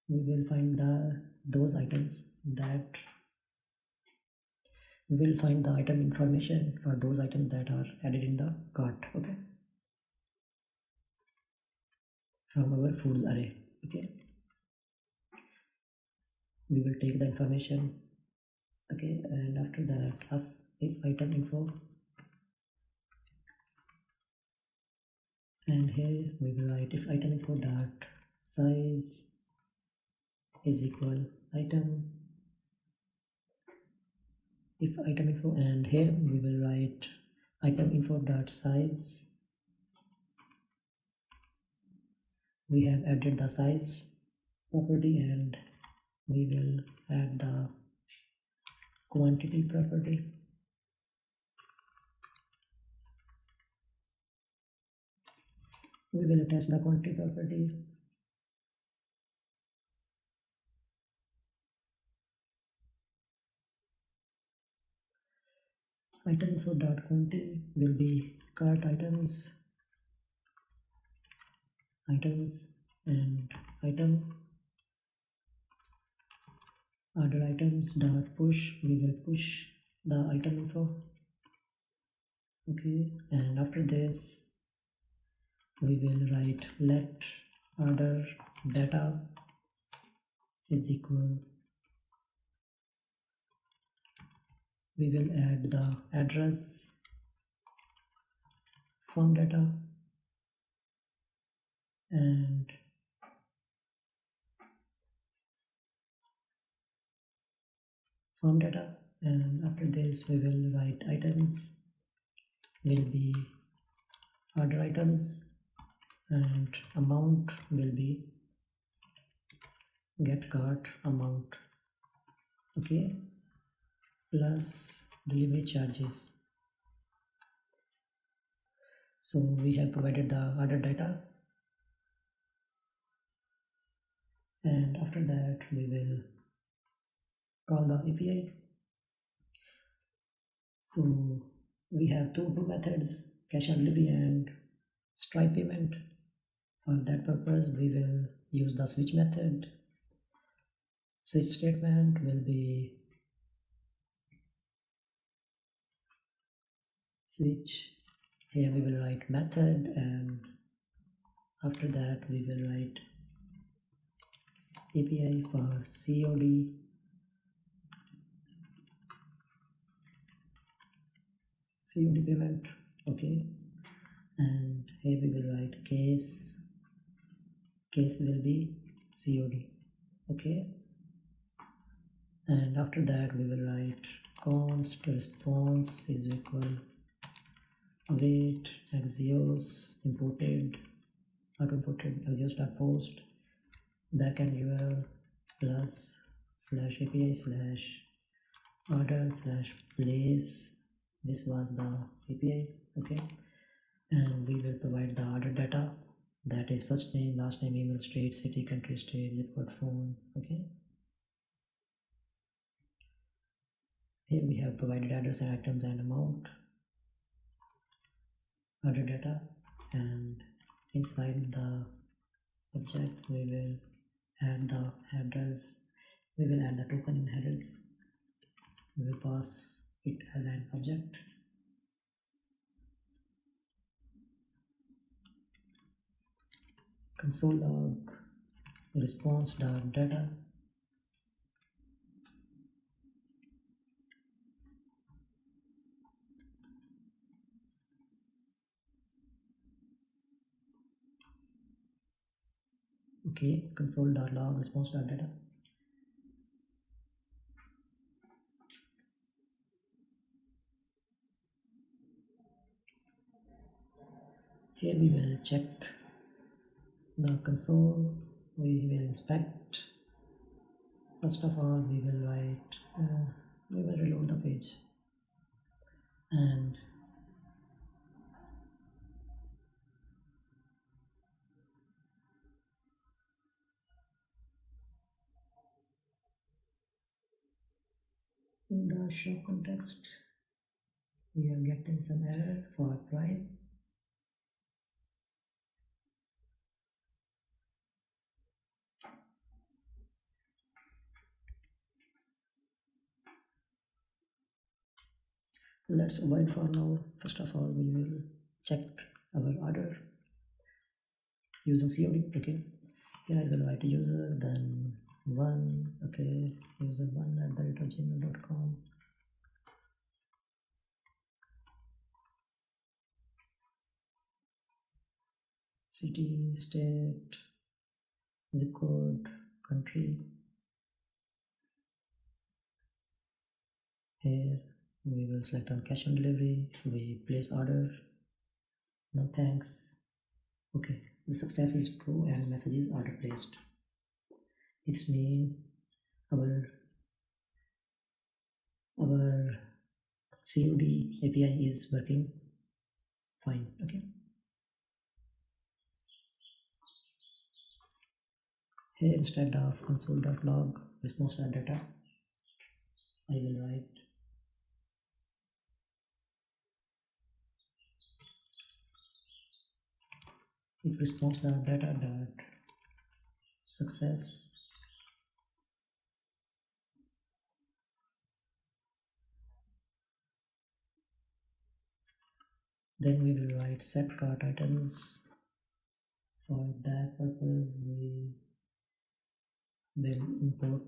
we will find those items that we will find the item information for those items that are added in the cart. Okay, from our foods array. Okay, we will take the information. Okay, and after that, if item info, and here we will write if item info dot size is equal item, if item info, and here we will write item info dot size. We have added the size property and we will add the quantity property. We will attach the quantity property. Item info dot quantity will be cart items and item order items dot push, we will push the item info. Okay, and after this we will write let order data is equal, we will add the address form data and form data, and after this we will write items will be order items and amount will be get cart amount. Okay, plus delivery charges. So we have provided the order data, and after that we will call the API. So we have two methods, cash on delivery and Stripe payment. For that purpose we will use the switch method. Switch statement will be switch, here we will write method, and after that we will write API for COD payment. Okay, and here we will write case will be COD. Okay, and after that we will write const response is equal await axios imported auto imported axios.post backend URL plus slash API slash order slash place. This was the API. Okay, and we will provide the order data, that is first name, last name, email, state, city, country, state, zip code, phone. Okay, here we have provided address and items and amount, order data, and inside the object we will add the headers, we will add the token in headers, we will pass it as an object. Console log response.data, okay, console.log response.data. Here we will check the console, we will inspect. First of all we will write we will reload the page, and in the show context we are getting some error for price. Let's avoid for now. First of all we will check our order using COD. Okay, here I will write user, then one, okay, user1@gmail.com, city, state, zip code, country. Here we will select on cash on delivery. If we place order, no thanks. Okay, the success is true and message is order placed. It's mean our COD API is working fine. Okay, here instead of console.log response.data I will write if response.data success. Then we will write set cart items. For that purpose, we will import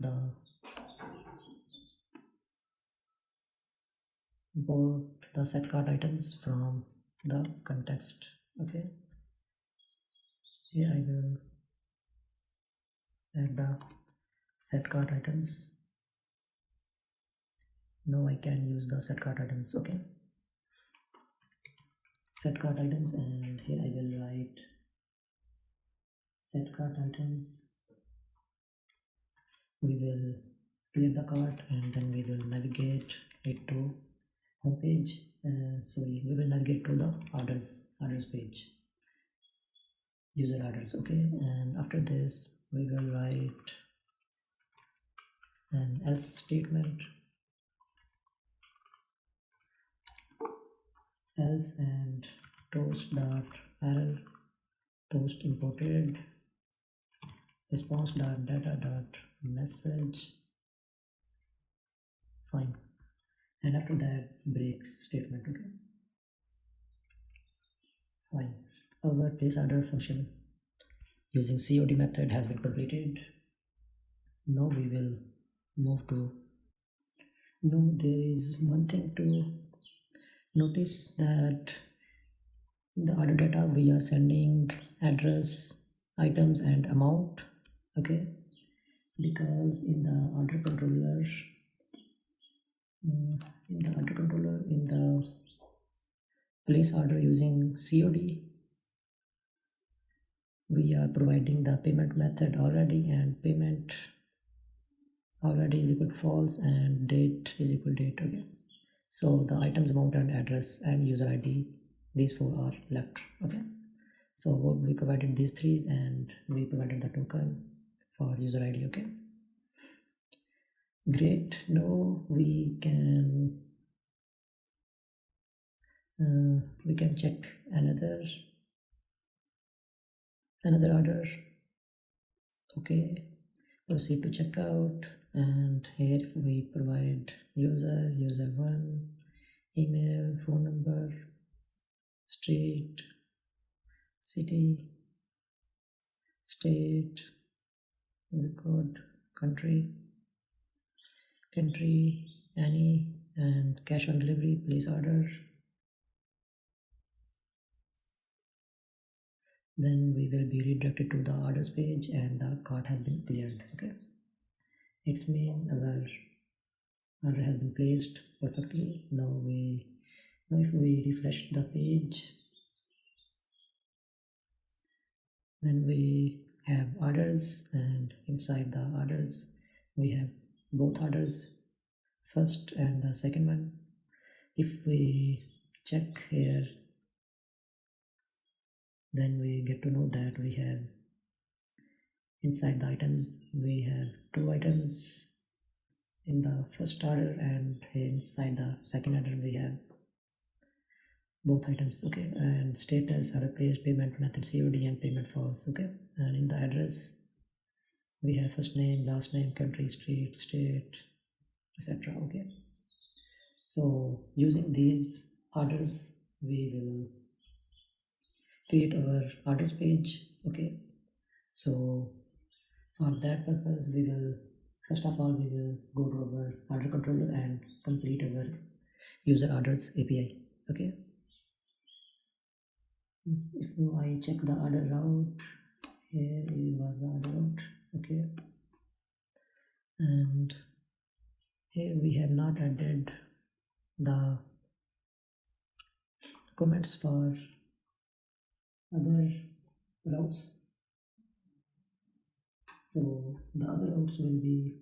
the set cart items from the context. Okay, here I will add the set cart items. Now I can use the set cart items. Okay, set cart items, and here I will write set cart items. We will clear the cart and then we will navigate it to home page. We will navigate to the orders page, user orders. Okay, and after this we will write an else statement, else and toast.error, toast imported, response.data.message, fine, and after that break statement. Okay, fine. Our place order function using COD method has been completed. Now we will move to, now there is one thing to notice, that in the order data we are sending address, items and amount. Okay, because in the order controller, in the place order using COD, we are providing the payment method already, and payment already is equal to false and date is equal to date. Okay, so the items, amount and address and user ID, these four are left. Okay, so we provided these three and we provided the token for user ID. Okay, great. Now we can check another order. Okay, proceed to checkout, and here we provide user 1, email, phone number, street, city, state, zip code, country, any, and cash on delivery, place order. Then we will be redirected to the orders page and the cart has been cleared. Okay, it's mean our order has been placed perfectly. Now if we refresh the page, then we have orders, and inside the orders we have both orders, first and the second one. If we check here, then we get to know that we have inside the items, we have 2 items in the first order, and inside the second order we have both items. Okay, and status, order placed, payment method COD, and payment false. Okay, and in the address we have first name, last name, country, street, state, etc. Okay, so using these orders we will create our orders page. Okay, so for that purpose we will, first of all, we will go to our order controller and complete our user orders API. Okay, if I check the order route, here was the order route. Okay, and here we have not added the comments for other routes. So the other routes will be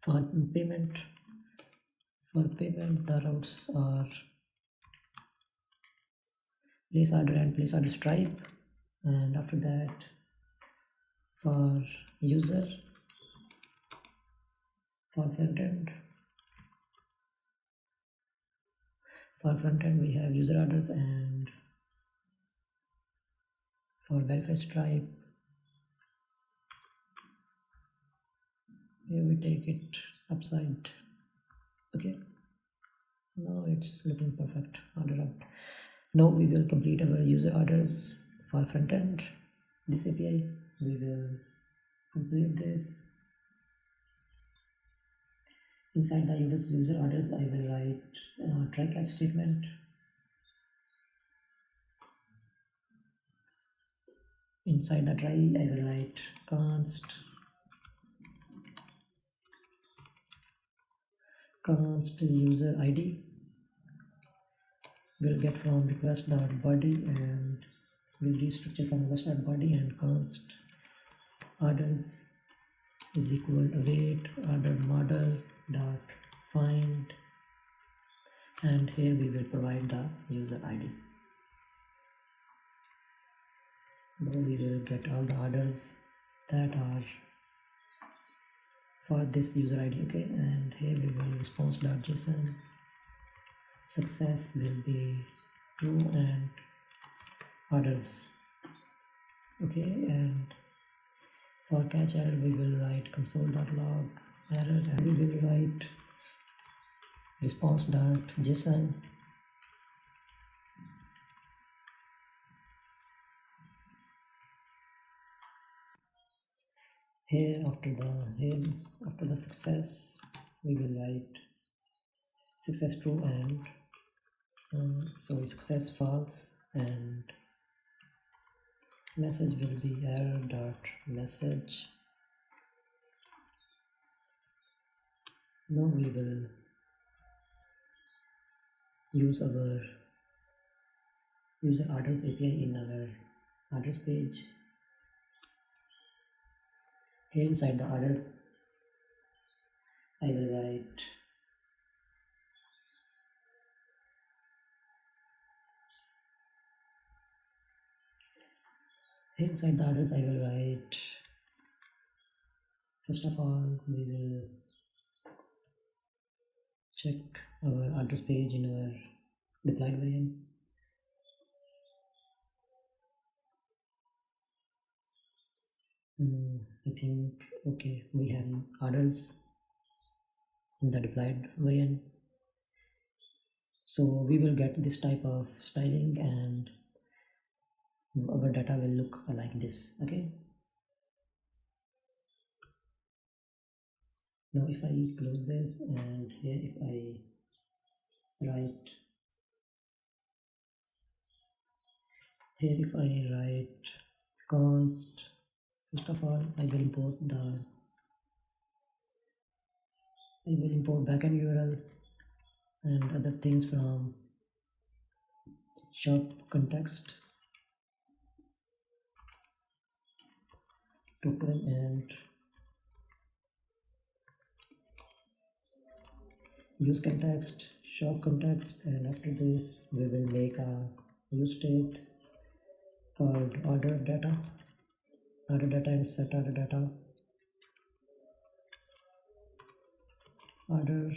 for payment. For payment, the routes are place order and place order Stripe, and after that for user, for Frontend we have user orders, and for verify Stripe Here we take it upside. Okay, now it's looking perfect. Order out. Now we will complete our user orders for frontend. This API, we will complete this. Inside the user orders, I will write try catch statement. Inside the try, I will write const user ID. We'll get from request.body and we'll restructure from request.body, and const orders is equal await order model dot find, and here we will provide the user ID. Now we will get all the orders that are for this user ID. Okay, and here we will response.json. Success will be true and orders. Okay, and for catch error we will write console.log error, and we will write response.json. Here after the success we will write success true and so success false, and message will be error.message. Now we will use our user orders API in our orders page. Here inside the orders, I will write first of all we will check our orders page in our deployed variant. I think okay, we have orders in the deployed variant, so we will get this type of styling and our data will look like this. Okay, now if I close this, and here if I write const, first of all I will import backend URL and other things from shop context token and use context, shop context, and after this we will make a use state called order data and set order data. Order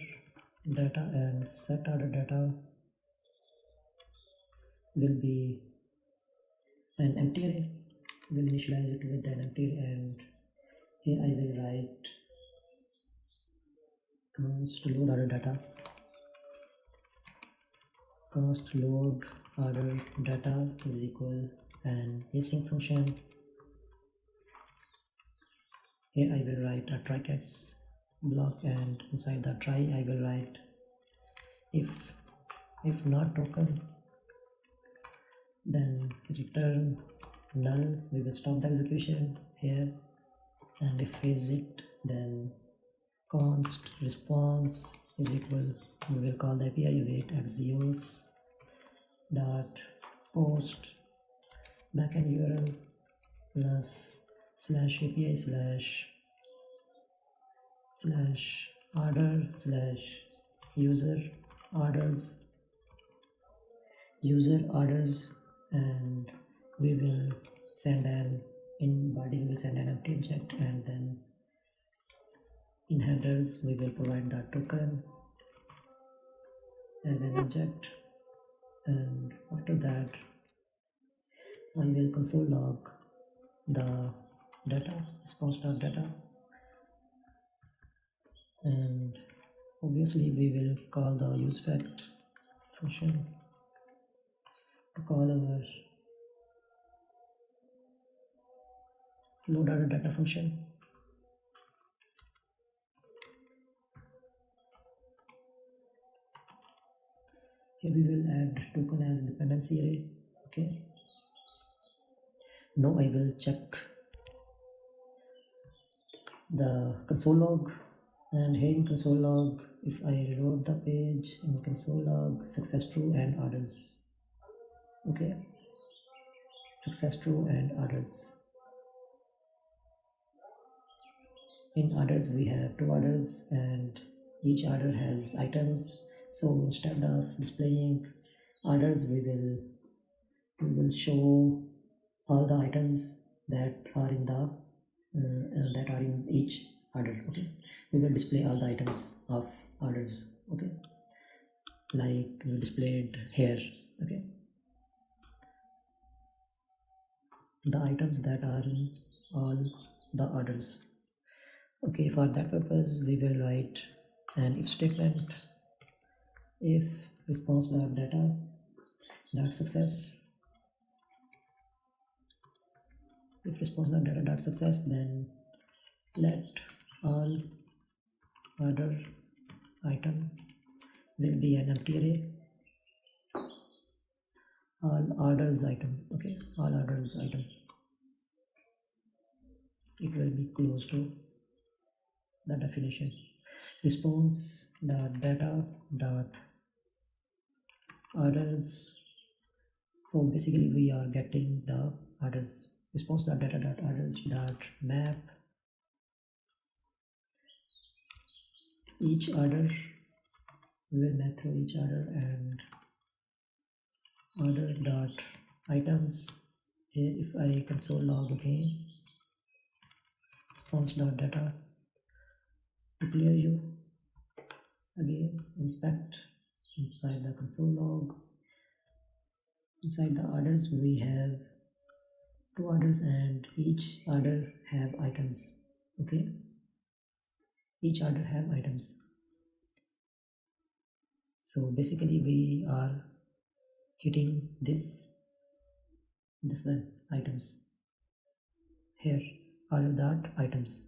data and set order data will be an empty array. We'll initialize it with an empty array, and here I will write const load order data. Const load order data is equal an async function. Here I will write a try catch block, and inside the try I will write if not token then return null. We will stop the execution here, and if visit then const response is equal, we will call the API await axios dot post backend URL plus slash API slash order slash user orders, and we will send in body we will send an empty object, and then in headers we will provide the token as an object, and after that I will console log the data response.data. and obviously we will call the useFact function to call our load order data function. Here we will add token as dependency array. Okay, now I will check the console log, and here in console log, if I reload the page, in console log success true and orders. Okay, success true and orders. In orders we have 2 orders and each order has items, so instead of displaying orders we will show all the items that are in the that are in each order. Okay, we will display all the items of orders. Okay, like we displayed here. Okay, the items that are in all the orders. Okay, for that purpose we will write an if statement. If response.data.success, if response.data.success, then let all order item will be an empty array. All orders item. Okay, all orders item, it will be close to the definition. Response.data.orders. So basically we are getting the orders. Response.data.orders.map each order. We will map through each order, and order.items. Here if I console log again, response.data to clear you, again inspect inside the console log. Inside the orders we have 2 orders and each order have items. Okay, each order have items. So basically we are hitting this one, items. Here order.items.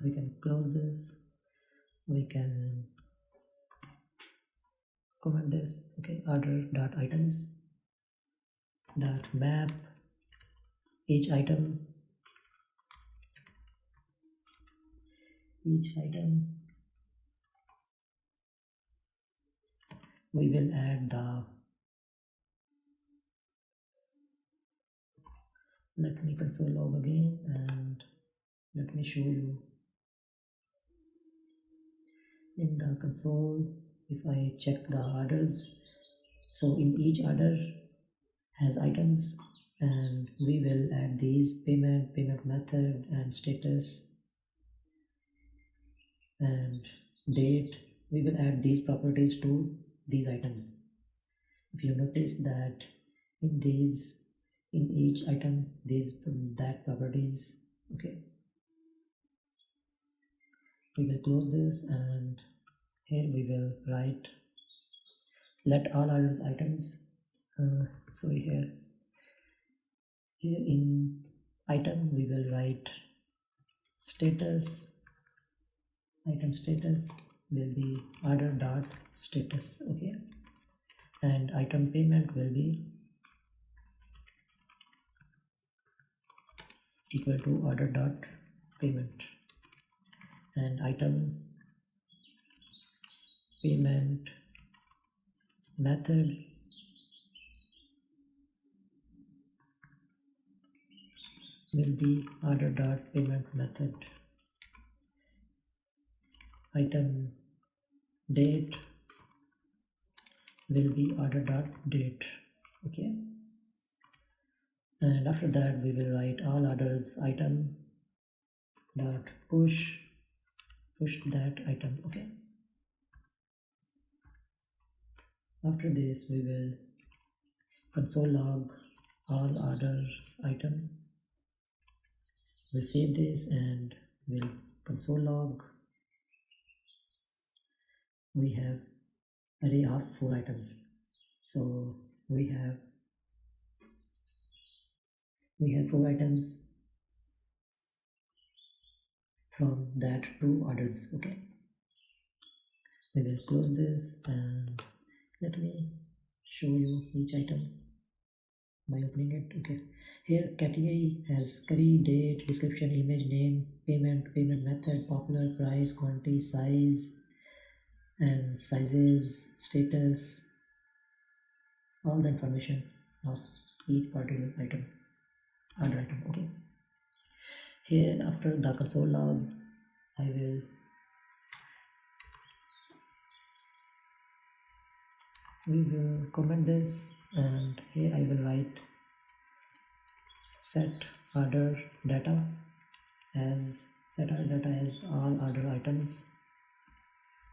We can close this, we can comment this. Okay, order.items dot map each item we will add the, let me console log again and let me show you. In the console, if I check the orders, so in each order has items, and we will add these payment method, and status and date. We will add these properties to these items. If you notice that in each item that properties. Okay, we will close this, and here we will write let all orders items here in item we will write status, item status will be order.status. Okay, and item payment will be equal to order.payment, and item payment method will be order.payment method. Item date will be order.date. Okay, and after that we will write all orders item dot push that item. Okay, after this we will console log all orders item. We'll save this and we'll console log we have array of 4 items. So we have 4 items from that 2 orders. Okay, we will close this and let me show you each item by opening it. Okay, here category has curry, date, description, image, name, payment method, popular, price, quantity, size, and sizes, status, all the information of each particular item, order item. Okay, here after the console log we will comment this, and here I will write set order data as all order items,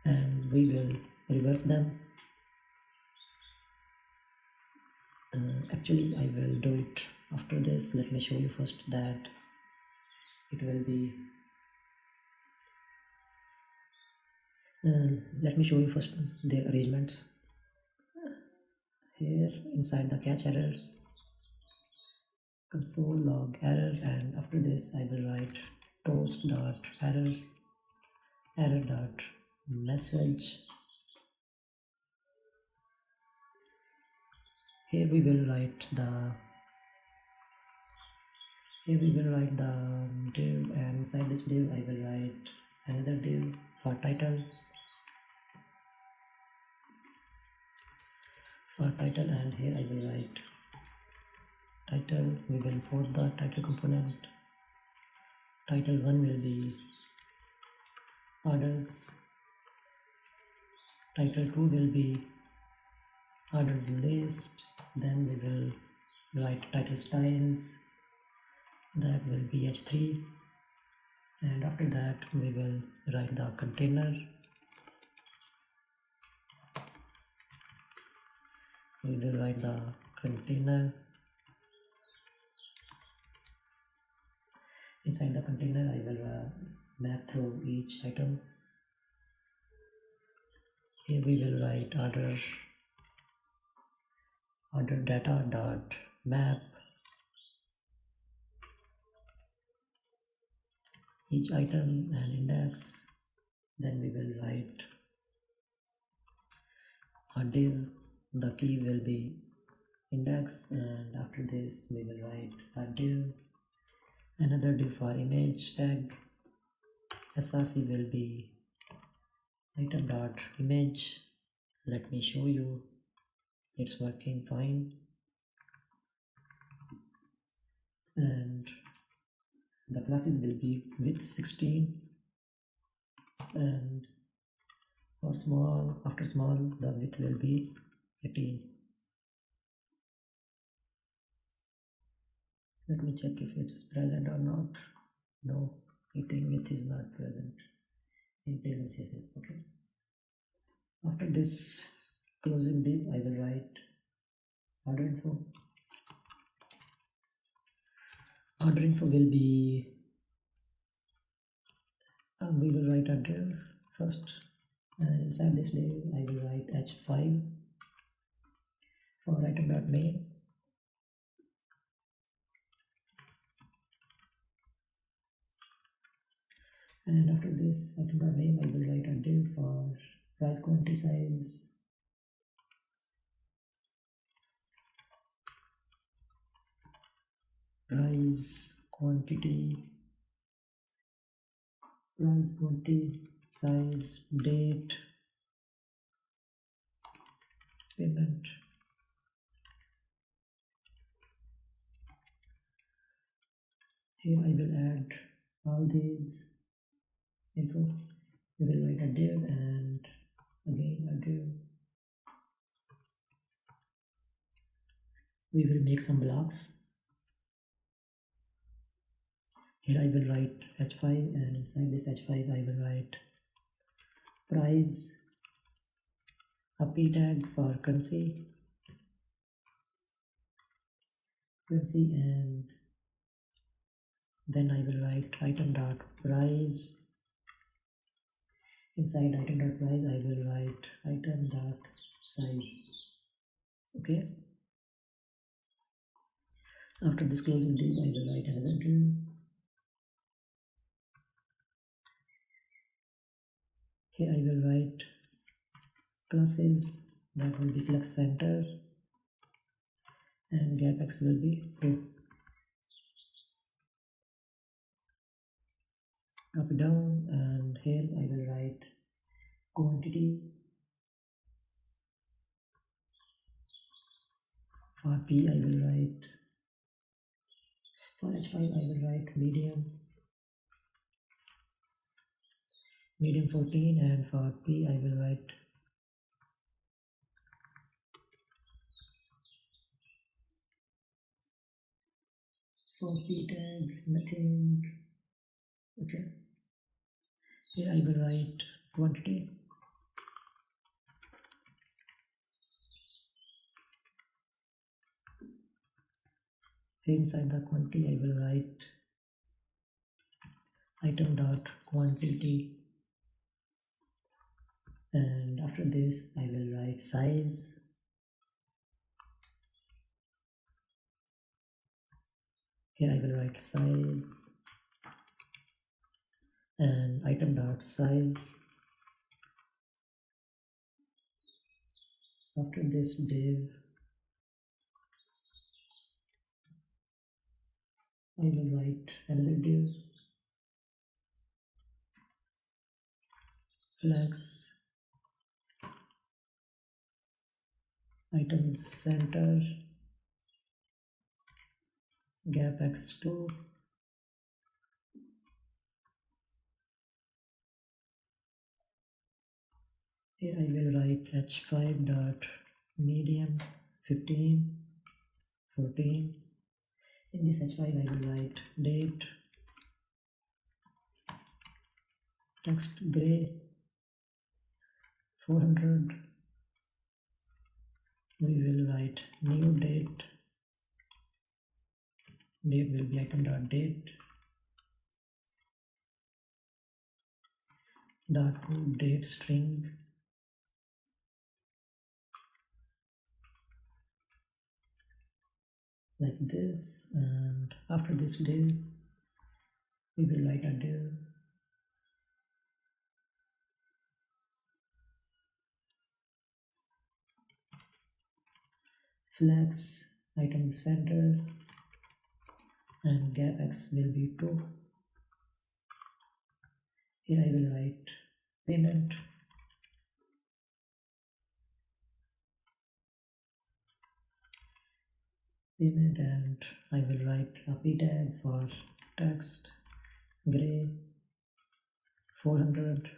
and we will reverse them. Actually I will do it after this. Let me show you first that it will be let me show you first their arrangements. Here inside the catch error, console log error, and after this I will write toast dot error dot message. Here we will write the div, and inside this div I will write another div for title, and here I will write title. We will import the title component. Title 1 will be orders, title 2 will be orders list, then we will write title styles, that will be h3, and after that we will write the container. We will write the container. Inside the container I will map through each item. Here we will write order data dot map each item and index. Then we will write a div, the key will be index, and after this we will write a div, another div for image tag. src will be item dot image. Let me show you, it's working fine. And the classes will be width 16, and for small, after small the width will be 18. Let me check if it is present or not. No, 18 width is not present in Tailwind CSS. Okay, after this closing div I will write order info. Order info will be we will write a div first, and inside this div I will write h5 for item.main, and after this item.name I will write a div for price, quantity, size, price, quantity, size, date, payment. Here I will add all these info. We will write a div and again a div. We will make some blocks. Here I will write h5, and inside this h5 I will write price, a p tag for currency, and then I will write item dot price. Inside item dot price I will write size. Okay, after this closing div I will write another div. Here I will write classes, that will be flex center, and gap x will be 2. Up down, and here I will write quantity. For p I will write, for h5 I will write medium 14, and for p I will write for p tag nothing. Okay, here I will write quantity. Here inside the quantity I will write item dot quantity, and after this I will write size. Here I will write size and item dot size. After this div I will write another div, flex item center, gap x2, here I will write h5 dot medium 15 14. In this h5 I will write date, text gray 400. We will write new date. Date will be item dot date dot date string, like this, and after this div we will write a div flex item center, and gap x will be 2. Here I will write payment, and I will write a p tag for text gray 400.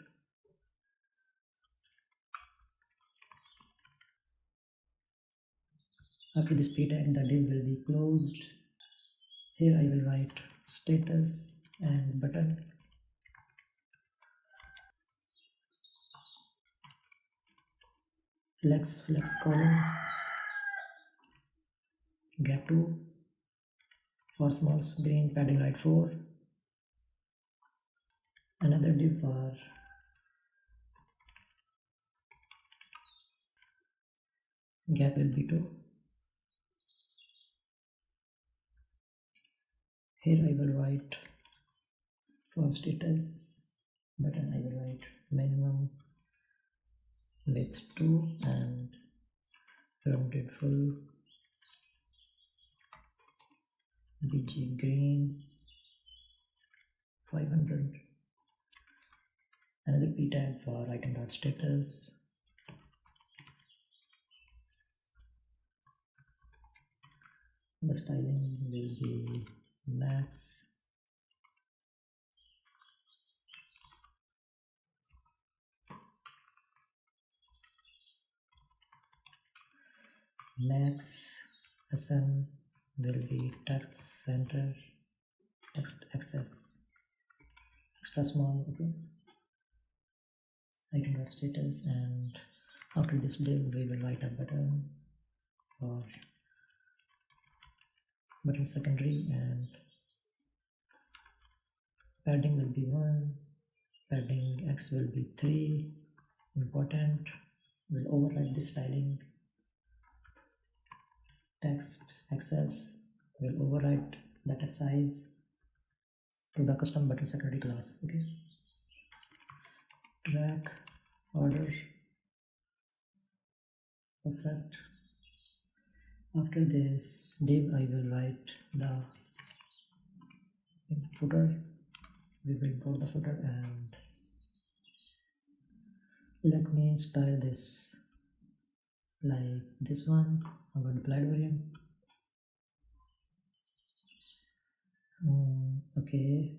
After this p tag the div will be closed. Here I will write status and button, flex column, gap 2 for small screen, padding right 4, another div for gap will be 2. Here I will write for status button I will write minimum width 2 and rounded full bg green 500. Another p tag for item dot status, the styling will be max, sn will be text center, text access extra small. Okay, item dot status, and after this div we will write a button for button secondary, and padding will be 1, padding x will be 3, important, We'll override this styling. Text access will override data size to the custom button security class. Okay. Track order. Perfect. After this div, I will write the footer. We will import the footer and let me style this like this one, our deployed variant. Okay,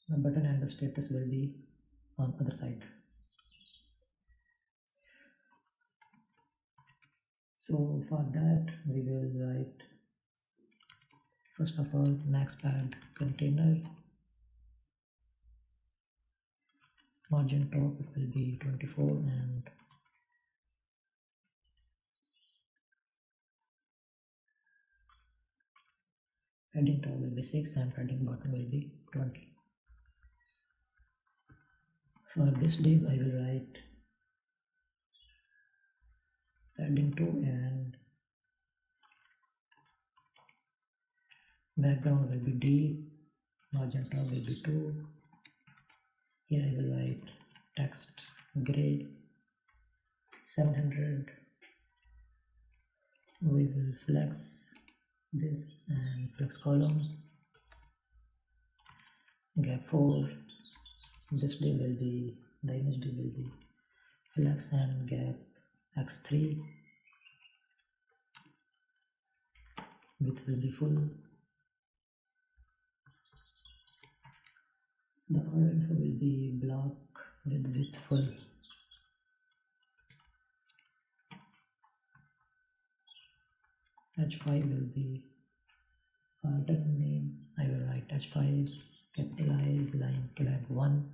the button and the status will be on other side. So for that we will write first of all maxpad container, margin top it will be 24 and padding top will be 6 and padding bottom will be 20. For this div I will write padding 2 and background will be deep, margin top will be 2. Here I will write text gray 700. We will flex this and flex column gap 4. This div will be, the image div will be flex and gap x3. Width will be full. The order info will be block with width full. H5 will be pattern name. I will write H5, capitalize line clamp 1.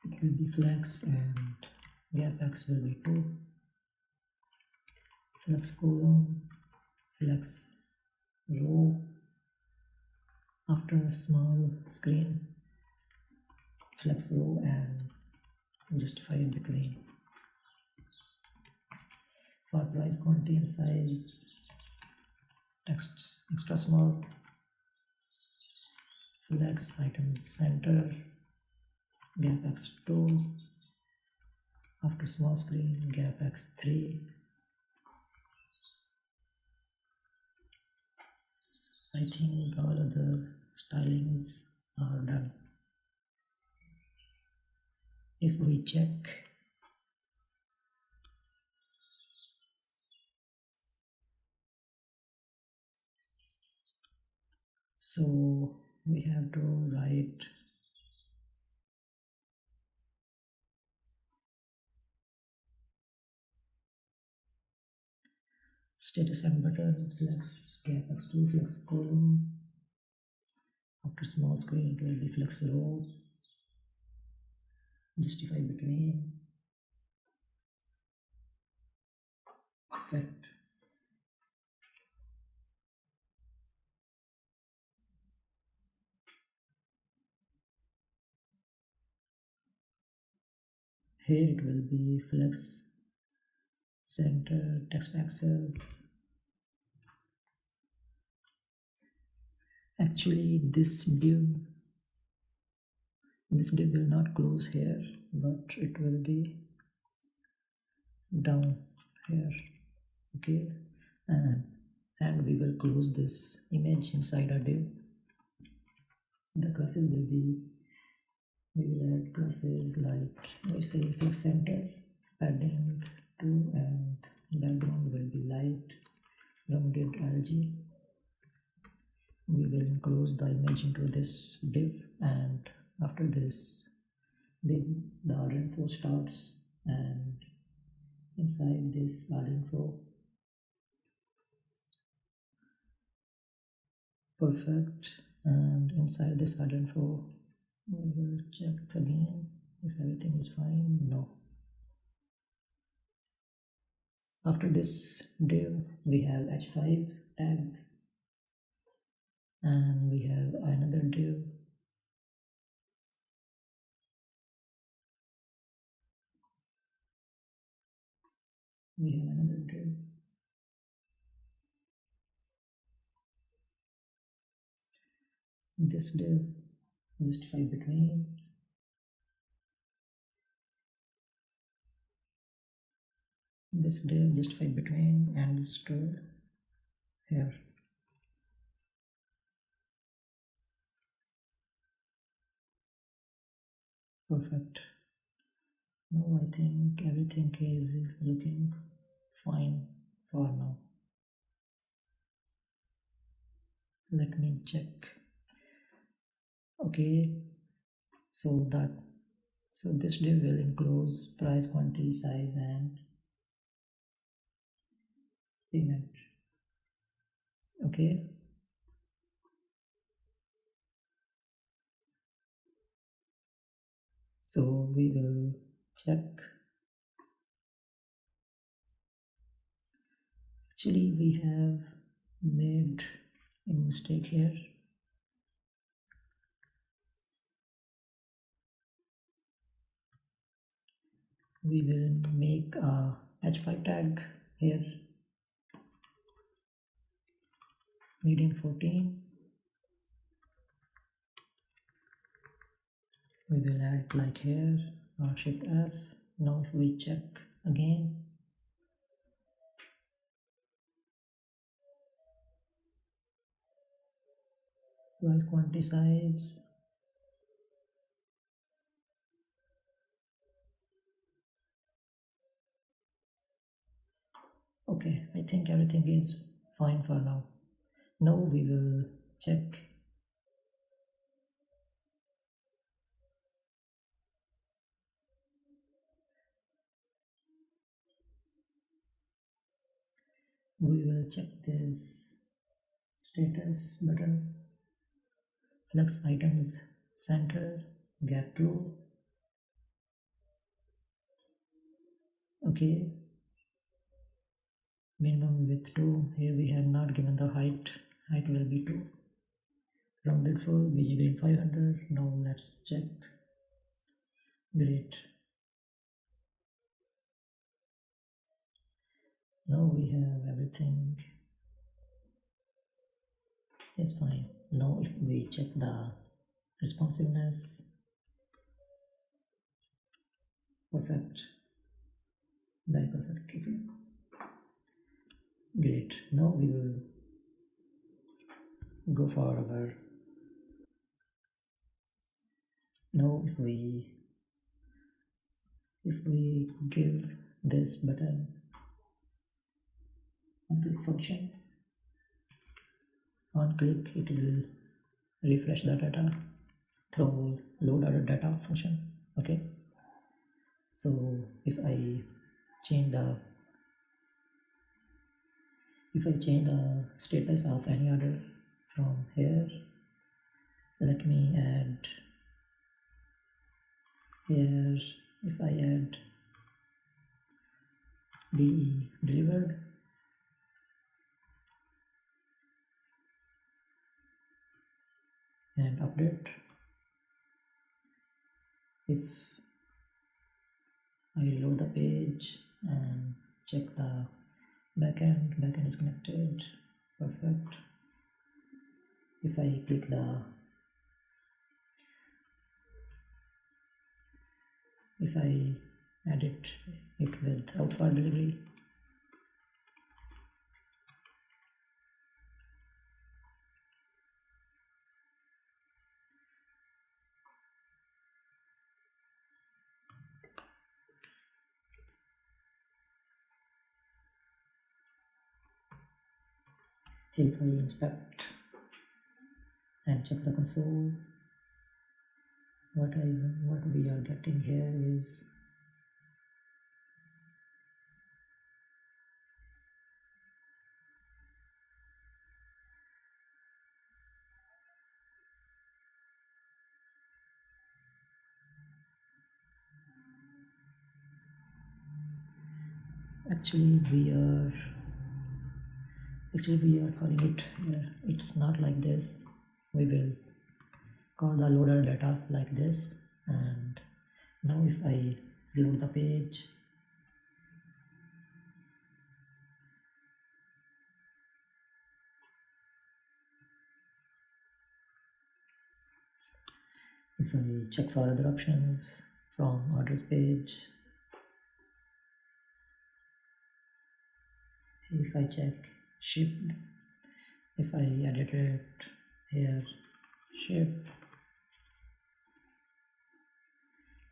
It will be flex and gap x will be 2. Flex column, flex row. After small screen, flex row and justify it between. For price, quantity and size, text extra small, flex item center, gap x2. After small screen, gap x3. I think all of the stylings are done. If we check, so we have to write status and button, flex gap x2, flex column. After small screen it will be flex row, justify between. Perfect. Here it will be flex center text access. Actually this div will not close here, but it will be down here. Okay, and we will close this image inside our div. The classes will be, we will add classes like, we say flex center, padding 2 and background will be light, rounded algae. We will enclose the image into this div, and after this div the order info starts, and inside this order info, perfect, and inside this order info we will check again if everything is fine. No. After this div we have h5 tag, and we have another div we have another div. This div justify between. This div justify between and this to here. Perfect. Now I think everything is looking fine for now. Let me check. Okay, so this div will enclose price, quantity, size, and payment. Okay, so we will check. Actually, we have made a mistake here. We will make a h5 tag here, median 14. We will add like here, or shift F. Now if we check again, price, quantity, size. Okay, I think everything is fine for now. Now we will check. We will check this status button, flex items center, gap true. Okay, minimum width 2. Here we have not given the height will be 2. Rounded full, BG green 500. Now let's check. Great. Now we have everything is fine. Now if we check the responsiveness, perfect, very perfect. Okay, great. Now we will go for our. Now if we give this button on click function, on click it will refresh the data through load other data function. Okay, so if I change the status of any order from here, let me add here, if I add DE delivered, and update. If I reload the page and check the backend is connected, perfect. If I click if I edit it with out for delivery, if I inspect and check the console, what we are getting here is actually we are calling it here. It's not like this. We will call the loader data like this, and now if I reload the page, If I check for other options from orders page, if I check shipped, if I edit it here, shipped,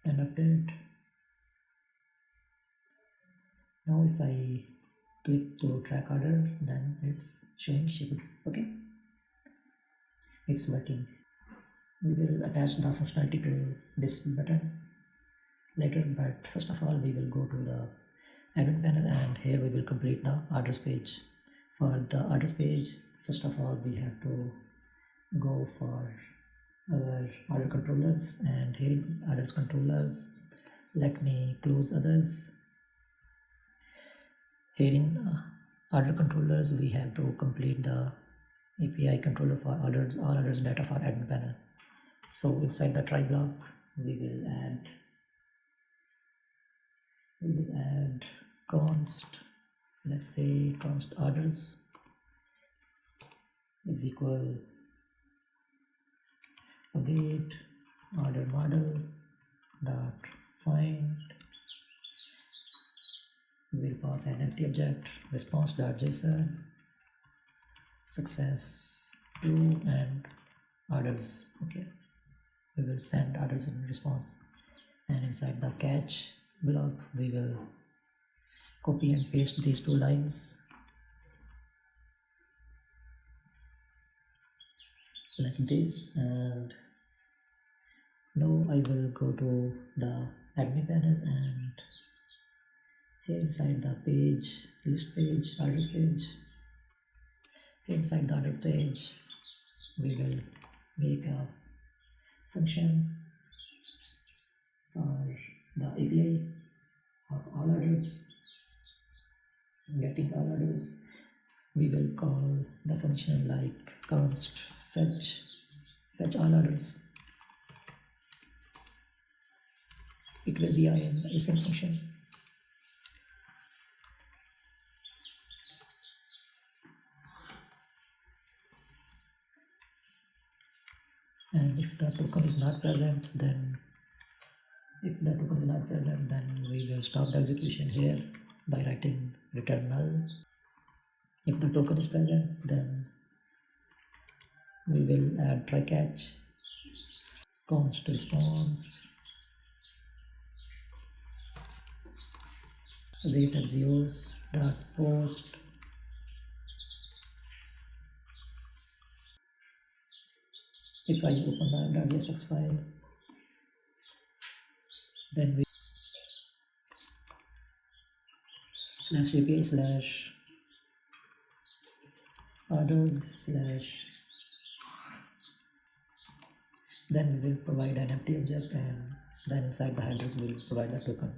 and update. Now if I click to track order, then it's showing shipped. Okay, it's working. We will attach the functionality to this button later, but first of all we will go to the admin panel, and here we will complete the orders page. For the orders page, first of all we have to go for our order controllers, and here in orders controllers, let me close others. Here in order controllers we have to complete the API controller for orders, all orders data for admin panel. So inside the try block we will add const, let's say const orders is equal await order model dot find. We will pass an empty object response.json success true and orders. Okay, we will send orders in response, and inside the catch block we will copy and paste these two lines like this. And now I will go to the admin panel, and here inside the page, list page, orders page, here inside the order page we will make a function for the API of all orders, getting all orders. We will call the function like const fetch all orders. It will be an async function. And if the token is not present, then we will stop the execution here by writing return null. If the token is present, then we will add try catch const response await axios dot post. If I open the .jsx file, then we /API/ orders / then we will provide an empty object, and then inside the headers we will provide the token.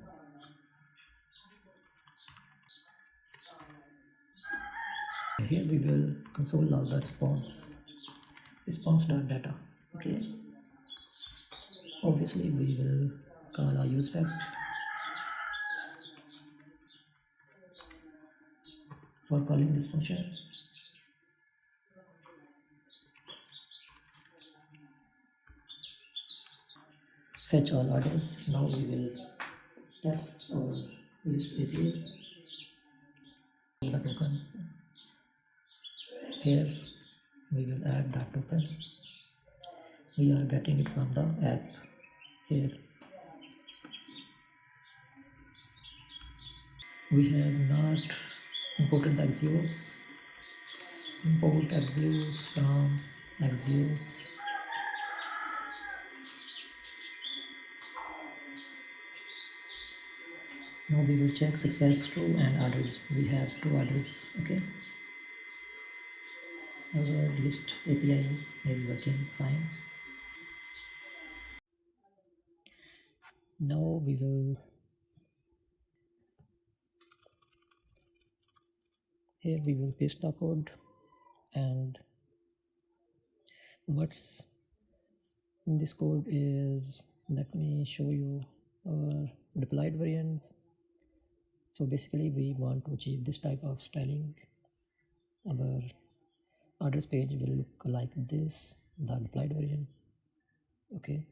Here we will console log the response.data. Okay, obviously we will call our use fact for calling this function. Fetch all orders. Now we will test our list API. The token. Here we will add that token. We are getting it from the app here. We have not imported the axios. Import axios from axios. Now we will check success true and orders. We have 2 orders. Okay, our list API is working fine. Now we will paste the code, and what's in this code is, let me show you our deployed variants. So basically we want to achieve this type of styling. Our orders page will look like this, the deployed version. Okay,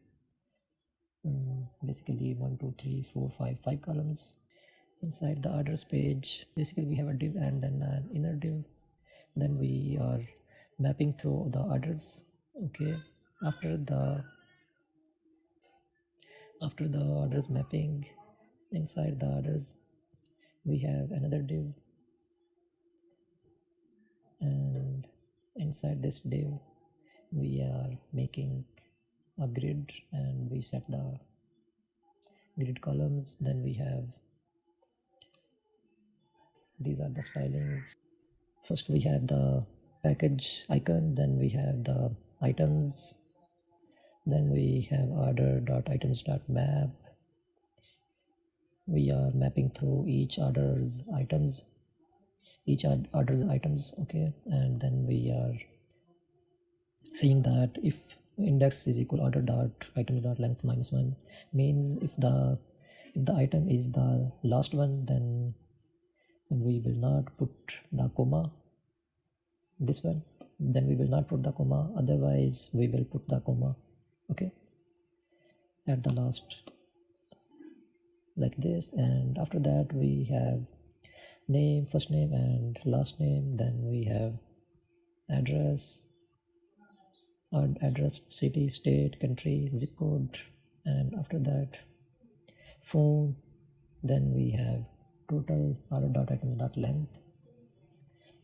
basically 1 2 3 4 5 columns. Inside the orders page, basically we have a div and then an inner div. Then we are mapping through the orders. Okay, after the orders mapping, inside the orders we have another div, and inside this div we are making a grid and we set the grid columns. Then we have, these are the stylings. First we have the package icon, then we have the items, then we have order.items.map. We are mapping through each order's items, okay, and then we are saying that if index is equal order.items.length -1 means if the item is the last one, then we will not put the comma. This one, then we will not put the comma, otherwise we will put the comma, okay, at the last, like this. And after that we have name, first name and last name. Then we have address, city, state, country, zip code, and after that phone. Then we have total order.item.length.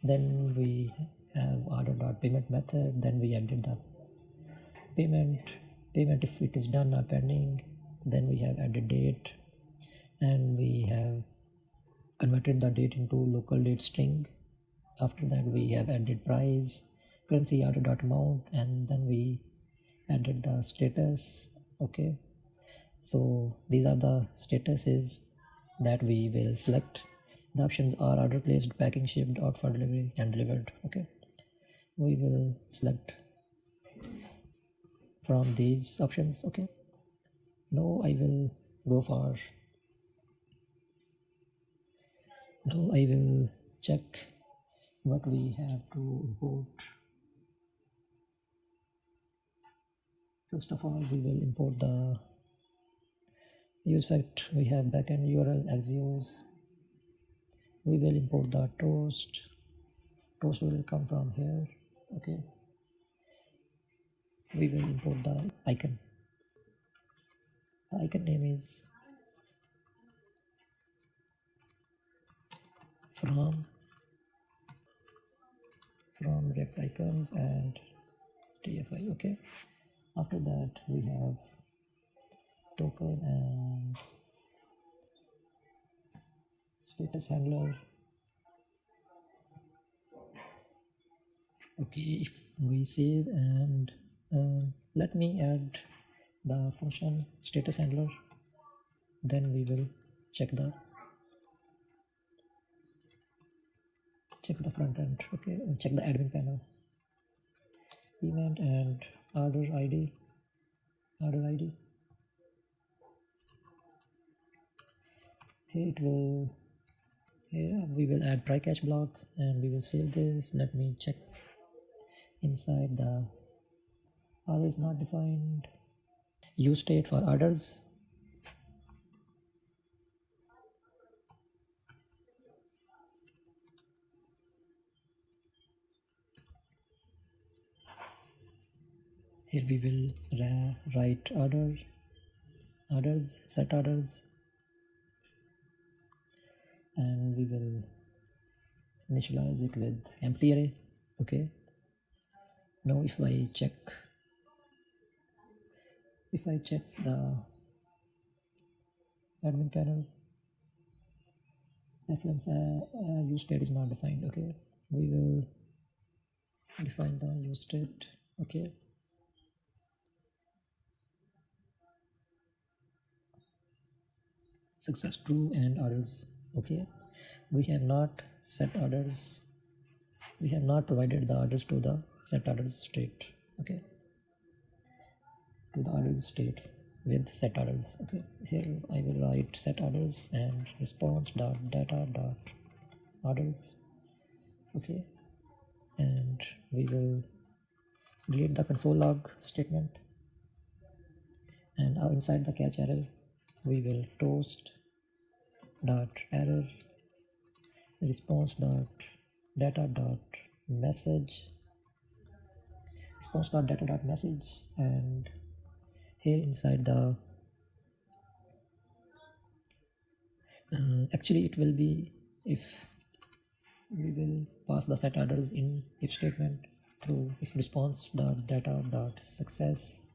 Then we have order.payment method. Then we added the payment if it is done or pending. Then we have added date, and we have converted the date into local date string. After that we have added price, currency, order.amount, and then we added the status. Okay, so these are the statuses that we will select. The options are order placed, packing, shipped, out for delivery, and delivered. Okay, we will select from these options. Okay, now I will check what we have to import. First of all, we will import the use fact. We have backend URL Axios. We will import the toast will come from here. Okay, we will import the icon. The icon name is from React icons and TFI. Okay, after that we have token and status handler. Okay, if we save and let me add the function status handler, then we will check the front end. Okay, and check the admin panel, event and order ID. Here we will add try catch block, and we will save this. Let me check. Inside the order is not defined. Use state for orders. Here we will write orders, set orders, and we will initialize it with empty array. Okay, now if I check the admin panel, reference use state is not defined. Okay, we will define the use state. Okay, success true and orders. Okay, we have not set orders, we have not provided the orders to the set orders state. Okay, to the orders state with set orders. Okay, here I will write set orders and response dot data dot orders. Okay, and we will delete the console log statement, and Then inside the catch error we will toast dot error response dot data dot message response dot data dot message, and here inside the actually it will be if we will pass the set orders in if statement through if response dot data dot success.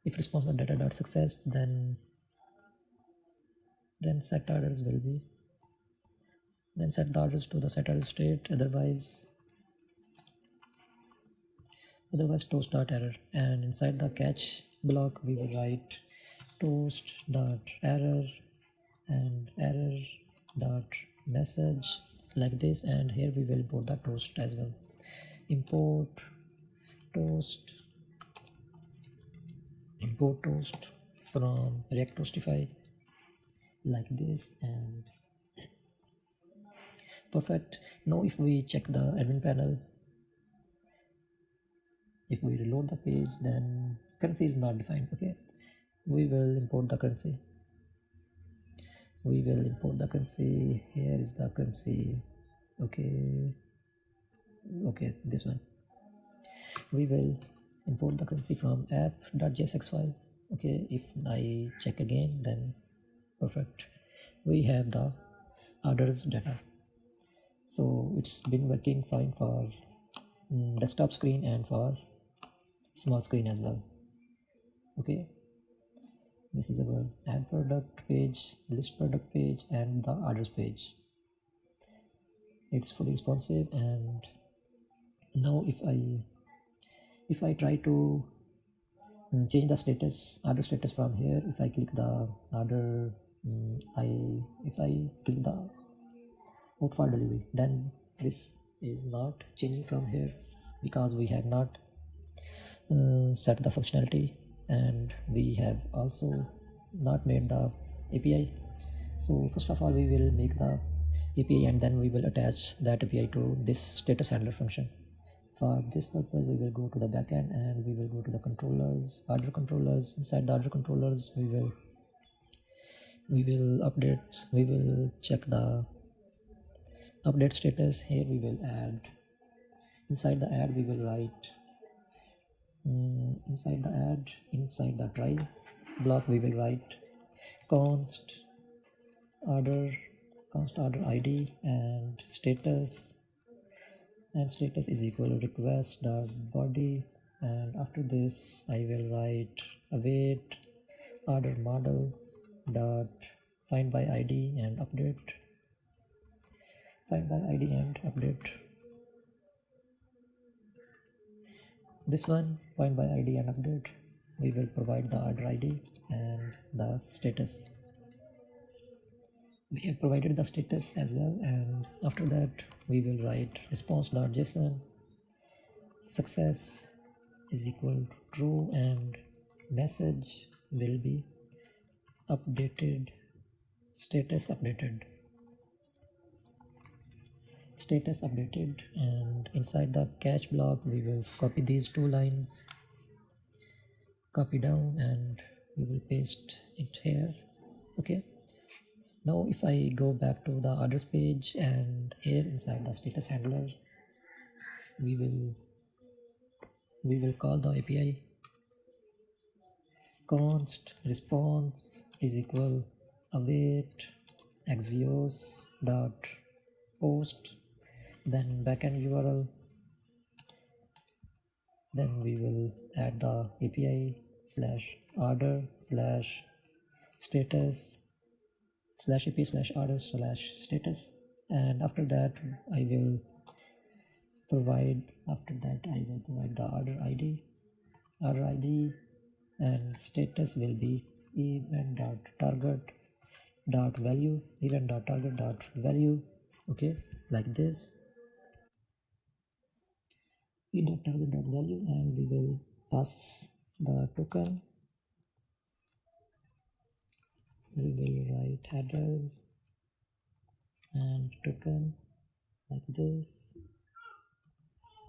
If response dot data dot success, then set orders will be then set the orders to the set order state, otherwise toast dot error. And inside the catch block we will write toast dot error and error dot message like this, and here we will import the toast as well. Import toast from React Toastify like this, and perfect. Now if we check the admin panel, if we reload the page, then currency is not defined. Okay, we will import the currency. Here is the currency. Okay, this one. We will import the currency from app.jsx file. Okay, if I check again, then perfect, we have the orders data. So it's been working fine for desktop screen and for small screen as well. Okay, this is our add product page, list product page, and the orders page. It's fully responsive. And now if I try to change the order status from here, if I click the order, if I click the out for delivery, then this is not changing from here because we have not set the functionality, and we have also not made the API. So first of all we will make the API, and then we will attach that API to this status handler function. For this purpose we will go to the backend and we will go to the controllers, order controllers. Inside the order controllers we will check the update status. Here we will add, inside the add we will write inside the try block we will write const order ID and status is equal request dot body, and after this I will write await order model dot find by ID and update. This one, find by ID and update, we will provide the order ID and the status. We have provided the status as well, and after that we will write response.json success is equal to true, and message will be updated, status updated. And inside the catch block we will copy these two lines, copy down, and we will paste it here. Okay, now if I go back to the orders page, and here inside the status handler we will call the API const response is equal await axios dot post, then backend URL, then we will add the API slash order slash status slash API slash order slash status, and after that I will provide the order ID, and status will be event.target.value. Okay, like this, e.target.value, and we will pass the token. We will write headers and token like this,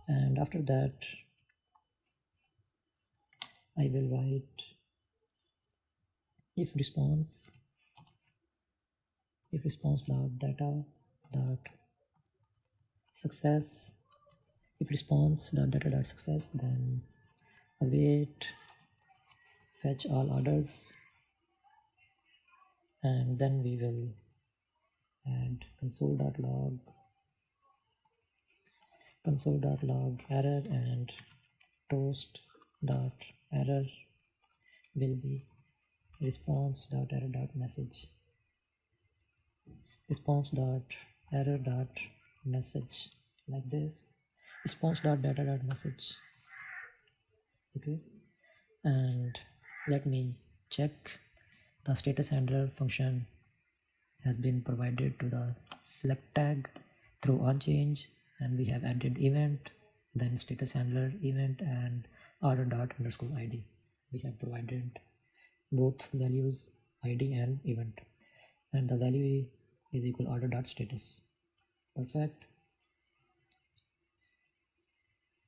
and after that I will write if response dot data dot success, if response dot data dot success, then await fetch all orders, and then we will add console.log error, and toast.error will be response.error.message, response.error.message, like this, response.data.message. Okay, and let me check. The status handler function has been provided to the select tag through onChange, and we have added event, then status handler event, and order._id. We have provided both values, id and event, and the value is equal order.status. Perfect.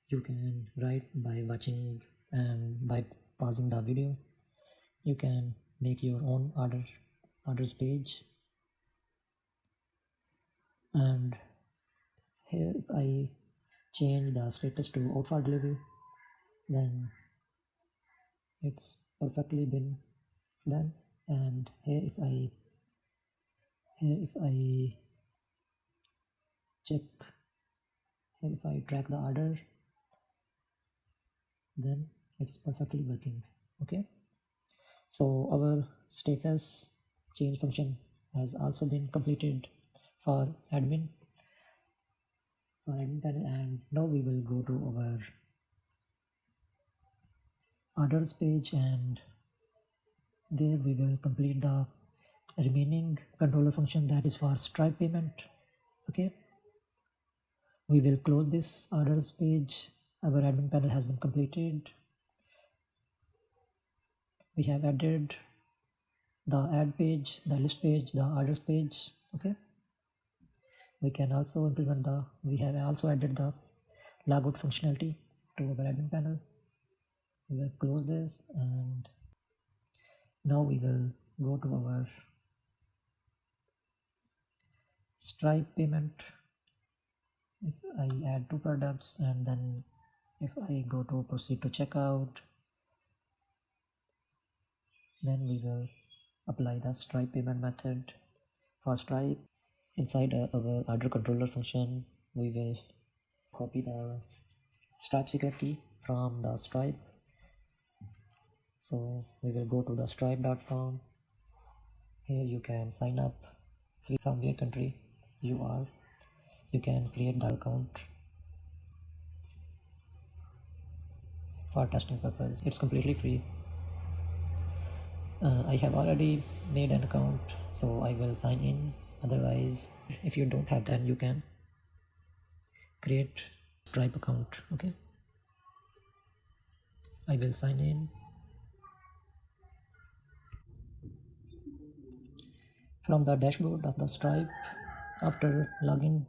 You can write by watching and by pausing the video. You can make your own orders page. And here, if I change the status to out for delivery, then it's perfectly been done. And here if I track the order, then it's perfectly working. Okay, so our status change function has also been completed for admin panel, and now we will go to our orders page, and there we will complete the remaining controller function, that is for Stripe payment. Okay, we will close this orders page. Our admin panel has been completed. We have added the add page, the list page, the orders page. Okay, we can also implement we have also added the logout functionality to our admin panel. We will close this, and now we will go to our Stripe payment. If I add 2 products, and then if I go to proceed to checkout, then we will apply the Stripe payment method. For Stripe, inside our order controller function, we will copy the Stripe secret key from the Stripe. So we will go to the stripe.com. Here you can sign up free from where country you are. You can create the account for testing purpose. It's completely free. I have already made an account, so I will sign in. Otherwise, if you don't have, then you can create Stripe account. Okay, I will sign in. From the dashboard of the Stripe, after logging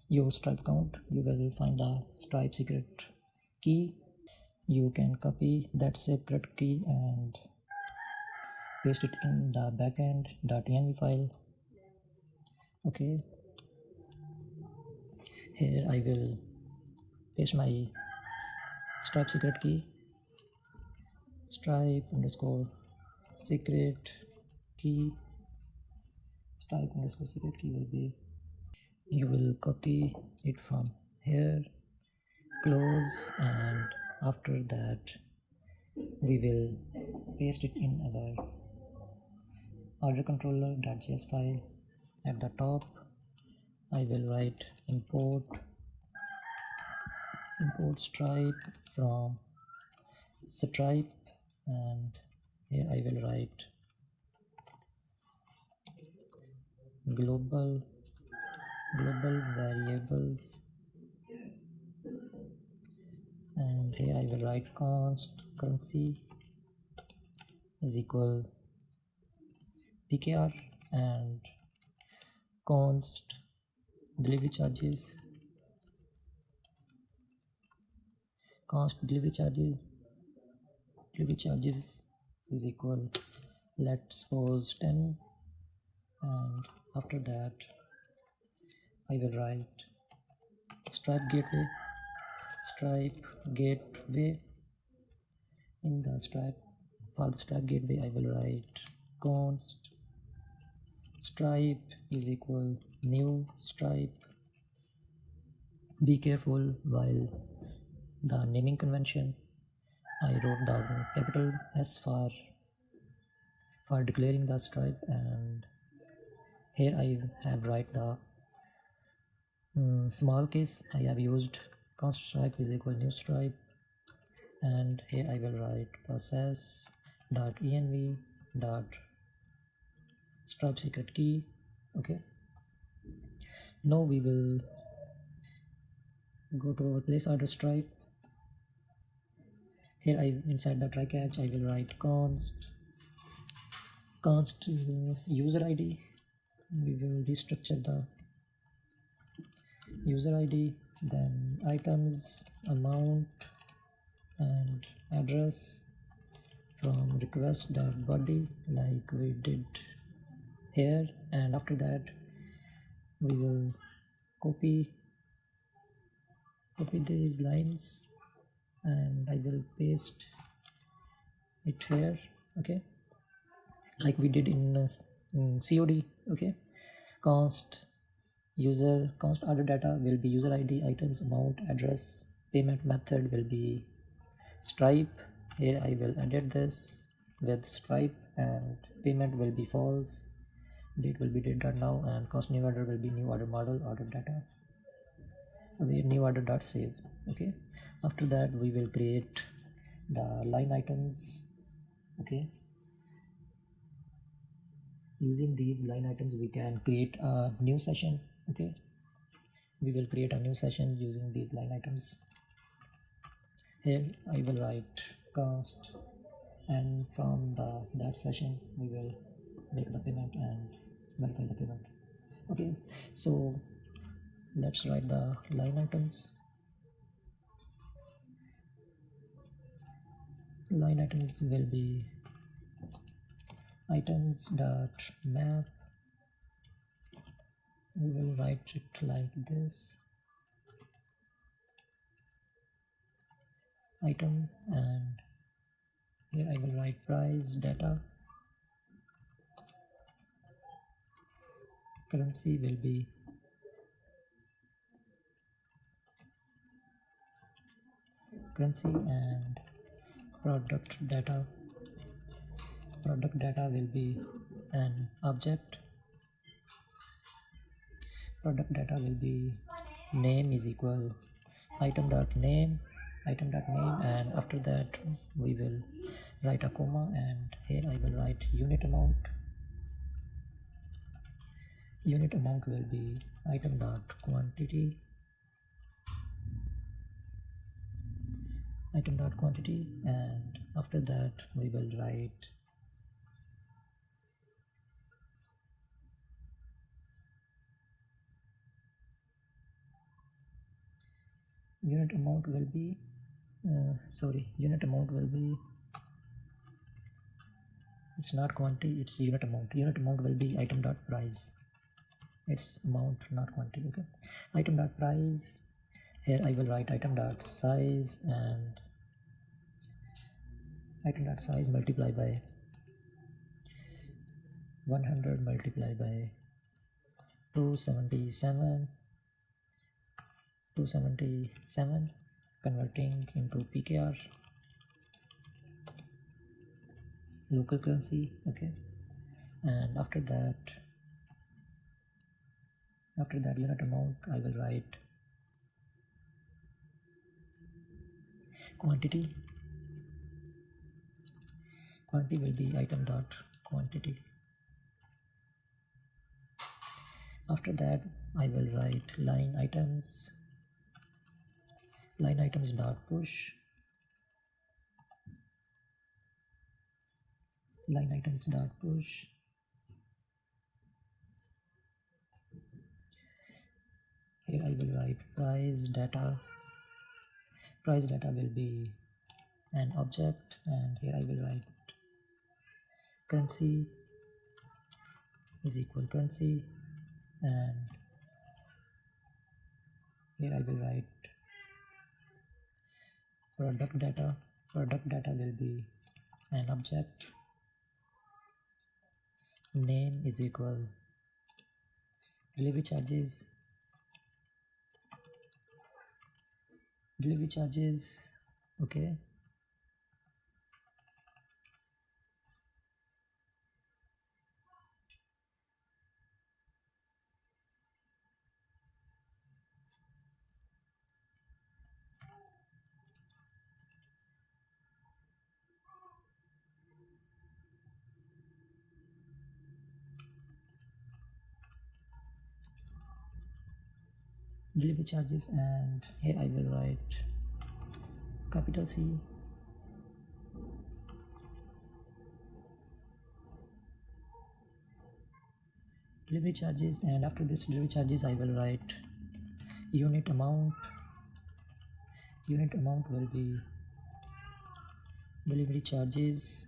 your Stripe account, you will find the Stripe secret key. You can copy that secret key and paste it in the backend.env file. Okay, here I will paste my Stripe secret key. Stripe_secret key. Stripe_secret key will be, you will copy it from here, close, and after that we will paste it in our order controller.js file. At the top I will write import Stripe from Stripe, and here I will write global variables, and here I will write const currency is equal PKR, and const delivery charges delivery charges is equal, let's suppose 10, and after that I will write stripe gateway in the stripe. For the stripe gateway I will write const stripe is equal new stripe. Be careful while the naming convention. I wrote the capital S for declaring the stripe, and here I have write the small case. I have used const stripe is equal new stripe, and here I will write process.env dot stripe secret key. Okay, now we will go to our place order stripe. Here inside the try catch I will write const user ID. We will restructure the user ID, then items, amount, and address from request.body like we did here, and after that we will copy these lines and I will paste it here. Okay, like we did in COD. Okay, const order data will be user ID, items, amount, address, payment method will be stripe. Here I will edit this with stripe, and payment will be false, date will be date.now, and cost new order will be new order model order data where new order dot save. Okay, after that we will create the line items. Okay, using these line items we can create a new session. Okay, we will create a new session using these line items. Here I will write const, and from that session we will make the payment and verify the payment. Okay, so let's write the line items. Line items will be items dot map. We will write it like this, item, and here I will write price data. Currency will be currency, and product data will be an object. Product data will be name is equal item dot name, and after that we will write a comma, and here I will write unit amount. Unit amount will be item dot quantity, and after that we will write unit amount will be it's not quantity, it's unit amount. Unit amount will be item dot price. It's amount, not quantity. Okay, item dot price. Here I will write item dot size, and item dot size multiply by 100 multiply by 277 converting into PKR, local currency. Okay, and after that unit amount I will write quantity will be item dot quantity. After that I will write line items dot push, here I will write price data will be an object, and here I will write currency is equal currency, and here I will write product data. Product data will be an object, name is equal delivery charges, okay, delivery charges, and here I will write capital C, delivery charges, and after this delivery charges I will write unit amount. Unit amount will be delivery charges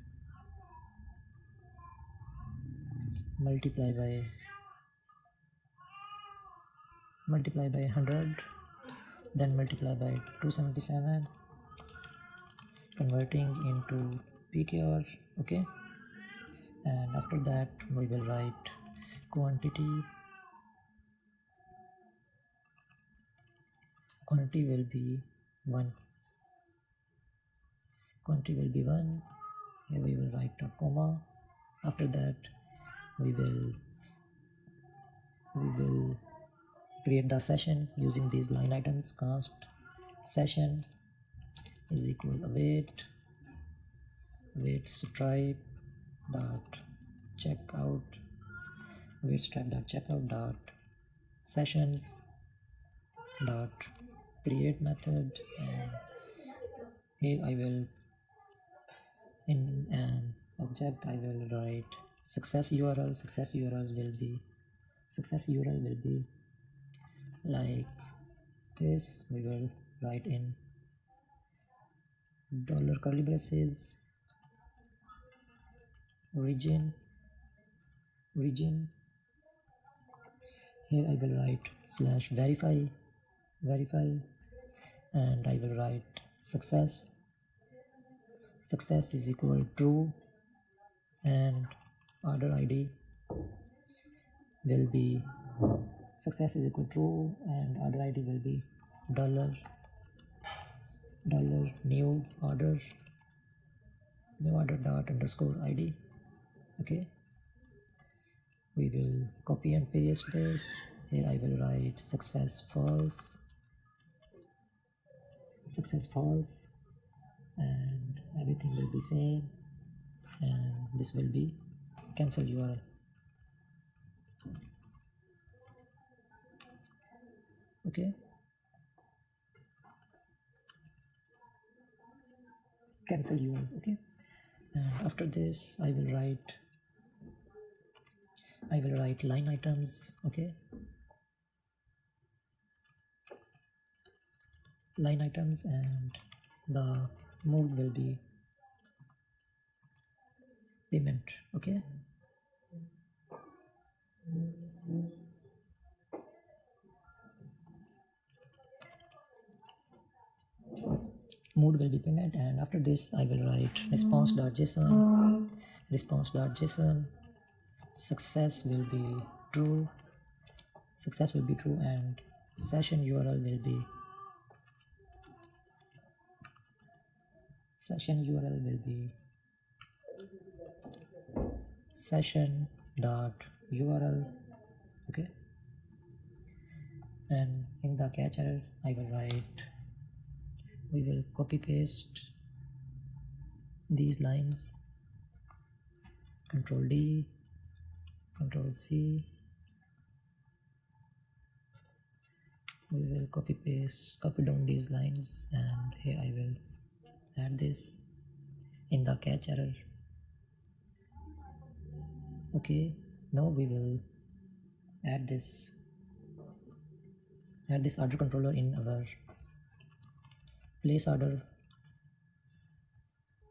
multiply by 100, then multiply by 277, converting into PKR, okay, and after that we will write quantity will be 1. Quantity will be 1. Here we will write a comma. After that we will create the session using these line items. Const session is equal await stripe dot checkout dot sessions dot create method, and here I will, in an object I will write success URL. Success URL will be like this. We will write in dollar curly braces origin. Here I will write slash verify, and I will write success is equal true, and order ID will be success is equal true, and order ID will be dollar new order dot underscore ID, okay. We will copy and paste this. Here I will write success false, and everything will be same, and this will be cancel URL, okay. Cancel URL, okay. And after this I will write line items, okay. Line items, and the mode will be payment, okay. Mode will be payment, and after this I will write response.json. Success will be true, and session URL will be session.url, okay. And in the catch error I will write, we will copy paste these lines, Control D, Control C. We will copy down these lines, and here I will add this in the catch error, okay. Now we will add this order controller in our place order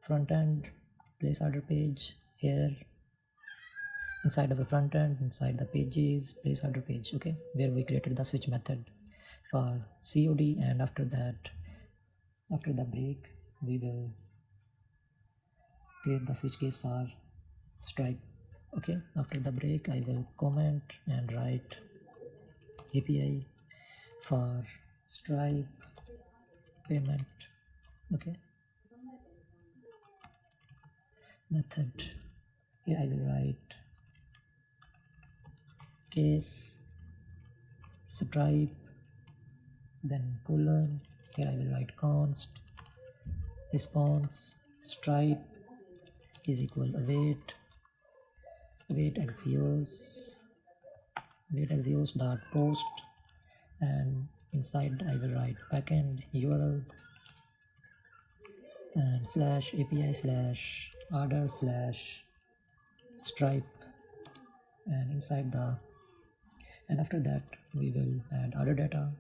Frontend place order page. Here inside our frontend, inside the pages, place order page, okay, where we created the switch method for COD, and after that, after the break, we will create the switch case for Stripe. Okay, after the break, I will comment and write API for Stripe payment. Okay, method. Here I will write case Stripe, then colon. Here I will write const response Stripe is equal await axios dot post, and inside I will write backend URL and slash API slash order slash Stripe, and inside the, and after that we will add order data.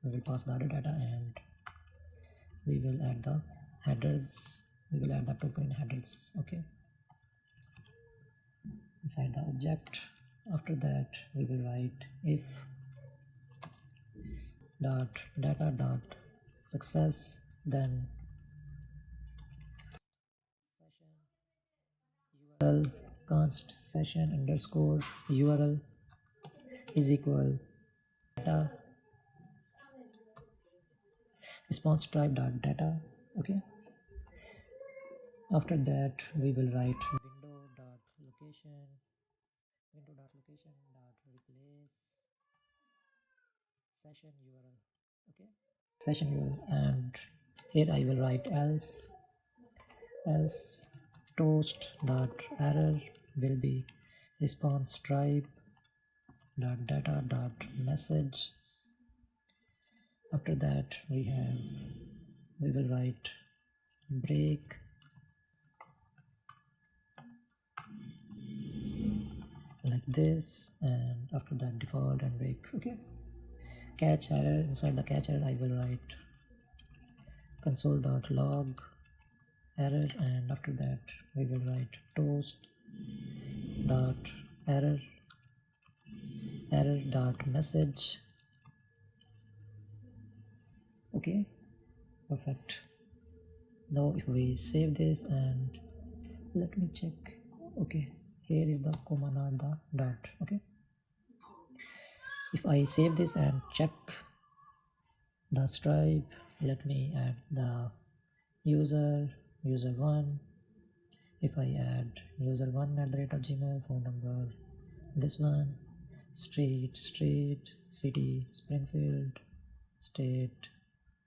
We will pass the order data and we will add the headers. We will add the token headers. Okay, inside the object. After that we will write if dot data dot success, then URL const session underscore URL is equal data response Stripe dot data. Okay, after that we will write window dot location dot replace session URL. Okay, session URL, and here I will write else toast dot error will be response Stripe dot data dot message. After that we will write break like this, and after that default and break. Okay, catch error. Inside the catch error I will write console.log error, and after that we will write toast dot error dot message. Okay, perfect. Now if we save this and let me check. Okay, here is the comma, not the dot. Okay, if I save this and check the Stripe, let me add the user 1. If I add user 1 at the rate of Gmail, phone number this one, street city Springfield, state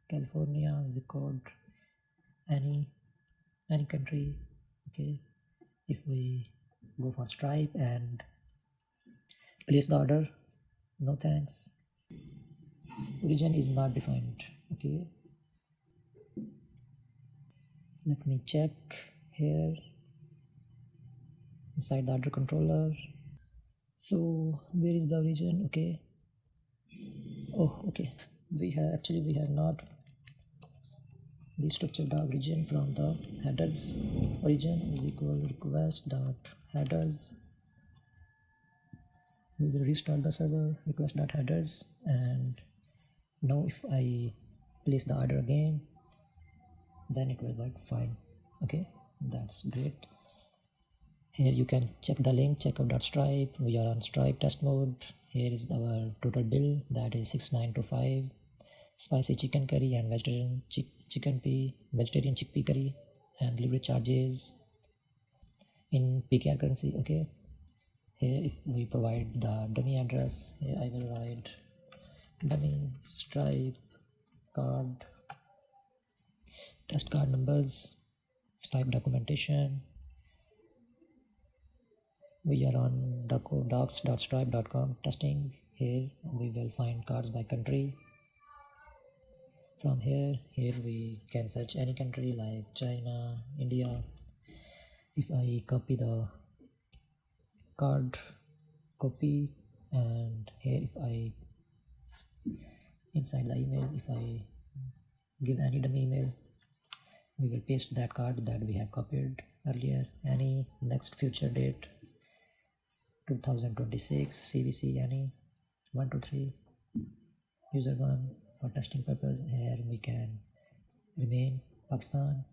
California, zip code any country. Okay, if we go for Stripe and place the order, no thanks, origin is not defined. Okay, let me check here inside the order controller. So where is the origin? Okay, oh okay, we have not restructured the origin from the headers. Origin is equal request dot headers. We will restart the server, request dot headers, and now if I place the order again, then it will work fine. Okay, that's great. Here you can check the link checkout.stripe. We are on Stripe test mode. Here is our total bill, that is 6925, spicy chicken curry and vegetarian vegetarian chickpea curry, and delivery charges in PKR currency. Okay, here if we provide the dummy address, here I will write dummy Stripe card, test card numbers, Stripe documentation. We are on docs.stripe.com testing. Here we will find cards by country. From here we can search any country like China, India. If I copy the card, copy, and here if I inside the email, if I give any dummy email, we will paste that card that we have copied earlier. Any next future date 2026 CVC any 123 user 1 for testing purpose. Here we can remain Pakistan,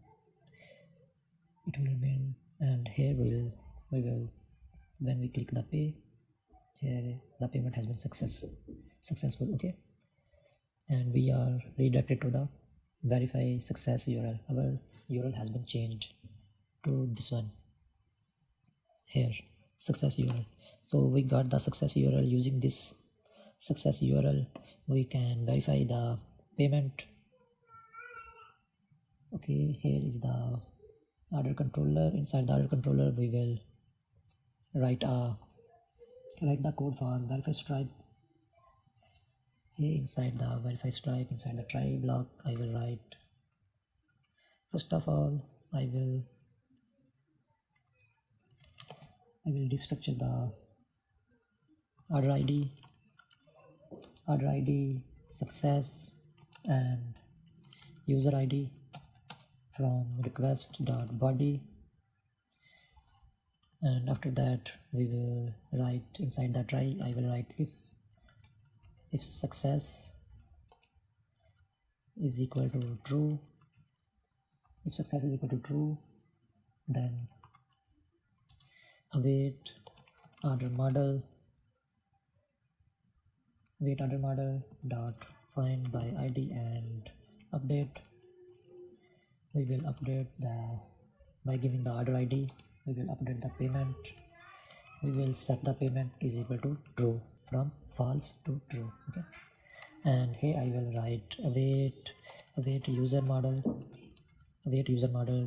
it will remain, and here we will when we click the pay, here the payment has been successful. Okay, and we are redirected to the verify success URL. Our URL has been changed to this one here, success URL. So we got the success URL. Using this success URL we can verify the payment. Okay, here is the order controller. Inside the order controller we will write the code for verify Stripe. Here inside the verify Stripe, inside the try block, I will write, first of all I will destructure the order ID success and user ID from request.body, and after that we will write inside the try, I will write if success is equal to true, if success is equal to true, then await order model dot find by ID and update. We will update by giving the order ID, we will update the payment. We will set the payment is equal to true from false to true. Okay, and here I will write await user model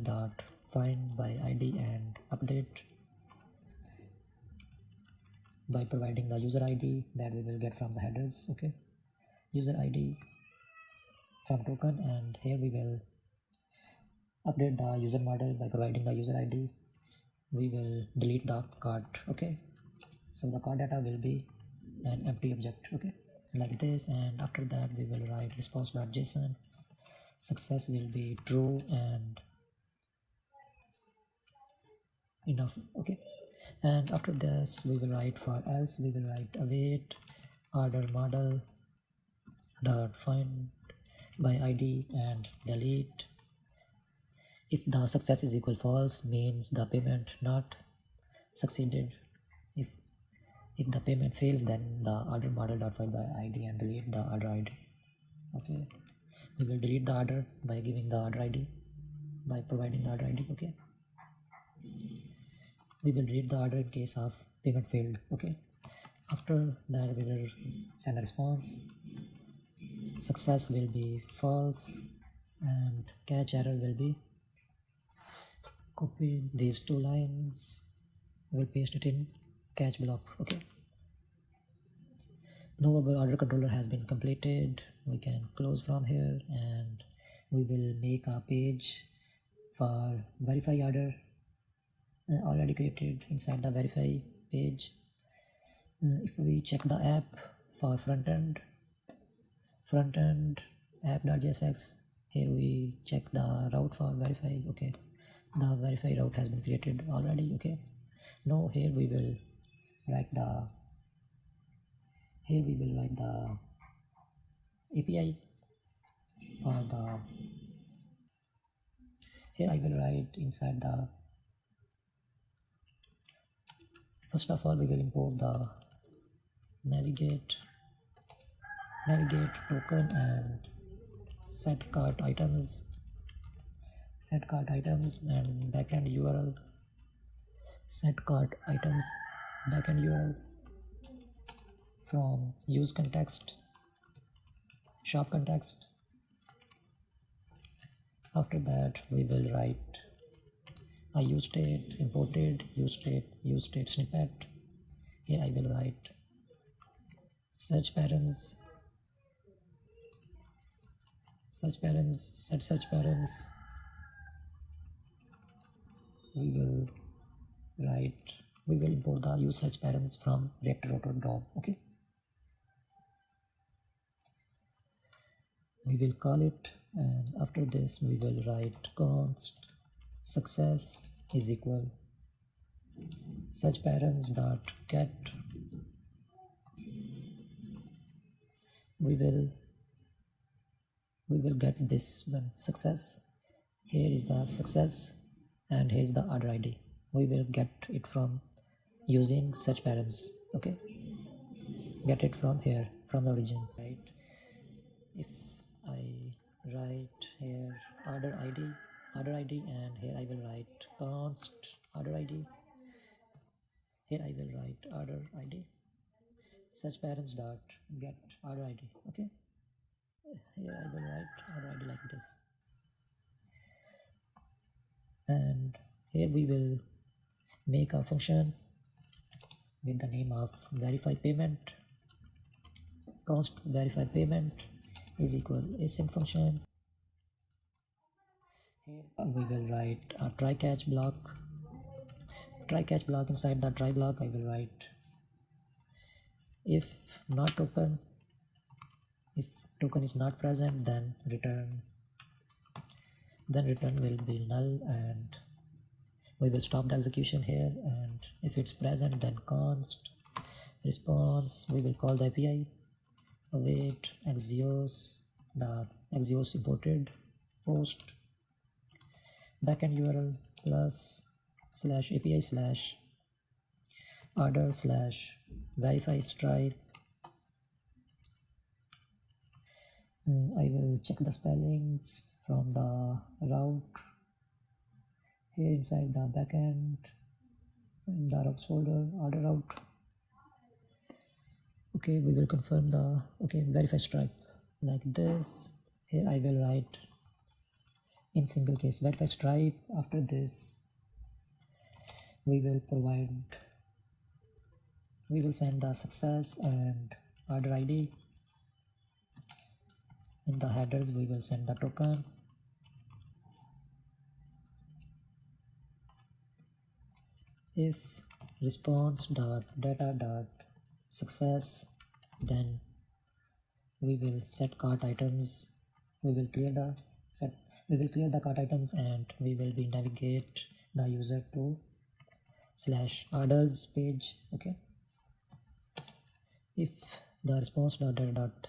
dot find by ID and update by providing the user ID that we will get from the headers. Okay, user ID from token, and here we will update the user model by providing the user ID. We will delete the card. Okay, so the card data will be an empty object. Okay, like this, and after that we will write response.json, success will be true and enough. Okay, and after this we will write for else, we will write await order model dot find by ID and delete. If the success is equal false, means the payment not succeeded. If the payment fails, then the order model dot find by ID and delete the order ID. Okay, we will delete the order by giving the order ID, by providing the order ID. Okay, we will delete the order in case of payment failed. Okay, after that we will send a response, success will be false and catch error will be, copy these two lines, we'll paste it in catch block. Okay, now our order controller has been completed. We can close from here and we will make a page for verify order already created inside the verify page. If we check the app for frontend app.jsx, here we check the route for verify. Okay, the verify route has been created already. Okay, now here we will write the API for the, here I will write inside the, first of all we will import the navigate token and set cart items and backend URL, set cart items backend URL from use context shop context. After that we will write a use state imported use state snippet. Here I will write search parents, set search parents. We will import the use search parents from reactor.dom. Okay, we will call it and after this we will write const success is equal search params dot get. We will get this one success. Here is the success and here is the order id. We will get it from using search params. Okay, get it from here, from the origins, right? If I write here order id, and here I will write const order id, here I will write order id search params dot get order id. Okay, here I will write order id like this, and here we will make a function with the name of verify payment. Const verify payment is equal async function. Here we will write a try catch block. Inside the try block I will write if not token, if token is not present, then return will be null, and we will stop the execution here, and if it's present then const response. We will call the API await axios imported post backend URL plus /API /order /verify stripe. I will check the spellings from the route here inside the backend in the routes folder, order route. Okay, we will confirm the verify stripe like this. Here I will write in single case verify stripe. After this we will send the success and order id. In the headers we will send the token. If response dot data dot success, then we will set cart items. We will clear the cart items, and we will be navigate the user to /orders page. Okay, if the response dot data dot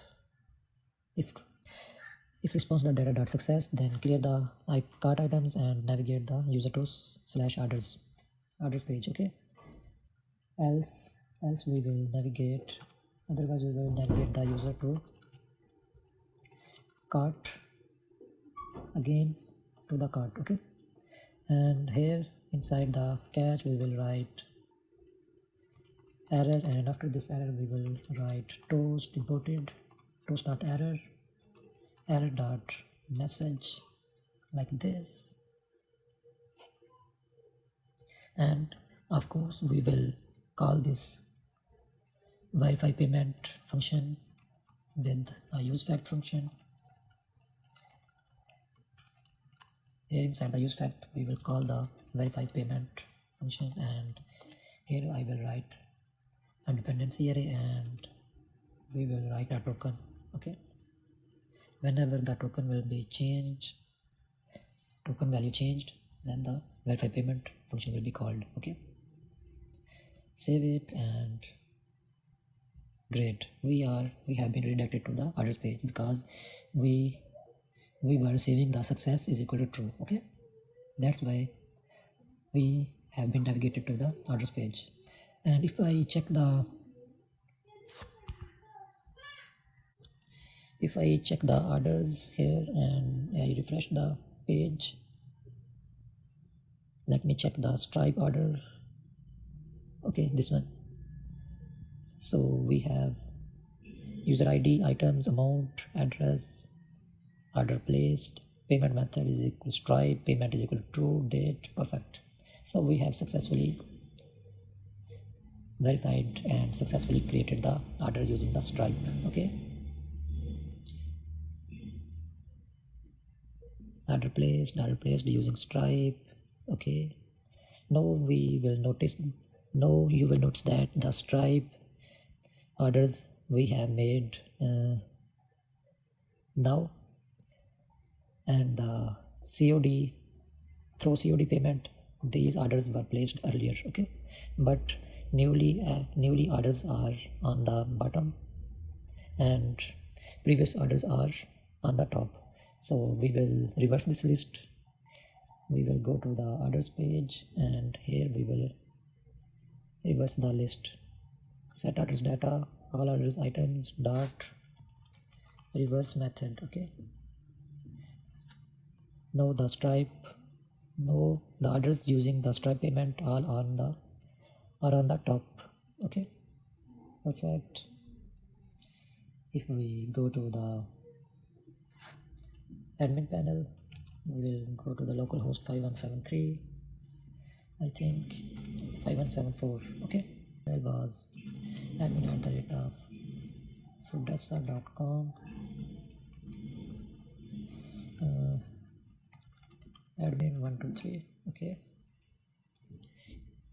if response dot data dot success, then clear the cart items and navigate the user to /orders page. Okay, else we will navigate, otherwise we will navigate the user to cart, again to the cart. Okay, and here inside the catch we will write error, and after this error we will write toast imported toast dot error dot message like this, and of course we will call this verify payment function with a useFact function. Here inside the useFact we will call the verify payment function, and here I will write a dependency array, and we will write a token. Okay, whenever the token will be changed, token value changed, then the verify payment function will be called. Okay, save it, and great, we have been redirected to the orders page because we were saving the success is equal to true. Okay, that's why we have been navigated to the orders page. And if I check the orders here and I refresh the page, let me check the Stripe order. Okay, this one. So we have user ID, items, amount, address, order placed, payment method is equal to Stripe, payment is equal to true, date, perfect. So we have successfully verified and successfully created the order using the Stripe. Okay, order placed using Stripe. Okay, now you will notice that the Stripe orders we have made now and the COD, through COD payment, these orders were placed earlier, okay, but newly orders are on the bottom and previous orders are on the top. So we will reverse this list. We will go to the orders page, and here we will reverse the list. Set orders data, all orders items dot reverse method. Okay, now the Stripe, now the orders using the Stripe payment all on the top. Okay, perfect. If we go to the admin panel, we will go to the localhost 5173, I think 5174. Okay, it was admin@foodessa.com, admin 123. Okay,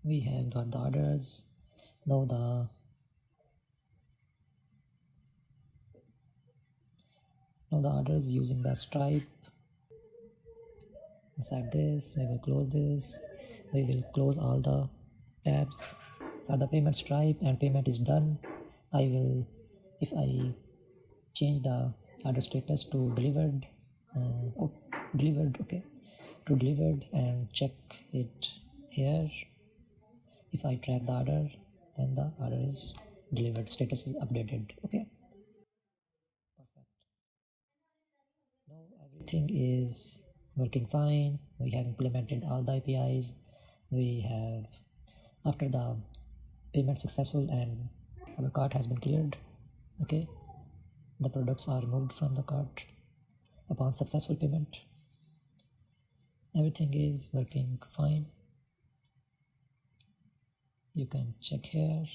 we have got the orders. Now the orders using the Stripe. Inside this, we will close this. We will close all the tabs for the payment Stripe, and payment is done. I will, if I change the order status to delivered, okay, to delivered, and check it here. If I track the order, then the order is delivered, status is updated. Okay, perfect. Now everything is working fine. We have implemented all the APIs. We have, after the payment successful and our cart has been cleared, okay, the products are removed from the cart upon successful payment. Everything is working fine. You can check here.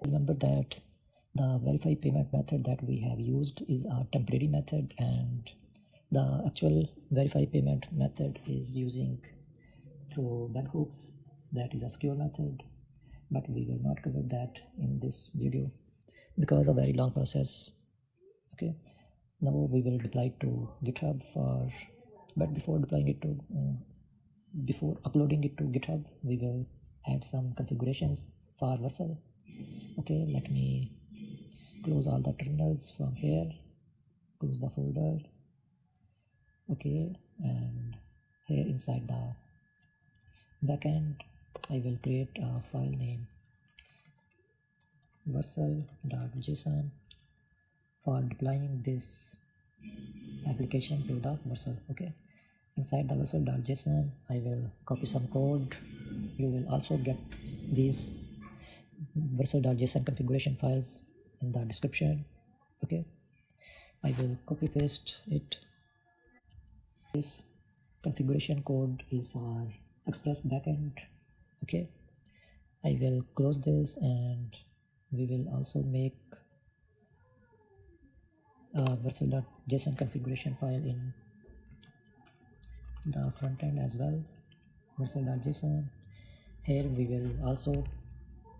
Remember that the verify payment method that we have used is a temporary method, and the actual verify payment method is using through webhooks, that is a secure method, but we will not cover that in this video because a very long process. Okay, now we will deploy it to GitHub but before uploading it to GitHub, we will add some configurations for Vercel. Okay, let me close all the terminals from here, close the folder. Okay, and here inside the backend, I will create a file name vercel.json for deploying this application to the Vercel. Okay, inside the vercel.json, I will copy some code. You will also get these vercel.json configuration files in the description. Okay, I will copy paste it. This configuration code is for Express backend. Okay, I will close this, and we will also make a vercel.json configuration file in the front end as well, vercel.json. Here we will also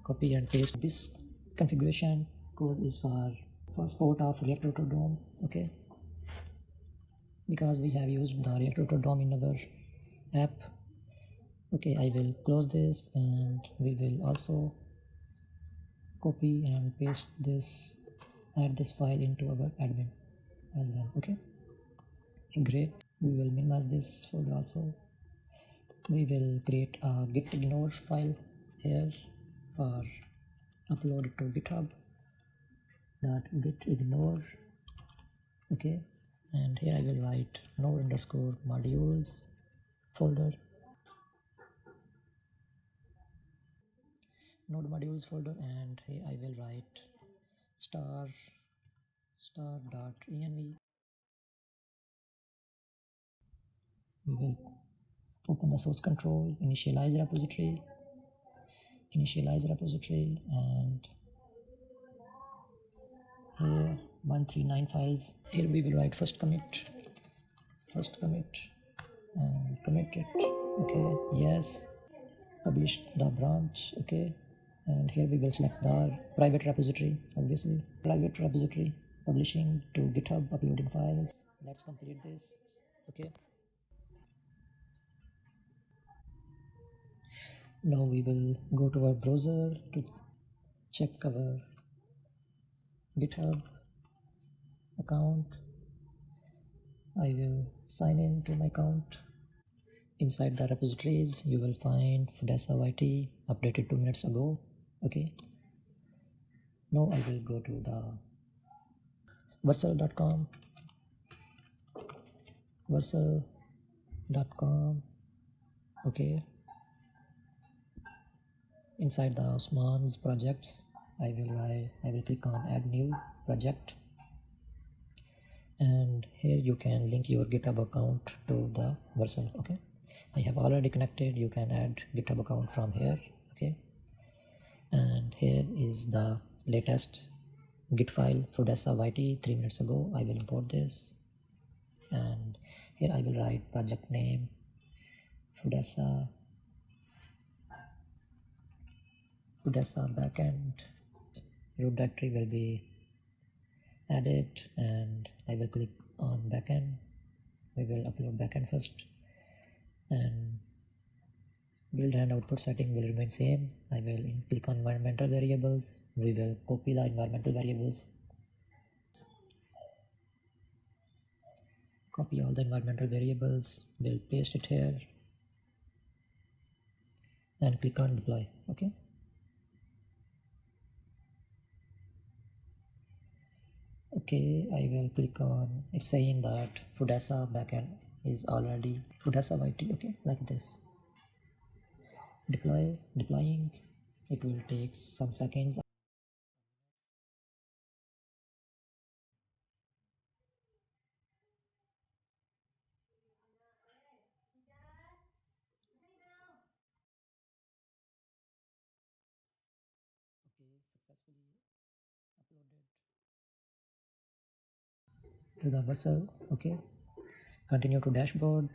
copy and paste. This configuration code is for support of React Router DOM. Okay, because we have used the React Router DOM in our app. Okay, I will close this, and we will also copy and paste this, add this file into our admin as well. Okay, great. We will minimize this folder also. We will create a git ignore file here for upload it to github.git ignore. Okay, and here I will write node_modules folder, node modules folder, and here I will write star.env. We will open the source control, initialize repository, and here 139 files. Here we will write first commit and commit it. Okay, yes, publish the branch. Okay, and here we will select the private repository, obviously private repository, publishing to GitHub, uploading files. Let's complete this. Okay, now we will go to our browser to check our GitHub account. I will sign in to my account. Inside the repositories you will find Fudesa YT updated 2 minutes ago. Okay, now I will go to the versal.com. Okay, inside the Usman's projects I will click on add new project, and here you can link your GitHub account to the Versal. Okay, I have already connected. You can add GitHub account from here. Okay, and here is the latest git file Fudesa YT 3 minutes ago. I will import this, and here I will write project name Fudesa backend. Root directory will be added, and I will click on backend. We will upload backend first, and build and output setting will remain same. I will click on environmental variables. We will copy the environmental variables, copy all the environmental variables, we'll paste it here and click on deploy. Okay, I will click on, it's saying that Fudesa backend is already Fudesa YT. Okay, like this. Deploying, it will take some seconds. Okay, successfully uploaded to the Versal. Okay, continue to dashboard.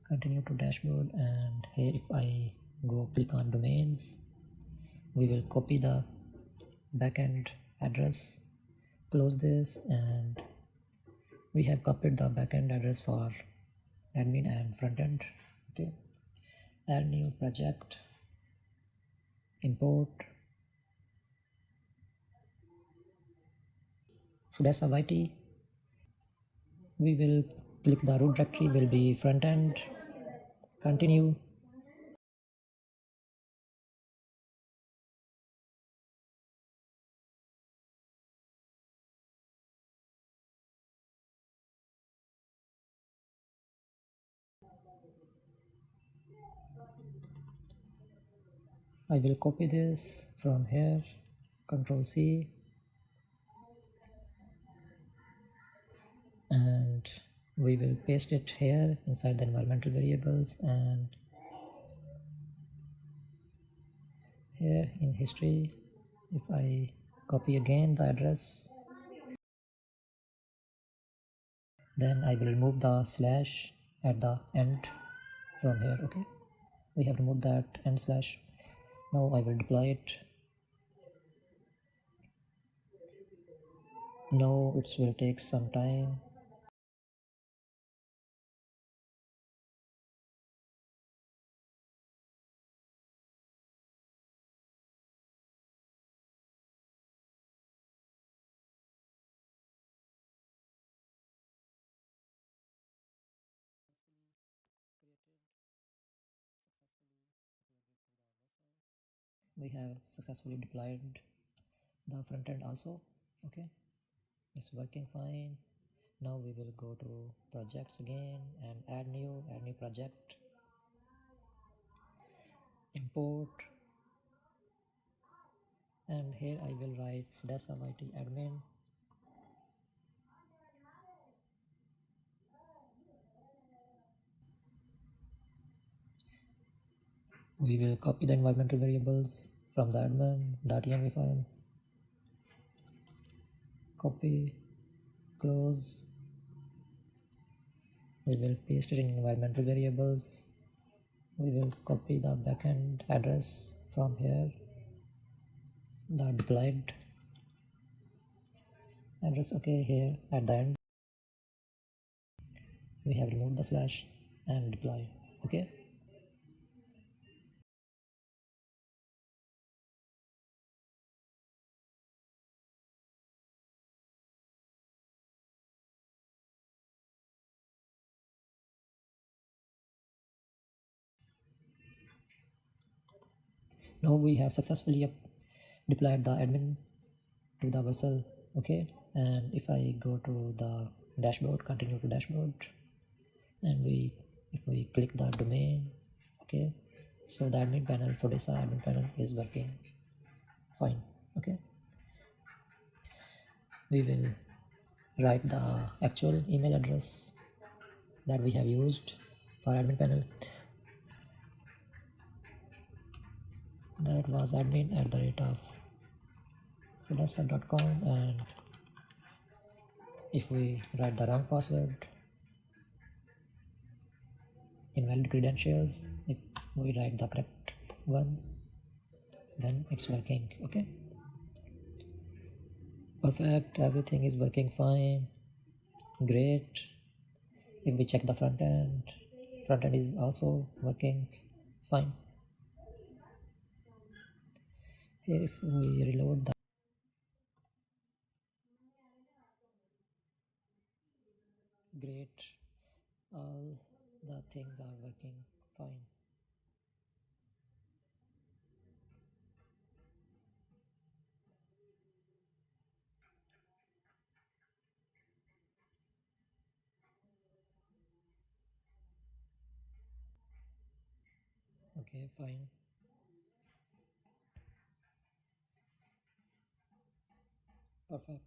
Continue to dashboard, and here if I go click on domains, we will copy the backend address, close this, and we have copied the backend address for admin and frontend. Okay, add new project, import Fudesa YT. We will click the root directory will be frontend. Continue. I will copy this from here, Control C, and we will paste it here inside the environmental variables, and here in history, if I copy again the address, then I will remove the slash at the end from here. Okay, we have removed that end slash. Now I will deploy it. Now it will take some time. We have successfully deployed the front end also. Okay, it's working fine. Now we will go to projects again and add new project, import, and here I will write Fudesa YT admin. We will copy the environmental variables from the admin.env file, copy, close. We will paste it in environmental variables. We will copy the backend address from here. the deployed address. Okay, here at the end we have removed the slash and deploy. Okay, now we have successfully deployed the admin to the Vercel. Okay, and if I go to the dashboard, continue to dashboard, and if we click the domain, okay, so the admin panel, Fodesa admin panel is working fine. Okay, we will write the actual email address that we have used for admin panel. That was admin at the rate of fodesa.com, and if we write the wrong password, invalid credentials, if we write the correct one, then it's working. Okay, perfect, everything is working fine, great. If we check the front end is also working fine. Here if we reload the great, all the things are working fine. Okay, fine, perfect.